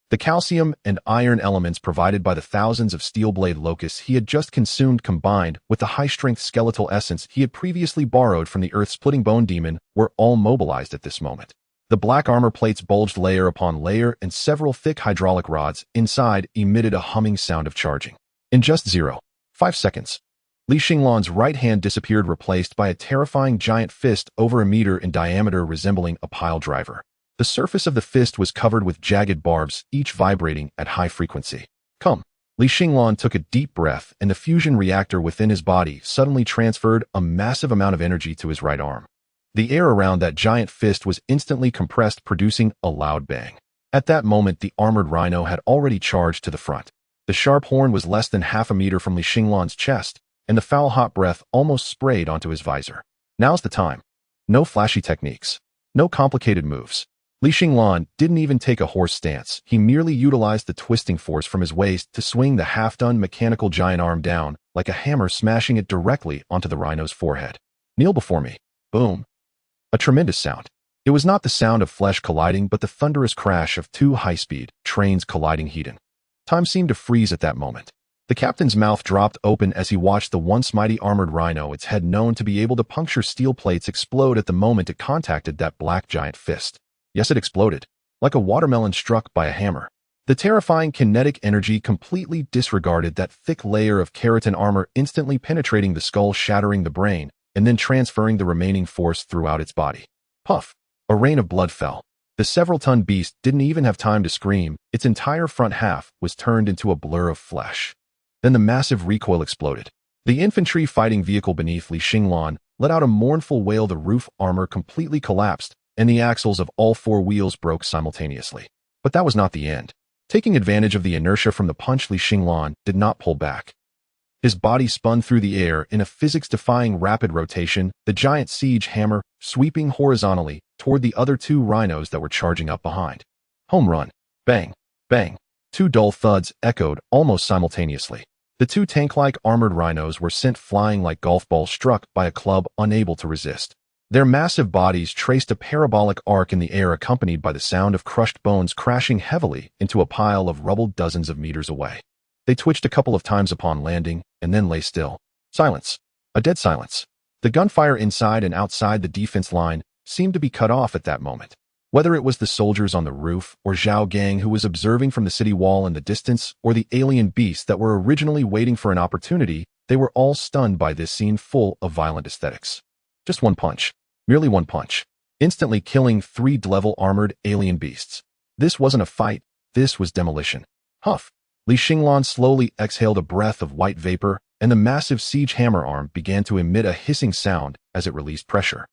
The calcium and iron elements provided by the thousands of steel blade locusts he had just consumed, combined with the high-strength skeletal essence he had previously borrowed from the earth-splitting bone demon, were all mobilized at this moment. The black armor plates bulged layer upon layer, and several thick hydraulic rods inside emitted a humming sound of charging. In just 0.5 seconds, Li Xinglan's right hand disappeared, replaced by a terrifying giant fist over a meter in diameter, resembling a pile driver. The surface of the fist was covered with jagged barbs, each vibrating at high frequency. Come. Li Xinglan took a deep breath, and the fusion reactor within his body suddenly transferred a massive amount of energy to his right arm. The air around that giant fist was instantly compressed, producing a loud bang. At that moment, the armored rhino had already charged to the front. The sharp horn was less than half a meter from Li Xinglan's chest, and the foul hot breath almost sprayed onto his visor. Now's the time. No flashy techniques. No complicated moves. Li Xinglan didn't even take a horse stance. He merely utilized the twisting force from his waist to swing the half-done mechanical giant arm down like a hammer, smashing it directly onto the rhino's forehead. Kneel before me. Boom. A tremendous sound. It was not the sound of flesh colliding, but the thunderous crash of two high-speed trains colliding head-on. Time seemed to freeze at that moment. The captain's mouth dropped open as he watched the once mighty armored rhino, its head known to be able to puncture steel plates, explode at the moment it contacted that black giant fist. Yes, it exploded, like a watermelon struck by a hammer. The terrifying kinetic energy completely disregarded that thick layer of keratin armor, instantly penetrating the skull, shattering the brain, and then transferring the remaining force throughout its body. Puff! A rain of blood fell. The several-ton beast didn't even have time to scream. Its entire front half was turned into a blur of flesh. Then the massive recoil exploded. The infantry fighting vehicle beneath Li Xinglan let out a mournful wail. The roof armor completely collapsed, and the axles of all four wheels broke simultaneously. But that was not the end. Taking advantage of the inertia from the punch, Li Xinglan did not pull back. His body spun through the air in a physics-defying rapid rotation, the giant siege hammer sweeping horizontally toward the other two rhinos that were charging up behind. Home run. Bang. Bang. Two dull thuds echoed almost simultaneously. The two tank-like armored rhinos were sent flying like golf balls struck by a club, unable to resist. Their massive bodies traced a parabolic arc in the air accompanied by the sound of crushed bones crashing heavily into a pile of rubble dozens of meters away. They twitched a couple of times upon landing and then lay still. Silence. A dead silence. The gunfire inside and outside the defense line seemed to be cut off at that moment. Whether it was the soldiers on the roof, or Zhao Gang who was observing from the city wall in the distance, or the alien beasts that were originally waiting for an opportunity, they were all stunned by this scene full of violent aesthetics. Just one punch. Merely one punch. Instantly killing 3 level armored alien beasts. This wasn't a fight, this was demolition. Huff. Li Xinglan slowly exhaled a breath of white vapor, and the massive siege hammer arm began to emit a hissing sound as it released pressure.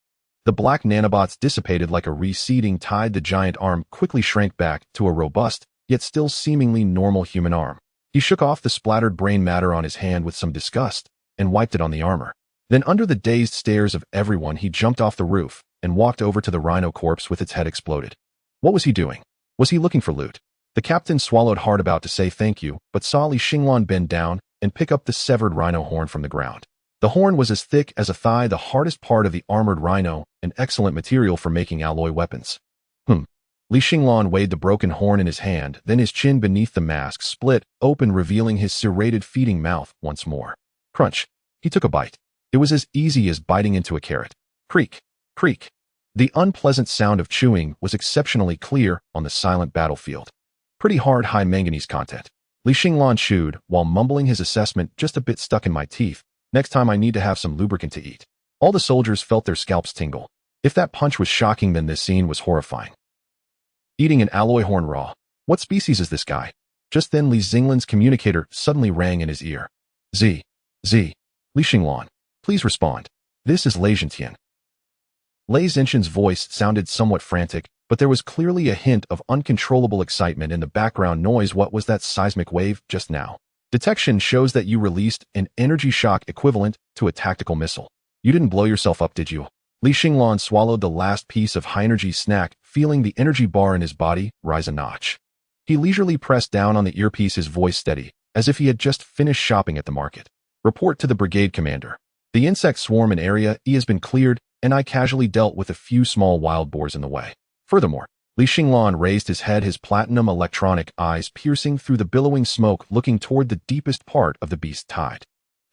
The black nanobots dissipated like a receding tide. The giant arm quickly shrank back to a robust, yet still seemingly normal human arm. He shook off the splattered brain matter on his hand with some disgust, and wiped it on the armor. Then under the dazed stares of everyone he jumped off the roof, and walked over to the rhino corpse with its head exploded. What was he doing? Was he looking for loot? The captain swallowed hard about to say thank you, but saw Li Xinglan bend down and pick up the severed rhino horn from the ground. The horn was as thick as a thigh, the hardest part of the armored rhino, an excellent material for making alloy weapons. Li Xinglan weighed the broken horn in his hand, then his chin beneath the mask split open, revealing his serrated feeding mouth once more. Crunch. He took a bite. It was as easy as biting into a carrot. Creak. Creak. The unpleasant sound of chewing was exceptionally clear on the silent battlefield. Pretty hard high manganese content. Li Xinglan chewed, while mumbling his assessment, just a bit stuck in my teeth. Next time I need to have some lubricant to eat. All the soldiers felt their scalps tingle. If that punch was shocking, then this scene was horrifying. Eating an alloy horn raw. What species is this guy? Just then Li Xinglan's communicator suddenly rang in his ear. Z. Li Xinglan. Please respond. This is Lei Zhentian. Lei Zhentian's voice sounded somewhat frantic, but there was clearly a hint of uncontrollable excitement in the background noise. What was that seismic wave just now? Detection shows that you released an energy shock equivalent to a tactical missile. You didn't blow yourself up, did you? Li Xinglan swallowed the last piece of high-energy snack, feeling the energy bar in his body rise a notch. He leisurely pressed down on the earpiece, his voice steady, as if he had just finished shopping at the market. Report to the brigade commander. The insect swarm in Area E has been cleared, and I casually dealt with a few small wild boars in the way. Furthermore, Li Xinglan raised his head, his platinum electronic eyes piercing through the billowing smoke, looking toward the deepest part of the beast's tide.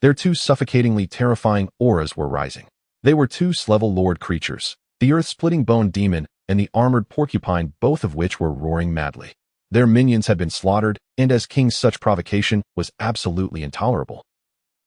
Their 2 suffocatingly terrifying auras were rising. They were 2 level lord creatures, the earth-splitting bone demon and the armored porcupine, both of which were roaring madly. Their minions had been slaughtered, and as king such provocation was absolutely intolerable.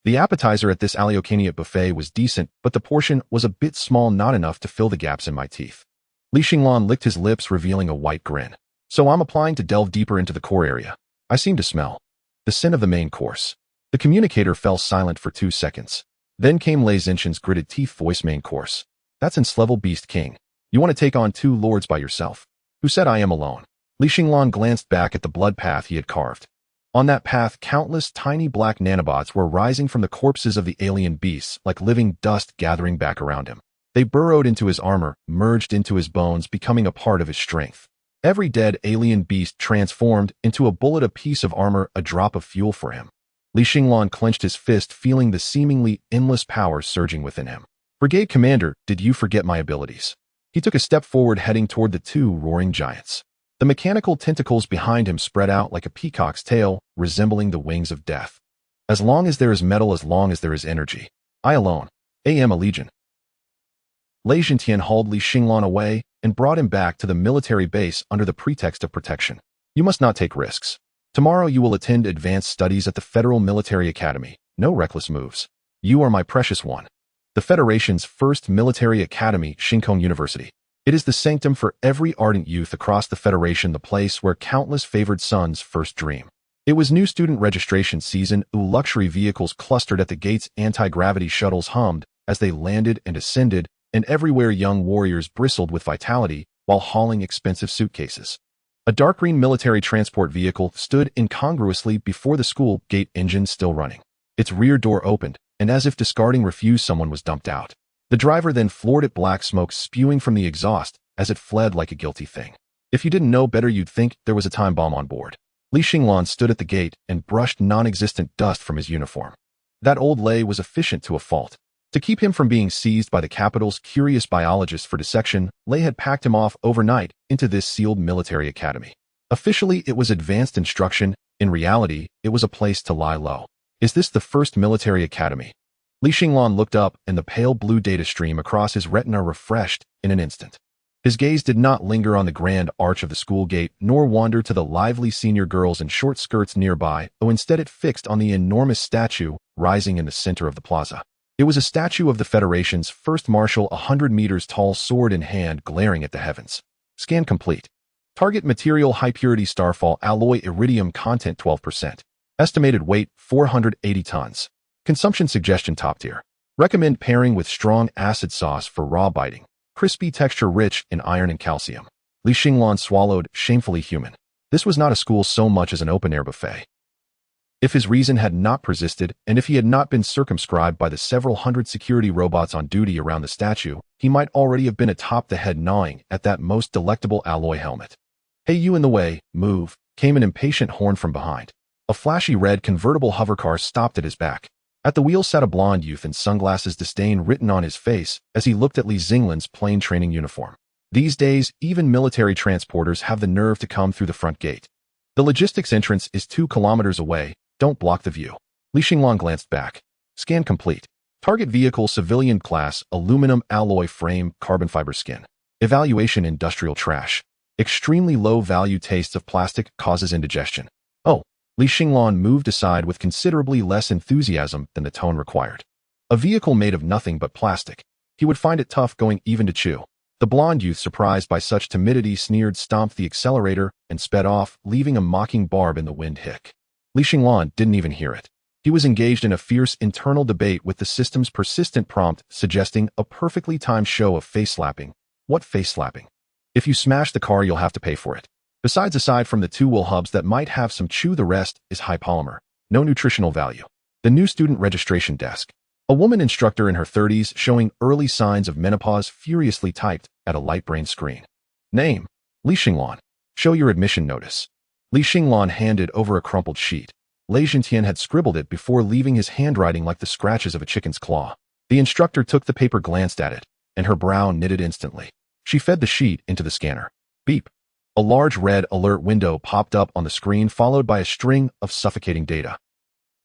The appetizer at this Aleocaniate buffet was decent, but the portion was a bit small, not enough to fill the gaps in my teeth. Li Xinglan licked his lips, revealing a white grin. So I'm applying to delve deeper into the core area. I seem to smell the scent of the main course. The communicator fell silent for 2 seconds. Then came Lei Zhentian's gritted teeth voice. Main course. That's Ins-level beast king. You want to take on 2 lords by yourself? Who said I am alone? Li Xinglan glanced back at the blood path he had carved. On that path, countless tiny black nanobots were rising from the corpses of the alien beasts like living dust gathering back around him. They burrowed into his armor, merged into his bones, becoming a part of his strength. Every dead alien beast transformed into a bullet, a piece of armor, a drop of fuel for him. Li Xinglan clenched his fist, feeling the seemingly endless power surging within him. Brigade Commander, did you forget my abilities? He took a step forward, heading toward the 2 roaring giants. The mechanical tentacles behind him spread out like a peacock's tail, resembling the wings of death. As long as there is metal, as long as there is energy. I alone am a legion. Lei Zhentian hauled Li Xinglan away and brought him back to the military base under the pretext of protection. You must not take risks. Tomorrow you will attend advanced studies at the Federal Military Academy. No reckless moves. You are my precious one. The Federation's first military academy, Xingkong University. It is the sanctum for every ardent youth across the Federation, the place where countless favored sons first dream. It was new student registration season. Luxury vehicles clustered at the gates, anti-gravity shuttles hummed as they landed and ascended, and everywhere young warriors bristled with vitality while hauling expensive suitcases. A dark green military transport vehicle stood incongruously before the school gate, engine still running. Its rear door opened, and as if discarding refuse, someone was dumped out. The driver then floored it, black smoke spewing from the exhaust as it fled like a guilty thing. If you didn't know better, you'd think there was a time bomb on board. Li Xinglan stood at the gate and brushed non-existent dust from his uniform. That old Lei was efficient to a fault. To keep him from being seized by the capital's curious biologists for dissection, Lei had packed him off overnight into this sealed military academy. Officially, it was advanced instruction. In reality, it was a place to lie low. Is this the first military academy? Li Xinglan looked up, and the pale blue data stream across his retina refreshed in an instant. His gaze did not linger on the grand arch of the school gate, nor wander to the lively senior girls in short skirts nearby, though instead it fixed on the enormous statue rising in the center of the plaza. It was a statue of the Federation's first marshal, 100 meters tall, sword in hand, glaring at the heavens. Scan complete. Target material: high-purity starfall alloy, iridium content 12%. Estimated weight 480 tons. Consumption suggestion: top tier. Recommend pairing with strong acid sauce for raw biting. Crispy texture rich in iron and calcium. Li Xinglan swallowed, shamefully human. This was not a school so much as an open-air buffet. If his reason had not persisted, and if he had not been circumscribed by the several hundred security robots on duty around the statue, he might already have been atop the head, gnawing at that most delectable alloy helmet. "Hey, you in the way, move," came an impatient horn from behind. A flashy red convertible hovercar stopped at his back. At the wheel sat a blond youth in sunglasses, disdain written on his face as he looked at Li Xinglan's plain training uniform. These days, even military transporters have the nerve to come through the front gate. The logistics entrance is 2 kilometers away. Don't block the view. Li Xinglan glanced back. Scan complete. Target vehicle: civilian class, aluminum alloy frame, carbon fiber skin. Evaluation: industrial trash. Extremely low value. Tastes of plastic, causes indigestion. Oh. Li Xinglan moved aside with considerably less enthusiasm than the tone required. A vehicle made of nothing but plastic. He would find it tough going even to chew. The blond youth, surprised by such timidity, sneered, stomped the accelerator, and sped off, leaving a mocking barb in the wind. Hick. Li Xinglan didn't even hear it. He was engaged in a fierce internal debate with the system's persistent prompt, suggesting a perfectly timed show of face-slapping. What face-slapping? If you smash the car, you'll have to pay for it. Besides, aside from the 2 wool hubs that might have some chew, the rest is high polymer. No nutritional value. The new student registration desk. A woman instructor in her 30s, showing early signs of menopause, furiously typed at a light-brain screen. Name: Li Xinglan. Show your admission notice. Li Xinglan handed over a crumpled sheet. Lei Zhentian had scribbled it before, leaving his handwriting like the scratches of a chicken's claw. The instructor took the paper, glanced at it, and her brow knitted instantly. She fed the sheet into the scanner. Beep. A large red alert window popped up on the screen, followed by a string of suffocating data.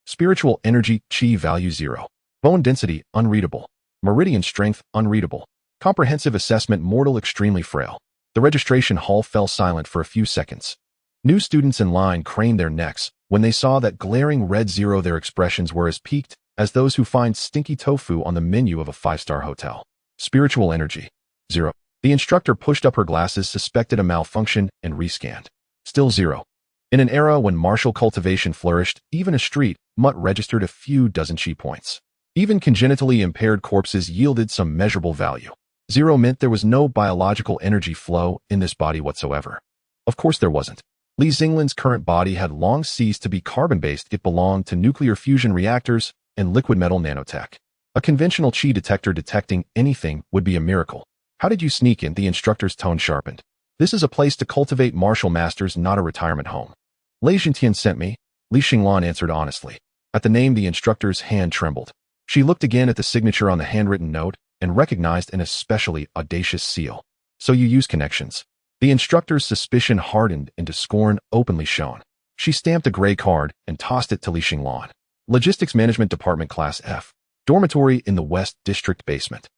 Spiritual energy, chi value 0. Bone density, unreadable. Meridian strength, unreadable. Comprehensive assessment, mortal, extremely frail. The registration hall fell silent for a few seconds. New students in line craned their necks. When they saw that glaring red 0, their expressions were as peaked as those who find stinky tofu on the menu of a 5-star hotel. Spiritual energy, 0. The instructor pushed up her glasses, suspected a malfunction, and rescanned. Still 0. In an era when martial cultivation flourished, even a street mutt registered a few dozen chi points. Even congenitally impaired corpses yielded some measurable value. 0 meant there was no biological energy flow in this body whatsoever. Of course there wasn't. Li Xinglan's current body had long ceased to be carbon-based. It belonged to nuclear fusion reactors and liquid metal nanotech. A conventional chi detector detecting anything would be a miracle. How did you sneak in? The instructor's tone sharpened. This is a place to cultivate martial masters, not a retirement home. Lei Zhentian sent me, Li Xinglan answered honestly. At the name, the instructor's hand trembled. She looked again at the signature on the handwritten note and recognized an especially audacious seal. So you use connections. The instructor's suspicion hardened into scorn, openly shown. She stamped a gray card and tossed it to Li Xinglan. Logistics Management Department, Class F. Dormitory in the West District basement.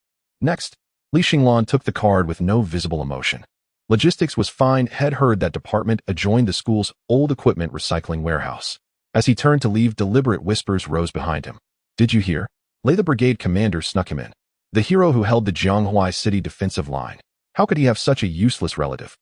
Next, Li Xinglan took the card with no visible emotion. Logistics was fine. Had heard that department adjoined the school's old equipment recycling warehouse. As he turned to leave, deliberate whispers rose behind him. Did you hear? Lei, the brigade commander, snuck him in. The hero who held the Jianghuai City defensive line. How could he have such a useless relative?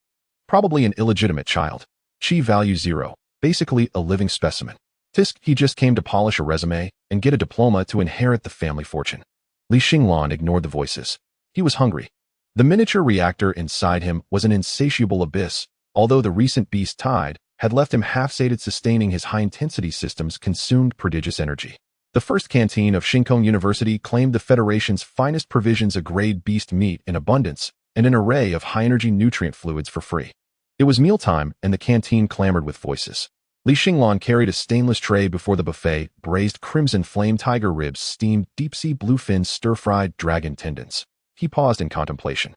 Probably an illegitimate child. Chi value 0. Basically a living specimen. Tisk, he just came to polish a resume and get a diploma to inherit the family fortune. Li Xinglan ignored the voices. He was hungry. The miniature reactor inside him was an insatiable abyss, although the recent beast tide had left him half-sated. Sustaining his high-intensity systems consumed prodigious energy. The first canteen of Xinglan University claimed the Federation's finest provisions, a grade beast meat in abundance, and an array of high-energy nutrient fluids for free. It was mealtime, and the canteen clamored with voices. Li Xinglan carried a stainless tray before the buffet, braised crimson flame tiger ribs, steamed deep-sea bluefin stir-fried dragon tendons. He paused in contemplation.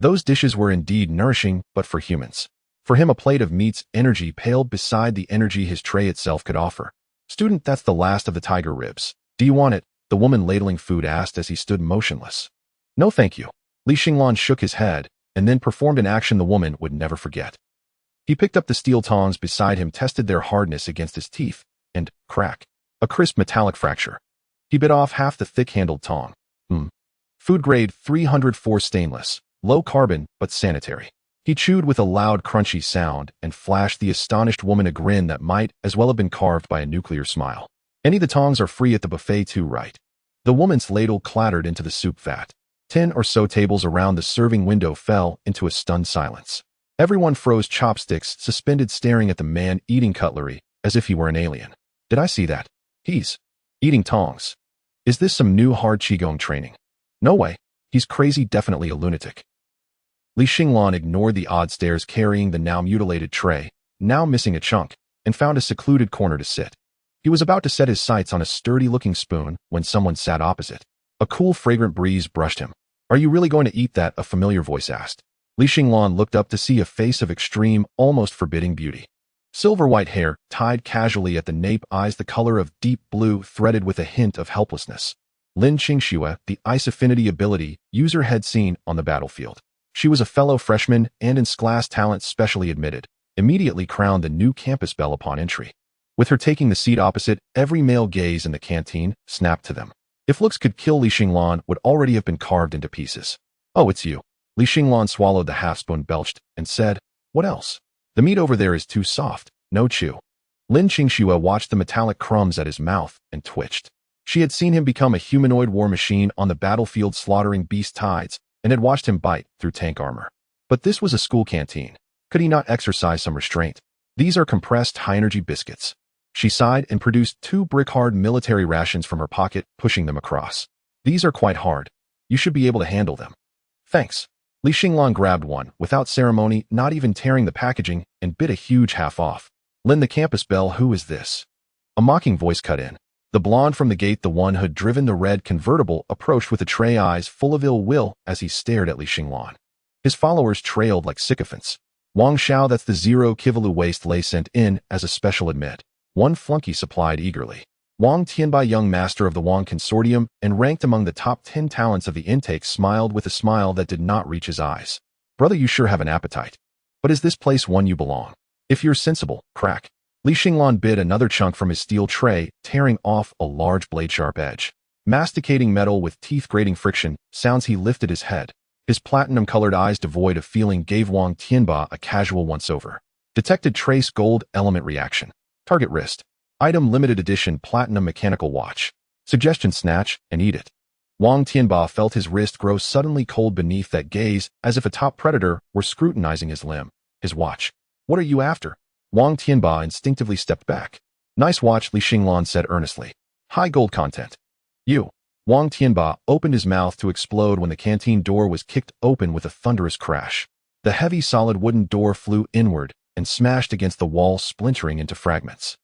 Those dishes were indeed nourishing, but for humans. For him, a plate of meat's energy paled beside the energy his tray itself could offer. Student, that's the last of the tiger ribs. Do you want it? The woman ladling food asked as he stood motionless. No thank you. Li Xinglan shook his head, and then performed an action the woman would never forget. He picked up the steel tongs beside him, tested their hardness against his teeth, and, crack, a crisp metallic fracture. He bit off half the thick-handled tong. Food grade 304 stainless, low carbon, but sanitary. He chewed with a loud crunchy sound and flashed the astonished woman a grin that might as well have been carved by a nuclear smile. Any of the tongs are free at the buffet too, right? The woman's ladle clattered into the soup vat. 10 or so tables around the serving window fell into a stunned silence. Everyone froze, chopsticks suspended, staring at the man eating cutlery as if he were an alien. Did I see that? He's eating tongs. Is this some new hard qigong training? No way. He's crazy, definitely a lunatic. Li Xinglan ignored the odd stares, carrying the now mutilated tray, now missing a chunk, and found a secluded corner to sit. He was about to set his sights on a sturdy-looking spoon when someone sat opposite. A cool, fragrant breeze brushed him. Are you really going to eat that? A familiar voice asked. Li Xinglan looked up to see a face of extreme, almost forbidding beauty. Silver-white hair, tied casually at the nape, eyes the color of deep blue, threaded with a hint of helplessness. Lin Qingxue, the ice affinity ability user, had seen on the battlefield. She was a fellow freshman and in class talent specially admitted, immediately crowned the new campus belle upon entry. With her taking the seat opposite, every male gaze in the canteen snapped to them. If looks could kill, Li Xinglan would already have been carved into pieces. Oh, it's you. Li Xinglan swallowed the half-spoon, belched, and said, what else? The meat over there is too soft, no chew. Lin Qingxue watched the metallic crumbs at his mouth and twitched. She had seen him become a humanoid war machine on the battlefield, slaughtering beast tides, and had watched him bite through tank armor. But this was a school canteen. Could he not exercise some restraint? These are compressed high-energy biscuits. She sighed and produced 2 brick-hard military rations from her pocket, pushing them across. These are quite hard. You should be able to handle them. Thanks. Li Xinglan grabbed one, without ceremony, not even tearing the packaging, and bit a huge half off. Lin, the campus belle, who is this? A mocking voice cut in. The blonde from the gate, the one who'd driven the red convertible, approached with a tray, eyes full of ill will as he stared at Li Xinglan. His followers trailed like sycophants. Wang Xiao, that's the 0 Kivalu waste lay, sent in as a special admit. One flunky supplied eagerly. Wang Tianbai, young master of the Wang Consortium and ranked among the top 10 talents of the intake, smiled with a smile that did not reach his eyes. Brother, you sure have an appetite. But is this place one you belong? If you're sensible, crack. Li Xinglan bit another chunk from his steel tray, tearing off a large blade-sharp edge. Masticating metal with teeth-grating friction, sounds. He lifted his head. His platinum-colored eyes, devoid of feeling, gave Wang Tianbai a casual once-over. Detected trace gold element reaction. Target wrist. Item limited edition platinum mechanical watch. Suggestion: snatch and eat it. Wang Tianbai felt his wrist grow suddenly cold beneath that gaze, as if a top predator were scrutinizing his limb. His watch. What are you after? Wang Tianbai instinctively stepped back. Nice watch, Li Xinglan said earnestly. High gold content. You. Wang Tianbai opened his mouth to explode when the canteen door was kicked open with a thunderous crash. The heavy solid wooden door flew inward and smashed against the wall, splintering into fragments.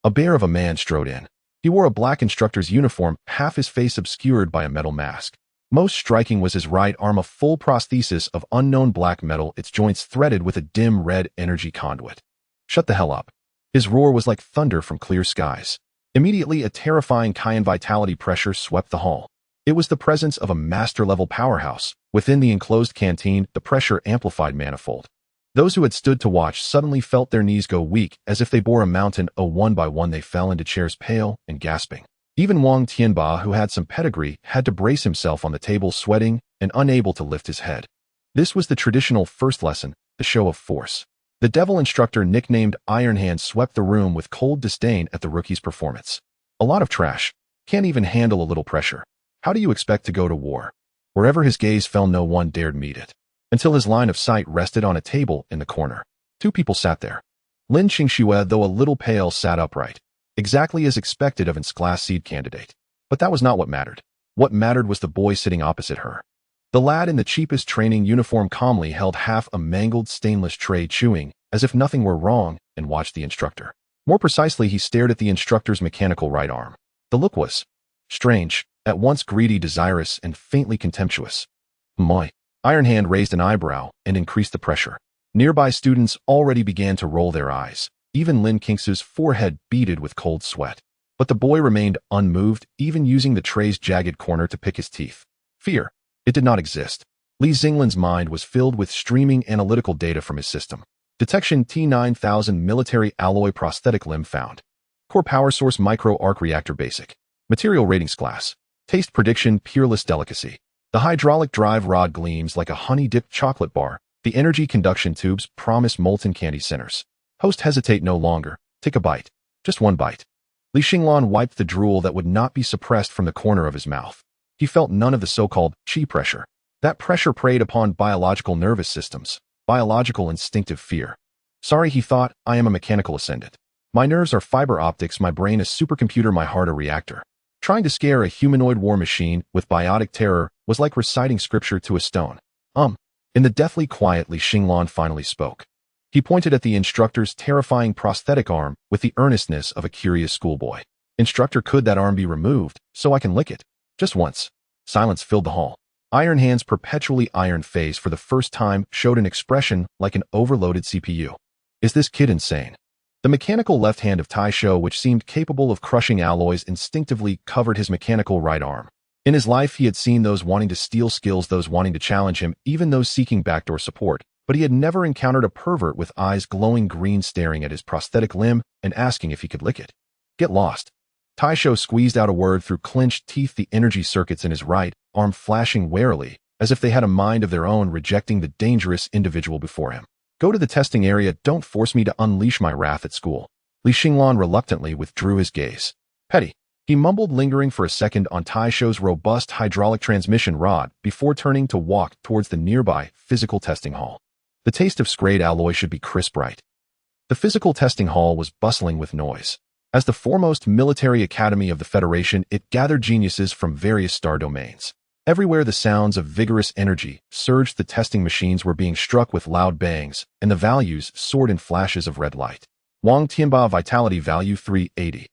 A bear of a man strode in. He wore a black instructor's uniform, half his face obscured by a metal mask. Most striking was his right arm, a full prosthesis of unknown black metal, its joints threaded with a dim red energy conduit. Shut the hell up. His roar was like thunder from clear skies. Immediately, a terrifying Cayenne vitality pressure swept the hall. It was the presence of a master-level powerhouse. Within the enclosed canteen, the pressure amplified manifold. Those who had stood to watch suddenly felt their knees go weak, as if they bore a mountain. One by one they fell into chairs, pale and gasping. Even Wang Tianbai, who had some pedigree, had to brace himself on the table, sweating and unable to lift his head. This was the traditional first lesson, the show of force. The devil instructor, nicknamed Iron Hand, swept the room with cold disdain at the rookie's performance. A lot of trash. Can't even handle a little pressure. How do you expect to go to war? Wherever his gaze fell, no one dared meet it. Until his line of sight rested on a table in the corner. 2 people sat there. Lin Qingxue, though a little pale, sat upright, exactly as expected of its class seed candidate. But that was not what mattered. What mattered was the boy sitting opposite her. The lad in the cheapest training uniform calmly held half a mangled stainless tray, chewing as if nothing were wrong, and watched the instructor. More precisely, he stared at the instructor's mechanical right arm. The look was strange, at once greedy, desirous, and faintly contemptuous. My Iron Hand raised an eyebrow and increased the pressure. Nearby students already began to roll their eyes. Even Lin Kings's forehead beaded with cold sweat. But the boy remained unmoved, even using the tray's jagged corner to pick his teeth. Fear. It did not exist. Li Xinglan's mind was filled with streaming analytical data from his system. Detection T9000 military alloy prosthetic limb found. Core power source micro arc reactor basic. Material ratings class. Taste prediction peerless delicacy. The hydraulic drive rod gleams like a honey-dipped chocolate bar. The energy conduction tubes promise molten candy centers. Host hesitate no longer. Take a bite. Just one bite. Li Xinglan wiped the drool that would not be suppressed from the corner of his mouth. He felt none of the so-called chi pressure. That pressure preyed upon biological nervous systems, biological instinctive fear. Sorry, he thought, I am a mechanical ascendant. My nerves are fiber optics, my brain a supercomputer, my heart a reactor. Trying to scare a humanoid war machine with biotic terror was like reciting scripture to a stone. In the deathly quiet, Li Xinglan finally spoke. He pointed at the instructor's terrifying prosthetic arm with the earnestness of a curious schoolboy. Instructor, could that arm be removed, so I can lick it? Just once. Silence filled the hall. Iron Hand's perpetually iron face for the first time showed an expression like an overloaded CPU. Is this kid insane? The mechanical left hand of Taisho, which seemed capable of crushing alloys, instinctively covered his mechanical right arm. In his life, he had seen those wanting to steal skills, those wanting to challenge him, even those seeking backdoor support. But he had never encountered a pervert with eyes glowing green staring at his prosthetic limb and asking if he could lick it. Get lost. Taisho squeezed out a word through clenched teeth, the energy circuits in his right arm flashing warily, as if they had a mind of their own, rejecting the dangerous individual before him. Go to the testing area, don't force me to unleash my wrath at school. Li Xinglan reluctantly withdrew his gaze. Petty. He mumbled, lingering for a second on Taisho's robust hydraulic transmission rod before turning to walk towards the nearby physical testing hall. The taste of scrayed alloy should be crisp right. The physical testing hall was bustling with noise. As the foremost military academy of the Federation, it gathered geniuses from various star domains. Everywhere the sounds of vigorous energy surged, the testing machines were being struck with loud bangs, and the values soared in flashes of red light. Wang Tianba vitality value 380.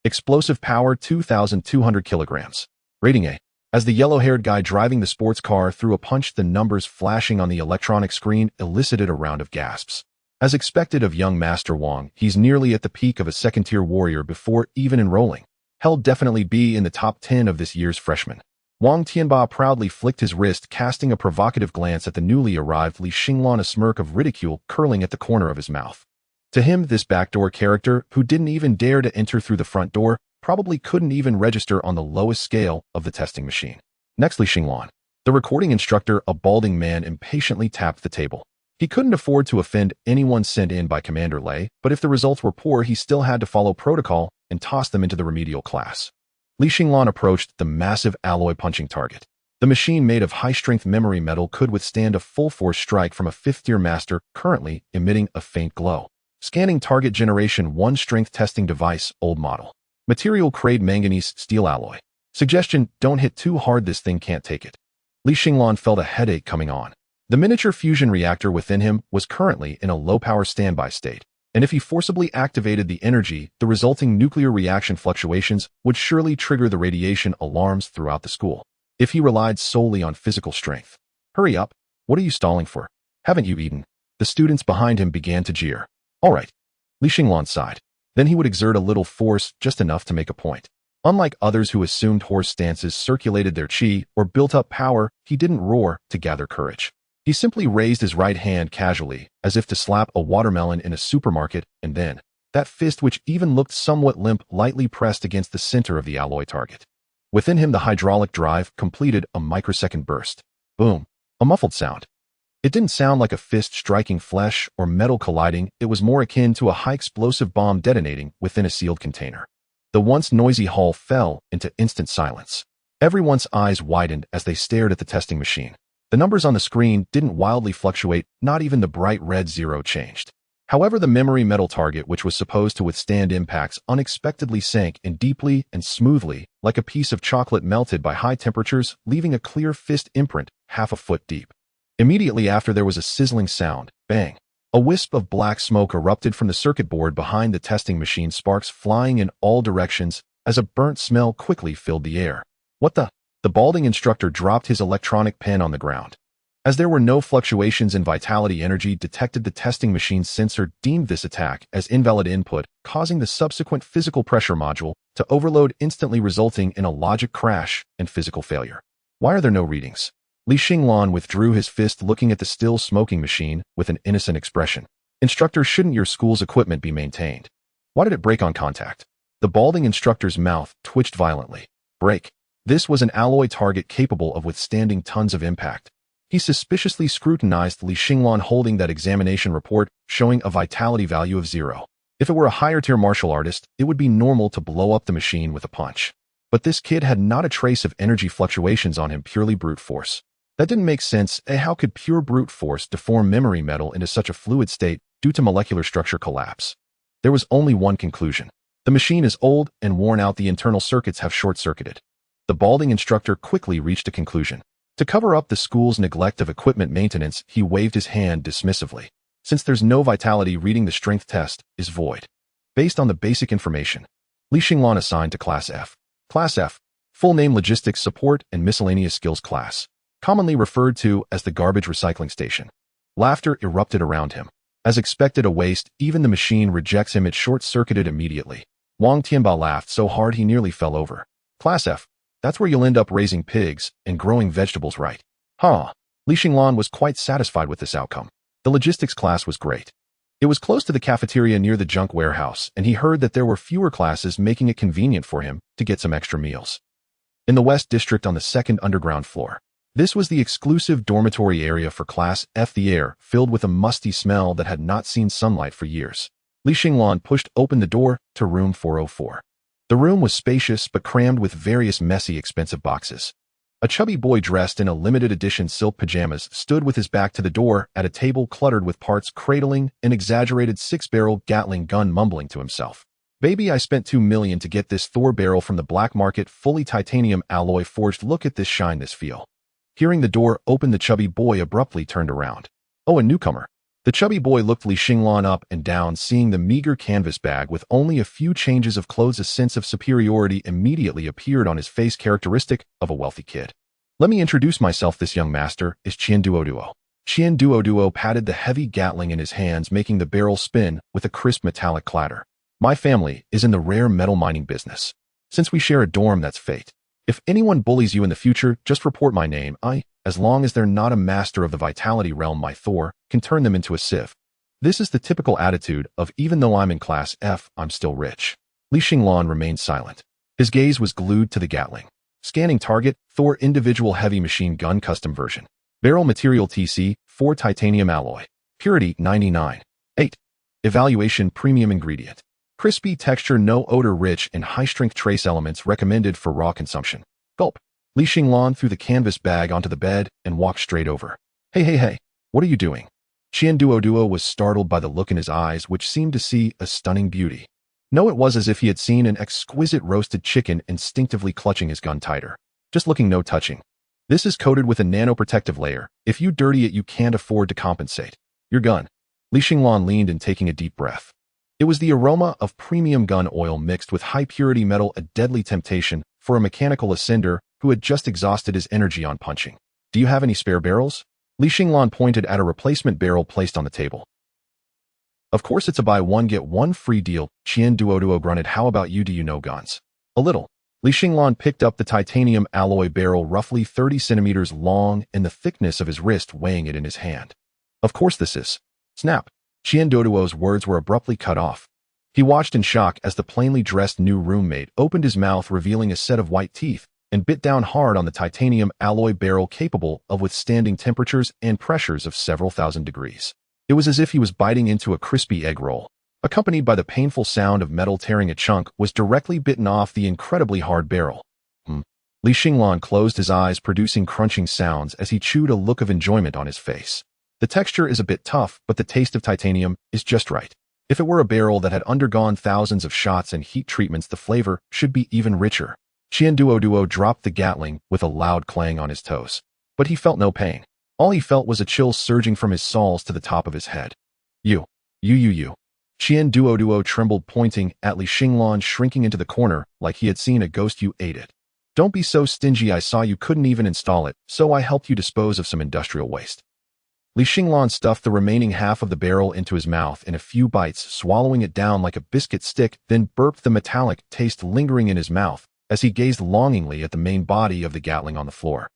Explosive power 2,200 kilograms. Rating A. As the yellow-haired guy driving the sports car threw a punch, the numbers flashing on the electronic screen elicited a round of gasps. As expected of young Master Wang, he's nearly at the peak of a second-tier warrior before even enrolling. He'll definitely be in the top 10 of this year's freshmen. Wang Tianba proudly flicked his wrist, casting a provocative glance at the newly arrived Li Xinglan, a smirk of ridicule curling at the corner of his mouth. To him, this backdoor character, who didn't even dare to enter through the front door, probably couldn't even register on the lowest scale of the testing machine. Next, Li Xinglan. The recording instructor, a balding man, impatiently tapped the table. He couldn't afford to offend anyone sent in by Commander Lei, but if the results were poor, he still had to follow protocol and toss them into the remedial class. Li Xinglan approached the massive alloy punching target. The machine, made of high-strength memory metal, could withstand a full-force strike from a fifth-tier master, currently emitting a faint glow. Scanning target, generation 1 strength testing device, old model. Material, crade manganese steel alloy. Suggestion, don't hit too hard, this thing can't take it. Li Xinglan felt a headache coming on. The miniature fusion reactor within him was currently in a low-power standby state, and if he forcibly activated the energy, the resulting nuclear reaction fluctuations would surely trigger the radiation alarms throughout the school. If he relied solely on physical strength. Hurry up. What are you stalling for? Haven't you eaten? The students behind him began to jeer. All right. Li Xinglan sighed. Then he would exert a little force, just enough to make a point. Unlike others who assumed horse stances, circulated their chi, or built up power, he didn't roar to gather courage. He simply raised his right hand casually, as if to slap a watermelon in a supermarket, and then, that fist, which even looked somewhat limp, lightly pressed against the center of the alloy target. Within him, the hydraulic drive completed a microsecond burst. Boom. A muffled sound. It didn't sound like a fist striking flesh or metal colliding, it was more akin to a high-explosive bomb detonating within a sealed container. The once noisy hall fell into instant silence. Everyone's eyes widened as they stared at the testing machine. The numbers on the screen didn't wildly fluctuate, not even the bright red 0 changed. However, the memory metal target, which was supposed to withstand impacts, unexpectedly sank in deeply and smoothly, like a piece of chocolate melted by high temperatures, leaving a clear fist imprint half a foot deep. Immediately after, there was a sizzling sound. Bang. A wisp of black smoke erupted from the circuit board behind the testing machine, sparks flying in all directions as a burnt smell quickly filled the air. What the? The balding instructor dropped his electronic pen on the ground. As there were no fluctuations in vitality energy detected, the testing machine's sensor deemed this attack as invalid input, causing the subsequent physical pressure module to overload, instantly resulting in a logic crash and physical failure. Why are there no readings? Xinglan withdrew his fist, looking at the still smoking machine with an innocent expression. Instructor, shouldn't your school's equipment be maintained? Why did it break on contact? The balding instructor's mouth twitched violently. Break. This was an alloy target capable of withstanding tons of impact. He suspiciously scrutinized Xinglan, holding that examination report showing a vitality value of 0. If it were a higher-tier martial artist, it would be normal to blow up the machine with a punch. But this kid had not a trace of energy fluctuations on him, purely brute force. That didn't make sense. How could pure brute force deform memory metal into such a fluid state due to molecular structure collapse? There was only one conclusion. The machine is old and worn out. The internal circuits have short-circuited. The balding instructor quickly reached a conclusion. To cover up the school's neglect of equipment maintenance, he waved his hand dismissively. Since there's no vitality reading, the strength test is void. Based on the basic information, Xinglan assigned to Class F. Class F, full name Logistics Support and Miscellaneous Skills Class, commonly referred to as the garbage recycling station. Laughter erupted around him. As expected, a waste, even the machine rejects him. It short-circuited immediately. Wang Tianba laughed so hard he nearly fell over. Class F, that's where you'll end up raising pigs and growing vegetables, right? Huh. Xinglan was quite satisfied with this outcome. The logistics class was great. It was close to the cafeteria near the junk warehouse, and he heard that there were fewer classes, making it convenient for him to get some extra meals. In the West District on the second underground floor, this was the exclusive dormitory area for Class F, the air filled with a musty smell that had not seen sunlight for years. Xinglan pushed open the door to room 404. The room was spacious but crammed with various messy, expensive boxes. A chubby boy dressed in a limited edition silk pajamas stood with his back to the door at a table cluttered with parts, cradling an exaggerated 6-barrel Gatling gun, mumbling to himself. Baby, I spent $2 million to get this Thor barrel from the black market, fully titanium alloy forged. Look at this shine, this feel. Hearing the door open, the chubby boy abruptly turned around. Oh, a newcomer. The chubby boy looked Xinglan up and down, seeing the meager canvas bag with only a few changes of clothes. A sense of superiority immediately appeared on his face, characteristic of a wealthy kid. Let me introduce myself. This young master is Qian. Qian patted the heavy Gatling in his hands, making the barrel spin with a crisp metallic clatter. My family is in the rare metal mining business. Since we share a dorm, that's fate. If anyone bullies you in the future, just report my name. As long as they're not a master of the vitality realm, my Thor can turn them into a sieve. This is the typical attitude of, even though I'm in Class F, I'm still rich. Xinglan remained silent. His gaze was glued to the Gatling. Scanning target, Thor individual heavy machine gun custom version. Barrel material TC, 4 titanium alloy. Purity 99. 8. Evaluation premium ingredient. Crispy texture, no odor, rich and high-strength trace elements, recommended for raw consumption. Gulp. Xinglan threw the canvas bag onto the bed and walked straight over. Hey, what are you doing? Qian was startled by the look in his eyes, which seemed to see a stunning beauty. No, it was as if he had seen an exquisite roasted chicken, instinctively clutching his gun tighter. Just looking, no touching. This is coated with a nanoprotective layer. If you dirty it, you can't afford to compensate. Your gun. Xinglan leaned in, taking a deep breath. It was the aroma of premium gun oil mixed with high-purity metal, a deadly temptation for a mechanical ascender who had just exhausted his energy on punching. Do you have any spare barrels? Xinglan pointed at a replacement barrel placed on the table. Of course, it's a buy one get one free deal. Qian grunted. How about you? Do you know guns? A little. Xinglan picked up the titanium alloy barrel, roughly 30 centimeters long and the thickness of his wrist, weighing it in his hand. Of course this is. Snap. Qian words were abruptly cut off. He watched in shock as the plainly dressed new roommate opened his mouth, revealing a set of white teeth, and bit down hard on the titanium alloy barrel, capable of withstanding temperatures and pressures of several thousand degrees. It was as if he was biting into a crispy egg roll. Accompanied by the painful sound of metal tearing, a chunk was directly bitten off the incredibly hard barrel. Xinglan closed his eyes, producing crunching sounds as he chewed, a look of enjoyment on his face. The texture is a bit tough, but the taste of titanium is just right. If it were a barrel that had undergone thousands of shots and heat treatments, the flavor should be even richer. Qian dropped the Gatling with a loud clang on his toes. But he felt no pain. All he felt was a chill surging from his soles to the top of his head. You. You. Qian Duo trembled, pointing at Li Xinglan, shrinking into the corner like he had seen a ghost. You ate it. Don't be so stingy. I saw you couldn't even install it, so I helped you dispose of some industrial waste. Li Xinglan stuffed the remaining half of the barrel into his mouth in a few bites, swallowing it down like a biscuit stick, then burped, the metallic taste lingering in his mouth as he gazed longingly at the main body of the Gatling on the floor.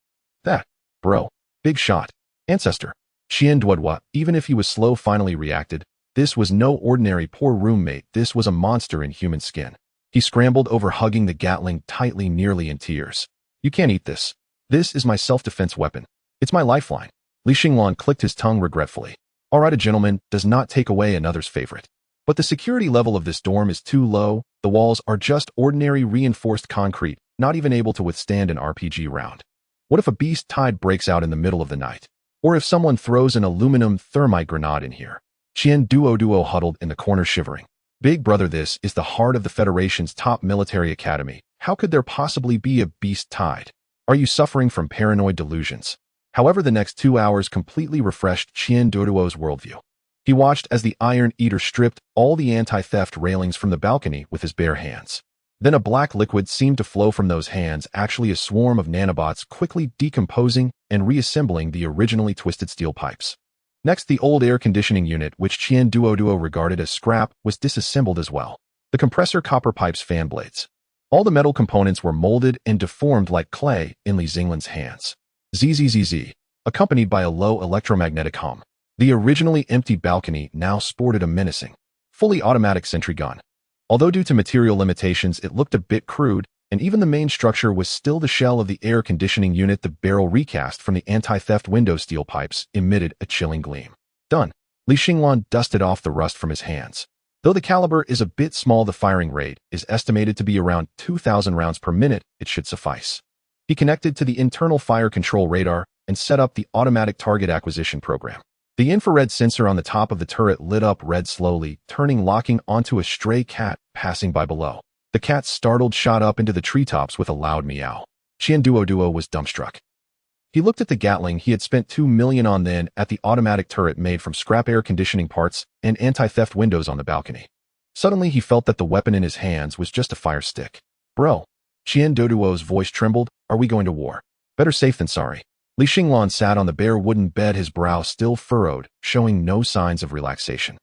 That, bro. Big shot. Ancestor. Qian Duodua, even if he was slow, finally reacted. This was no ordinary poor roommate. This was a monster in human skin. He scrambled over, hugging the Gatling tightly, nearly in tears. You can't eat this. This is my self-defense weapon. It's my lifeline. Li Xinglan clicked his tongue regretfully. All right, a gentleman does not take away another's favorite. But the security level of this dorm is too low. The walls are just ordinary reinforced concrete, not even able to withstand an RPG round. What if a beast tide breaks out in the middle of the night? Or if someone throws an aluminum thermite grenade in here? Qian Duo huddled in the corner, shivering. Big brother, this is the heart of the Federation's top military academy. How could there possibly be a beast tide? Are you suffering from paranoid delusions? However, the next 2 hours completely refreshed Qian Duo's worldview. He watched as the Iron Eater stripped all the anti-theft railings from the balcony with his bare hands. Then a black liquid seemed to flow from those hands, actually a swarm of nanobots quickly decomposing and reassembling the originally twisted steel pipes. Next, the old air conditioning unit, which Qian Duo regarded as scrap, was disassembled as well. The compressor, copper pipes, fan blades. All the metal components were molded and deformed like clay in Li Xinglan's hands. Zzz, accompanied by a low electromagnetic hum. The originally empty balcony now sported a menacing, fully automatic sentry gun. Although due to material limitations it looked a bit crude, and even the main structure was still the shell of the air conditioning unit, the barrel recast from the anti-theft window steel pipes emitted a chilling gleam. Done. Li Xinglan dusted off the rust from his hands. Though the caliber is a bit small, the firing rate is estimated to be around 2,000 rounds per minute. It should suffice. He connected to the internal fire control radar and set up the automatic target acquisition program. The infrared sensor on the top of the turret lit up red slowly, turning, locking onto a stray cat passing by below. The cat, startled, shot up into the treetops with a loud meow. Qian Duo was dumbstruck. He looked at the Gatling he had spent 2 million on, then at the automatic turret made from scrap air conditioning parts and anti-theft windows on the balcony. Suddenly he felt that the weapon in his hands was just a fire stick. Bro. Qian Duo's voice trembled. Are we going to war? Better safe than sorry. Li Xinglan sat on the bare wooden bed, his brow still furrowed, showing no signs of relaxation.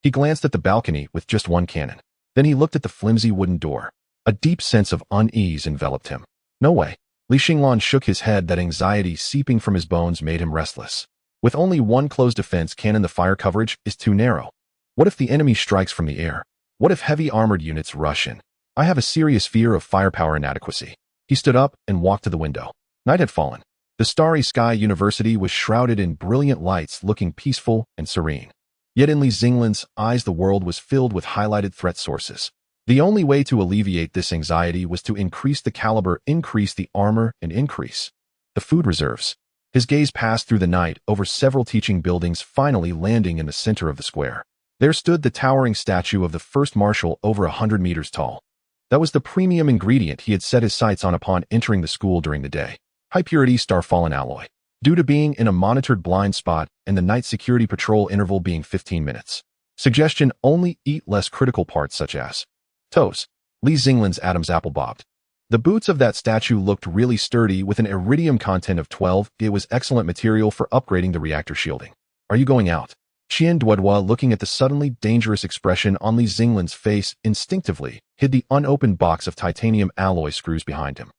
He glanced at the balcony with just one cannon. Then he looked at the flimsy wooden door. A deep sense of unease enveloped him. No way. Li Xinglan shook his head. That anxiety seeping from his bones made him restless. With only one closed defense cannon, the fire coverage is too narrow. What if the enemy strikes from the air? What if heavy armored units rush in? I have a serious fear of firepower inadequacy. He stood up and walked to the window. Night had fallen. The starry sky university was shrouded in brilliant lights, looking peaceful and serene. Yet in Li Xinglan's eyes the world was filled with highlighted threat sources. The only way to alleviate this anxiety was to increase the caliber, increase the armor, and increase the food reserves. His gaze passed through the night over several teaching buildings, finally landing in the center of the square. There stood the towering statue of the first marshal, over 100 meters tall. That was the premium ingredient he had set his sights on upon entering the school during the day. High-purity star-fallen alloy. Due to being in a monitored blind spot and the night security patrol interval being 15 minutes. Suggestion: only eat less critical parts such as toes. Li Xinglan's Adam's apple bobbed. The boots of that statue looked really sturdy with an iridium content of 12. It was excellent material for upgrading the reactor shielding. Are you going out? Qian Duo, looking at the suddenly dangerous expression on Li Xinglan's face, instinctively hid the unopened box of titanium alloy screws behind him.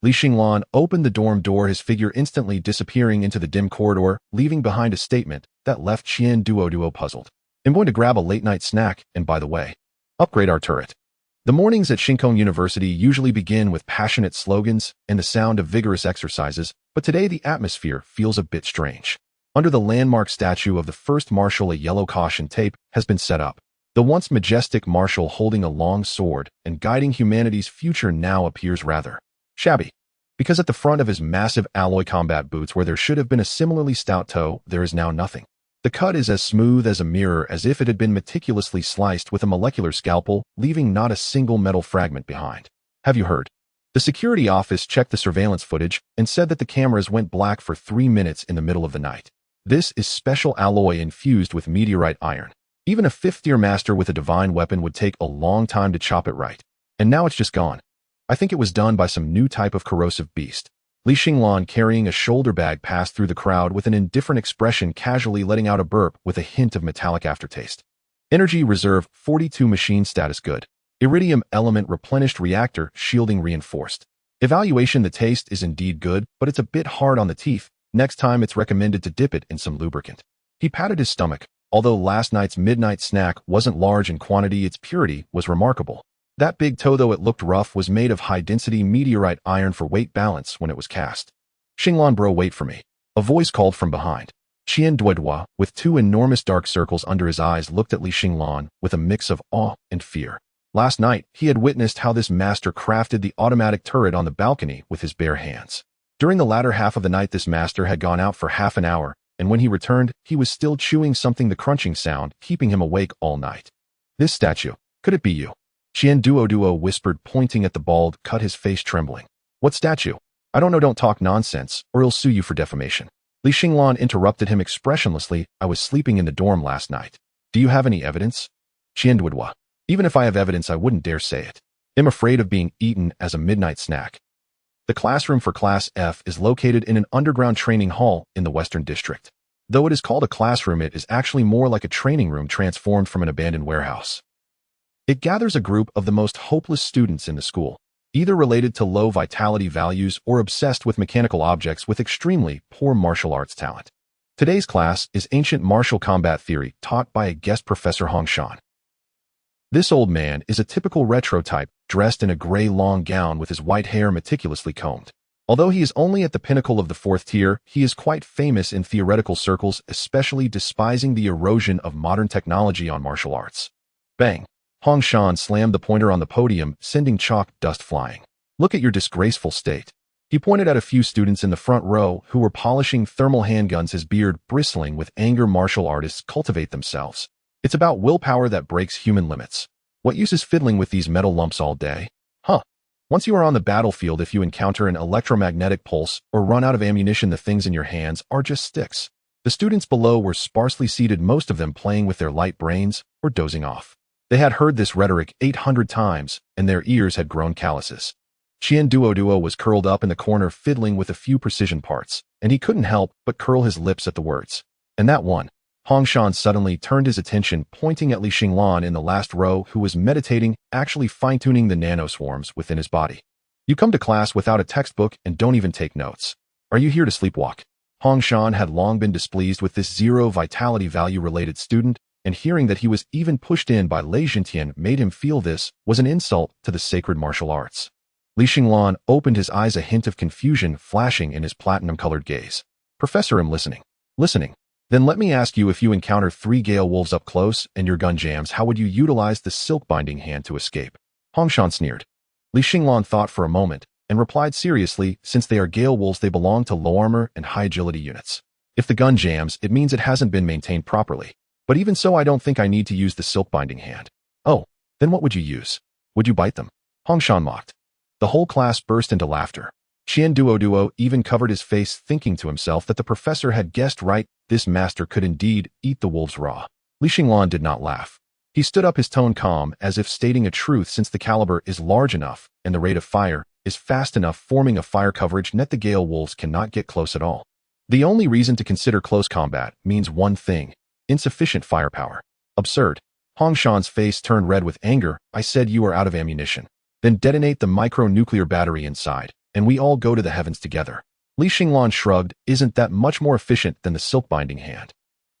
Li Xinglan opened the dorm door, his figure instantly disappearing into the dim corridor, leaving behind a statement that left Qian Duo puzzled. I'm going to grab a late-night snack, and by the way, upgrade our turret. The mornings at Xinglan University usually begin with passionate slogans and the sound of vigorous exercises, but today the atmosphere feels a bit strange. Under the landmark statue of the first marshal, a yellow caution tape has been set up. The once majestic marshal holding a long sword and guiding humanity's future now appears rather shabby. Because at the front of his massive alloy combat boots, where there should have been a similarly stout toe, there is now nothing. The cut is as smooth as a mirror, as if it had been meticulously sliced with a molecular scalpel, leaving not a single metal fragment behind. Have you heard? The security office checked the surveillance footage and said that the cameras went black for 3 minutes in the middle of the night. This is special alloy infused with meteorite iron. Even a 5th-tier master with a divine weapon would take a long time to chop it right. And now it's just gone. I think it was done by some new type of corrosive beast. Xinglan, carrying a shoulder bag, passed through the crowd with an indifferent expression, casually letting out a burp with a hint of metallic aftertaste. Energy reserve 42, machine status good. Iridium element replenished, reactor shielding reinforced. Evaluation: the taste is indeed good, but it's a bit hard on the teeth. Next time it's recommended to dip it in some lubricant. He patted his stomach. Although last night's midnight snack wasn't large in quantity, its purity was remarkable. That big toe, though it looked rough, was made of high-density meteorite iron for weight balance when it was cast. Xinglan, bro, wait for me. A voice called from behind. Qian Duodua, with 2 enormous dark circles under his eyes, looked at Li Xinglan with a mix of awe and fear. Last night, he had witnessed how this master crafted the automatic turret on the balcony with his bare hands. During the latter half of the night, this master had gone out for half an hour, and when he returned, he was still chewing something, the crunching sound keeping him awake all night. This statue, could it be you? Qian Duoduo whispered, pointing at the bald, cut, his face trembling. What statue? I don't know, don't talk nonsense, or he'll sue you for defamation. Li Xinglan interrupted him expressionlessly. I was sleeping in the dorm last night. Do you have any evidence? Qian Duodua. Even if I have evidence, I wouldn't dare say it. I'm afraid of being eaten as a midnight snack. The classroom for Class F is located in an underground training hall in the Western District. Though it is called a classroom, it is actually more like a training room transformed from an abandoned warehouse. It gathers a group of the most hopeless students in the school, either related to low vitality values or obsessed with mechanical objects with extremely poor martial arts talent. Today's class is Ancient Martial Combat Theory, taught by a guest professor, Hong Shan. This old man is a typical retro type, dressed in a gray long gown with his white hair meticulously combed. Although he is only at the pinnacle of the 4th tier, he is quite famous in theoretical circles, especially despising the erosion of modern technology on martial arts. Bang! Hong Shan slammed the pointer on the podium, sending chalk dust flying. Look at your disgraceful state. He pointed at a few students in the front row who were polishing thermal handguns, his beard bristling with anger. Martial artists cultivate themselves. It's about willpower that breaks human limits. What use is fiddling with these metal lumps all day? Huh. Once you are on the battlefield, if you encounter an electromagnetic pulse or run out of ammunition, the things in your hands are just sticks. The students below were sparsely seated, most of them playing with their light brains or dozing off. They had heard this rhetoric 800 times, and their ears had grown calluses. Qian Duoduo was curled up in the corner, fiddling with a few precision parts, and he couldn't help but curl his lips at the words. And that one. Hong Shan suddenly turned his attention, pointing at Li Xinglan in the last row, who was meditating, actually fine-tuning the nanoswarms within his body. You come to class without a textbook and don't even take notes. Are you here to sleepwalk? Hong Shan had long been displeased with this zero vitality value-related student, and hearing that he was even pushed in by Lei Jintian made him feel this was an insult to the sacred martial arts. Li Xinglan opened his eyes, a hint of confusion flashing in his platinum-colored gaze. Professor, I'm listening. Listening. Then let me ask you, if you encounter 3 gale wolves up close and your gun jams, how would you utilize the silk binding hand to escape? Hong Shan sneered. Li Xinglan thought for a moment and replied seriously, since they are gale wolves, they belong to low armor and high agility units. If the gun jams, it means it hasn't been maintained properly. But even so, I don't think I need to use the silk binding hand. Oh, then what would you use? Would you bite them? Hong Shan mocked. The whole class burst into laughter. Qian Duoduo even covered his face, thinking to himself that the professor had guessed right. This master could indeed eat the wolves raw. Li Xinglan did not laugh. He stood up, his tone calm, as if stating a truth, since the caliber is large enough and the rate of fire is fast enough, forming a fire coverage net, the gale wolves cannot get close at all. The only reason to consider close combat means one thing: insufficient firepower. Absurd. Hong Shan's face turned red with anger. I said you are out of ammunition. Then detonate the micro-nuclear battery inside, and we all go to the heavens together. Li Xinglan shrugged. Isn't that much more efficient than the silk binding hand?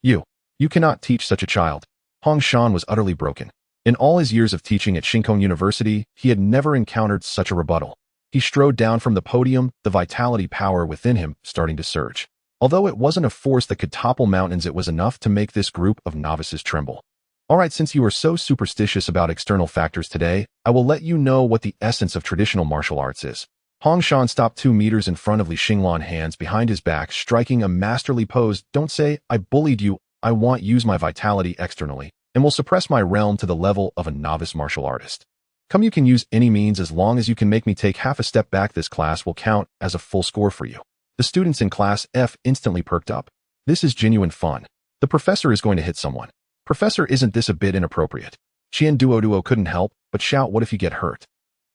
You cannot teach such a child. Hong Shan was utterly broken. In all his years of teaching at Xinglan University, he had never encountered such a rebuttal. He strode down from the podium, the vitality power within him starting to surge. Although it wasn't a force that could topple mountains, it was enough to make this group of novices tremble. All right, since you are so superstitious about external factors today, I will let you know what the essence of traditional martial arts is. Hong Shan stopped 2 meters in front of Li Xinglan, hands behind his back, striking a masterly pose. Don't say, I bullied you. I want use my vitality externally, and will suppress my realm to the level of a novice martial artist. Come, you can use any means as long as you can make me take half a step back. This class will count as a full score for you. The students in Class F instantly perked up. This is genuine fun. The professor is going to hit someone. Professor, isn't this a bit inappropriate? Qian Duo couldn't help but shout, what if you get hurt?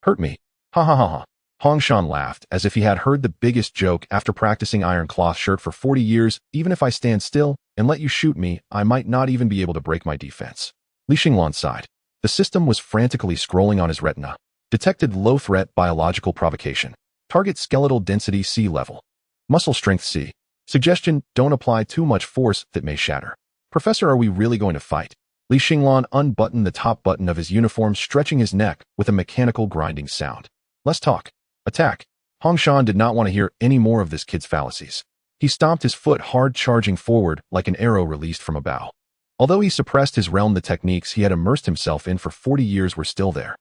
Hurt me? Ha ha ha ha. Hong Shan laughed as if he had heard the biggest joke after practicing iron cloth shirt for 40 years. Even if I stand still and let you shoot me, I might not even be able to break my defense. Li Xinglan sighed. The system was frantically scrolling on his retina. Detected low threat biological provocation. Target skeletal density C level. Muscle strength C. Suggestion, don't apply too much force that may shatter. Professor, are we really going to fight? Li Xinglan unbuttoned the top button of his uniform, stretching his neck with a mechanical grinding sound. Let's talk. Attack. Hong Shan did not want to hear any more of this kid's fallacies. He stomped his foot hard, charging forward like an arrow released from a bow. Although he suppressed his realm, the techniques he had immersed himself in for 40 years were still there.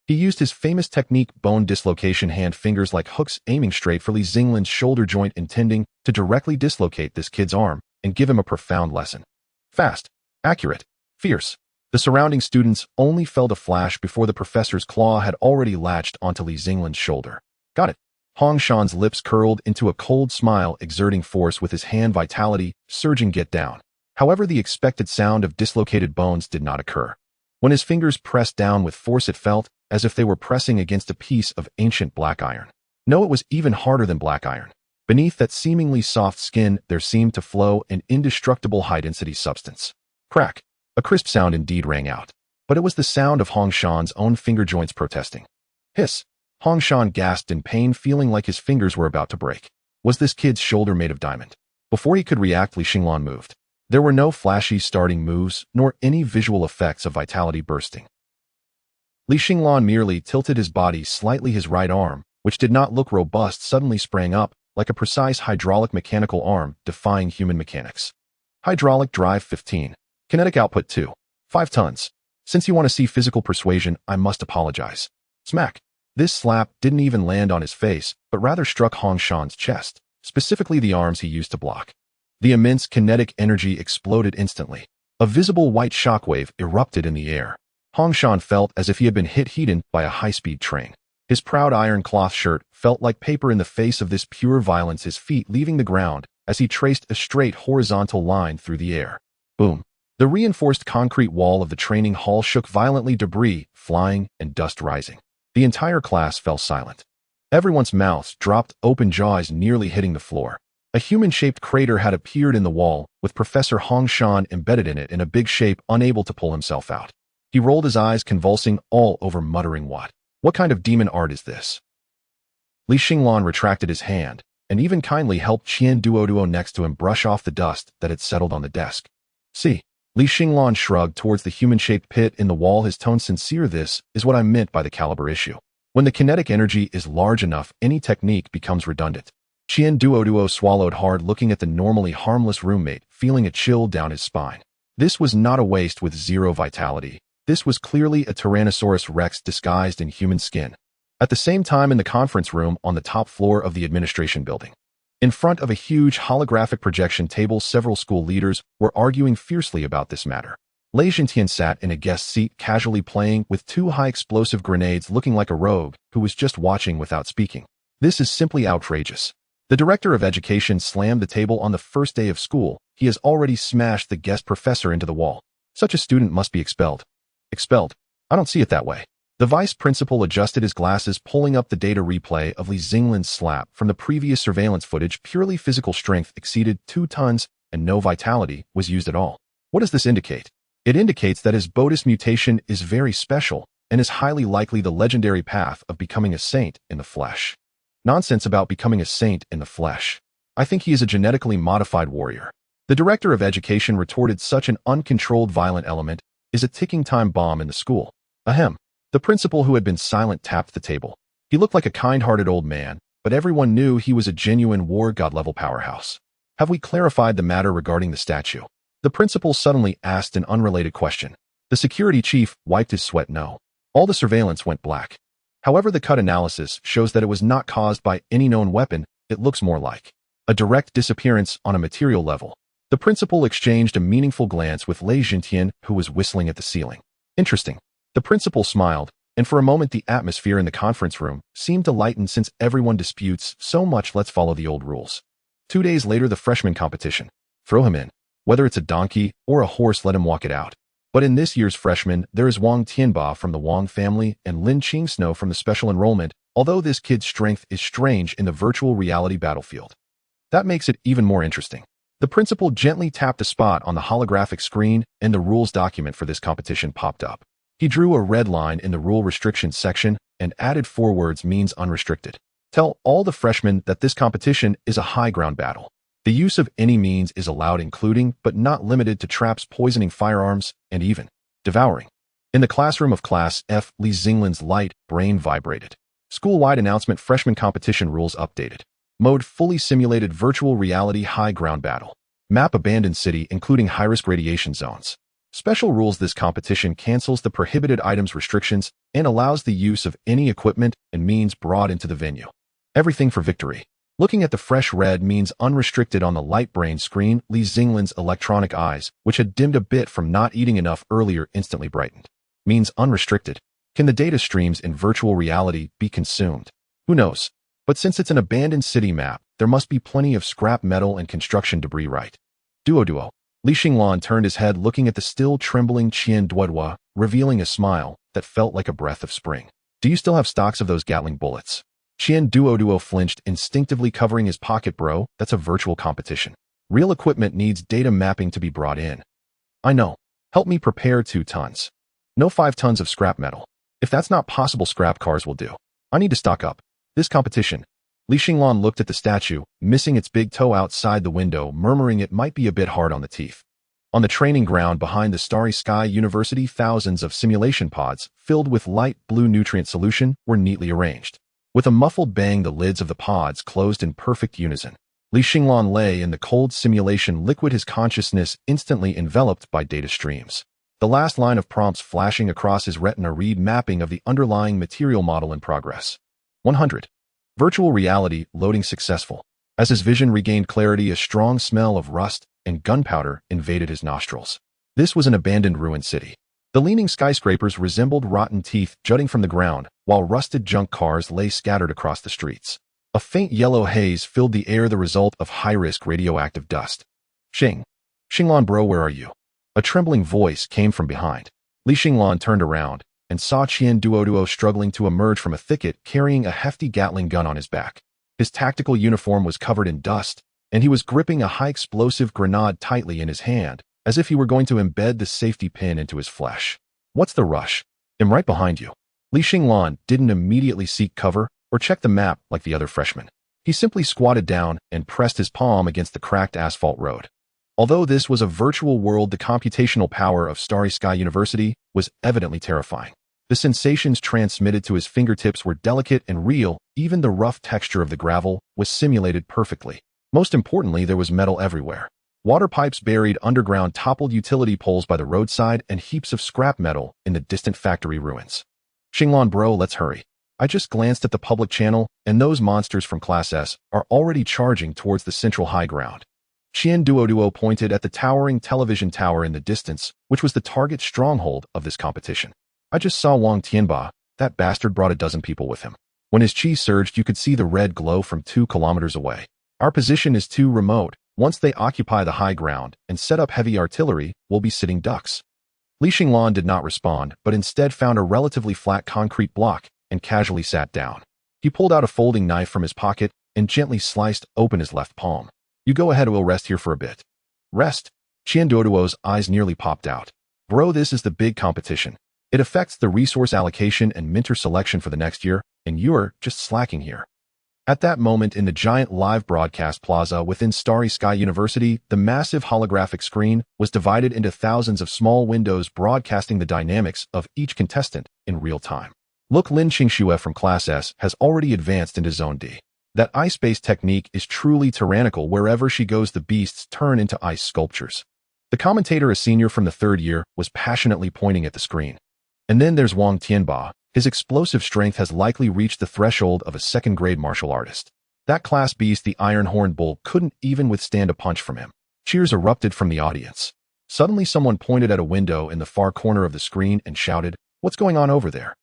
He used his famous technique, bone dislocation, hand fingers like hooks aiming straight for Li Xinglan's shoulder joint, intending to directly dislocate this kid's arm and give him a profound lesson. Fast, accurate, fierce. The surrounding students only felt a flash before the professor's claw had already latched onto Li Xinglan's shoulder. Got it. Hong Shan's lips curled into a cold smile, exerting force with his hand vitality, surging get down. However, the expected sound of dislocated bones did not occur. When his fingers pressed down with force, it felt as if they were pressing against a piece of ancient black iron. No, it was even harder than black iron. Beneath that seemingly soft skin, there seemed to flow an indestructible high-density substance. Crack. A crisp sound indeed rang out, but it was the sound of Hong Shan's own finger joints protesting. Hiss. Hong Shan gasped in pain, feeling like his fingers were about to break. Was this kid's shoulder made of diamond? Before he could react, Li Xinglan moved. There were no flashy starting moves, nor any visual effects of vitality bursting. Li Xinglan merely tilted his body slightly. His right arm, which did not look robust, suddenly sprang up, like a precise hydraulic mechanical arm, defying human mechanics. Hydraulic drive 15. Kinetic output 2. 5 tons. Since you want to see physical persuasion, I must apologize. Smack. This slap didn't even land on his face, but rather struck Hong Shan's chest, specifically the arms he used to block. The immense kinetic energy exploded instantly. A visible white shockwave erupted in the air. Hong Shan felt as if he had been hit by a high-speed train. His proud iron cloth shirt felt like paper in the face of this pure violence, his feet leaving the ground as he traced a straight horizontal line through the air. Boom. The reinforced concrete wall of the training hall shook violently, debris flying and dust rising. The entire class fell silent. Everyone's mouths dropped open, jaws nearly hitting the floor. A human-shaped crater had appeared in the wall, with Professor Hong Shan embedded in it in a big shape, unable to pull himself out. He rolled his eyes, convulsing all over, muttering, What kind of demon art is this? Li Xinglan retracted his hand, and even kindly helped Qian Duo next to him brush off the dust that had settled on the desk. See. Li Xinglan shrugged towards the human-shaped pit in the wall, his tone sincere. This is what I meant by the caliber issue. When the kinetic energy is large enough, any technique becomes redundant. Qian Duo swallowed hard, looking at the normally harmless roommate, feeling a chill down his spine. This was not a waste with zero vitality. This was clearly a Tyrannosaurus Rex disguised in human skin. At the same time, in the conference room on the top floor of the administration building, in front of a huge holographic projection table, several school leaders were arguing fiercely about this matter. Lei Jintian sat in a guest seat, casually playing with 2 high-explosive grenades, looking like a rogue who was just watching without speaking. This is simply outrageous. The director of education slammed the table. On the first day of school, he has already smashed the guest professor into the wall. Such a student must be expelled. Expelled? I don't see it that way. The vice principal adjusted his glasses, pulling up the data replay of Li Xinglan's slap from the previous surveillance footage. Purely physical strength exceeded 2 tons, and no vitality was used at all. What does this indicate? It indicates that his Bodis mutation is very special, and is highly likely the legendary path of becoming a saint in the flesh. Nonsense about becoming a saint in the flesh. I think he is a genetically modified warrior. The director of education retorted. Such an uncontrolled violent element is a ticking time bomb in the school. Ahem. The principal, who had been silent, tapped the table. He looked like a kind-hearted old man, but everyone knew he was a genuine war god-level powerhouse. Have we clarified the matter regarding the statue? The principal suddenly asked an unrelated question. The security chief wiped his sweat. No. All the surveillance went black. However, the cut analysis shows that it was not caused by any known weapon. It looks more like a direct disappearance on a material level. The principal exchanged a meaningful glance with Lei Jintian, who was whistling at the ceiling. Interesting. The principal smiled, and for a moment the atmosphere in the conference room seemed to lighten. Since everyone disputes so much, let's follow the old rules. 2 days later, the freshman competition. Throw him in. Whether it's a donkey or a horse, let him walk it out. But in this year's freshman, there is Wang Tianba from the Wang family and Lin Qingsnow from the special enrollment, although this kid's strength is strange in the virtual reality battlefield. That makes it even more interesting. The principal gently tapped a spot on the holographic screen, and the rules document for this competition popped up. He drew a red line in the rule restrictions section and added 4 words: means unrestricted. Tell all the freshmen that this competition is a high ground battle. The use of any means is allowed, including but not limited to traps, poisoning, firearms, and even devouring. In the classroom of Class F, Li Xinglan's light brain vibrated. School-wide announcement: freshman competition rules updated. Mode: fully simulated virtual reality high ground battle. Map: abandoned city, including high-risk radiation zones. Special rules: this competition cancels the prohibited items restrictions and allows the use of any equipment and means brought into the venue. Everything for victory. Looking at the fresh red means unrestricted on the light brain screen, Li Xinglan's electronic eyes, which had dimmed a bit from not eating enough earlier, instantly brightened. Means unrestricted. Can the data streams in virtual reality be consumed? Who knows? But since it's an abandoned city map, there must be plenty of scrap metal and construction debris, right? Duo. Li Xinglan turned his head, looking at the still trembling Qian Duodua, revealing a smile that felt like a breath of spring. Do you still have stocks of those Gatling bullets? Qian Duoduo flinched, instinctively covering his pocket. Bro, that's a virtual competition. Real equipment needs data mapping to be brought in. I know. Help me prepare 2 tons. No 5 tons of scrap metal. If that's not possible, scrap cars will do. I need to stock up. This competition. Li Xinglan looked at the statue, missing its big toe outside the window, murmuring it might be a bit hard on the teeth. On the training ground behind the Starry Sky University, thousands of simulation pods, filled with light blue nutrient solution, were neatly arranged. With a muffled bang, the lids of the pods closed in perfect unison. Li Xinglan lay in the cold simulation liquid, his consciousness instantly enveloped by data streams. The last line of prompts flashing across his retina read: mapping of the underlying material model in progress. 100. Virtual reality loading successful. As his vision regained clarity, a strong smell of rust and gunpowder invaded his nostrils. This was an abandoned ruined city. The leaning skyscrapers resembled rotten teeth jutting from the ground, while rusted junk cars lay scattered across the streets. A faint yellow haze filled the air, the result of high-risk radioactive dust. Xinglan, bro, where are you? A trembling voice came from behind. Li Xinglan turned around and saw Qian Duoduo struggling to emerge from a thicket, carrying a hefty Gatling gun on his back. His tactical uniform was covered in dust, and he was gripping a high-explosive grenade tightly in his hand, as if he were going to embed the safety pin into his flesh. What's the rush? I'm right behind you. Li Xinglan didn't immediately seek cover or check the map like the other freshmen. He simply squatted down and pressed his palm against the cracked asphalt road. Although this was a virtual world, the computational power of Starry Sky University was evidently terrifying. The sensations transmitted to his fingertips were delicate and real. Even the rough texture of the gravel was simulated perfectly. Most importantly, there was metal everywhere. Water pipes buried underground, toppled utility poles by the roadside, and heaps of scrap metal in the distant factory ruins. Xinglan, bro, let's hurry. I just glanced at the public channel, and those monsters from Class S are already charging towards the central high ground. Qian Duoduo pointed at the towering television tower in the distance, which was the target stronghold of this competition. I just saw Wang Tianba. That bastard brought a dozen people with him. When his chi surged, you could see the red glow from 2 kilometers away. Our position is too remote. Once they occupy the high ground and set up heavy artillery, we'll be sitting ducks. Li Xinglan did not respond, but instead found a relatively flat concrete block and casually sat down. He pulled out a folding knife from his pocket and gently sliced open his left palm. You go ahead, we'll rest here for a bit. Rest? Qian Duoduo's eyes nearly popped out. Bro, this is the big competition. It affects the resource allocation and mentor selection for the next year, and you're just slacking here. At that moment, in the giant live broadcast plaza within Starry Sky University, the massive holographic screen was divided into thousands of small windows broadcasting the dynamics of each contestant in real time. Look, Lin Qingxue from Class S has already advanced into Zone D. That ice-based technique is truly tyrannical. Wherever she goes, the beasts turn into ice sculptures. The commentator, a senior from the 3rd year, was passionately pointing at the screen. And then there's Wang Tianba. His explosive strength has likely reached the threshold of a 2nd-grade martial artist. That class beast, the iron-horned bull, couldn't even withstand a punch from him. Cheers erupted from the audience. Suddenly, someone pointed at a window in the far corner of the screen and shouted, "What's going on over there?"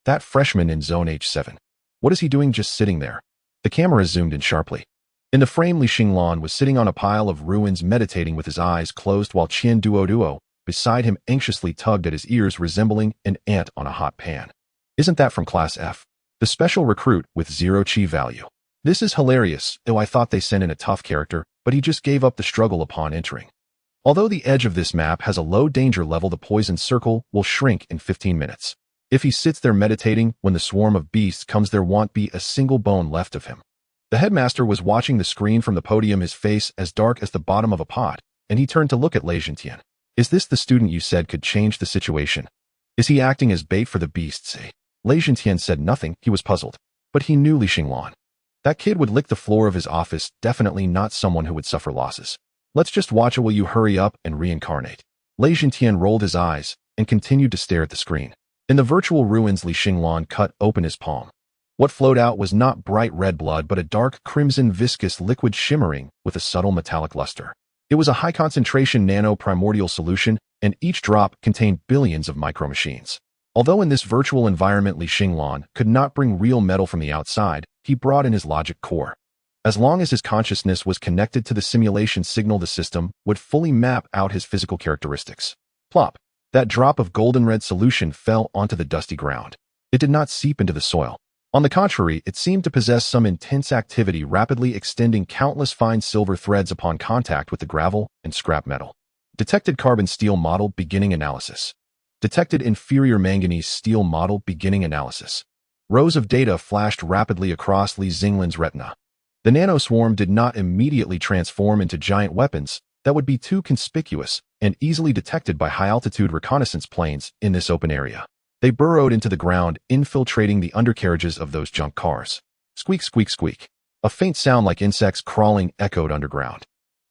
That freshman in Zone H7. What is he doing just sitting there? The camera zoomed in sharply. In the frame, Li Xinglan was sitting on a pile of ruins meditating with his eyes closed while Qian Duoduo, beside him, anxiously tugged at his ears, resembling an ant on a hot pan. Isn't that from Class F? The special recruit with 0 chi value. This is hilarious, though I thought they sent in a tough character, but he just gave up the struggle upon entering. Although the edge of this map has a low danger level, the poison circle will shrink in 15 minutes. If he sits there meditating, when the swarm of beasts comes, there won't be a single bone left of him. The headmaster was watching the screen from the podium, his face as dark as the bottom of a pot, and he turned to look at Lei Zhentian. Is this the student you said could change the situation? Is he acting as bait for the beasts? Lei Zhentian said nothing. He was puzzled. But he knew Li Xinglan. That kid would lick the floor of his office, definitely not someone who would suffer losses. Let's just watch it. Will you hurry up and reincarnate? Lei Zhentian rolled his eyes and continued to stare at the screen. In the virtual ruins, Li Xinglan cut open his palm. What flowed out was not bright red blood, but a dark crimson viscous liquid shimmering with a subtle metallic luster. It was a high-concentration nano-primordial solution, and each drop contained billions of micro-machines. Although in this virtual environment Li Xinglan could not bring real metal from the outside, he brought in his logic core. As long as his consciousness was connected to the simulation signal, the system would fully map out his physical characteristics. Plop! That drop of golden-red solution fell onto the dusty ground. It did not seep into the soil. On the contrary, it seemed to possess some intense activity, rapidly extending countless fine silver threads upon contact with the gravel and scrap metal. Detected carbon steel model beginning analysis. Detected inferior manganese steel model beginning analysis. Rows of data flashed rapidly across Li Xinglan's retina. The nanoswarm did not immediately transform into giant weapons that would be too conspicuous and easily detected by high-altitude reconnaissance planes in this open area. They burrowed into the ground, infiltrating the undercarriages of those junk cars. Squeak, squeak, squeak. A faint sound like insects crawling echoed underground.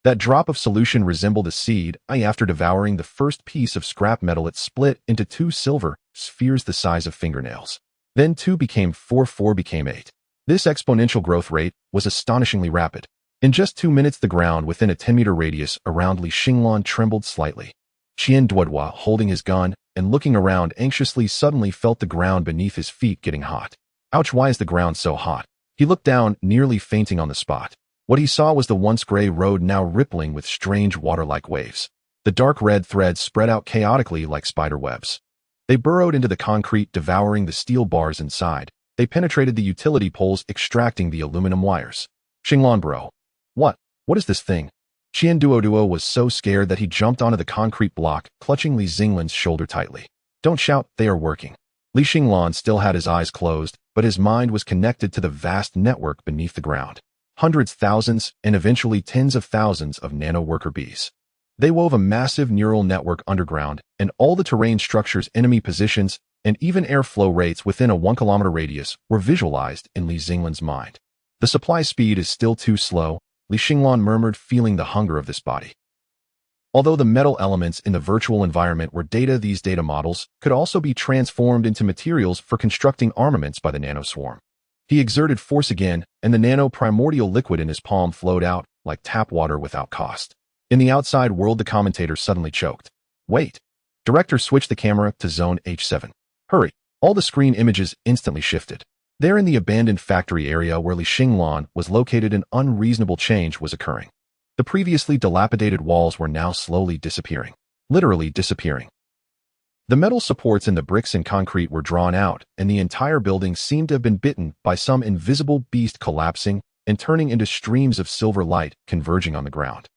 That drop of solution resembled a seed. After devouring the first piece of scrap metal, it split into 2 silver spheres the size of fingernails. Then 2 became 4, 4 became 8. This exponential growth rate was astonishingly rapid. In just 2 minutes, the ground within a 10-meter radius around Li Xinglan trembled slightly. Qian Duodua, holding his gun and looking around anxiously, suddenly felt the ground beneath his feet getting hot. Ouch, why is the ground so hot? He looked down, nearly fainting on the spot. What he saw was the once gray road now rippling with strange water-like waves. The dark red threads spread out chaotically like spider webs. They burrowed into the concrete, devouring the steel bars inside. They penetrated the utility poles, extracting the aluminum wires. Xinglan, bro. What is this thing? Qian Duoduo was so scared that he jumped onto the concrete block, clutching Li Xinglan's shoulder tightly. Don't shout, they are working. Li Xinglan still had his eyes closed, but his mind was connected to the vast network beneath the ground. Hundreds, thousands, and eventually tens of thousands of nano-worker bees. They wove a massive neural network underground, and all the terrain structures, enemy positions, and even airflow rates within a 1-kilometer radius were visualized in Li Xinglan's mind. The supply speed is still too slow, Li Xinglan murmured, feeling the hunger of this body. Although the metal elements in the virtual environment were data, these data models could also be transformed into materials for constructing armaments by the nanoswarm. He exerted force again, and the nano-primordial liquid in his palm flowed out like tap water without cost. In the outside world, the commentator suddenly choked. Wait. Director switched the camera to zone H7. Hurry. All the screen images instantly shifted. There in the abandoned factory area where Li Xinglan was located, an unreasonable change was occurring. The previously dilapidated walls were now slowly disappearing. Literally disappearing. The metal supports in the bricks and concrete were drawn out, and the entire building seemed to have been bitten by some invisible beast, collapsing and turning into streams of silver light converging on the ground.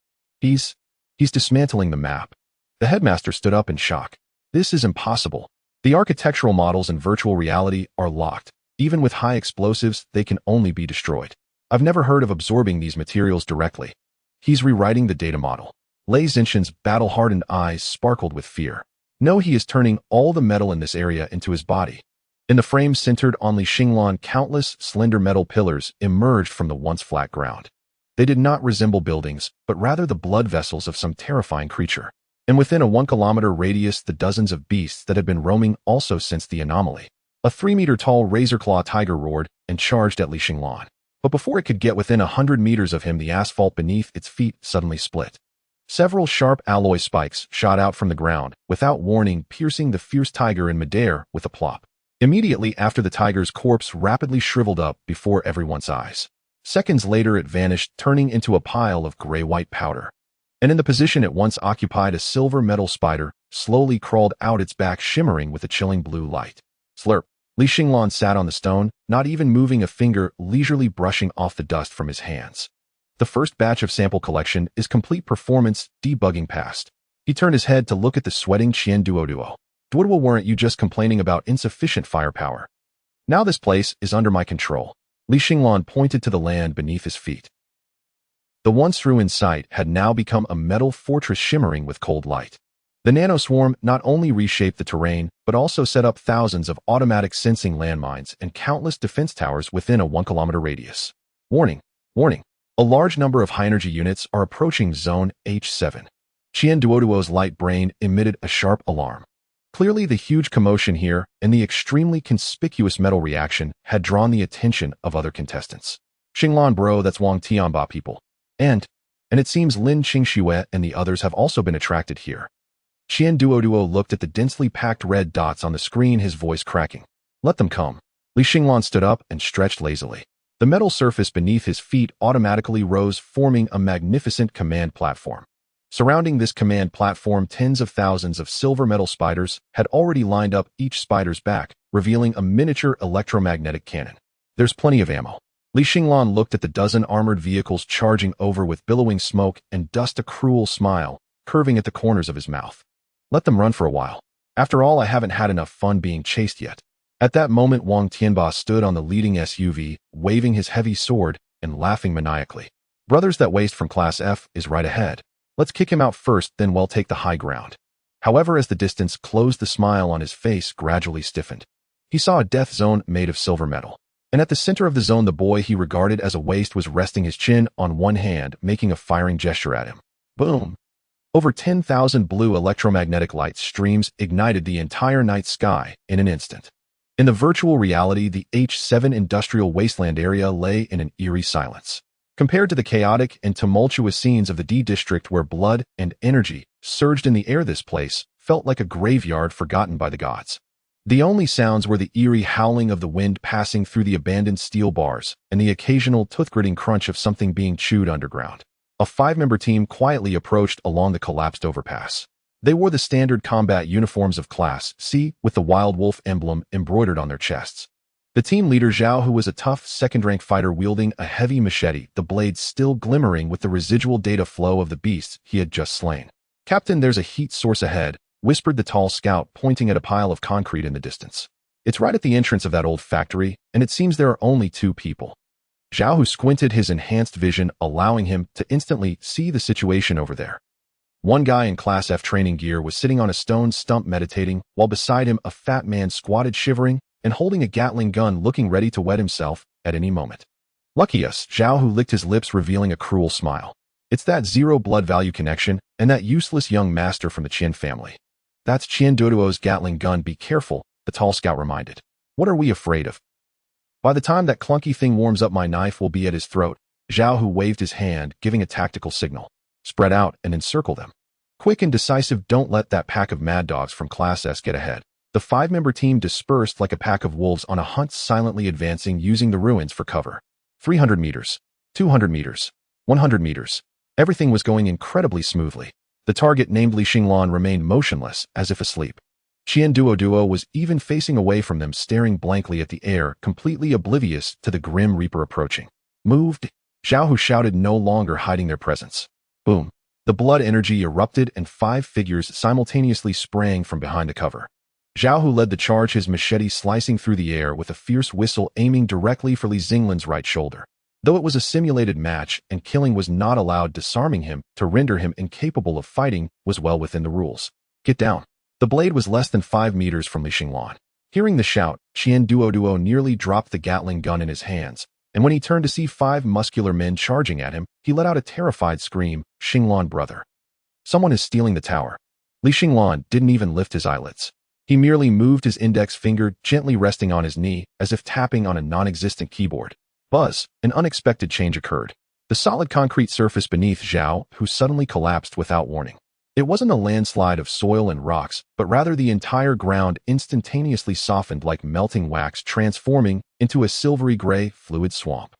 He's dismantling the map. The headmaster stood up in shock. This is impossible. The architectural models in virtual reality are locked. Even with high explosives, they can only be destroyed. I've never heard of absorbing these materials directly. He's rewriting the data model. Lei Zhentian's battle-hardened eyes sparkled with fear. No, he is turning all the metal in this area into his body. In the frame centered on Li Xinglan, countless slender metal pillars emerged from the once flat ground. They did not resemble buildings, but rather the blood vessels of some terrifying creature. And within a 1-kilometer radius, the dozens of beasts that had been roaming also sensed the anomaly. A 3-meter-tall razor-claw tiger roared and charged at Li Xinglan. But before it could get within 100 meters of him, the asphalt beneath its feet suddenly split. Several sharp alloy spikes shot out from the ground, without warning, piercing the fierce tiger in midair with a plop. Immediately after, the tiger's corpse rapidly shriveled up before everyone's eyes. Seconds later it vanished, turning into a pile of gray-white powder. And in the position it once occupied, a silver metal spider slowly crawled out, its back shimmering with a chilling blue light. Slurp. Li Xinglan sat on the stone, not even moving a finger, leisurely brushing off the dust from his hands. The first batch of sample collection is complete. Performance debugging passed. He turned his head to look at the sweating Qian Duoduo. Duoduo, weren't you just complaining about insufficient firepower? Now this place is under my control. Li Xinglan pointed to the land beneath his feet. The once ruined site had now become a metal fortress shimmering with cold light. The nanoswarm not only reshaped the terrain, but also set up thousands of automatic sensing landmines and countless defense towers within a 1-kilometer radius. Warning! Warning! A large number of high-energy units are approaching Zone H7. Qian Duoduo's light brain emitted a sharp alarm. Clearly the huge commotion here and the extremely conspicuous metal reaction had drawn the attention of other contestants. Xinglan bro, that's Wang Tianba people. And it seems Lin Qingxue and the others have also been attracted here. Qian Duoduo looked at the densely packed red dots on the screen, his voice cracking. Let them come. Li Xinglan stood up and stretched lazily. The metal surface beneath his feet automatically rose, forming a magnificent command platform. Surrounding this command platform, tens of thousands of silver metal spiders had already lined up each spider's back, revealing a miniature electromagnetic cannon. There's plenty of ammo. Li Xinglan looked at the dozen armored vehicles charging over with billowing smoke and dust, a cruel smile curving at the corners of his mouth. Let them run for a while. After all, I haven't had enough fun being chased yet. At that moment, Wang Tianba stood on the leading SUV, waving his heavy sword and laughing maniacally. Brothers, that waste from Class F is right ahead. Let's kick him out first, then we'll take the high ground. However, as the distance closed, the smile on his face gradually stiffened. He saw a death zone made of silver metal. And at the center of the zone, the boy he regarded as a waste was resting his chin on one hand, making a firing gesture at him. Boom! Over 10,000 blue electromagnetic light streams ignited the entire night sky in an instant. In the virtual reality, the H7 industrial wasteland area lay in an eerie silence. Compared to the chaotic and tumultuous scenes of the D district where blood and energy surged in the air, this place felt like a graveyard forgotten by the gods. The only sounds were the eerie howling of the wind passing through the abandoned steel bars and the occasional tooth-gritting crunch of something being chewed underground. A 5-member team quietly approached along the collapsed overpass. They wore the standard combat uniforms of Class C with the wild wolf emblem embroidered on their chests. The team leader Zhao, who was a tough second-rank fighter wielding a heavy machete, the blade still glimmering with the residual data flow of the beasts he had just slain. Captain, there's a heat source ahead, whispered the tall scout, pointing at a pile of concrete in the distance. It's right at the entrance of that old factory, and it seems there are only 2 people. Zhao, who squinted his enhanced vision, allowing him to instantly see the situation over there. One guy in Class F training gear was sitting on a stone stump meditating, while beside him a fat man squatted shivering and holding a Gatling gun, looking ready to wet himself at any moment. Lucky us, Zhao, who licked his lips, revealing a cruel smile. It's that zero blood value connection and that useless young master from the Qian family. That's Qian Duoduo's Gatling gun. Be careful, the tall scout reminded. What are we afraid of? By the time that clunky thing warms up, my knife will be at his throat. Zhao, who waved his hand, giving a tactical signal. Spread out and encircle them. Quick and decisive, don't let that pack of mad dogs from Class S get ahead. The 5-member team dispersed like a pack of wolves on a hunt, silently advancing using the ruins for cover. 300 meters, 200 meters, 100 meters. Everything was going incredibly smoothly. The target, named Li Xinglan, remained motionless, as if asleep. Qian Duoduo was even facing away from them, staring blankly at the air, completely oblivious to the grim reaper approaching. Moved! Zhao, who shouted, no longer hiding their presence. Boom! The blood energy erupted and 5 figures simultaneously sprang from behind the cover. Zhao, who led the charge, his machete slicing through the air with a fierce whistle, aiming directly for Li Xinglan's right shoulder. Though it was a simulated match and killing was not allowed, disarming him to render him incapable of fighting was well within the rules. Get down. The blade was less than 5 meters from Li Xinglan. Hearing the shout, Qian Duoduo nearly dropped the Gatling gun in his hands, and when he turned to see 5 muscular men charging at him, he let out a terrified scream. Xinglan, brother. Someone is stealing the tower. Li Xinglan didn't even lift his eyelids. He merely moved his index finger, gently resting on his knee, as if tapping on a non-existent keyboard. Buzz! An unexpected change occurred. The solid concrete surface beneath Zhao, who suddenly collapsed without warning. It wasn't a landslide of soil and rocks, but rather the entire ground instantaneously softened like melting wax, transforming into a silvery gray, fluid swamp.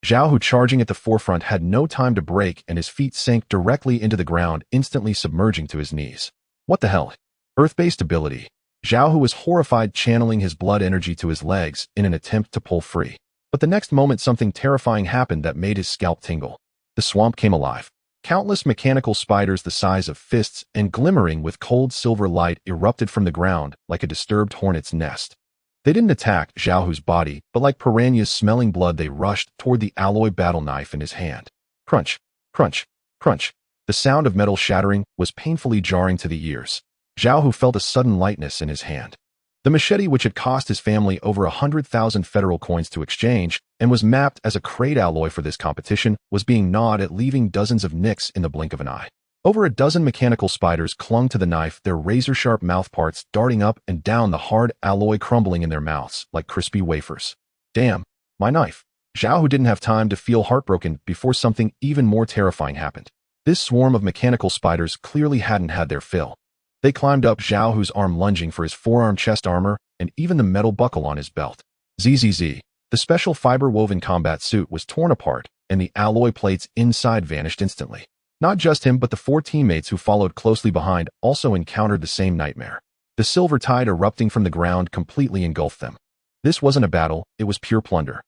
Zhao, who charging at the forefront, had no time to brake and his feet sank directly into the ground, instantly submerging to his knees. What the hell? Earth-based ability. Zhao, who was horrified, channeling his blood energy to his legs in an attempt to pull free. But the next moment something terrifying happened that made his scalp tingle. The swamp came alive. Countless mechanical spiders the size of fists and glimmering with cold silver light erupted from the ground like a disturbed hornet's nest. They didn't attack Zhao body, but like piranhas smelling blood, they rushed toward the alloy battle knife in his hand. Crunch, crunch, crunch. The sound of metal shattering was painfully jarring to the ears. Zhao felt a sudden lightness in his hand. The machete, which had cost his family over 100,000 federal coins to exchange and was mapped as a crate alloy for this competition, was being gnawed at, leaving dozens of nicks in the blink of an eye. Over a dozen mechanical spiders clung to the knife, their razor-sharp mouthparts darting up and down, the hard alloy crumbling in their mouths like crispy wafers. Damn, my knife. Zhao didn't have time to feel heartbroken before something even more terrifying happened. This swarm of mechanical spiders clearly hadn't had their fill. They climbed up Zhao arm, lunging for his forearm, chest armor, and even the metal buckle on his belt. ZZZ. The special fiber-woven combat suit was torn apart, and the alloy plates inside vanished instantly. Not just him, but the 4 teammates who followed closely behind also encountered the same nightmare. The silver tide erupting from the ground completely engulfed them. This wasn't a battle, it was pure plunder.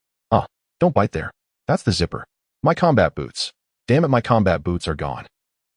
Don't bite there. That's the zipper. My combat boots. Damn it, my combat boots are gone.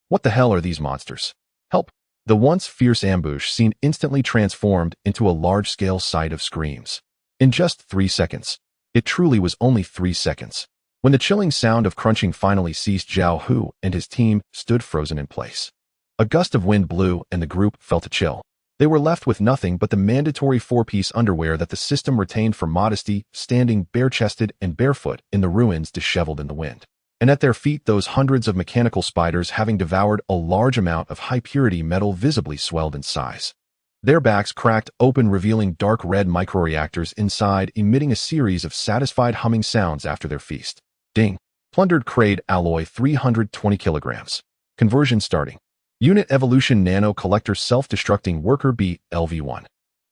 What the hell are these monsters? Help! The once fierce ambush scene instantly transformed into a large-scale sight of screams. In just 3 seconds. It truly was only 3 seconds. When the chilling sound of crunching finally ceased, Zhao and his team stood frozen in place. A gust of wind blew and the group felt a chill. They were left with nothing but the mandatory 4-piece underwear that the system retained for modesty, standing bare-chested and barefoot in the ruins, disheveled in the wind. And at their feet, those hundreds of mechanical spiders, having devoured a large amount of high-purity metal, visibly swelled in size. Their backs cracked open, revealing dark red microreactors inside, emitting a series of satisfied humming sounds after their feast. Ding. Plundered crate alloy 320 kilograms. Conversion starting. Unit evolution nano collector self-destructing worker B, LV1.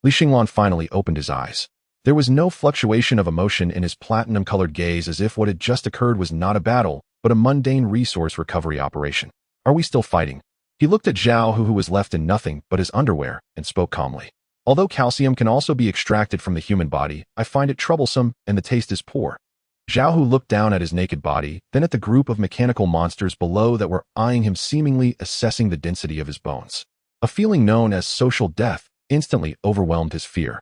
Xinglan finally opened his eyes. There was no fluctuation of emotion in his platinum-colored gaze, as if what had just occurred was not a battle, but a mundane resource recovery operation. Are we still fighting? He looked at Zhao, who was left in nothing but his underwear, and spoke calmly. Although calcium can also be extracted from the human body, I find it troublesome and the taste is poor. Zhao looked down at his naked body, then at the group of mechanical monsters below that were eyeing him, seemingly assessing the density of his bones. A feeling known as social death instantly overwhelmed his fear.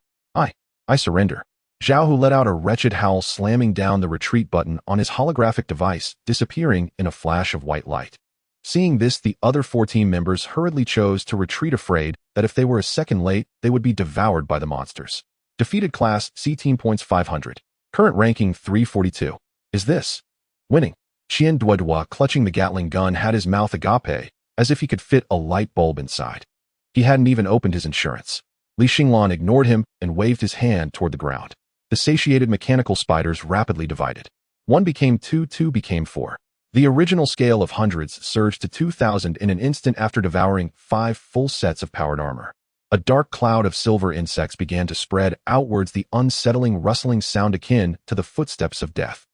I surrender. Zhao let out a wretched howl, slamming down the retreat button on his holographic device, disappearing in a flash of white light. Seeing this, the other 4 team members hurriedly chose to retreat, afraid that if they were a second late, they would be devoured by the monsters. Defeated class, C team points 500. Current ranking 342. Is this winning? Qian Duodua, clutching the Gatling gun, had his mouth agape, as if he could fit a light bulb inside. He hadn't even opened his insurance. Xinglan ignored him and waved his hand toward the ground. The satiated mechanical spiders rapidly divided. 1 became 2, 2 became 4. The original scale of hundreds surged to 2,000 in an instant after devouring 5 full sets of powered armor. A dark cloud of silver insects began to spread outwards, the unsettling rustling sound akin to the footsteps of death.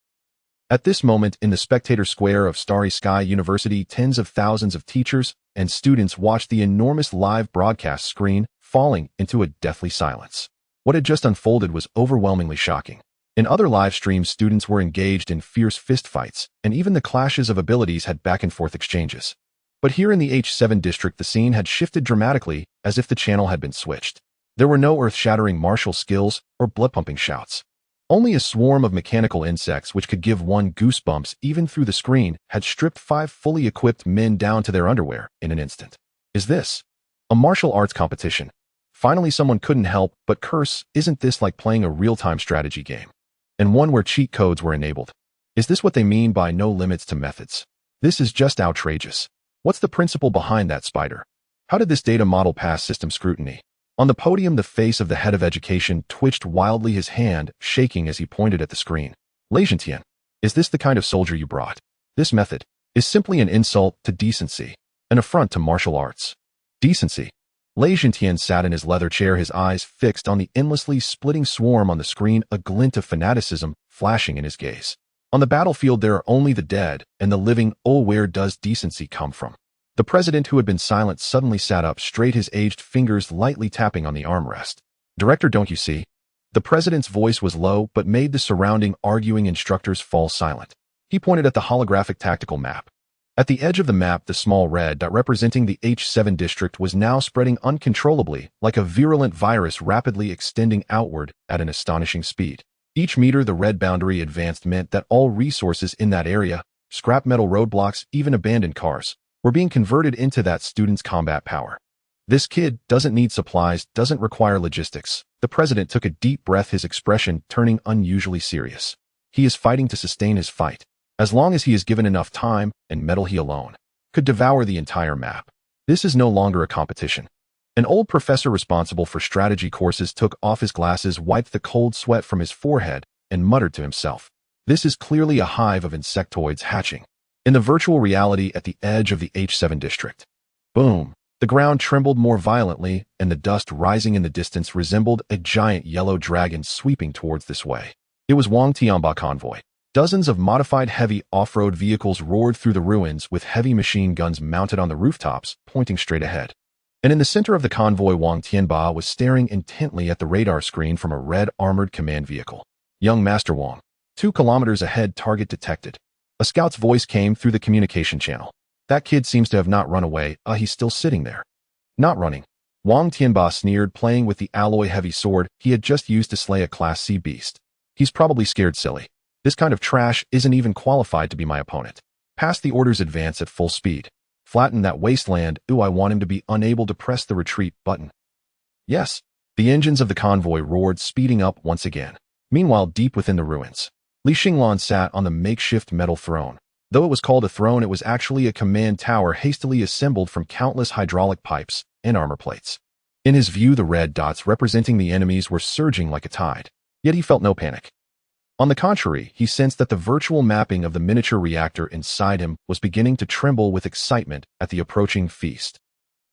At this moment, in the spectator square of Starry Sky University, tens of thousands of teachers and students watched the enormous live broadcast screen, falling into a deathly silence. What had just unfolded was overwhelmingly shocking. In other live streams, students were engaged in fierce fistfights, and even the clashes of abilities had back-and-forth exchanges. But here in the H7 district, the scene had shifted dramatically, as if the channel had been switched. There were no earth-shattering martial skills or blood-pumping shouts. Only a swarm of mechanical insects, which could give one goosebumps even through the screen, had stripped 5 fully equipped men down to their underwear in an instant. Is this a martial arts competition? Finally, someone couldn't help but curse. Isn't this like playing a real-time strategy game? And one where cheat codes were enabled? Is this what they mean by no limits to methods? This is just outrageous. What's the principle behind that, Spider? How did this data model pass system scrutiny? On the podium, the face of the head of education twitched wildly, his hand shaking as he pointed at the screen. Lei Zhentian, is this the kind of soldier you brought? This method is simply an insult to decency, an affront to martial arts. Decency. Lei Zhentian sat in his leather chair, his eyes fixed on the endlessly splitting swarm on the screen, a glint of fanaticism flashing in his gaze. On the battlefield there are only the dead, and the living. Oh, where does decency come from? The president, who had been silent, suddenly sat up straight, his aged fingers lightly tapping on the armrest. Director, don't you see? The president's voice was low, but made the surrounding arguing instructors fall silent. He pointed at the holographic tactical map. At the edge of the map, the small red dot representing the H7 district was now spreading uncontrollably, like a virulent virus rapidly extending outward at an astonishing speed. Each meter the red boundary advanced meant that all resources in that area, scrap metal roadblocks, even abandoned cars, were being converted into that student's combat power. This kid doesn't need supplies, doesn't require logistics. The president took a deep breath, his expression turning unusually serious. He is fighting to sustain his fight. As long as he is given enough time and metal, he alone could devour the entire map. This is no longer a competition. An old professor responsible for strategy courses took off his glasses, wiped the cold sweat from his forehead, and muttered to himself. This is clearly a hive of insectoids hatching in the virtual reality at the edge of the H7 district. Boom! The ground trembled more violently, and the dust rising in the distance resembled a giant yellow dragon sweeping towards this way. It was Wang Tianba convoy. Dozens of modified heavy off-road vehicles roared through the ruins with heavy machine guns mounted on the rooftops, pointing straight ahead. And in the center of the convoy, Wang Tianba was staring intently at the radar screen from a red armored command vehicle. Young Master Wang. 2 kilometers ahead, target detected. A scout's voice came through the communication channel. That kid seems to have not run away. He's still sitting there. Not running. Wang Tianba sneered, playing with the alloy heavy sword he had just used to slay a Class C beast. He's probably scared silly. This kind of trash isn't even qualified to be my opponent. Pass the orders, advance at full speed. Flatten that wasteland. I want him to be unable to press the retreat button. Yes. The engines of the convoy roared, speeding up once again. Meanwhile, deep within the ruins, Xinglan sat on the makeshift metal throne. Though it was called a throne, it was actually a command tower hastily assembled from countless hydraulic pipes and armor plates. In his view, the red dots representing the enemies were surging like a tide. Yet he felt no panic. On the contrary, he sensed that the virtual mapping of the miniature reactor inside him was beginning to tremble with excitement at the approaching feast.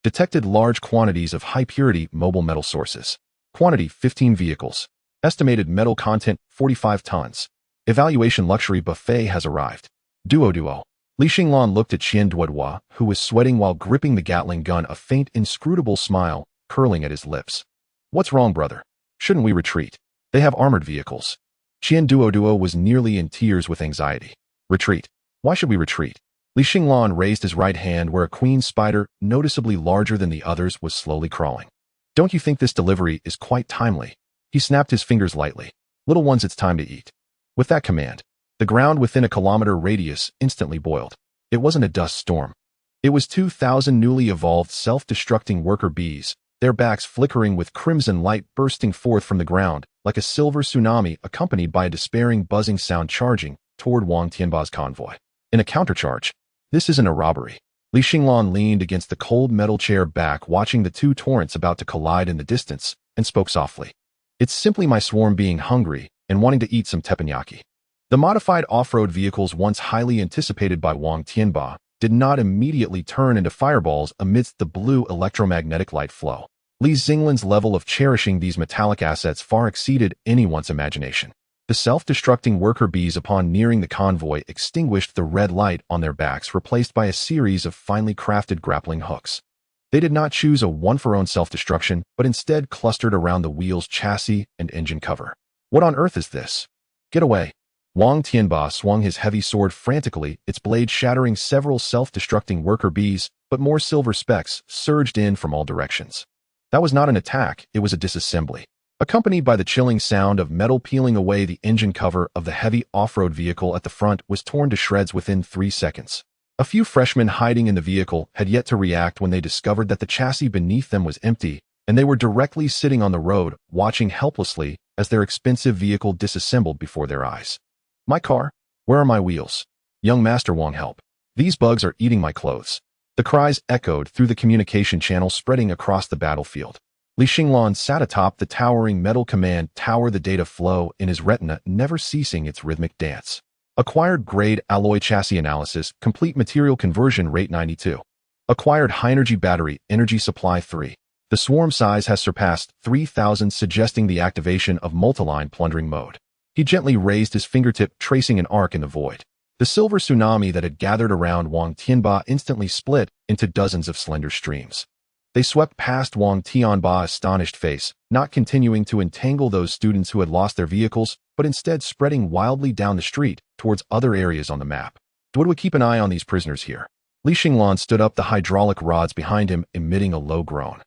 Detected large quantities of high-purity mobile metal sources. Quantity 15 vehicles. Estimated metal content 45 tons. Evaluation luxury buffet has arrived. Duo. Xinglan looked at Qian Duodua, who was sweating while gripping the Gatling gun, a faint, inscrutable smile curling at his lips. What's wrong, brother? Shouldn't we retreat? They have armored vehicles. Qian Duodua was nearly in tears with anxiety. Retreat? Why should we retreat? Xinglan raised his right hand where a queen spider, noticeably larger than the others, was slowly crawling. Don't you think this delivery is quite timely? He snapped his fingers lightly. Little ones, it's time to eat. With that command, the ground within a kilometer radius instantly boiled. It wasn't a dust storm. It was 2,000 newly evolved self-destructing worker bees, their backs flickering with crimson light bursting forth from the ground, like a silver tsunami accompanied by a despairing buzzing sound charging toward Wang Tianba's convoy. In a countercharge. This isn't a robbery. Xinglan leaned against the cold metal chair back, watching the 2 torrents about to collide in the distance, and spoke softly. It's simply my swarm being hungry and wanting to eat some teppanyaki. The modified off-road vehicles, once highly anticipated by Wang Tianba, did not immediately turn into fireballs amidst the blue electromagnetic light flow. Xinglan's level of cherishing these metallic assets far exceeded anyone's imagination. The self-destructing worker bees, upon nearing the convoy, extinguished the red light on their backs, replaced by a series of finely crafted grappling hooks. They did not choose a one-for-own self-destruction, but instead clustered around the wheel's chassis and engine cover. What on earth is this? Get away. Wang Tianba swung his heavy sword frantically, its blade shattering several self-destructing worker bees, but more silver specks surged in from all directions. That was not an attack, it was a disassembly, accompanied by the chilling sound of metal peeling away. The engine cover of the heavy off-road vehicle at the front was torn to shreds within 3 seconds. A few freshmen hiding in the vehicle had yet to react when they discovered that the chassis beneath them was empty, and they were directly sitting on the road, watching helplessly as their expensive vehicle disassembled before their eyes. My car? Where are my wheels? Young Master Wang, help. These bugs are eating my clothes. The cries echoed through the communication channel, spreading across the battlefield. Xinglan sat atop the towering metal command tower, the data flow in his retina never ceasing its rhythmic dance. Acquired grade alloy chassis analysis, complete material conversion rate 92. Acquired high-energy battery, energy supply 3. The swarm size has surpassed 3,000, suggesting the activation of multiline plundering mode. He gently raised his fingertip, tracing an arc in the void. The silver tsunami that had gathered around Wang Tianba instantly split into dozens of slender streams. They swept past Wang Tianba's astonished face, not continuing to entangle those students who had lost their vehicles, but instead spreading wildly down the street towards other areas on the map. Would we keep an eye on these prisoners here? Li Xinglan stood up, the hydraulic rods behind him emitting a low groan.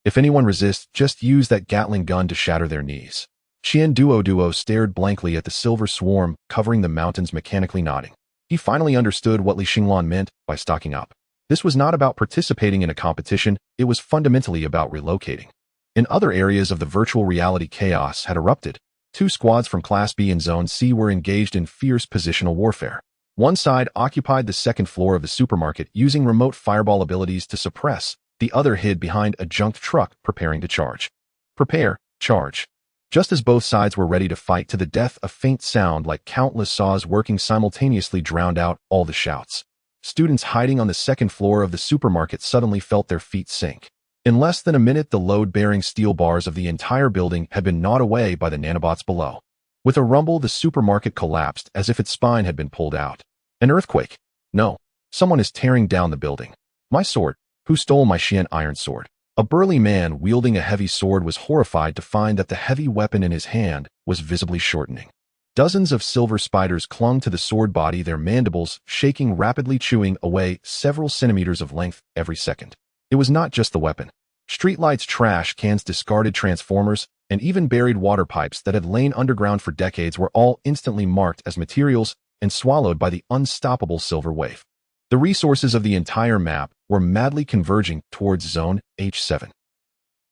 If anyone resists, just use that Gatling gun to shatter their knees. Qian Duo stared blankly at the silver swarm covering the mountains, mechanically nodding. He finally understood what Li Xinglan meant by stocking up. This was not about participating in a competition, it was fundamentally about relocating. In other areas of the virtual reality, chaos had erupted. Two squads from Class B and Zone C were engaged in fierce positional warfare. One side occupied the second floor of the supermarket using remote fireball abilities to suppress. The other hid behind a junked truck preparing to charge. Prepare, charge. Just as both sides were ready to fight to the death, a faint sound like countless saws working simultaneously drowned out all the shouts. Students hiding on the second floor of the supermarket suddenly felt their feet sink. In less than a minute, the load-bearing steel bars of the entire building had been gnawed away by the nanobots below. With a rumble, the supermarket collapsed as if its spine had been pulled out. An earthquake? No. Someone is tearing down the building. My sword. Who stole my Xian iron sword? A burly man wielding a heavy sword was horrified to find that the heavy weapon in his hand was visibly shortening. Dozens of silver spiders clung to the sword body, their mandibles shaking, rapidly chewing away several centimeters of length every second. It was not just the weapon. Streetlights, trash cans, discarded transformers, and even buried water pipes that had lain underground for decades were all instantly marked as materials and swallowed by the unstoppable silver wave. The resources of the entire map were madly converging towards Zone H7.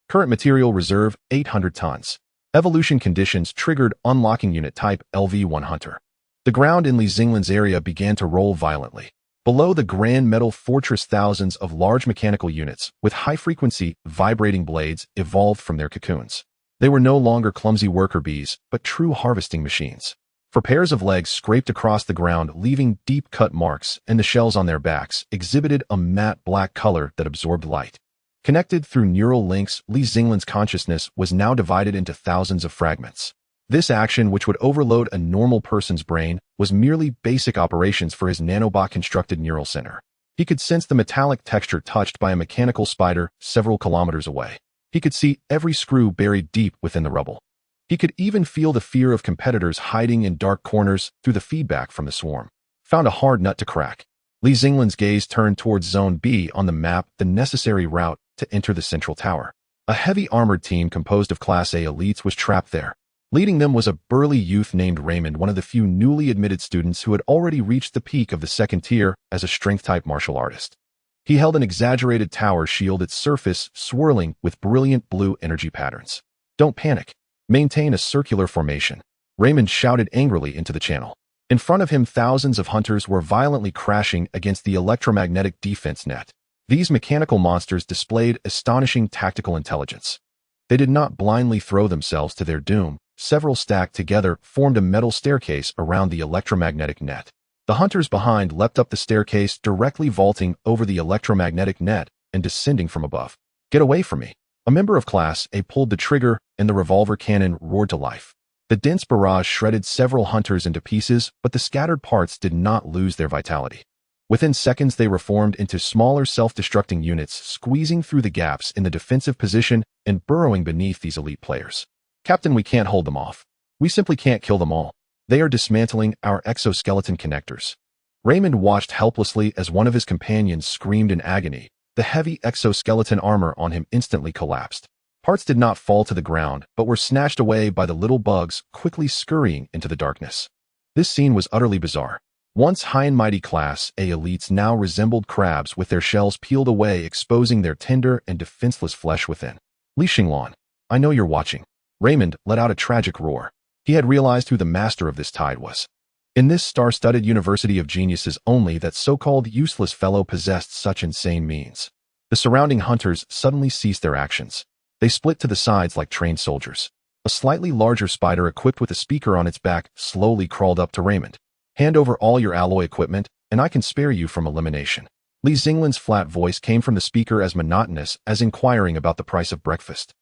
Current material reserve, 800 tons. Evolution conditions triggered, unlocking unit type LV-1 Hunter. The ground in Li Xinglan's area began to roll violently. Below the grand metal fortress, thousands of large mechanical units with high-frequency, vibrating blades evolved from their cocoons. They were no longer clumsy worker bees, but true harvesting machines. For pairs of legs scraped across the ground, leaving deep-cut marks, and the shells on their backs exhibited a matte black color that absorbed light. Connected through neural links, Li Xinglan's consciousness was now divided into thousands of fragments. This action, which would overload a normal person's brain, was merely basic operations for his nanobot-constructed neural center. He could sense the metallic texture touched by a mechanical spider several kilometers away. He could see every screw buried deep within the rubble. He could even feel the fear of competitors hiding in dark corners through the feedback from the swarm. Found a hard nut to crack. Li Xinglan's gaze turned towards Zone B on the map, the necessary route to enter the central tower. A heavy armored team composed of Class A elites was trapped there. Leading them was a burly youth named Raymond, one of the few newly admitted students who had already reached the peak of the second tier as a strength-type martial artist. He held an exaggerated tower shield, its surface swirling with brilliant blue energy patterns. Don't panic. Maintain a circular formation. Raymond shouted angrily into the channel. In front of him, thousands of hunters were violently crashing against the electromagnetic defense net. These mechanical monsters displayed astonishing tactical intelligence. They did not blindly throw themselves to their doom. Several stacked together formed a metal staircase around the electromagnetic net. The hunters behind leapt up the staircase, directly vaulting over the electromagnetic net and descending from above. Get away from me. A member of Class A pulled the trigger, and the revolver cannon roared to life. The dense barrage shredded several hunters into pieces, but the scattered parts did not lose their vitality. Within seconds, they reformed into smaller self-destructing units, squeezing through the gaps in the defensive position and burrowing beneath these elite players. Captain, we can't hold them off. We simply can't kill them all. They are dismantling our exoskeleton connectors. Raymond watched helplessly as one of his companions screamed in agony. The heavy exoskeleton armor on him instantly collapsed. Parts did not fall to the ground, but were snatched away by the little bugs quickly scurrying into the darkness. This scene was utterly bizarre. Once high and mighty Class A elites now resembled crabs with their shells peeled away, exposing their tender and defenseless flesh within. Li Xinglan, I know you're watching. Raymond let out a tragic roar. He had realized who the master of this tide was. In this star-studded university of geniuses, only that so-called useless fellow possessed such insane means. The surrounding hunters suddenly ceased their actions. They split to the sides like trained soldiers. A slightly larger spider equipped with a speaker on its back slowly crawled up to Raymond. Hand over all your alloy equipment, and I can spare you from elimination. Li Xinglan's flat voice came from the speaker, as monotonous as inquiring about the price of breakfast.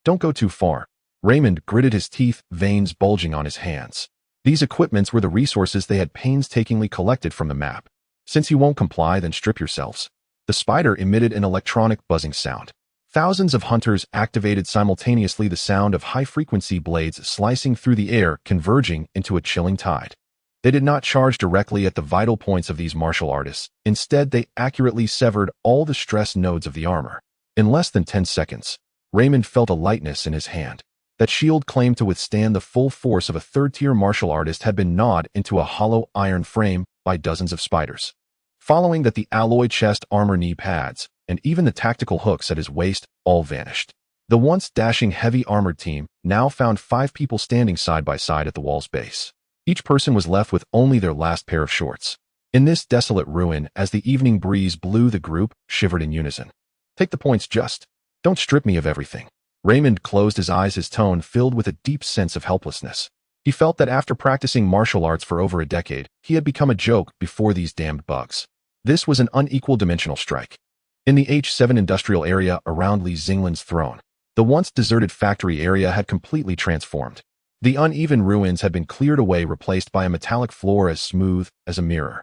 Don't go too far. Raymond gritted his teeth, veins bulging on his hands. These equipments were the resources they had painstakingly collected from the map. Since you won't comply, then strip yourselves. The spider emitted an electronic buzzing sound. Thousands of hunters activated simultaneously, the sound of high-frequency blades slicing through the air, converging into a chilling tide. They did not charge directly at the vital points of these martial artists. Instead, they accurately severed all the stress nodes of the armor. In less than 10 seconds, Raymond felt a lightness in his hand. That shield claimed to withstand the full force of a third-tier martial artist had been gnawed into a hollow iron frame by dozens of spiders. Following that, the alloy chest armor, knee pads, and even the tactical hooks at his waist all vanished. The once dashing heavy armored team now found 5 people standing side by side at the wall's base. Each person was left with only their last pair of shorts. In this desolate ruin, as the evening breeze blew, the group shivered in unison. Take the points, just. Don't strip me of everything. Raymond closed his eyes, his tone filled with a deep sense of helplessness. He felt that after practicing martial arts for over a decade, he had become a joke before these damned bugs. This was an unequal dimensional strike. In the H7 industrial area around Xinglan's throne, the once deserted factory area had completely transformed. The uneven ruins had been cleared away, replaced by a metallic floor as smooth as a mirror.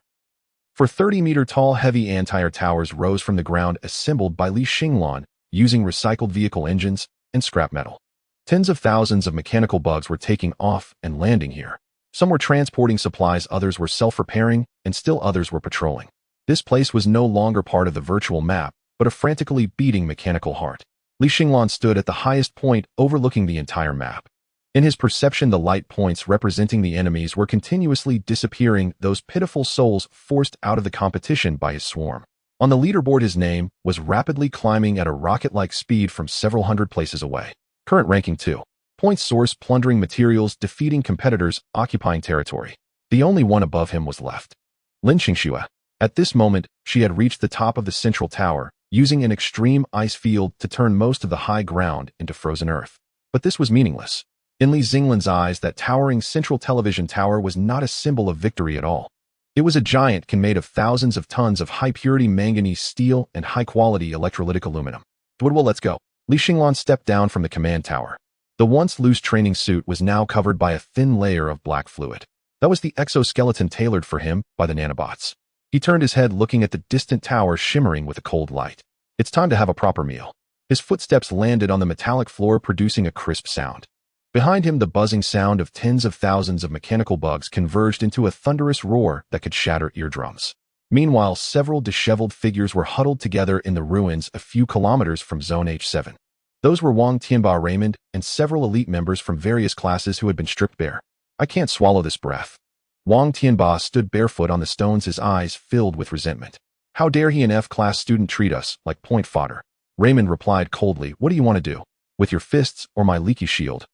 For 30-meter-tall heavy antimatter towers rose from the ground, assembled by Xinglan, using recycled vehicle engines and scrap metal. Tens of thousands of mechanical bugs were taking off and landing here. Some were transporting supplies, others were self-repairing, and still others were patrolling. This place was no longer part of the virtual map, but a frantically beating mechanical heart. Xinglan stood at the highest point, overlooking the entire map. In his perception, the light points representing the enemies were continuously disappearing, those pitiful souls forced out of the competition by his swarm. On the leaderboard, his name was rapidly climbing at a rocket-like speed from several hundred places away. Current ranking 2. Point source: plundering materials, defeating competitors, occupying territory. The only one above him was left. Lin Xingxue. At this moment, she had reached the top of the central tower, using an extreme ice field to turn most of the high ground into frozen earth. But this was meaningless. In Xinglan's eyes, that towering central television tower was not a symbol of victory at all. It was a giant can made of thousands of tons of high-purity manganese steel and high-quality electrolytic aluminum. Well, let's go. Xinglan stepped down from the command tower. The once loose training suit was now covered by a thin layer of black fluid. That was the exoskeleton tailored for him by the nanobots. He turned his head, looking at the distant tower shimmering with a cold light. It's time to have a proper meal. His footsteps landed on the metallic floor, producing a crisp sound. Behind him, the buzzing sound of tens of thousands of mechanical bugs converged into a thunderous roar that could shatter eardrums. Meanwhile, several disheveled figures were huddled together in the ruins a few kilometers from Zone H7. Those were Wang Tianba, Raymond, and several elite members from various classes who had been stripped bare. I can't swallow this breath. Wang Tianba stood barefoot on the stones, his eyes filled with resentment. How dare he, an F-class student, treat us like point fodder? Raymond replied coldly, what do you want to do? With your fists or my leaky shield?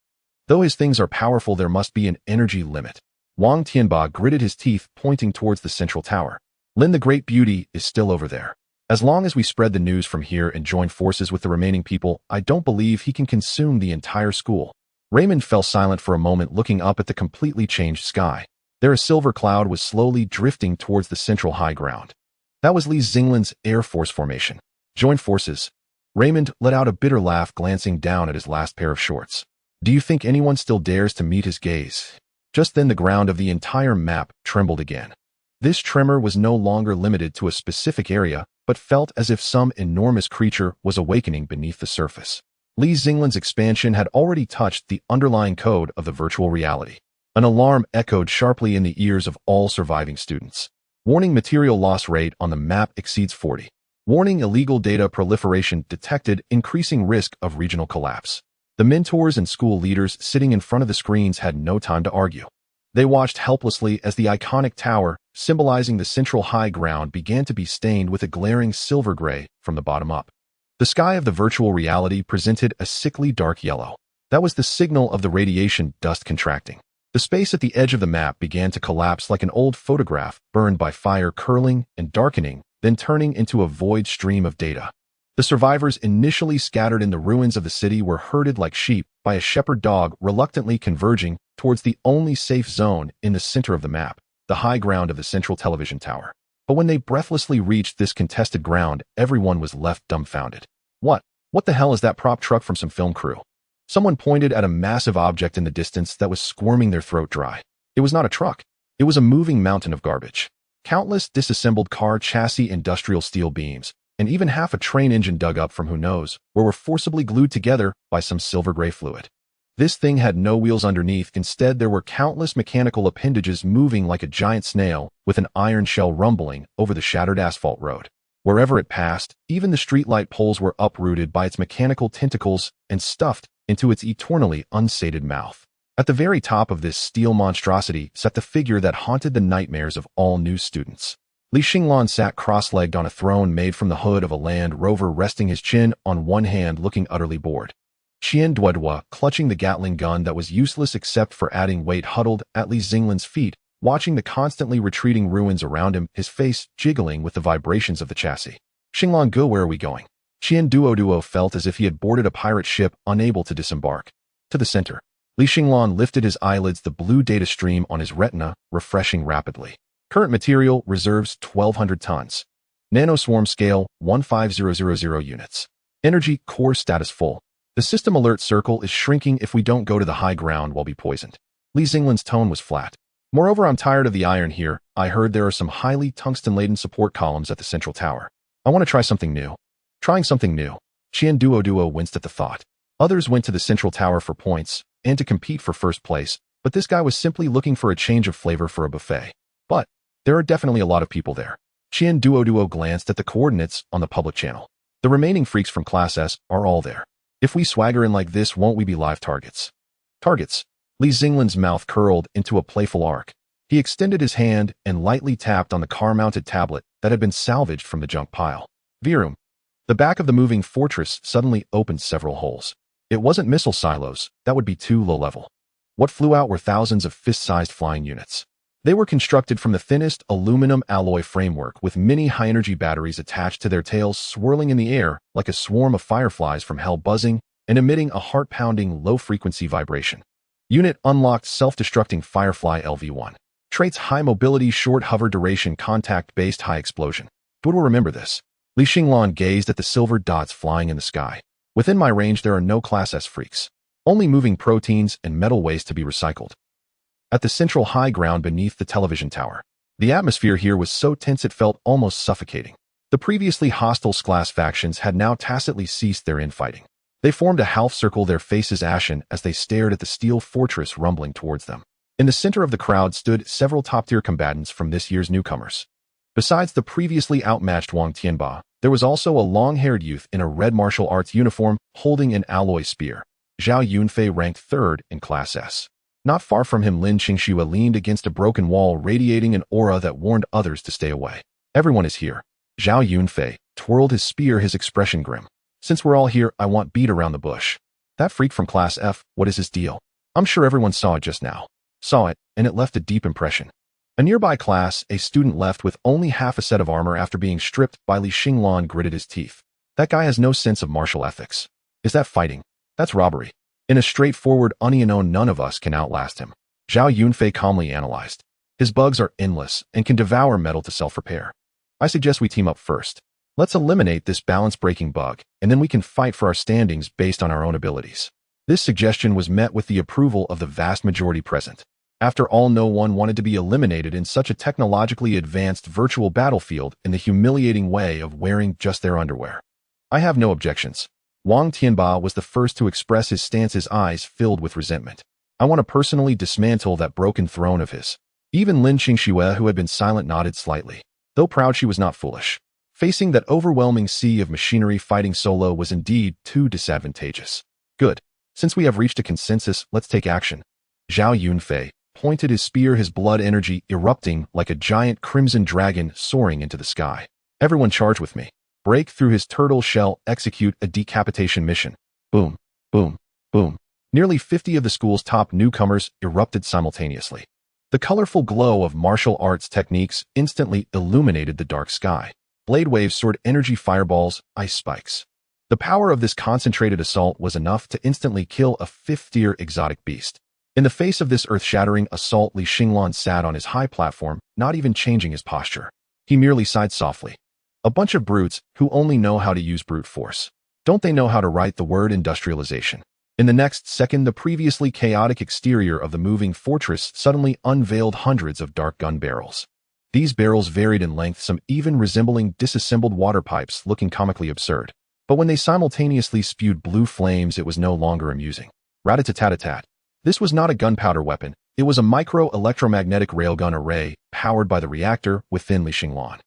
Though his things are powerful, there must be an energy limit. Wang Tianba gritted his teeth, pointing towards the central tower. Lin the Great Beauty is still over there. As long as we spread the news from here and join forces with the remaining people, I don't believe he can consume the entire school. Raymond fell silent for a moment, looking up at the completely changed sky. There, a silver cloud was slowly drifting towards the central high ground. That was Xinglan's Air Force formation. Join forces. Raymond let out a bitter laugh, glancing down at his last pair of shorts. Do you think anyone still dares to meet his gaze? Just then, the ground of the entire map trembled again. This tremor was no longer limited to a specific area, but felt as if some enormous creature was awakening beneath the surface. Xinglan's expansion had already touched the underlying code of the virtual reality. An alarm echoed sharply in the ears of all surviving students. Warning: material loss rate on the map exceeds 40. Warning: illegal data proliferation detected, increasing risk of regional collapse. The mentors and school leaders sitting in front of the screens had no time to argue. They watched helplessly as the iconic tower, symbolizing the central high ground, began to be stained with a glaring silver gray from the bottom up. The sky of the virtual reality presented a sickly dark yellow. That was the signal of the radiation dust contracting. The space at the edge of the map began to collapse like an old photograph burned by fire, curling and darkening, then turning into a void stream of data. The survivors, initially scattered in the ruins of the city, were herded like sheep by a shepherd dog, reluctantly converging towards the only safe zone in the center of the map, the high ground of the central television tower. But when they breathlessly reached this contested ground, everyone was left dumbfounded. What the hell is that prop truck from some film crew? Someone pointed at a massive object in the distance that was squirming their throat dry. It was not a truck. It was a moving mountain of garbage. Countless disassembled car chassis, industrial steel beams, and even half a train engine dug up from who knows where were forcibly glued together by some silver-gray fluid. This thing had no wheels underneath. Instead, there were countless mechanical appendages moving like a giant snail, with an iron shell rumbling over the shattered asphalt road. Wherever it passed, even the streetlight poles were uprooted by its mechanical tentacles and stuffed into its eternally unsated mouth. At the very top of this steel monstrosity sat the figure that haunted the nightmares of all new students. Li Xinglan sat cross-legged on a throne made from the hood of a Land Rover, resting his chin on one hand, looking utterly bored. Qian Duodua, clutching the Gatling gun that was useless except for adding weight, huddled at Li Xinglan's feet, watching the constantly retreating ruins around him, his face jiggling with the vibrations of the chassis. Xinglan Gu, where are we going? Qian Duoduo felt as if he had boarded a pirate ship, unable to disembark. To the center. Li Xinglan lifted his eyelids, the blue data stream on his retina refreshing rapidly. Current material reserves 1,200 tons. Nanoswarm scale 15000 units. Energy core status full. The system alert circle is shrinking. If we don't go to the high ground, we'll be poisoned. Li Xinglan's tone was flat. Moreover, I'm tired of the iron here. I heard there are some highly tungsten-laden support columns at the central tower. I want to try something new. Trying something new. Qian Duoduo winced at the thought. Others went to the central tower for points and to compete for first place, but this guy was simply looking for a change of flavor for a buffet. But there are definitely a lot of people there. Qian Duoduo glanced at the coordinates on the public channel. The remaining freaks from Class S are all there. If we swagger in like this, won't we be live targets? Targets. Li Xinglan's mouth curled into a playful arc. He extended his hand and lightly tapped on the car-mounted tablet that had been salvaged from the junk pile. Virum. The back of the moving fortress suddenly opened several holes. It wasn't missile silos, that would be too low-level. What flew out were thousands of fist-sized flying units. They were constructed from the thinnest aluminum alloy framework, with many high-energy batteries attached to their tails, swirling in the air like a swarm of fireflies from hell, buzzing and emitting a heart-pounding low-frequency vibration. Unit unlocked: self-destructing Firefly LV-1. Traits: high mobility, short hover duration, contact-based, high explosion. Who will remember this? Li Xinglan gazed at the silver dots flying in the sky. Within my range, there are no Class S freaks. Only moving proteins and metal waste to be recycled. At the central high ground beneath the television tower, the atmosphere here was so tense it felt almost suffocating. The previously hostile class factions had now tacitly ceased their infighting. They formed a half circle, their faces ashen as they stared at the steel fortress rumbling towards them. In the center of the crowd stood several top-tier combatants from this year's newcomers. Besides the previously outmatched Wang Tianba, there was also a long-haired youth in a red martial arts uniform holding an alloy spear. Zhao Yunfei ranked third in Class S. Not far from him, Lin Qingxue leaned against a broken wall, radiating an aura that warned others to stay away. Everyone is here. Zhao Yunfei twirled his spear, his expression grim. Since we're all here, I want beat around the bush. That freak from Class F, what is his deal? I'm sure everyone saw it just now. Saw it, and it left a deep impression. A nearby class, a student left with only half a set of armor after being stripped by Li Xinglan, gritted his teeth. That guy has no sense of martial ethics. Is that fighting? That's robbery. In a straightforward unknown, none of us can outlast him. Zhao Yunfei calmly analyzed. His bugs are endless and can devour metal to self-repair. I suggest we team up first. Let's eliminate this balance-breaking bug, and then we can fight for our standings based on our own abilities. This suggestion was met with the approval of the vast majority present. After all, no one wanted to be eliminated in such a technologically advanced virtual battlefield in the humiliating way of wearing just their underwear. I have no objections. Wang Tianba was the first to express his stance, his eyes filled with resentment. I want to personally dismantle that broken throne of his. Even Lin Qingxue, who had been silent, nodded slightly. Though proud, she was not foolish. Facing that overwhelming sea of machinery, fighting solo was indeed too disadvantageous. Good. Since we have reached a consensus, let's take action. Zhao Yunfei pointed his spear, his blood energy erupting like a giant crimson dragon soaring into the sky. Everyone charge with me. Break through his turtle shell, execute a decapitation mission. Boom, boom, boom. Nearly 50 of the school's top newcomers erupted simultaneously. The colorful glow of martial arts techniques instantly illuminated the dark sky. Blade waves soared, energy fireballs, ice spikes. The power of this concentrated assault was enough to instantly kill a fifth-tier exotic beast. In the face of this earth-shattering assault, Li Xinglan sat on his high platform, not even changing his posture. He merely sighed softly. A bunch of brutes who only know how to use brute force. Don't they know how to write the word industrialization? In the next second, the previously chaotic exterior of the moving fortress suddenly unveiled hundreds of dark gun barrels. These barrels varied in length, some even resembling disassembled water pipes, looking comically absurd. But when they simultaneously spewed blue flames, it was no longer amusing. Rat-a-tat-tat-tat. This was not a gunpowder weapon. It was a micro-electromagnetic railgun array, powered by the reactor within Xinglan.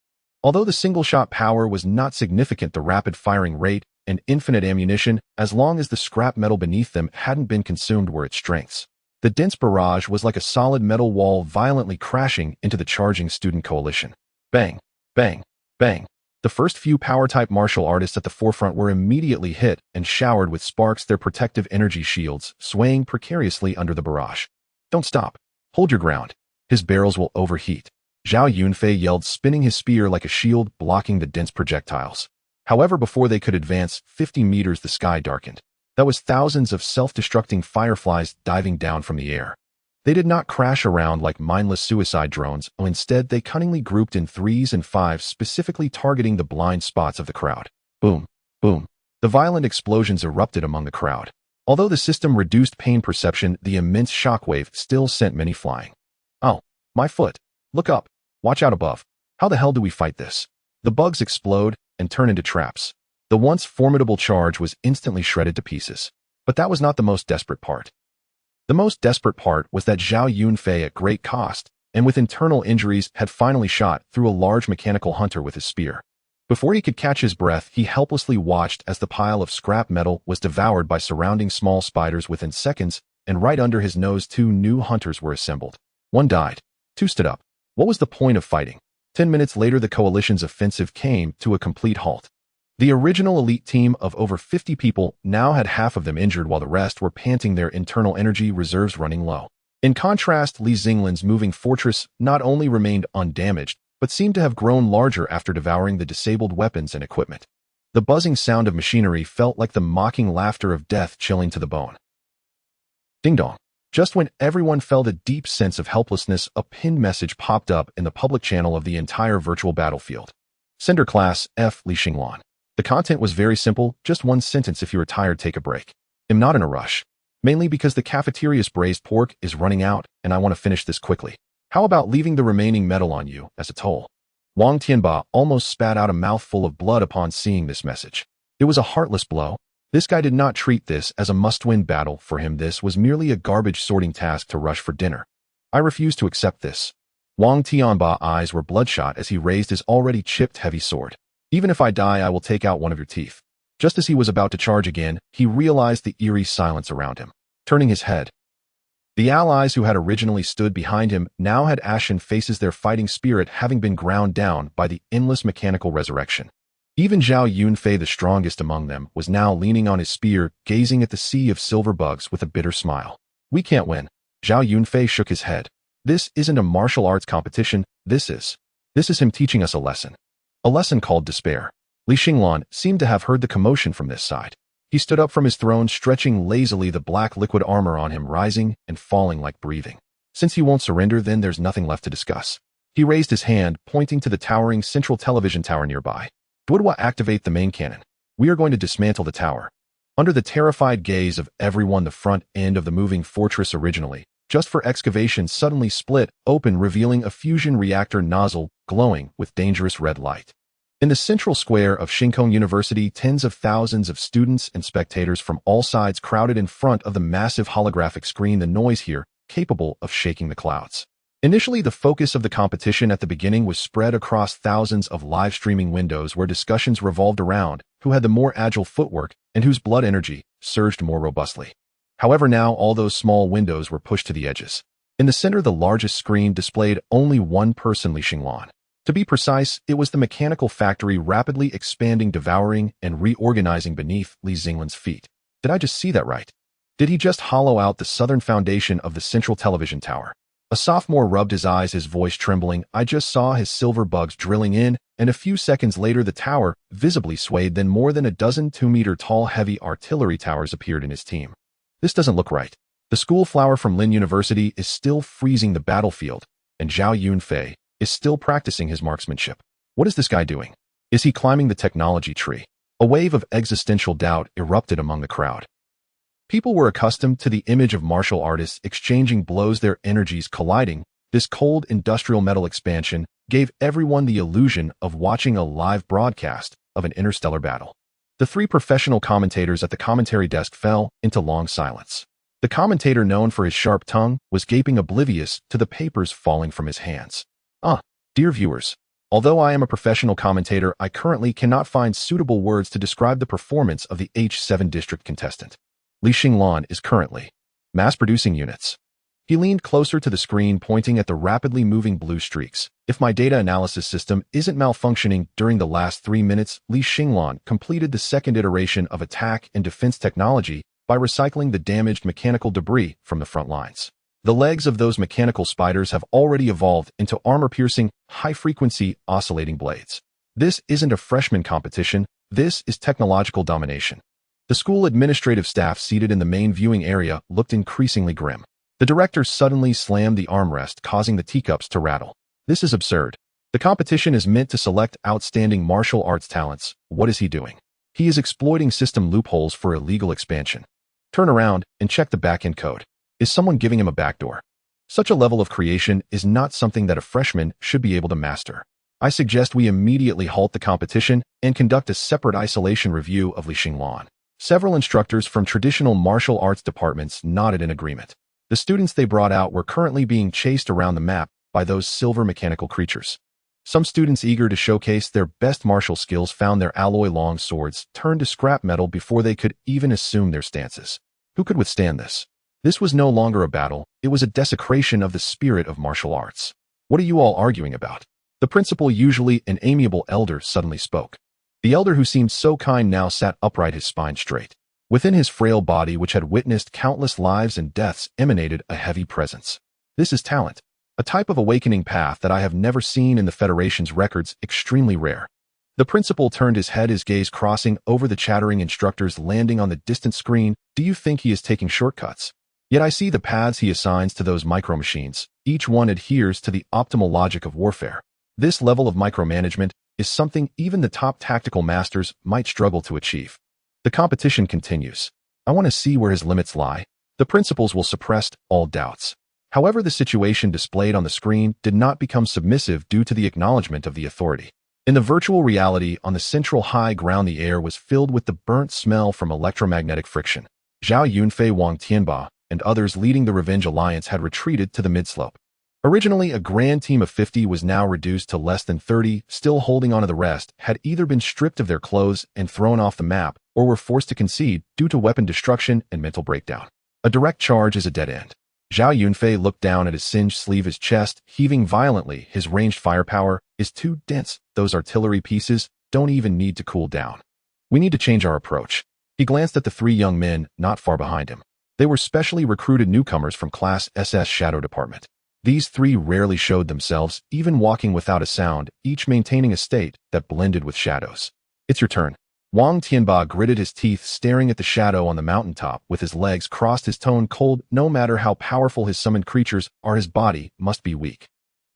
Although the single-shot power was not significant, the rapid firing rate and infinite ammunition, as long as the scrap metal beneath them hadn't been consumed, were its strengths. The dense barrage was like a solid metal wall violently crashing into the charging student coalition. Bang, bang, bang. The first few power-type martial artists at the forefront were immediately hit and showered with sparks, their protective energy shields swaying precariously under the barrage. Don't stop. Hold your ground. His barrels will overheat. Zhao Yunfei yelled, spinning his spear like a shield, blocking the dense projectiles. However, before they could advance 50 meters, the sky darkened. That was thousands of self-destructing fireflies diving down from the air. They did not crash around like mindless suicide drones, or instead they cunningly grouped in 3s and 5s, specifically targeting the blind spots of the crowd. Boom, boom. The violent explosions erupted among the crowd. Although the system reduced pain perception, the immense shockwave still sent many flying. Oh, my foot. Look up. Watch out above. How the hell do we fight this? The bugs explode and turn into traps. The once formidable charge was instantly shredded to pieces. But that was not the most desperate part. The most desperate part was that Zhao Yunfei, at great cost, and with internal injuries, had finally shot through a large mechanical hunter with his spear. Before he could catch his breath, he helplessly watched as the pile of scrap metal was devoured by surrounding small spiders within seconds, and right under his nose 2 new hunters were assembled. 1 died. 2 stood up. What was the point of fighting? 10 minutes later, the coalition's offensive came to a complete halt. The original elite team of over 50 people now had half of them injured, while the rest were panting, their internal energy reserves running low. In contrast, Xinglan's moving fortress not only remained undamaged, but seemed to have grown larger after devouring the disabled weapons and equipment. The buzzing sound of machinery felt like the mocking laughter of death, chilling to the bone. Ding-dong. Just when everyone felt a deep sense of helplessness, a pinned message popped up in the public channel of the entire virtual battlefield. Sender Class F. Xinglan. The content was very simple, just 1 sentence: if you are tired, take a break. I'm not in a rush. Mainly because the cafeteria's braised pork is running out, and I want to finish this quickly. How about leaving the remaining metal on you as a toll? Wang Tianba almost spat out a mouthful of blood upon seeing this message. It was a heartless blow. This guy did not treat this as a must-win battle. For him, this was merely a garbage sorting task to rush for dinner. I refuse to accept this. Wang Tianba's eyes were bloodshot as he raised his already chipped heavy sword. Even if I die, I will take out one of your teeth. Just as he was about to charge again, he realized the eerie silence around him. Turning his head, the allies who had originally stood behind him now had ashen faces, their fighting spirit having been ground down by the endless mechanical resurrection. Even Zhao Yunfei, the strongest among them, was now leaning on his spear, gazing at the sea of silver bugs with a bitter smile. We can't win. Zhao Yunfei shook his head. This isn't a martial arts competition. This is him teaching us a lesson. A lesson called despair. Xinglan seemed to have heard the commotion from this side. He stood up from his throne, stretching lazily, the black liquid armor on him rising and falling like breathing. Since he won't surrender, then there's nothing left to discuss. He raised his hand, pointing to the towering central television tower nearby. Dwodwa, activate the main cannon. We are going to dismantle the tower. Under the terrified gaze of everyone, the front end of the moving fortress, originally just for excavation, suddenly split open, revealing a fusion reactor nozzle glowing with dangerous red light. In the central square of Xinglan University, tens of thousands of students and spectators from all sides crowded in front of the massive holographic screen, the noise here capable of shaking the clouds. Initially, the focus of the competition at the beginning was spread across thousands of live streaming windows where discussions revolved around who had the more agile footwork and whose blood energy surged more robustly. However, now all those small windows were pushed to the edges. In the center, the largest screen displayed only one person, Xinglan. To be precise, it was the mechanical factory rapidly expanding, devouring, and reorganizing beneath Xinglan's feet. Did I just see that right? Did he just hollow out the southern foundation of the central television tower? A sophomore rubbed his eyes, his voice trembling. I just saw his silver bugs drilling in, and a few seconds later the tower visibly swayed. Then more than a dozen 2-meter-tall heavy artillery towers appeared in his team. This doesn't look right. The school flower from Lin University is still freezing the battlefield, and Zhao Yunfei is still practicing his marksmanship. What is this guy doing? Is he climbing the technology tree? A wave of existential doubt erupted among the crowd. People were accustomed to the image of martial artists exchanging blows, their energies colliding. This cold industrial metal expansion gave everyone the illusion of watching a live broadcast of an interstellar battle. The three professional commentators at the commentary desk fell into long silence. The commentator, known for his sharp tongue, was gaping, oblivious to the papers falling from his hands. Dear viewers, although I am a professional commentator, I currently cannot find suitable words to describe the performance of the H7 district contestant. Li Xinglan is currently mass-producing units. He leaned closer to the screen, pointing at the rapidly moving blue streaks. If my data analysis system isn't malfunctioning during the last 3 minutes, Li Xinglan completed the second iteration of attack and defense technology by recycling the damaged mechanical debris from the front lines. The legs of those mechanical spiders have already evolved into armor-piercing, high-frequency, oscillating blades. This isn't a freshman competition, this is technological domination. The school administrative staff seated in the main viewing area looked increasingly grim. The director suddenly slammed the armrest, causing the teacups to rattle. This is absurd. The competition is meant to select outstanding martial arts talents. What is he doing? He is exploiting system loopholes for illegal expansion. Turn around and check the back-end code. Is someone giving him a backdoor? Such a level of creation is not something that a freshman should be able to master. I suggest we immediately halt the competition and conduct a separate isolation review of Li Xinglan. Several instructors from traditional martial arts departments nodded in agreement. The students they brought out were currently being chased around the map by those silver mechanical creatures. Some students eager to showcase their best martial skills found their alloy long swords turned to scrap metal before they could even assume their stances. Who could withstand this? This was no longer a battle, it was a desecration of the spirit of martial arts. What are you all arguing about? The principal, usually an amiable elder, suddenly spoke. The elder, who seemed so kind, now sat upright, his spine straight. Within his frail body, which had witnessed countless lives and deaths, emanated a heavy presence. This is talent, a type of awakening path that I have never seen in the Federation's records, extremely rare. The principal turned his head, his gaze crossing over the chattering instructors, landing on the distant screen. Do you think he is taking shortcuts? Yet I see the paths he assigns to those micro-machines. Each one adheres to the optimal logic of warfare. This level of micromanagement is something even the top tactical masters might struggle to achieve. The competition continues. I want to see where his limits lie. The principals will suppress all doubts. However, the situation displayed on the screen did not become submissive due to the acknowledgement of the authority. In the virtual reality on the central high ground, the air was filled with the burnt smell from electromagnetic friction. Zhao Yunfei, Wang Tianba, and others leading the Revenge Alliance had retreated to the midslope. Originally a grand team of 50 was now reduced to less than 30, still holding on to the rest, had either been stripped of their clothes and thrown off the map, or were forced to concede due to weapon destruction and mental breakdown. A direct charge is a dead end. Zhao Yunfei looked down at his singed sleeve, his chest heaving violently. His ranged firepower is too dense. Those artillery pieces don't even need to cool down. We need to change our approach. He glanced at the three young men not far behind him. They were specially recruited newcomers from Class SS Shadow Department. These three rarely showed themselves, even walking without a sound, each maintaining a state that blended with shadows. It's your turn. Wang Tianba gritted his teeth, staring at the shadow on the mountaintop with his legs crossed, his tone cold. No matter how powerful his summoned creatures are, his body must be weak.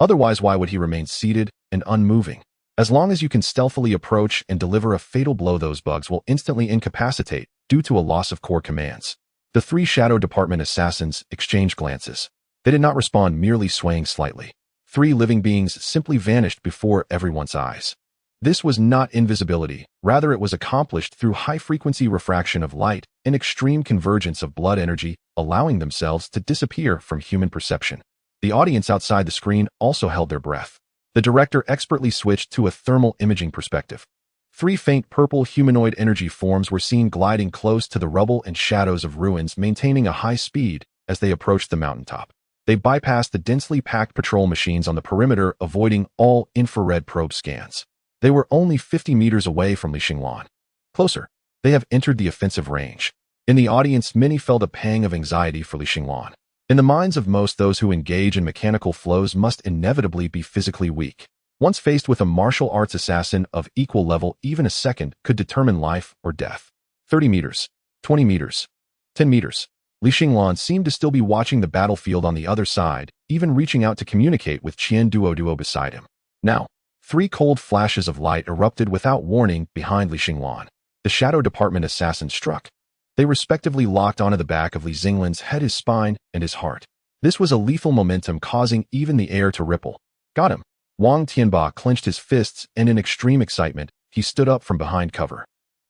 Otherwise, why would he remain seated and unmoving? As long as you can stealthily approach and deliver a fatal blow, those bugs will instantly incapacitate due to a loss of core commands. The three Shadow Department assassins exchanged glances. They did not respond, merely swaying slightly. Three living beings simply vanished before everyone's eyes. This was not invisibility, rather it was accomplished through high-frequency refraction of light and extreme convergence of blood energy, allowing themselves to disappear from human perception. The audience outside the screen also held their breath. The director expertly switched to a thermal imaging perspective. Three faint purple humanoid energy forms were seen gliding close to the rubble and shadows of ruins, maintaining a high speed as they approached the mountaintop. They bypassed the densely packed patrol machines on the perimeter, avoiding all infrared probe scans. They were only 50 meters away from Li Xinglan. Closer, they have entered the offensive range. In the audience, many felt a pang of anxiety for Li Xinglan. In the minds of most, those who engage in mechanical flows must inevitably be physically weak. Once faced with a martial arts assassin of equal level, even a second could determine life or death. 30 meters, 20 meters, 10 meters. Li Xinglan seemed to still be watching the battlefield on the other side, even reaching out to communicate with Qian Duo beside him. Now, three cold flashes of light erupted without warning behind Li Xinglan. The Shadow Department assassin struck. They respectively locked onto the back of Li Xinglan's head, his spine, and his heart. This was a lethal momentum, causing even the air to ripple. Got him. Wang Tianba clenched his fists, and in extreme excitement, he stood up from behind cover.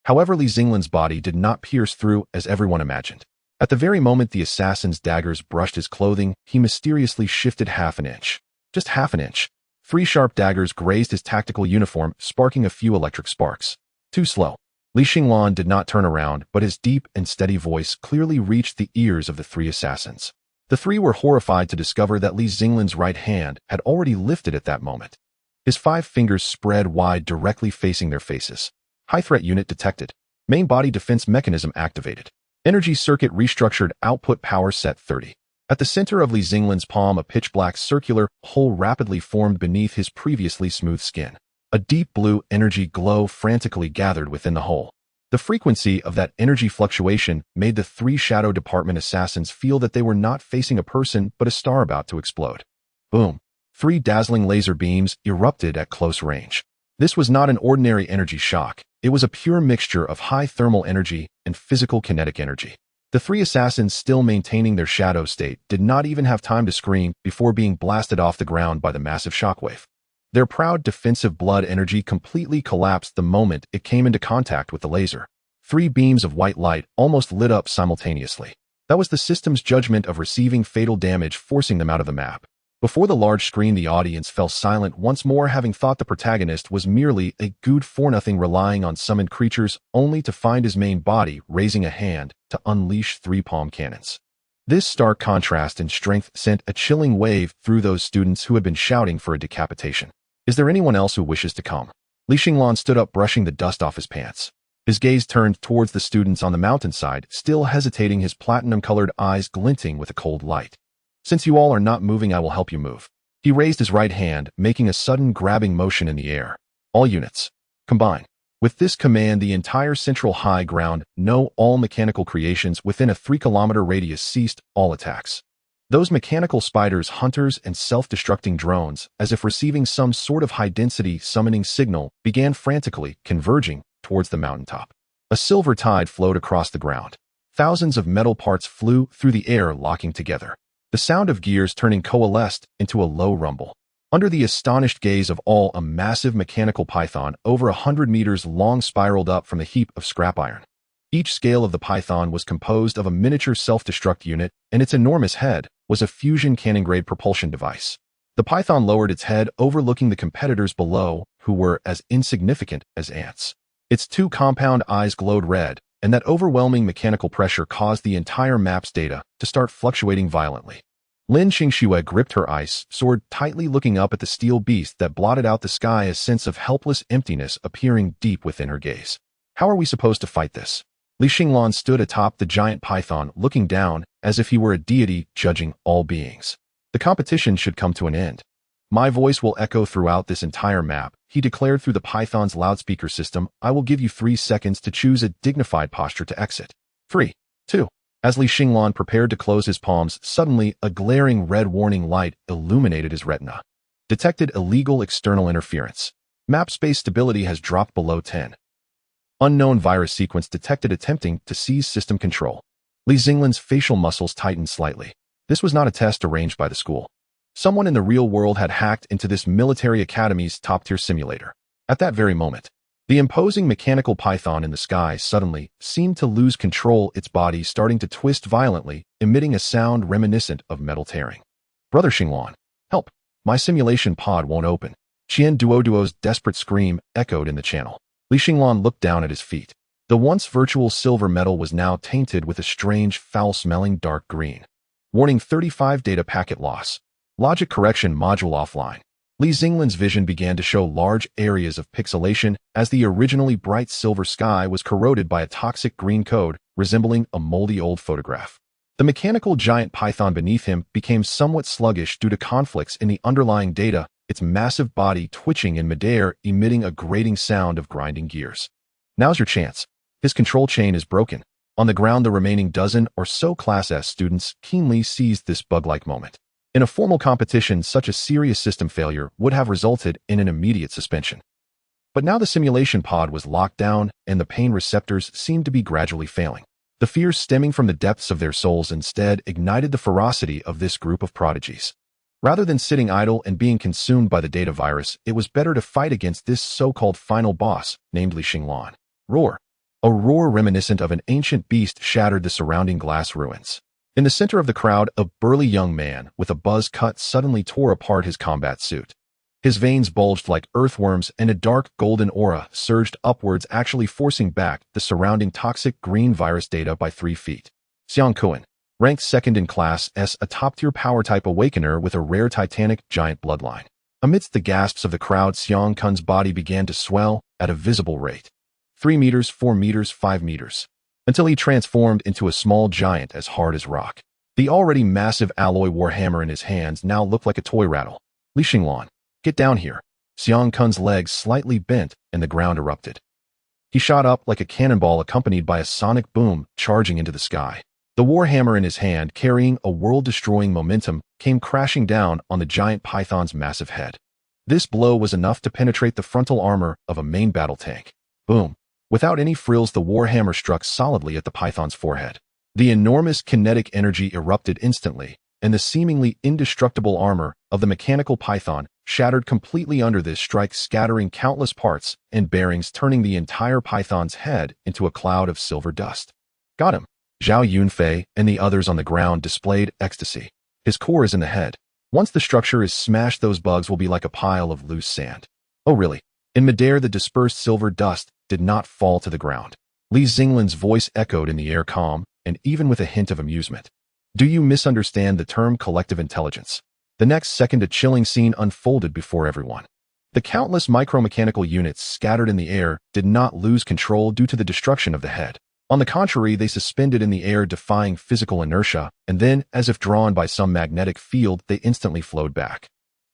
However, Li Xinglan's body did not pierce through as everyone imagined. At the very moment the assassin's daggers brushed his clothing, he mysteriously shifted half an inch. Just half an inch. 3 sharp daggers grazed his tactical uniform, sparking a few electric sparks. Too slow. Li Xinglan did not turn around, but his deep and steady voice clearly reached the ears of the 3 assassins. The 3 were horrified to discover that Li Xinglan's right hand had already lifted at that moment. His 5 fingers spread wide, directly facing their faces. High threat unit detected. Main body defense mechanism activated. Energy circuit restructured, output power set 30. At the center of Li Xinglan's palm, a pitch-black circular hole rapidly formed beneath his previously smooth skin. A deep blue energy glow frantically gathered within the hole. The frequency of that energy fluctuation made the 3 Shadow Department assassins feel that they were not facing a person but a star about to explode. Boom. 3 dazzling laser beams erupted at close range. This was not an ordinary energy shock. It was a pure mixture of high thermal energy and physical kinetic energy. The 3 assassins, still maintaining their shadow state, did not even have time to scream before being blasted off the ground by the massive shockwave. Their proud defensive blood energy completely collapsed the moment it came into contact with the laser. 3 beams of white light almost lit up simultaneously. That was the system's judgment of receiving fatal damage, forcing them out of the map. Before the large screen, the audience fell silent once more, having thought the protagonist was merely a good-for-nothing relying on summoned creatures, only to find his main body raising a hand to unleash 3 palm cannons. This stark contrast in strength sent a chilling wave through those students who had been shouting for a decapitation. Is there anyone else who wishes to come? Li Xinglan stood up, brushing the dust off his pants. His gaze turned towards the students on the mountainside, still hesitating, his platinum-colored eyes glinting with a cold light. Since you all are not moving, I will help you move. He raised his right hand, making a sudden grabbing motion in the air. All units, combine. With this command, the entire central high ground, all mechanical creations within a 3-kilometer radius ceased all attacks. Those mechanical spiders, hunters, and self-destructing drones, as if receiving some sort of high-density summoning signal, began frantically converging towards the mountaintop. A silver tide flowed across the ground. Thousands of metal parts flew through the air, locking together. The sound of gears turning coalesced into a low rumble. Under the astonished gaze of all, a massive mechanical python over 100 meters long spiraled up from the heap of scrap iron. Each scale of the python was composed of a miniature self-destruct unit, and its enormous head was a fusion cannon-grade propulsion device. The python lowered its head, overlooking the competitors below, who were as insignificant as ants. Its 2 compound eyes glowed red, and that overwhelming mechanical pressure caused the entire map's data to start fluctuating violently. Lin Xingxue gripped her ice sword tightly, looking up at the steel beast that blotted out the sky, a sense of helpless emptiness appearing deep within her gaze. How are we supposed to fight this? Li Xinglan stood atop the giant python, looking down as if he were a deity judging all beings. The competition should come to an end. My voice will echo throughout this entire map, he declared through the python's loudspeaker system. I will give you 3 seconds to choose a dignified posture to exit. 3, 2. As Li Xinglan prepared to close his palms, suddenly a glaring red warning light illuminated his retina. Detected illegal external interference. Map space stability has dropped below 10. Unknown virus sequence detected attempting to seize system control. Li Xinglan's facial muscles tightened slightly. This was not a test arranged by the school. Someone in the real world had hacked into this military academy's top-tier simulator. At that very moment, the imposing mechanical python in the sky suddenly seemed to lose control, its body starting to twist violently, emitting a sound reminiscent of metal tearing. Brother Xinglan, help! My simulation pod won't open. Qian Duoduo's desperate scream echoed in the channel. Li Xinglan looked down at his feet. The once virtual silver metal was now tainted with a strange, foul-smelling dark green. Warning: 35 data packet loss. Logic correction module offline. Li Xinglan's vision began to show large areas of pixelation as the originally bright silver sky was corroded by a toxic green code resembling a moldy old photograph. The mechanical giant python beneath him became somewhat sluggish due to conflicts in the underlying data, its massive body twitching in midair, emitting a grating sound of grinding gears. Now's your chance. His control chain is broken. On the ground, the remaining dozen or so Class S students keenly seized this bug-like moment. In a formal competition, such a serious system failure would have resulted in an immediate suspension. But now the simulation pod was locked down, and the pain receptors seemed to be gradually failing. The fear stemming from the depths of their souls instead ignited the ferocity of this group of prodigies. Rather than sitting idle and being consumed by the data virus, it was better to fight against this so-called final boss, named Xinglan. Roar. A roar reminiscent of an ancient beast shattered the surrounding glass ruins. In the center of the crowd, a burly young man with a buzz cut suddenly tore apart his combat suit. His veins bulged like earthworms and a dark golden aura surged upwards, actually forcing back the surrounding toxic green virus data by 3 feet. Xiang Kuan, ranked second in Class S, a top-tier power-type awakener with a rare titanic giant bloodline. Amidst the gasps of the crowd, Xiang Kun's body began to swell at a visible rate. 3 meters, 4 meters, 5 meters, until he transformed into a small giant as hard as rock. The already massive alloy warhammer in his hands now looked like a toy rattle. Xinglan, get down here. Xiang Kun's legs slightly bent and the ground erupted. He shot up like a cannonball accompanied by a sonic boom, charging into the sky. The warhammer in his hand, carrying a world-destroying momentum, came crashing down on the giant python's massive head. This blow was enough to penetrate the frontal armor of a main battle tank. Boom. Without any frills, the warhammer struck solidly at the python's forehead. The enormous kinetic energy erupted instantly, and the seemingly indestructible armor of the mechanical python shattered completely under this strike, scattering countless parts and bearings, turning the entire python's head into a cloud of silver dust. Got him. Zhao Yunfei and the others on the ground displayed ecstasy. His core is in the head. Once the structure is smashed, those bugs will be like a pile of loose sand. Oh really? In midair, the dispersed silver dust did not fall to the ground. Li Xinglan's voice echoed in the air, calm, and even with a hint of amusement. Do you misunderstand the term collective intelligence? The next second, a chilling scene unfolded before everyone. The countless micromechanical units scattered in the air did not lose control due to the destruction of the head. On the contrary, they suspended in the air, defying physical inertia, and then, as if drawn by some magnetic field, they instantly flowed back.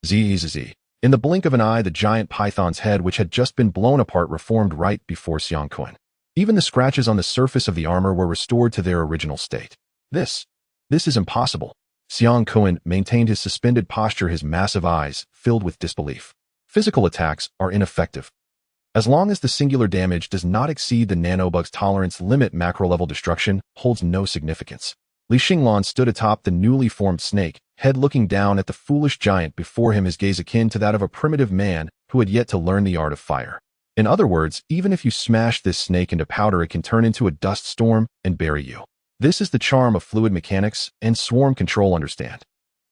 Zzz. In the blink of an eye, the giant python's head, which had just been blown apart, reformed right before Xiang Kuan. Even the scratches on the surface of the armor were restored to their original state. This is impossible. Xiang Kuan maintained his suspended posture, his massive eyes filled with disbelief. Physical attacks are ineffective. As long as the singular damage does not exceed the nanobug's tolerance limit, macro-level destruction holds no significance. Xinglan stood atop the newly formed snake, head looking down at the foolish giant before him, his gaze akin to that of a primitive man who had yet to learn the art of fire. In other words, even if you smash this snake into powder, it can turn into a dust storm and bury you. This is the charm of fluid mechanics and swarm control, understand?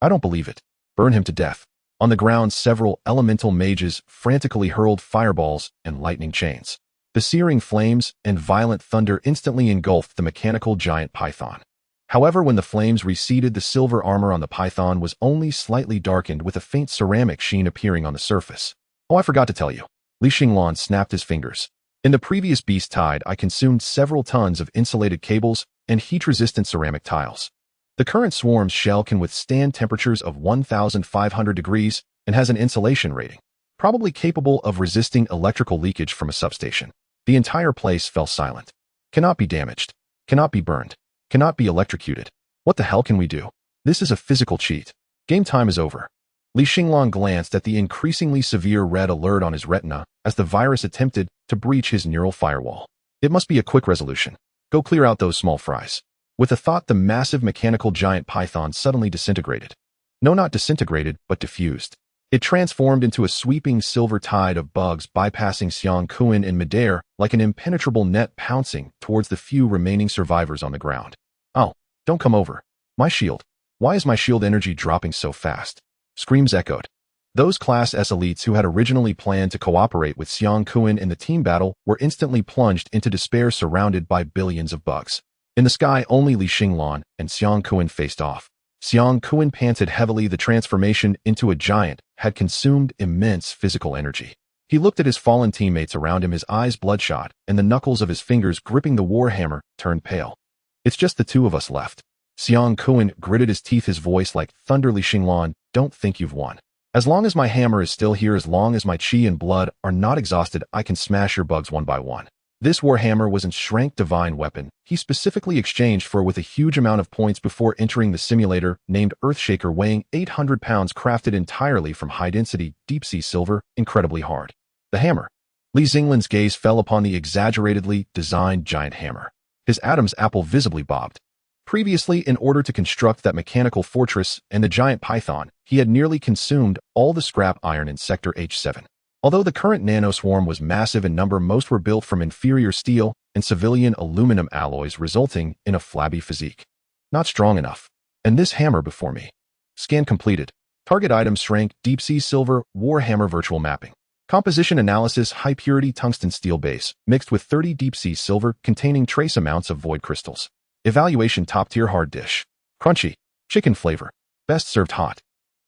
I don't believe it. Burn him to death. On the ground, several elemental mages frantically hurled fireballs and lightning chains. The searing flames and violent thunder instantly engulfed the mechanical giant python. However, when the flames receded, the silver armor on the python was only slightly darkened, with a faint ceramic sheen appearing on the surface. Oh, I forgot to tell you. Xinglan snapped his fingers. In the previous beast tide, I consumed several tons of insulated cables and heat-resistant ceramic tiles. The current swarm's shell can withstand temperatures of 1,500 degrees and has an insulation rating, probably capable of resisting electrical leakage from a substation. The entire place fell silent. Cannot be damaged. Cannot be burned. Cannot be electrocuted. What the hell can we do? This is a physical cheat. Game time is over. Xinglan glanced at the increasingly severe red alert on his retina as the virus attempted to breach his neural firewall. It must be a quick resolution. Go clear out those small fries. With a thought, the massive mechanical giant python suddenly disintegrated. No, not disintegrated, but diffused. It transformed into a sweeping silver tide of bugs, bypassing Xiang Kuan in midair like an impenetrable net, pouncing towards the few remaining survivors on the ground. Oh, don't come over. My shield. Why is my shield energy dropping so fast? Screams echoed. Those Class S elites who had originally planned to cooperate with Xiang Kuan in the team battle were instantly plunged into despair, surrounded by billions of bugs. In the sky, only Xinglan and Xiang Kuan faced off. Xiang Kuan panted heavily. The transformation into a giant had consumed immense physical energy. He looked at his fallen teammates around him, his eyes bloodshot, and the knuckles of his fingers gripping the warhammer turned pale. It's just the two of us left. Xiang Kuan gritted his teeth, his voice like thunder. Xinglan, don't think you've won. As long as my hammer is still here, as long as my chi and blood are not exhausted, I can smash your bugs one by one. This warhammer was a rank divine weapon he specifically exchanged for with a huge amount of points before entering the simulator, named Earthshaker, weighing 800 pounds, crafted entirely from high-density, deep-sea silver, incredibly hard. The hammer. Li Xinglan's gaze fell upon the exaggeratedly designed giant hammer. His Adam's apple visibly bobbed. Previously, in order to construct that mechanical fortress and the giant python, he had nearly consumed all the scrap iron in Sector H7. Although the current nanoswarm was massive in number, most were built from inferior steel and civilian aluminum alloys, resulting in a flabby physique. Not strong enough. And this hammer before me. Scan completed. Target item strength, deep sea silver, warhammer virtual mapping. Composition analysis, high purity tungsten steel base, mixed with 30 deep sea silver containing trace amounts of void crystals. Evaluation top tier hard dish. Crunchy. Chicken flavor. Best served hot.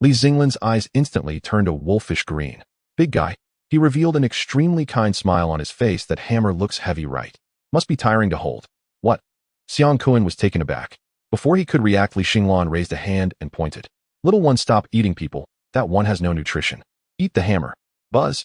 Xinglan's eyes instantly turned a wolfish green. Big guy. He revealed an extremely kind smile on his face. That hammer looks heavy, right? Must be tiring to hold. What? Xiang was taken aback. Before he could react, Xinglan raised a hand and pointed. Little one, stop eating people. That one has no nutrition. Eat the hammer. Buzz.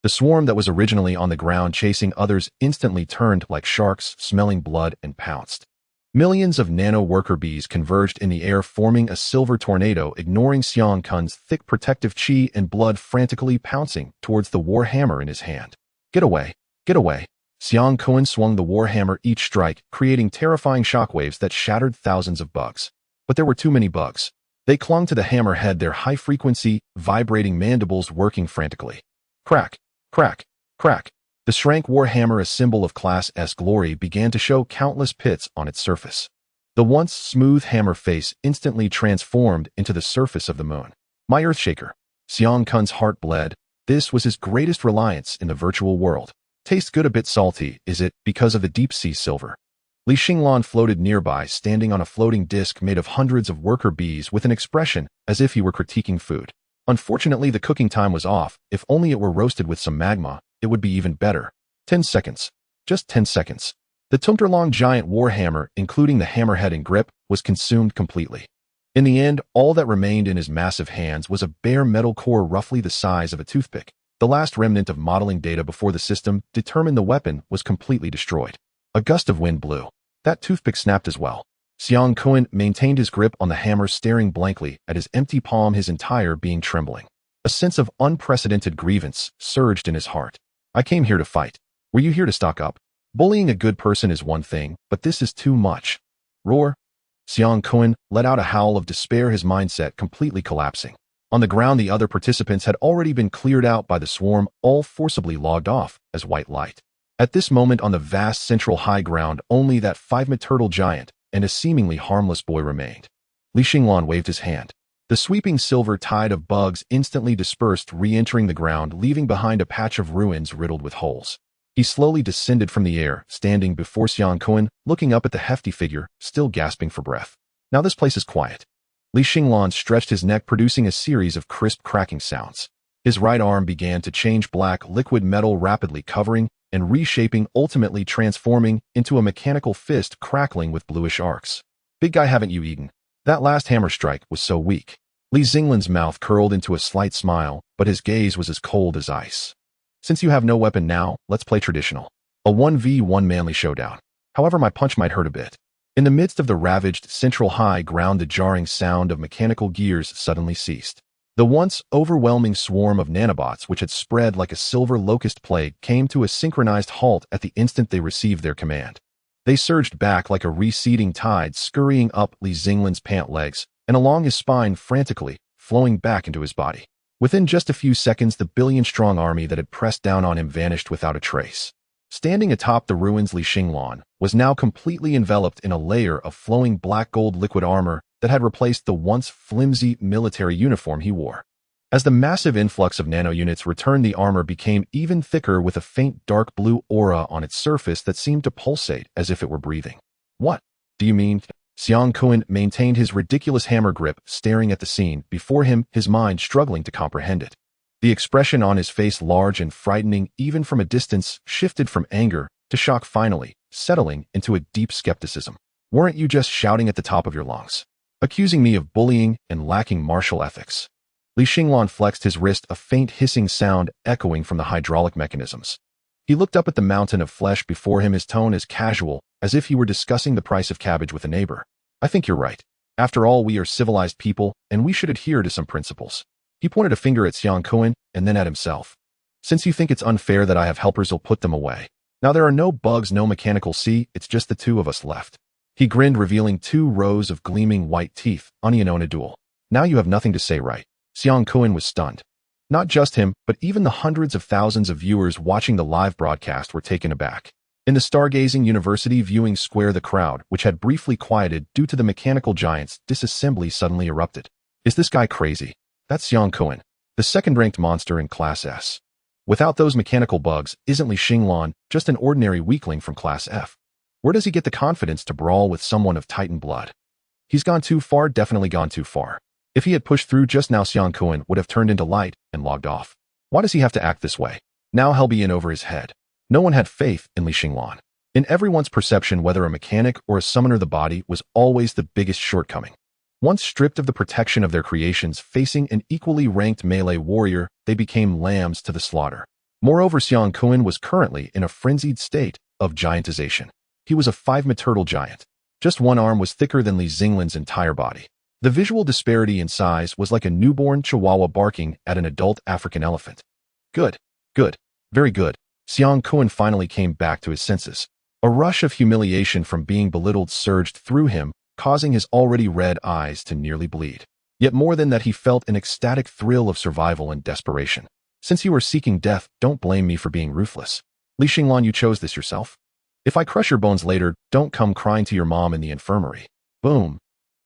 The swarm that was originally on the ground chasing others instantly turned like sharks, smelling blood, and pounced. Millions of nano-worker bees converged in the air, forming a silver tornado, ignoring Xiang's thick protective chi and blood, frantically pouncing towards the war hammer in his hand. Get away! Get away! Xiang swung the war hammer, each strike creating terrifying shockwaves that shattered thousands of bugs. But there were too many bugs. They clung to the hammerhead, their high-frequency, vibrating mandibles working frantically. Crack! Crack! Crack! The shrank war hammer, a symbol of Class S glory, began to show countless pits on its surface. The once smooth hammer face instantly transformed into the surface of the moon. My Earthshaker. Xiang's heart bled. This was his greatest reliance in the virtual world. Tastes good, a bit salty, is it, because of the deep sea silver? Xinglan floated nearby, standing on a floating disc made of hundreds of worker bees with an expression as if he were critiquing food. Unfortunately, the cooking time was off. If only it were roasted with some magma, it would be even better. 10 seconds. Just 10 seconds. The tumter-long giant warhammer, including the hammerhead and grip, was consumed completely. In the end, all that remained in his massive hands was a bare metal core roughly the size of a toothpick. The last remnant of modeling data before the system determined the weapon was completely destroyed. A gust of wind blew. That toothpick snapped as well. Xiang maintained his grip on the hammer, staring blankly at his empty palm, his entire being trembling. A sense of unprecedented grievance surged in his heart. I came here to fight. Were you here to stock up? Bullying a good person is one thing, but this is too much. Roar. Xiang let out a howl of despair, his mindset completely collapsing. On the ground, the other participants had already been cleared out by the swarm, all forcibly logged off as white light. At this moment, on the vast central high ground, only that 5-meter turtle giant and a seemingly harmless boy remained. Xinglan waved his hand. The sweeping silver tide of bugs instantly dispersed, re-entering the ground, leaving behind a patch of ruins riddled with holes. He slowly descended from the air, standing before Xiang, looking up at the hefty figure, still gasping for breath. Now this place is quiet. Xinglan stretched his neck, producing a series of crisp cracking sounds. His right arm began to change black liquid metal, rapidly covering and reshaping, ultimately transforming into a mechanical fist crackling with bluish arcs. Big guy, haven't you eaten? That last hammer strike was so weak. Xinglan's mouth curled into a slight smile, but his gaze was as cold as ice. Since you have no weapon now, let's play traditional. A 1v1 manly showdown. However, my punch might hurt a bit. In the midst of the ravaged central high ground, the jarring sound of mechanical gears suddenly ceased. The once overwhelming swarm of nanobots, which had spread like a silver locust plague, came to a synchronized halt at the instant they received their command. They surged back like a receding tide, scurrying up Xinglan's pant legs and along his spine, frantically flowing back into his body. Within just a few seconds, the billion-strong army that had pressed down on him vanished without a trace. Standing atop the ruins, Xinglan was now completely enveloped in a layer of flowing black gold liquid armor that had replaced the once flimsy military uniform he wore. As the massive influx of nano-units returned, the armor became even thicker, with a faint dark blue aura on its surface that seemed to pulsate as if it were breathing. What do you mean? Xiang maintained his ridiculous hammer grip, staring at the scene before him, his mind struggling to comprehend it. The expression on his face, large and frightening even from a distance, shifted from anger to shock, finally settling into a deep skepticism. Weren't you just shouting at the top of your lungs, accusing me of bullying and lacking martial ethics? Xinglan flexed his wrist, a faint hissing sound echoing from the hydraulic mechanisms. He looked up at the mountain of flesh before him, his tone as casual as if he were discussing the price of cabbage with a neighbor. I think you're right. After all, we are civilized people, and we should adhere to some principles. He pointed a finger at Xiang and then at himself. Since you think it's unfair that I have helpers, I'll put them away. Now there are no bugs, no mechanical sea, it's just the two of us left. He grinned, revealing 2 rows of gleaming white teeth. Onion on a duel. Now you have nothing to say, right? Xiang Kun was stunned. Not just him, but even the hundreds of thousands of viewers watching the live broadcast were taken aback. In the Stargazing University viewing square, the crowd, which had briefly quieted due to the mechanical giant's disassembly, suddenly erupted. Is this guy crazy? That's Xiang Kun, the second-ranked monster in Class S. Without those mechanical bugs, isn't Li Xinglan just an ordinary weakling from Class F? Where does he get the confidence to brawl with someone of Titan blood? He's gone too far, definitely gone too far. If he had pushed through just now, Xiang Kun would have turned into light and logged off. Why does he have to act this way? Now hell be in over his head. No one had faith in Li Xinglan. In everyone's perception, whether a mechanic or a summoner, the body was always the biggest shortcoming. Once stripped of the protection of their creations, facing an equally ranked melee warrior, they became lambs to the slaughter. Moreover, Xiang Kun was currently in a frenzied state of giantization. He was a 5-meter turtle giant. Just one arm was thicker than Li Xinglan's entire body. The visual disparity in size was like a newborn chihuahua barking at an adult African elephant. Good, very good. Xiang Kun finally came back to his senses. A rush of humiliation from being belittled surged through him, causing his already red eyes to nearly bleed. Yet more than that, he felt an ecstatic thrill of survival and desperation. Since you are seeking death, don't blame me for being ruthless. Li Xinglan, you chose this yourself? If I crush your bones later, don't come crying to your mom in the infirmary. Boom.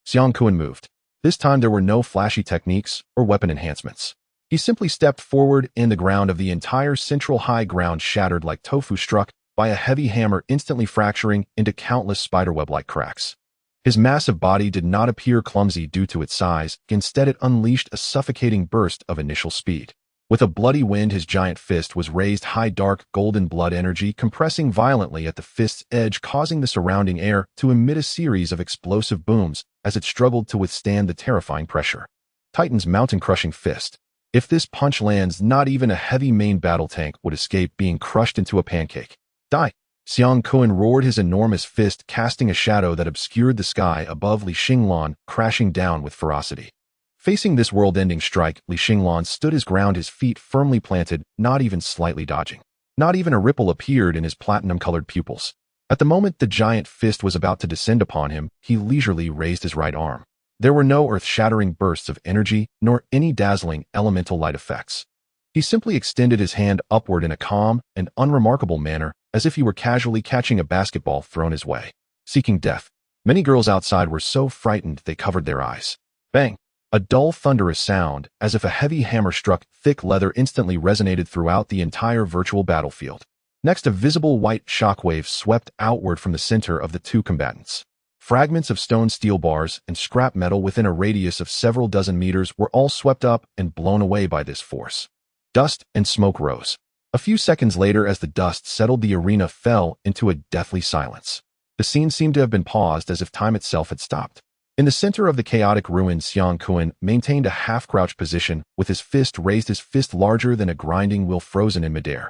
Xiang Kun moved. This time there were no flashy techniques or weapon enhancements. He simply stepped forward, and the ground of the entire central high ground shattered like tofu struck by a heavy hammer, instantly fracturing into countless spiderweb-like cracks. His massive body did not appear clumsy due to its size, instead it unleashed a suffocating burst of initial speed. With a bloody wind, his giant fist was raised high, dark golden blood energy compressing violently at the fist's edge, causing the surrounding air to emit a series of explosive booms as it struggled to withstand the terrifying pressure. Titan's mountain-crushing fist. If this punch lands, not even a heavy main battle tank would escape being crushed into a pancake. Die! Xiang Kun roared, his enormous fist casting a shadow that obscured the sky above Li Xinglan, crashing down with ferocity. Facing this world-ending strike, Li Xinglan stood his ground, his feet firmly planted, not even slightly dodging. Not even a ripple appeared in his platinum-colored pupils. At the moment the giant fist was about to descend upon him, he leisurely raised his right arm. There were no earth-shattering bursts of energy, nor any dazzling elemental light effects. He simply extended his hand upward in a calm and unremarkable manner, as if he were casually catching a basketball thrown his way. Seeking death. Many girls outside were so frightened they covered their eyes. Bang! A dull, thunderous sound, as if a heavy hammer struck thick leather, instantly resonated throughout the entire virtual battlefield. Next, a visible white shockwave swept outward from the center of the two combatants. Fragments of stone, steel bars, and scrap metal within a radius of several dozen meters were all swept up and blown away by this force. Dust and smoke rose. A few seconds later, as the dust settled, the arena fell into a deathly silence. The scene seemed to have been paused, as if time itself had stopped. In the center of the chaotic ruins, Xiang Kun maintained a half-crouched position, with his fist raised, his fist larger than a grinding wheel frozen in midair.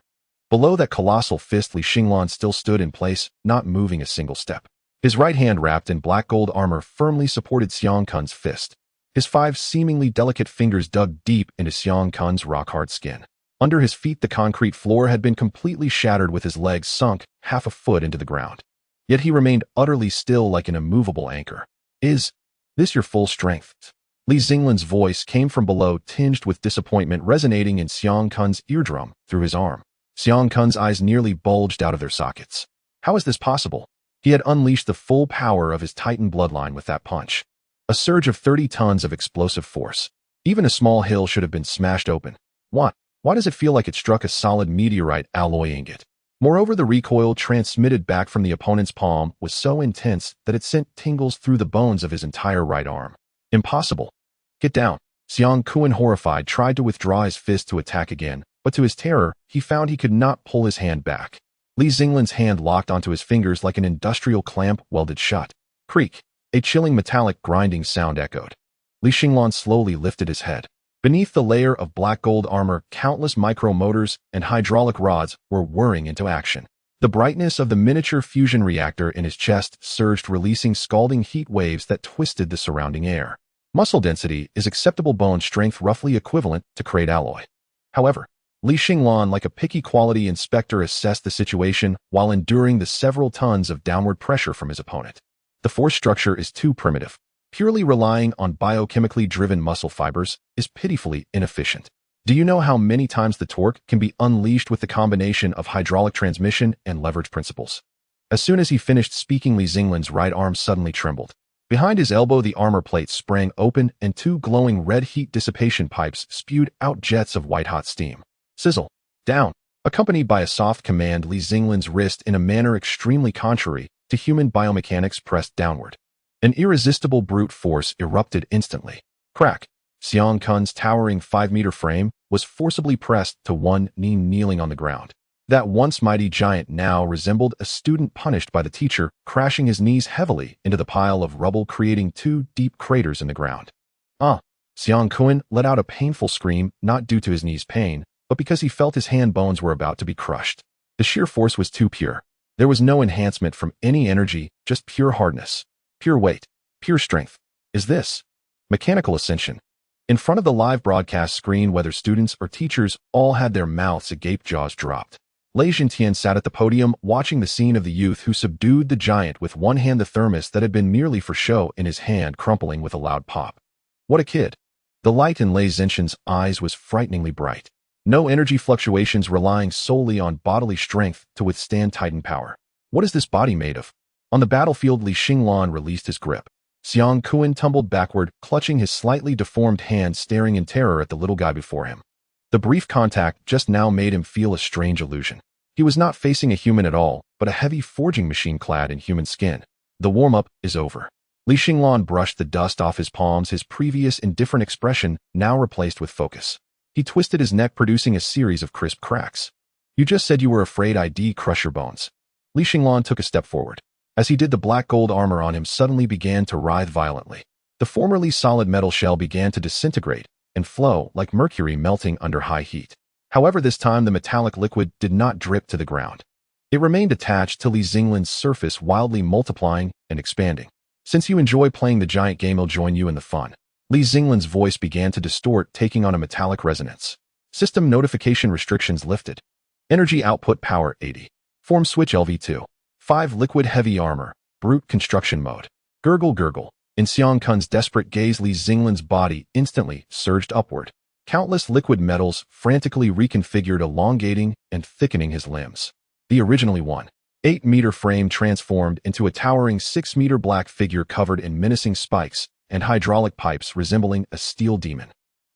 Below that colossal fist, Li Xinglan still stood in place, not moving a single step. His right hand, wrapped in black gold armor, firmly supported Xiang Kun's fist. His 5 seemingly delicate fingers dug deep into Xiang Kun's rock-hard skin. Under his feet, the concrete floor had been completely shattered, with his legs sunk half a foot into the ground. Yet he remained utterly still, like an immovable anchor. Is this your full strength? Li Xinglan's voice came from below, tinged with disappointment, resonating in Xiang Kun's eardrum through his arm. Xiang Kun's eyes nearly bulged out of their sockets. How is this possible? He had unleashed the full power of his Titan bloodline with that punch. A surge of 30 tons of explosive force. Even a small hill should have been smashed open. Why does it feel like it struck a solid meteorite alloy ingot? Moreover, the recoil transmitted back from the opponent's palm was so intense that it sent tingles through the bones of his entire right arm. Impossible. Get down. Xiang Kun, horrified, tried to withdraw his fist to attack again, but to his terror, he found he could not pull his hand back. Li Xinglan's hand locked onto his fingers like an industrial clamp welded shut. Creak. A chilling metallic grinding sound echoed. Li Xinglan slowly lifted his head. Beneath the layer of black gold armor, countless micro-motors and hydraulic rods were whirring into action. The brightness of the miniature fusion reactor in his chest surged, releasing scalding heat waves that twisted the surrounding air. Muscle density is acceptable, bone strength roughly equivalent to crate alloy. However, Li Xinglan, like a picky quality inspector, assessed the situation while enduring the several tons of downward pressure from his opponent. The force structure is too primitive. Purely relying on biochemically driven muscle fibers is pitifully inefficient. Do you know how many times the torque can be unleashed with the combination of hydraulic transmission and leverage principles? As soon as he finished speaking, Li Xinglan's right arm suddenly trembled. Behind his elbow, the armor plate sprang open and two glowing red heat dissipation pipes spewed out jets of white-hot steam. Sizzle. Down. Accompanied by a soft command, Li Xinglan's wrist, in a manner extremely contrary to human biomechanics, pressed downward. An irresistible brute force erupted instantly. Crack. Xiang Kun's towering 5-meter frame was forcibly pressed to one knee, kneeling on the ground. That once mighty giant now resembled a student punished by the teacher, crashing his knees heavily into the pile of rubble, creating two deep craters in the ground. Xiang Kun let out a painful scream, not due to his knee's pain, but because he felt his hand bones were about to be crushed. The sheer force was too pure. There was no enhancement from any energy, just pure hardness, pure weight, pure strength. Is this mechanical ascension? In front of the live broadcast screen, whether students or teachers, all had their mouths agape, jaws dropped. Lei Jintian sat at the podium, watching the scene of the youth who subdued the giant with one hand, the thermos that had been merely for show in his hand crumpling with a loud pop. What a kid! The light in Lei Jintian's eyes was frighteningly bright. No energy fluctuations, relying solely on bodily strength to withstand Titan power. What is this body made of? On the battlefield, Li Xinglan released his grip. Xiang Kun tumbled backward, clutching his slightly deformed hand, staring in terror at the little guy before him. The brief contact just now made him feel a strange illusion. He was not facing a human at all, but a heavy forging machine clad in human skin. The warm-up is over. Li Xinglan brushed the dust off his palms, his previous indifferent expression now replaced with focus. He twisted his neck, producing a series of crisp cracks. You just said you were afraid I'd crush your bones. Li Xinglan took a step forward. As he did, the black gold armor on him suddenly began to writhe violently. The formerly solid metal shell began to disintegrate and flow like mercury melting under high heat. However, this time the metallic liquid did not drip to the ground. It remained attached to Li Xinglan's surface, wildly multiplying and expanding. Since you enjoy playing the giant game, I'll join you in the fun. Li Xinglan's voice began to distort, taking on a metallic resonance. System notification restrictions lifted. Energy output power 80. Form switch LV2. 5 liquid heavy armor. Brute construction mode. Gurgle gurgle. In Xiang Kun's desperate gaze, Li Xinglan's body instantly surged upward. Countless liquid metals frantically reconfigured, elongating and thickening his limbs. The originally 1.8-meter frame transformed into a towering 6-meter black figure covered in menacing spikes and hydraulic pipes resembling a steel demon.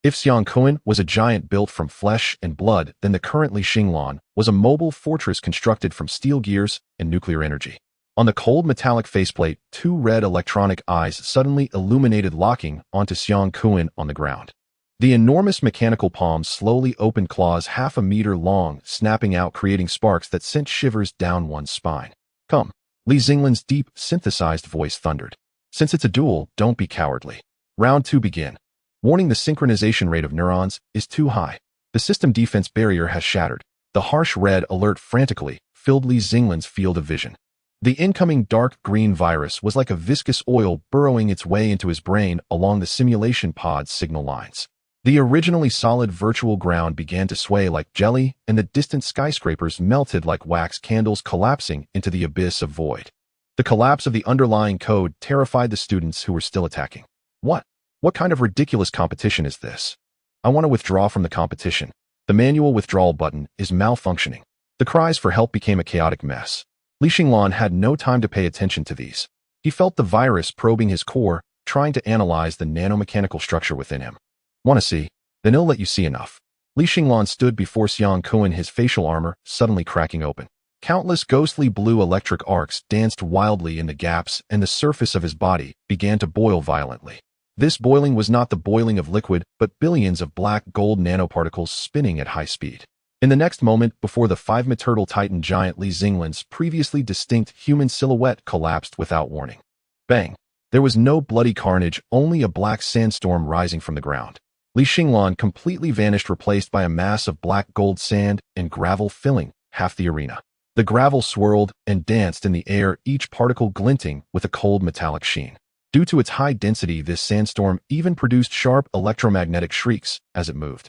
If Xiang Kun was a giant built from flesh and blood, then the current Li Xinglan was a mobile fortress constructed from steel gears and nuclear energy. On the cold metallic faceplate, 2 red electronic eyes suddenly illuminated, locking onto Xiang Kun on the ground. The enormous mechanical palms slowly opened, claws half a meter long, snapping out, creating sparks that sent shivers down one's spine. Come. Li Xinglan's deep, synthesized voice thundered. Since it's a duel, don't be cowardly. Round 2 begin. Warning: the synchronization rate of neurons is too high. The system defense barrier has shattered. The harsh red alert frantically filled Li Xinglan's field of vision. The incoming dark green virus was like a viscous oil burrowing its way into his brain along the simulation pod's signal lines. The originally solid virtual ground began to sway like jelly, and the distant skyscrapers melted like wax candles, collapsing into the abyss of void. The collapse of the underlying code terrified the students who were still attacking. What kind of ridiculous competition is this? I want to withdraw from the competition. The manual withdrawal button is malfunctioning. The cries for help became a chaotic mess. Li Xinglan had no time to pay attention to these. He felt the virus probing his core, trying to analyze the nanomechanical structure within him. Want to see? Then he'll let you see enough. Li Xinglan stood before Xiang Kun, his facial armor suddenly cracking open. Countless ghostly blue electric arcs danced wildly in the gaps, and the surface of his body began to boil violently. This boiling was not the boiling of liquid, but billions of black gold nanoparticles spinning at high speed. In the next moment, before the 5-meter Titan giant, Li Xinglan's previously distinct human silhouette collapsed without warning. Bang! There was no bloody carnage, only a black sandstorm rising from the ground. Li Xinglan completely vanished, replaced by a mass of black gold sand and gravel filling half the arena. The gravel swirled and danced in the air, each particle glinting with a cold metallic sheen. Due to its high density, this sandstorm even produced sharp electromagnetic shrieks as it moved.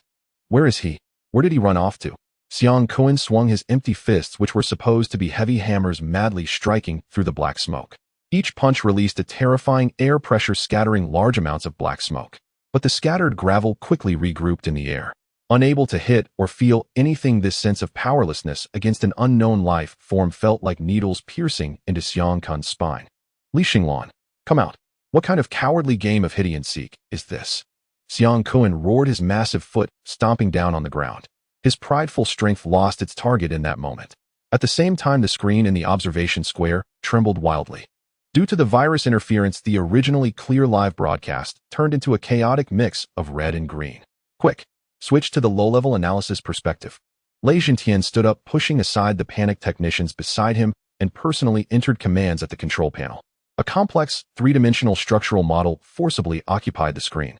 Where is he? Where did he run off to? Xiang Kun swung his empty fists, which were supposed to be heavy hammers, madly striking through the black smoke. Each punch released a terrifying air pressure, scattering large amounts of black smoke. But the scattered gravel quickly regrouped in the air. Unable to hit or feel anything, this sense of powerlessness against an unknown life form felt like needles piercing into Xiang Kun's spine. Li Xinglan, come out. What kind of cowardly game of hide and seek is this? Xiang Kun roared, his massive foot stomping down on the ground. His prideful strength lost its target in that moment. At the same time, the screen in the observation square trembled wildly. Due to the virus interference, the originally clear live broadcast turned into a chaotic mix of red and green. Quick, switch to the low-level analysis perspective. Lei Zhentian stood up, pushing aside the panicked technicians beside him, and personally entered commands at the control panel. A complex, three-dimensional structural model forcibly occupied the screen.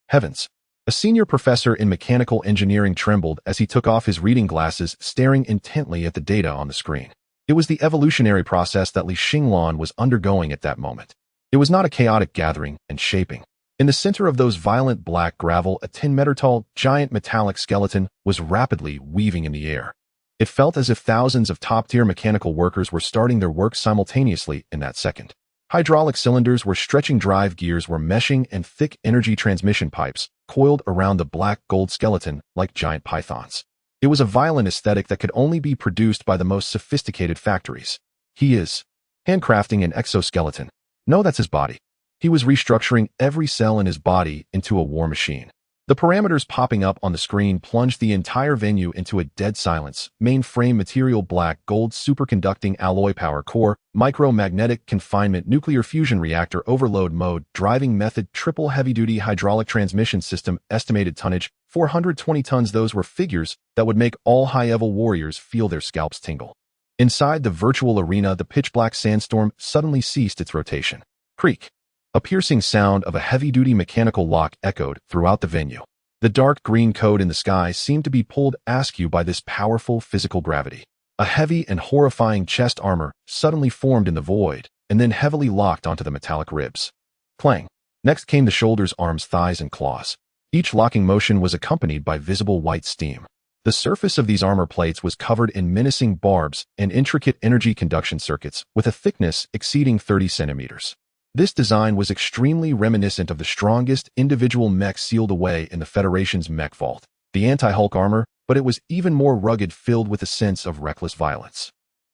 Heavens! A senior professor in mechanical engineering trembled as he took off his reading glasses, staring intently at the data on the screen. It was the evolutionary process that Li Xinglan was undergoing at that moment. It was not a chaotic gathering and shaping. In the center of those violent black gravel, a 10-meter-tall, giant metallic skeleton was rapidly weaving in the air. It felt as if thousands of top-tier mechanical workers were starting their work simultaneously in that second. Hydraulic cylinders were stretching, drive gears were meshing, and thick energy transmission pipes coiled around the black gold skeleton like giant pythons. It was a violent aesthetic that could only be produced by the most sophisticated factories. He is handcrafting an exoskeleton. No, that's his body. He was restructuring every cell in his body into a war machine. The parameters popping up on the screen plunged the entire venue into a dead silence. Mainframe material, black gold, superconducting alloy, power core, micromagnetic confinement, nuclear fusion reactor, overload mode, driving method, triple heavy-duty hydraulic transmission system, estimated tonnage, 420 tons. Those were figures that would make all high-level warriors feel their scalps tingle. Inside the virtual arena, the pitch-black sandstorm suddenly ceased its rotation. Creak. A piercing sound of a heavy-duty mechanical lock echoed throughout the venue. The dark green code in the sky seemed to be pulled askew by this powerful physical gravity. A heavy and horrifying chest armor suddenly formed in the void, and then heavily locked onto the metallic ribs. Clang. Next came the shoulders, arms, thighs, and claws. Each locking motion was accompanied by visible white steam. The surface of these armor plates was covered in menacing barbs and intricate energy conduction circuits with a thickness exceeding 30 centimeters. This design was extremely reminiscent of the strongest individual mech sealed away in the Federation's mech vault, the anti-Hulk armor, but it was even more rugged, filled with a sense of reckless violence.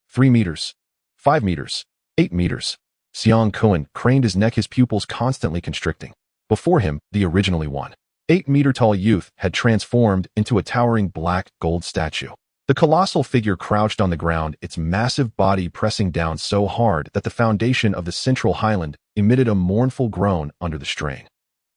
3 meters. 5 meters. 8 meters. Xiang Kun craned his neck, his pupils constantly constricting. Before him, the originally 1.8-meter-tall youth had transformed into a towering black gold statue. The colossal figure crouched on the ground, its massive body pressing down so hard that the foundation of the central highland emitted a mournful groan under the strain.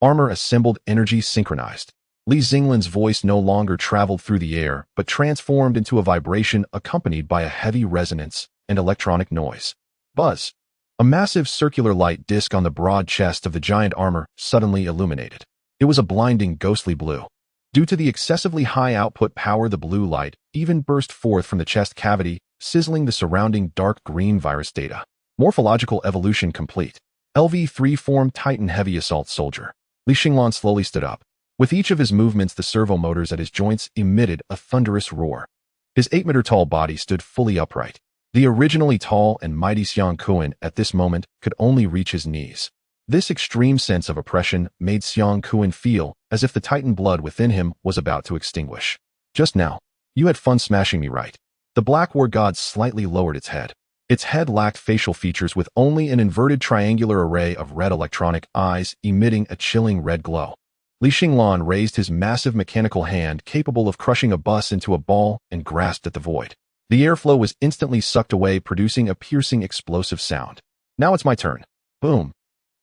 Armor assembled, energy synchronized. Li Xinglan's voice no longer traveled through the air, but transformed into a vibration accompanied by a heavy resonance and electronic noise. Buzz. A massive circular light disc on the broad chest of the giant armor suddenly illuminated. It was a blinding, ghostly blue. Due to the excessively high output power, the blue light even burst forth from the chest cavity, sizzling the surrounding dark green virus data. Morphological evolution complete. LV-3 form Titan heavy assault soldier. Li Xinglan slowly stood up. With each of his movements, the servo motors at his joints emitted a thunderous roar. His 8-meter-tall body stood fully upright. The originally tall and mighty Xiang Kun at this moment could only reach his knees. This extreme sense of oppression made Xiang Kun feel as if the Titan blood within him was about to extinguish. Just now, you had fun smashing me, right? The Black War God slightly lowered its head. Its head lacked facial features, with only an inverted triangular array of red electronic eyes emitting a chilling red glow. Li Xinglan raised his massive mechanical hand, capable of crushing a bus into a ball, and grasped at the void. The airflow was instantly sucked away, producing a piercing, explosive sound. Now it's my turn. Boom.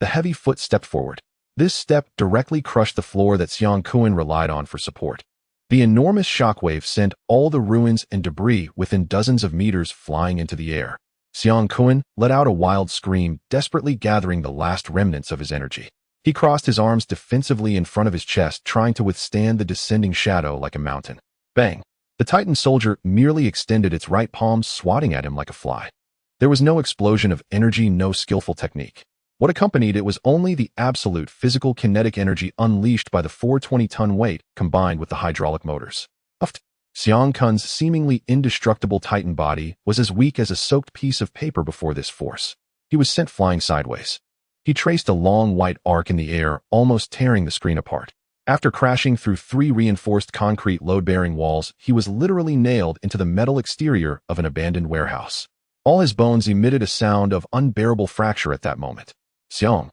The heavy foot stepped forward. This step directly crushed the floor that Xiang Kun relied on for support. The enormous shockwave sent all the ruins and debris within dozens of meters flying into the air. Xiang Kun let out a wild scream, desperately gathering the last remnants of his energy. He crossed his arms defensively in front of his chest, trying to withstand the descending shadow like a mountain. Bang! The Titan soldier merely extended its right palm, swatting at him like a fly. There was no explosion of energy, no skillful technique. What accompanied it was only the absolute physical kinetic energy unleashed by the 420-ton weight combined with the hydraulic motors. Uft! Xiang Kun's seemingly indestructible Titan body was as weak as a soaked piece of paper before this force. He was sent flying sideways. He traced a long white arc in the air, almost tearing the screen apart. After crashing through 3 reinforced concrete load-bearing walls, he was literally nailed into the metal exterior of an abandoned warehouse. All his bones emitted a sound of unbearable fracture at that moment. Xiang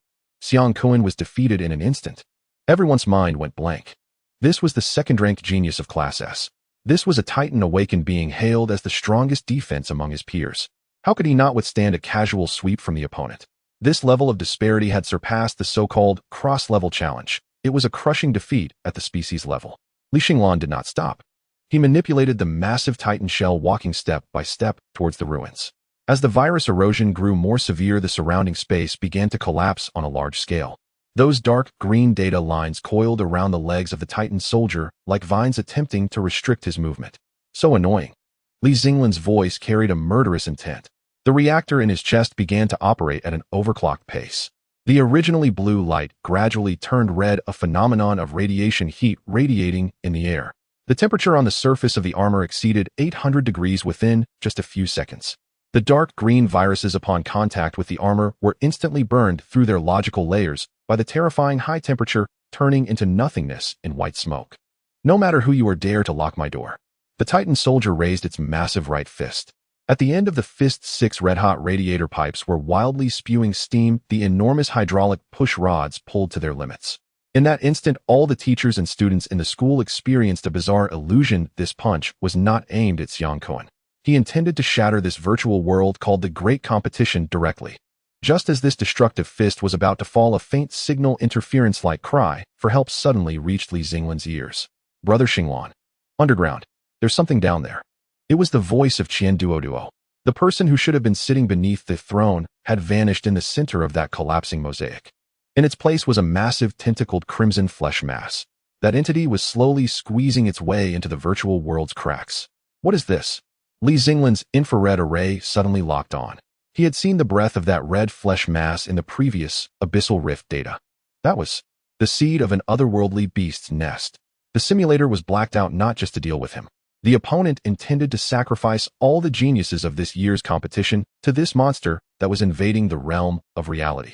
Kun was defeated in an instant. Everyone's mind went blank. This was the second-ranked genius of Class S. This was a Titan awakened being hailed as the strongest defense among his peers. How could he not withstand a casual sweep from the opponent? This level of disparity had surpassed the so-called cross-level challenge. It was a crushing defeat at the species level. Li Xinglan did not stop. He manipulated the massive Titan shell, walking step by step towards the ruins. As the virus erosion grew more severe, the surrounding space began to collapse on a large scale. Those dark green data lines coiled around the legs of the Titan soldier like vines attempting to restrict his movement. So annoying. Li Xinglan's voice carried a murderous intent. The reactor in his chest began to operate at an overclocked pace. The originally blue light gradually turned red, a phenomenon of radiation heat radiating in the air. The temperature on the surface of the armor exceeded 800 degrees within just a few seconds. The dark green viruses, upon contact with the armor, were instantly burned through their logical layers by the terrifying high temperature, turning into nothingness in white smoke. No matter who you are, dare to lock my door. The Titan soldier raised its massive right fist. At the end of the fist's 6 red-hot radiator pipes were wildly spewing steam, the enormous hydraulic push rods pulled to their limits. In that instant, all the teachers and students in the school experienced a bizarre illusion. This punch was not aimed at Xiang Kun. He intended to shatter this virtual world called the Great Competition directly. Just as this destructive fist was about to fall, a faint signal interference-like cry for help suddenly reached Li Xinglan's ears. Brother Xinglan. Underground. There's something down there. It was the voice of Qian Duoduo. The person who should have been sitting beneath the throne had vanished in the center of that collapsing mosaic. In its place was a massive tentacled crimson flesh mass. That entity was slowly squeezing its way into the virtual world's cracks. What is this? Li Xinglan's infrared array suddenly locked on. He had seen the breath of that red flesh mass in the previous Abyssal Rift data. That was the seed of an otherworldly beast's nest. The simulator was blacked out not just to deal with him. The opponent intended to sacrifice all the geniuses of this year's competition to this monster that was invading the realm of reality.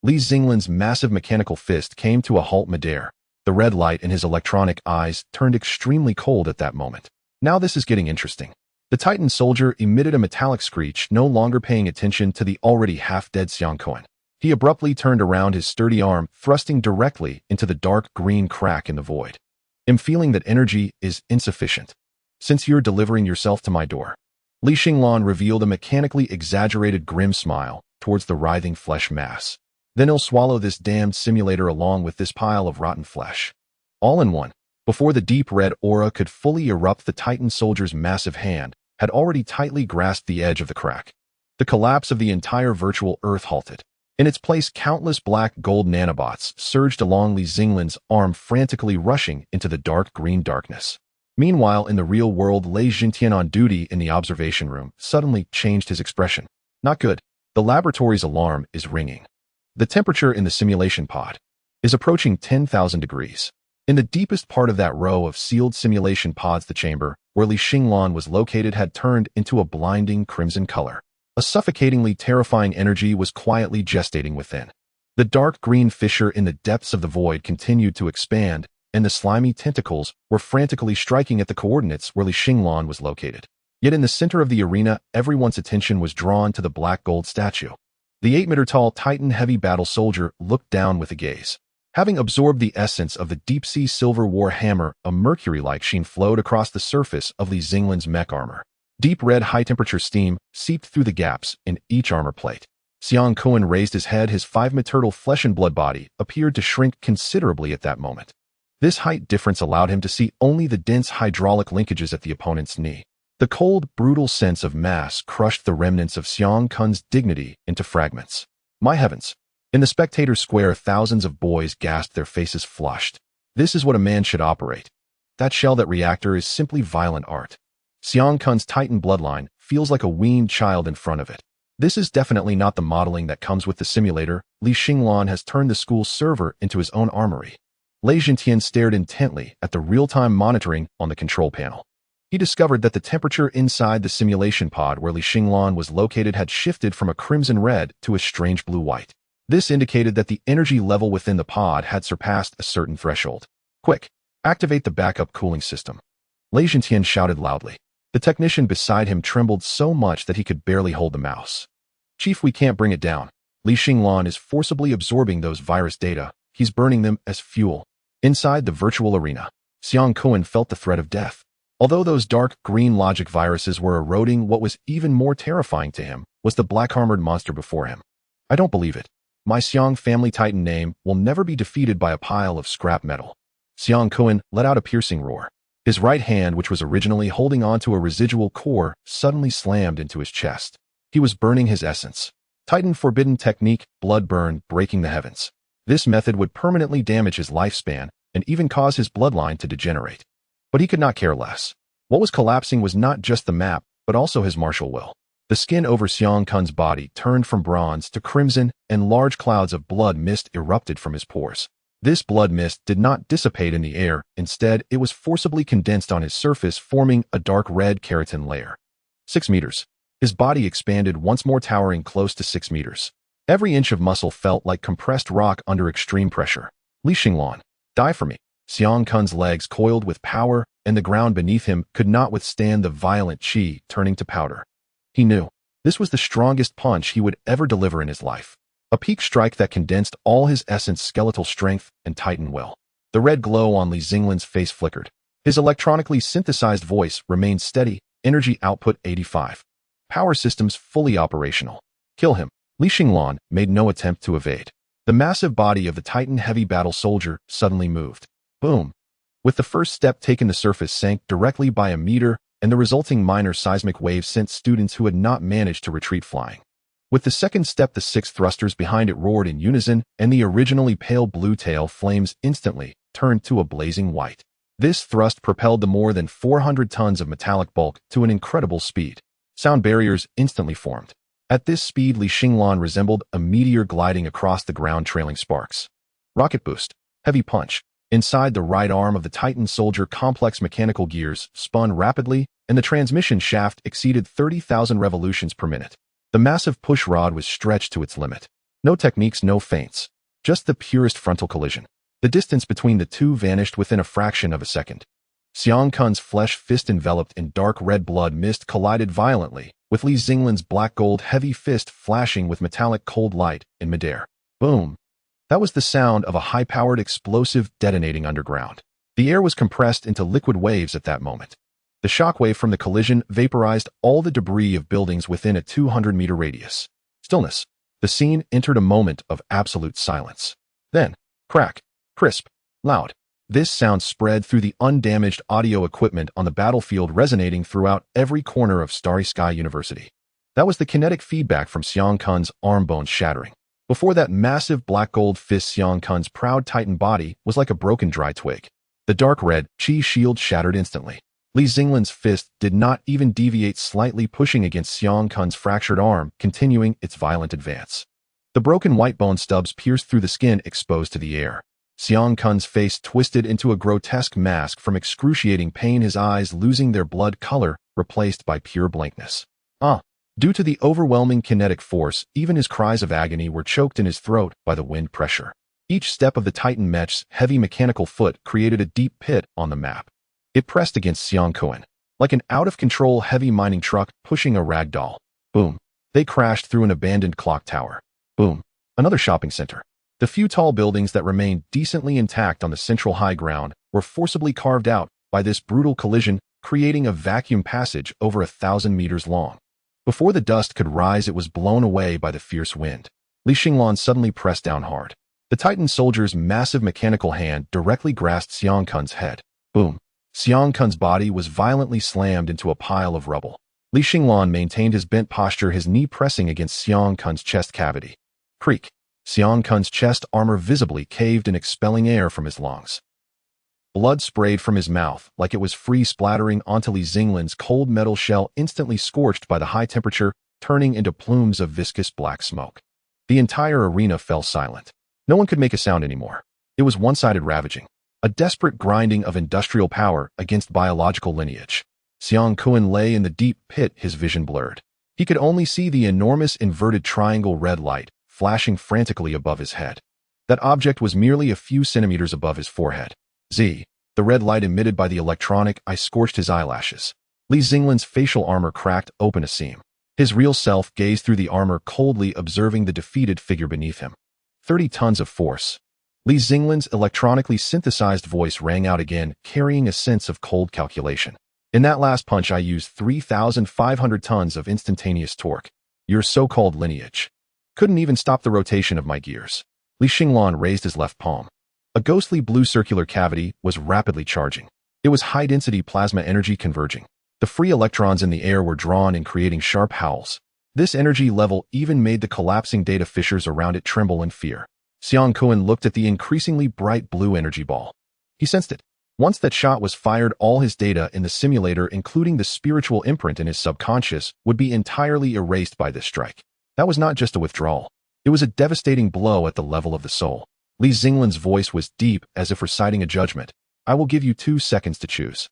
Li Xinglan's massive mechanical fist came to a halt midair. The red light in his electronic eyes turned extremely cold at that moment. Now this is getting interesting. The Titan soldier emitted a metallic screech, no longer paying attention to the already half-dead Xiang Kun. He abruptly turned around his sturdy arm, thrusting directly into the dark green crack in the void. I'm feeling that energy is insufficient. Since you're delivering yourself to my door. Li Xinglan revealed a mechanically exaggerated grim smile towards the writhing flesh mass. Then he'll swallow this damned simulator along with this pile of rotten flesh. All in one. Before the deep red aura could fully erupt, the Titan soldier's massive hand had already tightly grasped the edge of the crack. The collapse of the entire virtual Earth halted. In its place, countless black gold nanobots surged along Li Xinglan's arm, frantically rushing into the dark green darkness. Meanwhile, in the real world, Lei Jintian, on duty in the observation room, suddenly changed his expression. Not good. The laboratory's alarm is ringing. The temperature in the simulation pod is approaching 10,000 degrees. In the deepest part of that row of sealed simulation pods, the chamber where Li Xinglan was located had turned into a blinding crimson color. A suffocatingly terrifying energy was quietly gestating within. The dark green fissure in the depths of the void continued to expand, and the slimy tentacles were frantically striking at the coordinates where Li Xinglan was located. Yet in the center of the arena, everyone's attention was drawn to the black gold statue. The 8-meter-tall Titan heavy battle soldier looked down with a gaze. Having absorbed the essence of the deep-sea silver war hammer, a mercury-like sheen flowed across the surface of Li Xinglan's mech armor. Deep red high-temperature steam seeped through the gaps in each armor plate. Xiang Kun raised his head. His 5-meter flesh-and-blood body appeared to shrink considerably at that moment. This height difference allowed him to see only the dense hydraulic linkages at the opponent's knee. The cold, brutal sense of mass crushed the remnants of Xiang Kun's dignity into fragments. My heavens! In the spectator square, thousands of boys gasped, their faces flushed. This is what a man should operate. That shell, that reactor, is simply violent art. Xiang Kun's Titan bloodline feels like a weaned child in front of it. This is definitely not the modeling that comes with the simulator. Li Xinglan has turned the school server into his own armory. Lei Jintian stared intently at the real-time monitoring on the control panel. He discovered that the temperature inside the simulation pod where Li Xinglan was located had shifted from a crimson red to a strange blue-white. This indicated that the energy level within the pod had surpassed a certain threshold. Quick, activate the backup cooling system. Lei Zhentian shouted loudly. The technician beside him trembled so much that he could barely hold the mouse. Chief, we can't bring it down. Li Xinglan is forcibly absorbing those virus data. He's burning them as fuel. Inside the virtual arena, Xiang Kuan felt the threat of death. Although those dark green logic viruses were eroding, what was even more terrifying to him was the black-armored monster before him. I don't believe it. My Xiang family titan name will never be defeated by a pile of scrap metal. Xiang Kuan let out a piercing roar. His right hand, which was originally holding onto a residual core, suddenly slammed into his chest. He was burning his essence. Titan forbidden technique, blood burn, breaking the heavens. This method would permanently damage his lifespan and even cause his bloodline to degenerate. But he could not care less. What was collapsing was not just the map, but also his martial will. The skin over Xiang Kun's body turned from bronze to crimson, and large clouds of blood mist erupted from his pores. This blood mist did not dissipate in the air. Instead, it was forcibly condensed on his surface, forming a dark red keratin layer. 6 meters. His body expanded once more, towering close to 6 meters. Every inch of muscle felt like compressed rock under extreme pressure. Li Xinglan, die for me. Xiang Kun's legs coiled with power, and the ground beneath him could not withstand the violent qi turning to powder. He knew this was the strongest punch he would ever deliver in his life. A peak strike that condensed all his essence, skeletal strength, and titan will. The red glow on Li Xinglan's face flickered. His electronically synthesized voice remained steady, energy output 85. Power systems fully operational. Kill him. Li Xinglan made no attempt to evade. The massive body of the Titan heavy battle soldier suddenly moved. Boom. With the first step taken, the surface sank directly by a meter, and the resulting minor seismic wave sent students who had not managed to retreat flying. With the second step, the 6 thrusters behind it roared in unison, and the originally pale blue tail flames instantly turned to a blazing white. This thrust propelled the more than 400 tons of metallic bulk to an incredible speed. Sound barriers instantly formed. At this speed, Li Xinglan resembled a meteor gliding across the ground, trailing sparks. Rocket boost. Heavy punch. Inside the right arm of the Titan soldier, complex mechanical gears spun rapidly, and the transmission shaft exceeded 30,000 revolutions per minute. The massive push rod was stretched to its limit. No techniques, no feints. Just the purest frontal collision. The distance between the two vanished within a fraction of a second. Xiang Kun's flesh fist, enveloped in dark red blood mist, collided violently, with Li Xinglan's black gold heavy fist flashing with metallic cold light in midair. Boom. That was the sound of a high-powered explosive detonating underground. The air was compressed into liquid waves at that moment. The shockwave from the collision vaporized all the debris of buildings within a 200-meter radius. Stillness. The scene entered a moment of absolute silence. Then, crack, crisp, loud. This sound spread through the undamaged audio equipment on the battlefield, resonating throughout every corner of Starry Sky University. That was the kinetic feedback from Xiang Kun's arm bones shattering. Before that massive black gold fist, Xiang Kun's proud Titan body was like a broken dry twig. The dark red qi shield shattered instantly. Li Xinglan's fist did not even deviate slightly, pushing against Xiang Kun's fractured arm, continuing its violent advance. The broken white bone stubs pierced through the skin, exposed to the air. Xiang Kun's face twisted into a grotesque mask from excruciating pain, his eyes losing their blood color, replaced by pure blankness. Due to the overwhelming kinetic force, even his cries of agony were choked in his throat by the wind pressure. Each step of the Titan mech's heavy mechanical foot created a deep pit on the map. It pressed against Xiang Kuan, like an out-of-control heavy mining truck pushing a rag doll. Boom. They crashed through an abandoned clock tower. Boom. Another shopping center. The few tall buildings that remained decently intact on the central high ground were forcibly carved out by this brutal collision, creating a vacuum passage over 1,000 meters long. Before the dust could rise, it was blown away by the fierce wind. Li Xinglan suddenly pressed down hard. The Titan soldier's massive mechanical hand directly grasped Xiang Kun's head. Boom. Xiang Kun's body was violently slammed into a pile of rubble. Li Xinglan maintained his bent posture, his knee pressing against Xiang Kun's chest cavity. Creak. Xiang Kun's chest armor visibly caved in, expelling air from his lungs. Blood sprayed from his mouth like it was free, splattering onto Li Xinglan's cold metal shell, instantly scorched by the high temperature, turning into plumes of viscous black smoke. The entire arena fell silent. No one could make a sound anymore. It was one-sided ravaging, a desperate grinding of industrial power against biological lineage. Xiang Kun lay in the deep pit, his vision blurred. He could only see the enormous inverted triangle red light flashing frantically above his head. That object was merely a few centimeters above his forehead. The red light emitted by the electronic eye scorched his eyelashes. Li Xinglan's facial armor cracked open a seam. His real self gazed through the armor coldly, observing the defeated figure beneath him. 30 tons of force. Li Xinglan's electronically synthesized voice rang out again, carrying a sense of cold calculation. In that last punch I used 3,500 tons of instantaneous torque. Your so-called lineage couldn't even stop the rotation of my gears. Li Xinglan raised his left palm. A ghostly blue circular cavity was rapidly charging. It was high-density plasma energy converging. The free electrons in the air were drawn and creating sharp howls. This energy level even made the collapsing data fissures around it tremble in fear. Xiang Kun looked at the increasingly bright blue energy ball. He sensed it. Once that shot was fired, all his data in the simulator, including the spiritual imprint in his subconscious, would be entirely erased by this strike. That was not just a withdrawal. It was a devastating blow at the level of the soul. Li Xinglan's voice was deep, as if reciting a judgment. I will give you 2 seconds to choose.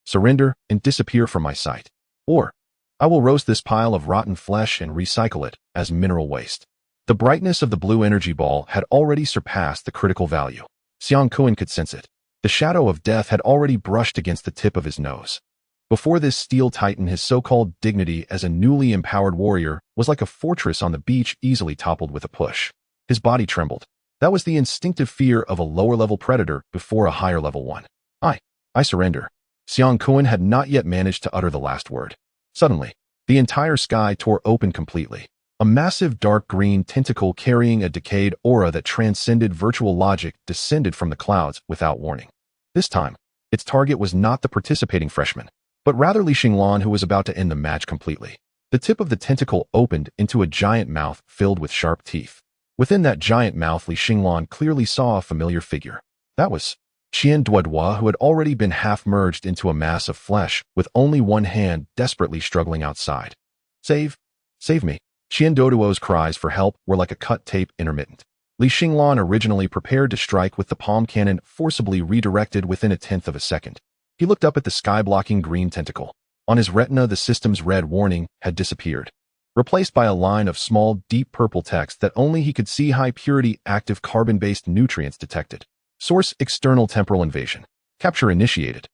Surrender and disappear from my sight. Or, I will roast this pile of rotten flesh and recycle it as mineral waste. The brightness of the blue energy ball had already surpassed the critical value. Xiang Kun could sense it. The shadow of death had already brushed against the tip of his nose. Before this steel titan, his so-called dignity as a newly empowered warrior was like a fortress on the beach, easily toppled with a push. His body trembled. That was the instinctive fear of a lower-level predator before a higher-level one. I surrender. Xiang Kun had not yet managed to utter the last word. Suddenly, the entire sky tore open completely. A massive dark green tentacle carrying a decayed aura that transcended virtual logic descended from the clouds without warning. This time, its target was not the participating freshman, but rather Li Xinglan, who was about to end the match completely. The tip of the tentacle opened into a giant mouth filled with sharp teeth. Within that giant mouth, Li Xinglan clearly saw a familiar figure. That was Qian Duodua, who had already been half-merged into a mass of flesh, with only one hand desperately struggling outside. Save me. Qian Duoduo's cries for help were like a cut tape, intermittent. Li Xinglan, originally prepared to strike with the palm cannon, forcibly redirected within a tenth of a second. He looked up at the sky-blocking green tentacle. On his retina, the system's red warning had disappeared, replaced by a line of small, deep purple text that only he could see. High-purity, active carbon-based nutrients detected. Source: external temporal invasion. Capture initiated.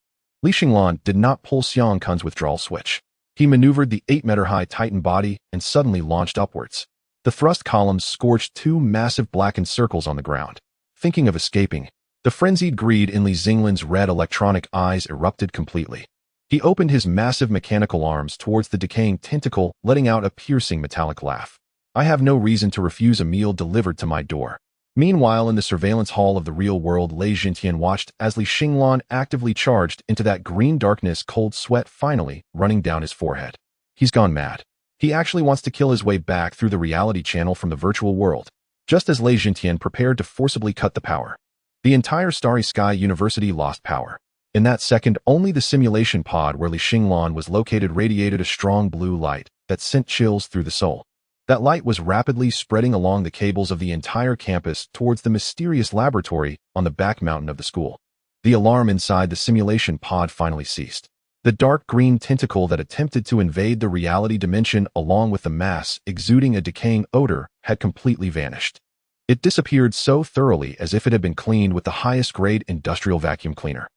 Li Xinglan did not pull Xiang Kun's withdrawal switch. He maneuvered the 8-meter-high Titan body and suddenly launched upwards. The thrust columns scorched 2 massive blackened circles on the ground. Thinking of escaping, the frenzied greed in Li Xinglan's red electronic eyes erupted completely. He opened his massive mechanical arms towards the decaying tentacle, letting out a piercing metallic laugh. I have no reason to refuse a meal delivered to my door. Meanwhile, in the surveillance hall of the real world, Lei Jintian watched as Li Xinglan actively charged into that green darkness, cold sweat finally running down his forehead. He's gone mad. He actually wants to kill his way back through the reality channel from the virtual world. Just as Lei Jintian prepared to forcibly cut the power, the entire Starry Sky University lost power. In that second, only the simulation pod where Li Xinglan was located radiated a strong blue light that sent chills through the soul. That light was rapidly spreading along the cables of the entire campus towards the mysterious laboratory on the back mountain of the school. The alarm inside the simulation pod finally ceased. The dark green tentacle that attempted to invade the reality dimension, along with the mass exuding a decaying odor, had completely vanished. It disappeared so thoroughly as if it had been cleaned with the highest grade industrial vacuum cleaner.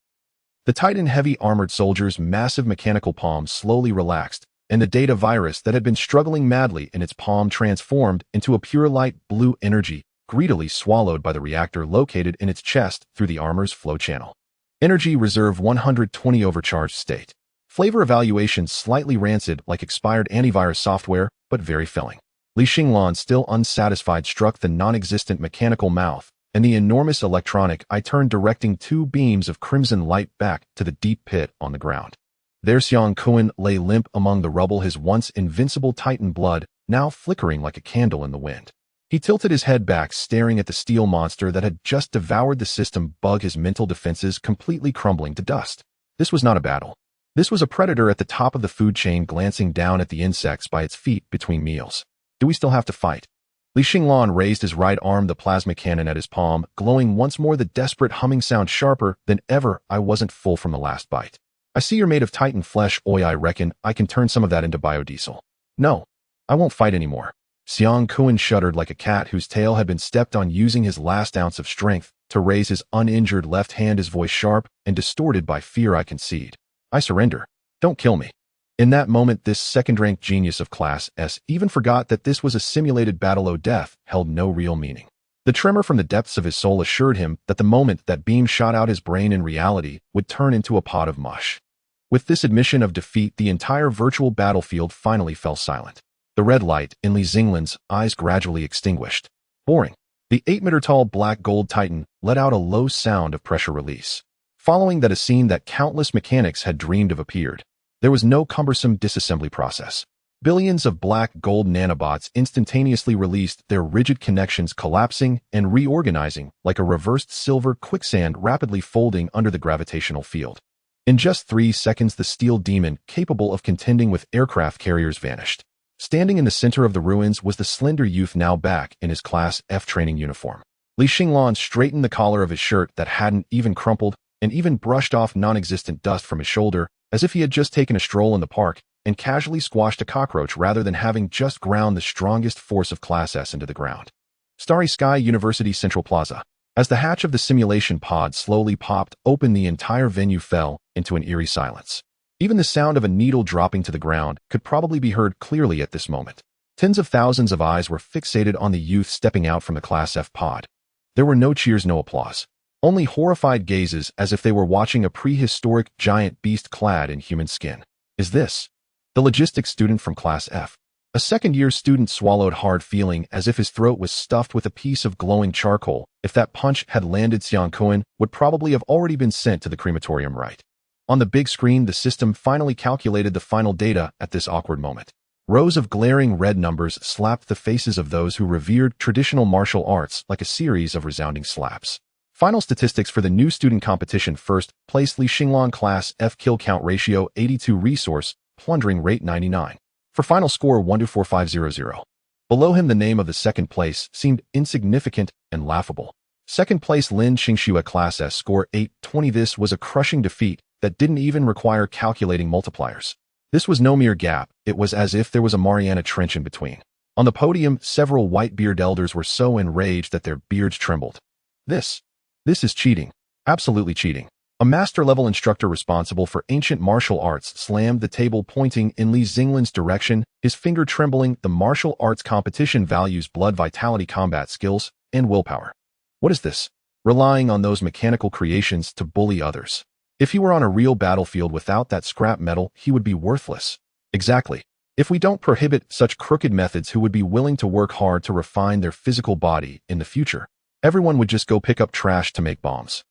The Titan heavy armored soldier's massive mechanical palm slowly relaxed, and the data virus that had been struggling madly in its palm transformed into a pure light blue energy, greedily swallowed by the reactor located in its chest through the armor's flow channel. Energy reserve 120 overcharged state. Flavor evaluation slightly rancid like expired antivirus software, but very filling. Li Xinglan, still unsatisfied, struck the non-existent mechanical mouth, and the enormous electronic eye turned, directing 2 beams of crimson light back to the deep pit on the ground. There Xiang Kun lay limp among the rubble, his once invincible Titan blood now flickering like a candle in the wind. He tilted his head back, staring at the steel monster that had just devoured the system bug, his mental defenses completely crumbling to dust. This was not a battle. This was a predator at the top of the food chain, glancing down at the insects by its feet between meals. Do we still have to fight? Li Xinglan raised his right arm, the plasma cannon at his palm, glowing once more, the desperate humming sound sharper than ever. I wasn't full from the last bite. I see you're made of Titan flesh. Oi, I reckon I can turn some of that into biodiesel. No, I won't fight anymore. Xiang Kuan shuddered like a cat whose tail had been stepped on, using his last ounce of strength to raise his uninjured left hand, his voice sharp and distorted by fear. I concede. I surrender. Don't kill me. In that moment, this second-rank genius of Class S even forgot that this was a simulated battle. Death held no real meaning. The tremor from the depths of his soul assured him that the moment that beam shot out his brain in reality would turn into a pot of mush. With this admission of defeat, the entire virtual battlefield finally fell silent. The red light in Xinglan's eyes gradually extinguished. Boring. The 8-meter-tall black gold titan let out a low sound of pressure release. Following that, a scene that countless mechanics had dreamed of appeared. There was no cumbersome disassembly process. Billions of black gold nanobots instantaneously released, their rigid connections collapsing and reorganizing like a reversed silver quicksand rapidly folding under the gravitational field. In just 3 seconds, the steel demon, capable of contending with aircraft carriers, vanished. Standing in the center of the ruins was the slender youth, now back in his Class F training uniform. Xinglan straightened the collar of his shirt that hadn't even crumpled and even brushed off non-existent dust from his shoulder, as if he had just taken a stroll in the park and casually squashed a cockroach rather than having just ground the strongest force of Class S into the ground. Starry Sky University Central Plaza. As the hatch of the simulation pod slowly popped open, the entire venue fell into an eerie silence. Even the sound of a needle dropping to the ground could probably be heard clearly at this moment. Tens of thousands of eyes were fixated on the youth stepping out from the Class F pod. There were no cheers, no applause. Only horrified gazes, as if they were watching a prehistoric giant beast clad in human skin. Is this the logistics student from Class F? A second-year student swallowed hard, feeling as if his throat was stuffed with a piece of glowing charcoal. If that punch had landed, Xiang Kuan would probably have already been sent to the crematorium. Right. On the big screen, the system finally calculated the final data at this awkward moment. Rows of glaring red numbers slapped the faces of those who revered traditional martial arts like a series of resounding slaps. Final statistics for the new student competition. First place, Xinglan Class F, kill count ratio 82, resource plundering rate 99. For final score 124,500. Below him, the name of the second place seemed insignificant and laughable. Second place, Lin Xingxue, Class S, score 820. This was a crushing defeat that didn't even require calculating multipliers. This was no mere gap, it was as if there was a Mariana Trench in between. On the podium, several white-beard elders were so enraged that their beards trembled. This is cheating. Absolutely cheating. A master-level instructor responsible for ancient martial arts slammed the table, pointing in Xinglan's direction, his finger trembling. The martial arts competition values blood vitality, combat skills, and willpower. What is this? Relying on those mechanical creations to bully others. If he were on a real battlefield without that scrap metal, he would be worthless. Exactly. If we don't prohibit such crooked methods, who would be willing to work hard to refine their physical body in the future? Everyone would just go pick up trash to make bombs.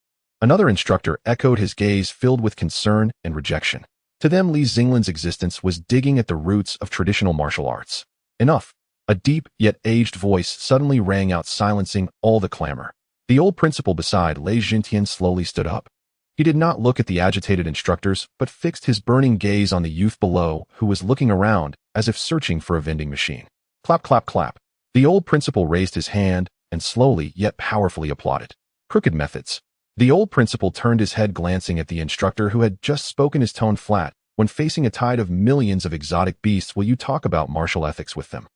Another instructor echoed, his gaze filled with concern and rejection. To them, Xinglan's existence was digging at the roots of traditional martial arts. Enough. A deep yet aged voice suddenly rang out, silencing all the clamor. The old principal beside Lei Jintian slowly stood up. He did not look at the agitated instructors, but fixed his burning gaze on the youth below, who was looking around as if searching for a vending machine. Clap, clap, clap. The old principal raised his hand and slowly yet powerfully applauded. Crooked methods. The old principal turned his head, glancing at the instructor who had just spoken, his tone flat. When facing a tide of millions of exotic beasts, will you talk about martial ethics with them?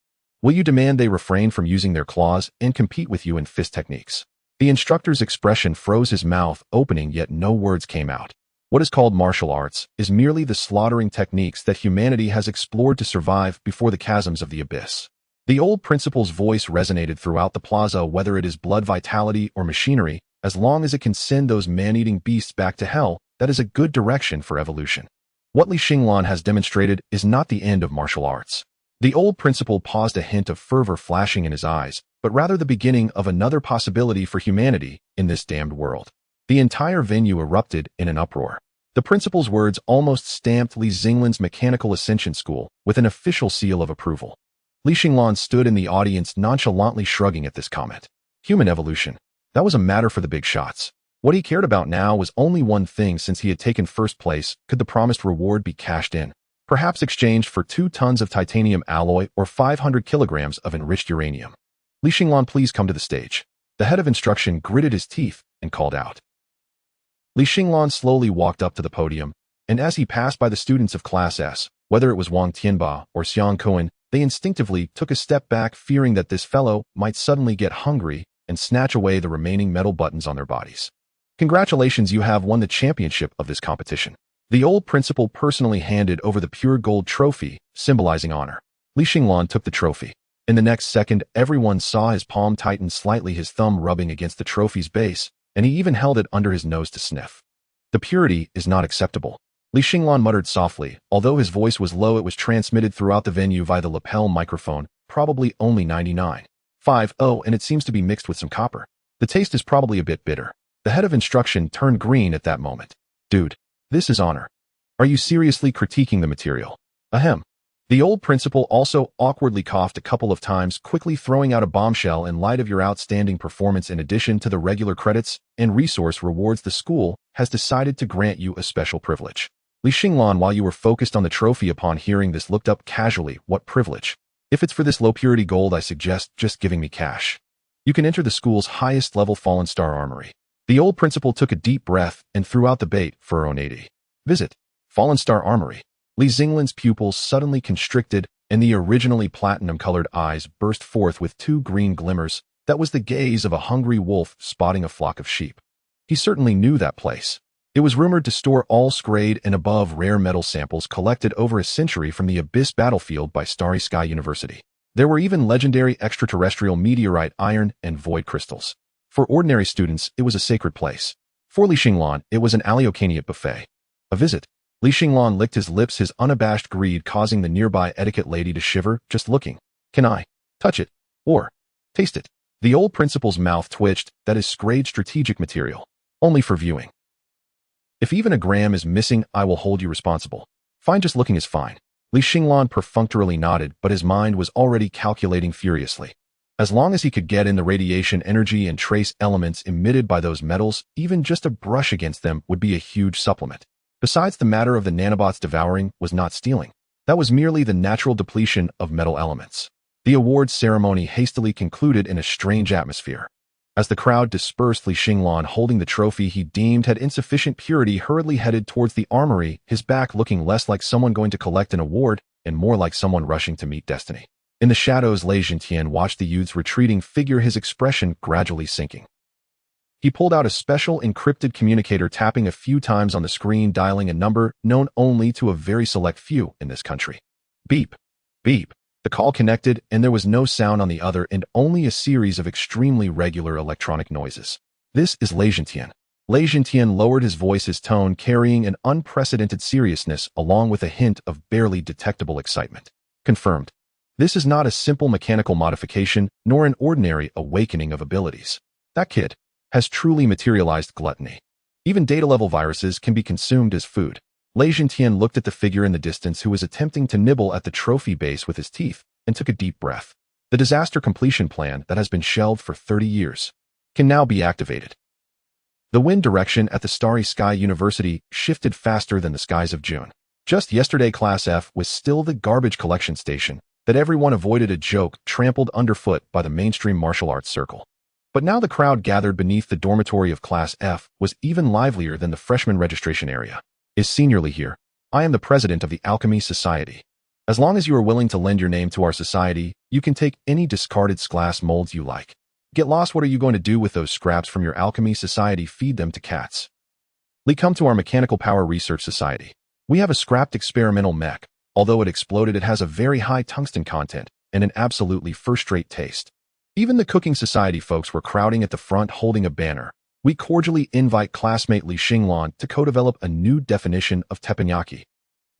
Will you demand they refrain from using their claws and compete with you in fist techniques? The instructor's expression froze, his mouth opening, yet no words came out. What is called martial arts is merely the slaughtering techniques that humanity has explored to survive before the chasms of the abyss. The old principal's voice resonated throughout the plaza. Whether it is blood vitality or machinery, as long as it can send those man-eating beasts back to hell, that is a good direction for evolution. What Xinglan has demonstrated is not the end of martial arts. The old principal paused, a hint of fervor flashing in his eyes, but rather the beginning of another possibility for humanity in this damned world. The entire venue erupted in an uproar. The principal's words almost stamped Xinglan's Mechanical Ascension School with an official seal of approval. Xinglan stood in the audience, nonchalantly shrugging at this comment. Human evolution. That was a matter for the big shots. What he cared about now was only one thing. Since he had taken first place, could the promised reward be cashed in? Perhaps exchanged for 2 tons of titanium alloy or 500 kilograms of enriched uranium. Xinglan, please come to the stage. The head of instruction gritted his teeth and called out. Xinglan slowly walked up to the podium, and as he passed by the students of Class S, whether it was Wang Tianba or Xiang Cohen, they instinctively took a step back, fearing that this fellow might suddenly get hungry and snatch away the remaining metal buttons on their bodies. Congratulations, you have won the championship of this competition. The old principal personally handed over the pure gold trophy, symbolizing honor. Li Xinglan took the trophy. In the next second, everyone saw his palm tighten slightly, his thumb rubbing against the trophy's base, and he even held it under his nose to sniff. The purity is not acceptable. Li Xinglan muttered softly. Although his voice was low, it was transmitted throughout the venue via the lapel microphone, probably only 99.50, and it seems to be mixed with some copper. The taste is probably a bit bitter. The head of instruction turned green at that moment. Dude, this is honor. Are you seriously critiquing the material? Ahem. The old principal also awkwardly coughed a couple of times, quickly throwing out a bombshell. In light of your outstanding performance, in addition to the regular credits and resource rewards, the school has decided to grant you a special privilege. Li Xinglan, while you were focused on the trophy, upon hearing this looked up casually. What privilege? If it's for this low purity gold, I suggest just giving me cash. You can enter the school's highest level Fallen Star Armory. The old principal took a deep breath and threw out the bait for her own 80. Visit Fallen Star Armory. Li Xinglan's pupils suddenly constricted, and the originally platinum-colored eyes burst forth with two green glimmers. That was the gaze of a hungry wolf spotting a flock of sheep. He certainly knew that place. It was rumored to store all grade and above rare metal samples collected over a century from the Abyss battlefield by Starry Sky University. There were even legendary extraterrestrial meteorite, iron, and void crystals. For ordinary students, it was a sacred place. For Li Xinglan, it was an Aleocaniate buffet. A visit. Li Xinglan licked his lips, his unabashed greed causing the nearby etiquette lady to shiver just looking. Can I touch it? Or taste it? The old principal's mouth twitched. That is grade strategic material. Only for viewing. If even a gram is missing, I will hold you responsible. Fine, just looking is fine. Li Xinglan perfunctorily nodded, but his mind was already calculating furiously. As long as he could get in the radiation energy and trace elements emitted by those metals, even just a brush against them would be a huge supplement. Besides, the matter of the nanobots devouring was not stealing. That was merely the natural depletion of metal elements. The awards ceremony hastily concluded in a strange atmosphere. As the crowd dispersed, Li Xinglan, holding the trophy he deemed had insufficient purity, hurriedly headed towards the armory, his back looking less like someone going to collect an award and more like someone rushing to meet destiny. In the shadows, Lei Zhentian watched the youth's retreating figure, his expression gradually sinking. He pulled out a special encrypted communicator, tapping a few times on the screen, dialing a number known only to a very select few in this country. Beep. Beep. The call connected, and there was no sound on the other end, only a series of extremely regular electronic noises. This is Lei Zhentian. Lei Zhentian lowered his voice, his tone carrying an unprecedented seriousness along with a hint of barely detectable excitement. Confirmed. This is not a simple mechanical modification, nor an ordinary awakening of abilities. That kid has truly materialized gluttony. Even data-level viruses can be consumed as food. Lei Zhentian looked at the figure in the distance who was attempting to nibble at the trophy base with his teeth and took a deep breath. The disaster completion plan that has been shelved for 30 years can now be activated. The wind direction at the Starry Sky University shifted faster than the skies of June. Just yesterday, Class F was still the garbage collection station that everyone avoided, a joke trampled underfoot by the mainstream martial arts circle. But now the crowd gathered beneath the dormitory of Class F was even livelier than the freshman registration area. Is Seniorly here? I am the president of the Alchemy Society. As long as you are willing to lend your name to our society, you can take any discarded glass molds you like. Get lost. What are you going to do with those scraps from your Alchemy Society? Feed them to cats. Come to our Mechanical Power Research Society. We have a scrapped experimental mech. Although it exploded, it has a very high tungsten content and an absolutely first-rate taste. Even the Cooking Society folks were crowding at the front holding a banner. We cordially invite classmate Li Xinglan to co-develop a new definition of teppanyaki.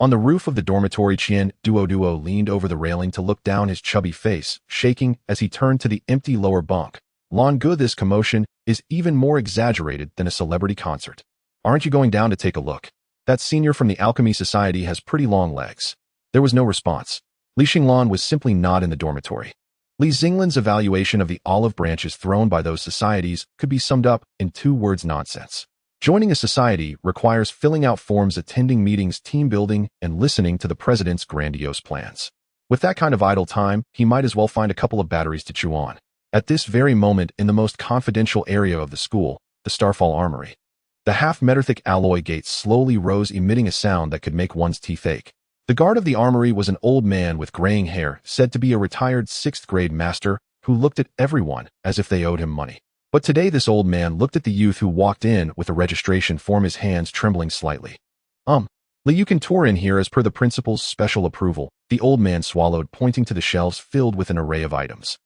On the roof of the dormitory, Qian Duo leaned over the railing to look down, his chubby face shaking as he turned to the empty lower bunk. Longu, this commotion is even more exaggerated than a celebrity concert. Aren't you going down to take a look? That senior from the Alchemy Society has pretty long legs. There was no response. Li Xinglan was simply not in the dormitory. Li Xinglan's evaluation of the olive branches thrown by those societies could be summed up in 2 words: nonsense. Joining a society requires filling out forms, attending meetings, team building, and listening to the president's grandiose plans. With that kind of idle time, he might as well find a couple of batteries to chew on. At this very moment, in the most confidential area of the school, the Starfall Armory, The half-metallic alloy gate slowly rose, emitting a sound that could make one's teeth ache. The guard of the armory was an old man with graying hair, said to be a retired 6th-grade master, who looked at everyone as if they owed him money. But today this old man looked at the youth who walked in with a registration form, his hands trembling slightly. Lee, you can tour in here as per the principal's special approval, the old man swallowed, pointing to the shelves filled with an array of items.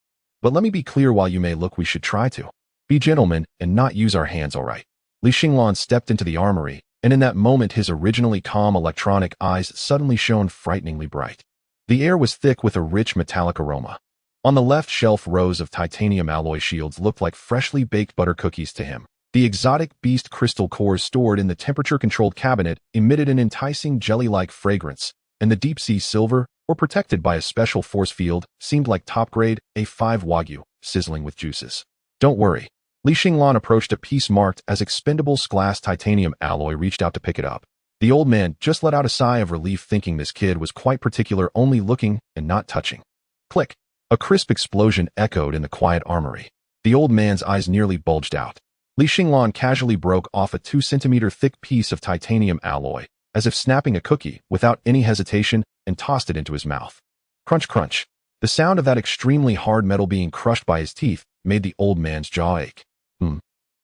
But let me be clear, while you may look, we should try to be gentlemen and not use our hands, all right? Xinglan stepped into the armory, and in that moment his originally calm electronic eyes suddenly shone frighteningly bright. The air was thick with a rich metallic aroma. On the left shelf, rows of titanium alloy shields looked like freshly baked butter cookies to him. The exotic beast crystal cores stored in the temperature-controlled cabinet emitted an enticing jelly-like fragrance, and the deep-sea silver, or protected by a special force field, seemed like top-grade A5 Wagyu, sizzling with juices. Don't worry. Xinglan approached a piece marked as expendables glass titanium alloy, reached out to pick it up. The old man just let out a sigh of relief, thinking this kid was quite particular, only looking and not touching. Click. A crisp explosion echoed in the quiet armory. The old man's eyes nearly bulged out. Xinglan casually broke off a 2-centimeter thick piece of titanium alloy, as if snapping a cookie, without any hesitation, and tossed it into his mouth. Crunch, crunch. The sound of that extremely hard metal being crushed by his teeth made the old man's jaw ache.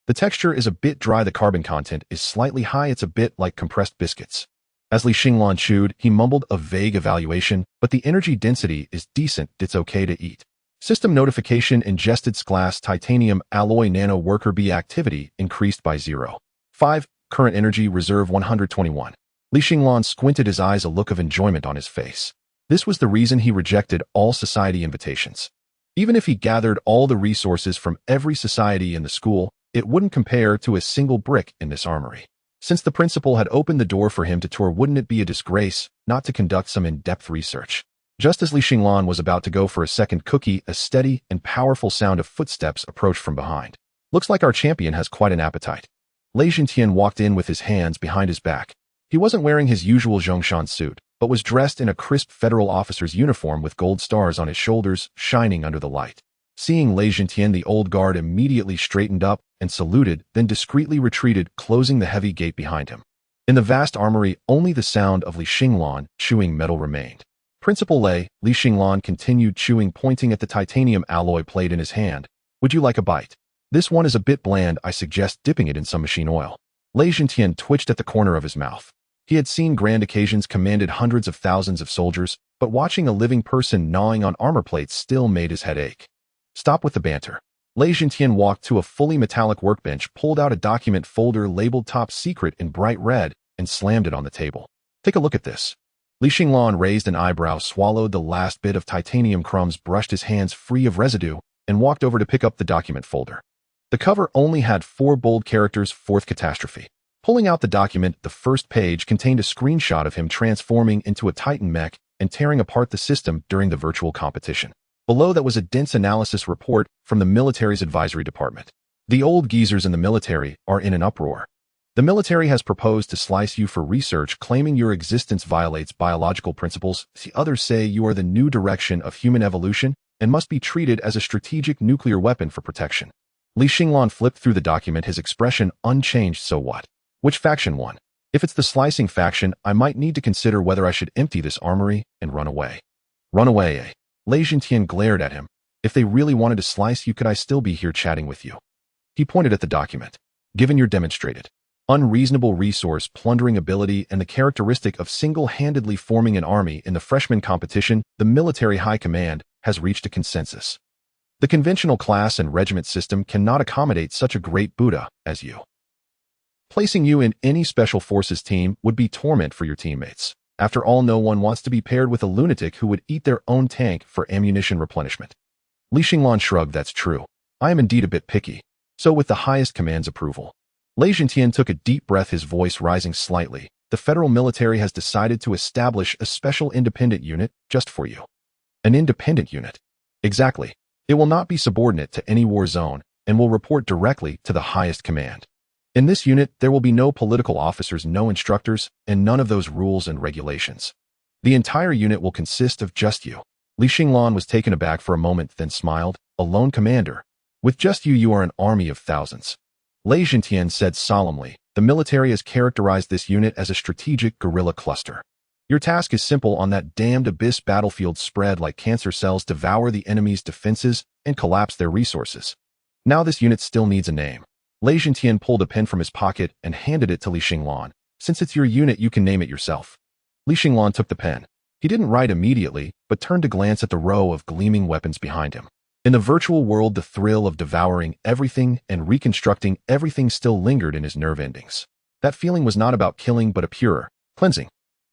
The texture is a bit dry, the carbon content is slightly high, it's a bit like compressed biscuits. As Xinglan chewed, he mumbled a vague evaluation, but the energy density is decent, it's okay to eat. System notification: ingested glass titanium alloy nano worker B activity increased by 0.5, current energy reserve 121. Xinglan squinted his eyes, a look of enjoyment on his face. This was the reason he rejected all society invitations. Even if he gathered all the resources from every society in the school, it wouldn't compare to a single brick in this armory. Since the principal had opened the door for him to tour, wouldn't it be a disgrace not to conduct some in-depth research? Just as Xinglan was about to go for a second cookie, a steady and powerful sound of footsteps approached from behind. Looks like our champion has quite an appetite. Lei Jintian walked in with his hands behind his back. He wasn't wearing his usual Zhongshan suit, but was dressed in a crisp federal officer's uniform with gold stars on his shoulders, shining under the light. Seeing Lei Jintian, the old guard immediately straightened up and saluted, then discreetly retreated, closing the heavy gate behind him. In the vast armory, only the sound of Xinglan chewing metal remained. Principal Xinglan continued chewing, pointing at the titanium alloy plate in his hand. Would you like a bite? This one is a bit bland, I suggest dipping it in some machine oil. Lei Jintian twitched at the corner of his mouth. He had seen grand occasions, commanded hundreds of thousands of soldiers, but watching a living person gnawing on armor plates still made his head ache. Stop with the banter. Lei Jintian walked to a fully metallic workbench, pulled out a document folder labeled Top Secret in bright red, and slammed it on the table. Take a look at this. Xinglan raised an eyebrow, swallowed the last bit of titanium crumbs, brushed his hands free of residue, and walked over to pick up the document folder. The cover only had 4 bold characters: fourth catastrophe. Pulling out the document, the first page contained a screenshot of him transforming into a Titan mech and tearing apart the system during the virtual competition. Below that was a dense analysis report from the military's advisory department. The old geezers in the military are in an uproar. The military has proposed to slice you for research, claiming your existence violates biological principles. The others say you are the new direction of human evolution and must be treated as a strategic nuclear weapon for protection. Xinglan flipped through the document, his expression unchanged. So what? Which faction won? If it's the slicing faction, I might need to consider whether I should empty this armory and run away. Run away, eh? Lei Jintian glared at him. If they really wanted to slice you, could I still be here chatting with you? He pointed at the document. Given your demonstrated unreasonable resource plundering ability and the characteristic of single-handedly forming an army in the freshman competition, the military high command has reached a consensus. The conventional class and regiment system cannot accommodate such a great Buddha as you. Placing you in any special forces team would be torment for your teammates. After all, no one wants to be paired with a lunatic who would eat their own tank for ammunition replenishment. Xinglan shrugged. That's true. I am indeed a bit picky. So with the highest command's approval. Lei Jintian took a deep breath, his voice rising slightly. The federal military has decided to establish a special independent unit just for you. An independent unit? Exactly. It will not be subordinate to any war zone and will report directly to the highest command. In this unit, there will be no political officers, no instructors, and none of those rules and regulations. The entire unit will consist of just you. Xinglan was taken aback for a moment, then smiled. A lone commander. With just you, you are an army of thousands. Lei Jintian said solemnly. The military has characterized this unit as a strategic guerrilla cluster. Your task is simple: on that damned abyss battlefield, spread like cancer cells, devour the enemy's defenses and collapse their resources. Now this unit still needs a name. Lei Jintian pulled a pen from his pocket and handed it to Li Xinglan. Since it's your unit, you can name it yourself. Li Xinglan took the pen. He didn't write immediately, but turned to glance at the row of gleaming weapons behind him. In the virtual world, the thrill of devouring everything and reconstructing everything still lingered in his nerve endings. That feeling was not about killing, but a purer cleansing.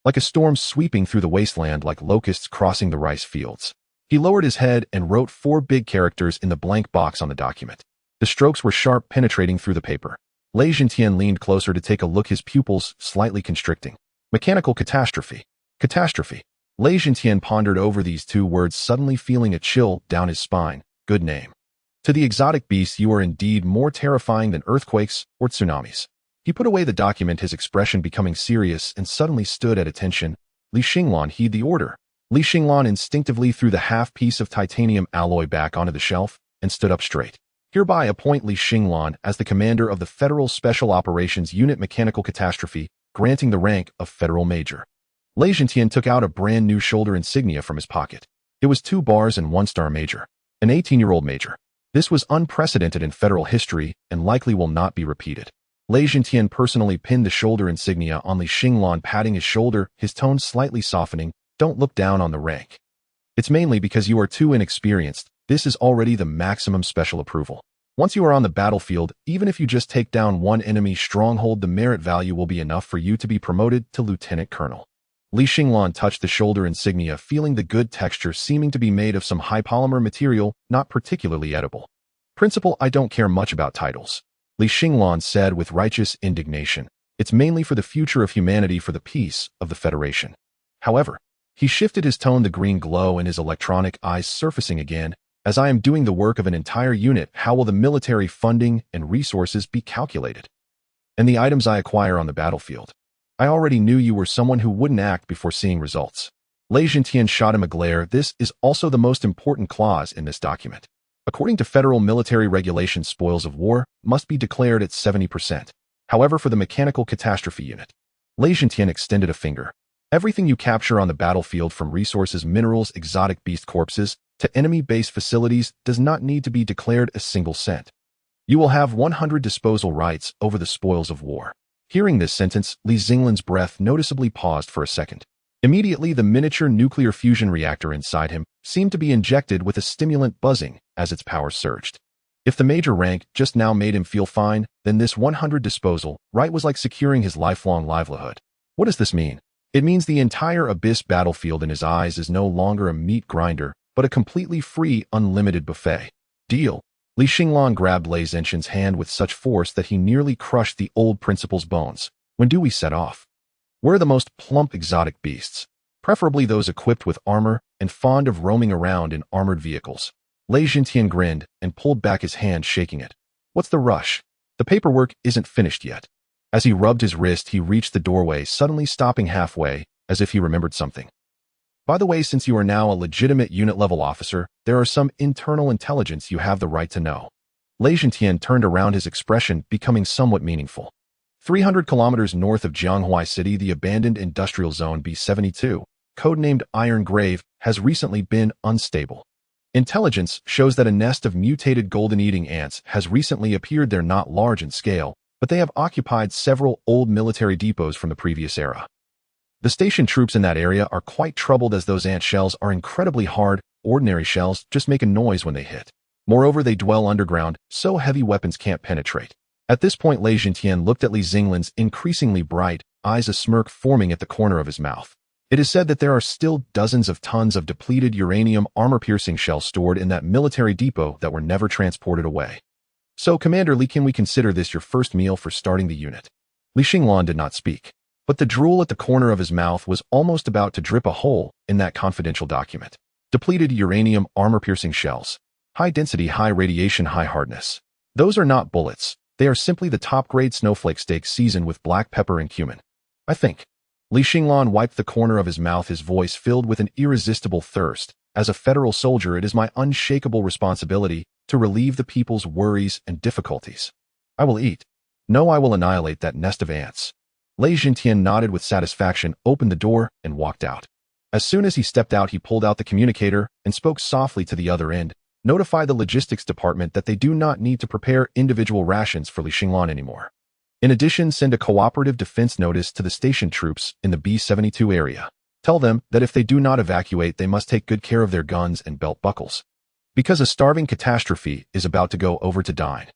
Like a storm sweeping through the wasteland, like locusts crossing the rice fields. He lowered his head and wrote 4 big characters in the blank box on the document. The strokes were sharp, penetrating through the paper. Lei Jintian leaned closer to take a look, his pupils slightly constricting. Mechanical catastrophe. Catastrophe. Lei Jintian pondered over these 2 words, suddenly feeling a chill down his spine. Good name. To the exotic beasts, you are indeed more terrifying than earthquakes or tsunamis. He put away the document, his expression becoming serious, and suddenly stood at attention. Li Xinglan heeded the order. Li Xinglan instinctively threw the half-piece of titanium alloy back onto the shelf and stood up straight. Hereby appoint Li Xinglan as the commander of the Federal Special Operations Unit Mechanical Catastrophe, granting the rank of Federal Major. Lei Jintian took out a brand new shoulder insignia from his pocket. It was 2 bars and 1-star Major. An 18-year-old Major. This was unprecedented in Federal history and likely will not be repeated. Lei Jintian personally pinned the shoulder insignia on Li Xinglan, patting his shoulder, his tone slightly softening. Don't look down on the rank. It's mainly because you are too inexperienced. This is already the maximum special approval. Once you are on the battlefield, even if you just take down one enemy stronghold, the merit value will be enough for you to be promoted to Lieutenant Colonel. Li Xinglan touched the shoulder insignia, feeling the good texture, seeming to be made of some high polymer material, not particularly edible. Principal, I don't care much about titles. Li Xinglan said with righteous indignation. It's mainly for the future of humanity, for the peace of the Federation. However, he shifted his tone, the green glow in his electronic eyes surfacing again. As I am doing the work of an entire unit, how will the military funding and resources be calculated? And the items I acquire on the battlefield? I already knew you were someone who wouldn't act before seeing results. Lei Jintian shot him a glare. This is also the most important clause in this document. According to federal military regulations, spoils of war must be declared at 70%. However, for the Mechanical Catastrophe Unit, Lei Jintian extended a finger. Everything you capture on the battlefield, from resources, minerals, exotic beast corpses, to enemy-based facilities, does not need to be declared a single cent. You will have 100 disposal rights over the spoils of war. Hearing this sentence, Li Xinglan's breath noticeably paused for a second. Immediately, the miniature nuclear fusion reactor inside him seemed to be injected with a stimulant buzzing as its power surged. If the major rank just now made him feel fine, then this 100 disposal right was like securing his lifelong livelihood. What does this mean? It means the entire abyss battlefield in his eyes is no longer a meat grinder, but a completely free, unlimited buffet. Deal. Li Xinglan grabbed Lei Jintian's hand with such force that he nearly crushed the old principal's bones. When do we set off? We're the most plump exotic beasts, preferably those equipped with armor and fond of roaming around in armored vehicles. Lei Jintian grinned and pulled back his hand, shaking it. What's the rush? The paperwork isn't finished yet. As he rubbed his wrist, he reached the doorway, suddenly stopping halfway, as if he remembered something. By the way, since you are now a legitimate unit-level officer, there are some internal intelligence you have the right to know. Lei Jintian turned around, his expression becoming somewhat meaningful. 300 kilometers north of Jianghuai City, the abandoned industrial zone B-72, codenamed Iron Grave, has recently been unstable. Intelligence shows that a nest of mutated golden-eating ants has recently appeared there, not large in scale, but they have occupied several old military depots from the previous era. The station troops in that area are quite troubled, as those ant shells are incredibly hard. Ordinary shells just make a noise when they hit. Moreover, they dwell underground, so heavy weapons can't penetrate. At this point, Lei Jintian looked at Li Xinglan's increasingly bright eyes, a smirk forming at the corner of his mouth. It is said that there are still dozens of tons of depleted uranium armor-piercing shells stored in that military depot that were never transported away. So, Commander Li, can we consider this your first meal for starting the unit? Li Xinglan did not speak, but the drool at the corner of his mouth was almost about to drip a hole in that confidential document. Depleted uranium armor-piercing shells. High density, high radiation, high hardness. Those are not bullets. They are simply the top-grade snowflake steak seasoned with black pepper and cumin. I think. Li Xinglan wiped the corner of his mouth, his voice filled with an irresistible thirst. As a federal soldier, it is my unshakable responsibility to relieve the people's worries and difficulties. I will eat. No, I will annihilate that nest of ants. Lei Jintian nodded with satisfaction, opened the door, and walked out. As soon as he stepped out, he pulled out the communicator and spoke softly to the other end. Notify the logistics department that they do not need to prepare individual rations for Li Xinglan anymore. In addition, send a cooperative defense notice to the station troops in the B-72 area. Tell them that if they do not evacuate, they must take good care of their guns and belt buckles, because a starving catastrophe is about to go over to Dine.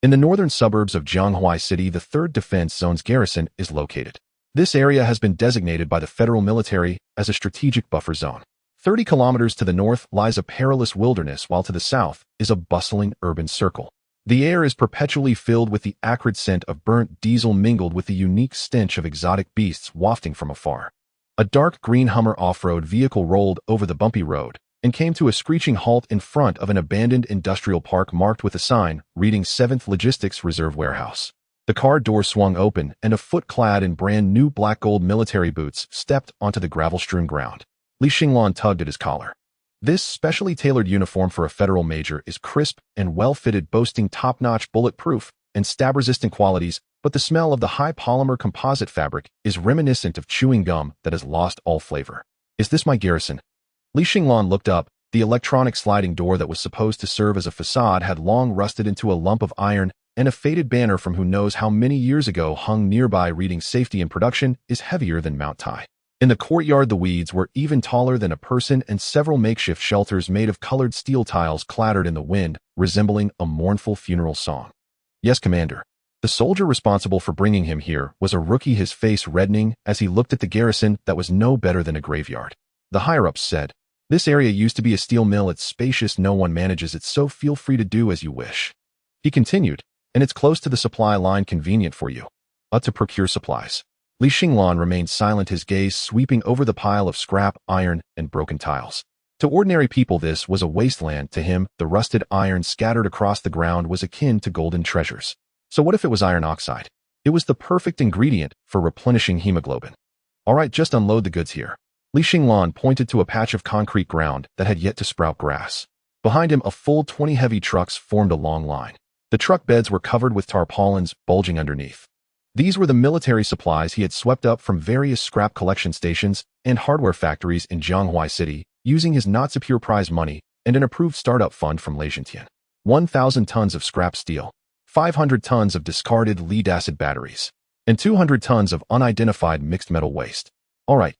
In the northern suburbs of Jianghuai City, the 3rd Defense Zone's garrison is located. This area has been designated by the federal military as a strategic buffer zone. 30 kilometers to the north lies a perilous wilderness, while to the south is a bustling urban circle. The air is perpetually filled with the acrid scent of burnt diesel mingled with the unique stench of exotic beasts wafting from afar. A dark green Hummer off-road vehicle rolled over the bumpy road and came to a screeching halt in front of an abandoned industrial park marked with a sign reading 7th Logistics Reserve Warehouse. The car door swung open, and a foot clad in brand-new black-gold military boots stepped onto the gravel-strewn ground. Li Xinglan tugged at his collar. This specially tailored uniform for a federal major is crisp and well-fitted, boasting top-notch bulletproof and stab-resistant qualities, but the smell of the high-polymer composite fabric is reminiscent of chewing gum that has lost all flavor. Is this my garrison? Li Xinglan looked up. The electronic sliding door that was supposed to serve as a facade had long rusted into a lump of iron, and a faded banner from who knows how many years ago hung nearby reading "Safety in Production" is heavier than Mount Tai. In the courtyard, the weeds were even taller than a person, and several makeshift shelters made of colored steel tiles clattered in the wind, resembling a mournful funeral song. Yes, Commander. The soldier responsible for bringing him here was a rookie, his face reddening as he looked at the garrison that was no better than a graveyard. The higher-ups said, "This area used to be a steel mill. It's spacious, no one manages it, so feel free to do as you wish." He continued, "And it's close to the supply line, convenient for you to procure supplies." Li Xinglan remained silent, his gaze sweeping over the pile of scrap, iron, and broken tiles. To ordinary people, this was a wasteland. To him, the rusted iron scattered across the ground was akin to golden treasures. So what if it was iron oxide? It was the perfect ingredient for replenishing hemoglobin. All right, just unload the goods here. Li Xinglan pointed to a patch of concrete ground that had yet to sprout grass. Behind him, a full 20 heavy trucks formed a long line. The truck beds were covered with tarpaulins bulging underneath. These were the military supplies he had swept up from various scrap collection stations and hardware factories in Jianghuai City, using his not-so-pure prize money and an approved startup fund from Lei Jintian. 1,000 tons of scrap steel, 500 tons of discarded lead-acid batteries, and 200 tons of unidentified mixed metal waste. All right,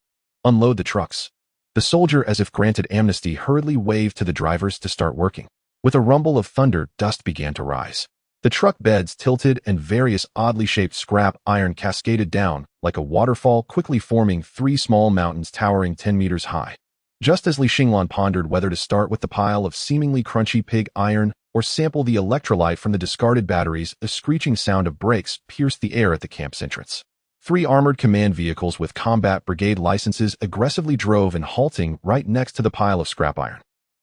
unload the trucks. The soldier, as if granted amnesty, hurriedly waved to the drivers to start working. With a rumble of thunder, dust began to rise. The truck beds tilted and various oddly shaped scrap iron cascaded down like a waterfall, quickly forming 3 small mountains towering 10 meters high. Just as Li Xinglan pondered whether to start with the pile of seemingly crunchy pig iron or sample the electrolyte from the discarded batteries, a screeching sound of brakes pierced the air at the camp's entrance. 3 armored command vehicles with combat brigade licenses aggressively drove and halting right next to the pile of scrap iron.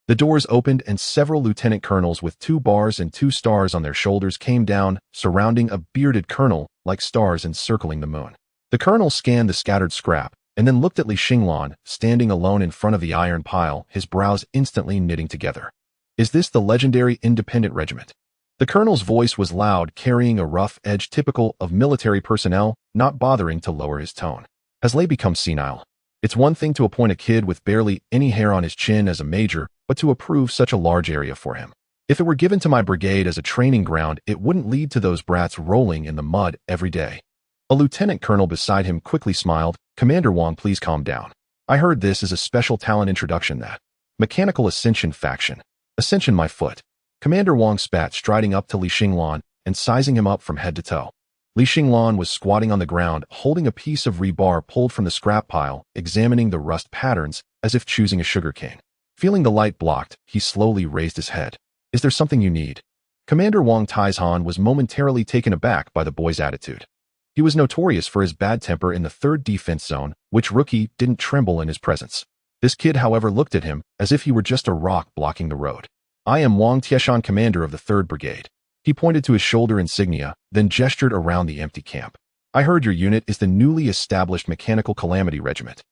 The doors opened and several lieutenant colonels with 2 bars and 2 stars on their shoulders came down, surrounding a bearded colonel like stars encircling the moon. The colonel scanned the scattered scrap and then looked at Li Xinglan, standing alone in front of the iron pile, his brows instantly knitting together. Is this the legendary Independent Regiment? The colonel's voice was loud, carrying a rough edge typical of military personnel, not bothering to lower his tone. Has Lei become senile? It's one thing to appoint a kid with barely any hair on his chin as a major, but to approve such a large area for him. If it were given to my brigade as a training ground, it wouldn't lead to those brats rolling in the mud every day. A lieutenant colonel beside him quickly smiled. Commander Wang, please calm down. I heard this is a special talent introduction, that Mechanical Ascension faction. Ascension my foot. Commander Wang spat, striding up to Li Xinglan and sizing him up from head to toe. Li Xinglan was squatting on the ground, holding a piece of rebar pulled from the scrap pile, examining the rust patterns as if choosing a sugarcane. Feeling the light blocked, he slowly raised his head. Is there something you need? Commander Wang Taizhan was momentarily taken aback by the boy's attitude. He was notorious for his bad temper in the 3rd Defense Zone, which rookie didn't tremble in his presence. This kid, however, looked at him as if he were just a rock blocking the road. I am Wang Tieshan, commander of the 3rd Brigade. He pointed to his shoulder insignia, then gestured around the empty camp. I heard your unit is the newly established Mechanical Calamity Regiment.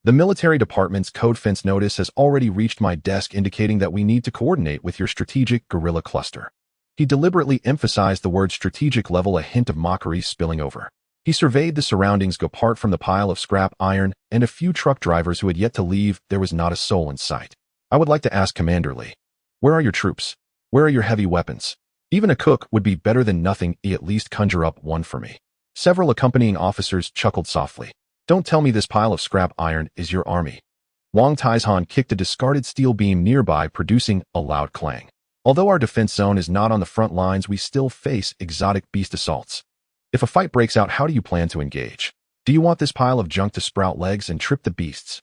The military department's code fence notice has already reached my desk, indicating that we need to coordinate with your strategic guerrilla cluster. He deliberately emphasized the word strategic level, a hint of mockery spilling over. He surveyed the surroundings. Apart from the pile of scrap iron and a few truck drivers who had yet to leave, there was not a soul in sight. I would like to ask Commander Lee, where are your troops? Where are your heavy weapons? Even a cook would be better than nothing. At least conjure up one for me. Several accompanying officers chuckled softly. Don't tell me this pile of scrap iron is your army. Wang Taizhan kicked a discarded steel beam nearby, producing a loud clang. Although our defense zone is not on the front lines, we still face exotic beast assaults. If a fight breaks out, how do you plan to engage? Do you want this pile of junk to sprout legs and trip the beasts?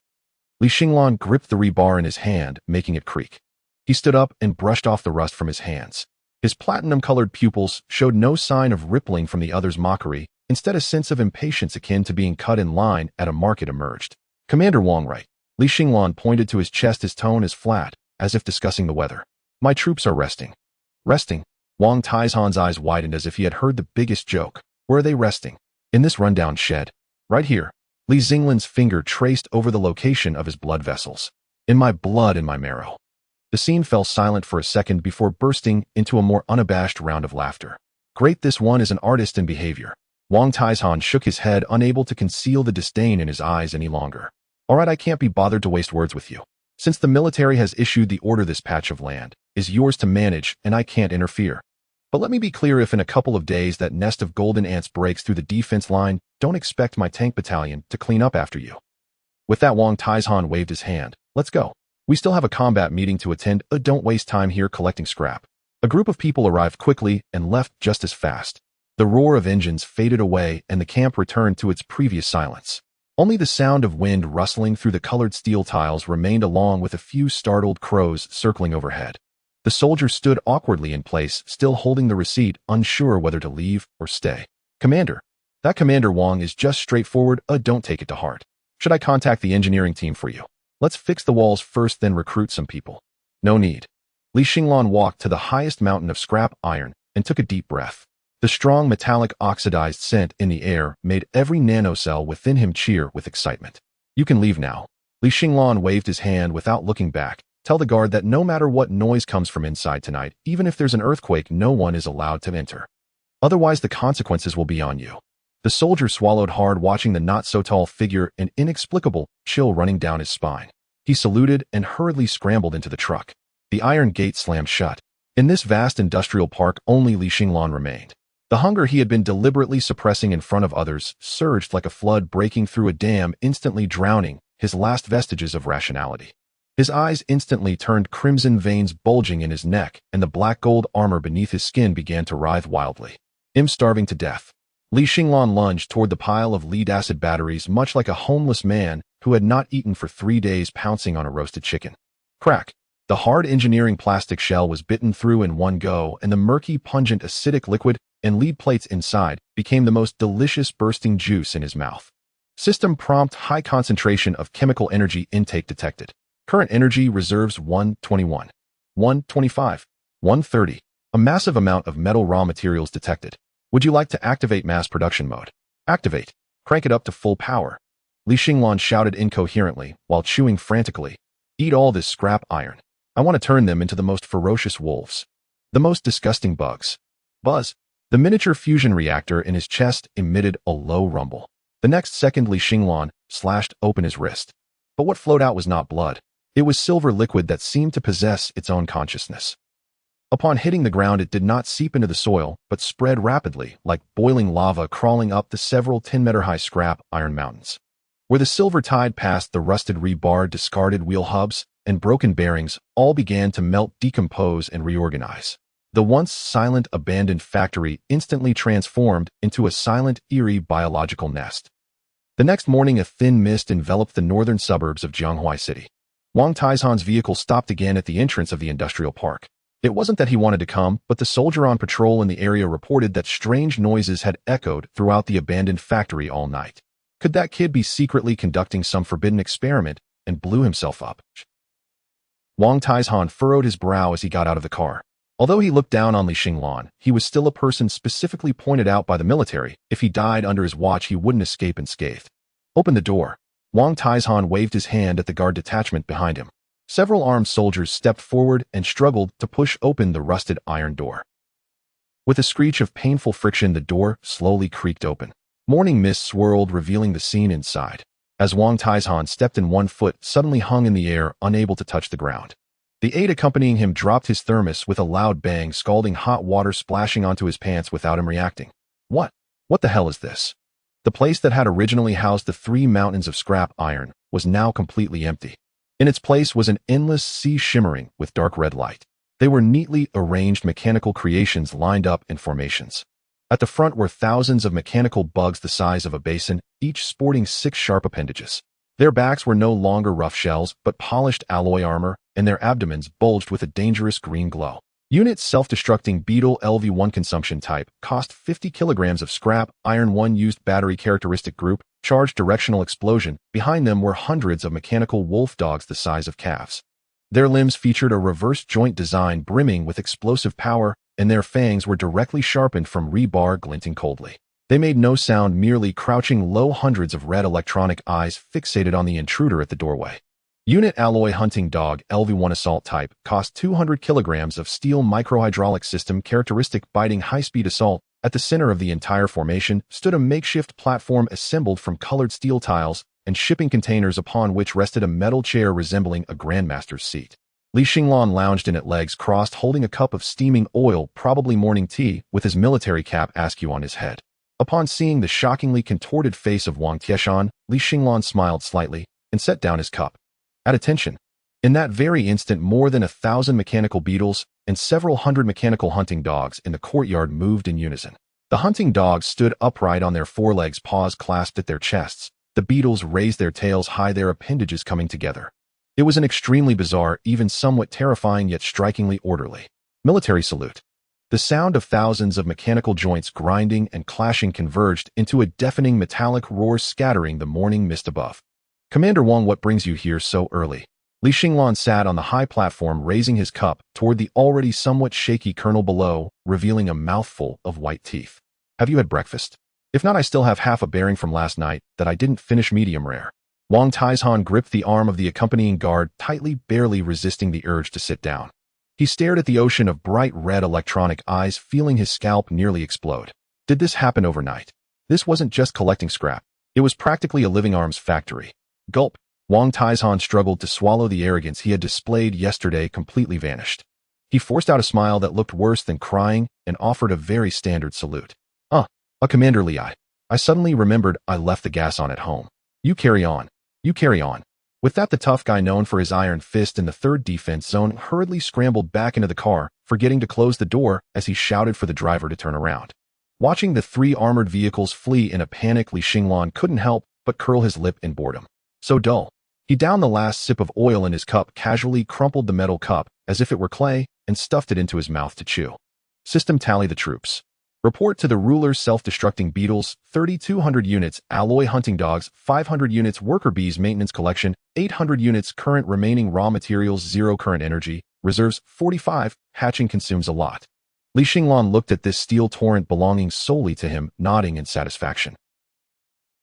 Li Xinglan gripped the rebar in his hand, making it creak. He stood up and brushed off the rust from his hands. His platinum-colored pupils showed no sign of rippling from the other's mockery. Instead, a sense of impatience akin to being cut in line at a market emerged. Commander Wang, right? Li Xinglan pointed to his chest, his tone as flat, as if discussing the weather. My troops are resting. Resting? Wang Taizhan's eyes widened as if he had heard the biggest joke. Where are they resting? In this rundown shed. Right here. Li Xinglan's finger traced over the location of his blood vessels. In my blood, in my marrow. The scene fell silent for a second before bursting into a more unabashed round of laughter. Great, this one is an artist in behavior. Wang Taizhan shook his head, unable to conceal the disdain in his eyes any longer. All right, I can't be bothered to waste words with you. Since the military has issued the order, this patch of land is yours to manage, and I can't interfere. But let me be clear, if in a couple of days that nest of golden ants breaks through the defense line, don't expect my tank battalion to clean up after you. With that, Wang Taizhan waved his hand. Let's go. We still have a combat meeting to attend. Don't waste time here collecting scrap. A group of people arrived quickly and left just as fast. The roar of engines faded away and the camp returned to its previous silence. Only the sound of wind rustling through the colored steel tiles remained, along with a few startled crows circling overhead. The soldier stood awkwardly in place, still holding the receipt, unsure whether to leave or stay. Commander. That Commander Wang is just straightforward. Don't take it to heart. Should I contact the engineering team for you? Let's fix the walls first, then recruit some people. No need. Li Xinglan walked to the highest mountain of scrap iron and took a deep breath. The strong metallic oxidized scent in the air made every nanocell within him cheer with excitement. You can leave now. Li Xinglan waved his hand without looking back. Tell the guard that no matter what noise comes from inside tonight, even if there's an earthquake, no one is allowed to enter. Otherwise, the consequences will be on you. The soldier swallowed hard, watching the not-so-tall figure, an inexplicable chill running down his spine. He saluted and hurriedly scrambled into the truck. The iron gate slammed shut. In this vast industrial park, only Li Xinglan remained. The hunger he had been deliberately suppressing in front of others surged like a flood breaking through a dam, instantly drowning his last vestiges of rationality. His eyes instantly turned crimson, veins bulging in his neck, and the black gold armor beneath his skin began to writhe wildly. I'm starving to death. Li Xinglan lunged toward the pile of lead-acid batteries, much like a homeless man who had not eaten for 3 days, pouncing on a roasted chicken. Crack! The hard engineering plastic shell was bitten through in one go, and the murky, pungent, acidic liquid and lead plates inside became the most delicious bursting juice in his mouth. System prompt: high concentration of chemical energy intake detected. Current energy reserves 121, 125, 130. A massive amount of metal raw materials detected. Would you like to activate mass production mode? Activate. Crank it up to full power. Li Xinglan shouted incoherently while chewing frantically. Eat all this scrap iron. I want to turn them into the most ferocious wolves. The most disgusting bugs. Buzz. The miniature fusion reactor in his chest emitted a low rumble. The next second, Li Xinglan slashed open his wrist. But what flowed out was not blood. It was silver liquid that seemed to possess its own consciousness. Upon hitting the ground, it did not seep into the soil, but spread rapidly, like boiling lava crawling up the several 10-meter-high scrap iron mountains. Where the silver tide passed, the rusted rebar, discarded wheel hubs, and broken bearings all began to melt, decompose, and reorganize. The once silent, abandoned factory instantly transformed into a silent, eerie biological nest. The next morning, a thin mist enveloped the northern suburbs of Jianghua City. Wang Taizhan's vehicle stopped again at the entrance of the industrial park. It wasn't that he wanted to come, but the soldier on patrol in the area reported that strange noises had echoed throughout the abandoned factory all night. Could that kid be secretly conducting some forbidden experiment and blew himself up? Wang Taizhan furrowed his brow as he got out of the car. Although he looked down on Li Xinglan, he was still a person specifically pointed out by the military. If he died under his watch, he wouldn't escape unscathed. Open the door. Wang Taizhan waved his hand at the guard detachment behind him. Several armed soldiers stepped forward and struggled to push open the rusted iron door. With a screech of painful friction, the door slowly creaked open. Morning mist swirled, revealing the scene inside. As Wang Taizhan stepped in, one foot suddenly hung in the air, unable to touch the ground. The aide accompanying him dropped his thermos with a loud bang, scalding hot water splashing onto his pants without him reacting. What? What the hell is this? The place that had originally housed the 3 mountains of scrap iron was now completely empty. In its place was an endless sea shimmering with dark red light. They were neatly arranged mechanical creations lined up in formations. At the front were thousands of mechanical bugs the size of a basin, each sporting 6 sharp appendages. Their backs were no longer rough shells, but polished alloy armor, and their abdomens bulged with a dangerous green glow. Unit self-destructing beetle LV1 consumption type, cost 50 kilograms of scrap, iron 1 used battery characteristic group, charged directional explosion. Behind them were hundreds of mechanical wolf dogs the size of calves. Their limbs featured a reverse joint design brimming with explosive power, and their fangs were directly sharpened from rebar glinting coldly. They made no sound, merely crouching low, hundreds of red electronic eyes fixated on the intruder at the doorway. Unit alloy hunting dog LV1 assault type, cost 200 kilograms of steel microhydraulic system characteristic biting high-speed assault. At the center of the entire formation stood a makeshift platform assembled from colored steel tiles and shipping containers upon which rested a metal chair resembling a grandmaster's seat. Li Xinglan lounged in at legs crossed, holding a cup of steaming oil, probably morning tea, with his military cap askew on his head. Upon seeing the shockingly contorted face of Wang Tieshan, Li Xinglan smiled slightly and set down his cup. At attention. In that very instant, more than 1,000 mechanical beetles and several hundred mechanical hunting dogs in the courtyard moved in unison. The hunting dogs stood upright on their forelegs, paws clasped at their chests. The beetles raised their tails high, their appendages coming together. It was an extremely bizarre, even somewhat terrifying yet strikingly orderly military salute. The sound of thousands of mechanical joints grinding and clashing converged into a deafening metallic roar, scattering the morning mist above. Commander Wang, what brings you here so early? Li Xinglan sat on the high platform, raising his cup toward the already somewhat shaky colonel below, revealing a mouthful of white teeth. Have you had breakfast? If not, I still have half a bearing from last night that I didn't finish, medium rare. Wang Taizhan gripped the arm of the accompanying guard tightly, barely resisting the urge to sit down. He stared at the ocean of bright red electronic eyes, feeling his scalp nearly explode. Did this happen overnight? This wasn't just collecting scrap. It was practically a living arms factory. Gulp. Wang Taizhan struggled to swallow. The arrogance he had displayed yesterday completely vanished. He forced out a smile that looked worse than crying and offered a very standard salute. Commander Li, I suddenly remembered I left the gas on at home. You carry on. You carry on. With that, the tough guy known for his iron fist in the 3rd defense zone hurriedly scrambled back into the car, forgetting to close the door as he shouted for the driver to turn around. Watching the 3 armored vehicles flee in a panic, Li Xinglan couldn't help but curl his lip in boredom. So dull. He downed the last sip of oil in his cup, casually crumpled the metal cup as if it were clay, and stuffed it into his mouth to chew. System tally: the troops. Report to the ruler: self-destructing beetles, 3,200 units, alloy hunting dogs, 500 units, worker bees maintenance collection, 800 units, current remaining raw materials, 0 current energy, reserves, 45, hatching consumes a lot. Li Xinglan looked at this steel torrent belonging solely to him, nodding in satisfaction.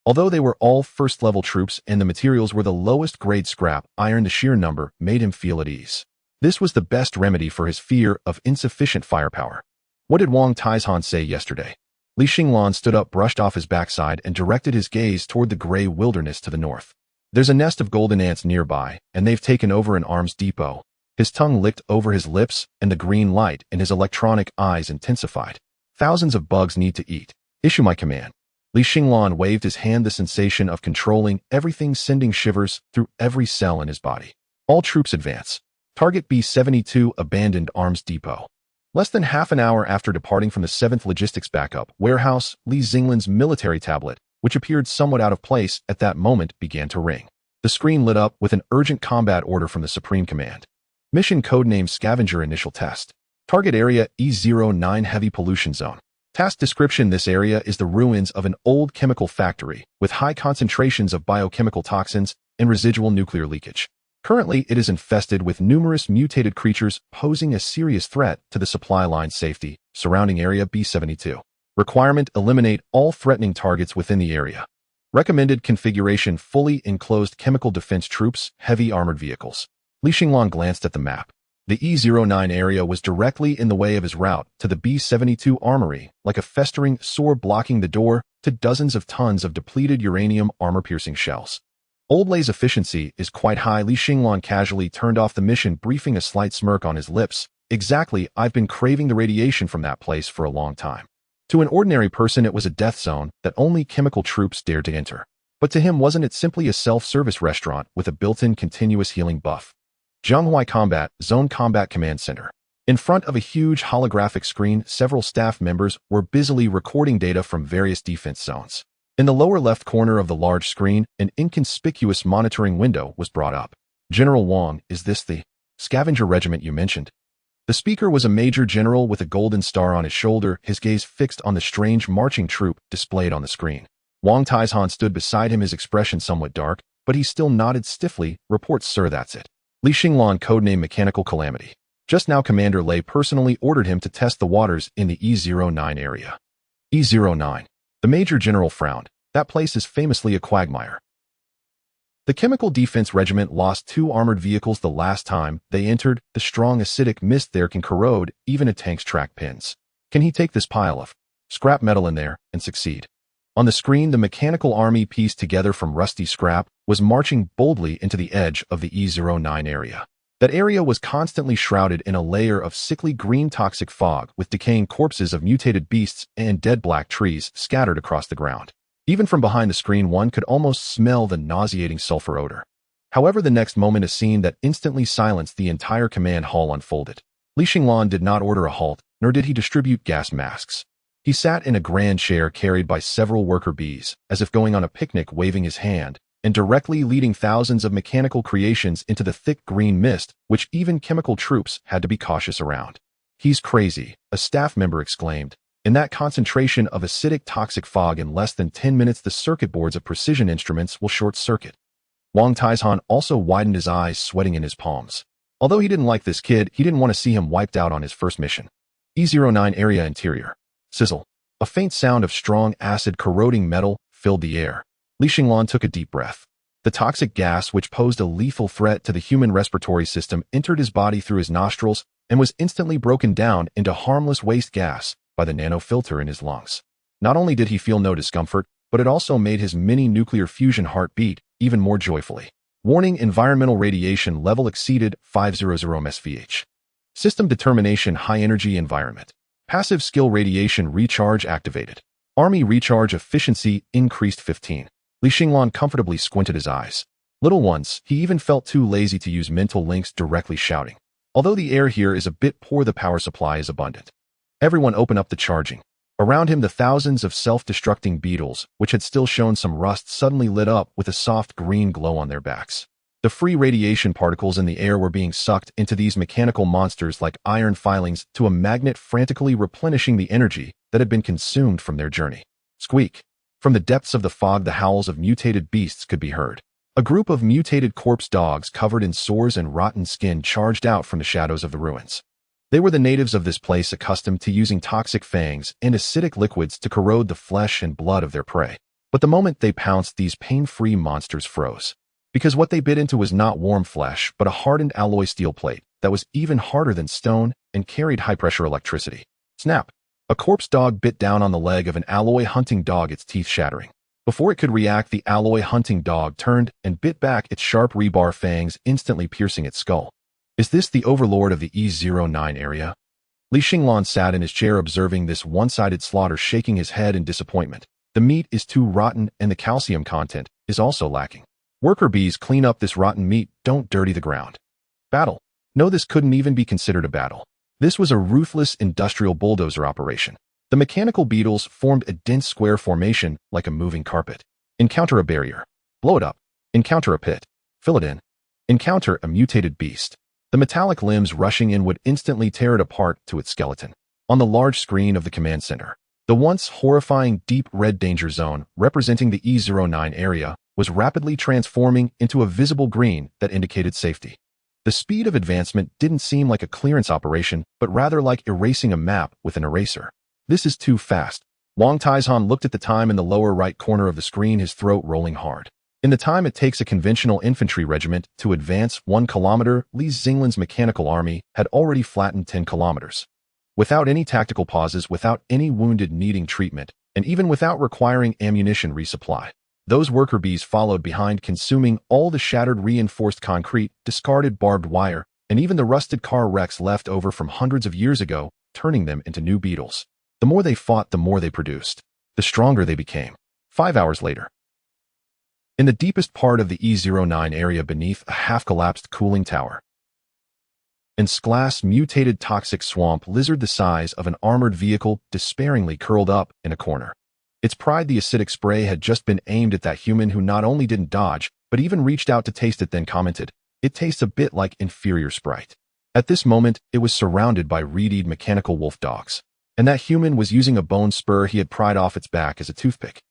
Although they were all first-level troops and the materials were the lowest grade scrap iron, the sheer number made him feel at ease. This was the best remedy for his fear of insufficient firepower. What did Wang Taizhan say yesterday? Li Xinglan stood up, brushed off his backside, and directed his gaze toward the gray wilderness to the north. There's a nest of golden ants nearby, and they've taken over an arms depot. His tongue licked over his lips, and the green light in his electronic eyes intensified. Thousands of bugs need to eat. Issue my command. Li Xinglan waved his hand, the sensation of controlling everything sending shivers through every cell in his body. All troops advance. Target B-72, abandoned arms depot. Less than half an hour after departing from the 7th Logistics Backup Warehouse, Li Xinglan's military tablet, which appeared somewhat out of place at that moment, began to ring. The screen lit up with an urgent combat order from the Supreme Command. Mission codename Scavenger Initial Test. Target area E09 Heavy Pollution Zone. Task description: this area is the ruins of an old chemical factory with high concentrations of biochemical toxins and residual nuclear leakage. Currently, it is infested with numerous mutated creatures posing a serious threat to the supply line safety. Surrounding area B-72. Requirement: eliminate all threatening targets within the area. Recommended configuration: fully enclosed chemical defense troops, heavy armored vehicles. Li Xinglan glanced at the map. The E-09 area was directly in the way of his route to the B-72 armory, like a festering sore blocking the door to dozens of tons of depleted uranium armor-piercing shells. Old Lei's efficiency is quite high. Li Xinglan casually turned off the mission, briefing a slight smirk on his lips. Exactly, I've been craving the radiation from that place for a long time. To an ordinary person, it was a death zone that only chemical troops dared to enter. But to him, wasn't it simply a self-service restaurant with a built-in continuous healing buff? Zhonghua Combat Zone Combat Command Center. In front of a huge holographic screen, several staff members were busily recording data from various defense zones. In the lower left corner of the large screen, an inconspicuous monitoring window was brought up. General Wang, is this the scavenger regiment you mentioned? The speaker was a major general with a golden star on his shoulder, his gaze fixed on the strange marching troop displayed on the screen. Wang Taizhan stood beside him, his expression somewhat dark, but he still nodded stiffly. Reports, sir, that's it. Li Xinglan, codename Mechanical Calamity. Just now Commander Lei personally ordered him to test the waters in the E-09 area. E-09. The Major General frowned. That place is famously a quagmire. The Chemical Defense Regiment lost 2 armored vehicles the last time they entered. The strong acidic mist there can corrode even a tank's track pins. Can he take this pile of scrap metal in there and succeed? On the screen, the mechanical army, pieced together from rusty scrap, was marching boldly into the edge of the E-09 area. That area was constantly shrouded in a layer of sickly green toxic fog, with decaying corpses of mutated beasts and dead black trees scattered across the ground. Even from behind the screen, one could almost smell the nauseating sulfur odor. However, the next moment, a scene that instantly silenced the entire command hall unfolded. Li Xinglan did not order a halt, nor did he distribute gas masks. He sat in a grand chair carried by several worker bees, as if going on a picnic, waving his hand, and directly leading thousands of mechanical creations into the thick green mist, which even chemical troops had to be cautious around. He's crazy, a staff member exclaimed. In that concentration of acidic toxic fog, in less than 10 minutes, the circuit boards of precision instruments will short-circuit. Wang Taizhan also widened his eyes, sweating in his palms. Although he didn't like this kid, he didn't want to see him wiped out on his first mission. E-09 area interior. Sizzle. A faint sound of strong acid corroding metal filled the air. Li Xinglan took a deep breath. The toxic gas, which posed a lethal threat to the human respiratory system, entered his body through his nostrils and was instantly broken down into harmless waste gas by the nanofilter in his lungs. Not only did he feel no discomfort, but it also made his mini-nuclear fusion heart beat even more joyfully. Warning: environmental radiation level exceeded 500 mSvh. System determination: high-energy environment. Passive skill radiation recharge activated. Army recharge efficiency increased 15. Li Xinglan comfortably squinted his eyes. Little once, he even felt too lazy to use mental links directly, shouting. Although the air here is a bit poor, the power supply is abundant. Everyone open up the charging. Around him, the thousands of self-destructing beetles, which had still shown some rust, suddenly lit up with a soft green glow on their backs. The free radiation particles in the air were being sucked into these mechanical monsters like iron filings to a magnet, frantically replenishing the energy that had been consumed from their journey. Squeak. From the depths of the fog, the howls of mutated beasts could be heard. A group of mutated corpse dogs covered in sores and rotten skin charged out from the shadows of the ruins. They were the natives of this place, accustomed to using toxic fangs and acidic liquids to corrode the flesh and blood of their prey. But the moment they pounced, these pain-free monsters froze. Because what they bit into was not warm flesh, but a hardened alloy steel plate that was even harder than stone and carried high-pressure electricity. Snap! A corpse dog bit down on the leg of an alloy hunting dog, its teeth shattering. Before it could react, the alloy hunting dog turned and bit back, its sharp rebar fangs instantly piercing its skull. Is this the overlord of the E-09 area? Li Xinglan sat in his chair observing this one-sided slaughter, shaking his head in disappointment. The meat is too rotten and the calcium content is also lacking. Worker bees, clean up this rotten meat, don't dirty the ground. Battle. No, this couldn't even be considered a battle. This was a ruthless industrial bulldozer operation. The mechanical beetles formed a dense square formation like a moving carpet. Encounter a barrier. Blow it up. Encounter a pit. Fill it in. Encounter a mutated beast. The metallic limbs rushing in would instantly tear it apart to its skeleton. On the large screen of the command center, the once horrifying deep red danger zone, representing the E-09 area, was rapidly transforming into a visible green that indicated safety. The speed of advancement didn't seem like a clearance operation, but rather like erasing a map with an eraser. This is too fast. Wang Taizhan looked at the time in the lower right corner of the screen, his throat rolling hard. In the time it takes a conventional infantry regiment to advance 1 kilometer, Xinglan's mechanical army had already flattened 10 kilometers. Without any tactical pauses, without any wounded needing treatment, and even without requiring ammunition resupply, those worker bees followed behind, consuming all the shattered reinforced concrete, discarded barbed wire, and even the rusted car wrecks left over from hundreds of years ago, turning them into new beetles. The more they fought, the more they produced. The stronger they became. 5 hours later. In the deepest part of the E09 area beneath a half-collapsed cooling tower, an glass mutated toxic swamp lizard the size of an armored vehicle despairingly curled up in a corner. Its pride, the acidic spray, had just been aimed at that human who not only didn't dodge, but even reached out to taste it, then commented, "It tastes a bit like inferior Sprite." At this moment, it was surrounded by reedied mechanical wolf dogs. And that human was using a bone spur he had pried off its back as a toothpick.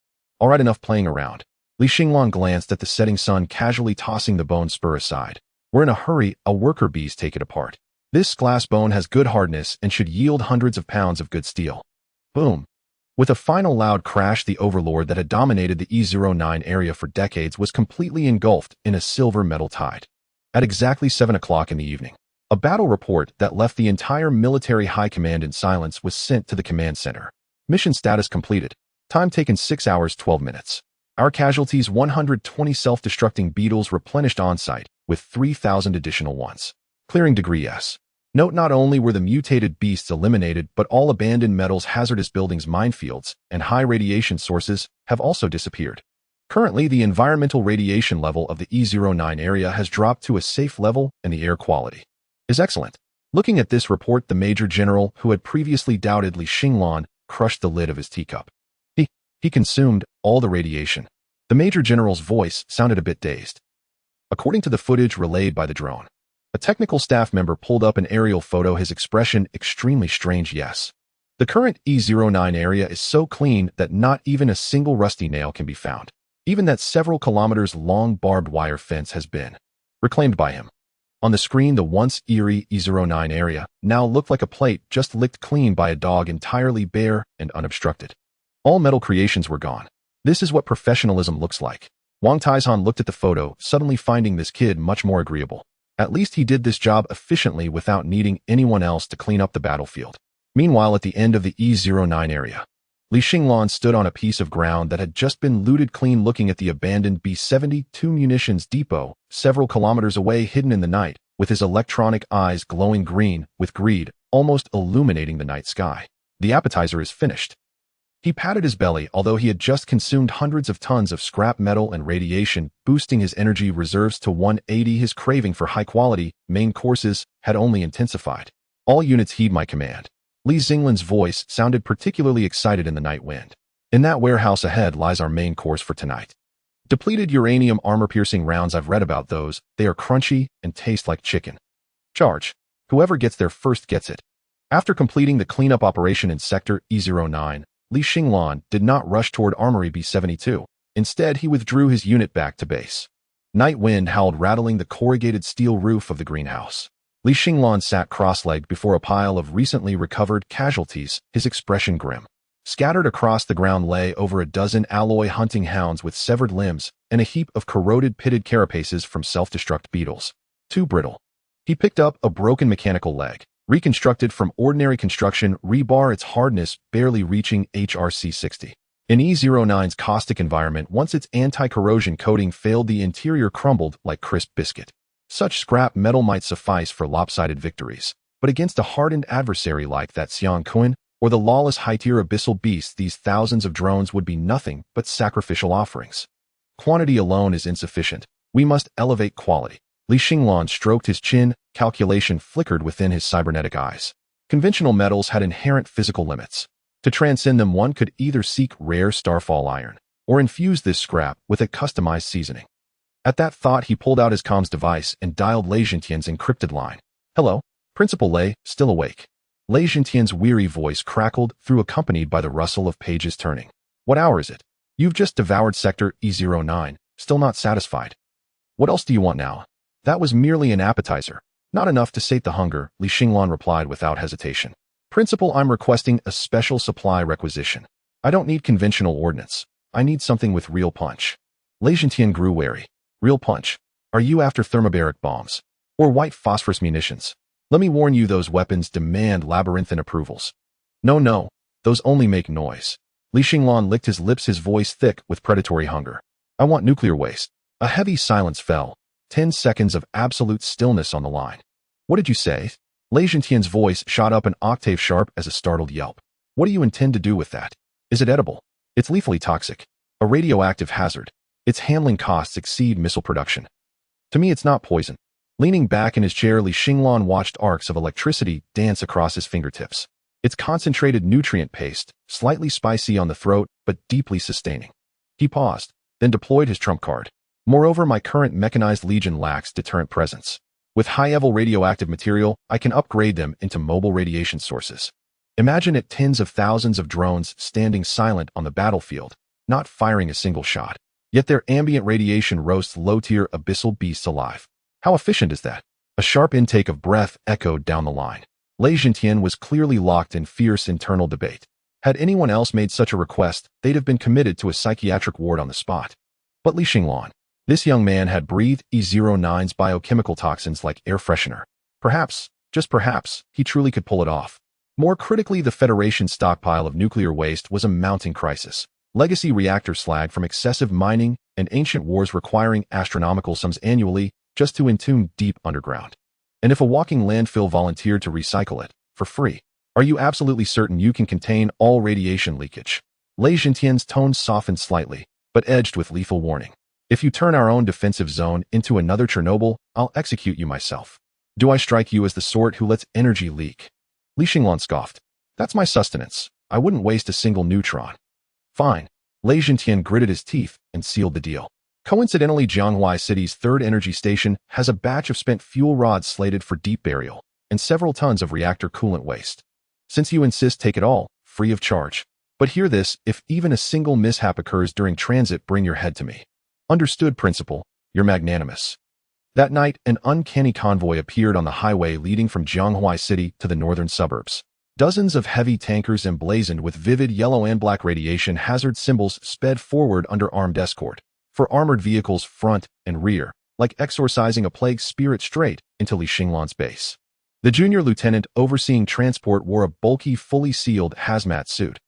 All right, enough playing around. Xinglan glanced at the setting sun, casually tossing the bone spur aside. We're in a hurry, a worker bees take it apart. This glass bone has good hardness and should yield hundreds of pounds of good steel. Boom. With a final loud crash, the overlord that had dominated the E09 area for decades was completely engulfed in a silver metal tide. At exactly 7 o'clock in the evening, a battle report that left the entire military high command in silence was sent to the command center. Mission status completed. Time taken 6 hours 12 minutes. Our casualties 120 self-destructing beetles replenished on-site, with 3,000 additional ones. Clearing degree S. Note: not only were the mutated beasts eliminated, but all abandoned metals, hazardous buildings, minefields, and high radiation sources have also disappeared. Currently, the environmental radiation level of the E09 area has dropped to a safe level, and the air quality is excellent. Looking at this report, the Major General, who had previously doubted Xinglan, crushed the lid of his teacup. He consumed all the radiation. The Major General's voice sounded a bit dazed. According to the footage relayed by the drone, a technical staff member pulled up an aerial photo, his expression extremely strange. Yes. The current E09 area is so clean that not even a single rusty nail can be found. Even that several kilometers long barbed wire fence has been reclaimed by him. On the screen, the once eerie E09 area now looked like a plate just licked clean by a dog, entirely bare and unobstructed. All metal creations were gone. This is what professionalism looks like. Wang Taizhan looked at the photo, suddenly finding this kid much more agreeable. At least he did this job efficiently without needing anyone else to clean up the battlefield. Meanwhile, at the end of the E09 area, Xinglan stood on a piece of ground that had just been looted clean, looking at the abandoned B-72 munitions depot, several kilometers away, hidden in the night, with his electronic eyes glowing green with greed, almost illuminating the night sky. The appetizer is finished. He patted his belly, although he had just consumed hundreds of tons of scrap metal and radiation, boosting his energy reserves to 180. His craving for high-quality main courses had only intensified. All units heed my command. Xinglan's voice sounded particularly excited in the night wind. In that warehouse ahead lies our main course for tonight. Depleted uranium armor-piercing rounds. I've read about those. They are crunchy and taste like chicken. Charge. Whoever gets there first gets it. After completing the cleanup operation in Sector E09, Xinglan did not rush toward Armory B-72. Instead, he withdrew his unit back to base. Night wind howled, rattling the corrugated steel roof of the greenhouse. Xinglan sat cross-legged before a pile of recently recovered casualties, his expression grim. Scattered across the ground lay over a dozen alloy hunting hounds with severed limbs and a heap of corroded pitted carapaces from self-destruct beetles. Too brittle. He picked up a broken mechanical leg, reconstructed from ordinary construction rebar, its hardness barely reaching HRC-60. In E09's caustic environment, once its anti-corrosion coating failed, the interior crumbled like crisp biscuit. Such scrap metal might suffice for lopsided victories, but against a hardened adversary like that Xianglan, or the lawless high-tier abyssal beasts, these thousands of drones would be nothing but sacrificial offerings. Quantity alone is insufficient. We must elevate quality. Xinglan stroked his chin, calculation flickered within his cybernetic eyes. Conventional metals had inherent physical limits. To transcend them, one could either seek rare starfall iron, or infuse this scrap with a customized seasoning. At that thought, he pulled out his comms device and dialed Lei Jintian's encrypted line. "Hello, Principal Lei, still awake?" Lei Jintian's weary voice crackled through, accompanied by the rustle of pages turning. "What hour is it? You've just devoured Sector E09, still not satisfied. What else do you want now?" "That was merely an appetizer. Not enough to sate the hunger," Xinglan replied without hesitation. "Principal, I'm requesting a special supply requisition. I don't need conventional ordnance. I need something with real punch." Lei Zhentian grew wary. Real punch. Are you after thermobaric bombs? Or white phosphorus munitions? Let me warn you, those weapons demand labyrinthine approvals. No, those only make noise. Li Xinglan licked his lips, his voice thick with predatory hunger. I want nuclear waste. A heavy silence fell. 10 seconds of absolute stillness on the line. What did you say? Lei Zhentian's voice shot up an octave sharp as a startled yelp. What do you intend to do with that? Is it edible? It's lethally toxic. A radioactive hazard. Its handling costs exceed missile production. To me, it's not poison. Leaning back in his chair, Li Xinglan watched arcs of electricity dance across his fingertips. It's concentrated nutrient paste, slightly spicy on the throat, but deeply sustaining. He paused, then deployed his trump card. Moreover, my current mechanized legion lacks deterrent presence. With high-level radioactive material, I can upgrade them into mobile radiation sources. Imagine it, tens of thousands of drones standing silent on the battlefield, not firing a single shot. Yet their ambient radiation roasts low-tier abyssal beasts alive. How efficient is that? A sharp intake of breath echoed down the line. Lei Zhentian was clearly locked in fierce internal debate. Had anyone else made such a request, they'd have been committed to a psychiatric ward on the spot. But Li Xinglan, this young man had breathed E09's biochemical toxins like air freshener. Perhaps, just perhaps, he truly could pull it off. More critically, the Federation's stockpile of nuclear waste was a mounting crisis. Legacy reactor slag from excessive mining and ancient wars requiring astronomical sums annually just to entomb deep underground. And if a walking landfill volunteered to recycle it, for free, are you absolutely certain you can contain all radiation leakage? Lei Zhentian's tone softened slightly, but edged with lethal warning. If you turn our own defensive zone into another Chernobyl, I'll execute you myself. Do I strike you as the sort who lets energy leak? Li Xinglan scoffed. That's my sustenance. I wouldn't waste a single neutron. Fine. Lei Zhentian gritted his teeth and sealed the deal. Coincidentally, Jianghua City's third energy station has a batch of spent fuel rods slated for deep burial, and several tons of reactor coolant waste. Since you insist, take it all, free of charge. But hear this, if even a single mishap occurs during transit, bring your head to me. Understood, Principal. You're magnanimous. That night, an uncanny convoy appeared on the highway leading from Jianghua City to the northern suburbs. Dozens of heavy tankers emblazoned with vivid yellow and black radiation hazard symbols sped forward under armed escort. For armored vehicles front and rear, like exorcising a plague spirit straight into Li Xinglan's base. The junior lieutenant overseeing transport wore a bulky, fully sealed hazmat suit.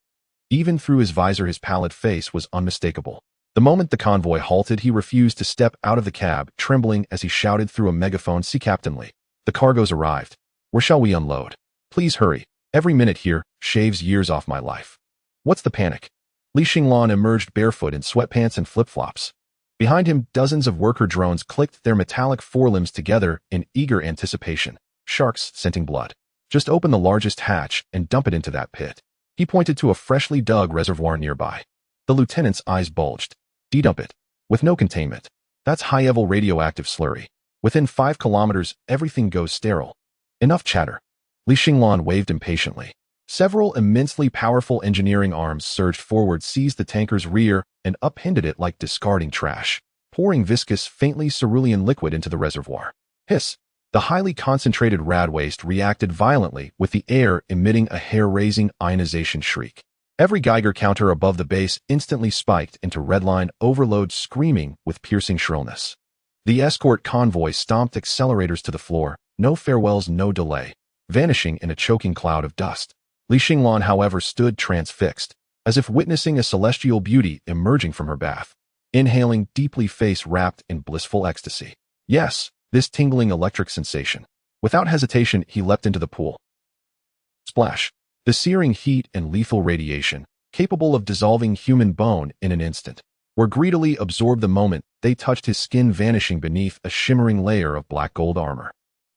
Even through his visor, his pallid face was unmistakable. The moment the convoy halted, he refused to step out of the cab, trembling as he shouted through a megaphone, "See, Captain Lee, the cargo's arrived. Where shall we unload? Please hurry. Every minute here shaves years off my life." What's the panic? Li Xinglan emerged barefoot in sweatpants and flip-flops. Behind him, dozens of worker drones clicked their metallic forelimbs together in eager anticipation. Sharks scenting blood. Just open the largest hatch and dump it into that pit. He pointed to a freshly dug reservoir nearby. The lieutenant's eyes bulged. Dedump it. With no containment. That's high-level radioactive slurry. Within 5 kilometers, everything goes sterile. Enough chatter. Li Xinglan waved impatiently. Several immensely powerful engineering arms surged forward, seized the tanker's rear, and upended it like discarding trash, pouring viscous, faintly cerulean liquid into the reservoir. Hiss! The highly concentrated rad waste reacted violently with the air, emitting a hair-raising ionization shriek. Every Geiger counter above the base instantly spiked into redline overload, screaming with piercing shrillness. The escort convoy stomped accelerators to the floor, no farewells, no delay, vanishing in a choking cloud of dust. Li Xinglan, however, stood transfixed, as if witnessing a celestial beauty emerging from her bath, inhaling deeply, face wrapped in blissful ecstasy. Yes, this tingling electric sensation. Without hesitation, he leapt into the pool. Splash! The searing heat and lethal radiation, capable of dissolving human bone in an instant, were greedily absorbed the moment they touched his skin, vanishing beneath a shimmering layer of black gold armor.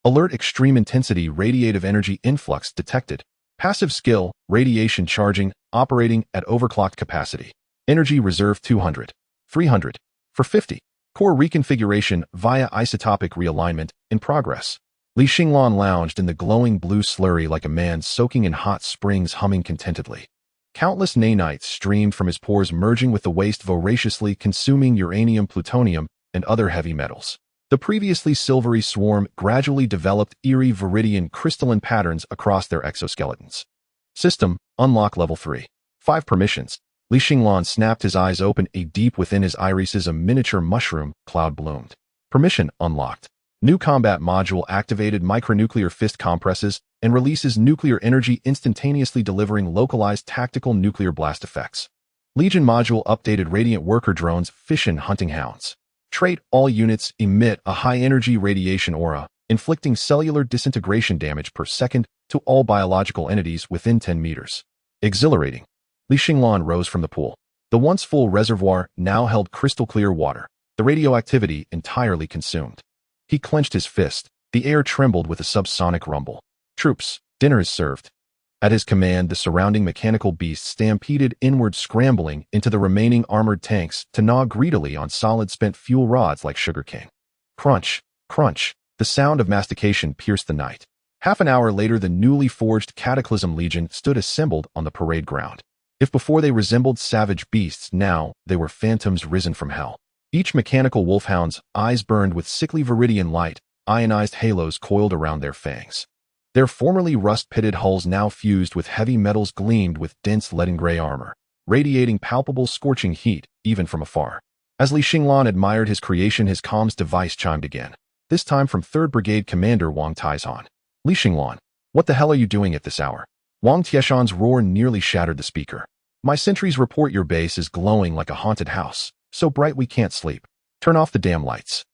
Alert, extreme intensity radiative energy influx detected. Passive skill, radiation charging, operating at overclocked capacity. Energy reserve 200. 300. For 50. Core reconfiguration via isotopic realignment in progress. Li Xinglan lounged in the glowing blue slurry like a man soaking in hot springs, humming contentedly. Countless nanites streamed from his pores, merging with the waste, voraciously consuming uranium, plutonium, and other heavy metals. The previously silvery swarm gradually developed eerie viridian crystalline patterns across their exoskeletons. System, unlock level 3. 5 permissions. Li Xinglan snapped his eyes open. Deep within his irises a miniature mushroom cloud bloomed. Permission unlocked. New combat module activated. Micronuclear fist compresses and releases nuclear energy instantaneously, delivering localized tactical nuclear blast effects. Legion module updated. Radiant worker drones, fission hunting hounds. Trait: all units emit a high-energy radiation aura, inflicting cellular disintegration damage per second to all biological entities within 10 meters. Exhilarating. Li Xinglan rose from the pool. The once full reservoir now held crystal-clear water, the radioactivity entirely consumed. He clenched his fist. The air trembled with a subsonic rumble. Troops, dinner is served. At his command, the surrounding mechanical beasts stampeded inward, scrambling into the remaining armored tanks to gnaw greedily on solid spent fuel rods like sugarcane. Crunch, crunch, the sound of mastication pierced the night. Half an hour later, the newly forged Cataclysm Legion stood assembled on the parade ground. If before they resembled savage beasts, now they were phantoms risen from hell. Each mechanical wolfhound's eyes burned with sickly viridian light, ionized halos coiled around their fangs. Their formerly rust-pitted hulls now fused with heavy metals gleamed with dense leaden-gray armor, radiating palpable scorching heat, even from afar. As Li Xinglan admired his creation, his comms device chimed again, this time from 3rd Brigade Commander Wang Taizhan. Li Xinglan, what the hell are you doing at this hour? Wang Tieshan's roar nearly shattered the speaker. My sentries report your base is glowing like a haunted house, so bright we can't sleep. Turn off the damn lights.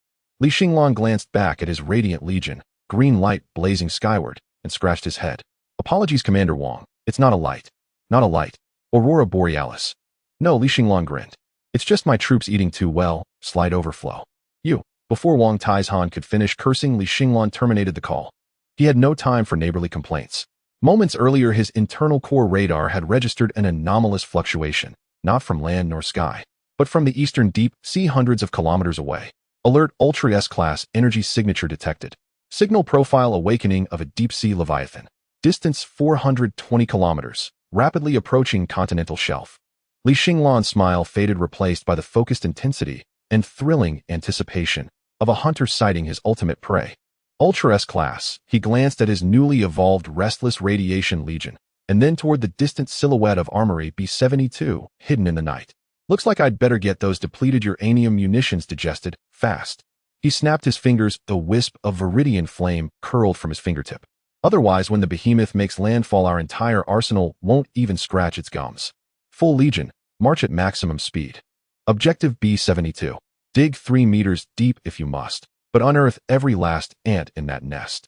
Li Xinglan glanced back at his radiant legion, green light blazing skyward, and scratched his head. Apologies, Commander Wang. It's not a light. Not a light. Aurora Borealis. No, Li Xinglan grinned. It's just my troops eating too well, slight overflow. You. Before Wang Taizhan could finish cursing, Li Xinglan terminated the call. He had no time for neighborly complaints. Moments earlier, his internal core radar had registered an anomalous fluctuation, not from land nor sky, but from the eastern deep sea hundreds of kilometers away. Alert: Ultra S-class energy signature detected. Signal profile: awakening of a deep-sea leviathan. Distance 420 kilometers, rapidly approaching continental shelf. Li Xinglan's smile faded, replaced by the focused intensity and thrilling anticipation of a hunter sighting his ultimate prey. Ultra S-class, he glanced at his newly evolved Restless Radiation Legion, and then toward the distant silhouette of Armory B-72, hidden in the night. Looks like I'd better get those depleted uranium munitions digested, fast. He snapped his fingers, the wisp of viridian flame curled from his fingertip. Otherwise, when the behemoth makes landfall, our entire arsenal won't even scratch its gums. Full Legion, march at maximum speed. Objective B-72. Dig 3 meters deep if you must, but unearth every last ant in that nest.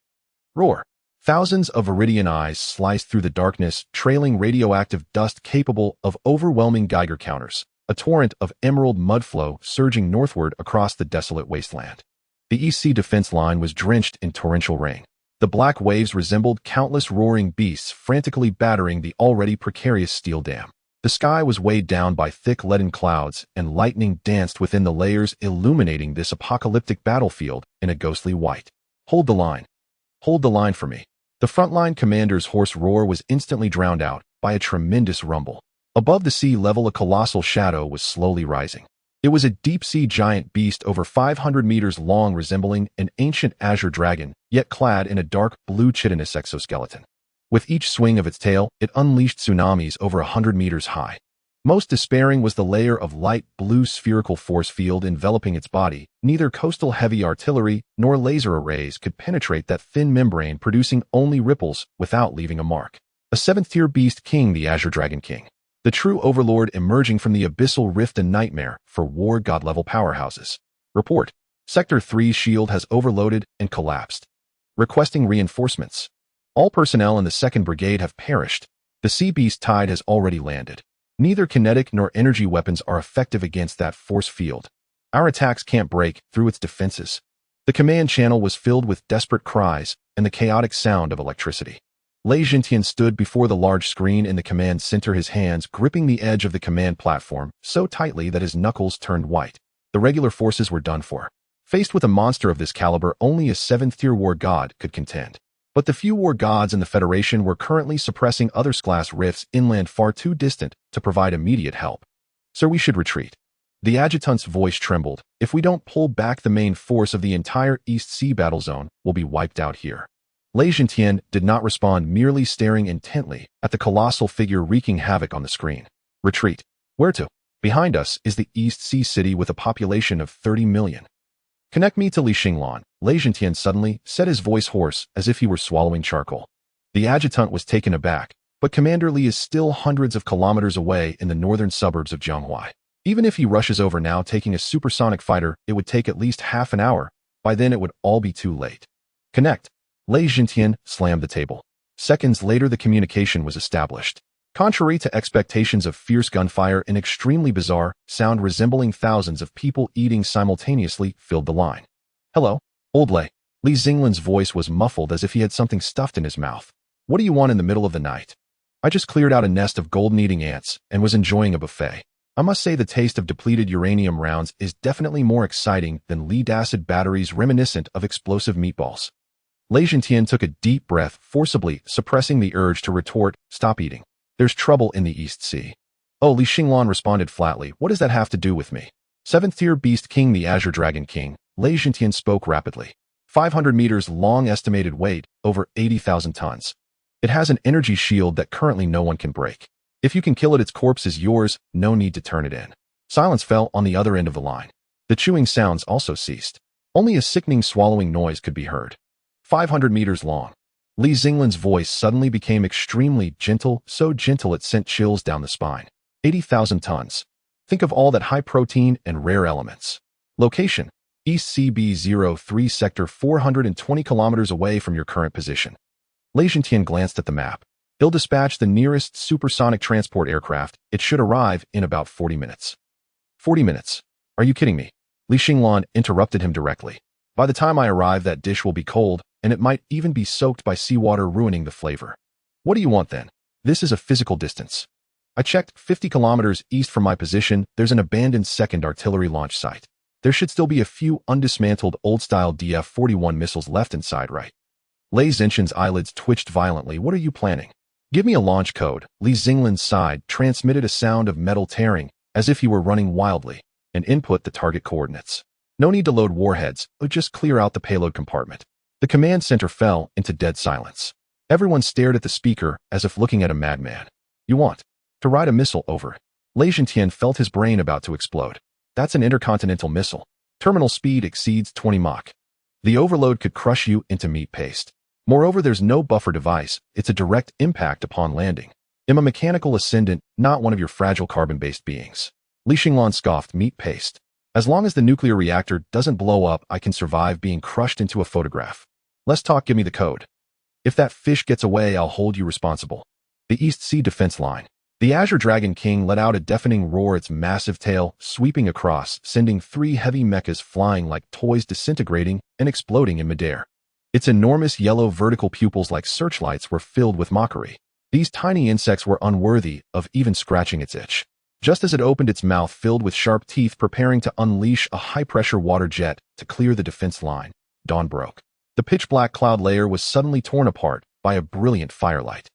Roar. Thousands of viridian eyes sliced through the darkness, trailing radioactive dust capable of overwhelming Geiger counters, a torrent of emerald mudflow surging northward across the desolate wasteland. The East Sea defense line was drenched in torrential rain. The black waves resembled countless roaring beasts frantically battering the already precarious steel dam. The sky was weighed down by thick leaden clouds, and lightning danced within the layers, illuminating this apocalyptic battlefield in a ghostly white. Hold the line. Hold the line for me. The frontline commander's hoarse roar was instantly drowned out by a tremendous rumble. Above the sea level, a colossal shadow was slowly rising. It was a deep-sea giant beast over 500 meters long, resembling an ancient azure dragon, yet clad in a dark blue chitinous exoskeleton. With each swing of its tail, it unleashed tsunamis over 100 meters high. Most despairing was the layer of light blue spherical force field enveloping its body. Neither coastal heavy artillery nor laser arrays could penetrate that thin membrane, producing only ripples without leaving a mark. A 7th-tier beast king, the Azure Dragon King. The true overlord emerging from the abyssal rift, a nightmare for war god-level powerhouses. Report. Sector 3's shield has overloaded and collapsed. Requesting reinforcements. All personnel in the 2nd Brigade have perished. The Sea Beast tide has already landed. Neither kinetic nor energy weapons are effective against that force field. Our attacks can't break through its defenses. The command channel was filled with desperate cries and the chaotic sound of electricity. Lei Jintian stood before the large screen in the command center, his hands gripping the edge of the command platform so tightly that his knuckles turned white. The regular forces were done for. Faced with a monster of this caliber, only a 7th-tier war god could contend. But the few war gods in the Federation were currently suppressing others-class rifts inland far too distant to provide immediate help. Sir, we should retreat. The adjutant's voice trembled. If we don't pull back, the main force of the entire East Sea battle zone will be wiped out here. Lei Jintian did not respond, merely staring intently at the colossal figure wreaking havoc on the screen. Retreat. Where to? Behind us is the East Sea city with a population of 30 million. Connect me to Xinglan. Lei Zhentian suddenly said, his voice hoarse as if he were swallowing charcoal. The adjutant was taken aback, but Commander Li is still hundreds of kilometers away in the northern suburbs of Jianghuai. Even if he rushes over now taking a supersonic fighter, it would take at least half an hour. By then it would all be too late. Connect. Lei Zhentian slammed the table. Seconds later the communication was established. Contrary to expectations of fierce gunfire, an extremely bizarre sound resembling thousands of people eating simultaneously filled the line. Hello, old Lei. Li Xinglan's voice was muffled as if he had something stuffed in his mouth. What do you want in the middle of the night? I just cleared out a nest of golden-eating ants and was enjoying a buffet. I must say the taste of depleted uranium rounds is definitely more exciting than lead-acid batteries reminiscent of explosive meatballs. Lei Zhentian took a deep breath, forcibly suppressing the urge to retort, stop eating. There's trouble in the East Sea. Oh, Li Xinglan responded flatly, what does that have to do with me? Seventh-tier Beast King, the Azure Dragon King, Lei Zhentian spoke rapidly. 500 meters long, estimated weight, over 80,000 tons. It has an energy shield that currently no one can break. If you can kill it, its corpse is yours, no need to turn it in. Silence fell on the other end of the line. The chewing sounds also ceased. Only a sickening swallowing noise could be heard. 500 meters long. Li Xinglan's voice suddenly became extremely gentle, so gentle it sent chills down the spine. 80,000 tons. Think of all that high protein and rare elements. Location: East CB03 sector 420 kilometers away from your current position. Lei Zhentian glanced at the map. He'll dispatch the nearest supersonic transport aircraft. It should arrive in about 40 minutes. 40 minutes? Are you kidding me? Li Xinglan interrupted him directly. By the time I arrive, that dish will be cold, and it might even be soaked by seawater, ruining the flavor. What do you want then? This is a physical distance. I checked 50 kilometers east from my position. There's an abandoned second artillery launch site. There should still be a few undismantled old-style DF-41 missiles left inside, right? Lei Zhentian's eyelids twitched violently. What are you planning? Give me a launch code. Li Xinglan's side transmitted a sound of metal tearing, as if he were running wildly, and input the target coordinates. No need to load warheads, just clear out the payload compartment. The command center fell into dead silence. Everyone stared at the speaker as if looking at a madman. You want to ride a missile over? Lei Zhentian felt his brain about to explode. That's an intercontinental missile. Terminal speed exceeds 20 Mach. The overload could crush you into meat paste. Moreover, there's no buffer device. It's a direct impact upon landing. I'm a mechanical ascendant, not one of your fragile carbon-based beings. Li Xinglan scoffed. Meat paste. As long as the nuclear reactor doesn't blow up, I can survive being crushed into a photograph. Less talk, give me the code. If that fish gets away, I'll hold you responsible. The East Sea defense line. The Azure Dragon King let out a deafening roar, its massive tail sweeping across, sending 3 heavy mechas flying like toys, disintegrating and exploding in midair. Its enormous yellow vertical pupils like searchlights were filled with mockery. These tiny insects were unworthy of even scratching its itch. Just as it opened its mouth filled with sharp teeth, preparing to unleash a high-pressure water jet to clear the defense line, dawn broke. The pitch-black cloud layer was suddenly torn apart by a brilliant firelight.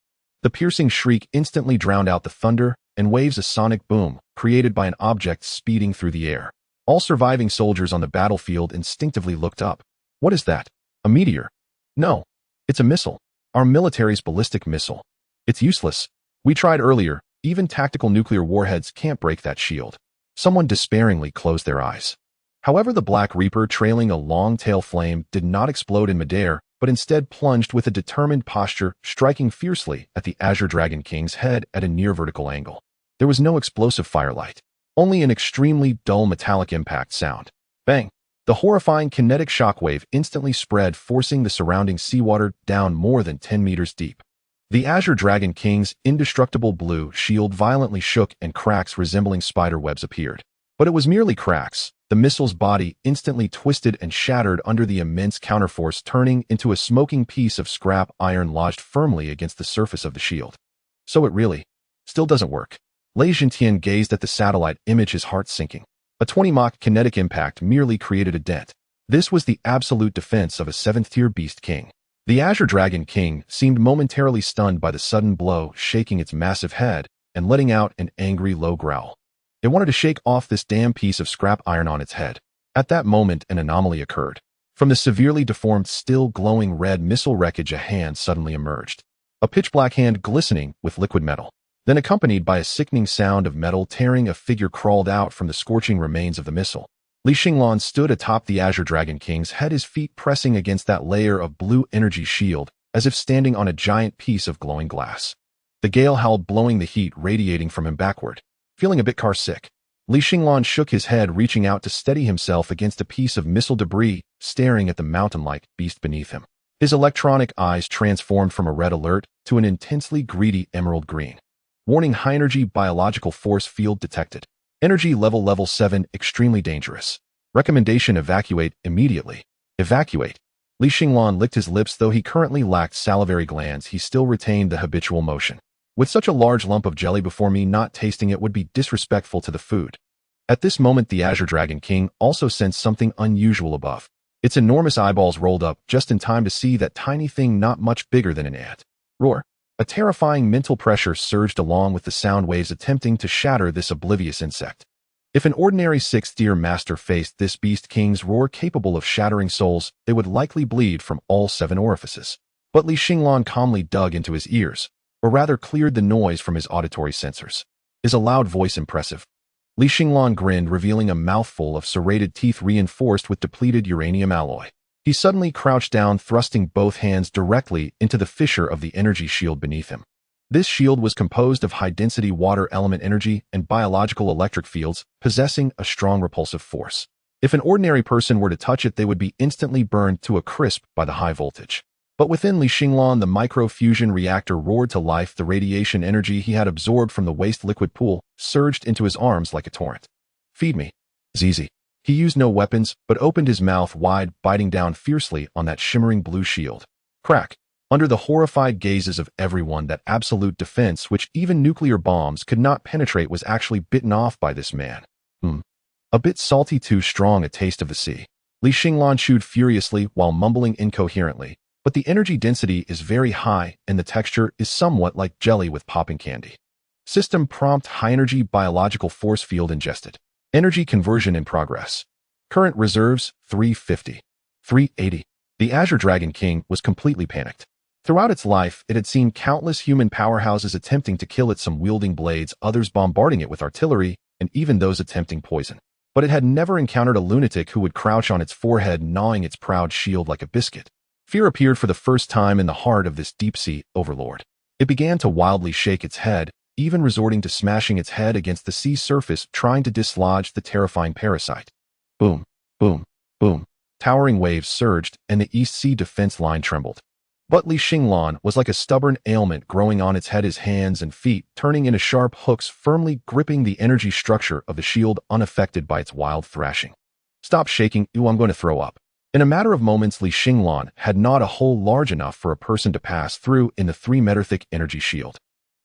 The piercing shriek instantly drowned out the thunder and waves a sonic boom created by an object speeding through the air. All surviving soldiers on the battlefield instinctively looked up. What is that? A meteor? No. It's a missile. Our military's ballistic missile. It's useless. We tried earlier. Even tactical nuclear warheads can't break that shield. Someone despairingly closed their eyes. However, the Black Reaper, trailing a long tail flame, did not explode in midair, but instead plunged with a determined posture, striking fiercely at the Azure Dragon King's head at a near vertical angle. There was no explosive firelight, only an extremely dull metallic impact sound. Bang! The horrifying kinetic shockwave instantly spread, forcing the surrounding seawater down more than 10 meters deep. The Azure Dragon King's indestructible blue shield violently shook and cracks resembling spider webs appeared. But it was merely cracks. The missile's body instantly twisted and shattered under the immense counterforce, turning into a smoking piece of scrap iron lodged firmly against the surface of the shield. So it really still doesn't work. Lei Zhentian gazed at the satellite image, his heart sinking. A 20 Mach kinetic impact merely created a dent. This was the absolute defense of a 7th-tier Beast King. The Azure Dragon King seemed momentarily stunned by the sudden blow, shaking its massive head and letting out an angry low growl. It wanted to shake off this damn piece of scrap iron on its head. At that moment, an anomaly occurred. From the severely deformed, still glowing red missile wreckage, a hand suddenly emerged. A pitch-black hand glistening with liquid metal. Then, accompanied by a sickening sound of metal tearing, a figure crawled out from the scorching remains of the missile. Xinglan stood atop the Azure Dragon King's head, his feet pressing against that layer of blue energy shield, as if standing on a giant piece of glowing glass. The gale howled, blowing the heat radiating from him backward. Feeling a bit car-sick, Xinglan shook his head, reaching out to steady himself against a piece of missile debris, staring at the mountain-like beast beneath him. His electronic eyes transformed from a red alert to an intensely greedy emerald green. Warning: high-energy biological force field detected. Energy level 7, extremely dangerous. Recommendation: evacuate immediately. Evacuate. Xinglan licked his lips. Though he currently lacked salivary glands, he still retained the habitual motion. With such a large lump of jelly before me, not tasting it would be disrespectful to the food. At this moment, the Azure Dragon King also sensed something unusual above. Its enormous eyeballs rolled up just in time to see that tiny thing not much bigger than an ant. Roar. A terrifying mental pressure surged along with the sound waves attempting to shatter this oblivious insect. If an ordinary sixth-tier master faced this beast king's roar capable of shattering souls, they would likely bleed from all 7 orifices. But Xinglan calmly dug into his ears, or rather cleared the noise from his auditory sensors. Is a loud voice impressive? Xinglan grinned, revealing a mouthful of serrated teeth reinforced with depleted uranium alloy. He suddenly crouched down, thrusting both hands directly into the fissure of the energy shield beneath him. This shield was composed of high-density water element energy and biological electric fields, possessing a strong repulsive force. If an ordinary person were to touch it, they would be instantly burned to a crisp by the high voltage. But within Xinglan, the micro-fusion reactor roared to life. The radiation energy he had absorbed from the waste liquid pool surged into his arms like a torrent. Feed me, Zizi. He used no weapons, but opened his mouth wide, biting down fiercely on that shimmering blue shield. Crack. Under the horrified gazes of everyone, that absolute defense which even nuclear bombs could not penetrate was actually bitten off by this man. A bit salty, too strong a taste of the sea. Xinglan chewed furiously while mumbling incoherently, but the energy density is very high and the texture is somewhat like jelly with popping candy. System prompt: high-energy biological force field ingested. Energy conversion in progress. Current reserves, 350. 380. The Azure Dragon King was completely panicked. Throughout its life, it had seen countless human powerhouses attempting to kill it, some wielding blades, others bombarding it with artillery, and even those attempting poison. But it had never encountered a lunatic who would crouch on its forehead, gnawing its proud shield like a biscuit. Fear appeared for the first time in the heart of this deep-sea overlord. It began to wildly shake its head, even resorting to smashing its head against the sea surface, trying to dislodge the terrifying parasite. Boom, boom, boom. Towering waves surged, and the East Sea defense line trembled. But Xinglan was like a stubborn ailment growing on its head, his hands and feet turning into sharp hooks, firmly gripping the energy structure of the shield, unaffected by its wild thrashing. Stop shaking, I'm going to throw up. In a matter of moments, Xinglan had gnawed a hole large enough for a person to pass through in the 3-meter-thick energy shield.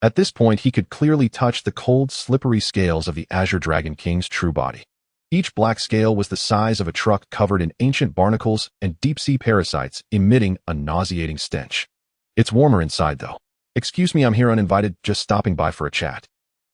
At this point, he could clearly touch the cold, slippery scales of the Azure Dragon King's true body. Each black scale was the size of a truck, covered in ancient barnacles and deep-sea parasites, emitting a nauseating stench. It's warmer inside, though. Excuse me, I'm here uninvited, just stopping by for a chat.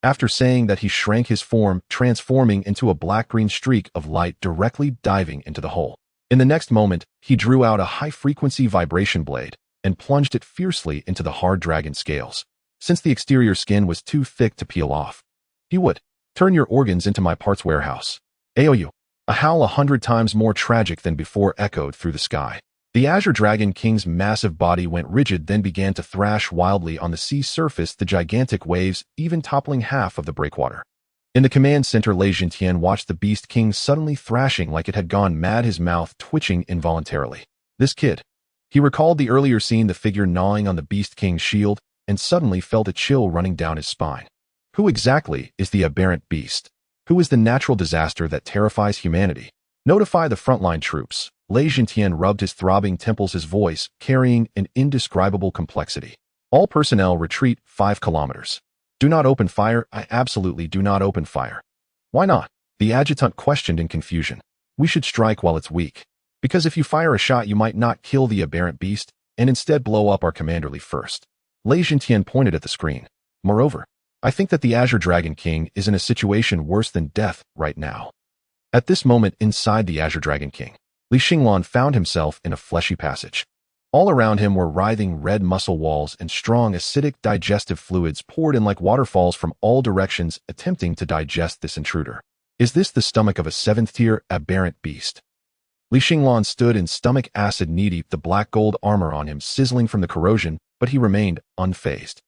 After saying that, he shrank his form, transforming into a black-green streak of light, directly diving into the hole. In the next moment, he drew out a high-frequency vibration blade and plunged it fiercely into the hard dragon scales. Since the exterior skin was too thick to peel off, he would turn your organs into my parts warehouse. Aoyu. A howl 100 times more tragic than before echoed through the sky. The Azure Dragon King's massive body went rigid, then began to thrash wildly on the sea surface, the gigantic waves even toppling half of the breakwater. In the command center, Xinglan watched the Beast King suddenly thrashing like it had gone mad, his mouth twitching involuntarily. This kid. He recalled the earlier scene, the figure gnawing on the Beast King's shield, and suddenly felt a chill running down his spine. Who exactly is the aberrant beast? Who is the natural disaster that terrifies humanity? Notify the frontline troops. Xinglan rubbed his throbbing temples, his voice carrying an indescribable complexity. All personnel retreat 5 kilometers. Do not open fire. I absolutely do not open fire. Why not? The adjutant questioned in confusion. We should strike while it's weak. Because if you fire a shot, you might not kill the aberrant beast, and instead blow up our commanderly first. Xinglan pointed at the screen. Moreover, I think that the Azure Dragon King is in a situation worse than death right now. At this moment, inside the Azure Dragon King, Xinglan found himself in a fleshy passage. All around him were writhing red muscle walls and strong acidic digestive fluids poured in like waterfalls from all directions, attempting to digest this intruder. Is this the stomach of a seventh-tier, aberrant beast? Xinglan stood in stomach acid knee-deep, the black gold armor on him sizzling from the corrosion, but he remained unfazed.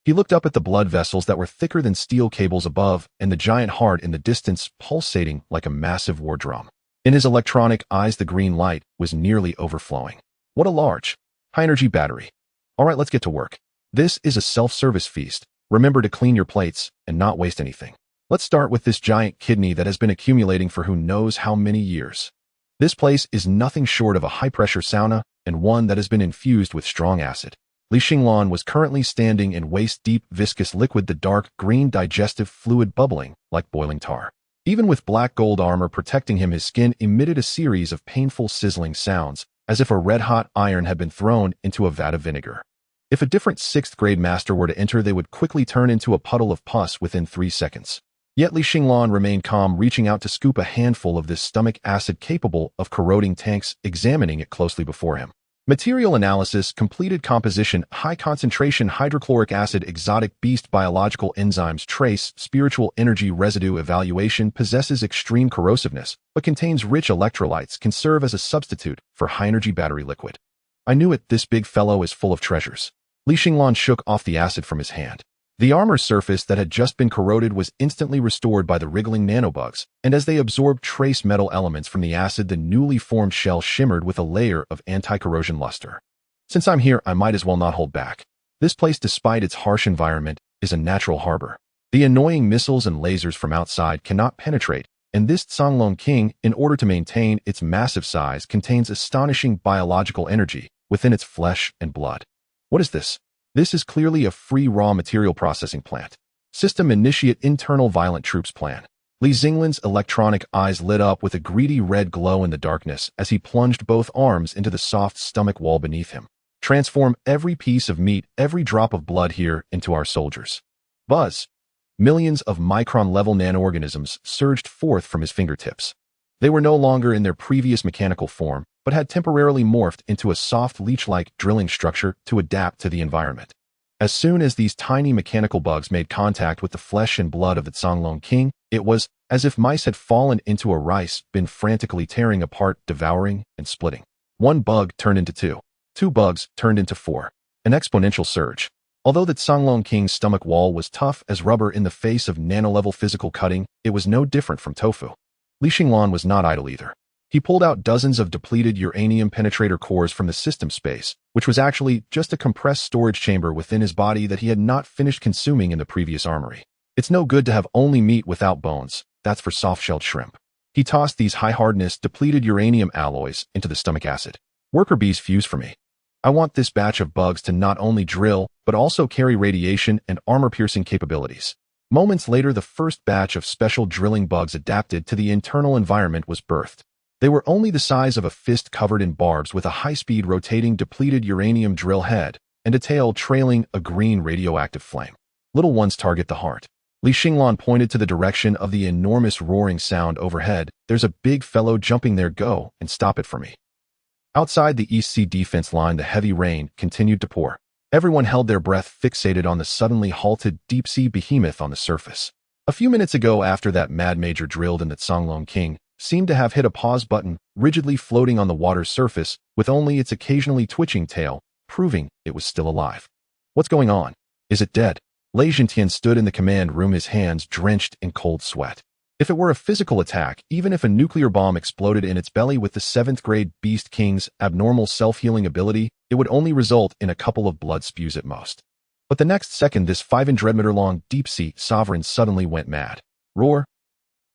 He looked up at the blood vessels that were thicker than steel cables above and the giant heart in the distance pulsating like a massive war drum. In his electronic eyes, the green light was nearly overflowing. What a large, high-energy battery. All right, let's get to work. This is a self-service feast. Remember to clean your plates and not waste anything. Let's start with this giant kidney that has been accumulating for who knows how many years. This place is nothing short of a high-pressure sauna and one that has been infused with strong acid. Xinglan was currently standing in waist-deep viscous liquid, the dark green digestive fluid bubbling like boiling tar. Even with black gold armor protecting him, his skin emitted a series of painful sizzling sounds, as if a red-hot iron had been thrown into a vat of vinegar. If a different sixth-grade master were to enter, they would quickly turn into a puddle of pus within 3 seconds. Yet Xinglan remained calm, reaching out to scoop a handful of this stomach acid capable of corroding tanks, examining it closely before him. Material analysis, completed composition, high-concentration hydrochloric acid, exotic beast biological enzymes, trace, spiritual energy residue evaluation, possesses extreme corrosiveness, but contains rich electrolytes, can serve as a substitute for high-energy battery liquid. I knew it, this big fellow is full of treasures. Xinglan shook off the acid from his hand. The armor surface that had just been corroded was instantly restored by the wriggling nanobugs, and as they absorbed trace metal elements from the acid, the newly formed shell shimmered with a layer of anti-corrosion luster. Since I'm here, I might as well not hold back. This place, despite its harsh environment, is a natural harbor. The annoying missiles and lasers from outside cannot penetrate, and this Xinglan King, in order to maintain its massive size, contains astonishing biological energy within its flesh and blood. What is this? This is clearly a free raw material processing plant. System initiate internal violent troops plan. Xinglan's electronic eyes lit up with a greedy red glow in the darkness as he plunged both arms into the soft stomach wall beneath him. Transform every piece of meat, every drop of blood here into our soldiers. Buzz! Millions of micron-level nanoorganisms surged forth from his fingertips. They were no longer in their previous mechanical form, but had temporarily morphed into a soft leech-like drilling structure to adapt to the environment. As soon as these tiny mechanical bugs made contact with the flesh and blood of the Xinglan King, it was as if mice had fallen into a rice bin, frantically tearing apart, devouring, and splitting. One bug turned into 2. 2 bugs turned into 4. An exponential surge. Although the Xinglan King's stomach wall was tough as rubber in the face of nano-level physical cutting, it was no different from tofu. Xinglan was not idle either. He pulled out dozens of depleted uranium penetrator cores from the system space, which was actually just a compressed storage chamber within his body that he had not finished consuming in the previous armory. It's no good to have only meat without bones. That's for soft-shelled shrimp. He tossed these high-hardness, depleted uranium alloys into the stomach acid. Worker bees fuse for me. I want this batch of bugs to not only drill, but also carry radiation and armor-piercing capabilities. Moments later, the first batch of special drilling bugs adapted to the internal environment was birthed. They were only the size of a fist covered in barbs, with a high-speed rotating depleted uranium drill head and a tail trailing a green radioactive flame. Little ones target the heart. Xinglan pointed to the direction of the enormous roaring sound overhead. There's a big fellow jumping there. Go and stop it for me. Outside the East Sea defense line, the heavy rain continued to pour. Everyone held their breath, fixated on the suddenly halted deep-sea behemoth on the surface. A few minutes ago, after that mad major drilled in the Xinglan King, seemed to have hit a pause button, rigidly floating on the water's surface, with only its occasionally twitching tail, proving it was still alive. What's going on? Is it dead? Lei Zhentian stood in the command room, his hands drenched in cold sweat. If it were a physical attack, even if a nuclear bomb exploded in its belly with the 7th-grade Beast King's abnormal self-healing ability, it would only result in a couple of blood spews at most. But the next second, this 500-meter-long deep-sea sovereign suddenly went mad. Roar!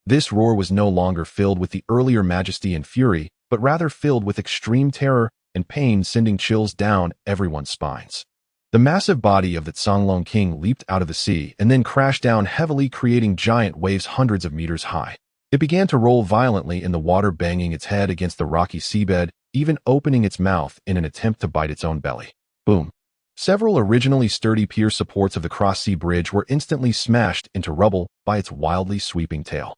This roar was no longer filled with the earlier majesty and fury, but rather filled with extreme terror and pain, sending chills down everyone's spines. The massive body of the Xinglan King leaped out of the sea and then crashed down heavily, creating giant waves hundreds of meters high. It began to roll violently in the water, banging its head against the rocky seabed, even opening its mouth in an attempt to bite its own belly. Boom! Several originally sturdy pier supports of the cross-sea bridge were instantly smashed into rubble by its wildly sweeping tail.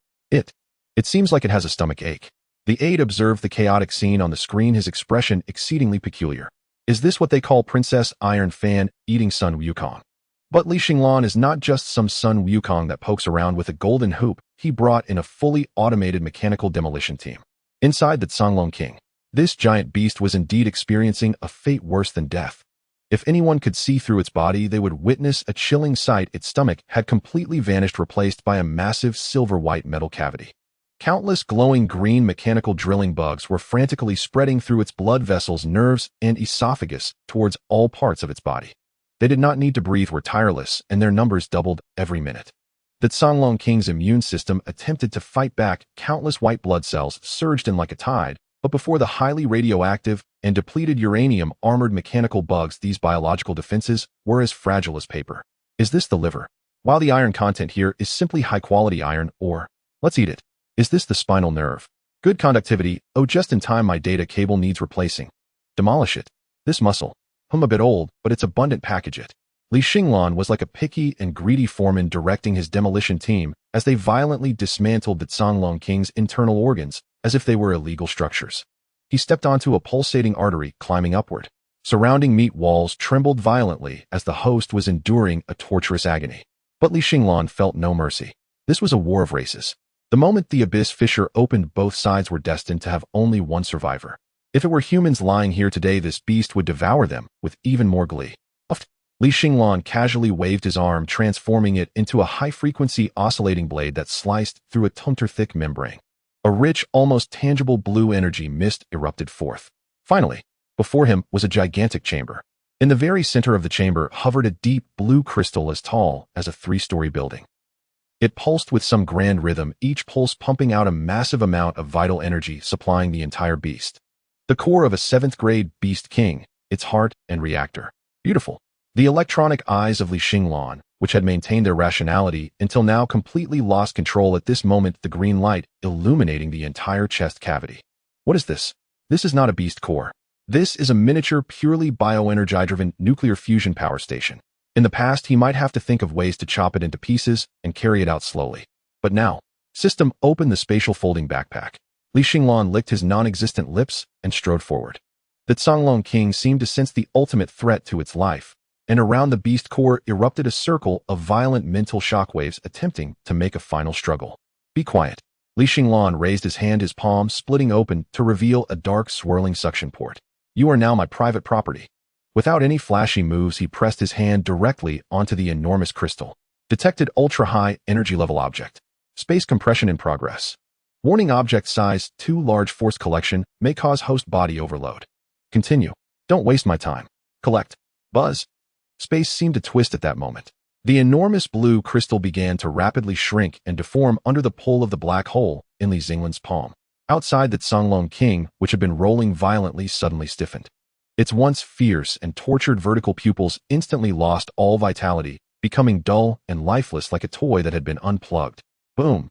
It seems like it has a stomach ache. The aide observed the chaotic scene on the screen, his expression exceedingly peculiar. Is this what they call Princess Iron Fan eating Sun Wukong? But Li Xinglan is not just some Sun Wukong that pokes around with a golden hoop. He brought in a fully automated mechanical demolition team. Inside the Xinglan King, this giant beast was indeed experiencing a fate worse than death. If anyone could see through its body, they would witness a chilling sight. Its stomach had completely vanished, replaced by a massive silver-white metal cavity. Countless glowing green mechanical drilling bugs were frantically spreading through its blood vessels, nerves, and esophagus towards all parts of its body. They did not need to breathe, were tireless, and their numbers doubled every minute. The Xinglan King's immune system attempted to fight back. Countless white blood cells surged in like a tide, but before the highly radioactive and depleted uranium-armored mechanical bugs, these biological defenses were as fragile as paper. Is this the liver? While the iron content here is simply high-quality iron, or let's eat it. Is this the spinal nerve? Good conductivity. Oh, just in time, my data cable needs replacing. Demolish it. This muscle. A bit old, but it's abundant. Package it. Li Xinglan was like a picky and greedy foreman directing his demolition team as they violently dismantled the Xinglan King's internal organs as if they were illegal structures. He stepped onto a pulsating artery, climbing upward. Surrounding meat walls trembled violently as the host was enduring a torturous agony. But Li Xinglan felt no mercy. This was a war of races. The moment the abyss fissure opened, both sides were destined to have only one survivor. If it were humans lying here today, this beast would devour them with even more glee. Li Xinglan casually waved his arm, transforming it into a high-frequency oscillating blade that sliced through a tunter-thick membrane. A rich, almost tangible blue energy mist erupted forth. Finally, before him was a gigantic chamber. In the very center of the chamber hovered a deep blue crystal as tall as a 3-story building. It pulsed with some grand rhythm, each pulse pumping out a massive amount of vital energy, supplying the entire beast. The core of a 7th-grade beast king, its heart and reactor. Beautiful. The electronic eyes of Li Xinglan, which had maintained their rationality until now, completely lost control at this moment, the green light illuminating the entire chest cavity. What is this? This is not a beast core. This is a miniature, purely bioenergy-driven nuclear fusion power station. In the past, he might have to think of ways to chop it into pieces and carry it out slowly. But now, system, open the spatial folding backpack. Li Xinglan licked his non-existent lips and strode forward. The Xinglan King seemed to sense the ultimate threat to its life, and around the beast core erupted a circle of violent mental shockwaves attempting to make a final struggle. Be quiet. Li Xinglan raised his hand, his palm splitting open to reveal a dark, swirling suction port. You are now my private property. Without any flashy moves, he pressed his hand directly onto the enormous crystal. Detected ultra-high energy level object. Space compression in progress. Warning, object size too large, force collection may cause host body overload. Continue. Don't waste my time. Collect. Buzz. Space seemed to twist at that moment. The enormous blue crystal began to rapidly shrink and deform under the pull of the black hole in Li Xinglan's palm. Outside, the Xinglan King, which had been rolling violently, suddenly stiffened. Its once fierce and tortured vertical pupils instantly lost all vitality, becoming dull and lifeless like a toy that had been unplugged. Boom!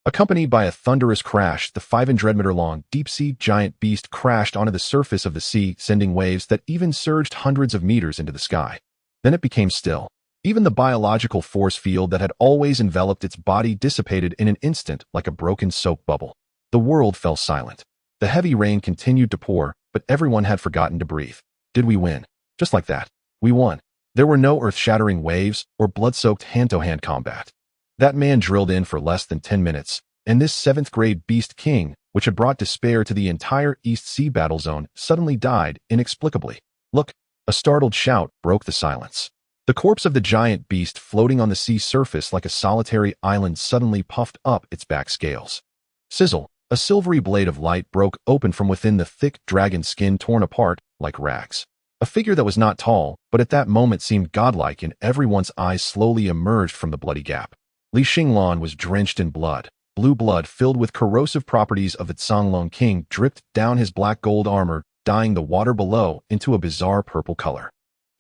Accompanied by a thunderous crash, the 500-meter-long deep-sea giant beast crashed onto the surface of the sea, sending waves that even surged hundreds of meters into the sky. Then it became still. Even the biological force field that had always enveloped its body dissipated in an instant like a broken soap bubble. The world fell silent. The heavy rain continued to pour, but everyone had forgotten to breathe. Did we win? Just like that. We won. There were no earth-shattering waves or blood-soaked hand-to-hand combat. That man drilled in for less than 10 minutes, and this 7th-grade beast king, which had brought despair to the entire East Sea battle zone, suddenly died inexplicably. Look! A startled shout broke the silence. The corpse of the giant beast floating on the sea surface like a solitary island suddenly puffed up its back scales. Sizzle! A silvery blade of light broke open from within the thick dragon skin, torn apart like rags. A figure that was not tall, but at that moment seemed godlike, and everyone's eyes slowly emerged from the bloody gap. Li Xinglan was drenched in blood. Blue blood filled with corrosive properties of the Xinglan King dripped down his black gold armor, dyeing the water below into a bizarre purple color.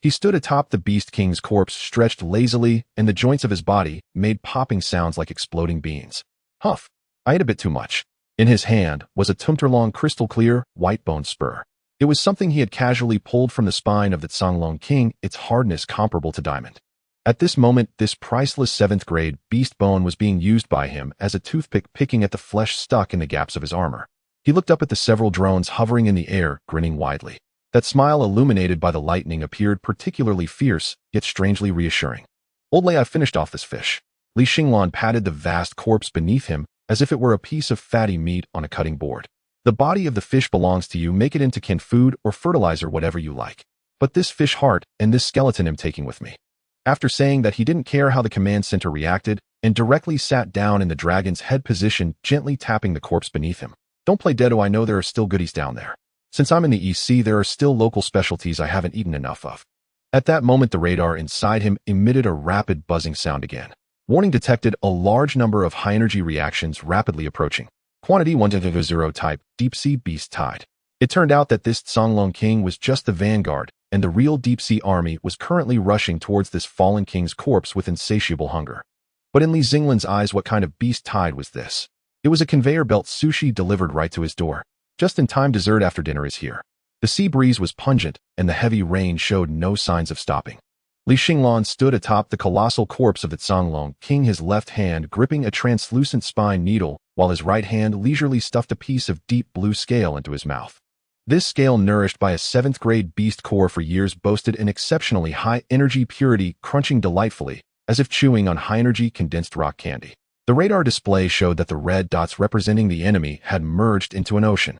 He stood atop the Beast King's corpse, stretched lazily, and the joints of his body made popping sounds like exploding beans. Huff! I ate a bit too much. In his hand was a tumter-long crystal-clear, white-boned spur. It was something he had casually pulled from the spine of the Xinglan King, its hardness comparable to diamond. At this moment, this priceless 7th-grade beast bone was being used by him as a toothpick, picking at the flesh stuck in the gaps of his armor. He looked up at the several drones hovering in the air, grinning widely. That smile illuminated by the lightning appeared particularly fierce, yet strangely reassuring. Old Lei, I finished off this fish. Li Xinglan patted the vast corpse beneath him as if it were a piece of fatty meat on a cutting board. The body of the fish belongs to you, make it into canned food or fertilizer, whatever you like. But this fish heart and this skeleton I'm taking with me. After saying that, he didn't care how the command center reacted and directly sat down in the dragon's head position, gently tapping the corpse beneath him. Don't play deado, I know there are still goodies down there. Since I'm in the East Sea, there are still local specialties I haven't eaten enough of. At that moment, the radar inside him emitted a rapid buzzing sound again. Warning detected, a large number of high-energy reactions rapidly approaching. Quantity 100 type, deep-sea beast tide. It turned out that this Xinglan king was just the vanguard, and the real deep-sea army was currently rushing towards this fallen king's corpse with insatiable hunger. But in Li Xinglan's eyes, what kind of beast tide was this? It was a conveyor belt sushi delivered right to his door. Just in time, dessert after dinner is here. The sea breeze was pungent, and the heavy rain showed no signs of stopping. Li Xinglan stood atop the colossal corpse of the Xinglan king, his left hand gripping a translucent spine needle, while his right hand leisurely stuffed a piece of deep blue scale into his mouth. This scale, nourished by a 7th-grade beast core for years, boasted an exceptionally high energy purity, crunching delightfully, as if chewing on high-energy condensed rock candy. The radar display showed that the red dots representing the enemy had merged into an ocean.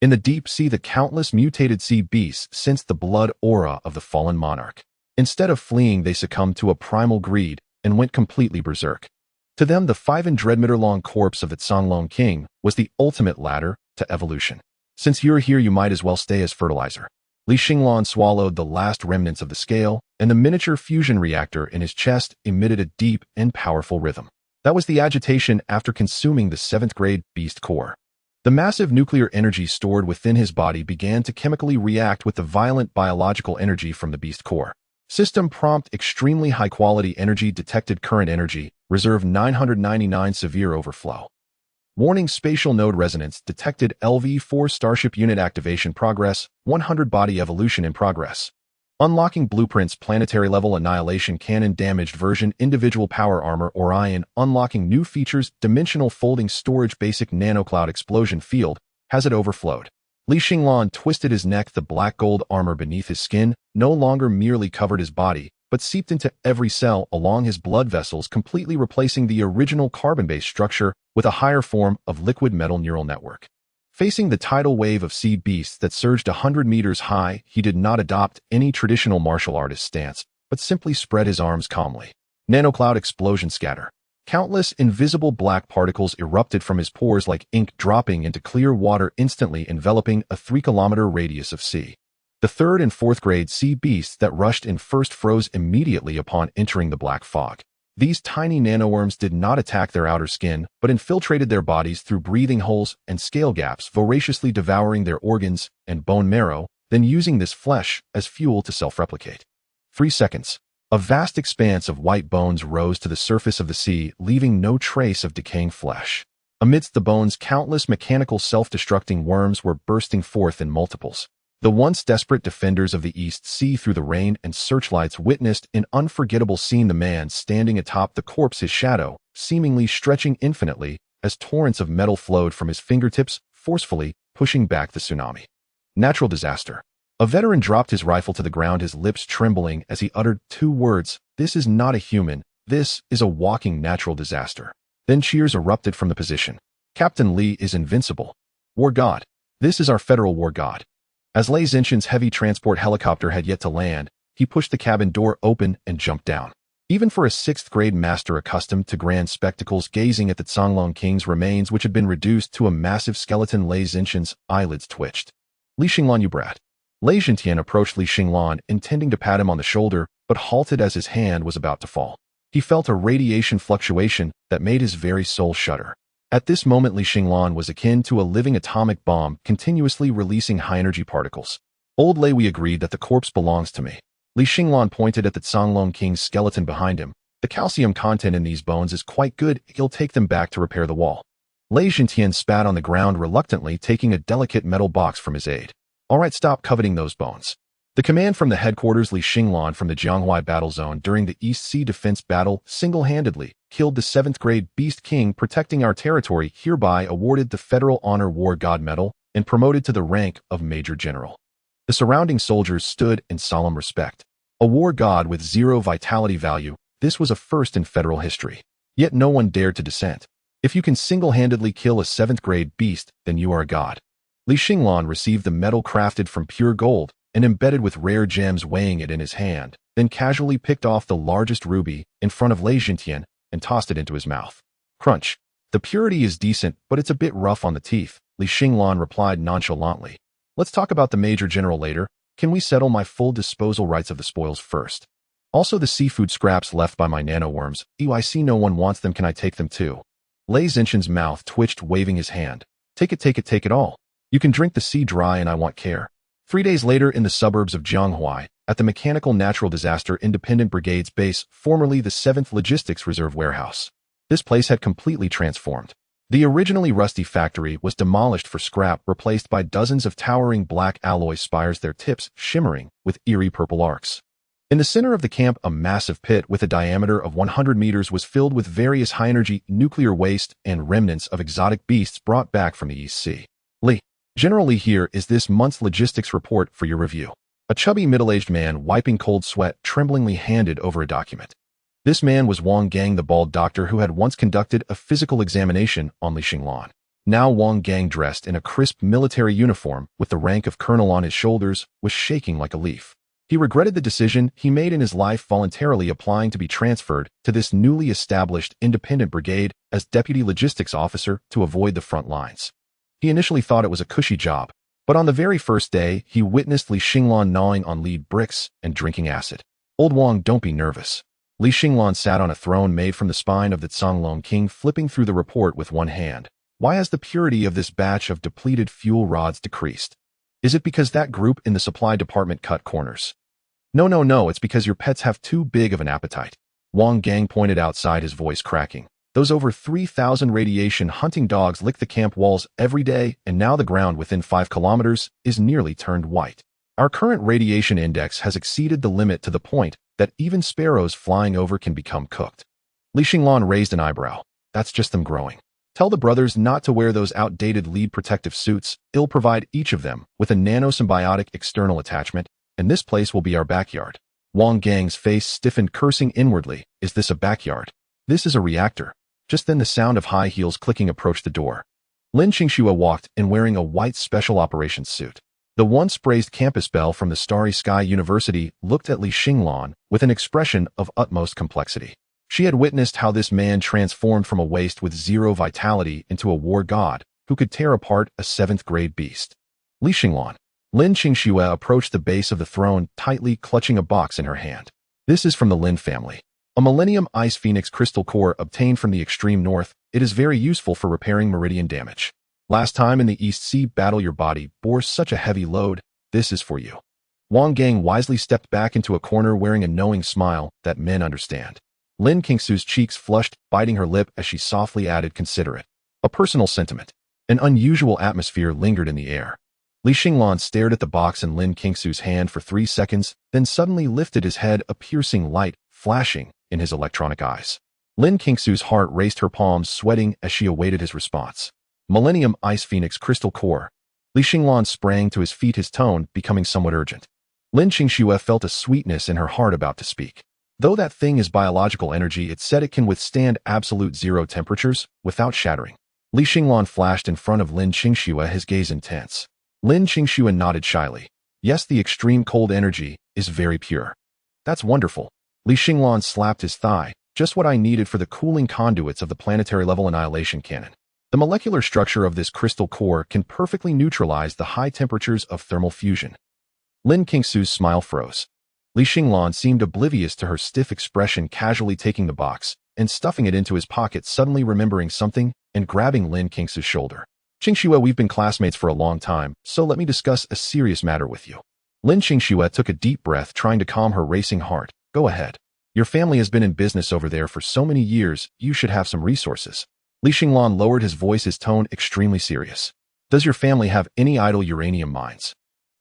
In the deep sea, the countless mutated sea beasts sensed the blood aura of the fallen monarch. Instead of fleeing, they succumbed to a primal greed and went completely berserk. To them, the 500-meter-long corpse of the Xinglan king was the ultimate ladder to evolution. Since you're here, you might as well stay as fertilizer. Li Xinglan swallowed the last remnants of the scale, and the miniature fusion reactor in his chest emitted a deep and powerful rhythm. That was the agitation after consuming the 7th-grade beast core. The massive nuclear energy stored within his body began to chemically react with the violent biological energy from the beast core. System prompt: extremely high-quality energy detected, current energy, reserve 999, severe overflow. Warning: spatial node resonance detected, LV-4 Starship unit activation progress, 100 body evolution in progress. Unlocking blueprints: planetary level annihilation cannon, damaged version, individual power armor, Orion. Unlocking new features: dimensional folding storage, basic nanocloud explosion field. Has it overflowed? Li Xinglan twisted his neck. The black gold armor beneath his skin no longer merely covered his body, but seeped into every cell along his blood vessels, completely replacing the original carbon-based structure with a higher form of liquid metal neural network. Facing the tidal wave of sea beasts that surged 100 meters high, he did not adopt any traditional martial artist stance, but simply spread his arms calmly. Nanocloud explosion scatter. Countless invisible black particles erupted from his pores like ink, dropping into clear water, instantly enveloping a 3-kilometer radius of sea. The 3rd and 4th grade sea beasts that rushed in first froze immediately upon entering the black fog. These tiny nanoworms did not attack their outer skin, but infiltrated their bodies through breathing holes and scale gaps, voraciously devouring their organs and bone marrow, then using this flesh as fuel to self-replicate. 3 seconds. A vast expanse of white bones rose to the surface of the sea, leaving no trace of decaying flesh. Amidst the bones, countless mechanical self-destructing worms were bursting forth in multiples. The once desperate defenders of the East Sea, through the rain and searchlights, witnessed an unforgettable scene: the man standing atop the corpse, his shadow seemingly stretching infinitely as torrents of metal flowed from his fingertips, forcefully pushing back the tsunami. Natural disaster. A veteran dropped his rifle to the ground, his lips trembling as he uttered 2 words: "This is not a human. This is a walking natural disaster." Then cheers erupted from the position. "Captain Li is invincible. War God. This is our federal war god." As Lei Xinglan's heavy transport helicopter had yet to land, he pushed the cabin door open and jumped down. Even for a 6th-grade master accustomed to grand spectacles, gazing at the Xinglan king's remains, which had been reduced to a massive skeleton, Lei Xinglan's eyelids twitched. "Li Xinglan, you brat." Lei Xinglan approached Li Xinglan, intending to pat him on the shoulder, but halted as his hand was about to fall. He felt a radiation fluctuation that made his very soul shudder. At this moment, Li Xinglan was akin to a living atomic bomb, continuously releasing high-energy particles. "Old Lei, we agreed that the corpse belongs to me." Li Xinglan pointed at the Xinglan king's skeleton behind him. "The calcium content in these bones is quite good. He'll take them back to repair the wall." Lei Xinglan spat on the ground reluctantly, taking a delicate metal box from his aide. "All right, stop coveting those bones." The command from the headquarters: Li Xinglan from the Jianghuai battle zone during the East Sea defense battle single-handedly killed the 7th-grade beast king, protecting our territory, hereby awarded the Federal Honor War God Medal and promoted to the rank of Major General. The surrounding soldiers stood in solemn respect. A war god with zero vitality value, this was a first in federal history. Yet no one dared to dissent. If you can single-handedly kill a 7th-grade beast, then you are a god. Li Xinglan received the medal crafted from pure gold and embedded with rare gems, weighing it in his hand, then casually picked off the largest ruby in front of Lei Jintian and tossed it into his mouth. Crunch. The purity is decent, but it's a bit rough on the teeth, Li Xinglan replied nonchalantly. Let's talk about the Major General later. Can we settle my full disposal rights of the spoils first? Also the seafood scraps left by my nanoworms. Ew, I see no one wants them. Can I take them too? Lei Zintian's mouth twitched, waving his hand. Take it all. You can drink the sea dry, and I want care. 3 days later, in the suburbs of Jianghuai, at the Mechanical Natural Disaster Independent Brigade's base, formerly the 7th Logistics Reserve Warehouse. This place had completely transformed. The originally rusty factory was demolished for scrap, replaced by dozens of towering black alloy spires, their tips shimmering with eerie purple arcs. In the center of the camp, a massive pit with a diameter of 100 meters was filled with various high-energy nuclear waste and remnants of exotic beasts brought back from the East Sea. Li. General Li, here is this month's logistics report for your review. A chubby middle-aged man, wiping cold sweat, tremblingly handed over a document. This man was Wang Gang, the bald doctor who had once conducted a physical examination on Li Xinglan. Now Wang Gang, dressed in a crisp military uniform with the rank of colonel on his shoulders, was shaking like a leaf. He regretted the decision he made in his life, voluntarily applying to be transferred to this newly established independent brigade as deputy logistics officer to avoid the front lines. He initially thought it was a cushy job, but on the very first day, he witnessed Li Xinglan gnawing on lead bricks and drinking acid. Old Wang, don't be nervous. Li Xinglan sat on a throne made from the spine of the Xinglan king, flipping through the report with one hand. Why has the purity of this batch of depleted fuel rods decreased? Is it because that group in the supply department cut corners? No, it's because your pets have too big of an appetite. Wang Gang pointed outside, his voice cracking. Those over 3,000 radiation hunting dogs lick the camp walls every day, and now the ground within 5 kilometers is nearly turned white. Our current radiation index has exceeded the limit to the point that even sparrows flying over can become cooked. Li Xinglan raised an eyebrow. That's just them growing. Tell the brothers not to wear those outdated lead protective suits. It'll provide each of them with a nanosymbiotic external attachment, and this place will be our backyard. Wang Gang's face stiffened, cursing inwardly. Is this a backyard? This is a reactor. Just then the sound of high heels clicking approached the door. Lin Qingxue walked in, wearing a white special operations suit. The once praised campus belle from the Starry Sky University looked at Li Xinglan with an expression of utmost complexity. She had witnessed how this man transformed from a waste with zero vitality into a war god who could tear apart a 7th-grade beast. Li Xinglan. Lin Qingxue approached the base of the throne, tightly clutching a box in her hand. This is from the Lin family. A Millennium Ice Phoenix crystal core obtained from the extreme north. It is very useful for repairing meridian damage. Last time in the East Sea battle your body bore such a heavy load. This is for you. Wang Gang wisely stepped back into a corner, wearing a knowing smile that men understand. Lin Qingxue's cheeks flushed, biting her lip as she softly added, consider it. A personal sentiment. An unusual atmosphere lingered in the air. Li Xinglan stared at the box in Lin Qingxue's hand for 3 seconds, then suddenly lifted his head, a piercing light flashing in his electronic eyes. Lin Qingxue's heart raced, her palms sweating as she awaited his response. Millennium Ice Phoenix Crystal Core. Li Xinglan sprang to his feet, his tone becoming somewhat urgent. Lin Qingxue felt a sweetness in her heart about to speak. Though that thing is biological energy, it said it can withstand absolute zero temperatures without shattering. Li Xinglan flashed in front of Lin Qingxue, his gaze intense. Lin Qingxue nodded shyly. Yes, the extreme cold energy is very pure. That's wonderful. Li Xinglan slapped his thigh. Just what I needed for the cooling conduits of the planetary-level annihilation cannon. The molecular structure of this crystal core can perfectly neutralize the high temperatures of thermal fusion. Lin Qingxue's smile froze. Li Xinglan seemed oblivious to her stiff expression, casually taking the box and stuffing it into his pocket, suddenly remembering something and grabbing Lin Qingxue's shoulder. Qingxue, we've been classmates for a long time, so let me discuss a serious matter with you. Lin Qingxue took a deep breath, trying to calm her racing heart. Go ahead. Your family has been in business over there for so many years, you should have some resources. Li Xinglan lowered his voice, his tone extremely serious. Does your family have any idle uranium mines?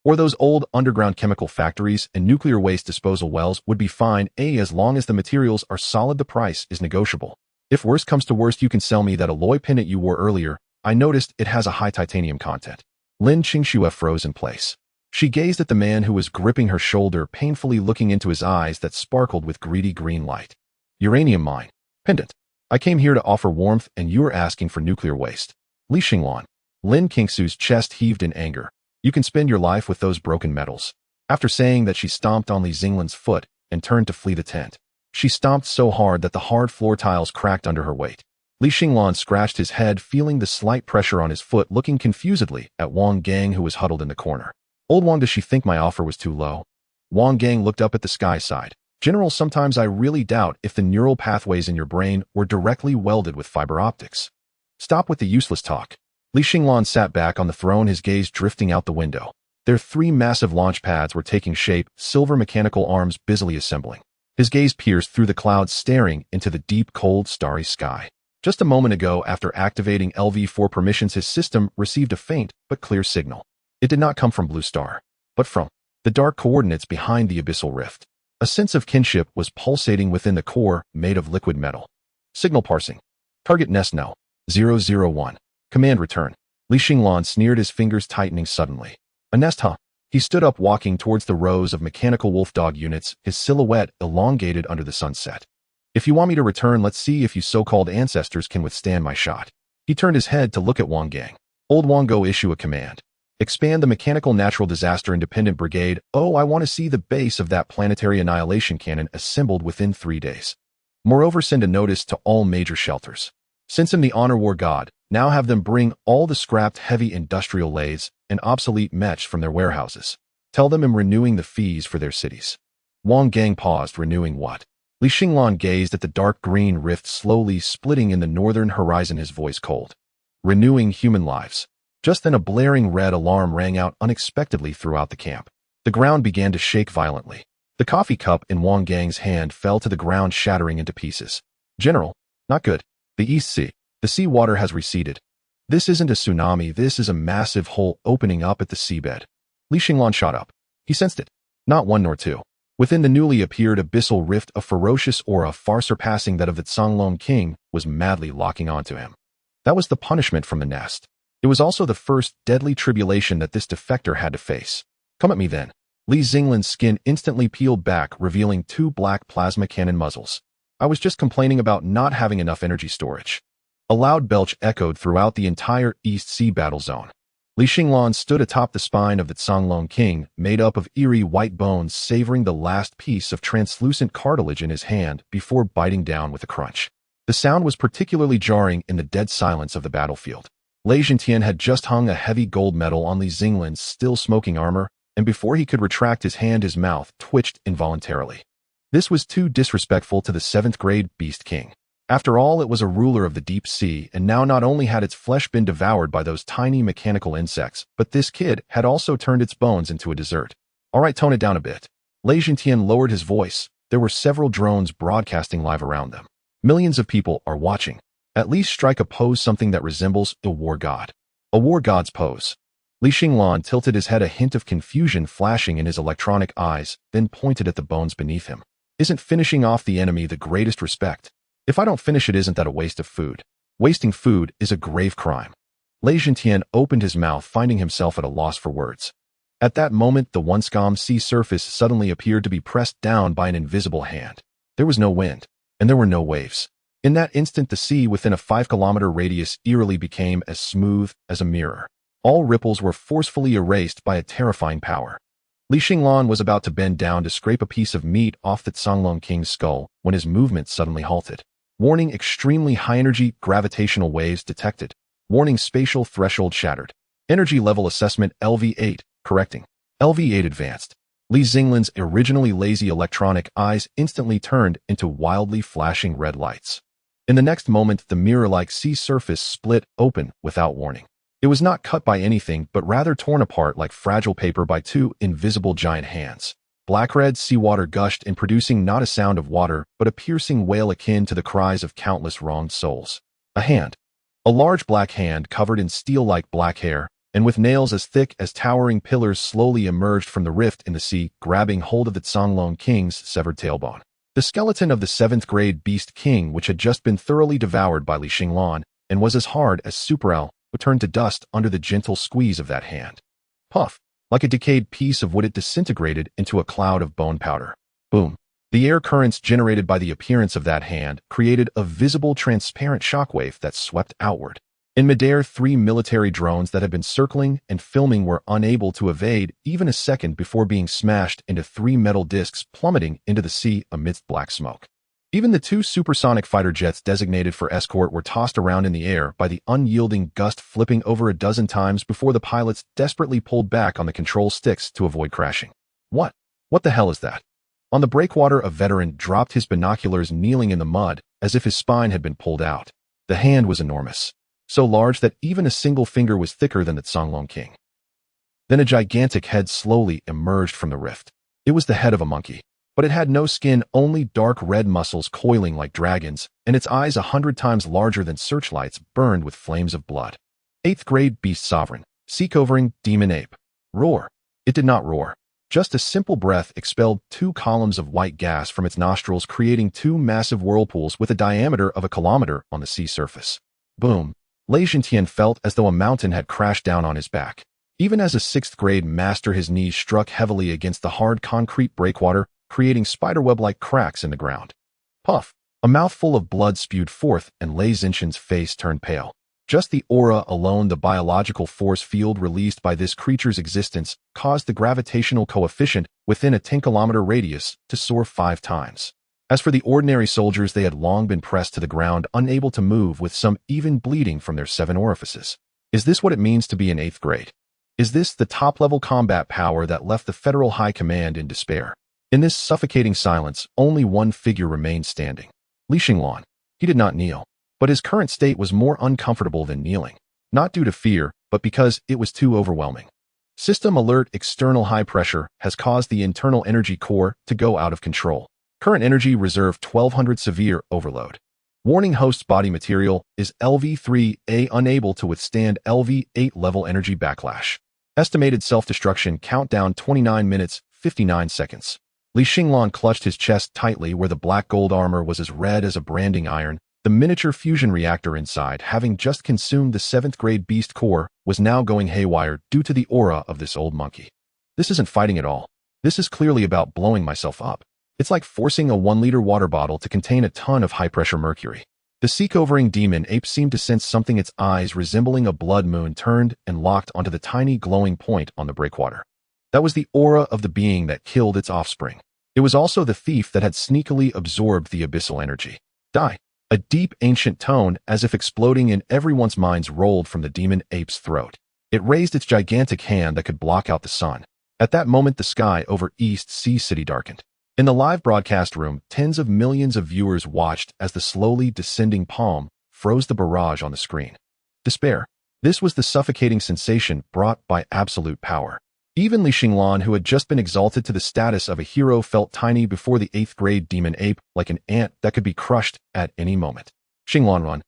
Or those old underground chemical factories and nuclear waste disposal wells would be fine, as long as the materials are solid. The price is negotiable. If worst comes to worst, you can sell me that alloy pendant you wore earlier. I noticed it has a high titanium content. Lin Qingxue froze in place. She gazed at the man who was gripping her shoulder, painfully looking into his eyes that sparkled with greedy green light. Uranium mine. Pendant. I came here to offer warmth and you are asking for nuclear waste. Li Xinglan. Lin Kingsu's chest heaved in anger. You can spend your life with those broken metals. After saying that, she stomped on Li Xinglan's foot and turned to flee the tent. She stomped so hard that the hard floor tiles cracked under her weight. Li Xinglan scratched his head, feeling the slight pressure on his foot, looking confusedly at Wang Gang, who was huddled in the corner. Old Wang, does she think my offer was too low? Wang Gang looked up at the sky side. General, sometimes I really doubt if the neural pathways in your brain were directly welded with fiber optics. Stop with the useless talk. Li Xinglan sat back on the throne, his gaze drifting out the window. Their 3 massive launch pads were taking shape, silver mechanical arms busily assembling. His gaze pierced through the clouds, staring into the deep, cold, starry sky. Just a moment ago, after activating LV-4 permissions, his system received a faint but clear signal. It did not come from Blue Star, but from the dark coordinates behind the abyssal rift. A sense of kinship was pulsating within the core, made of liquid metal. Signal parsing. Target nest no. 001. Command return. Li Xinglan sneered, his fingers tightening suddenly. A nest, huh? He stood up, walking towards the rows of mechanical wolfdog units, his silhouette elongated under the sunset. If you want me to return, let's see if you so-called ancestors can withstand my shot. He turned his head to look at Wang Gang. Old Wang, go issue a command. Expand the Mechanical Natural Disaster Independent Brigade. Oh, I want to see the base of that planetary annihilation cannon assembled within 3 days. Moreover, send a notice to all major shelters. Since I'm the honor war god, now have them bring all the scrapped heavy industrial lathes and obsolete mech from their warehouses. Tell them I'm renewing the fees for their cities. Wang Gang paused. Renewing what? Li Xinglan gazed at the dark green rift slowly splitting in the northern horizon, his voice cold. Renewing human lives. Just then a blaring red alarm rang out unexpectedly throughout the camp. The ground began to shake violently. The coffee cup in Wang Gang's hand fell to the ground, shattering into pieces. General, not good. The East Sea. The sea water has receded. This isn't a tsunami, this is a massive hole opening up at the seabed. Li Xinglan shot up. He sensed it. Not one nor two. Within the newly appeared abyssal rift, a ferocious aura far surpassing that of the Xinglan king was madly locking onto him. That was the punishment from the nest. It was also the first deadly tribulation that this defector had to face. Come at me then. Li Xinglan's skin instantly peeled back, revealing 2 black plasma cannon muzzles. I was just complaining about not having enough energy storage. A loud belch echoed throughout the entire East Sea battle zone. Li Xinglan stood atop the spine of the Xinglan king, made up of eerie white bones, savoring the last piece of translucent cartilage in his hand before biting down with a crunch. The sound was particularly jarring in the dead silence of the battlefield. Lei Zhentian had just hung a heavy gold medal on Li Xinglan's still smoking armor, and before he could retract his hand, his mouth twitched involuntarily. This was too disrespectful to the 7th grade beast king. After all, it was a ruler of the deep sea, and now not only had its flesh been devoured by those tiny mechanical insects, but this kid had also turned its bones into a dessert. All right, tone it down a bit. Lei Zhentian lowered his voice. There were several drones broadcasting live around them. Millions of people are watching. At least strike a pose, something that resembles a war god. A war god's pose. Li Xinglan tilted his head, a hint of confusion flashing in his electronic eyes, then pointed at the bones beneath him. Isn't finishing off the enemy the greatest respect? If I don't finish it, isn't that a waste of food? Wasting food is a grave crime. Lei Zhentian opened his mouth, finding himself at a loss for words. At that moment, the Wunscom sea surface suddenly appeared to be pressed down by an invisible hand. There was no wind, and there were no waves. In that instant, the sea within a 5-kilometer radius eerily became as smooth as a mirror. All ripples were forcefully erased by a terrifying power. Li Xinglan was about to bend down to scrape a piece of meat off the Xinglan king's skull when his movement suddenly halted. Warning: extremely high-energy gravitational waves detected. Warning: spatial threshold shattered. Energy level assessment LV8, correcting. LV8 advanced. Li Xinglan's originally lazy electronic eyes instantly turned into wildly flashing red lights. In the next moment, the mirror-like sea surface split open without warning. It was not cut by anything, but rather torn apart like fragile paper by 2 invisible giant hands. Black-red seawater gushed in, producing not a sound of water, but a piercing wail akin to the cries of countless wronged souls. A hand. A large black hand covered in steel-like black hair, and with nails as thick as towering pillars, slowly emerged from the rift in the sea, grabbing hold of the Xinglan king's severed tailbone. The skeleton of the 7th grade beast king, which had just been thoroughly devoured by Li Xinglan, and was as hard as Superl, would turn to dust under the gentle squeeze of that hand. Puff. Like a decayed piece of wood, it disintegrated into a cloud of bone powder. Boom. The air currents generated by the appearance of that hand created a visible transparent shockwave that swept outward. In midair, 3 military drones that had been circling and filming were unable to evade even a second before being smashed into 3 metal discs plummeting into the sea amidst black smoke. Even the 2 supersonic fighter jets designated for escort were tossed around in the air by the unyielding gust, flipping over a dozen times before the pilots desperately pulled back on the control sticks to avoid crashing. What the hell is that? On the breakwater, a veteran dropped his binoculars, kneeling in the mud as if his spine had been pulled out. The hand was enormous, so large that even a single finger was thicker than the Xinglan king. Then a gigantic head slowly emerged from the rift. It was the head of a monkey, but it had no skin, only dark red muscles coiling like dragons, and its eyes 100 times larger than searchlights burned with flames of blood. 8th grade beast sovereign, sea-covering demon ape. Roar. It did not roar. Just a simple breath expelled 2 columns of white gas from its nostrils, creating 2 massive whirlpools with a diameter of a kilometer on the sea surface. Boom. Xinglan felt as though a mountain had crashed down on his back. Even as a 6th grade master, his knees struck heavily against the hard concrete breakwater, creating spiderweb-like cracks in the ground. Puff. A mouthful of blood spewed forth, and Xinglan's face turned pale. Just the aura alone, the biological force field released by this creature's existence, caused the gravitational coefficient within a 10-kilometer radius to soar 5 times. As for the ordinary soldiers, they had long been pressed to the ground, unable to move, with some even bleeding from their 7 orifices. Is this what it means to be in 8th grade? Is this the top-level combat power that left the Federal High Command in despair? In this suffocating silence, only one figure remained standing. Xinglan. He did not kneel, but his current state was more uncomfortable than kneeling. Not due to fear, but because it was too overwhelming. System alert: external high pressure has caused the internal energy core to go out of control. Current energy reserve 1200, severe overload. Warning: host body material is LV-3A, unable to withstand LV-8 level energy backlash. Estimated self-destruction countdown 29 minutes, 59 seconds. Xinglan clutched his chest tightly where the black gold armor was as red as a branding iron. The miniature fusion reactor inside, having just consumed the 7th grade beast core, was now going haywire due to the aura of this old monkey. This isn't fighting at all. This is clearly about blowing myself up. It's like forcing a 1-liter water bottle to contain a ton of high-pressure mercury. The sea-covering demon ape seemed to sense something. Its eyes, resembling a blood moon, turned and locked onto the tiny glowing point on the breakwater. That was the aura of the being that killed its offspring. It was also the thief that had sneakily absorbed the abyssal energy. Die. A deep, ancient tone, as if exploding in everyone's minds, rolled from the demon ape's throat. It raised its gigantic hand that could block out the sun. At that moment, the sky over East Sea City darkened. In the live broadcast room, tens of millions of viewers watched as the slowly descending palm froze the barrage on the screen. Despair. This was the suffocating sensation brought by absolute power. Even Xinglan, who had just been exalted to the status of a hero, felt tiny before the 8th grade demon ape, like an ant that could be crushed at any moment. Xinglan, run.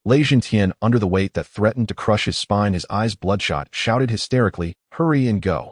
Xinglan, under the weight that threatened to crush his spine, his eyes bloodshot, shouted hysterically, hurry and go.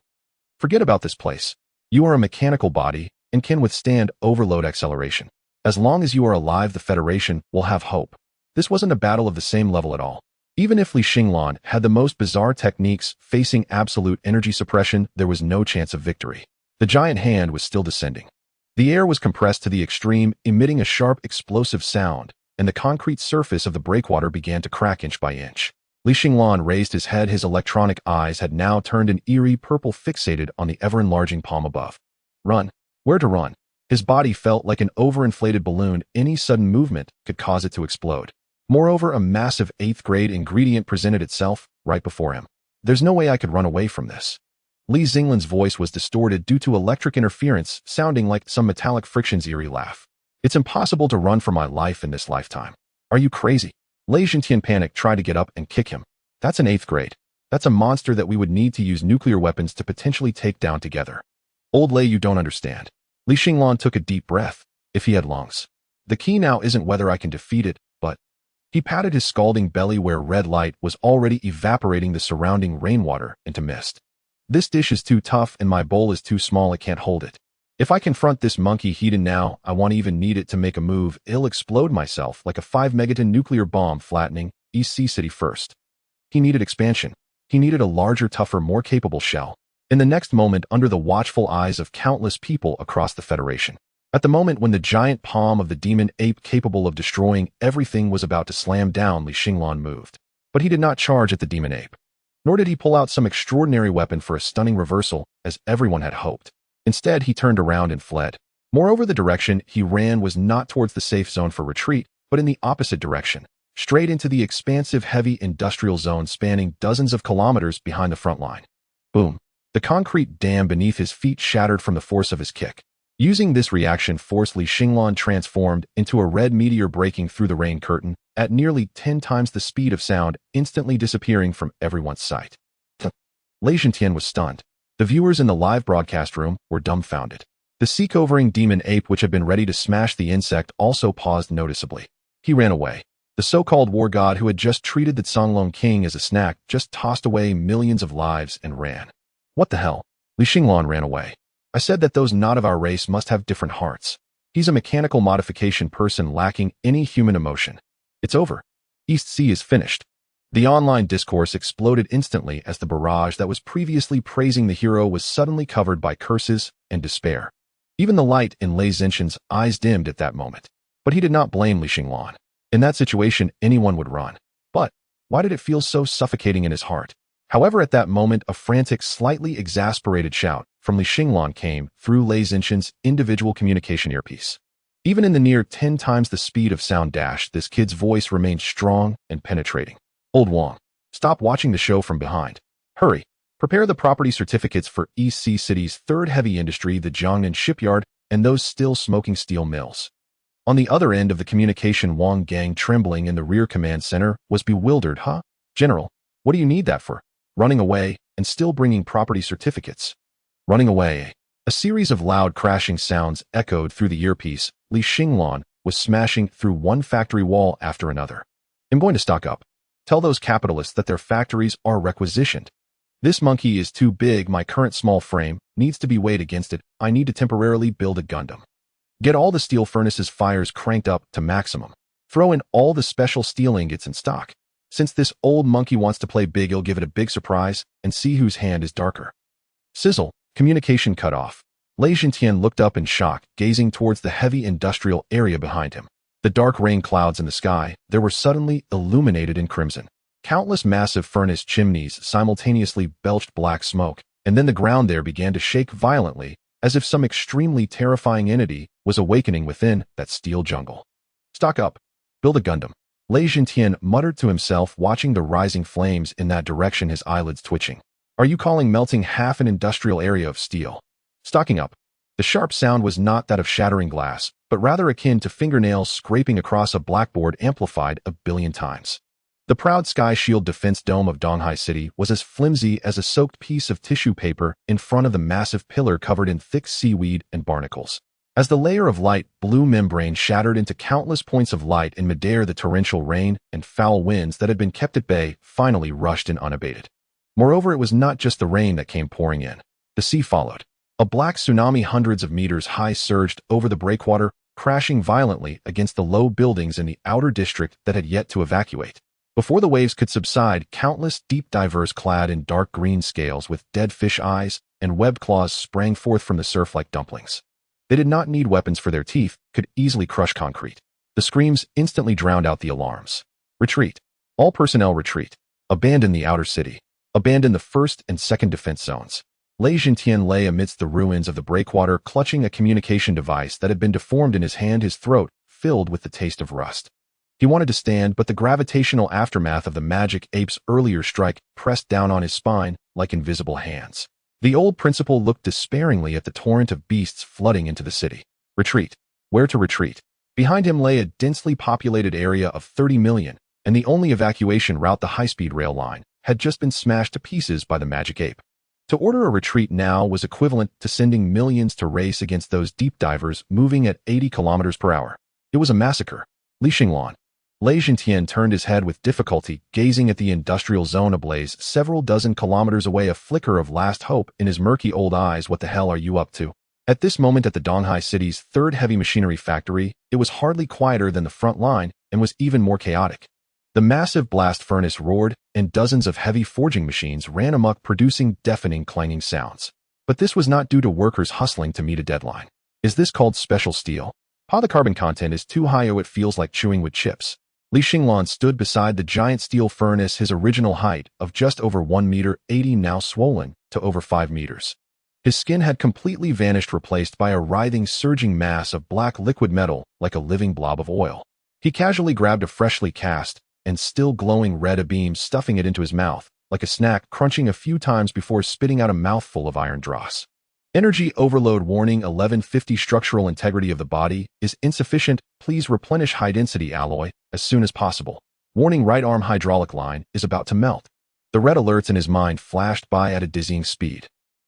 Forget about this place. You are a mechanical body and can withstand overload acceleration. As long as you are alive, the Federation will have hope. This wasn't a battle of the same level at all. Even if Xinglan had the most bizarre techniques, facing absolute energy suppression, there was no chance of victory. The giant hand was still descending. The air was compressed to the extreme, emitting a sharp, explosive sound, and the concrete surface of the breakwater began to crack inch by inch. Xinglan raised his head. His electronic eyes had now turned an eerie purple, fixated on the ever-enlarging palm above. Run. Where to run? His body felt like an overinflated balloon. Any sudden movement could cause it to explode. Moreover, a massive 8th grade ingredient presented itself right before him. There's no way I could run away from this. Xinglan's voice was distorted due to electric interference, sounding like some metallic friction's eerie laugh. It's impossible to run for my life in this lifetime. Are you crazy? Xinglan panicked, tried to get up and kick him. That's an 8th grade. That's a monster that we would need to use nuclear weapons to potentially take down together. Old Lei, you don't understand. Xinglan took a deep breath. If he had lungs. The key now isn't whether I can defeat it, but... He patted his scalding belly where red light was already evaporating the surrounding rainwater into mist. This dish is too tough and my bowl is too small. I can't hold it. If I confront this monkey heated now, I won't even need it to make a move. I'll explode myself like a 5-megaton nuclear bomb, flattening East Sea City first. He needed expansion. He needed a larger, tougher, more capable shell. in the next moment under the watchful eyes of countless people across the Federation. At the moment when the giant palm of the demon ape capable of destroying everything was about to slam down, Xinglan moved. But he did not charge at the demon ape. Nor did he pull out some extraordinary weapon for a stunning reversal, as everyone had hoped. Instead, he turned around and fled. Moreover, the direction he ran was not towards the safe zone for retreat, but in the opposite direction, straight into the expansive heavy industrial zone spanning dozens of kilometers behind the front line. Boom. The concrete dam beneath his feet shattered from the force of his kick. Using this reaction force, Xinglan transformed into a red meteor breaking through the rain curtain at nearly 10 times the speed of sound, instantly disappearing from everyone's sight. Xinglan was stunned. The viewers in the live broadcast room were dumbfounded. The sea-covering demon ape, which had been ready to smash the insect, also paused noticeably. He ran away. The so-called war god who had just treated the Xinglan king as a snack just tossed away millions of lives and ran. What the hell? Xinglan ran away. I said that those not of our race must have different hearts. He's a mechanical modification person lacking any human emotion. It's over. East Sea is finished. The online discourse exploded instantly as the barrage that was previously praising the hero was suddenly covered by curses and despair. Even the light in Lei Zinshan's eyes dimmed at that moment. But he did not blame Xinglan. In that situation, anyone would run. But why did it feel so suffocating in his heart? However, at that moment, a frantic, slightly exasperated shout from Xinglan came through Lei Zinshan's individual communication earpiece. Even in the near 10 times the speed of sound dash, this kid's voice remained strong and penetrating. Old Wang, stop watching the show from behind. Hurry. Prepare the property certificates for East Sea City's third heavy industry, the Jiangnan shipyard, and those still smoking steel mills. On the other end of the communication, Wang Gang, trembling in the rear command center, was bewildered. Huh? General, what do you need that for? Running away and still bringing property certificates. Running away. A series of loud crashing sounds echoed through the earpiece. Xinglan was smashing through one factory wall after another. I'm going to stock up. Tell those capitalists that their factories are requisitioned. This monkey is too big. My current small frame needs to be weighed against it. I need to temporarily build a Gundam. Get all the steel furnaces fires cranked up to maximum. Throw in all the special steel ingots in stock. Since this old monkey wants to play big, he'll give it a big surprise and see whose hand is darker. Sizzle. Communication cut off. Lei Zinshan looked up in shock, gazing towards the heavy industrial area behind him. The dark rain clouds in the sky, there were suddenly illuminated in crimson. Countless massive furnace chimneys simultaneously belched black smoke, and then the ground there began to shake violently, as if some extremely terrifying entity was awakening within that steel jungle. Stock up. Build a Gundam. Lei Zinshan muttered to himself, watching the rising flames in that direction, his eyelids twitching. Are you calling melting half an industrial area of steel? Stocking up. The sharp sound was not that of shattering glass, but rather akin to fingernails scraping across a blackboard amplified a billion times. The proud sky shield defense dome of Donghai City was as flimsy as a soaked piece of tissue paper in front of the massive pillar covered in thick seaweed and barnacles. As the layer of light blue membrane shattered into countless points of light in midair, the torrential rain and foul winds that had been kept at bay finally rushed in unabated. Moreover, it was not just the rain that came pouring in. The sea followed. A black tsunami hundreds of meters high surged over the breakwater, crashing violently against the low buildings in the outer district that had yet to evacuate. Before the waves could subside, countless deep divers clad in dark green scales with dead fish eyes and webbed claws sprang forth from the surf like dumplings. They did not need weapons, for their teeth could easily crush concrete. The screams instantly drowned out the alarms. Retreat. All personnel retreat. Abandon the outer city. Abandon the first and second defense zones. Lei Zinshan lay amidst the ruins of the breakwater, clutching a communication device that had been deformed in his hand, his throat filled with the taste of rust. He wanted to stand, but the gravitational aftermath of the magic ape's earlier strike pressed down on his spine like invisible hands. The old principal looked despairingly at the torrent of beasts flooding into the city. Retreat. Where to retreat? Behind him lay a densely populated area of 30 million, and the only evacuation route, the high-speed rail line, had just been smashed to pieces by the magic ape. To order a retreat now was equivalent to sending millions to race against those deep divers moving at 80 kilometers per hour. It was a massacre. Xinglan. Lei Zinshan turned his head with difficulty, gazing at the industrial zone ablaze several dozen kilometers away, a flicker of last hope in his murky old eyes. What the hell are you up to? At this moment at the Donghai City's third heavy machinery factory, it was hardly quieter than the front line and was even more chaotic. The massive blast furnace roared, and dozens of heavy forging machines ran amok, producing deafening clanging sounds. But this was not due to workers hustling to meet a deadline. Is this called special steel? The carbon content is too high, it feels like chewing wood chips. Xinglan stood beside the giant steel furnace, his original height of just over 1 meter 80 now swollen to over 5 meters. His skin had completely vanished, replaced by a writhing, surging mass of black liquid metal like a living blob of oil. He casually grabbed a freshly cast and still glowing red beam, stuffing it into his mouth like a snack, crunching a few times before spitting out a mouthful of iron dross. Energy overload warning 1150. Structural integrity of the body is insufficient. Please replenish high-density alloy as soon as possible. Warning, right arm hydraulic line is about to melt. The red alerts in his mind flashed by at a dizzying speed.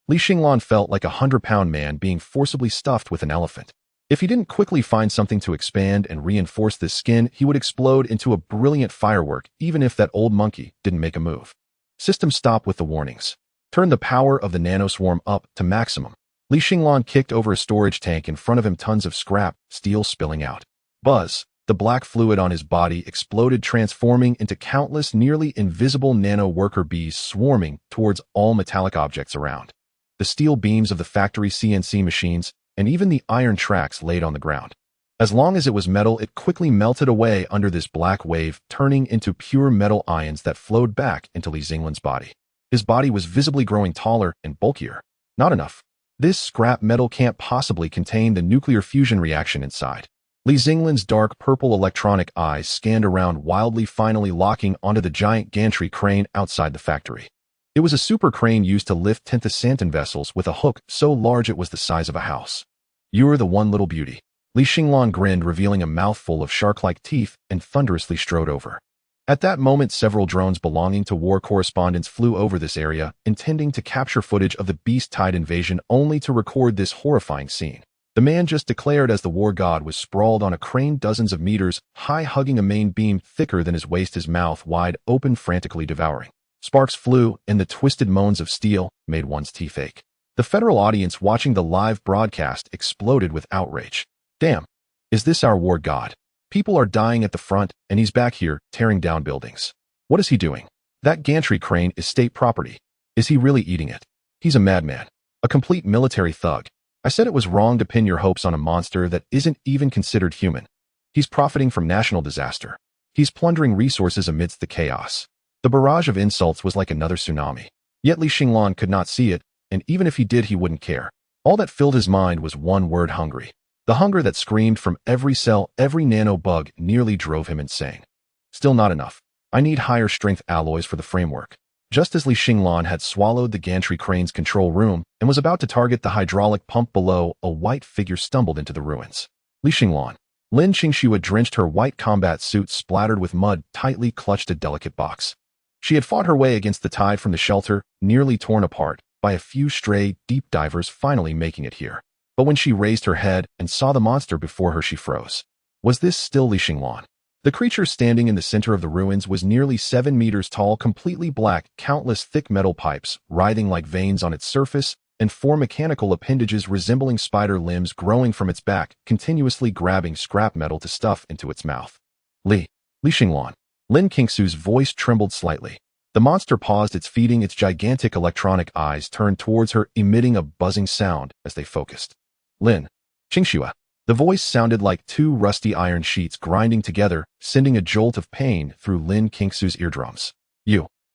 Xinglan felt like a 100-pound man being forcibly stuffed with an elephant. If he didn't quickly find something to expand and reinforce this skin, he would explode into a brilliant firework, even if that old monkey didn't make a move. System stop with the warnings. Turn the power of the nanoswarm up to maximum. Xinglan kicked over a storage tank in front of him, tons of scrap steel spilling out. Buzz. The black fluid on his body exploded, transforming into countless nearly invisible nano worker bees swarming towards all metallic objects around. The steel beams of the factory CNC machines, and even the iron tracks laid on the ground. As long as it was metal, it quickly melted away under this black wave, turning into pure metal ions that flowed back into Xinglan's body. His body was visibly growing taller and bulkier. Not enough. This scrap metal can't possibly contain the nuclear fusion reaction inside. Xinglan's dark purple electronic eyes scanned around wildly, finally locking onto the giant gantry crane outside the factory. It was a super crane used to lift Santan vessels with a hook so large it was the size of a house. "You're the one little beauty." Xinglan grinned, revealing a mouthful of shark-like teeth, and thunderously strode over. At that moment, several drones belonging to war correspondents flew over this area, intending to capture footage of the beast-tide invasion, only to record this horrifying scene. The man just declared as the war god was sprawled on a crane dozens of meters high, hugging a main beam thicker than his waist, his mouth wide open, frantically devouring. Sparks flew, and the twisted moans of steel made one's teeth ache. The federal audience watching the live broadcast exploded with outrage. Damn. Is this our war god? People are dying at the front, and he's back here, tearing down buildings. What is he doing? That gantry crane is state property. Is he really eating it? He's a madman. A complete military thug. I said it was wrong to pin your hopes on a monster that isn't even considered human. He's profiting from national disaster. He's plundering resources amidst the chaos. The barrage of insults was like another tsunami. Yet Xinglan could not see it, and even if he did, he wouldn't care. All that filled his mind was one word: hungry. The hunger that screamed from every cell, every nano bug, nearly drove him insane. Still not enough. I need higher strength alloys for the framework. Just as Xinglan had swallowed the gantry crane's control room and was about to target the hydraulic pump below, a white figure stumbled into the ruins. Xinglan. Lin Qingxue, drenched, her white combat suit splattered with mud, tightly clutched a delicate box. She had fought her way against the tide from the shelter, nearly torn apart by a few stray deep divers, finally making it here. But when she raised her head and saw the monster before her, she froze. Was this still Xinglan? The creature standing in the center of the ruins was nearly 7 meters tall, completely black, countless thick metal pipes writhing like veins on its surface, and 4 mechanical appendages resembling spider limbs growing from its back, continuously grabbing scrap metal to stuff into its mouth. Xinglan. Lin Qingxue's voice trembled slightly. The monster paused its feeding, its gigantic electronic eyes turned towards her, emitting a buzzing sound as they focused. Lin Qingxue. The voice sounded like 2 rusty iron sheets grinding together, sending a jolt of pain through Lin Qingxue's eardrums.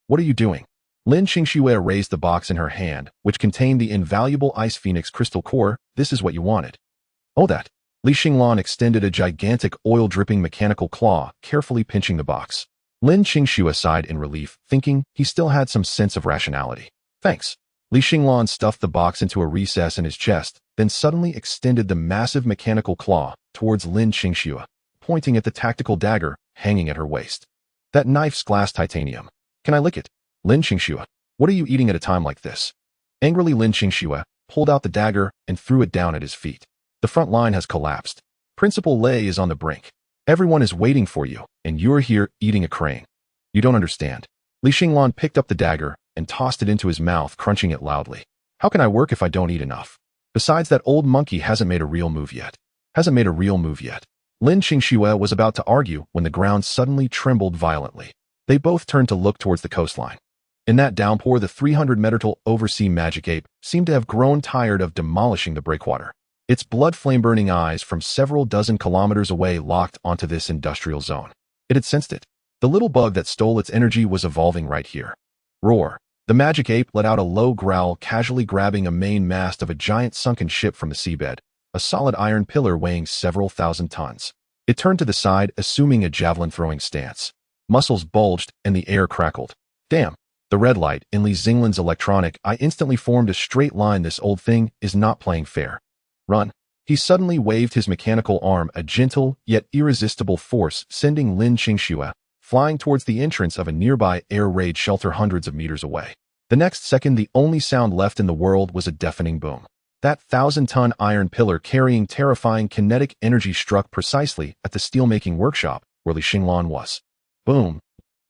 What are you doing? Lin Qingxue raised the box in her hand, which contained the invaluable Ice Phoenix crystal core. This is what you wanted. Oh, that. Xinglan extended a gigantic oil-dripping mechanical claw, carefully pinching the box. Lin Qingxue sighed in relief, thinking he still had some sense of rationality. Thanks. Xinglan stuffed the box into a recess in his chest, then suddenly extended the massive mechanical claw towards Lin Qingxue, pointing at the tactical dagger hanging at her waist. That knife's glass titanium. Can I lick it? Lin Qingxue. What are you eating at a time like this? Angrily, Lin Qingxue pulled out the dagger and threw it down at his feet. The front line has collapsed. Principal Lei is on the brink. Everyone is waiting for you, and you're here eating a crane. You don't understand. Xinglan picked up the dagger and tossed it into his mouth, crunching it loudly. How can I work if I don't eat enough? Besides, that old monkey hasn't made a real move yet. Lin Qingxue was about to argue when the ground suddenly trembled violently. They both turned to look towards the coastline. In that downpour, the 300-meter-tall oversea magic ape seemed to have grown tired of demolishing the breakwater. Its blood-flame-burning eyes from several dozen kilometers away locked onto this industrial zone. It had sensed it. The little bug that stole its energy was evolving right here. Roar. The magic ape let out a low growl, casually grabbing a main mast of a giant sunken ship from the seabed, a solid iron pillar weighing several thousand tons. It turned to the side, assuming a javelin-throwing stance. Muscles bulged, and the air crackled. Damn. The red light in Li Xinglan's electronic eye instantly formed a straight line. This old thing is not playing fair. Run. He suddenly waved his mechanical arm, a gentle yet irresistible force, sending Lin Qingxue flying towards the entrance of a nearby air raid shelter hundreds of meters away. The next second, the only sound left in the world was a deafening boom. That 1,000-ton iron pillar carrying terrifying kinetic energy struck precisely at the steelmaking workshop where Li Xinglan was. Boom.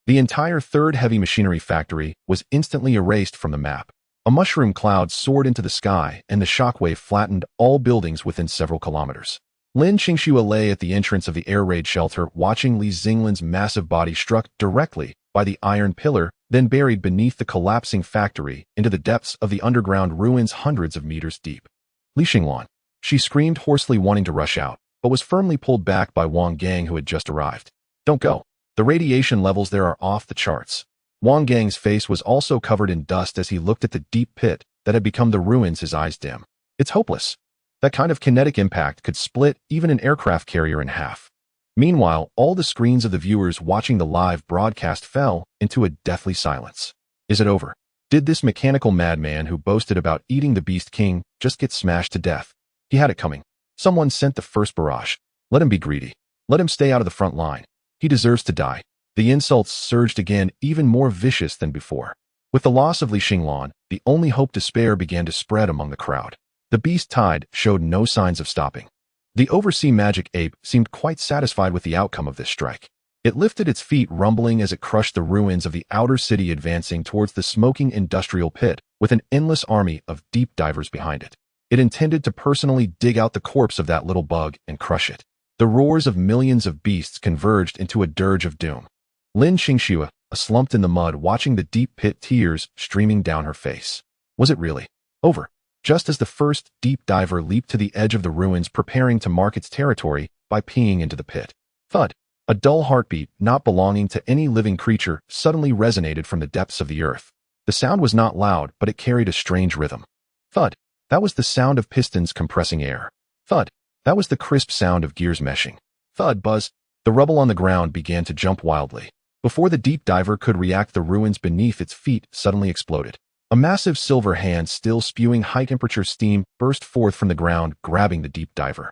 The entire third heavy machinery factory was instantly erased from the map. A mushroom cloud soared into the sky, and the shockwave flattened all buildings within several kilometers. Lin Qingxue lay at the entrance of the air raid shelter, watching Li Xinglan's massive body struck directly by the iron pillar, then buried beneath the collapsing factory into the depths of the underground ruins hundreds of meters deep. Li Xinglan. She screamed hoarsely, wanting to rush out, but was firmly pulled back by Wang Gang, who had just arrived. Don't go. The radiation levels there are off the charts. Wang Gang's face was also covered in dust as he looked at the deep pit that had become the ruins, his eyes dim. It's hopeless. That kind of kinetic impact could split even an aircraft carrier in half. Meanwhile, all the screens of the viewers watching the live broadcast fell into a deathly silence. Is it over? Did this mechanical madman who boasted about eating the Beast King just get smashed to death? He had it coming. Someone sent the first barrage. Let him be greedy. Let him stay out of the front line. He deserves to die. The insults surged again, even more vicious than before. With the loss of Li Xinglan, the only hope despair began to spread among the crowd. The beast tide showed no signs of stopping. The oversea magic ape seemed quite satisfied with the outcome of this strike. It lifted its feet, rumbling as it crushed the ruins of the outer city, advancing towards the smoking industrial pit with an endless army of deep divers behind it. It intended to personally dig out the corpse of that little bug and crush it. The roars of millions of beasts converged into a dirge of doom. Lin Qingxue, slumped in the mud, watching the deep pit, tears streaming down her face. Was it really over? Just as the first deep diver leaped to the edge of the ruins, preparing to mark its territory by peeing into the pit. Thud. A dull heartbeat, not belonging to any living creature, suddenly resonated from the depths of the earth. The sound was not loud, but it carried a strange rhythm. Thud. That was the sound of pistons compressing air. Thud. That was the crisp sound of gears meshing. Thud. Buzz. The rubble on the ground began to jump wildly. Before the deep diver could react, the ruins beneath its feet suddenly exploded. A massive silver hand, still spewing high-temperature steam, burst forth from the ground, grabbing the deep diver.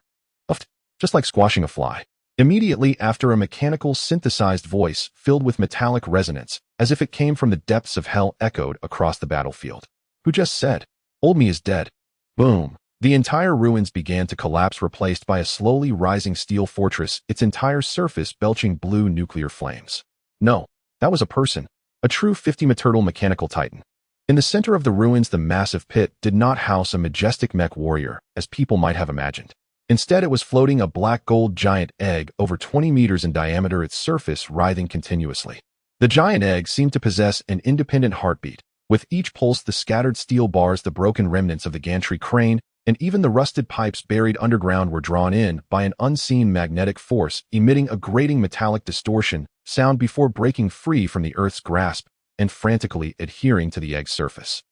Uffed, just like squashing a fly. Immediately after, a mechanical synthesized voice filled with metallic resonance, as if it came from the depths of hell, echoed across the battlefield. Who just said, "Old me is dead"? Boom. The entire ruins began to collapse, replaced by a slowly rising steel fortress, its entire surface belching blue nuclear flames. No, that was a person. A true 50-meter mechanical titan. In the center of the ruins, the massive pit did not house a majestic mech warrior, as people might have imagined. Instead, it was floating a black-gold giant egg over 20 meters in diameter, its surface writhing continuously. The giant egg seemed to possess an independent heartbeat. With each pulse, the scattered steel bars, the broken remnants of the gantry crane, and even the rusted pipes buried underground were drawn in by an unseen magnetic force, emitting a grating metallic distortion sound before breaking free from the Earth's grasp and frantically adhering to the egg's surface.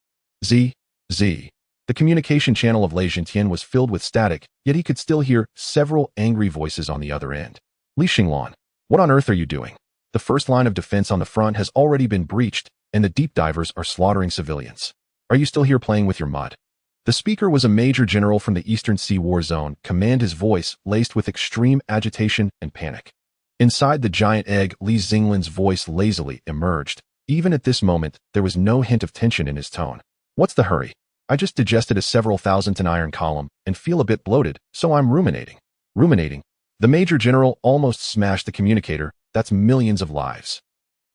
Z. The communication channel of Lei Zhentian was filled with static, yet he could still hear several angry voices on the other end. Li Xinglan, what on earth are you doing? The first line of defense on the front has already been breached, and the deep divers are slaughtering civilians. Are you still here playing with your mud? The speaker was a major general from the Eastern Sea War Zone, command, his voice laced with extreme agitation and panic. Inside the giant egg, Li Xinglan's voice lazily emerged. Even at this moment, there was no hint of tension in his tone. What's the hurry? I just digested a several thousand-ton iron column and feel a bit bloated, so I'm ruminating. Ruminating? The major general almost smashed the communicator. That's millions of lives.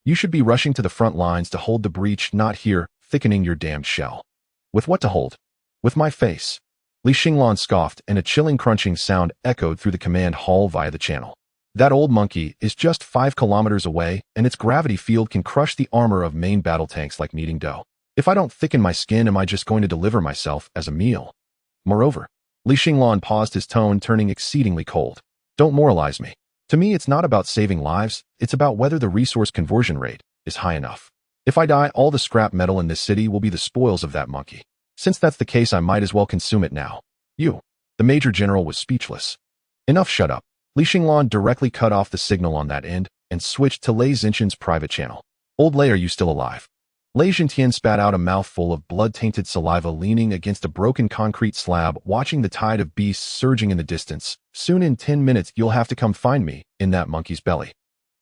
You should be rushing to the front lines to hold the breach, not here, thickening your damned shell. With what to hold? With my face. Li Xinglan scoffed, and a chilling crunching sound echoed through the command hall via the channel. That old monkey is just 5 kilometers away, and its gravity field can crush the armor of main battle tanks like kneading dough. If I don't thicken my skin, am I just going to deliver myself as a meal? Moreover, Li Xinglan paused, his tone turning exceedingly cold. Don't moralize me. To me, it's not about saving lives, it's about whether the resource conversion rate is high enough. If I die, all the scrap metal in this city will be the spoils of that monkey. Since that's the case, I might as well consume it now. You. The Major General was speechless. Enough, shut up. Li Xinglan directly cut off the signal on that end and switched to Lei Xintian's private channel. Old Lei, are you still alive? Lei Xintian spat out a mouthful of blood-tainted saliva, leaning against a broken concrete slab, watching the tide of beasts surging in the distance. Soon, in 10 minutes, you'll have to come find me in that monkey's belly.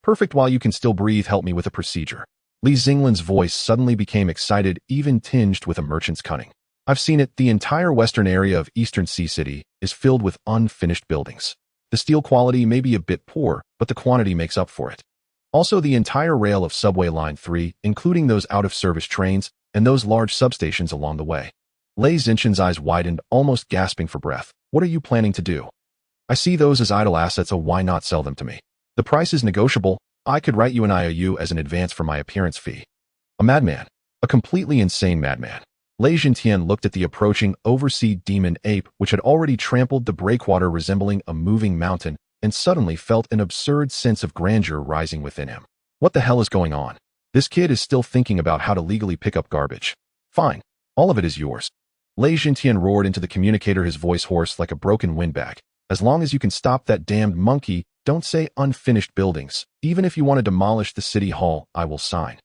Perfect, while you can still breathe, help me with a procedure. Li Xinglan's voice suddenly became excited, even tinged with a merchant's cunning. I've seen it. The entire western area of Eastern Sea City is filled with unfinished buildings. The steel quality may be a bit poor, but the quantity makes up for it. Also, the entire rail of Subway Line 3, including those out-of-service trains and those large substations along the way. Lei Xintian's eyes widened, almost gasping for breath. What are you planning to do? I see those as idle assets, so why not sell them to me? The price is negotiable. I could write you an IOU as an advance for my appearance fee. A madman. A completely insane madman. Lei Xintian looked at the approaching oversea demon ape, which had already trampled the breakwater, resembling a moving mountain, and suddenly felt an absurd sense of grandeur rising within him. What the hell is going on? This kid is still thinking about how to legally pick up garbage. Fine. All of it is yours. Lei Xintian roared into the communicator, his voice hoarse like a broken windbag. As long as you can stop that damned monkey, don't say unfinished buildings. Even if you want to demolish the city hall, I will sign.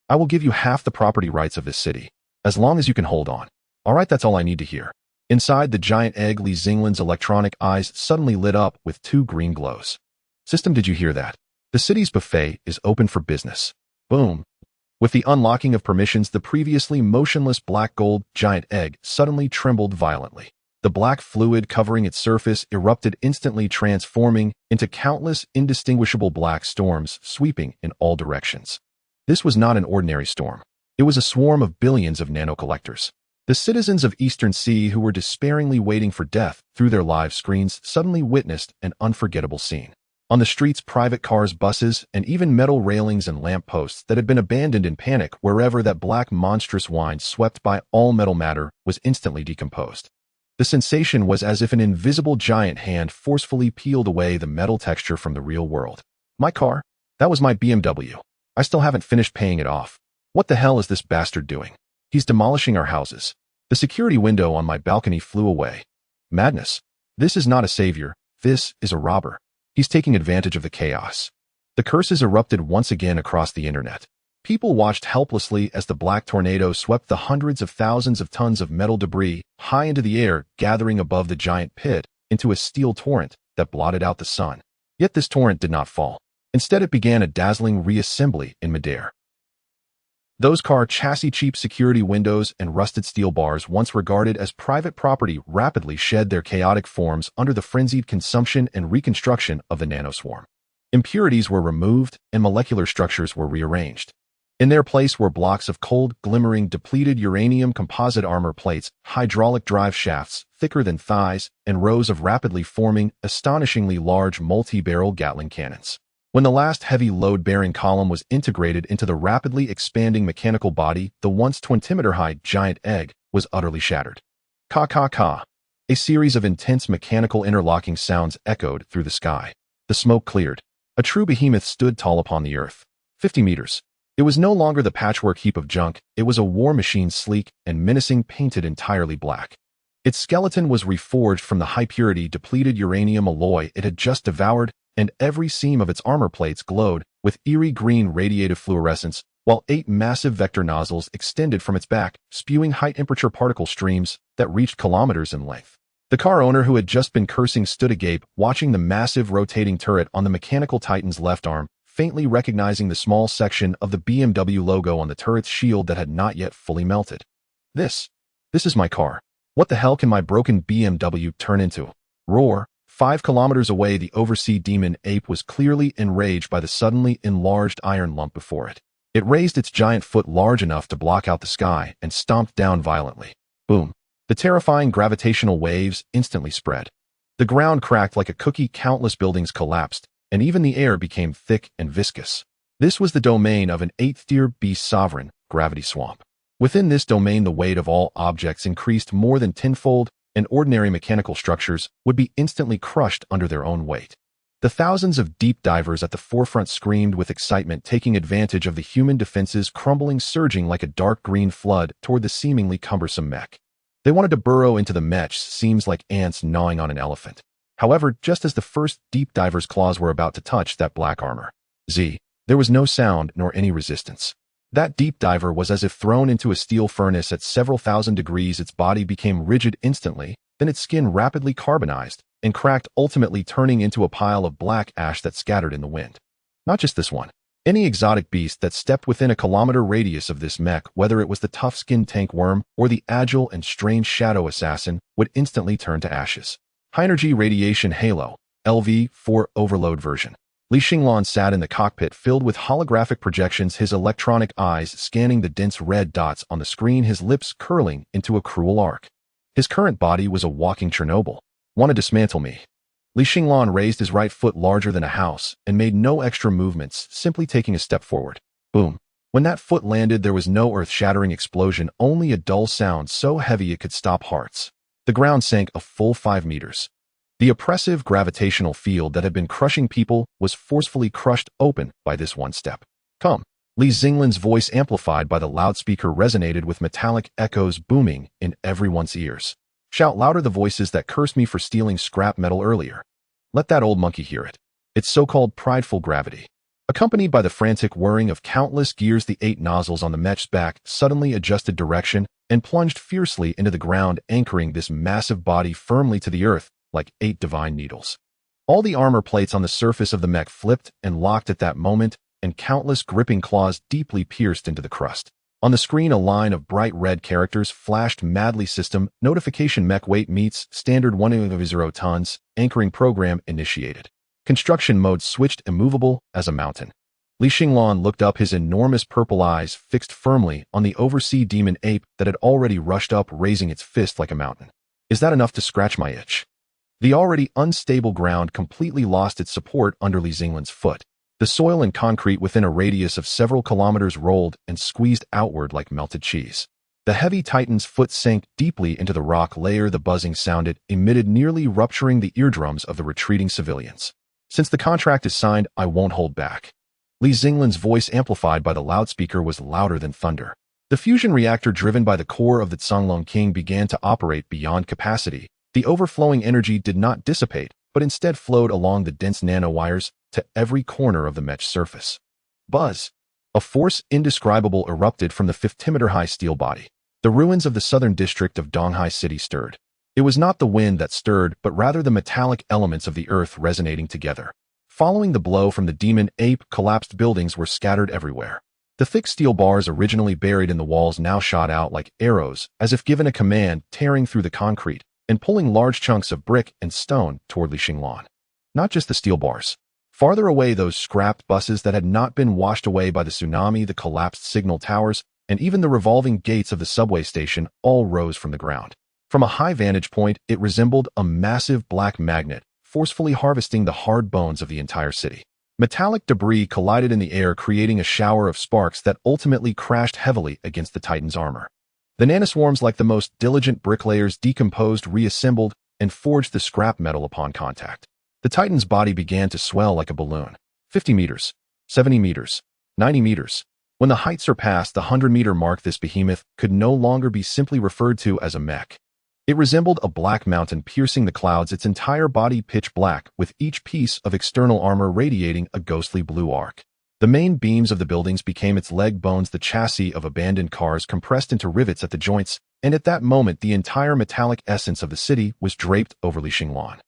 I will give you half the property rights of this city. As long as you can hold on. All right, that's all I need to hear. Inside the giant egg, Li Xinglan's electronic eyes suddenly lit up with 2 green glows. System, did you hear that? The city's buffet is open for business. Boom. With the unlocking of permissions, the previously motionless black gold giant egg suddenly trembled violently. The black fluid covering its surface erupted instantly, transforming into countless indistinguishable black storms sweeping in all directions. This was not an ordinary storm. It was a swarm of billions of nano-collectors. The citizens of Eastern Sea, who were despairingly waiting for death through their live screens, suddenly witnessed an unforgettable scene. On the streets, private cars, buses, and even metal railings and lamp posts that had been abandoned in panic wherever that black monstrous wind swept by, all metal matter was instantly decomposed. The sensation was as if an invisible giant hand forcefully peeled away the metal texture from the real world. My car? That was my BMW. I still haven't finished paying it off. What the hell is this bastard doing? He's demolishing our houses. The security window on my balcony flew away. Madness. This is not a savior. This is a robber. He's taking advantage of the chaos. The curses erupted once again across the internet. People watched helplessly as the black tornado swept the hundreds of thousands of tons of metal debris high into the air, gathering above the giant pit into a steel torrent that blotted out the sun. Yet this torrent did not fall. Instead, it began a dazzling reassembly in midair. Those car chassis, cheap security windows, and rusted steel bars, once regarded as private property, rapidly shed their chaotic forms under the frenzied consumption and reconstruction of the nanoswarm. Impurities were removed and molecular structures were rearranged. In their place were blocks of cold, glimmering, depleted uranium composite armor plates, hydraulic drive shafts thicker than thighs, and rows of rapidly forming, astonishingly large multi-barrel Gatling cannons. When the last heavy load-bearing column was integrated into the rapidly expanding mechanical body, the once 20-meter-high giant egg was utterly shattered. Ka-ka-ka. A series of intense mechanical interlocking sounds echoed through the sky. The smoke cleared. A true behemoth stood tall upon the earth. 50 meters. It was no longer the patchwork heap of junk. It was a war machine, sleek and menacing, painted entirely black. Its skeleton was reforged from the high-purity, depleted uranium alloy it had just devoured, and every seam of its armor plates glowed with eerie green radiative fluorescence, while 8 massive vector nozzles extended from its back, spewing high-temperature particle streams that reached kilometers in length. The car owner, who had just been cursing, stood agape, watching the massive rotating turret on the mechanical titan's left arm, faintly recognizing the small section of the BMW logo on the turret's shield that had not yet fully melted. This is my car. What the hell can my broken BMW turn into? Roar. 5 kilometers away, the oversea demon ape was clearly enraged by the suddenly enlarged iron lump before it. It raised its giant foot large enough to block out the sky and stomped down violently. Boom. The terrifying gravitational waves instantly spread. The ground cracked like a cookie, countless buildings collapsed, and even the air became thick and viscous. This was the domain of an 8th-tier beast sovereign, Gravity Swamp. Within this domain, the weight of all objects increased more than tenfold, and ordinary mechanical structures would be instantly crushed under their own weight. The thousands of deep divers at the forefront screamed with excitement, taking advantage of the human defenses crumbling, surging like a dark green flood toward the seemingly cumbersome mech. They wanted to burrow into the mech seams like ants gnawing on an elephant. However, just as the first deep diver's claws were about to touch that black armor, there was no sound nor any resistance. That deep diver was as if thrown into a steel furnace at several thousand degrees. Its body became rigid instantly, then its skin rapidly carbonized and cracked, ultimately turning into a pile of black ash that scattered in the wind. Not just this one. Any exotic beast that stepped within a kilometer radius of this mech, whether it was the tough-skinned tank worm or the agile and strange shadow assassin, would instantly turn to ashes. High-energy radiation halo, LV-4 overload version. Xinglan sat in the cockpit filled with holographic projections, his electronic eyes scanning the dense red dots on the screen, his lips curling into a cruel arc. His current body was a walking Chernobyl. Want to dismantle me? Xinglan raised his right foot larger than a house and made no extra movements, simply taking a step forward. Boom. When that foot landed, there was no earth-shattering explosion, only a dull sound so heavy it could stop hearts. The ground sank a full 5 meters. The oppressive gravitational field that had been crushing people was forcefully crushed open by this one step. Come. Xinglan's voice, amplified by the loudspeaker, resonated with metallic echoes booming in everyone's ears. Shout louder, the voices that cursed me for stealing scrap metal earlier. Let that old monkey hear it. Its so-called prideful gravity. Accompanied by the frantic whirring of countless gears, the 8 nozzles on the mech's back suddenly adjusted direction and plunged fiercely into the ground, anchoring this massive body firmly to the earth like 8 divine needles. All the armor plates on the surface of the mech flipped and locked at that moment, and countless gripping claws deeply pierced into the crust. On the screen, a line of bright red characters flashed madly. System notification: mech weight meets standard 1.0 tons. Anchoring program initiated. Construction mode switched, immovable as a mountain. Xinglan looked up, his enormous purple eyes fixed firmly on the oversea demon ape that had already rushed up, raising its fist like a mountain. Is that enough to scratch my itch? The already unstable ground completely lost its support under Xinglan's foot. The soil and concrete within a radius of several kilometers rolled and squeezed outward like melted cheese. The heavy Titan's foot sank deeply into the rock layer. The buzzing sound it emitted nearly rupturing the eardrums of the retreating civilians. Since the contract is signed, I won't hold back. Xinglan's voice, amplified by the loudspeaker, was louder than thunder. The fusion reactor driven by the core of the Xinglan King began to operate beyond capacity. The overflowing energy did not dissipate, but instead flowed along the dense nanowires to every corner of the mech's surface. Buzz! A force indescribable erupted from the 50-meter-high steel body. The ruins of the southern district of Donghai City stirred. It was not the wind that stirred, but rather the metallic elements of the earth resonating together. Following the blow from the demon ape, collapsed buildings were scattered everywhere. The thick steel bars originally buried in the walls now shot out like arrows, as if given a command, tearing through the concrete and pulling large chunks of brick and stone toward Xinglan. Not just the steel bars. Farther away, those scrapped buses that had not been washed away by the tsunami, the collapsed signal towers, and even the revolving gates of the subway station all rose from the ground. From a high vantage point, it resembled a massive black magnet, forcefully harvesting the hard bones of the entire city. Metallic debris collided in the air, creating a shower of sparks that ultimately crashed heavily against the Titan's armor. The nanoswarms, like the most diligent bricklayers, decomposed, reassembled, and forged the scrap metal upon contact. The Titan's body began to swell like a balloon. 50 meters, 70 meters, 90 meters. When the height surpassed the 100-meter mark, this behemoth could no longer be simply referred to as a mech. It resembled a black mountain piercing the clouds, its entire body pitch black, with each piece of external armor radiating a ghostly blue arc. The main beams of the buildings became its leg bones, the chassis of abandoned cars compressed into rivets at the joints, and at that moment the entire metallic essence of the city was draped over Xinglan.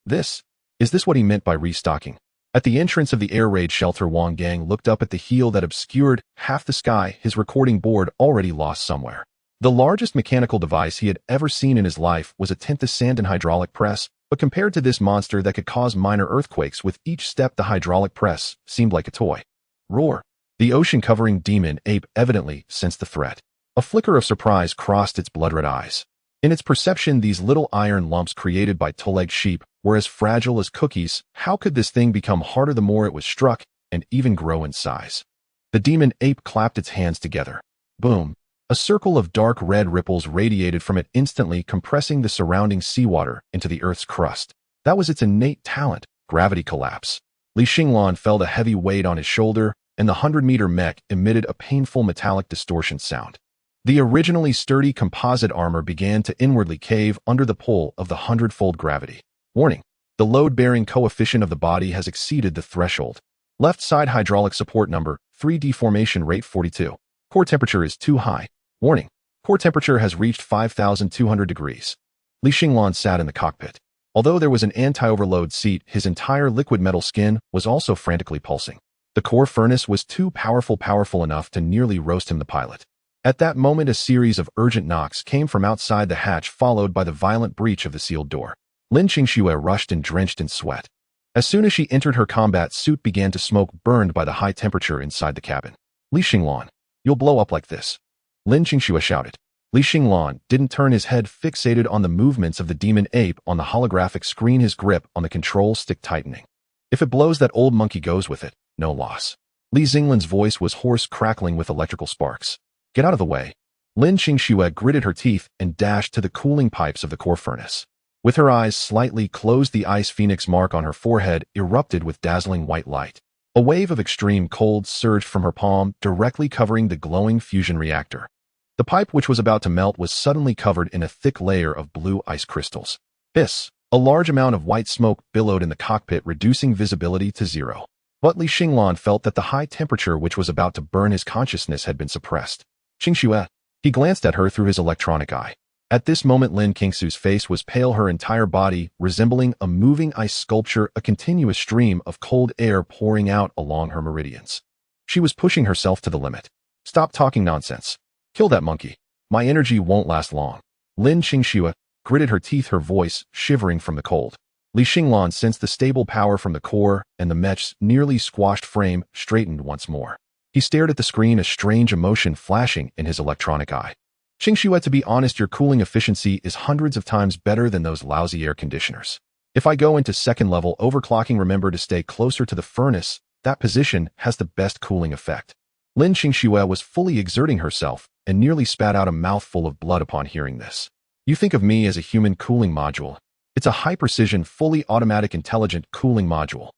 Is this what he meant by restocking? At the entrance of the air raid shelter, Wang Gang looked up at the heel that obscured half the sky, his recording board already lost somewhere. The largest mechanical device he had ever seen in his life was a 10th sand and hydraulic press, but compared to this monster that could cause minor earthquakes with each step, the hydraulic press seemed like a toy. Roar! The ocean-covering demon ape evidently sensed the threat. A flicker of surprise crossed its blood-red eyes. In its perception, these little iron lumps created by two-legged sheep were as fragile as cookies. How could this thing become harder the more it was struck and even grow in size? The demon ape clapped its hands together. Boom! A circle of dark red ripples radiated from it, instantly compressing the surrounding seawater into the Earth's crust. That was its innate talent, gravity collapse. Li Xinglan felt a heavy weight on his shoulder, and the 100-meter mech emitted a painful metallic distortion sound. The originally sturdy composite armor began to inwardly cave under the pull of the 100-fold gravity. Warning: the load-bearing coefficient of the body has exceeded the threshold. Left side hydraulic support number, 3 deformation rate 42. Core temperature is too high. Warning: core temperature has reached 5,200 degrees. Li Xinglan sat in the cockpit. Although there was an anti-overload seat, his entire liquid metal skin was also frantically pulsing. The core furnace was too powerful enough to nearly roast him, the pilot. At that moment, a series of urgent knocks came from outside the hatch, followed by the violent breach of the sealed door. Lin Qingxue rushed and drenched in sweat. As soon as she entered, her combat suit began to smoke, burned by the high temperature inside the cabin. Li Xinglan, you'll blow up like this, Lin Qingxue shouted. Li Xinglan didn't turn his head, fixated on the movements of the demon ape on the holographic screen, his grip on the control stick tightening. If it blows, that old monkey goes with it, no loss. Li Xinglan's voice was hoarse, crackling with electrical sparks. Get out of the way. Lin Qingxue gritted her teeth and dashed to the cooling pipes of the core furnace. With her eyes slightly closed, the ice phoenix mark on her forehead erupted with dazzling white light. A wave of extreme cold surged from her palm, directly covering the glowing fusion reactor. The pipe, which was about to melt, was suddenly covered in a thick layer of blue ice crystals. Hiss! A large amount of white smoke billowed in the cockpit, reducing visibility to zero. But Li Xinglan felt that the high temperature which was about to burn his consciousness had been suppressed. Qingxue. He glanced at her through his electronic eye. At this moment, Lin Qingxue's face was pale, her entire body resembling a moving ice sculpture, a continuous stream of cold air pouring out along her meridians. She was pushing herself to the limit. Stop talking nonsense. Kill that monkey. My energy won't last long. Lin Qingxue gritted her teeth, her voice shivering from the cold. Li Xinglan sensed the stable power from the core, and the mech's nearly squashed frame straightened once more. He stared at the screen, a strange emotion flashing in his electronic eye. Qingxue, to be honest, your cooling efficiency is hundreds of times better than those lousy air conditioners. If I go into second-level overclocking, remember to stay closer to the furnace. That position has the best cooling effect. Lin Qingxue was fully exerting herself and nearly spat out a mouthful of blood upon hearing this. You think of me as a human cooling module. It's a high-precision, fully automatic intelligent cooling module.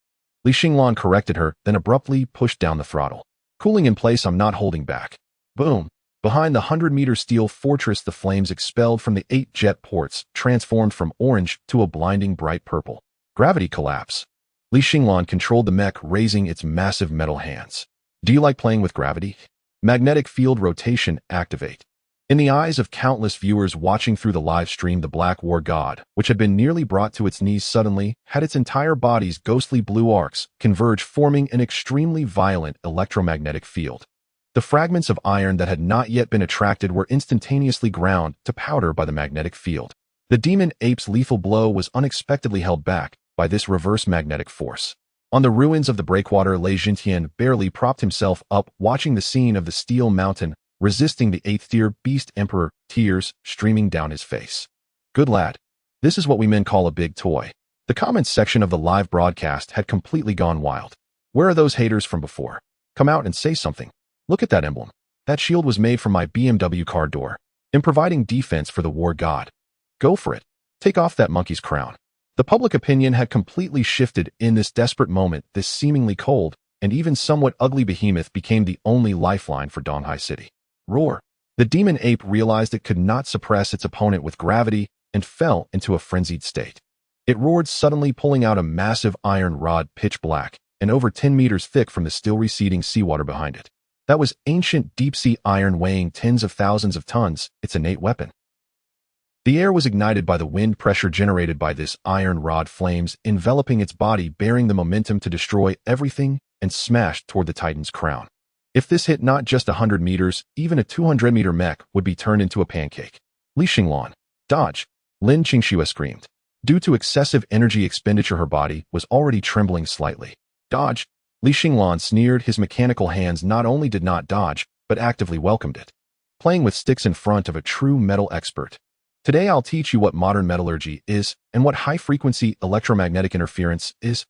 Li Xinglan corrected her, then abruptly pushed down the throttle. Cooling in place, I'm not holding back. Boom! Behind the 100-meter steel fortress, the flames expelled from the 8 jet ports transformed from orange to a blinding bright purple. Gravity collapse. Li Xinglan controlled the mech, raising its massive metal hands. Do you like playing with gravity? Magnetic field rotation, activate. In the eyes of countless viewers watching through the live stream, the Black War God, which had been nearly brought to its knees suddenly, had its entire body's ghostly blue arcs converge, forming an extremely violent electromagnetic field. The fragments of iron that had not yet been attracted were instantaneously ground to powder by the magnetic field. The demon ape's lethal blow was unexpectedly held back by this reverse magnetic force. On the ruins of the breakwater, Lei Jintian barely propped himself up, watching the scene of the steel mountain, resisting the 8th-tier beast emperor, tears streaming down his face. Good lad. This is what we men call a big toy. The comments section of the live broadcast had completely gone wild. Where are those haters from before? Come out and say something. Look at that emblem. That shield was made from my BMW car door, in providing defense for the war god. Go for it. Take off that monkey's crown. The public opinion had completely shifted in this desperate moment. This seemingly cold and even somewhat ugly behemoth became the only lifeline for Donghai City. Roar. The demon ape realized it could not suppress its opponent with gravity and fell into a frenzied state. It roared, suddenly pulling out a massive iron rod, pitch black and over 10 meters thick, from the still receding seawater behind it. That was ancient deep-sea iron, weighing tens of thousands of tons, its innate weapon. The air was ignited by the wind pressure generated by this iron rod, flames enveloping its body, bearing the momentum to destroy everything and smash toward the Titan's crown. If this hit not just 100 meters, even a 200-meter mech would be turned into a pancake. Li Xinglan. Dodge! Lin Qingxue screamed. Due to excessive energy expenditure, her body was already trembling slightly. Dodge! Li Xinglan sneered. His mechanical hands not only did not dodge, but actively welcomed it. Playing with sticks in front of a true metal expert. Today I'll teach you what modern metallurgy is and what high-frequency electromagnetic interference is.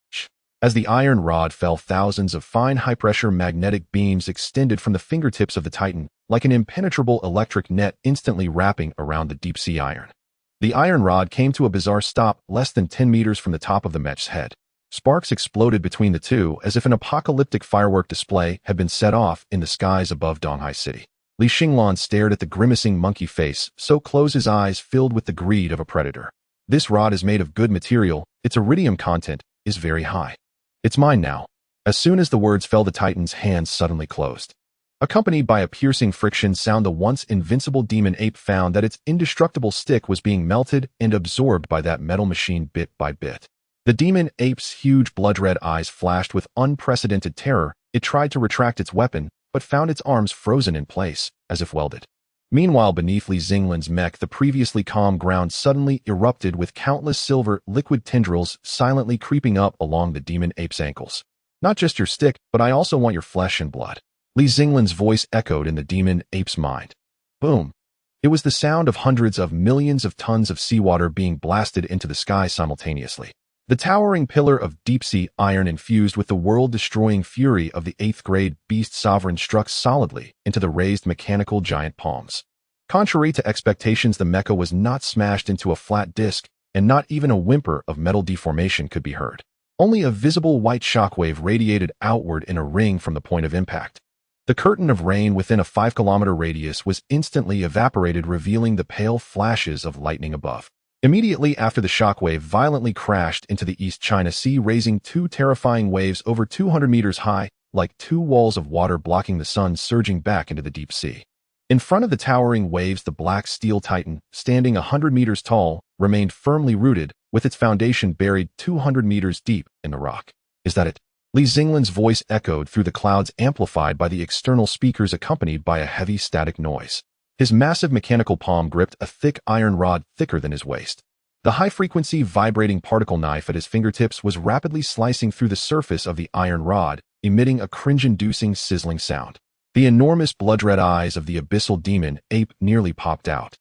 As the iron rod fell, thousands of fine high-pressure magnetic beams extended from the fingertips of the Titan, like an impenetrable electric net instantly wrapping around the deep-sea iron. The iron rod came to a bizarre stop less than 10 meters from the top of the mech's head. Sparks exploded between the two as if an apocalyptic firework display had been set off in the skies above Donghai City. Xinglan stared at the grimacing monkey face, so close his eyes filled with the greed of a predator. This rod is made of good material, its iridium content is very high. It's mine now. As soon as the words fell, the Titan's hands suddenly closed. Accompanied by a piercing friction sound, the once invincible demon ape found that its indestructible stick was being melted and absorbed by that metal machine bit by bit. The demon ape's huge blood-red eyes flashed with unprecedented terror. It tried to retract its weapon, but found its arms frozen in place, as if welded. Meanwhile, beneath Xinglan's mech, the previously calm ground suddenly erupted with countless silver liquid tendrils silently creeping up along the demon ape's ankles. Not just your stick, but I also want your flesh and blood. Xinglan's voice echoed in the demon ape's mind. Boom. It was the sound of hundreds of millions of tons of seawater being blasted into the sky simultaneously. The towering pillar of deep-sea iron infused with the world-destroying fury of the 8th-grade beast sovereign struck solidly into the raised mechanical giant palms. Contrary to expectations, the mecha was not smashed into a flat disc, and not even a whimper of metal deformation could be heard. Only a visible white shockwave radiated outward in a ring from the point of impact. The curtain of rain within a 5-kilometer radius was instantly evaporated, revealing the pale flashes of lightning above. Immediately after, the shockwave violently crashed into the East China Sea, raising two terrifying waves over 200 meters high, like two walls of water blocking the sun surging back into the deep sea. In front of the towering waves, the black steel Titan, standing 100 meters tall, remained firmly rooted, with its foundation buried 200 meters deep in the rock. Is that it? Xinglan's voice echoed through the clouds, amplified by the external speakers, accompanied by a heavy static noise. His massive mechanical palm gripped a thick iron rod thicker than his waist. The high-frequency vibrating particle knife at his fingertips was rapidly slicing through the surface of the iron rod, emitting a cringe-inducing sizzling sound. The enormous blood-red eyes of the abyssal demon ape nearly popped out.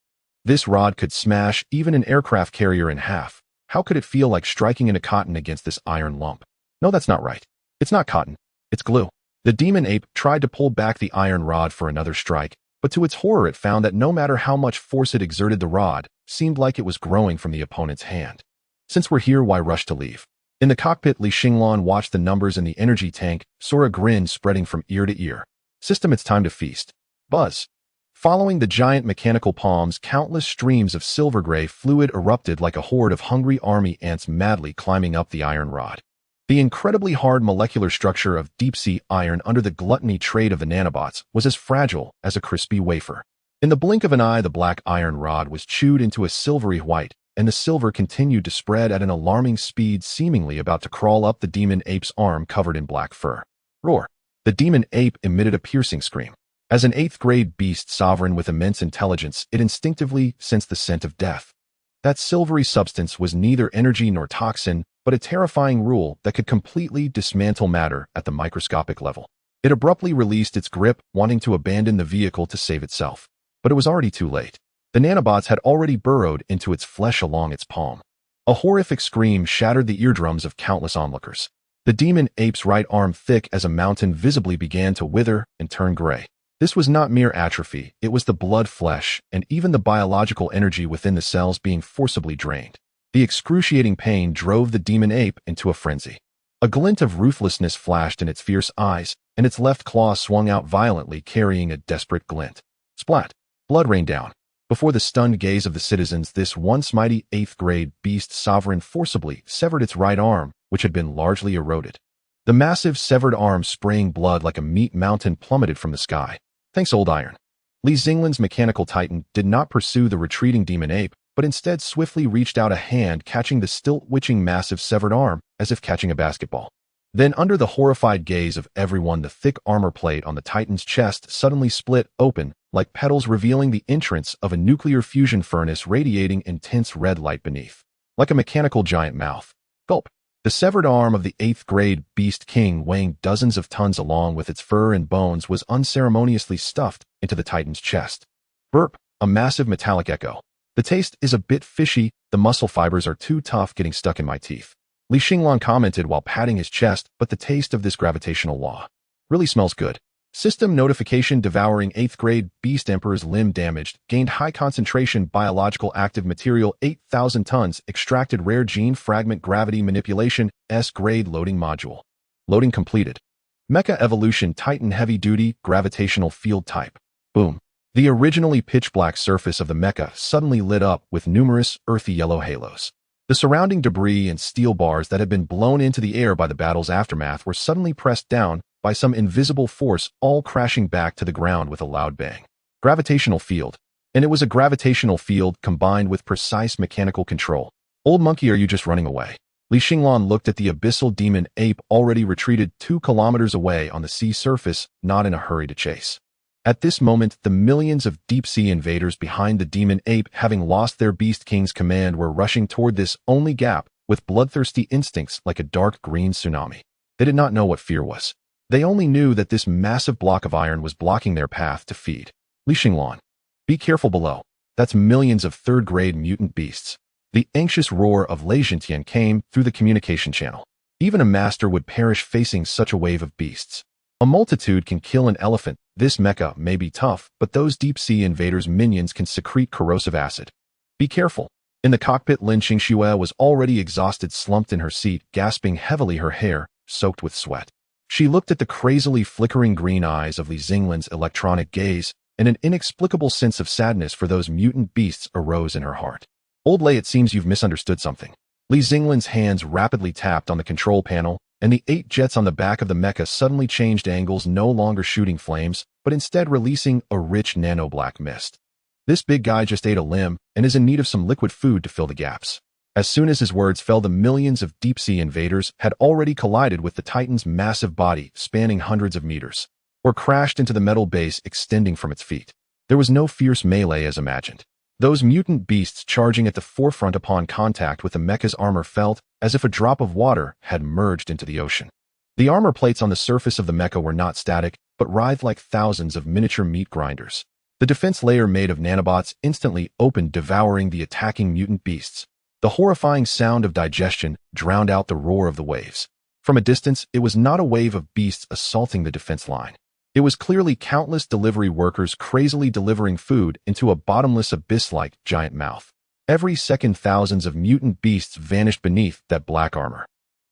This rod could smash even an aircraft carrier in half. How could it feel like striking into cotton against this iron lump? No, that's not right. It's not cotton. It's glue. The demon ape tried to pull back the iron rod for another strike, but to its horror it found that no matter how much force it exerted, the rod seemed like it was growing from the opponent's hand. Since we're here, why rush to leave? In the cockpit, Xinglan watched the numbers in the energy tank, saw a grin spreading from ear to ear. System, it's time to feast. Buzz. Following the giant mechanical palms, countless streams of silver-gray fluid erupted like a horde of hungry army ants madly climbing up the iron rod. The incredibly hard molecular structure of deep-sea iron under the gluttony trade of the nanobots was as fragile as a crispy wafer. In the blink of an eye, the black iron rod was chewed into a silvery white, and the silver continued to spread at an alarming speed, seemingly about to crawl up the demon ape's arm covered in black fur. Roar! The demon ape emitted a piercing scream. As an 8th-grade beast sovereign with immense intelligence, it instinctively sensed the scent of death. That silvery substance was neither energy nor toxin, but a terrifying rule that could completely dismantle matter at the microscopic level. It abruptly released its grip, wanting to abandon the vehicle to save itself. But it was already too late. The nanobots had already burrowed into its flesh along its palm. A horrific scream shattered the eardrums of countless onlookers. The demon ape's right arm, thick as a mountain, visibly began to wither and turn gray. This was not mere atrophy, it was the blood, flesh, and even the biological energy within the cells being forcibly drained. The excruciating pain drove the demon ape into a frenzy. A glint of ruthlessness flashed in its fierce eyes, and its left claw swung out violently, carrying a desperate glint. Splat! Blood rained down. Before the stunned gaze of the citizens, this once mighty 8th-grade beast sovereign forcibly severed its right arm, which had been largely eroded. The massive severed arm, spraying blood like a meat mountain, plummeted from the sky. Thanks, old iron. Xinglan's mechanical titan did not pursue the retreating demon ape, but instead swiftly reached out a hand, catching the still-twitching massive severed arm as if catching a basketball. Then, under the horrified gaze of everyone, the thick armor plate on the Titan's chest suddenly split open, like petals, revealing the entrance of a nuclear fusion furnace radiating intense red light beneath. Like a mechanical giant mouth. Gulp! The severed arm of the 8th-grade beast king, weighing dozens of tons along with its fur and bones, was unceremoniously stuffed into the Titan's chest. Burp! A massive metallic echo. The taste is a bit fishy, the muscle fibers are too tough getting stuck in my teeth. Li Xinglan commented while patting his chest, but the taste of this gravitational law really smells good. System notification Devouring 8th grade Beast Emperor's limb damaged, gained high concentration biological active material 8,000 tons, extracted rare gene fragment gravity manipulation, S-grade loading module. Loading completed. Mecha Evolution Titan Heavy Duty Gravitational Field Type. Boom. The originally pitch-black surface of the mecha suddenly lit up with numerous earthy yellow halos. The surrounding debris and steel bars that had been blown into the air by the battle's aftermath were suddenly pressed down by some invisible force, all crashing back to the ground with a loud bang. Gravitational field. And it was a gravitational field combined with precise mechanical control. Old monkey, are you just running away? Li Xinglan looked at the abyssal demon ape already retreated 2 kilometers away on the sea surface, not in a hurry to chase. At this moment, the millions of deep-sea invaders behind the demon ape, having lost their Beast King's command, were rushing toward this only gap with bloodthirsty instincts like a dark green tsunami. They did not know what fear was. They only knew that this massive block of iron was blocking their path to feed. Li Xinglan, be careful below. That's millions of third-grade mutant beasts. The anxious roar of Lei Jintian came through the communication channel. Even a master would perish facing such a wave of beasts. A multitude can kill an elephant. This mecha may be tough, but those deep-sea invaders' minions can secrete corrosive acid. Be careful. In the cockpit, Lin Qingxue was already exhausted, slumped in her seat, gasping heavily, her hair soaked with sweat. She looked at the crazily flickering green eyes of Li Xinglan's electronic gaze, and an inexplicable sense of sadness for those mutant beasts arose in her heart. Old Lei, it seems you've misunderstood something. Li Xinglan's hands rapidly tapped on the control panel, and the 8 jets on the back of the mecha suddenly changed angles, no longer shooting flames, but instead releasing a rich nano-black mist. This big guy just ate a limb and is in need of some liquid food to fill the gaps. As soon as his words fell, the millions of deep-sea invaders had already collided with the Titan's massive body, spanning hundreds of meters, or crashed into the metal base extending from its feet. There was no fierce melee as imagined. Those mutant beasts charging at the forefront upon contact with the mecha's armor felt as if a drop of water had merged into the ocean. The armor plates on the surface of the mecha were not static, but writhed like thousands of miniature meat grinders. The defense layer made of nanobots instantly opened, devouring the attacking mutant beasts. The horrifying sound of digestion drowned out the roar of the waves. From a distance, it was not a wave of beasts assaulting the defense line. It was clearly countless delivery workers crazily delivering food into a bottomless abyss-like giant mouth. Every second, thousands of mutant beasts vanished beneath that black armor.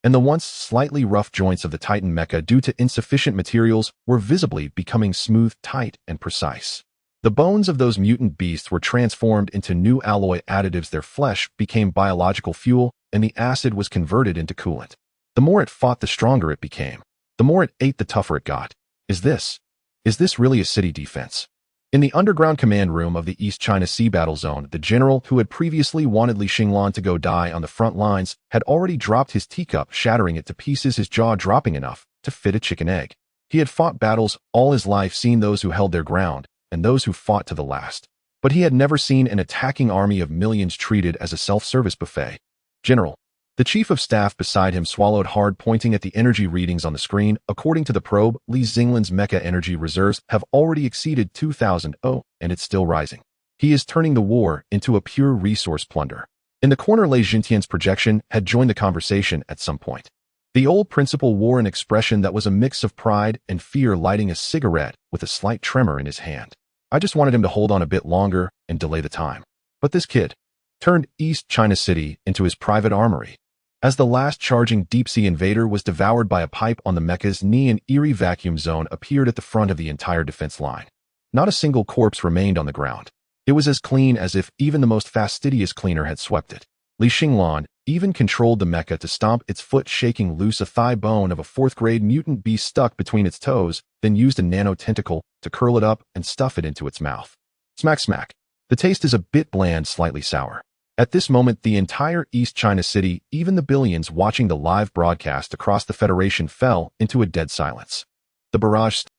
And the once slightly rough joints of the Titan mecha, due to insufficient materials, were visibly becoming smooth, tight, and precise. The bones of those mutant beasts were transformed into new alloy additives, their flesh became biological fuel, and the acid was converted into coolant. The more it fought, the stronger it became. The more it ate, the tougher it got. Is this really a city defense? In the underground command room of the East China Sea battle zone, the general who had previously wanted Li Xinglan to go die on the front lines had already dropped his teacup, shattering it to pieces, his jaw dropping enough to fit a chicken egg. He had fought battles all his life, seen those who held their ground and those who fought to the last. But he had never seen an attacking army of millions treated as a self-service buffet. General. The chief of staff beside him swallowed hard, pointing at the energy readings on the screen. According to the probe, Li Xinglan's mecha energy reserves have already exceeded 2,000, and it's still rising. He is turning the war into a pure resource plunder. In the corner, Lei Jintian's projection had joined the conversation at some point. The old principal wore an expression that was a mix of pride and fear, lighting a cigarette with a slight tremor in his hand. I just wanted him to hold on a bit longer and delay the time. But this kid turned East China City into his private armory. As the last charging deep-sea invader was devoured by a pipe on the mecha's knee, an eerie vacuum zone appeared at the front of the entire defense line. Not a single corpse remained on the ground. It was as clean as if even the most fastidious cleaner had swept it. Li Xinglan even controlled the mecha to stomp its foot, shaking loose a thigh bone of a 4th-grade mutant beast stuck between its toes, then used a nano-tentacle to curl it up and stuff it into its mouth. Smack, smack. The taste is a bit bland, slightly sour. At this moment, the entire East China City, even the billions watching the live broadcast across the Federation, fell into a dead silence. The barrage